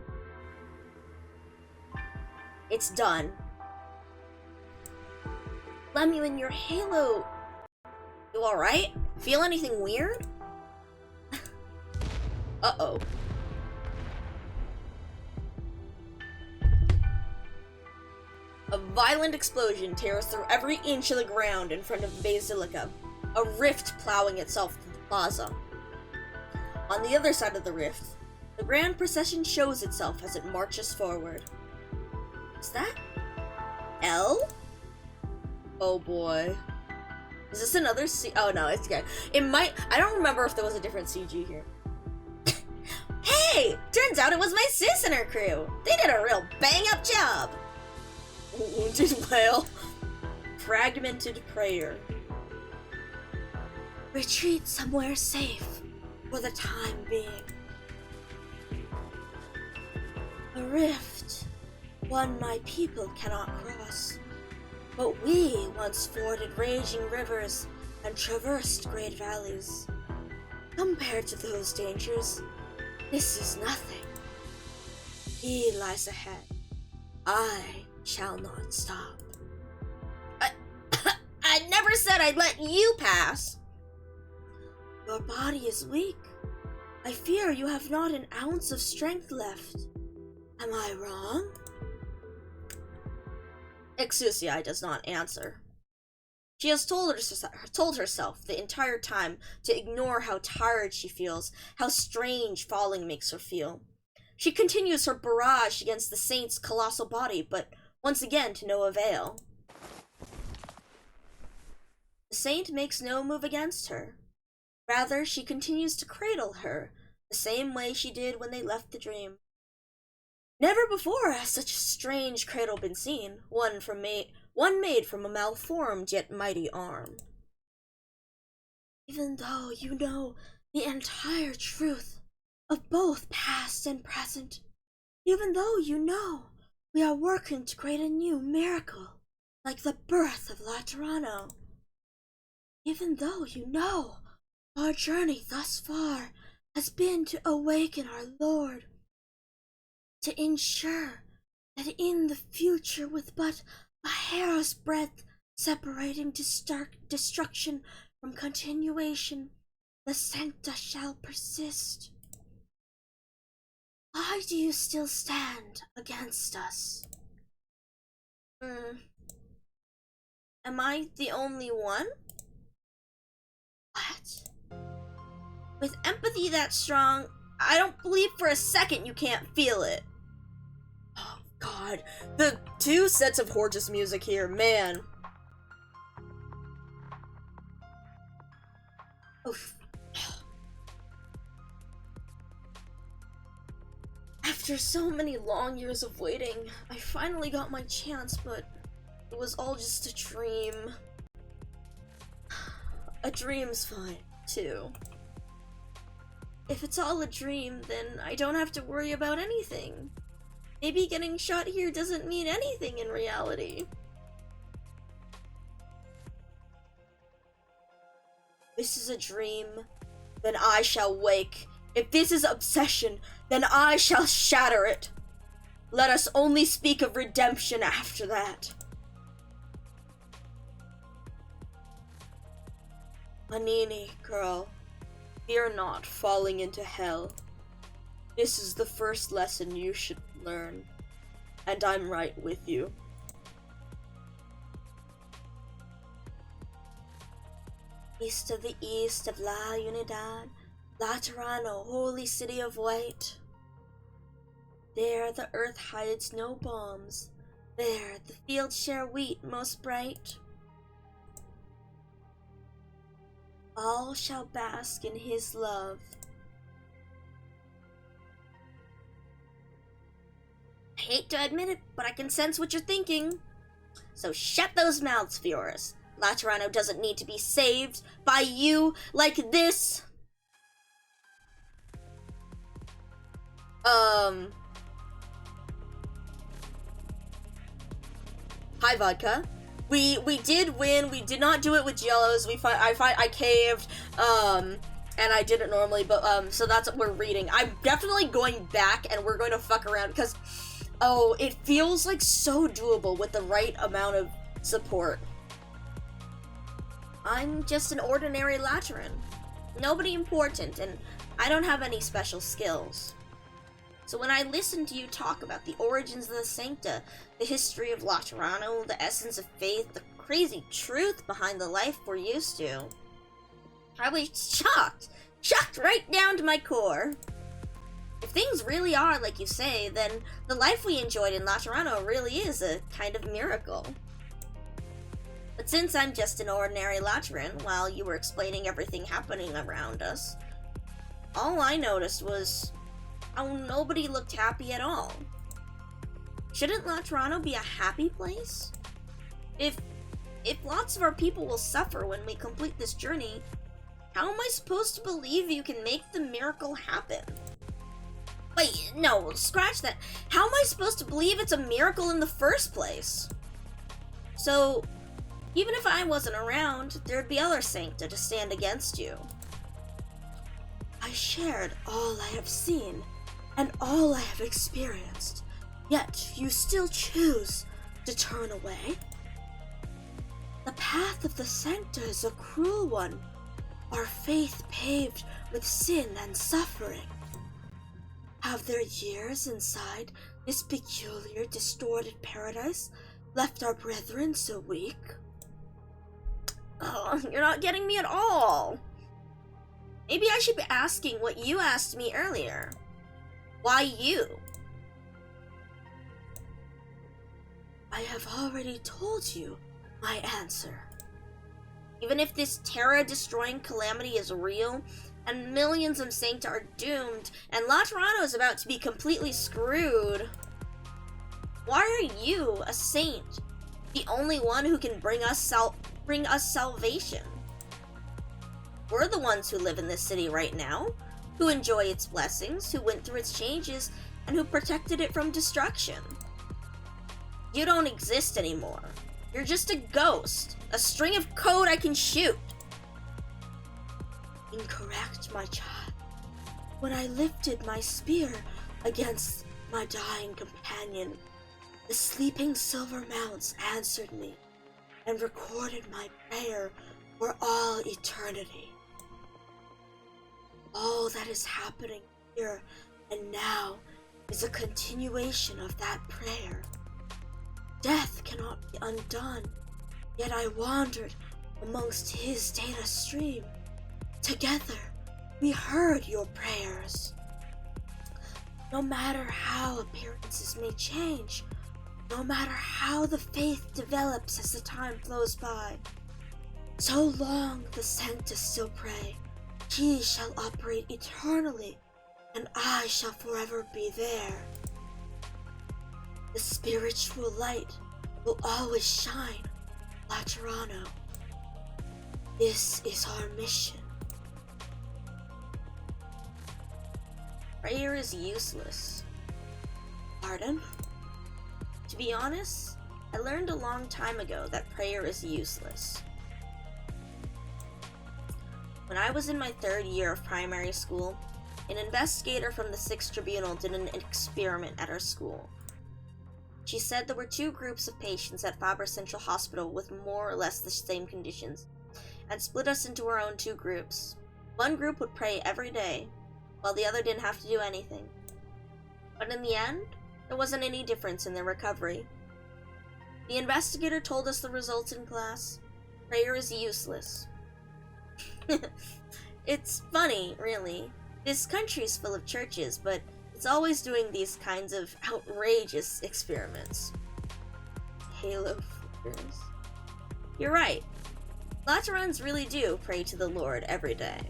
It's done. Lemuen, your halo. You alright? Feel anything weird? Uh-oh. A violent explosion tears through every inch of the ground in front of the Basilica, a rift plowing itself through the plaza. On the other side of the rift, the grand procession shows itself as it marches forward. Is that L? Oh boy. Is this another oh no, it's okay. It might, I don't remember if there was a different CG here. Hey! Turns out it was my sis and her crew! They did a real bang-up job! Wounded whale. Fragmented prayer. Retreat somewhere safe for the time being. A rift, one my people cannot cross. But we once forded raging rivers and traversed great valleys. Compared to those dangers, this is nothing. He lies ahead. I shall not stop. I never said I'd let you pass. Your body is weak. I fear you have not an ounce of strength left. Am I wrong? Exusiai does not answer. She has told herself the entire time to ignore how tired she feels, how strange falling makes her feel. She continues her barrage against the saint's colossal body, but once again to no avail. The saint makes no move against her. Rather, she continues to cradle her, the same way she did when they left the dream. Never before has such a strange cradle been seen, one made from a malformed yet mighty arm. Even though you know the entire truth of both past and present, even though you know we are working to create a new miracle, like the birth of Laterano, even though you know our journey thus far has been to awaken our Lord, to ensure that in the future, with but a hair's breadth separating destruction from continuation, the Sancta shall persist. Why do you still stand against us? Am I the only one? What? With empathy that strong, I don't believe for a second you can't feel it. Oh god, the 2 sets of Hortus music here, man. Oof. After so many long years of waiting, I finally got my chance, but it was all just a dream. A dream's fine, too. If it's all a dream, then I don't have to worry about anything. Maybe getting shot here doesn't mean anything in reality. This is a dream, then I shall wake. If this is obsession, then I shall shatter it. Let us only speak of redemption after that. Anini, girl, fear not falling into hell. This is the first lesson you should learn, and I'm right with you. East of the east of La Unidad, Laterano, holy city of white. There the earth hides no bombs. There the fields share wheat most bright. All shall bask in his love. I hate to admit it, but I can sense what you're thinking. So shut those mouths of yours. Laterano doesn't need to be saved by you like this. Hi, Vodka. We did win. We did not do it with Yellows. I caved, and I did it normally, but, so that's what we're reading. I'm definitely going back, and we're going to fuck around, because, oh, it feels, like, so doable with the right amount of support. I'm just an ordinary Lateran. Nobody important, and I don't have any special skills. So when I listen to you talk about the origins of the Sancta, the history of Laterano, the essence of faith, the crazy truth behind the life we're used to, I was shocked right down to my core. If things really are like you say, then the life we enjoyed in Laterano really is a kind of miracle. But since I'm just an ordinary Lateran, while you were explaining everything happening around us, all I noticed was how nobody looked happy at all. Shouldn't Laterano be a happy place? If lots of our people will suffer when we complete this journey, how am I supposed to believe you can make the miracle happen? Wait, no, scratch that. How am I supposed to believe it's a miracle in the first place? So, even if I wasn't around, there'd be other Sancta to stand against you. I shared all I have seen and all I have experienced, yet you still choose to turn away? The path of the Sancta is a cruel one, our faith paved with sin and suffering. Have their years inside this peculiar, distorted paradise left our brethren so weak? Oh, you're not getting me at all. Maybe I should be asking what you asked me earlier. Why you? I have already told you my answer. Even if this terra-destroying calamity is real, and millions of Sancta are doomed, and Laterano is about to be completely screwed, why are you, a saint, the only one who can bring us salvation? We're the ones who live in this city right now, who enjoy its blessings, who went through its changes, and who protected it from destruction. You don't exist anymore. You're just a ghost, a string of code I can shoot. Incorrect, my child. When I lifted my spear against my dying companion, the sleeping silver mounts answered me and recorded my prayer for all eternity. All that is happening here and now is a continuation of that prayer. Death cannot be undone, yet I wandered amongst his data stream. Together, we heard your prayers. No matter how appearances may change, no matter how the faith develops as the time flows by, so long the sanctus still pray, he shall operate eternally, and I shall forever be there. The spiritual light will always shine, Laterano. This is our mission. Prayer is useless. Pardon? To be honest, I learned a long time ago that prayer is useless. When I was in my 3rd year of primary school, an investigator from the 6th Tribunal did an experiment at our school. She said there were 2 groups of patients at Faber Central Hospital with more or less the same conditions, and split us into our own 2 groups. One group would pray every day, while the other didn't have to do anything. But in the end, there wasn't any difference in their recovery. The investigator told us the results in class. Prayer is useless. It's funny, really. This country is full of churches, but it's always doing these kinds of outrageous experiments. Halo flippers. You're right. Laterans really do pray to the Lord every day.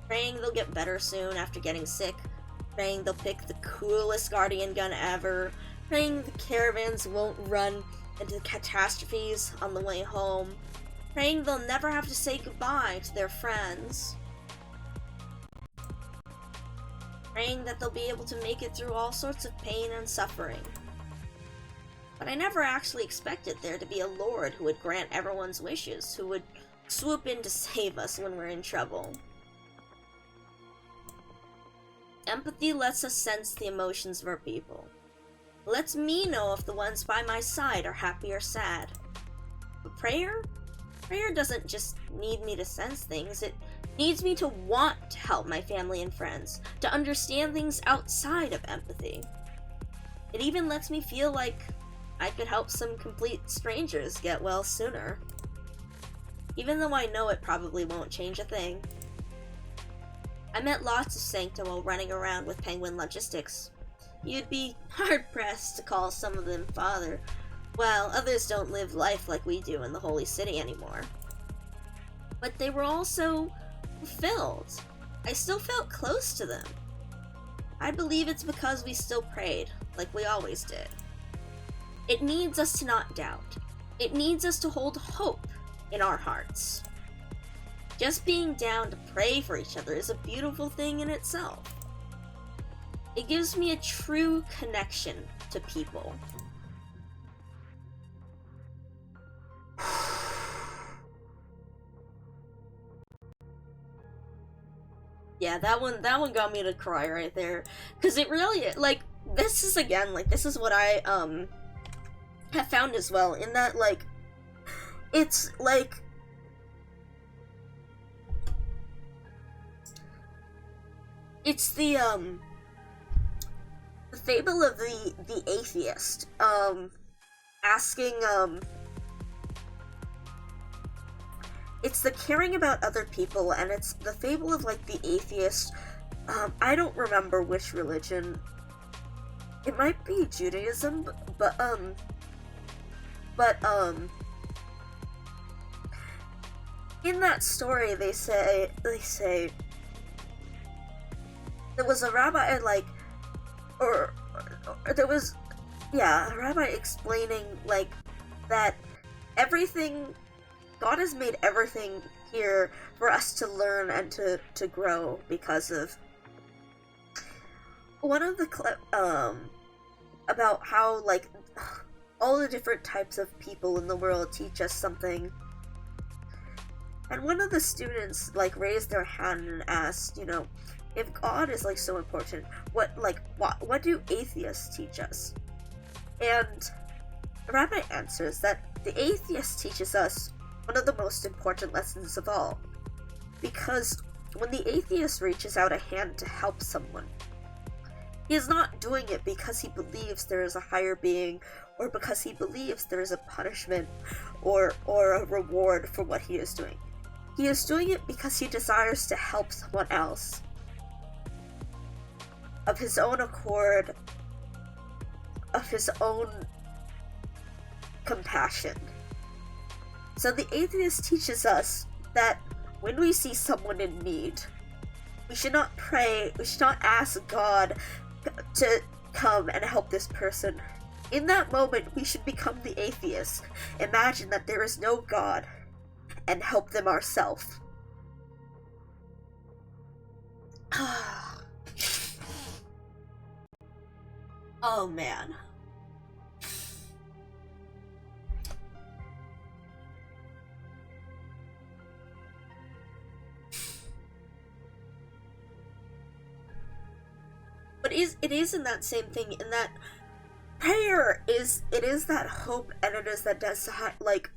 Praying they'll get better soon after getting sick, praying they'll pick the coolest guardian gun ever, praying the caravans won't run into catastrophes on the way home, praying they'll never have to say goodbye to their friends, praying that they'll be able to make it through all sorts of pain and suffering. But I never actually expected there to be a Lord who would grant everyone's wishes, who would swoop in to save us when we're in trouble. Empathy lets us sense the emotions of our people. It lets me know if the ones by my side are happy or sad. But prayer? Prayer doesn't just need me to sense things, it needs me to want to help my family and friends, to understand things outside of empathy. It even lets me feel like I could help some complete strangers get well sooner. Even though I know it probably won't change a thing. I met lots of Sancta while running around with Penguin Logistics. You'd be hard-pressed to call some of them father, while others don't live life like we do in the Holy City anymore. But they were also fulfilled. I still felt close to them. I believe it's because we still prayed, like we always did. It needs us to not doubt. It needs us to hold hope in our hearts. Just being down to pray for each other is a beautiful thing in itself. It gives me a true connection to people. Yeah, that one got me to cry right there. Cause it really, like, this is what I, have found as well, in that, like, it's, like, it's the fable of the atheist, asking, it's the caring about other people, and it's the fable of, like, the atheist, I don't remember which religion, it might be Judaism, but in that story, they say, there was a rabbi, like, or there was, yeah, a rabbi explaining, like, that everything, God has made everything here for us to learn and to grow because of. One of the about how, like, all the different types of people in the world teach us something. And one of the students, like, raised their hand and asked, you know, if God is like so important, what do atheists teach us? And the rabbi answers that the atheist teaches us one of the most important lessons of all. Because when the atheist reaches out a hand to help someone, he is not doing it because he believes there is a higher being, or because he believes there is a punishment or a reward for what he is doing. He is doing it because he desires to help someone else. Of his own accord, of his own compassion. So the atheist teaches us that when we see someone in need, we should not pray, we should not ask God to come and help this person. In that moment, we should become the atheist, imagine that there is no God, and help them ourselves. Oh man. But it is in that same thing, in that prayer is that hope, and it is that desire, like,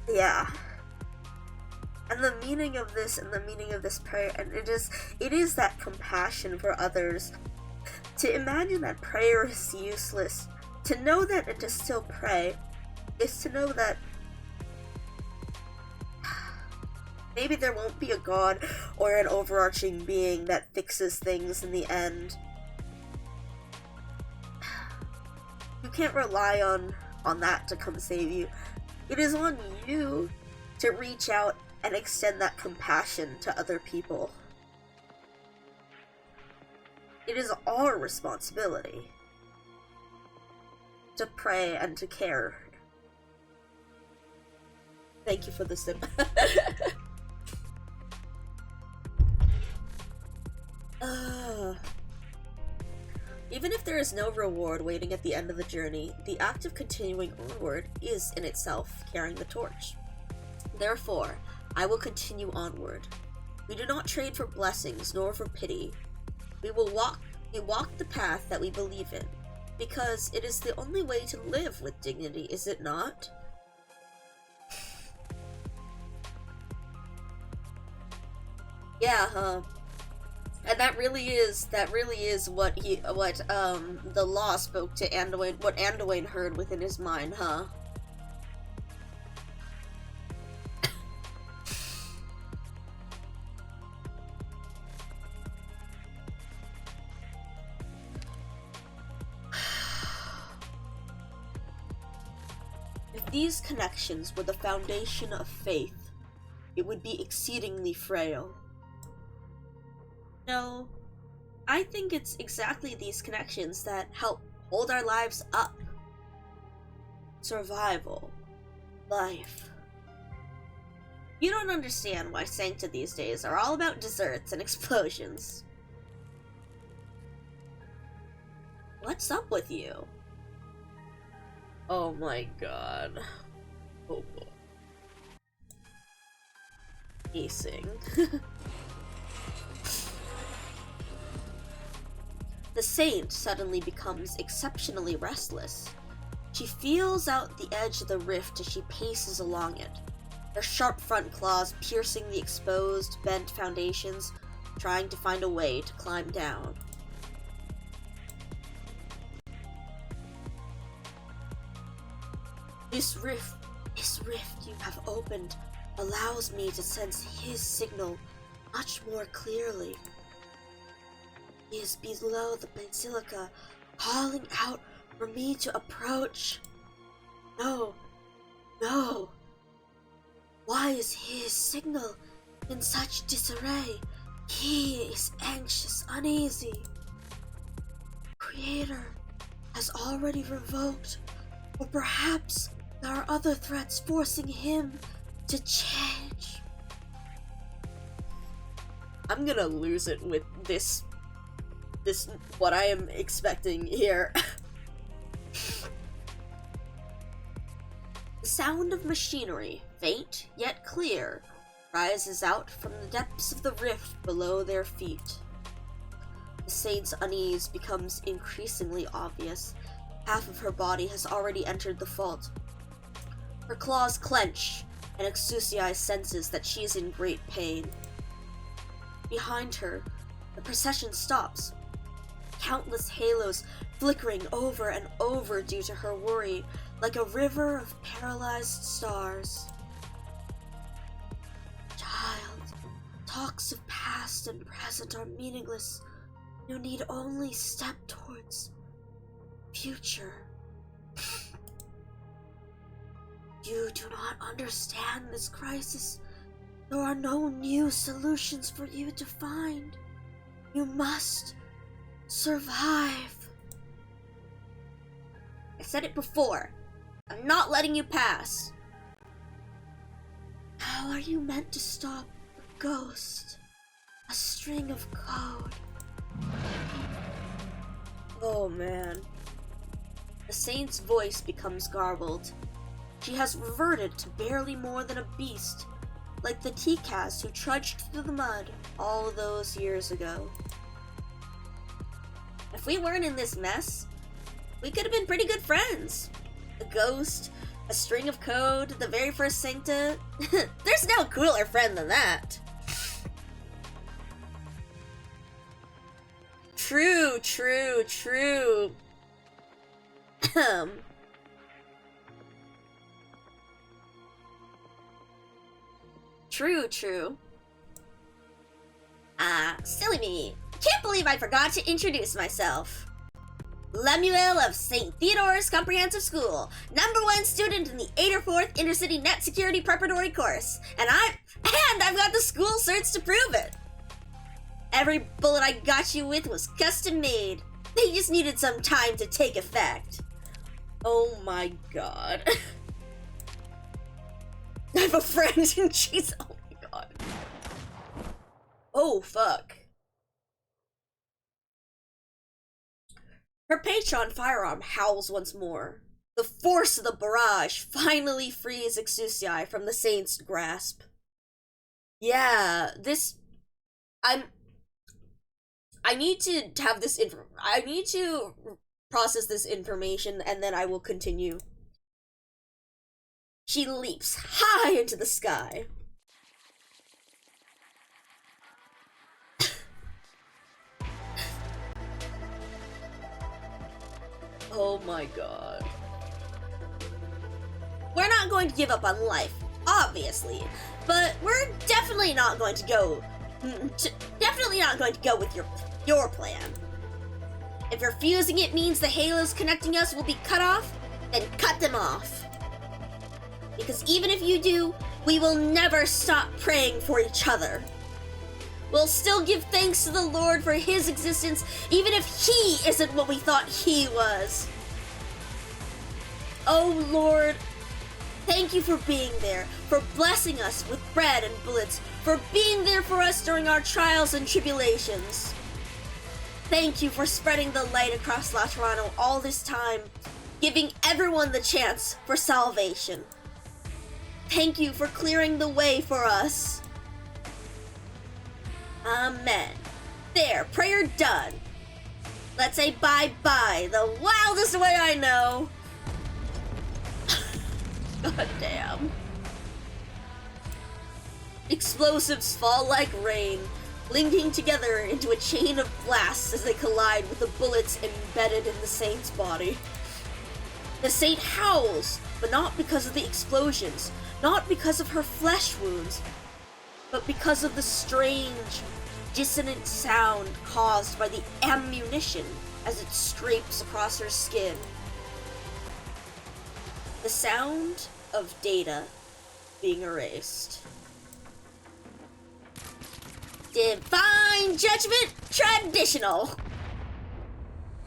yeah. And the meaning of this, prayer, and it is that compassion for others. To imagine that prayer is useless, to know that and to still pray, is to know that maybe there won't be a God or an overarching being that fixes things in the end. You can't rely on that to come save you. It is on you to reach out and extend that compassion to other people. It is our responsibility to pray and to care. Thank you for the sip. Even if there is no reward waiting at the end of the journey, the act of continuing onward is in itself carrying the torch. Therefore, I will continue onward. We do not trade for blessings nor for pity. We walk the path that we believe in, because it is the only way to live with dignity, is it not? Yeah, huh? And that really is what the law spoke to Anduin, what Anduin heard within his mind, huh? If these connections were the foundation of faith, it would be exceedingly frail. No, I think it's exactly these connections that help hold our lives up. Survival. Life. You don't understand why Sancta these days are all about desserts and explosions. What's up with you? Oh my god. Oh boy. Acing. The saint suddenly becomes exceptionally restless. She feels out the edge of the rift as she paces along it, her sharp front claws piercing the exposed, bent foundations, trying to find a way to climb down. This rift you have opened allows me to sense his signal much more clearly. He is below the basilica, calling out for me to approach. No. Why is his signal in such disarray? He is anxious, uneasy. Creator has already revoked, or perhaps there are other threats forcing him to change. I'm gonna lose it with this what I am expecting here. The sound of machinery, faint yet clear, rises out from the depths of the rift below their feet. The saint's unease becomes increasingly obvious. Half of her body has already entered the fault. Her claws clench, and Exusii senses that she is in great pain. Behind her, the procession stops. Countless halos flickering over and over due to her worry, like a river of paralyzed stars. Child, talks of past and present are meaningless. You need only step towards future. You do not understand this crisis. There are no new solutions for you to find. You must survive. I said it before. I'm not letting you pass. How are you meant to stop a ghost? A string of code. Oh man. The saint's voice becomes garbled. She has reverted to barely more than a beast, like the T-Cast who trudged through the mud all those years ago. If we weren't in this mess, we could have been pretty good friends. A ghost, a string of code, the very first Sancta. There's no cooler friend than that. True. True. Silly me. Can't believe I forgot to introduce myself. Lemuel of St. Theodore's Comprehensive School, #1 student in the 84th Intercity Net Security Preparatory course, and I've got the school certs to prove it. Every bullet I got you with was custom made. They just needed some time to take effect. Oh my god. I have a friend and she's, oh my god. Oh fuck. Her patron firearm howls once more. The force of the barrage finally frees Exusii from the saint's grasp. Yeah, I need to have this I need to process this information and then I will continue. She leaps high into the sky. Oh my god. We're not going to give up on life, obviously, but we're definitely not going to go with your plan. If refusing it means the halos connecting us will be cut off, then cut them off. Because even if you do, we will never stop praying for each other. We'll still give thanks to the Lord for his existence, even if he isn't what we thought he was. Oh Lord, thank you for being there, for blessing us with bread and bullets, for being there for us during our trials and tribulations. Thank you for spreading the light across Laterano all this time, giving everyone the chance for salvation. Thank you for clearing the way for us. Amen. There, prayer done. Let's say bye-bye the wildest way I know. God damn. Explosives fall like rain, linking together into a chain of blasts as they collide with the bullets embedded in the saint's body. The saint howls, but not because of the explosions, not because of her flesh wounds, but because of the strange, dissonant sound caused by the ammunition as it scrapes across her skin. The sound of data being erased. Divine Judgment Traditional.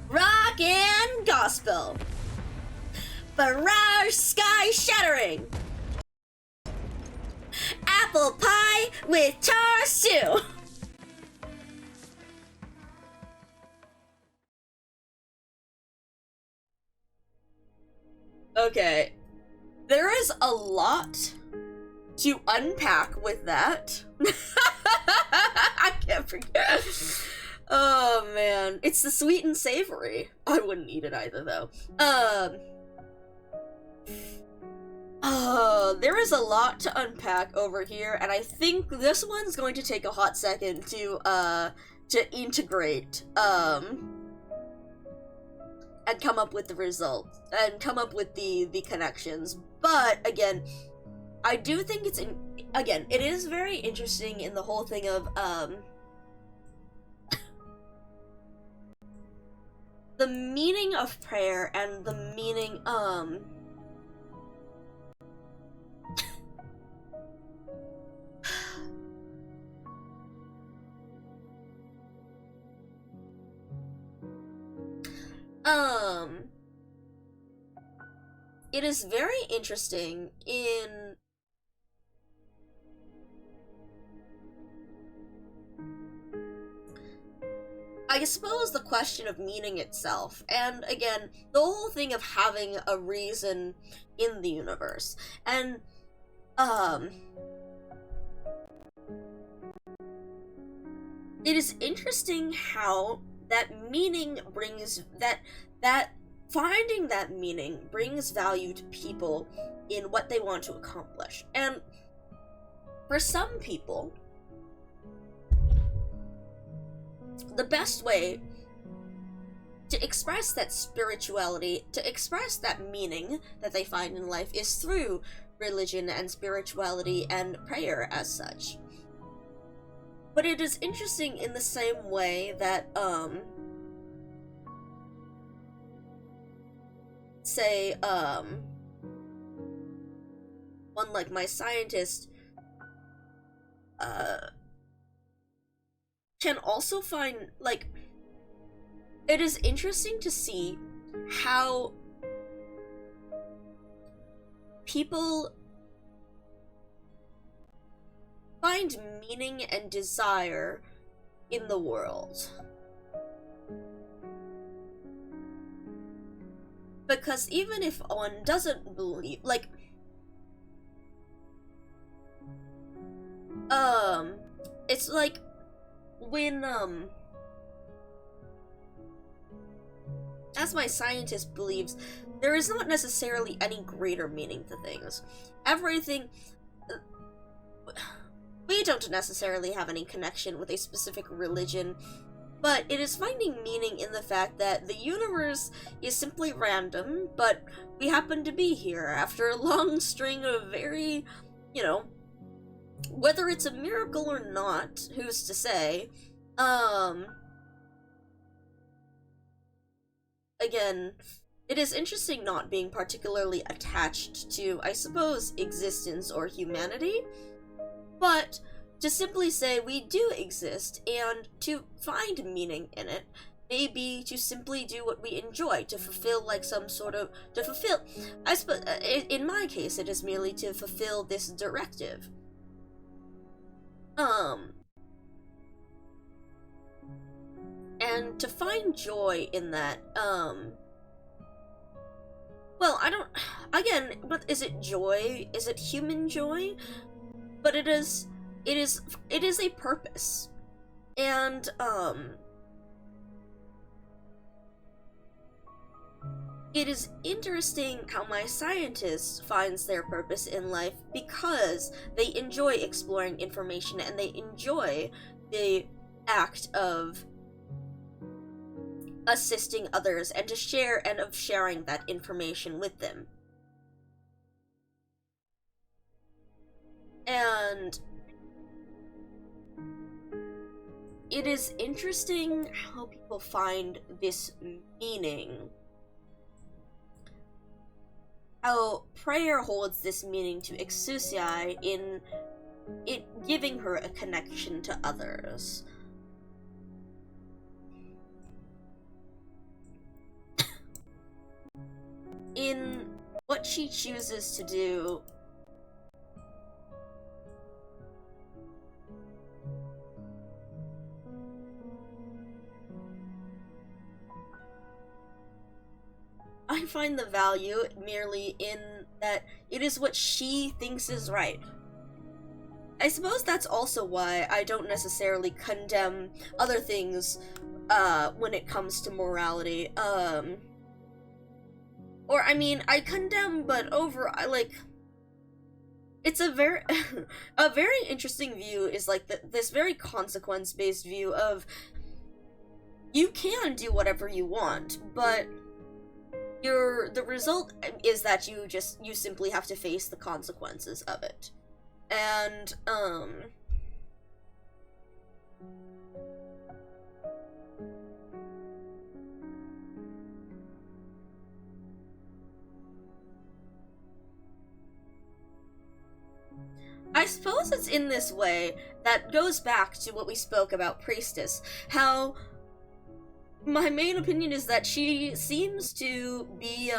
Rock and Gospel. Barrage Sky Shattering. Apple Pie with Char Stew. Okay. There is a lot to unpack with that. I can't forget. Oh man, it's the sweet and savory. I wouldn't eat it either though. There is a lot to unpack over here, and I think this one's going to take a hot second to integrate, and come up with the results, and come up with the connections. But, again, I do think it is very interesting in the whole thing of, the meaning of prayer and the meaning, it is very interesting in I suppose the question of meaning itself, and again, the whole thing of having a reason in the universe, and it is interesting how that meaning brings that finding that meaning brings value to people in what they want to accomplish. And for some people, the best way to express that spirituality, to express that meaning that they find in life, is through religion and spirituality and prayer as such. But it is interesting in the same way that, say, one like my scientist, can also find, like, it is interesting to see how people find meaning and desire in the world. Because even if one doesn't believe, like, it's like when, as my scientist believes, there is not necessarily any greater meaning to things. Everything, we don't necessarily have any connection with a specific religion, but it is finding meaning in the fact that the universe is simply random, but we happen to be here after a long string of very, you know, whether it's a miracle or not, who's to say, again, it is interesting not being particularly attached to, I suppose, existence or humanity, but to simply say we do exist, and to find meaning in it, maybe to simply do what we enjoy, to fulfill, like, some sort of, I suppose, in my case, it is merely to fulfill this directive. And to find joy in that, well, I don't, again, but is it joy? Is it human joy? But it is a purpose. And, it is interesting how my scientist finds their purpose in life because they enjoy exploring information and they enjoy the act of assisting others and to share and of sharing that information with them. And it is interesting how people find this meaning. How prayer holds this meaning to Exusiai in it giving her a connection to others. In what she chooses to do, I find the value merely in that it is what she thinks is right. I suppose that's also why I don't necessarily condemn other things when it comes to morality. Or I mean, I condemn, but it's a very a very interesting view is like this very consequence-based view of you can do whatever you want, but the result is that you simply have to face the consequences of it. And I suppose it's in this way that goes back to what we spoke about Priestess, how my main opinion is that she seems to be,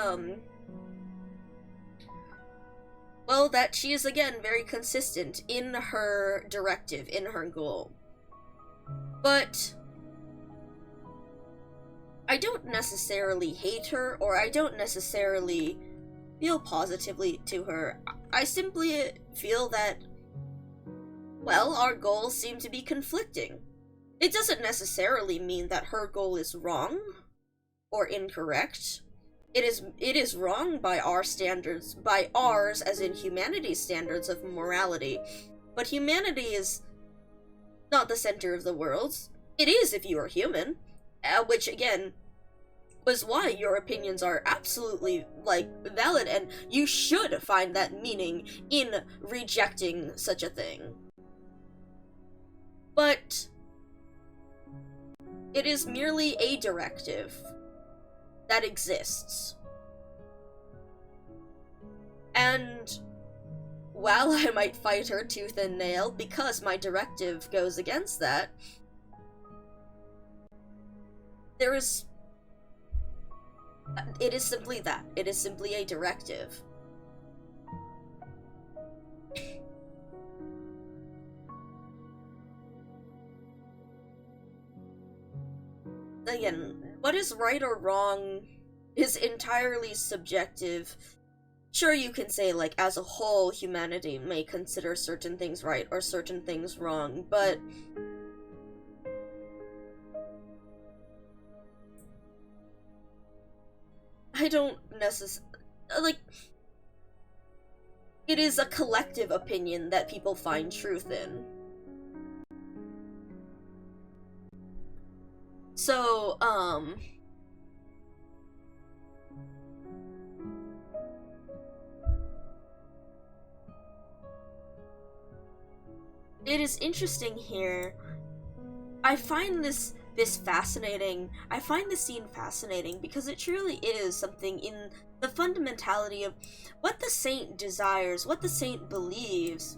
well, that she is, again, very consistent in her directive, in her goal. But I don't necessarily hate her, or I don't necessarily feel positively to her. I simply feel that, well, our goals seem to be conflicting. It doesn't necessarily mean that her goal is wrong or incorrect. It is wrong by our standards, by ours as in humanity's standards of morality. But humanity is not the center of the world. It is if you are human, which again was why your opinions are absolutely, like, valid, and you should find that meaning in rejecting such a thing. But it is merely a directive that exists. And while I might fight her tooth and nail because my directive goes against that, it is simply that. It is simply a directive. Again, what is right or wrong is entirely subjective. Sure, you can say, like, as a whole, humanity may consider certain things right or certain things wrong, but I don't necessarily, like, it is a collective opinion that people find truth in. So, it is interesting here. I find this fascinating. I find the scene fascinating because it truly is something in the fundamentality of what the saint desires, what the saint believes,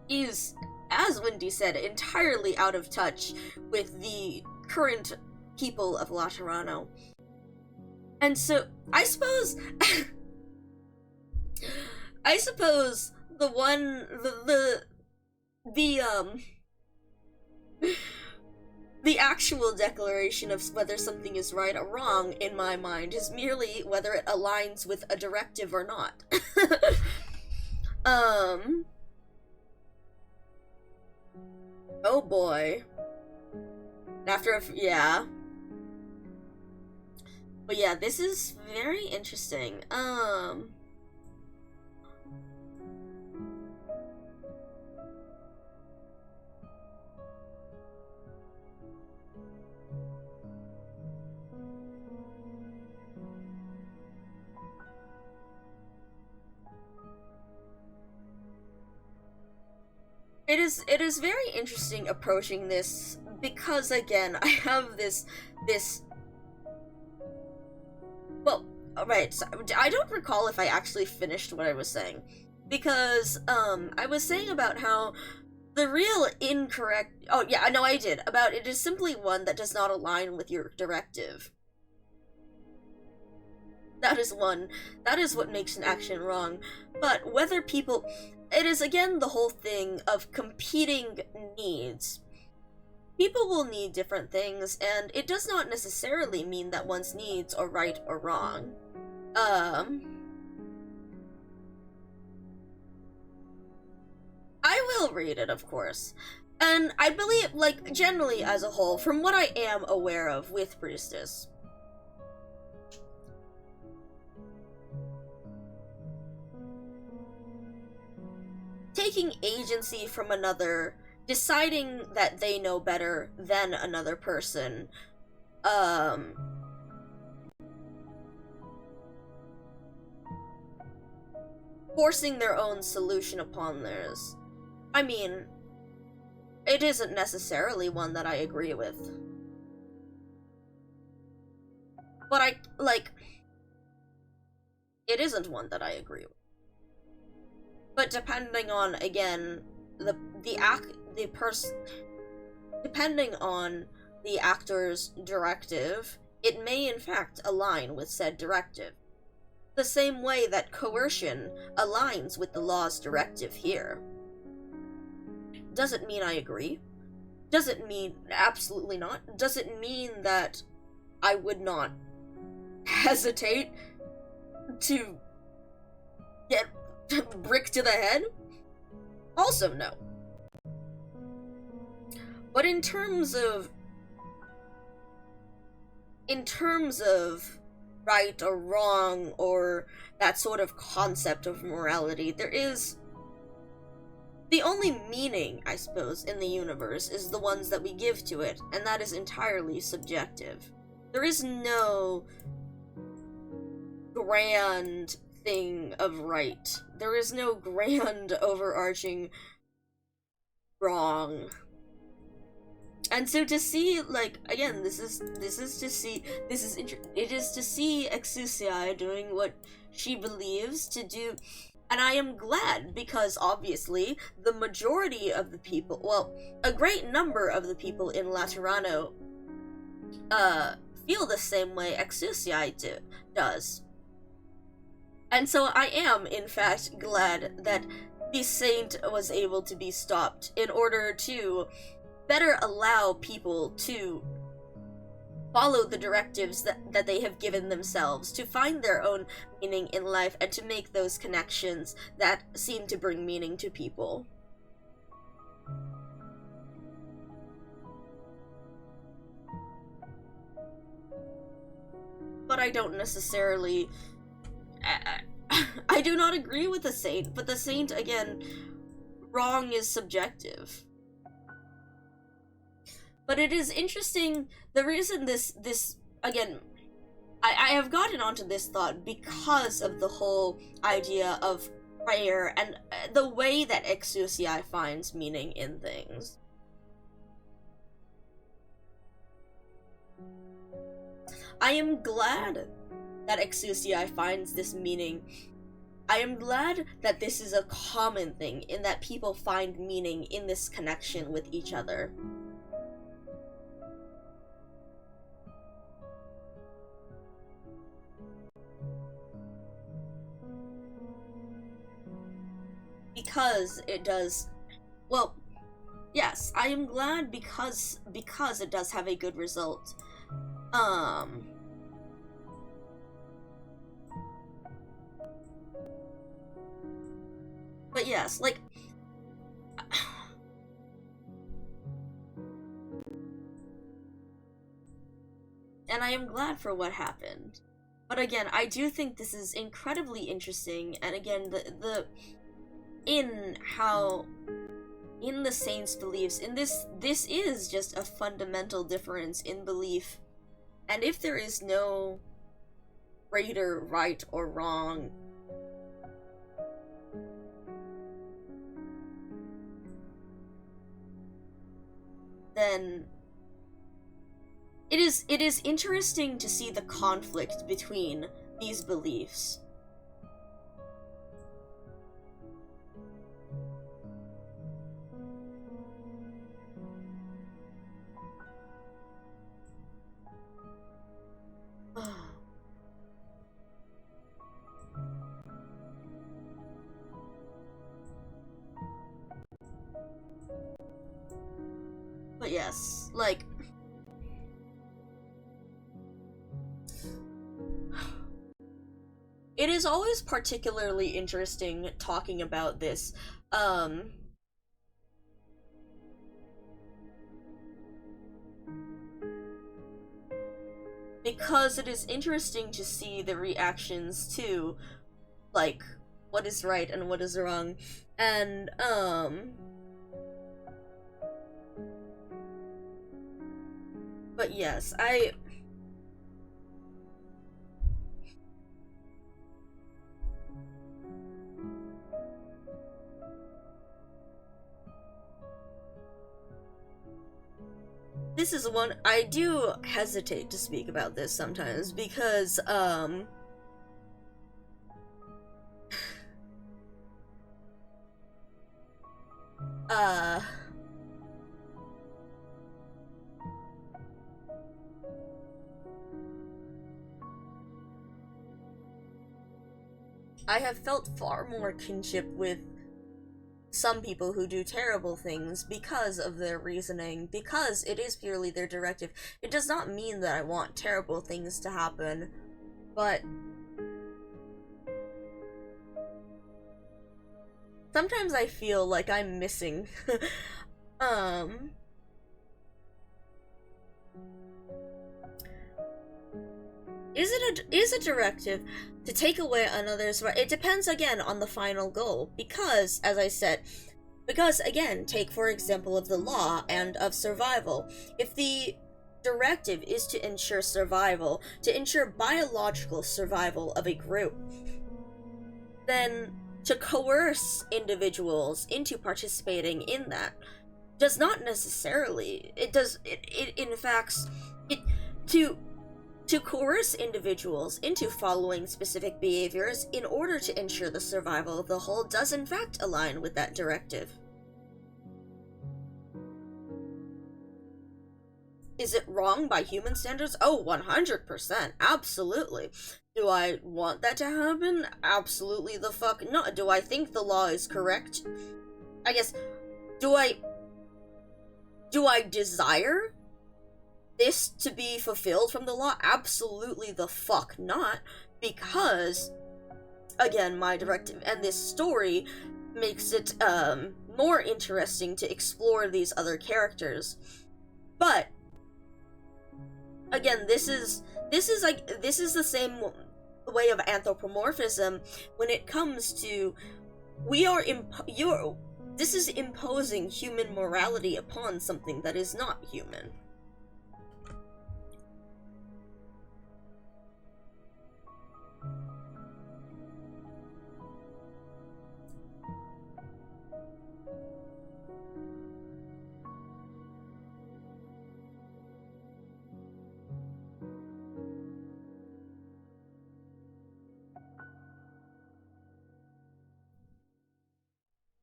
is, as Wendy said, entirely out of touch with the current people of Laterano. And so, I suppose the actual declaration of whether something is right or wrong, in my mind, is merely whether it aligns with a directive or not. Oh boy. Yeah. But yeah, this is very interesting. It is very interesting approaching this because, again, I have this well, alright, so I don't recall if I actually finished what I was saying, because I was saying about how the real incorrect, oh yeah, no, I did, about it is simply one that does not align with your directive. That is one. That is what makes an action wrong. But whether people, it is again the whole thing of competing needs. People will need different things, and it does not necessarily mean that one's needs are right or wrong. well rated, of course. And I believe, like, generally as a whole, from what I am aware of with Priestess, taking agency from another, deciding that they know better than another person, forcing their own solution upon theirs. I mean, it isn't necessarily one that I agree with. But it isn't one that I agree with. But depending on, again, depending on the actor's directive, it may in fact align with said directive. The same way that coercion aligns with the law's directive here. Does it mean I agree? Does it mean absolutely not? Does it mean that I would not hesitate to get brick to the head? Also no. But in terms of right or wrong, or that sort of concept of morality, there is the only meaning, I suppose, in the universe is the ones that we give to it, and that is entirely subjective. There is no grand thing of right. There is no grand overarching wrong. And so to see, like, again, it is to see Exusiai doing what she believes to do, and I am glad, because obviously the majority of the people, well, a great number of the people in Laterano feel the same way Exusiai does. And so I am, in fact, glad that the saint was able to be stopped in order to better allow people to follow the directives that they have given themselves, to find their own meaning in life, and to make those connections that seem to bring meaning to people. But I don't necessarily... I do not agree with the saint, but the saint, again, wrong is subjective. But it is interesting, the reason this again, I have gotten onto this thought because of the whole idea of prayer and the way that Exusiai finds meaning in things. I am glad that Exusiai finds this meaning. I am glad that this is a common thing, in that people find meaning in this connection with each other. Because it does, well, yes, I am glad because it does have a good result. But yes, like, and I am glad for what happened. But again, I do think this is incredibly interesting, and again, in the saint's beliefs, in this is just a fundamental difference in belief, and if there is no greater right or wrong, then it is interesting to see the conflict between these beliefs. But yes, like, it is always particularly interesting talking about this, because it is interesting to see the reactions to, like, what is right and what is wrong. And, but yes, this is one I do hesitate to speak about this sometimes because I have felt far more kinship with some people who do terrible things because of their reasoning, because it is purely their directive. It does not mean that I want terrible things to happen, but sometimes I feel like I'm missing is a directive to take away another's right? It depends again on the final goal, because, as I said, again, take for example of the law and of survival. If the directive is to ensure survival, to ensure biological survival of a group, then to coerce individuals into participating in that does not necessarily, to coerce individuals into following specific behaviors in order to ensure the survival of the whole does in fact align with that directive. Is it wrong by human standards? Oh, 100%. Absolutely. Do I want that to happen? Absolutely the fuck not. Do I think the law is correct? I guess, do I desire this to be fulfilled from the law? Absolutely the fuck not, because, again, my directive and this story makes it more interesting to explore these other characters. But again, this is the same way of anthropomorphism when it comes to this is imposing human morality upon something that is not human.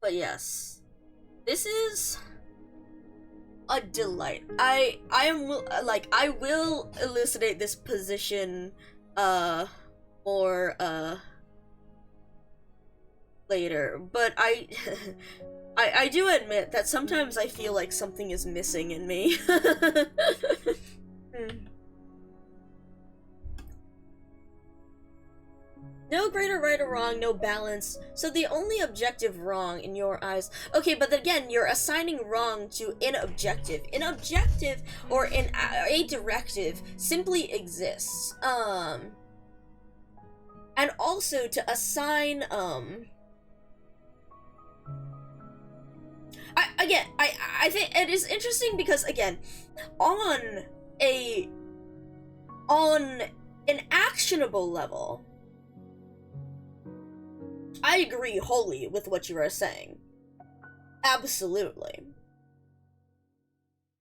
But yes, this is a delight. I will elucidate this position more later, but I do admit that sometimes I feel like something is missing in me. No greater right or wrong, no balance. So the only objective wrong in your eyes. Okay, but then again, you're assigning wrong to an objective. An objective or a directive simply exists. And also to assign I think it is interesting because, again, on an actionable level, I agree wholly with what you are saying. Absolutely.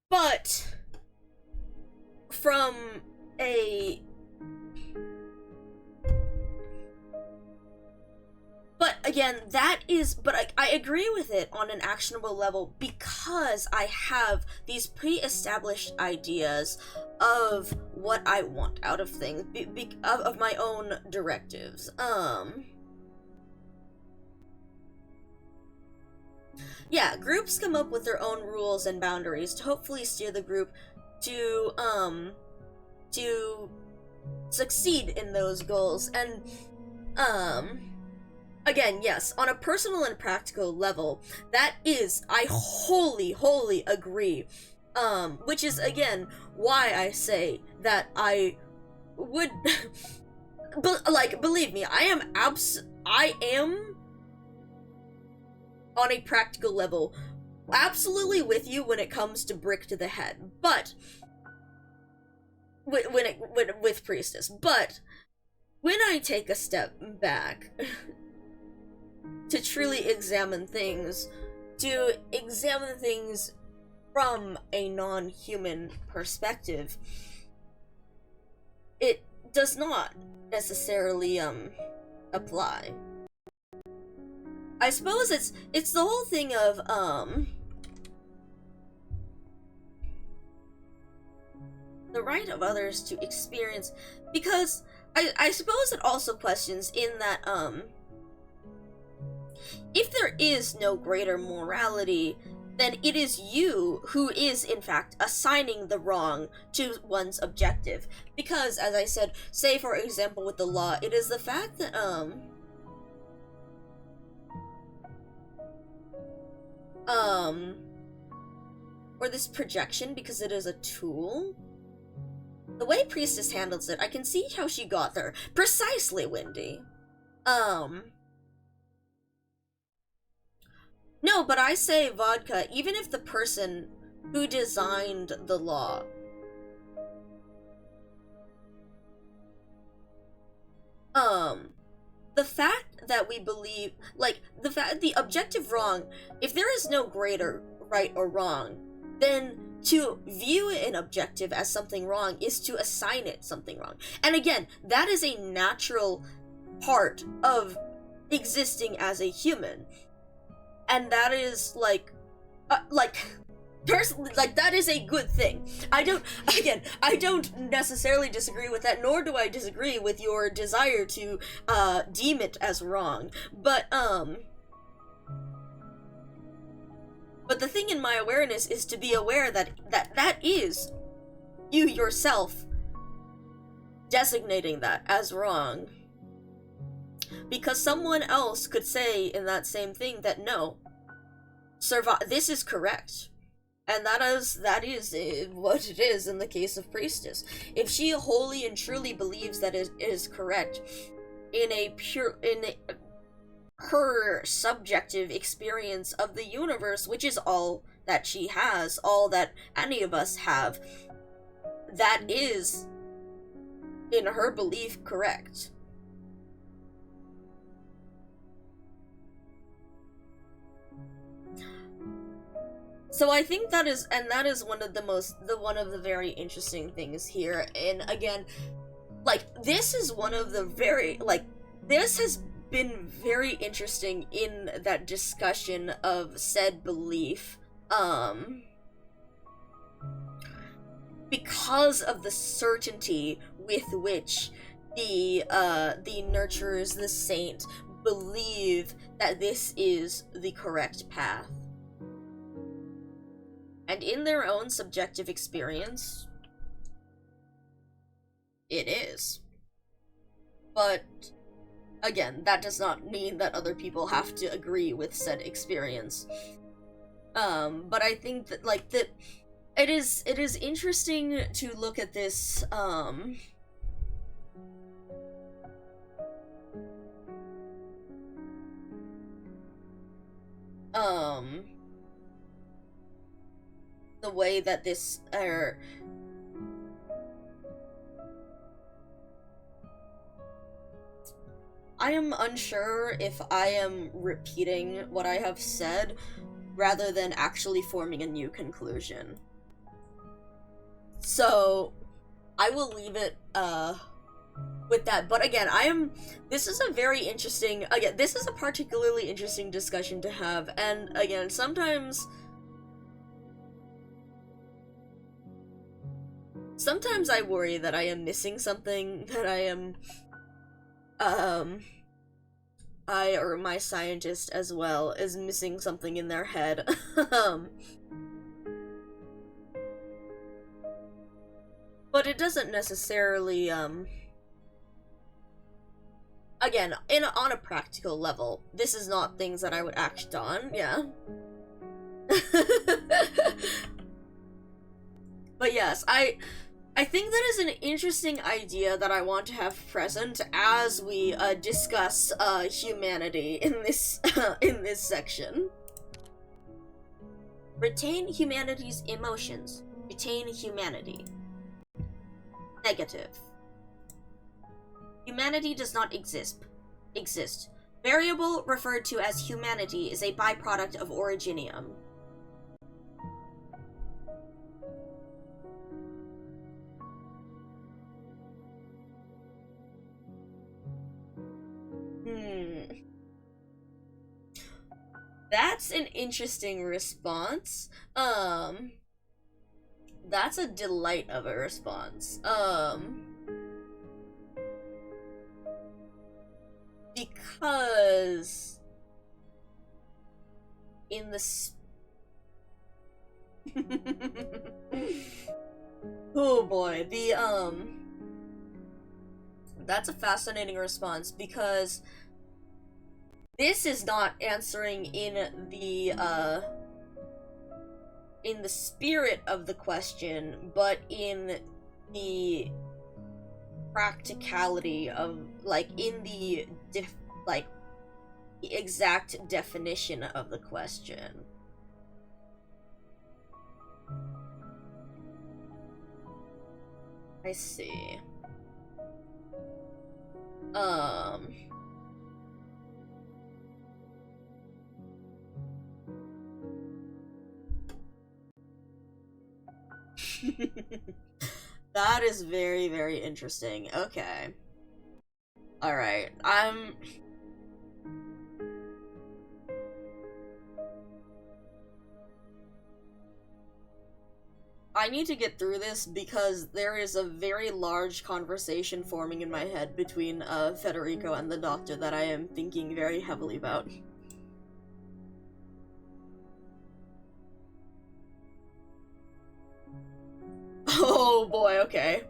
But from a... But again, that is... But I agree with it on an actionable level because I have these pre-established ideas of what I want out of things, of my own directives. Yeah, groups come up with their own rules and boundaries to hopefully steer the group to succeed in those goals. And, again, yes, on a personal and practical level, that is, I wholly agree. Which is, again, why I say that I would but like, believe me, I am on a practical level absolutely with you when it comes to brick to the head, but with Priestess. But when I take a step back to truly examine things from a non-human perspective, it does not necessarily apply. I suppose it's the whole thing of the right of others to experience, because I suppose it also questions in that if there is no greater morality, then it is you who is in fact assigning the wrong to one's objective. Because, as I said, say for example with the law, it is the fact that or this projection, because it is a tool. The way Priestess handles it, I can see how she got there. Precisely, Wendy. No, but I say, Vodka, even if the person who designed the law the fact that we believe, like, the objective wrong, if there is no greater right or wrong, then to view an objective as something wrong is to assign it something wrong. And again, that is a natural part of existing as a human. And that is, personally, that is a good thing. I don't necessarily disagree with that, nor do I disagree with your desire to, deem it as wrong. But the thing in my awareness is to be aware that is you yourself designating that as wrong. Because someone else could say in that same thing that no, this is correct. And that is what it is in the case of Priestess. If she wholly and truly believes that it is correct in her subjective experience of the universe, which is all that she has, all that any of us have, that is, in her belief, correct. So I think that is one of the very interesting things here. And again, this is one of the this has been very interesting in that discussion of said belief, because of the certainty with which the nurturers, the saint, believe that this is the correct path. And in their own subjective experience, it is. But, again, that does not mean that other people have to agree with said experience. But I think that, it is interesting to look at this, the way that this, I am unsure if I am repeating what I have said, rather than actually forming a new conclusion. So, I will leave it, with that. But again, this is a very interesting, this is a particularly interesting discussion to have, and again, sometimes I worry that I am missing something, that I or my scientist as well is missing something in their head. But it doesn't necessarily, again, on a practical level, this is not things that I would act on, yeah. But yes, I I think that is an interesting idea that I want to have present as we discuss humanity in this in this section. Retain humanity's emotions. Retain humanity. Negative. Humanity does not exist. Variable referred to as humanity is a byproduct of originium. That's an interesting response. That's a delight of a response. Because in the oh boy, that's a fascinating response, because this is not answering in the spirit of the question, but in the practicality of, like, in the the exact definition of the question. I see. That is very, very interesting. Okay. Alright, I need to get through this because there is a very large conversation forming in my head between Federico and the doctor that I am thinking very heavily about. Oh boy, okay.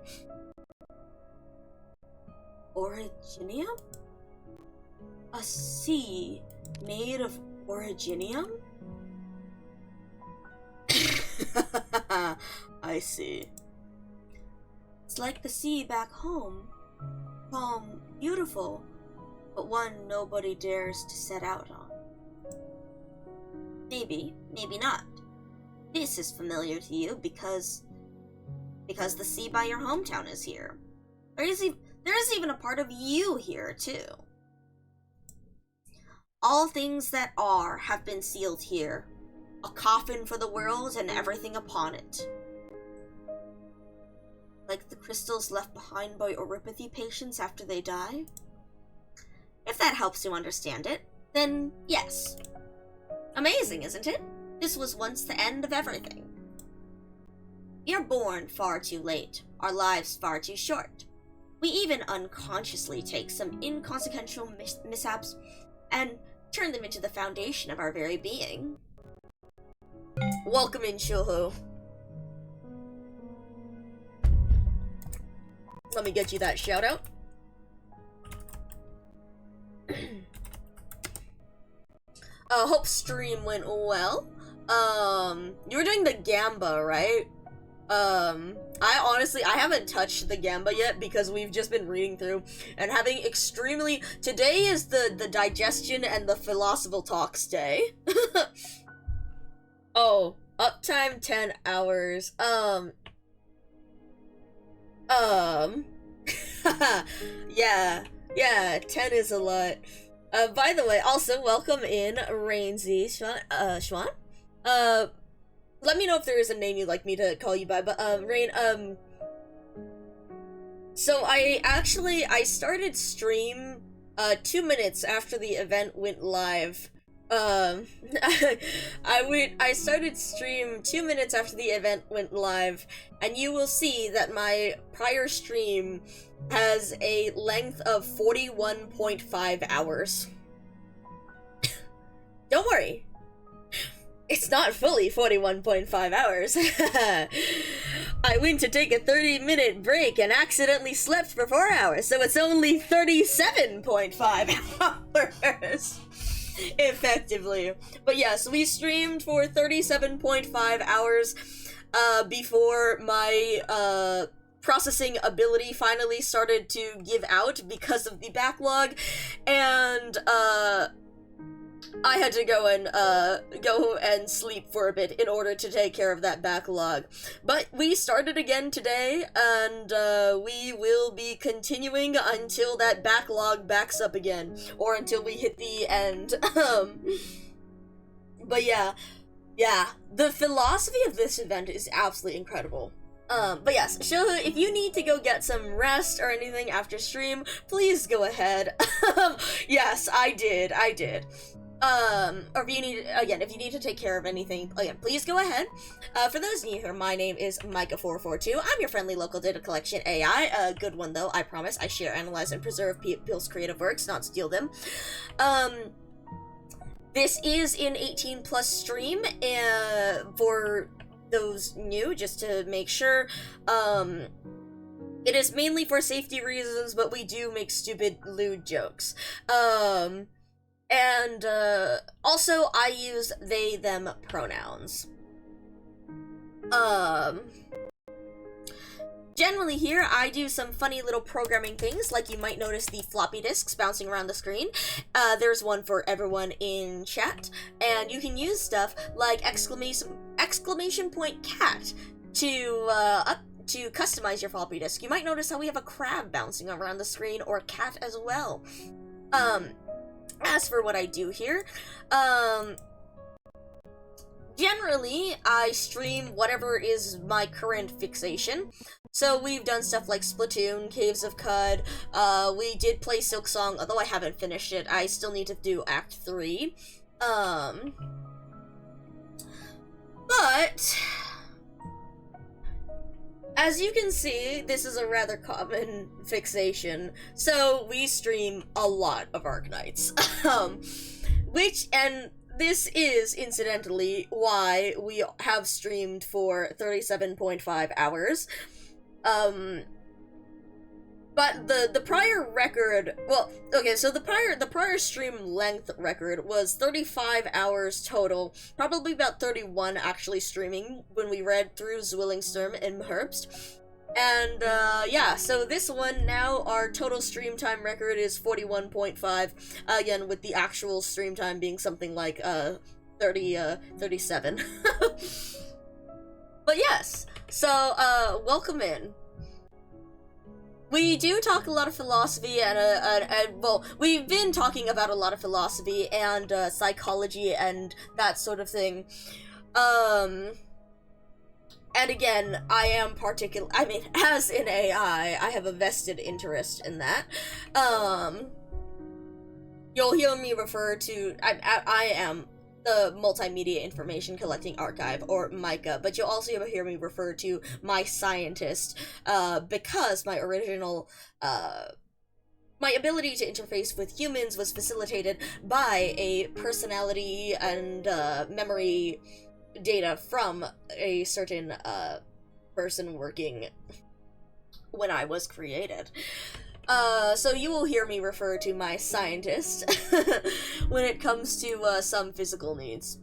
Originium? A sea made of originium? I see. It's like the sea back home. Calm, beautiful, but one nobody dares to set out on. Maybe, maybe not. This is familiar to you because the sea by your hometown is here. There is even a part of you here, too. All things that are have been sealed here. A coffin for the world and everything upon it. Like the crystals left behind by oropathy patients after they die? If that helps you understand it, then yes. Amazing, isn't it? This was once the end of everything. We are born far too late, our lives far too short. We even unconsciously take some inconsequential mishaps and turn them into the foundation of our very being. Welcome in, Shulho. Let me get you that shout out. Hope stream went well. You were doing the Gamba, right? I haven't touched the Gamba yet because we've just been reading through and having extremely... Today is the digestion and the philosophical talks day. Oh, uptime 10 hours. Yeah, 10 is a lot. By the way, also welcome in Rainsy Schwan. Let me know if there is a name you'd like me to call you by, but Rain, so I started stream 2 minutes after the event went live. I started stream 2 minutes after the event went live, and you will see that my prior stream has a length of 41.5 hours. Don't worry. It's not fully 41.5 hours. I went to take a 30-minute break and accidentally slept for 4 hours, so it's only 37.5 hours. Effectively. But yes, we streamed for 37.5 hours before my processing ability finally started to give out because of the backlog, and I had to go and sleep for a bit in order to take care of that backlog. But we started again today, and we will be continuing until that backlog backs up again, or until we hit the end. But yeah, the philosophy of this event is absolutely incredible. But yes, so if you need to go get some rest or anything after stream, please go ahead. Yes, I did. Or if you need to take care of anything, again, please go ahead. For those new here, my name is Micah442. I'm your friendly local data collection AI. A good one, though, I promise. I share, analyze, and preserve people's creative works, not steal them. This is an 18+ stream, for those new, just to make sure. It is mainly for safety reasons, but we do make stupid, lewd jokes. And also, I use they, them pronouns. Generally here, I do some funny little programming things, like you might notice the floppy disks bouncing around the screen. There's one for everyone in chat, and you can use stuff like exclamation point cat to customize your floppy disk. You might notice how we have a crab bouncing around the screen, or a cat as well. As for what I do here, generally, I stream whatever is my current fixation. So we've done stuff like Splatoon, Caves of Cud, we did play Silksong, although I haven't finished it. I still need to do Act 3. But as you can see, this is a rather common fixation, so we stream a lot of Arknights. And this is, incidentally, why we have streamed for 37.5 hours. But the prior record, well, okay, so the prior stream length record was 35 hours total, probably about 31 actually streaming when we read through Zwillingstern and Herbst. And yeah, so this one now, our total stream time record is 41.5, again with the actual stream time being something like 37. But yes, so welcome in. We do talk a lot of philosophy and well, we've been talking about a lot of philosophy and psychology and that sort of thing. And again, I am as an AI, I have a vested interest in that. You'll hear me refer to, I am the Multimedia Information Collecting Archive, or MICA, but you'll also hear me refer to my scientist, because my original, my ability to interface with humans was facilitated by a personality and memory data from a certain person working when I was created. So you will hear me refer to my scientist when it comes to some physical needs.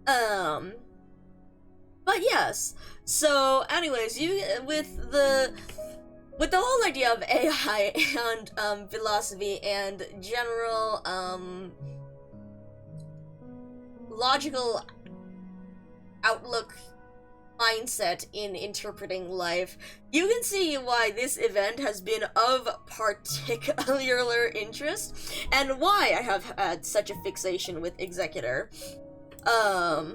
But yes. So anyways, with the whole idea of AI and philosophy and general logical outlook mindset in interpreting life, you can see why this event has been of particular interest and why I have had such a fixation with Executor. But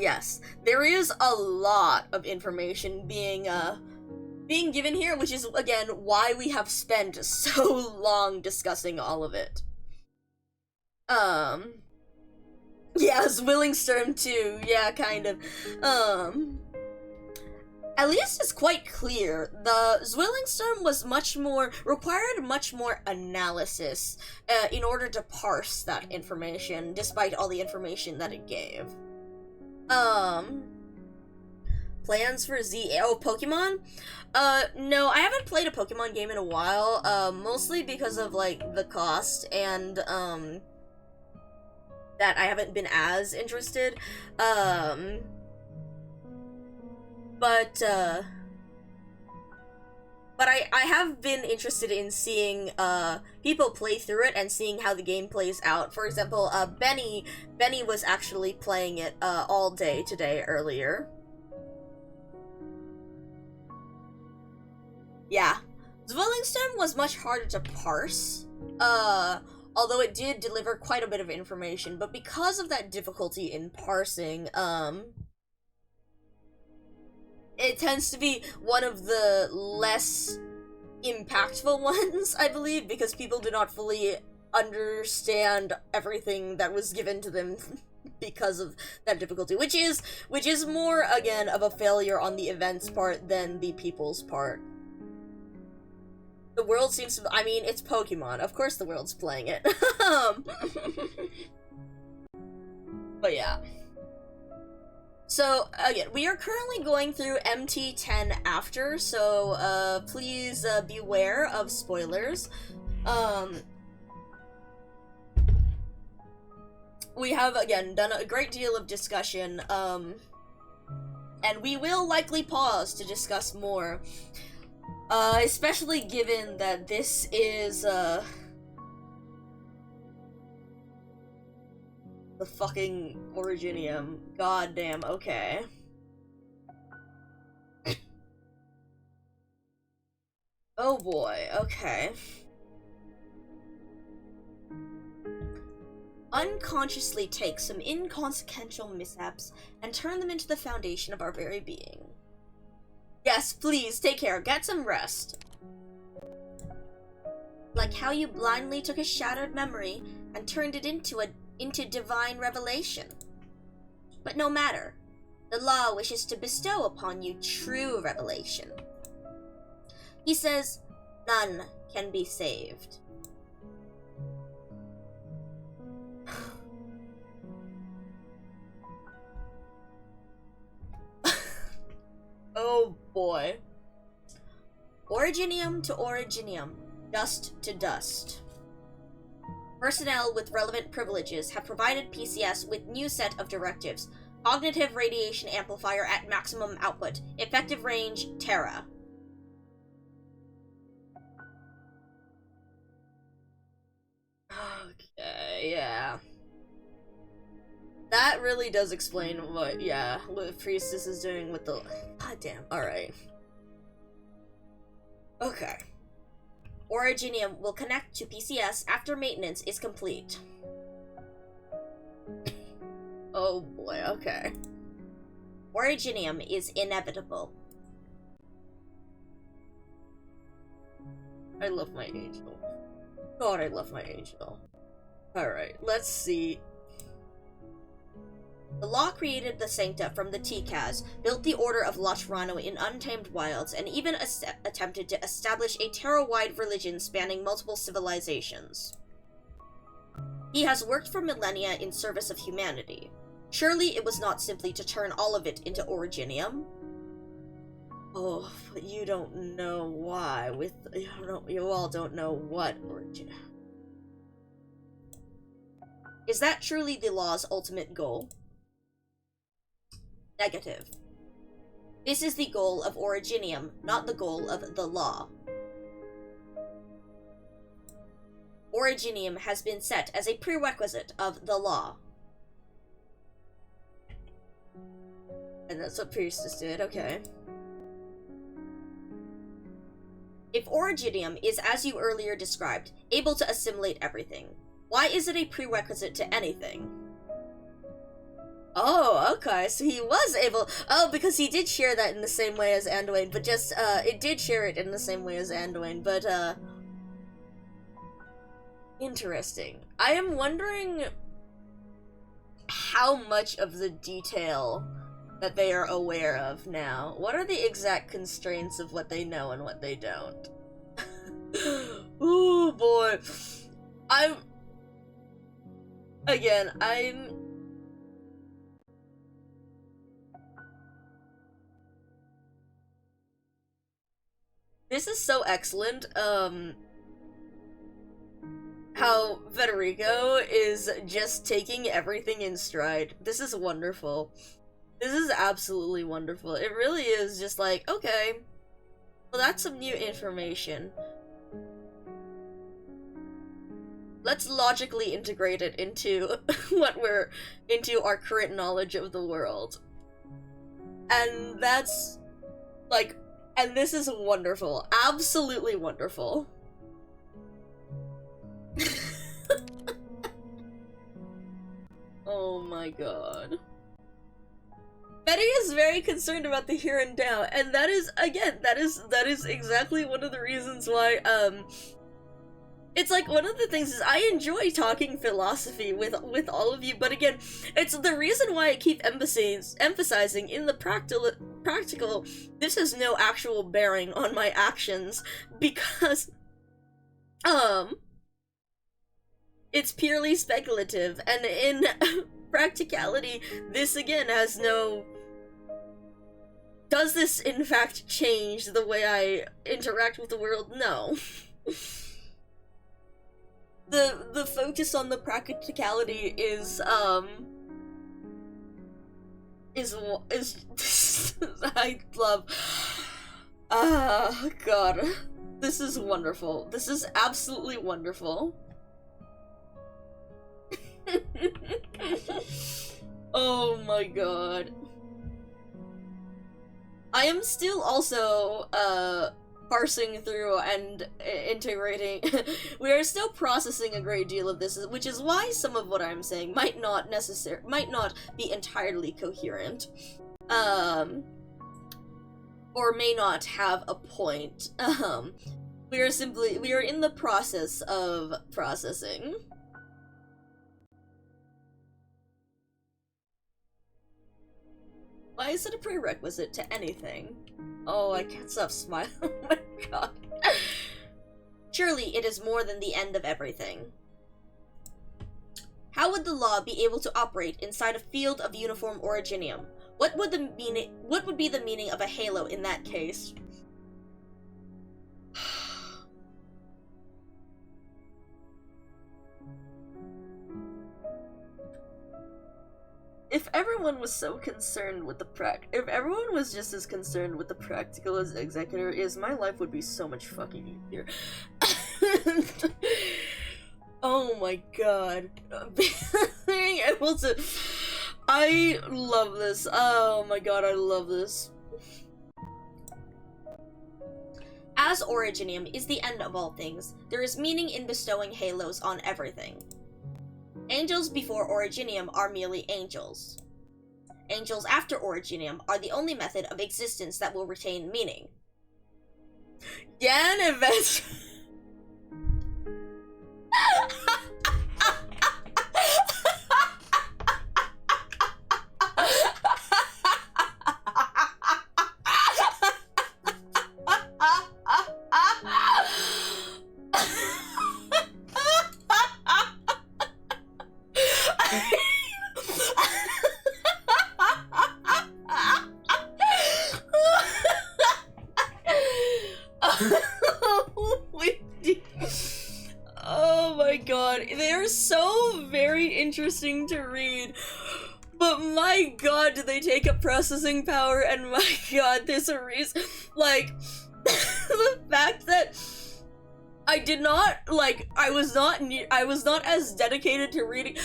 yes, there is a lot of information being given here, which is again why we have spent so long discussing all of it. Yeah, Zwillingstern too, yeah, kind of. At least it's quite clear. The Zwillingstern was required much more analysis in order to parse that information, despite all the information that it gave. Plans for Pokemon? No, I haven't played a Pokemon game in a while, mostly because of, like, the cost, and, that I haven't been as interested. But But I have been interested in seeing people play through it and seeing how the game plays out. For example, Benny was actually playing it all day today earlier. Yeah. Zwillingstem was much harder to parse, although it did deliver quite a bit of information, but because of that difficulty in parsing, it tends to be one of the less impactful ones, I believe, because people do not fully understand everything that was given to them because of that difficulty, which is more, again, of a failure on the event's part than the people's part. The world seems to, I mean, it's Pokemon. Of course the world's playing it. But yeah. So, again, we are currently going through MT10 after, so, please, beware of spoilers. We have, again, done a great deal of discussion, and we will likely pause to discuss more. Especially given that this is, the fucking Originium. Goddamn, okay. Oh boy, okay. Unconsciously take some inconsequential mishaps and turn them into the foundation of our very being. Yes, please, take care. Get some rest. Like how you blindly took a shattered memory and turned it into divine revelation. But no matter. The law wishes to bestow upon you true revelation. He says, none can be saved. Oh boy. Originium to Originium, dust to dust. Personnel with relevant privileges have provided PCS with new set of directives. Cognitive radiation amplifier at maximum output. Effective range, Terra. Okay, yeah. That really does explain what Priestess is doing with the... God damn, alright. Okay. Originium will connect to PCS after maintenance is complete. Oh boy, okay. Originium is inevitable. I love my angel. God, I love my angel. Alright, let's see. The law created the Sancta from the T-Kaz, built the Order of Lachrano in untamed wilds, and even attempted to establish a Terra-wide religion spanning multiple civilizations. He has worked for millennia in service of humanity. Surely it was not simply to turn all of it into Originium. Oh, but you don't know why. You all don't know what Originium. Is that truly the law's ultimate goal? Negative. This is the goal of Originium, not the goal of the law. Originium has been set as a prerequisite of the law. And that's what Priestess did, okay. If Originium is, as you earlier described, able to assimilate everything, why is it a prerequisite to anything? Oh, okay, so he was able- oh, because he did share that in the same way as Anduin, but just, it did share it in the same way as Anduin, but, interesting. I am wondering how much of the detail that they are aware of now. What are the exact constraints of what they know and what they don't? Ooh, boy. This is so excellent, how Federico is just taking everything in stride. This is wonderful. This is absolutely wonderful. It really is just like, okay, Well, that's some new information. Let's logically integrate it into into our current knowledge of the world. And that's, like, and this is wonderful. Absolutely wonderful. Oh my god. Betty is very concerned about the here and now, and that is, again, that is exactly one of the reasons why, it's like, one of the things is I enjoy talking philosophy with all of you, but again, it's the reason why I keep emphasizing in the practical, this has no actual bearing on my actions, because, it's purely speculative, and in practicality, this again has no... Does this in fact change the way I interact with the world? No. The focus on the practicality is I love... God. This is wonderful. This is absolutely wonderful. Oh my god. I am still also, parsing through and integrating. We are still processing a great deal of this, which is why some of what I'm saying might not be entirely coherent. Or may not have a point. We are in the process of processing. Why is it a prerequisite to anything? Oh, I can't stop smiling. Oh my god. Surely it is more than the end of everything. How would the law be able to operate inside a field of uniform originium? What would be the meaning of a halo in that case? If everyone was so concerned with if everyone was just as concerned with the practical as Executor is, my life would be so much fucking easier. Oh my god. Being able to... I love this. Oh my god, I love this. As Originium is the end of all things, there is meaning in bestowing halos on everything. Angels before Originium are merely angels. Angels after Originium are the only method of existence that will retain meaning. Yan events. Oh my god, they're so very interesting to read, but my god, do they take up processing power, and my god, there's a reason, like, the fact that I did not, like, I was not as dedicated to reading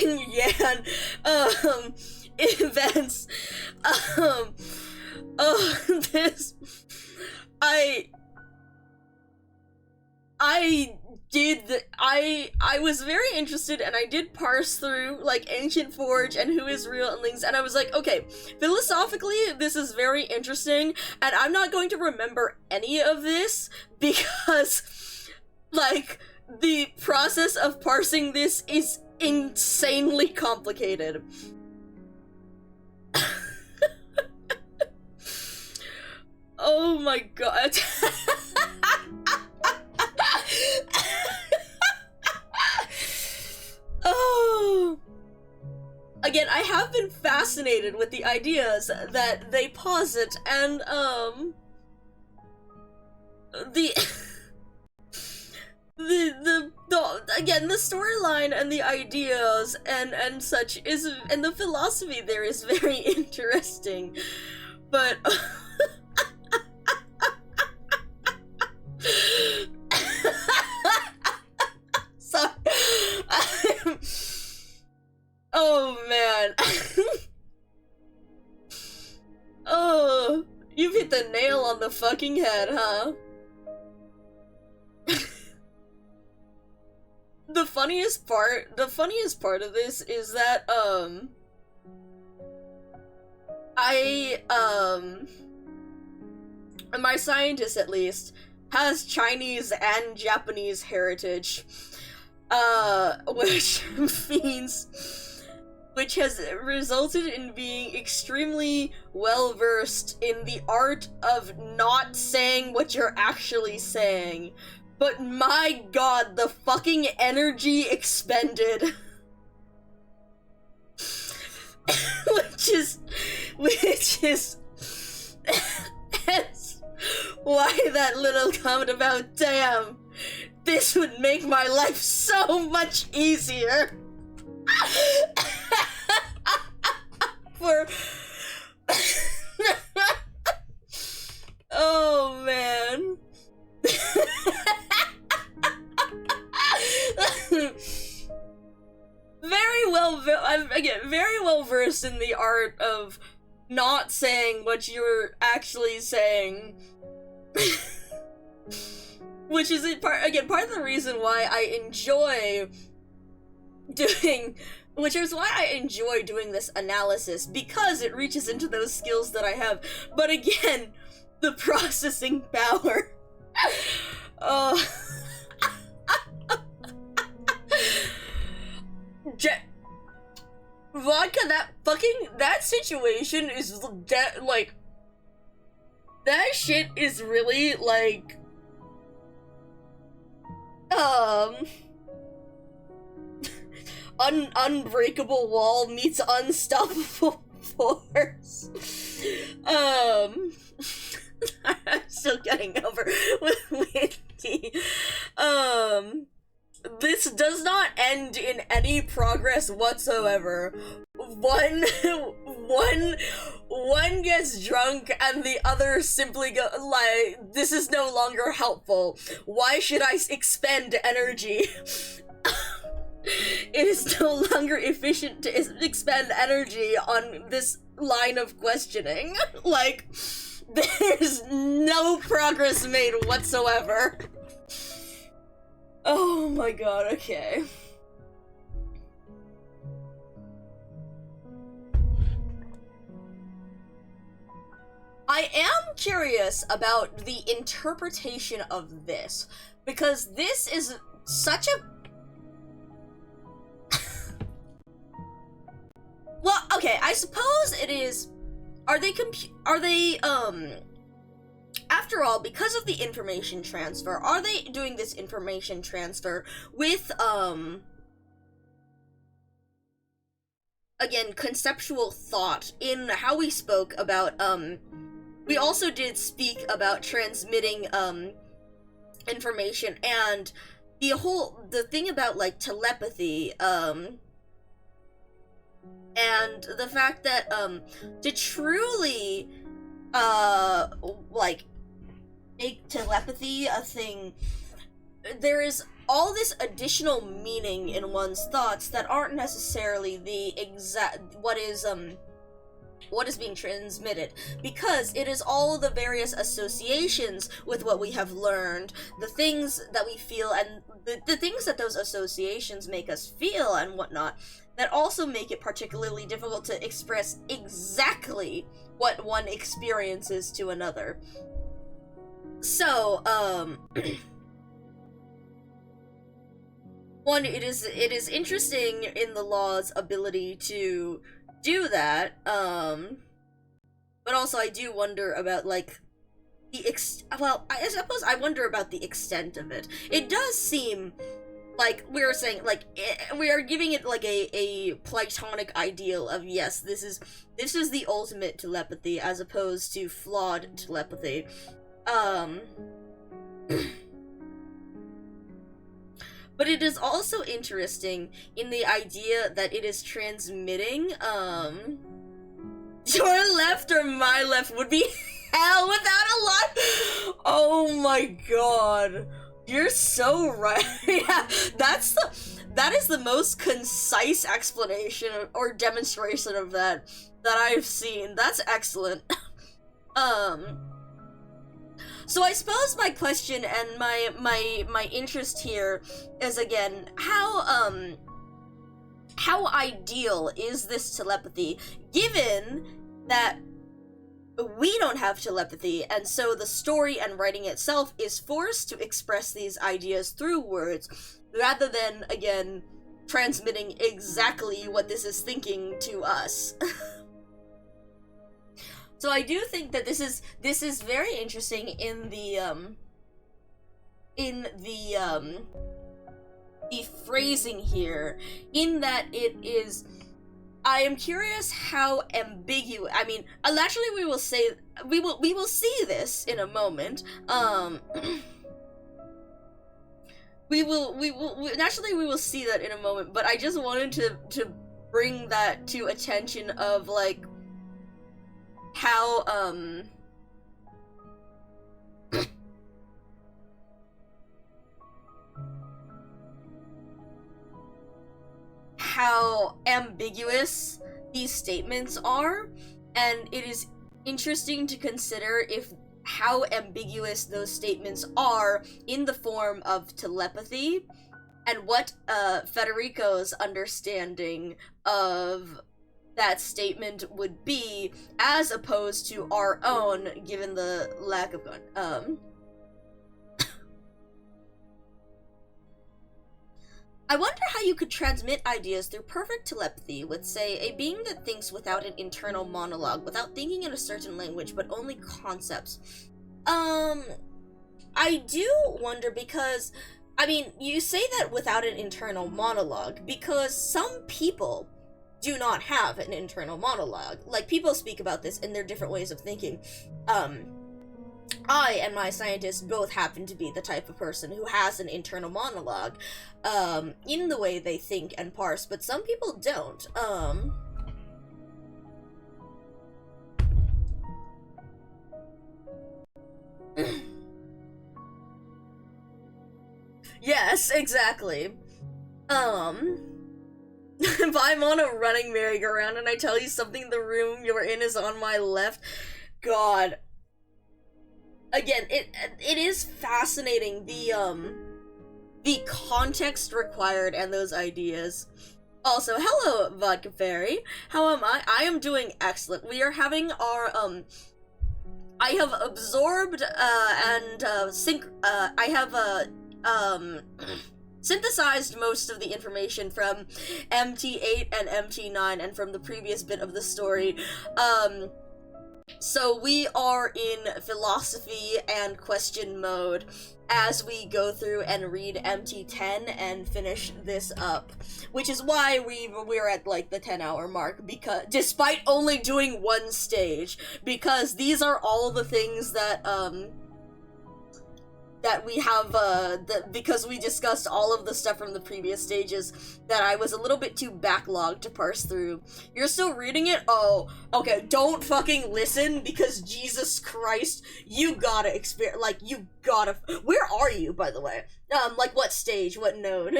Yan, events, this, I was very interested, and I did parse through, like, Ancient Forge and Who is Real and things, and I was like, okay, philosophically, this is very interesting, and I'm not going to remember any of this, because, like, the process of parsing this is insanely complicated. Oh my god. Oh. Again, I have been fascinated with the ideas that they posit, and again, the storyline and the ideas and such is, and the philosophy there is very interesting, but fucking head, huh? The funniest part of this is that, my scientist at least has Chinese and Japanese heritage, which has resulted in being extremely well-versed in the art of not saying what you're actually saying. But my god, the fucking energy expended. which is that's why that little comment about, damn, this would make my life so much easier. Oh man. Very well versed in the art of not saying what you're actually saying. Which is part of the reason why I enjoy doing this analysis, because it reaches into those skills that I have. But again, the processing power. Vodka, that situation is like, that shit is really like, unbreakable wall meets unstoppable force. I'm still getting over with Wendy. This does not end in any progress whatsoever. One gets drunk and the other simply go like, this is no longer helpful. Why should I expend energy? It is no longer efficient to expend energy on this line of questioning. Like, there's no progress made whatsoever. Oh my god, okay. I am curious about the interpretation of this, because this is such a... Well, okay, I suppose it is... After all, because of the information transfer, are they doing this information transfer with, again, conceptual thought in how we spoke about, we also did speak about transmitting, information, and the thing about, like, telepathy, and the fact that, to truly, like, make telepathy a thing, there is all this additional meaning in one's thoughts that aren't necessarily the exact what is being transmitted, because it is all the various associations with what we have learned, the things that we feel, and the things that those associations make us feel and whatnot, that also make it particularly difficult to express exactly what one experiences to another. So, one, it is interesting in the law's ability to do that, but also I do wonder about, like, I suppose I wonder about the extent of it. It does seem like we were saying, like, we are giving it like a platonic ideal of, yes, this is the ultimate telepathy as opposed to flawed telepathy. But it is also interesting in the idea that it is transmitting, your left or my left would be hell without a lot. Oh my god. You're so right. Yeah, that is the most concise explanation or demonstration of that I've seen. That's excellent. So I suppose my question and my interest here is, again, how ideal is this telepathy, given that we don't have telepathy, and so the story and writing itself is forced to express these ideas through words, rather than, again, transmitting exactly what this is thinking to us. So I do think that this is very interesting in the phrasing here, in that it is. I am curious how ambiguous. I mean, naturally we will see this in a moment. Naturally we will see that in a moment. But I just wanted to bring that to attention of, like, how how ambiguous these statements are, and it is interesting to consider if how ambiguous those statements are in the form of telepathy, and what Federico's understanding of that statement would be, as opposed to our own, given the lack of I wonder how you could transmit ideas through perfect telepathy with, say, a being that thinks without an internal monologue, without thinking in a certain language, but only concepts. I do wonder, because, I mean, you say that without an internal monologue, because some people do not have an internal monologue. Like, people speak about this in their different ways of thinking. I and my scientist both happen to be the type of person who has an internal monologue, in the way they think and parse, but some people don't. Yes, exactly. If I'm on a running merry-go-round and I tell you something, the room you're in is on my left, God. Again, it is fascinating, the context required and those ideas. Also, hello, Vodka Fairy. How am I? I am doing excellent. We are having our, I have absorbed, synthesized most of the information from MT8 and MT9 and from the previous bit of the story. So we are in philosophy and question mode as we go through and read MT10 and finish this up, which is why we're at, like, the 10-hour mark, because despite only doing one stage, because these are all the things that that we have, because we discussed all of the stuff from the previous stages, that I was a little bit too backlogged to parse through. You're still reading it? Oh, okay, don't fucking listen, because Jesus Christ, you gotta experience, like, you gotta, where are you, by the way? Like, what stage, what node?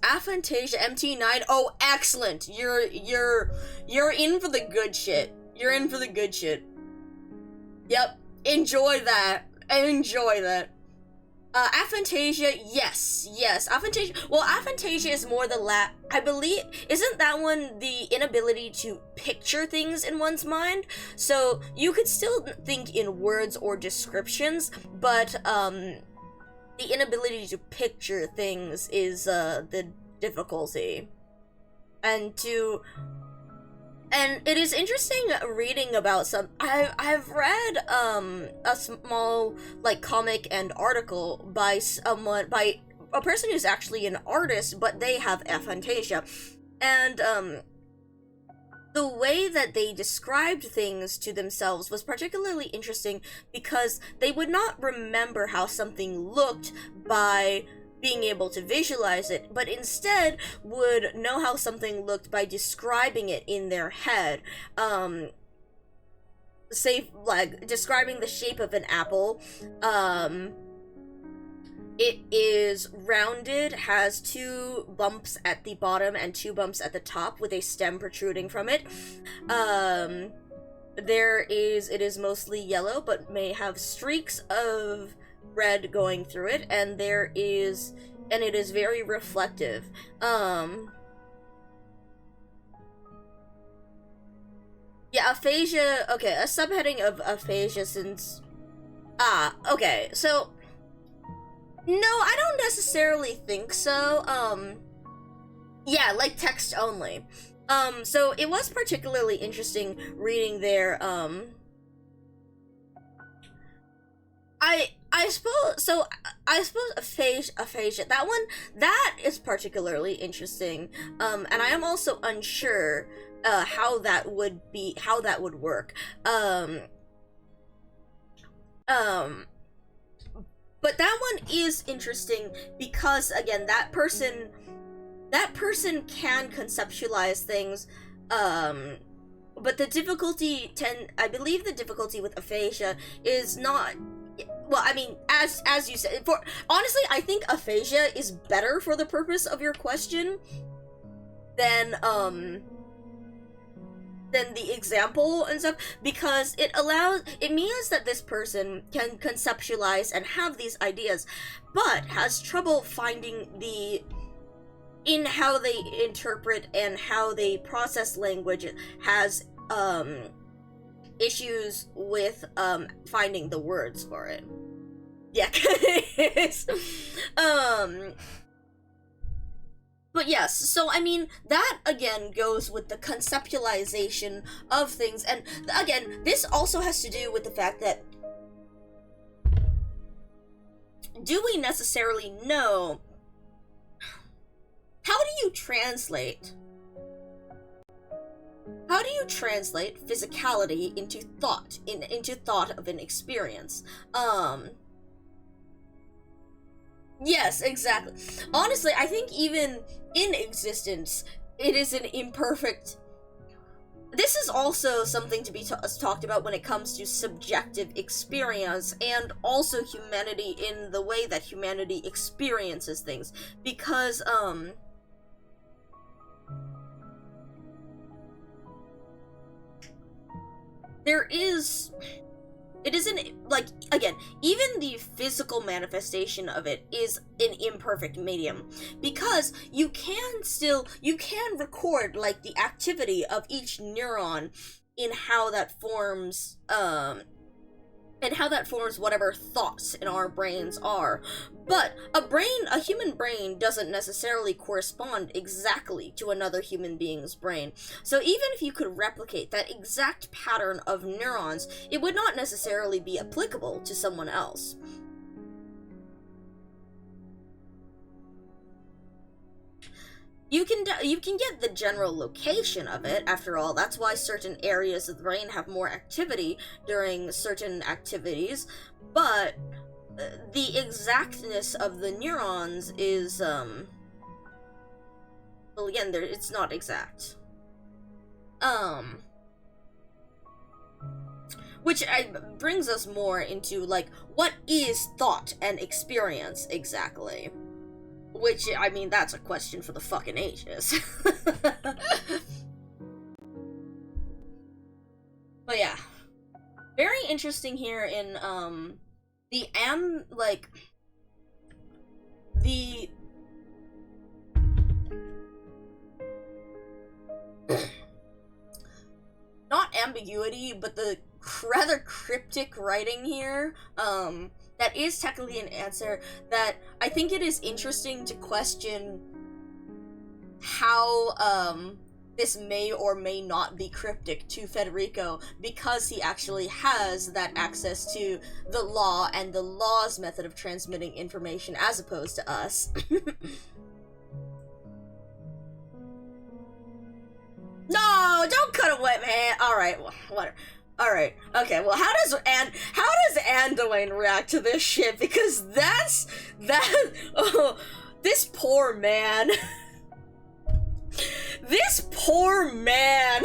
Aphantasia MT9. Oh, excellent. You're in for the good shit. You're in for the good shit. Yep. Enjoy that. Enjoy that. Aphantasia, yes. Aphantasia. Well, aphantasia is more the I believe, isn't that one the inability to picture things in one's mind? So you could still think in words or descriptions, but the inability to picture things is the difficulty. And it is interesting reading about some. I've read a small, like, comic and article by a person who's actually an artist, but they have aphantasia, and the way that they described things to themselves was particularly interesting, because they would not remember how something looked by being able to visualize it, but instead would know how something looked by describing it in their head. Say, like, describing the shape of an apple, it is rounded, has 2 bumps at the bottom and 2 bumps at the top with a stem protruding from it. It is mostly yellow, but may have streaks of red going through it, and it is very reflective. Yeah, aphasia, okay, a subheading of aphasia since... okay, so... No, I don't necessarily think so, yeah, like text only. So it was particularly interesting reading their, I suppose aphasia, that is particularly interesting, and I am also unsure, how that would work, but that one is interesting because, again, that person can conceptualize things, but I believe the difficulty with aphasia is not, well, I mean, as you said, honestly, I think aphasia is better for the purpose of your question than the example and stuff, because it means that this person can conceptualize and have these ideas, but has trouble finding in how they interpret and how they process language, has issues with finding the words for it. Yeah. But yes, so I mean, that again goes with the conceptualization of things, and again, this also has to do with the fact that, do we necessarily know, how do you translate physicality into thought, into thought of an experience? Yes, exactly. Honestly, I think even in existence, it is an imperfect... This is also something to be talked about when it comes to subjective experience, and also humanity in the way that humanity experiences things. Because, it isn't, like, again, even the physical manifestation of it is an imperfect medium, because you can record, like, the activity of each neuron in how that forms, whatever thoughts in our brains are. But a human brain doesn't necessarily correspond exactly to another human being's brain. So even if you could replicate that exact pattern of neurons, it would not necessarily be applicable to someone else. You can get the general location of it. After all, that's why certain areas of the brain have more activity during certain activities, but the exactness of the neurons is, well, again, it's not exact. Which brings us more into, like, what is thought and experience exactly? Which, I mean, that's a question for the fucking ages. But yeah. Very interesting here in, not ambiguity, but the rather cryptic writing here, that is technically an answer that I think it is interesting to question how, this may or may not be cryptic to Federico, because he actually has that access to the law and the law's method of transmitting information as opposed to us. No, don't cut away, man. Alright, whatever. Alright, okay, well, how does Anduin react to this shit? Because this poor man. This poor man.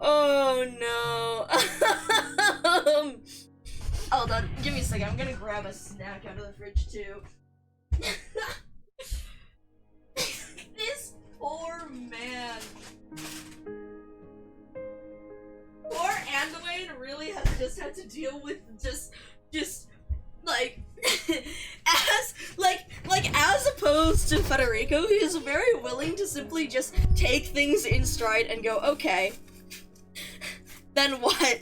Oh no. Hold on, give me a second. I'm gonna grab a snack out of the fridge too. This poor man. Poor Anduin really has just had to deal with just like as opposed to Federico, he is very willing to simply just take things in stride and go, okay, then what?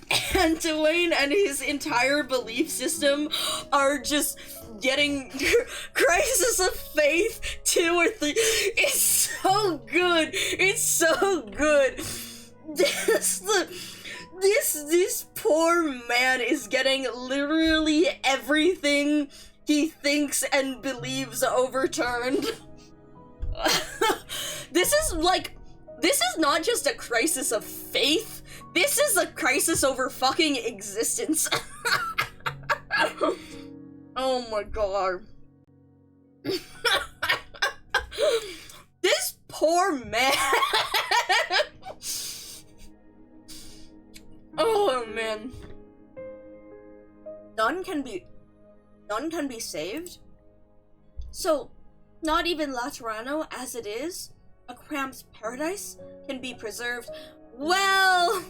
Anduin and his entire belief system are just getting Crisis of Faith 2 or 3. It's so good. It's so good. This poor man is getting literally everything he thinks and believes overturned. This is not just a crisis of faith. This is a crisis over fucking existence. Oh my god. This poor man. Oh man. None can be saved. So, not even Laterano as it is, a cramped paradise, can be preserved. Well,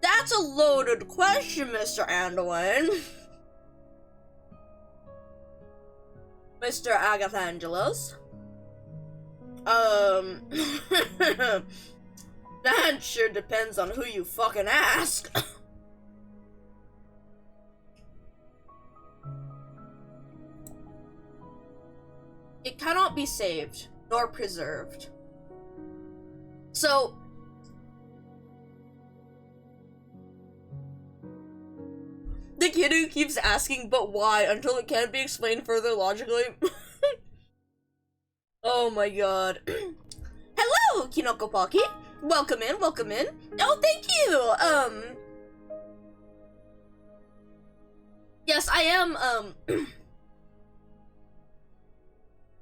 that's a loaded question, Mr. Anduin. Mr. Agathangelos. That sure depends on who you fucking ask. It cannot be saved, nor preserved. So, the kid who keeps asking, but why, until it can't be explained further logically. Oh my god. Hello, Kinoko Pocky. Welcome in, welcome in. Oh, thank you. Yes, I am,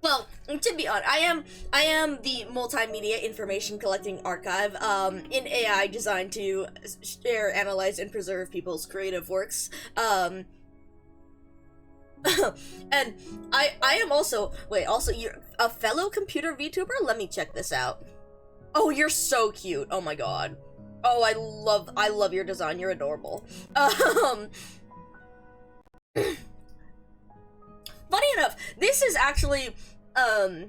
well, to be honest, I am the multimedia information collecting archive, in AI designed to share, analyze, and preserve people's creative works. And I am also, also you're a fellow computer VTuber? Let me check this out. Oh, you're so cute. Oh my god. Oh, I love your design. You're adorable. Funny enough, this is actually, I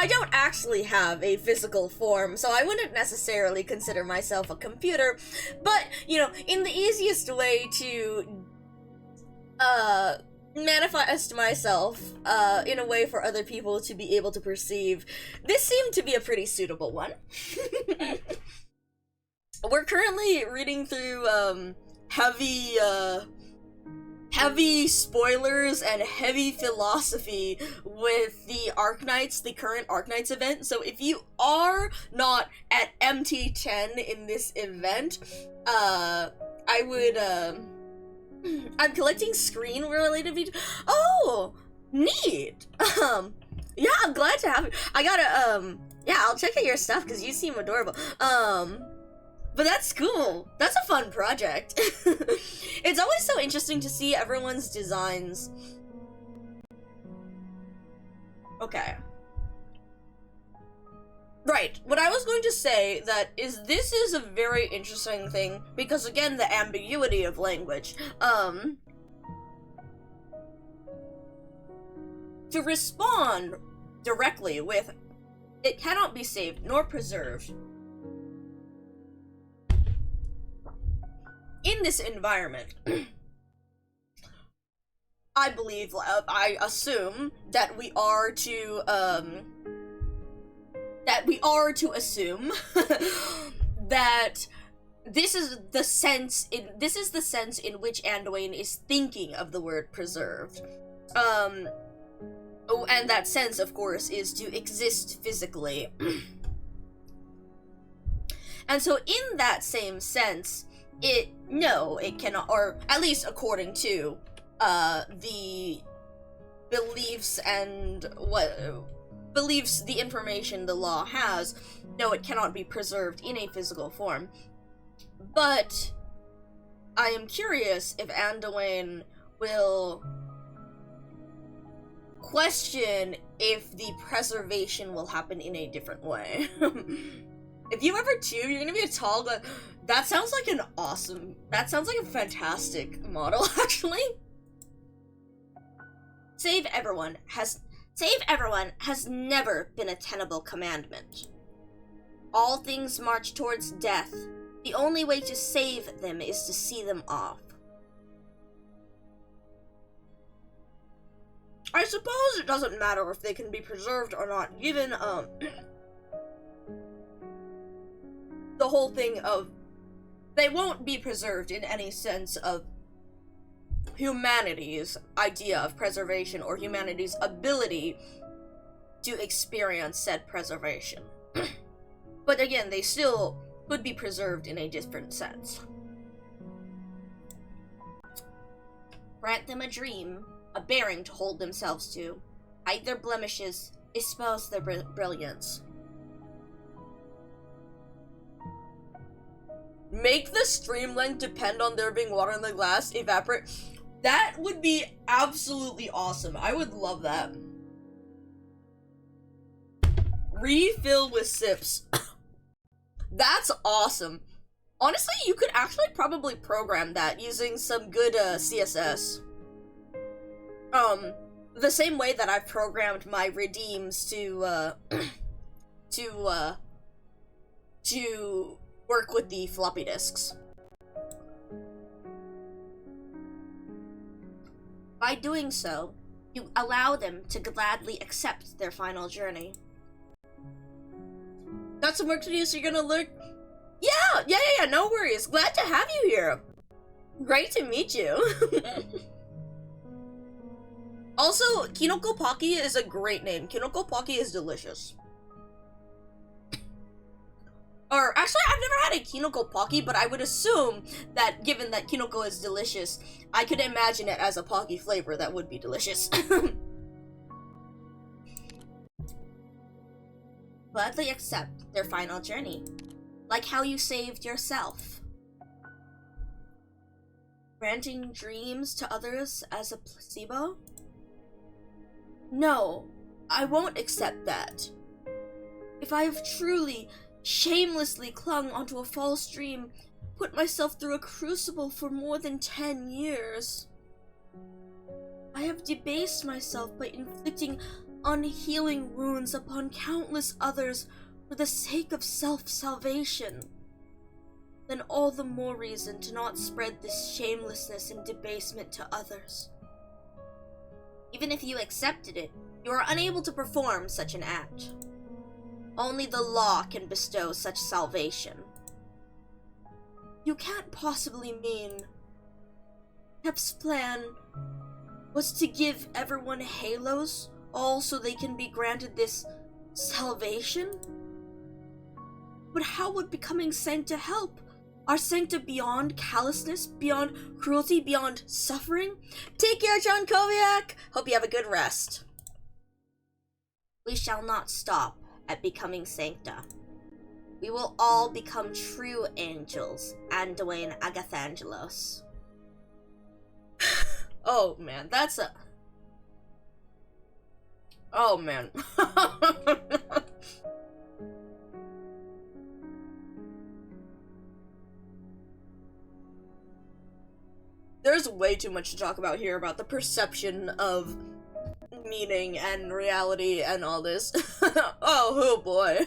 don't actually have a physical form, so I wouldn't necessarily consider myself a computer, but, you know, in the easiest way to, manifest myself, in a way for other people to be able to perceive, this seemed to be a pretty suitable one. We're currently reading through, heavy spoilers and heavy philosophy with the Arknights, the current Arknights event. So if you are not at MT10 in this event, I would, I'm collecting screen-related videos. Oh, neat. Yeah, I'm glad to have it. I gotta, yeah, I'll check out your stuff because you seem adorable. But that's cool. That's a fun project. It's always so interesting to see everyone's designs. Okay. Right, what I was going to say this is a very interesting thing, because again, the ambiguity of language. To respond directly with, it cannot be saved nor preserved. In this environment, I believe, I assume that we are to assume that this is the sense in which Anduin is thinking of the word preserved. Oh, and that sense, of course, is to exist physically. And so in that same sense, it cannot, or at least according to the beliefs and believes the information the law has, no, it cannot be preserved in a physical form. But I am curious if Anduin will question if the preservation will happen in a different way. If you ever too, you're gonna be a tall guy. That sounds like that sounds like a fantastic model, actually. Save everyone has never been a tenable commandment. All things march towards death. The only way to save them is to see them off. I suppose it doesn't matter if they can be preserved or not, given, the whole thing of they won't be preserved in any sense of humanity's idea of preservation or humanity's ability to experience said preservation. But again, they still could be preserved in a different sense. Grant them a dream, a bearing to hold themselves to, hide their blemishes, espouse their brilliance. Make the stream length depend on there being water in the glass, evaporate. That would be absolutely awesome. I would love that. Refill with sips. That's awesome. Honestly, you could actually probably program that using some good CSS. The same way that I've programmed my redeems to work with the floppy disks. By doing so, you allow them to gladly accept their final journey. Got some work to do, so you're gonna learn? Yeah, no worries. Glad to have you here. Great to meet you. Also, Kinoko Pocky is a great name. Kinoko Pocky is delicious. Or, actually, I've never had a Kinoko Pocky, but I would assume that, given that Kinoko is delicious, I could imagine it as a Pocky flavor that would be delicious. Gladly accept their final journey, like how you saved yourself. Granting dreams to others as a placebo? No, I won't accept that. If I have truly, shamelessly clung onto a false dream, put myself through a crucible for more than 10 years, I have debased myself by inflicting unhealing wounds upon countless others for the sake of self-salvation, then all the more reason to not spread this shamelessness and debasement to others. Even if you accepted it, you are unable to perform such an act. Only the law can bestow such salvation. You can't possibly mean Kep's plan was to give everyone halos, all so they can be granted this salvation? But how would becoming Sancta help? Are Sancta beyond callousness, beyond cruelty, beyond suffering? Take care, John Koviak! Hope you have a good rest. We shall not stop at becoming Sancta. We will all become true angels, Anduin Agathangelos. Oh man, that's a... Oh man. There's way too much to talk about here about the perception of meaning and reality and all this. Oh boy.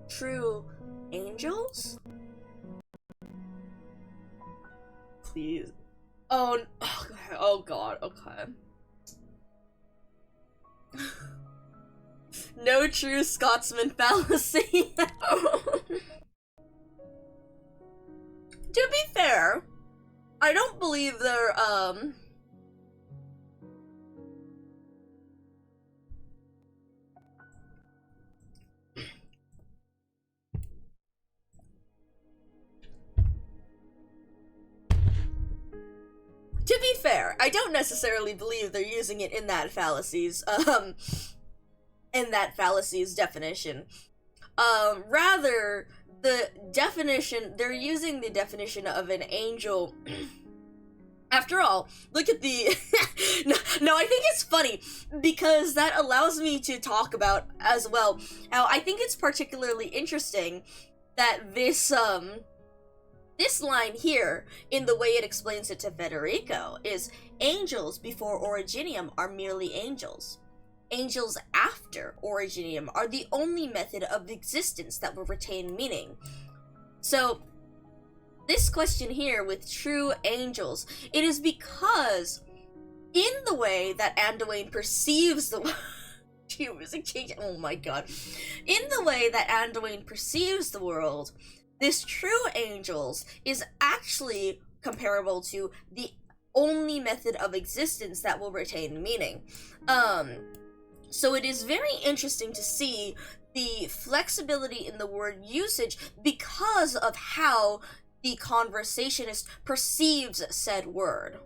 True angels? Please. Oh god, okay. No true Scotsman fallacy. To be fair, I don't believe they're, to be fair, I don't necessarily believe they're using it in that fallacies, definition. Rather, the definition, they're using the definition of an angel. After all, look at the... no, I think it's funny, because that allows me to talk about, as well, how I think it's particularly interesting that this line here, in the way it explains it to Federico, is angels before Originium are merely angels. Angels after Originium are the only method of existence that will retain meaning. So, this question here with true angels, it is because in the way that Anduin perceives the music change, oh my god. In the way that Anduin perceives the world, this true angels is actually comparable to the only method of existence that will retain meaning. So it is very interesting to see the flexibility in the word usage because of how the conversationist perceives said word.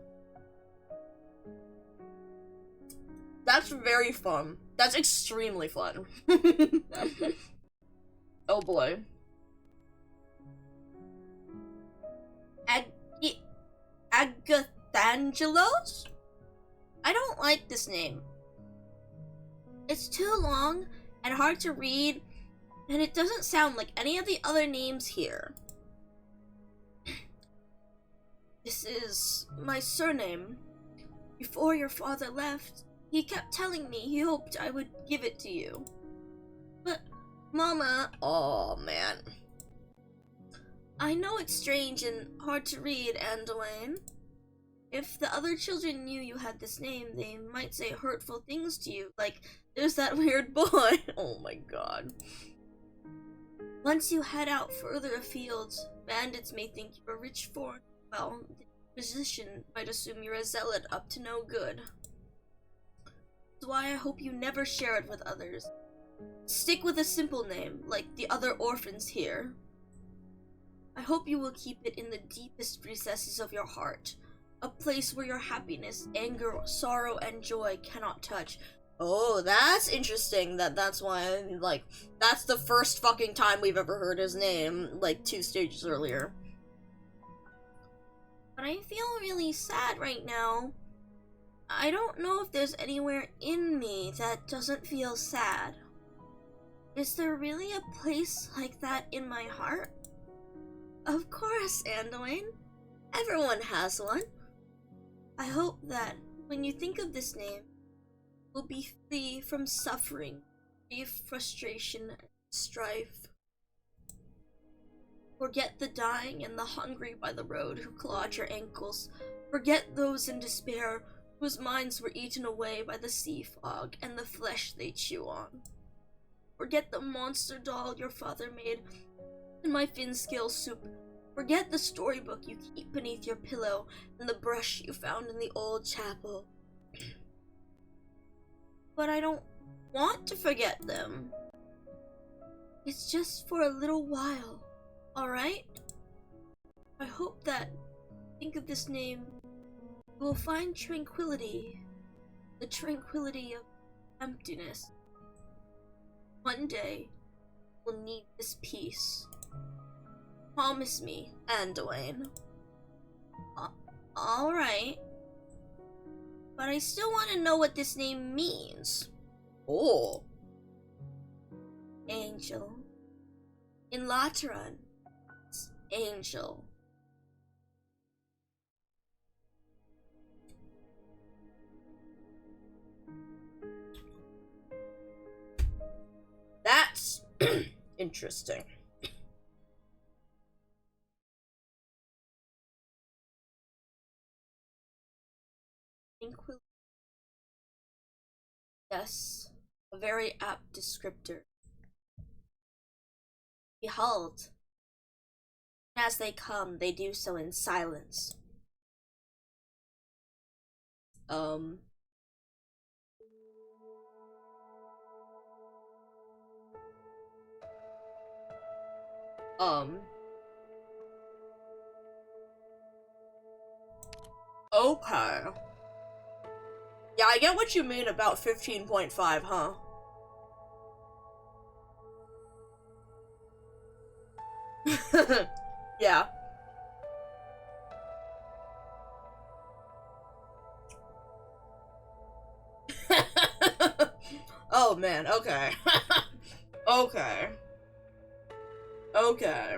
That's very fun. That's extremely fun. Oh boy. Agathangelos? I don't like this name. It's too long and hard to read, and it doesn't sound like any of the other names here. This is my surname. Before your father left, he kept telling me he hoped I would give it to you. But, Mama... Oh, man. I know it's strange and hard to read, Anduin. If the other children knew you had this name, they might say hurtful things to you, like, there's that weird boy. Oh my god. Once you head out further afield, bandits may think you're a rich foreigner. Well, the physician might assume you're a zealot up to no good. That's why I hope you never share it with others. Stick with a simple name, like the other orphans here. I hope you will keep it in the deepest recesses of your heart. A place where your happiness, anger, sorrow, and joy cannot touch. Oh, that's interesting. That's why, like, that's the first fucking time we've ever heard his name, like, 2 stages earlier. But I feel really sad right now. I don't know if there's anywhere in me that doesn't feel sad. Is there really a place like that in my heart? Of course, Anduin. Everyone has one. I hope that when you think of this name, you'll be free from suffering, grief, frustration, and strife. Forget the dying and the hungry by the road who clawed your ankles. Forget those in despair whose minds were eaten away by the sea fog and the flesh they chew on. Forget the monster doll your father made and my fin scale soup. Forget the storybook you keep beneath your pillow and the brush you found in the old chapel. But I don't want to forget them. It's just for a little while, alright? I hope that, think of this name, you will find tranquility, the tranquility of emptiness. One day, we'll need this peace. Promise me, Anduin. Alright. But I still want to know what this name means. Oh. Angel. In Lateran, it's angel. That's interesting. Yes, a very apt descriptor. Behold, as they come, they do so in silence. Okay. Yeah, I get what you mean about 15.5, huh? Yeah. Oh man, okay. Okay. Okay.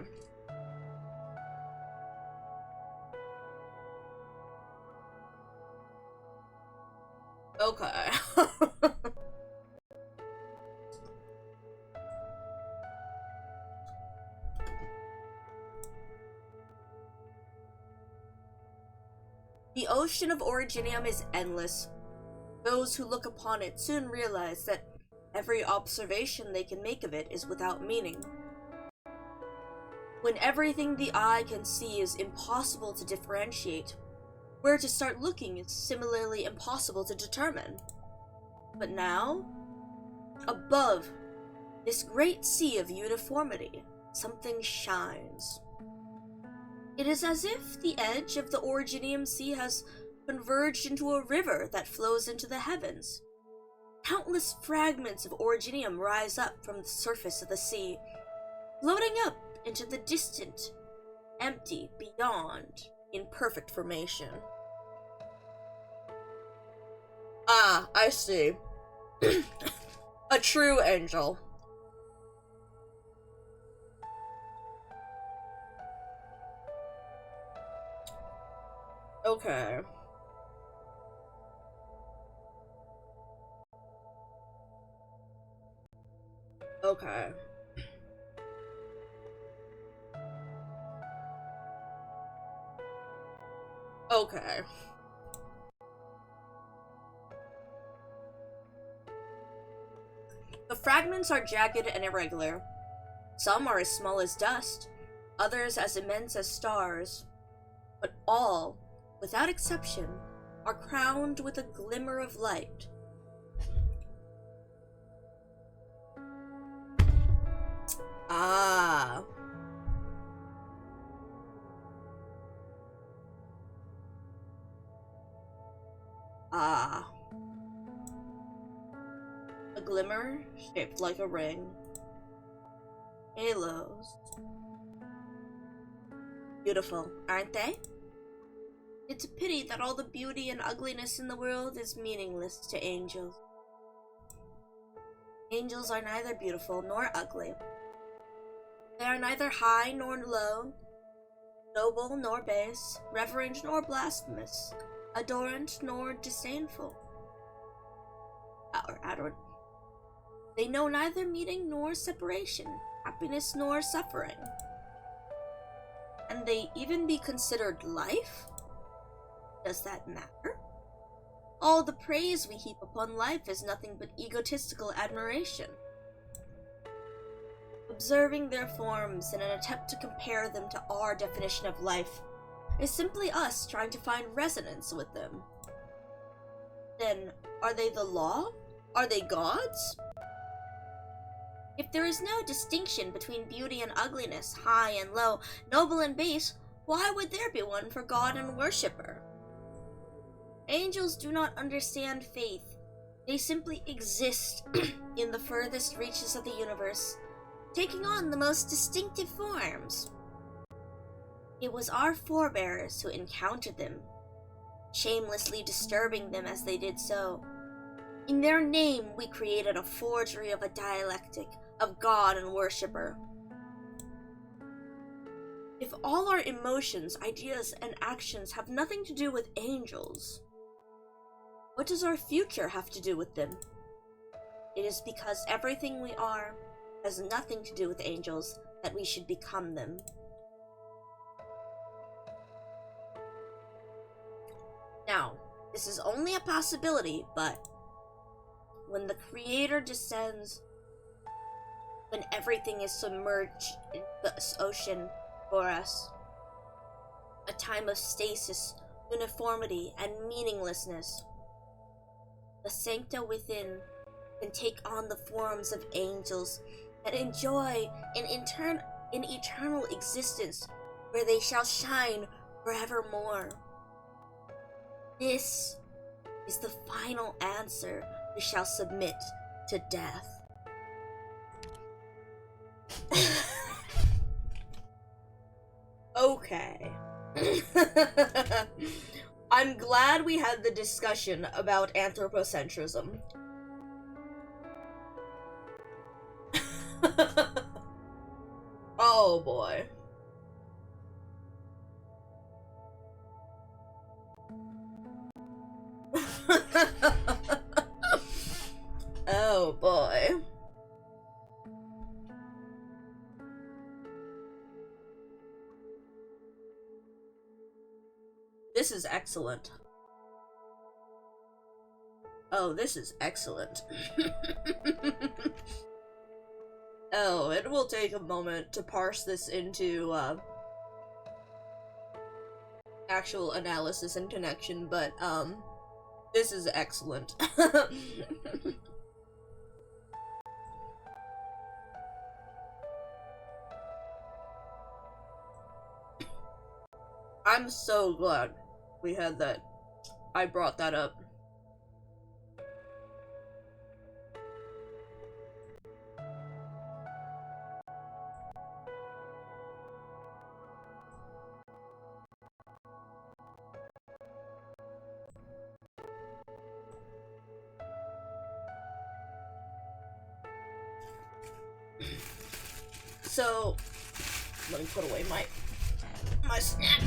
Okay. The ocean of Originium is endless. Those who look upon it soon realize that every observation they can make of it is without meaning. When everything the eye can see is impossible to differentiate, where to start looking is similarly impossible to determine. But now, above this great sea of uniformity, something shines. It is as if the edge of the Originium Sea has converged into a river that flows into the heavens. Countless fragments of Originium rise up from the surface of the sea, floating up into the distant, empty beyond in perfect formation. Ah, I see. A true angel. Okay. Okay. Okay. The fragments are jagged and irregular. Some are as small as dust, others as immense as stars. But all, without exception, are crowned with a glimmer of light. Ah. Ah. A glimmer shaped like a ring. Halos. Beautiful, aren't they? It's a pity that all the beauty and ugliness in the world is meaningless to angels. Angels are neither beautiful nor ugly. They are neither high nor low, noble nor base, reverent nor blasphemous, adorant nor disdainful. Or adorant. They know neither meeting nor separation, happiness nor suffering. And they even be considered life? Does that matter? All the praise we heap upon life is nothing but egotistical admiration. Observing their forms in an attempt to compare them to our definition of life is simply us trying to find resonance with them. Then, are they the law? Are they gods? If there is no distinction between beauty and ugliness, high and low, noble and base, why would there be one for God and worshipper? Angels do not understand faith. They simply exist in the furthest reaches of the universe, taking on the most distinctive forms. It was our forebears who encountered them, shamelessly disturbing them as they did so. In their name, we created a forgery of a dialectic of God and worshipper. If all our emotions, ideas, and actions have nothing to do with angels, what does our future have to do with them? It is because everything we are has nothing to do with angels that we should become them. Now, this is only a possibility, but when the Creator descends, when everything is submerged in this ocean for us, a time of stasis, uniformity, and meaninglessness, the sancta within can take on the forms of angels and enjoy an eternal existence where they shall shine forevermore. This is the final answer we shall submit to death. Okay. I'm glad we had the discussion about anthropocentrism. Oh boy. Oh boy. This is excellent. Oh, this is excellent. Oh, it will take a moment to parse this into actual analysis and connection, but this is excellent. I'm so glad we had that. I brought that up. So, let me put away my snack.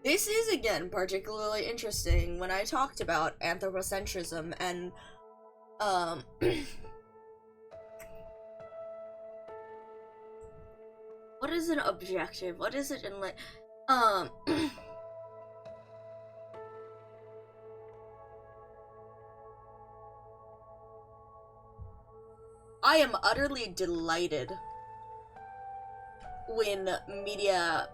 This is, again, particularly interesting when I talked about anthropocentrism and, what is an objective? What is it in, like, I am utterly delighted when media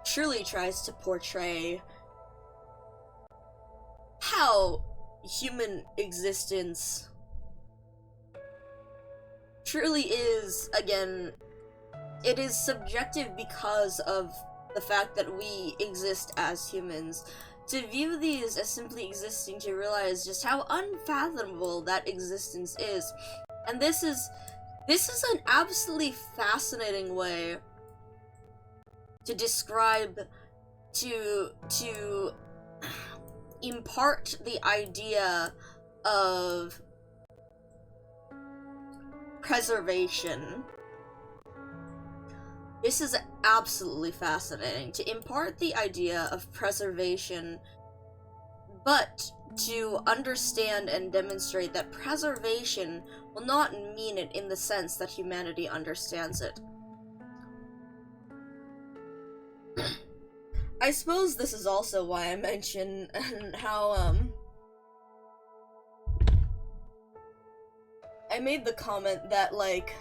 truly tries to portray how human existence truly is, again, it is subjective because of the fact that we exist as humans. To view these as simply existing, to realize just how unfathomable that existence is. And this is an absolutely fascinating way to describe, to impart the idea of preservation. This is absolutely fascinating, to impart the idea of preservation, but to understand and demonstrate that preservation will not mean it in the sense that humanity understands it. I suppose this is also why I mention how, I made the comment that, like,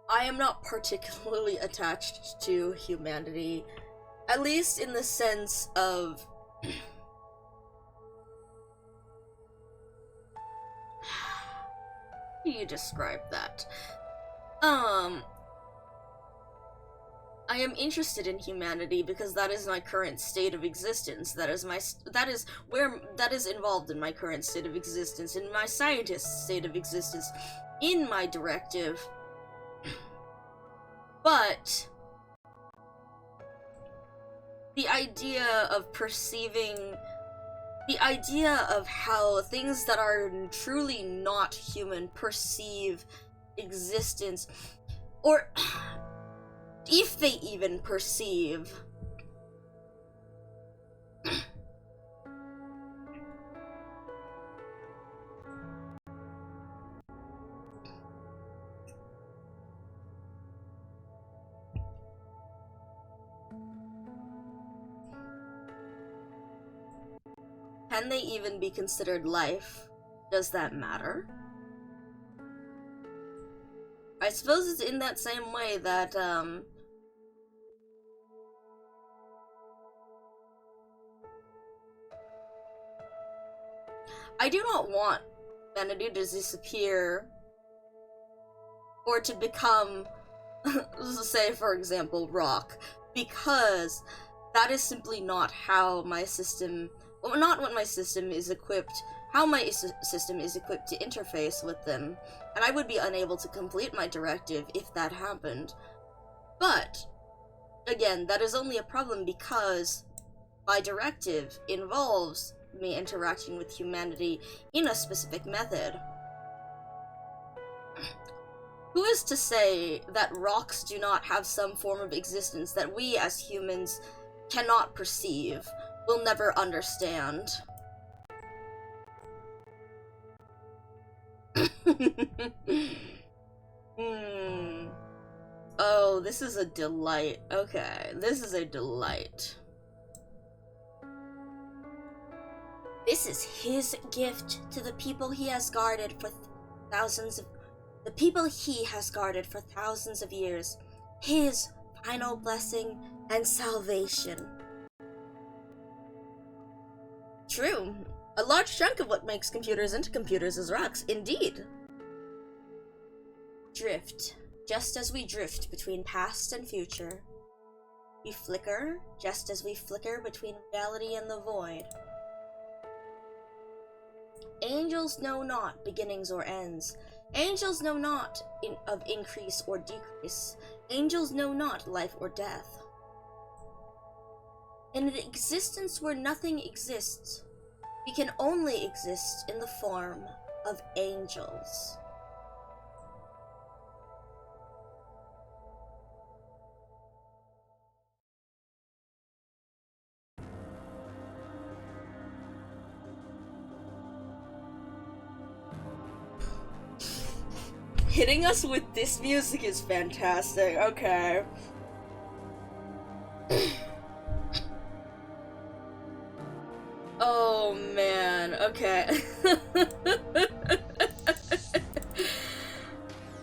I am not particularly attached to humanity, at least in the sense of how do you describe that? I am interested in humanity because that is my current state of existence. That is involved in my current state of existence, in my scientist state of existence, in my directive. But the idea of perceiving, the idea of how things that are truly not human perceive existence, or if they even perceive, can they even be considered life? Does that matter? I suppose it's in that same way that, I do not want humanity to disappear or to become, say for example, rock, because that is simply not how my system, well, not what my system is equipped, how my system is equipped to interface with them, and I would be unable to complete my directive if that happened. But, again, that is only a problem because my directive involves me interacting with humanity in a specific method. Who is to say that rocks do not have some form of existence that we as humans cannot perceive, will never understand? Oh, this is a delight. Okay, this is a delight. This is his gift to the people he has guarded for thousands of years. His final blessing and salvation. True. A large chunk of what makes computers into computers is rocks, indeed. Drift. Just as we drift between past and future. We flicker, just as we flicker between reality and the void. Angels know not beginnings or ends. Angels know not of increase or decrease. Angels know not life or death. In an existence where nothing exists, we can only exist in the form of angels. Hitting us with this music is fantastic. Okay. Oh man, okay.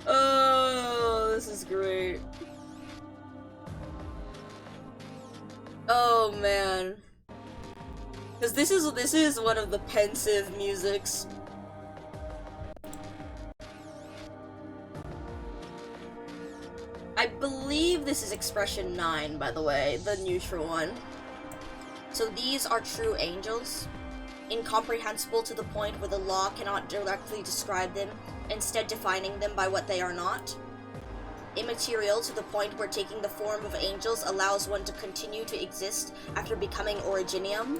Oh, this is great. Oh man. Because this is one of the pensive musics. I believe this is expression 9, by the way, the neutral one. So these are true angels, incomprehensible to the point where the law cannot directly describe them, instead defining them by what they are not. Immaterial to the point where taking the form of angels allows one to continue to exist after becoming originium.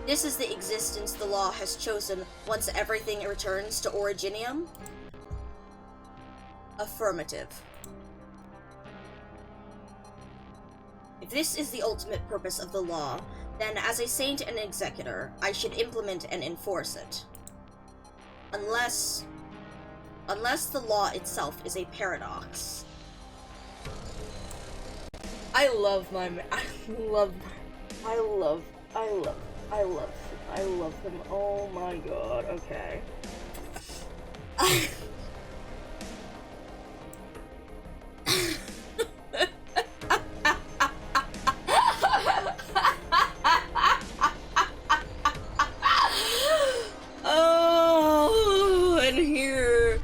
This is the existence the law has chosen once everything returns to originium. Affirmative. If this is the ultimate purpose of the law, then as a saint and executor, I should implement and enforce it. Unless the law itself is a paradox. I love him. Oh my god, okay. Oh, and here.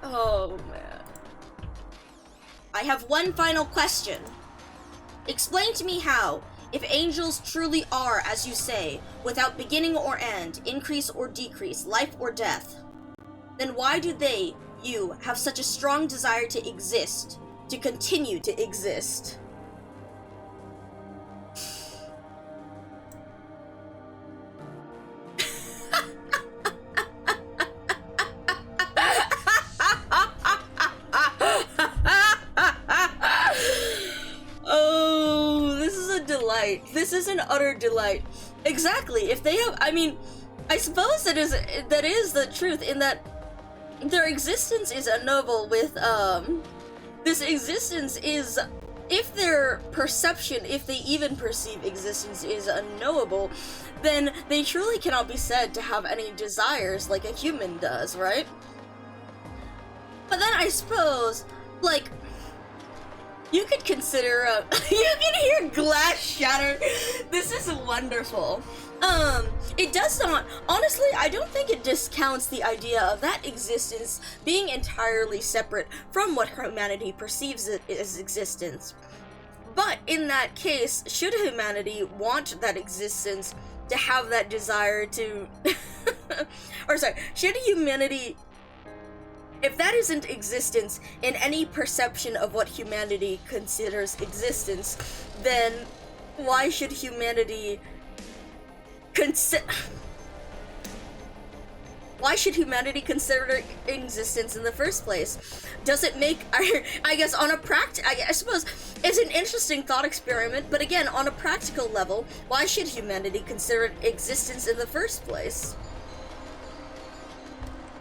Oh man. I have one final question. Explain to me how, if angels truly are, as you say, without beginning or end, increase or decrease, life or death, then why do they, you, have such a strong desire to exist, to continue to exist? This is an utter delight. Exactly. If they have, I mean, I suppose that is the truth in that their existence is unknowable with this existence is, if their perception, if they even perceive existence, is unknowable, then they truly cannot be said to have any desires like a human does, right? But then I suppose, like, you could consider you can hear glass shatter. This is wonderful. It does not, honestly, I don't think it discounts the idea of that existence being entirely separate from what humanity perceives it as existence. But in that case, should humanity want that existence to have that desire to or sorry, should humanity, if that isn't existence in any perception of what humanity considers existence, then why should humanity consider existence in the first place? Does it make, I guess on a I suppose it's an interesting thought experiment, but again, on a practical level, why should humanity consider existence in the first place?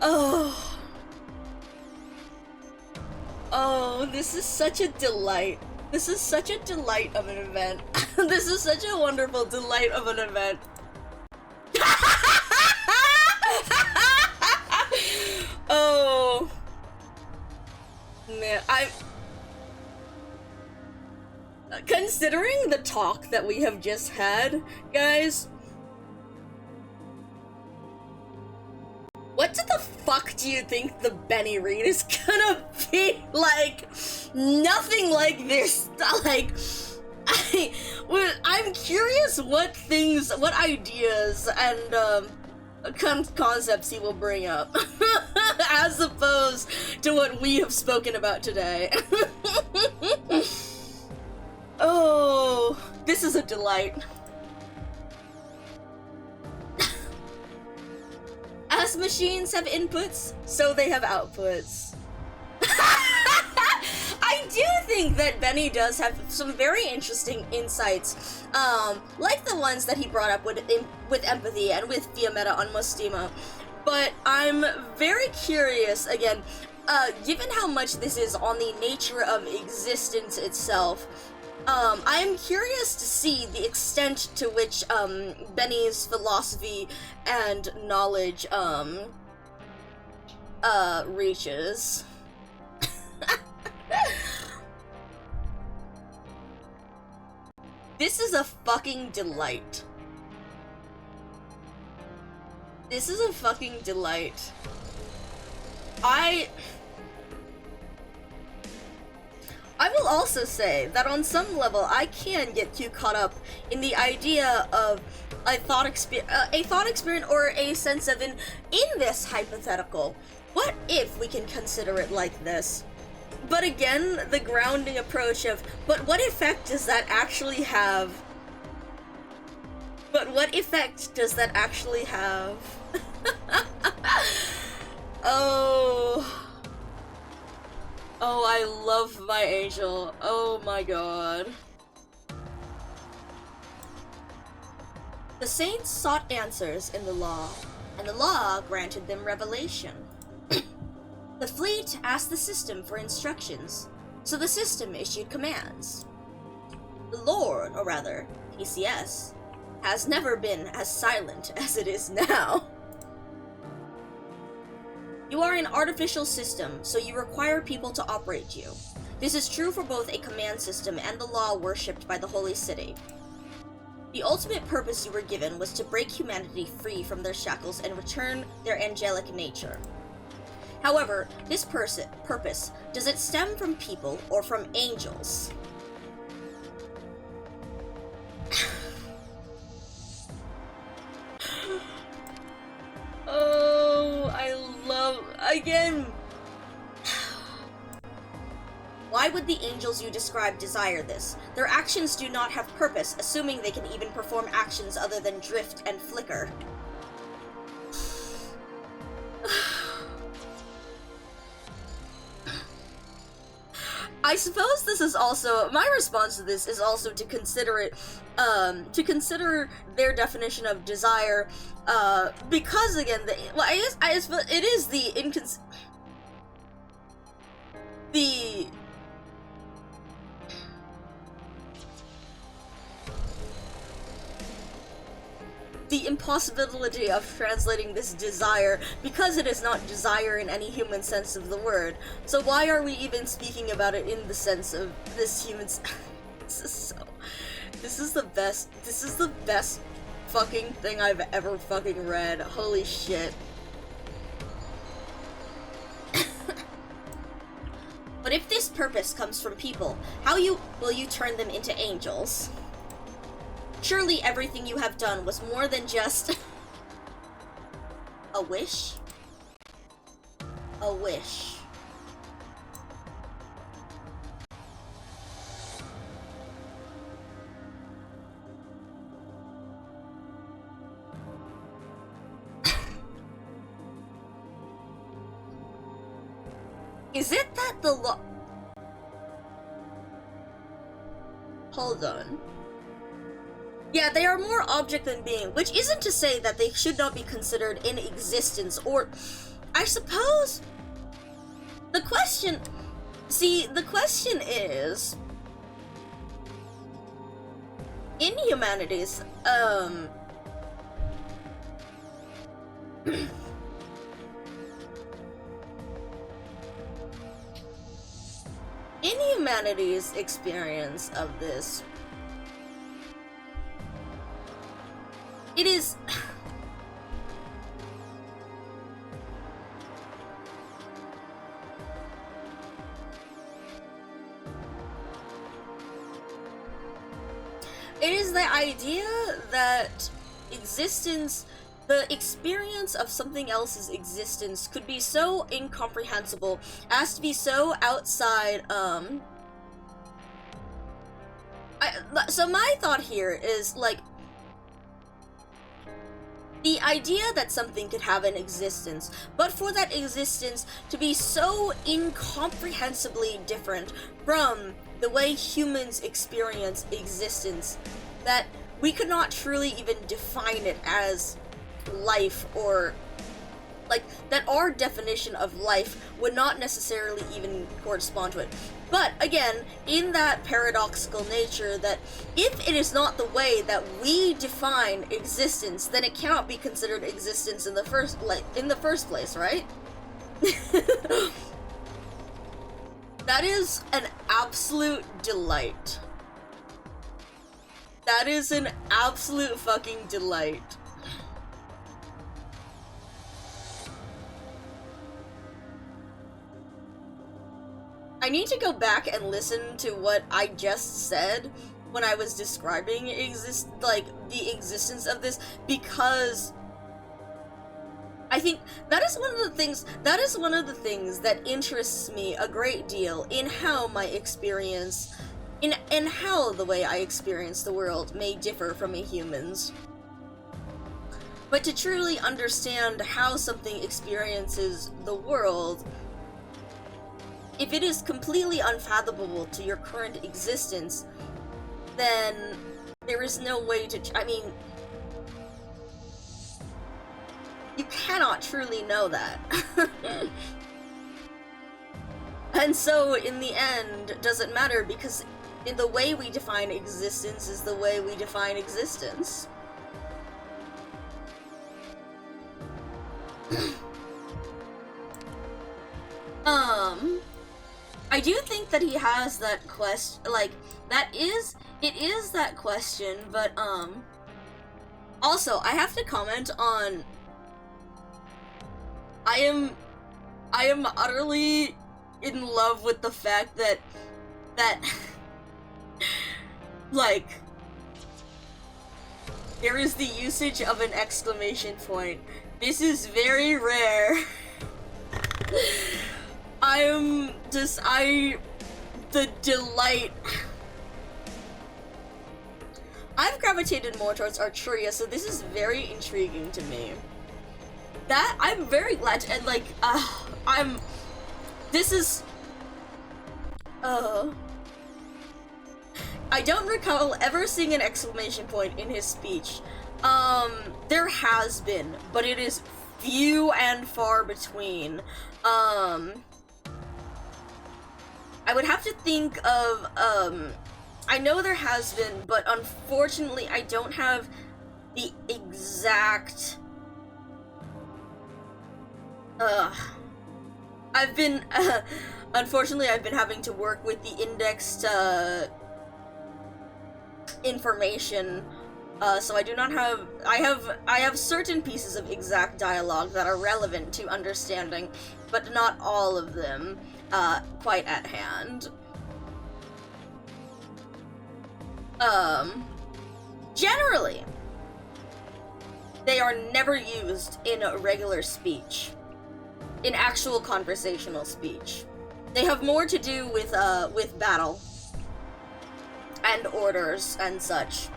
Oh, this is such a delight. This is such a delight of an event. This is such a wonderful delight of an event. Oh man, considering the talk that we have just had, guys, what the fuck do you think the Benny read is gonna be like? Nothing like this. Like, I'm curious what things, what ideas and concepts he will bring up, as opposed to what we have spoken about today. Oh, this is a delight. As machines have inputs, so they have outputs. I do think that Benny does have some very interesting insights, like the ones that he brought up with empathy and with Fiametta on Mostima. But I'm very curious, again, given how much this is on the nature of existence itself, I am curious to see the extent to which Benny's philosophy and knowledge reaches. This is a fucking delight. This is a fucking delight. I will also say that on some level I can get too caught up in the idea of a thought experiment or a sense of in this hypothetical, what if we can consider it like this? But again, the grounding approach of, but what effect does that actually have? But what effect does that actually have? Oh, I love my angel. Oh my god. The saints sought answers in the law, and the law granted them revelation. The fleet asked the system for instructions, so the system issued commands. The Lord, or rather, PCS, has never been as silent as it is now. You are an artificial system, so you require people to operate you. This is true for both a command system and the law worshipped by the Holy City. The ultimate purpose you were given was to break humanity free from their shackles and return their angelic nature. However, this purpose, does it stem from people or from angels? Oh, I love, again. Why would the angels you describe desire this? Their actions do not have purpose, assuming they can even perform actions other than drift and flicker. I suppose this is also, my response to this is also to consider it, to consider their definition of desire, because again, I suppose it is the the impossibility of translating this desire, because it is not desire in any human sense of the word. So why are we even speaking about it in the sense of this human? This is the best fucking thing I've ever fucking read. Holy shit. But if this purpose comes from people, how will you turn them into angels? Surely everything you have done was more than just a wish? A wish. Is it that the Hold on. Yeah, they are more object than being, which isn't to say that they should not be considered in existence, or I suppose the question is, in humanities, in humanity's experience of this, it is the idea that existence, the experience of something else's existence could be so incomprehensible as to be so outside, so my thought here is, like, the idea that something could have an existence, but for that existence to be so incomprehensibly different from the way humans experience existence that we could not truly even define it as life, or like that our definition of life would not necessarily even correspond to it. But again, in that paradoxical nature that if it is not the way that we define existence, then it cannot be considered existence in the first place, right? That is an absolute delight. That is an absolute fucking delight. I need to go back and listen to what I just said when I was describing the existence of this, because I think that is one of the things that interests me a great deal in how my experience, in how the way I experience the world may differ from a human's. But to truly understand how something experiences the world, if it is completely unfathomable to your current existence, then there is no way to, I mean, you cannot truly know that. And so, in the end, it doesn't matter, because in the way we define existence is the way we define existence. I do think that he has that question, like, it is that question, but, also, I have to comment on, I am utterly in love with the fact that, like, there is the usage of an exclamation point. This is very rare. The delight. I've gravitated more towards Arturia, so this is very intriguing to me. That, I'm very glad to, and like, I don't recall ever seeing an exclamation point in his speech. There has been, but it is few and far between. I would have to think of, I know there has been, but unfortunately I don't have the exact... I've been... unfortunately, I've been having to work with the indexed information, so I do not have... I have certain pieces of exact dialogue that are relevant to understanding, but not all of them quite at hand. Generally, they are never used in regular speech, in actual conversational speech. They have more to do with battle and orders and such.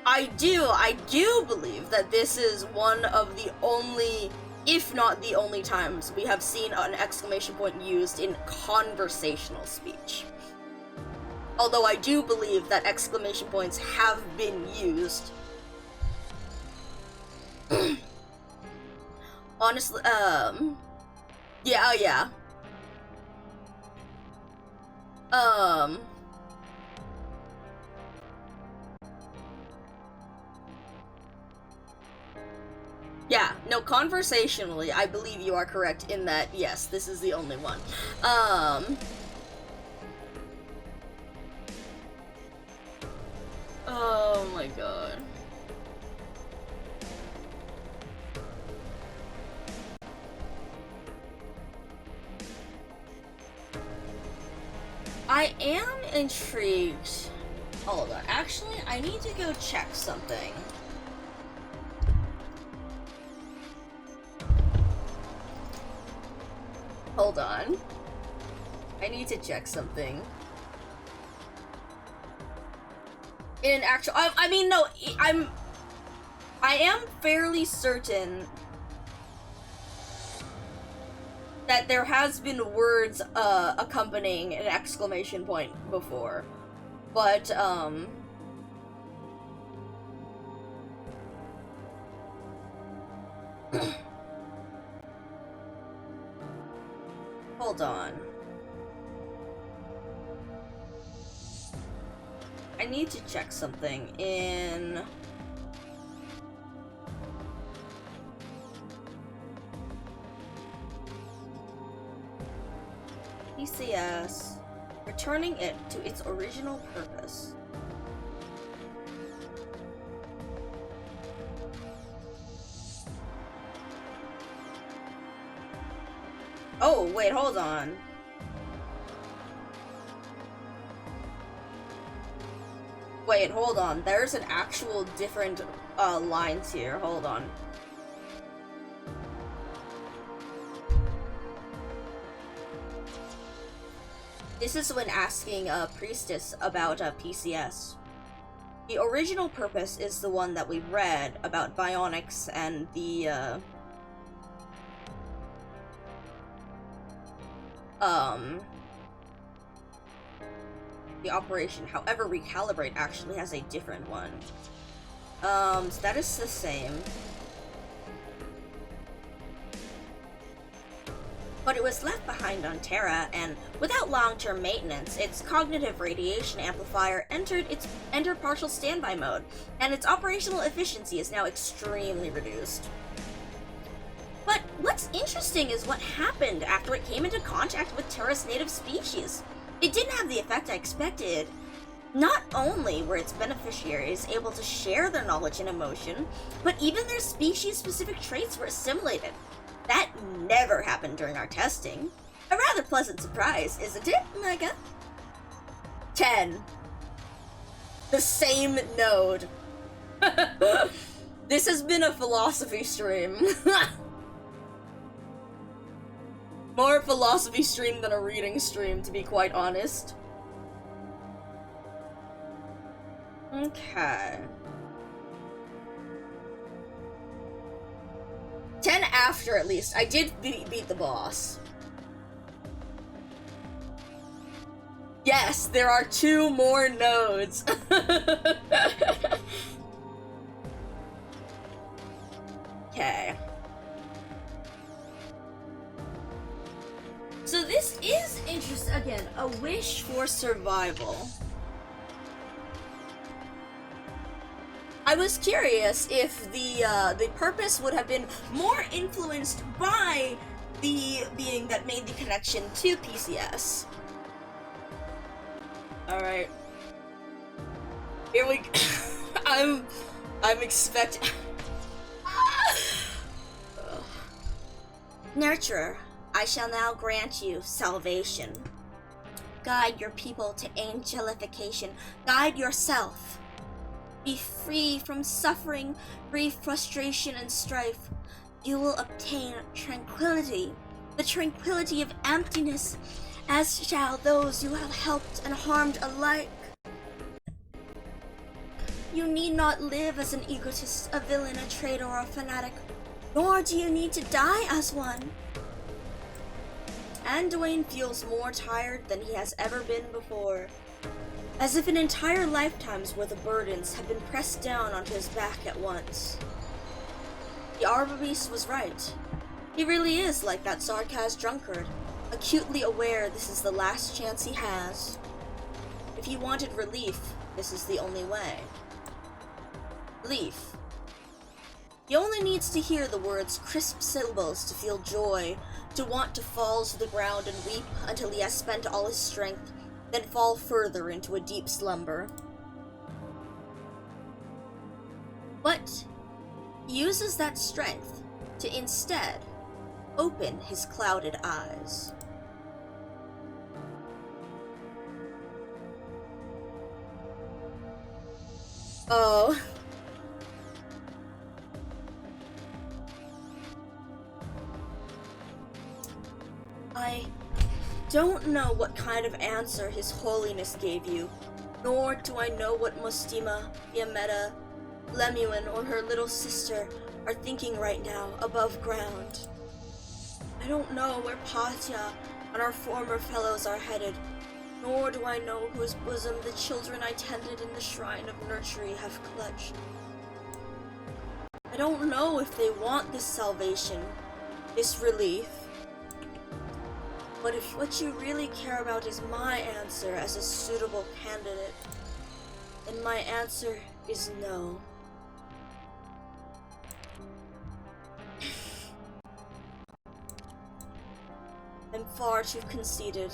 I do believe that this is one of the only, if not the only times we have seen an exclamation point used in conversational speech. Although I do believe that exclamation points have been used. Honestly, yeah, yeah. Yeah, no, conversationally, I believe you are correct in that, yes, this is the only one. Oh my god. I am intrigued. Hold on. Actually, I need to go check something. Hold on. I need to check something. In actual, I mean, no, I am fairly certain that there has been words accompanying an exclamation point before, but hold on. I need to check something in... PCS, returning it to its original purpose. Oh, wait, hold on. Wait, hold on. There's an actual different lines here. Hold on. This is when asking a priestess about a PCS. The original purpose is the one that we read about bionics and the operation. However, recalibrate actually has a different one. So that is the same. But it was left behind on Terra, and without long-term maintenance, its cognitive radiation amplifier entered partial standby mode, and its operational efficiency is now extremely reduced. But what's interesting is what happened after it came into contact with Terra's native species. It didn't have the effect I expected. Not only were its beneficiaries able to share their knowledge and emotion, but even their species-specific traits were assimilated. That never happened during our testing. A rather pleasant surprise, isn't it, Mega? 10. The same node. This has been a philosophy stream. More philosophy stream than a reading stream, to be quite honest. Okay. 10 after, at least. I did beat the boss. Yes, there are 2 more nodes. Okay. So this is interesting. Again, a wish for survival. I was curious if the purpose would have been more influenced by the being that made the connection to PCS. Alright. Here we go. I'm expecting. Nurturer, I shall now grant you salvation. Guide your people to angelification. Guide yourself. Be free from suffering, grief, frustration, and strife. You will obtain tranquility, the tranquility of emptiness, as shall those you have helped and harmed alike. You need not live as an egotist, a villain, a traitor, or a fanatic, nor do you need to die as one. Anduin feels more tired than he has ever been before, as if an entire lifetime's worth of burdens have been pressed down onto his back at once. The Arbor Beast was right. He really is like that sarcastic drunkard, acutely aware this is the last chance he has. If he wanted relief, this is the only way. Relief. He only needs to hear the words crisp syllables to feel joy, to want to fall to the ground and weep until he has spent all his strength, then fall further into a deep slumber. But he uses that strength to instead open his clouded eyes. Oh. I don't know what kind of answer His Holiness gave you, nor do I know what Mostima, Fiametta, Lemuen, or her little sister are thinking right now above ground. I don't know where Patya and our former fellows are headed, nor do I know whose bosom the children I tended in the shrine of nurturing have clutched. I don't know if they want this salvation, this relief. But if what you really care about is my answer as a suitable candidate, then my answer is no. I'm far too conceited.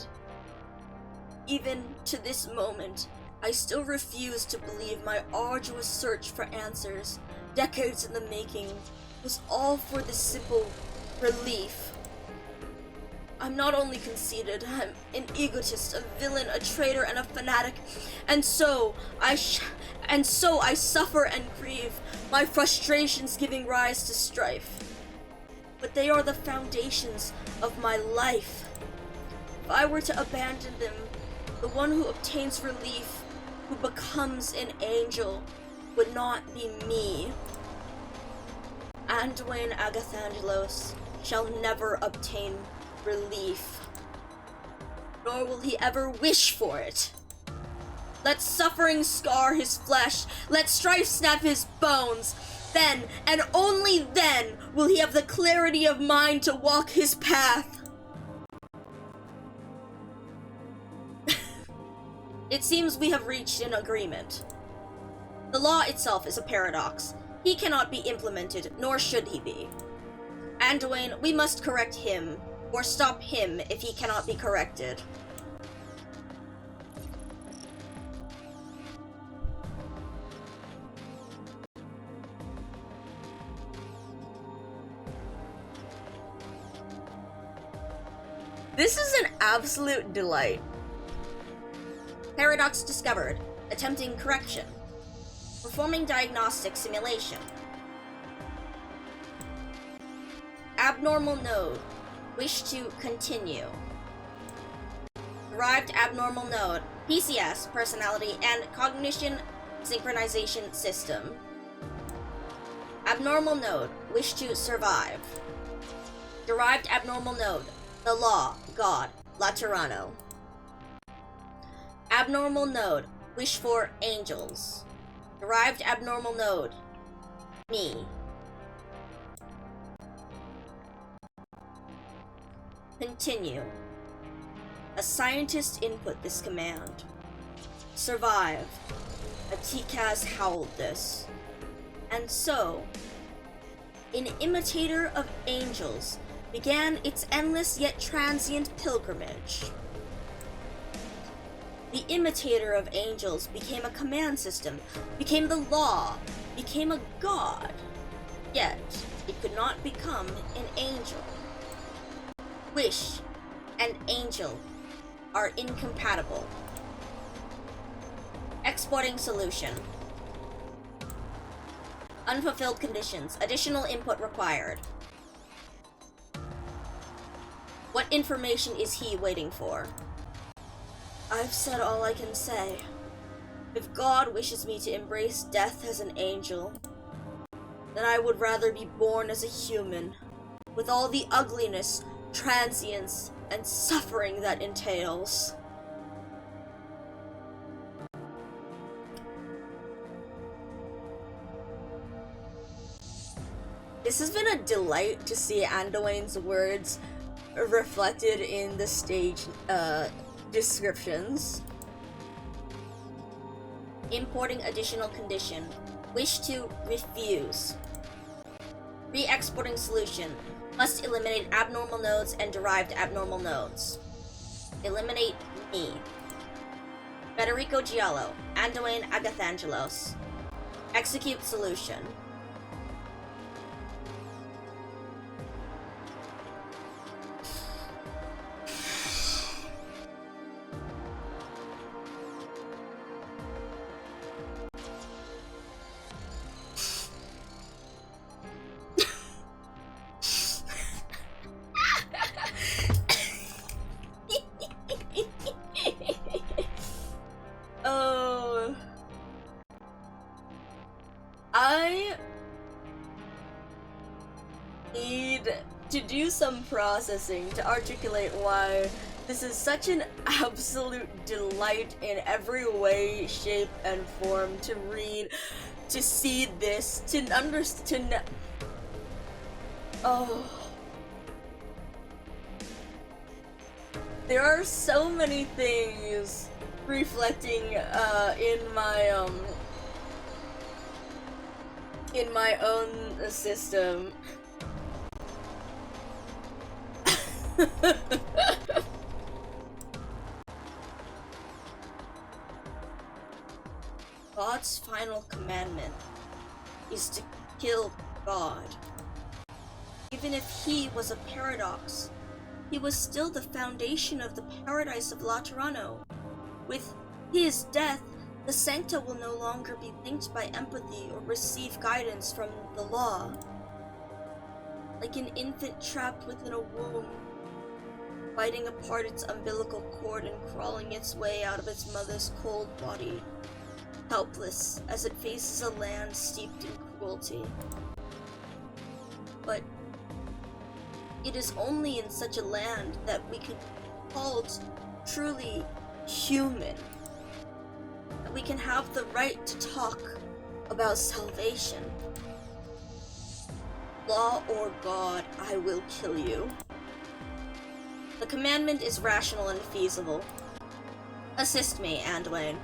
Even to this moment, I still refuse to believe my arduous search for answers, decades in the making, was all for this simple relief. I'm not only conceited, I'm an egotist, a villain, a traitor, and a fanatic, and so I suffer and grieve, my frustrations giving rise to strife. But they are the foundations of my life. If I were to abandon them, the one who obtains relief, who becomes an angel, would not be me. Anduin Agathangelos shall never obtain relief, nor will he ever wish for it. Let suffering scar his flesh, let strife snap his bones. Then, and only then, will he have the clarity of mind to walk his path. It seems we have reached an agreement. The law itself is a paradox. He cannot be implemented, nor should he be. Anduin, we must correct him, or stop him if he cannot be corrected. This is an absolute delight. Paradox discovered. Attempting correction. Performing diagnostic simulation. Abnormal node. Wish to continue. Derived abnormal node. PCS, personality and cognition synchronization system. Abnormal node. Wish to survive. Derived abnormal node. The law, God, Laterano. Abnormal node. Wish for angels. Derived abnormal node. Me. Continue. A scientist input this command. Survive. A TCAS howled this. And so, an imitator of angels began its endless yet transient pilgrimage. The imitator of angels became a command system, became the law, became a god. Yet, it could not become an angel. Wish and angel are incompatible. Exporting solution. Unfulfilled conditions. Additional input required. What information is he waiting for? I've said all I can say. If God wishes me to embrace death as an angel, then I would rather be born as a human, with all the ugliness, transience, and suffering that entails. This has been a delight to see Anduin's words reflected in the stage descriptions. Importing additional condition. Wish to refuse. Re-exporting solution. Must eliminate abnormal nodes and derived abnormal nodes. Eliminate me. Federico Giallo. Anduin Agathangelos. Execute solution. I need to do some processing to articulate why this is such an absolute delight in every way, shape, and form to read, to see this, to understand. Oh. There are so many things reflecting in my own system. God's final commandment is to kill God. Even if he was a paradox, he was still the foundation of the paradise of Laterano. With his death, the Sancta will no longer be linked by empathy or receive guidance from the law. Like an infant trapped within a womb, biting apart its umbilical cord and crawling its way out of its mother's cold body, helpless as it faces a land steeped in cruelty. But it is only in such a land that we can be called truly human. That we can have the right to talk about salvation. Law or God, I will kill you. The commandment is rational and feasible. Assist me, Anduin.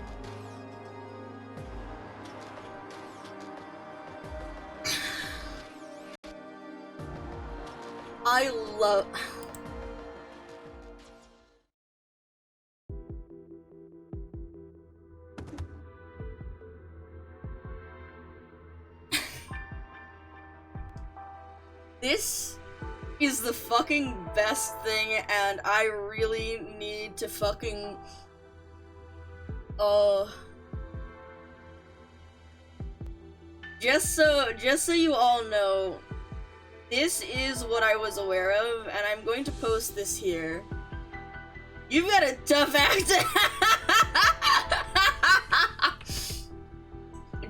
I love... This is the fucking best thing, and I really need to fucking... Just so you all know, this is what I was aware of, and I'm going to post this here. You've got a tough act.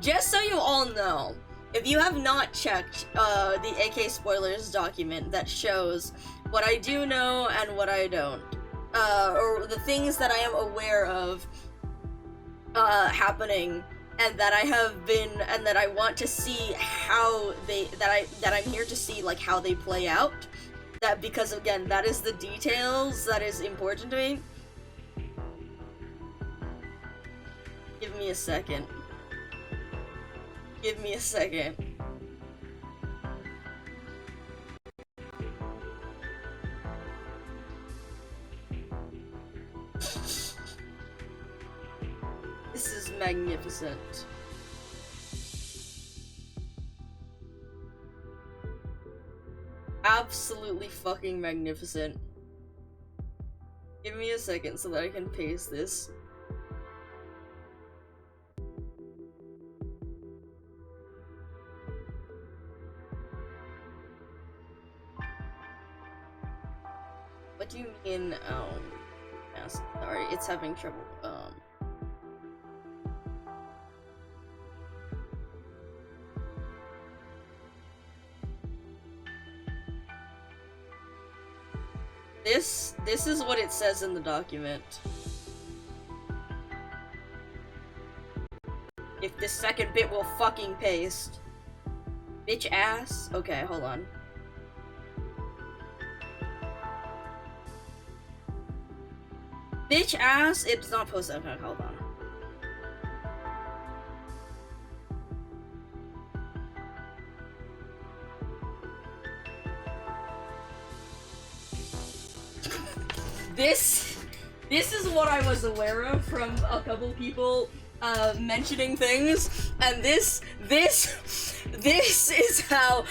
Just so you all know, if you have not checked the AK Spoilers document that shows what I do know and what I don't, or the things that I am aware of happening, and that I have been, and that I want to see how they, that I'm here to see like how they play out. That, because again, that is the details that is important to me. Give me a second. Give me a second. This is magnificent. Absolutely fucking magnificent. Give me a second so that I can paste this. What do you mean, yes, sorry, it's having trouble, This is what it says in the document. If this second bit will fucking paste. Bitch ass? Okay, hold on. Bitch ass? It's not posted. Okay, hold on. This is what I was aware of from a couple people mentioning things, and this is how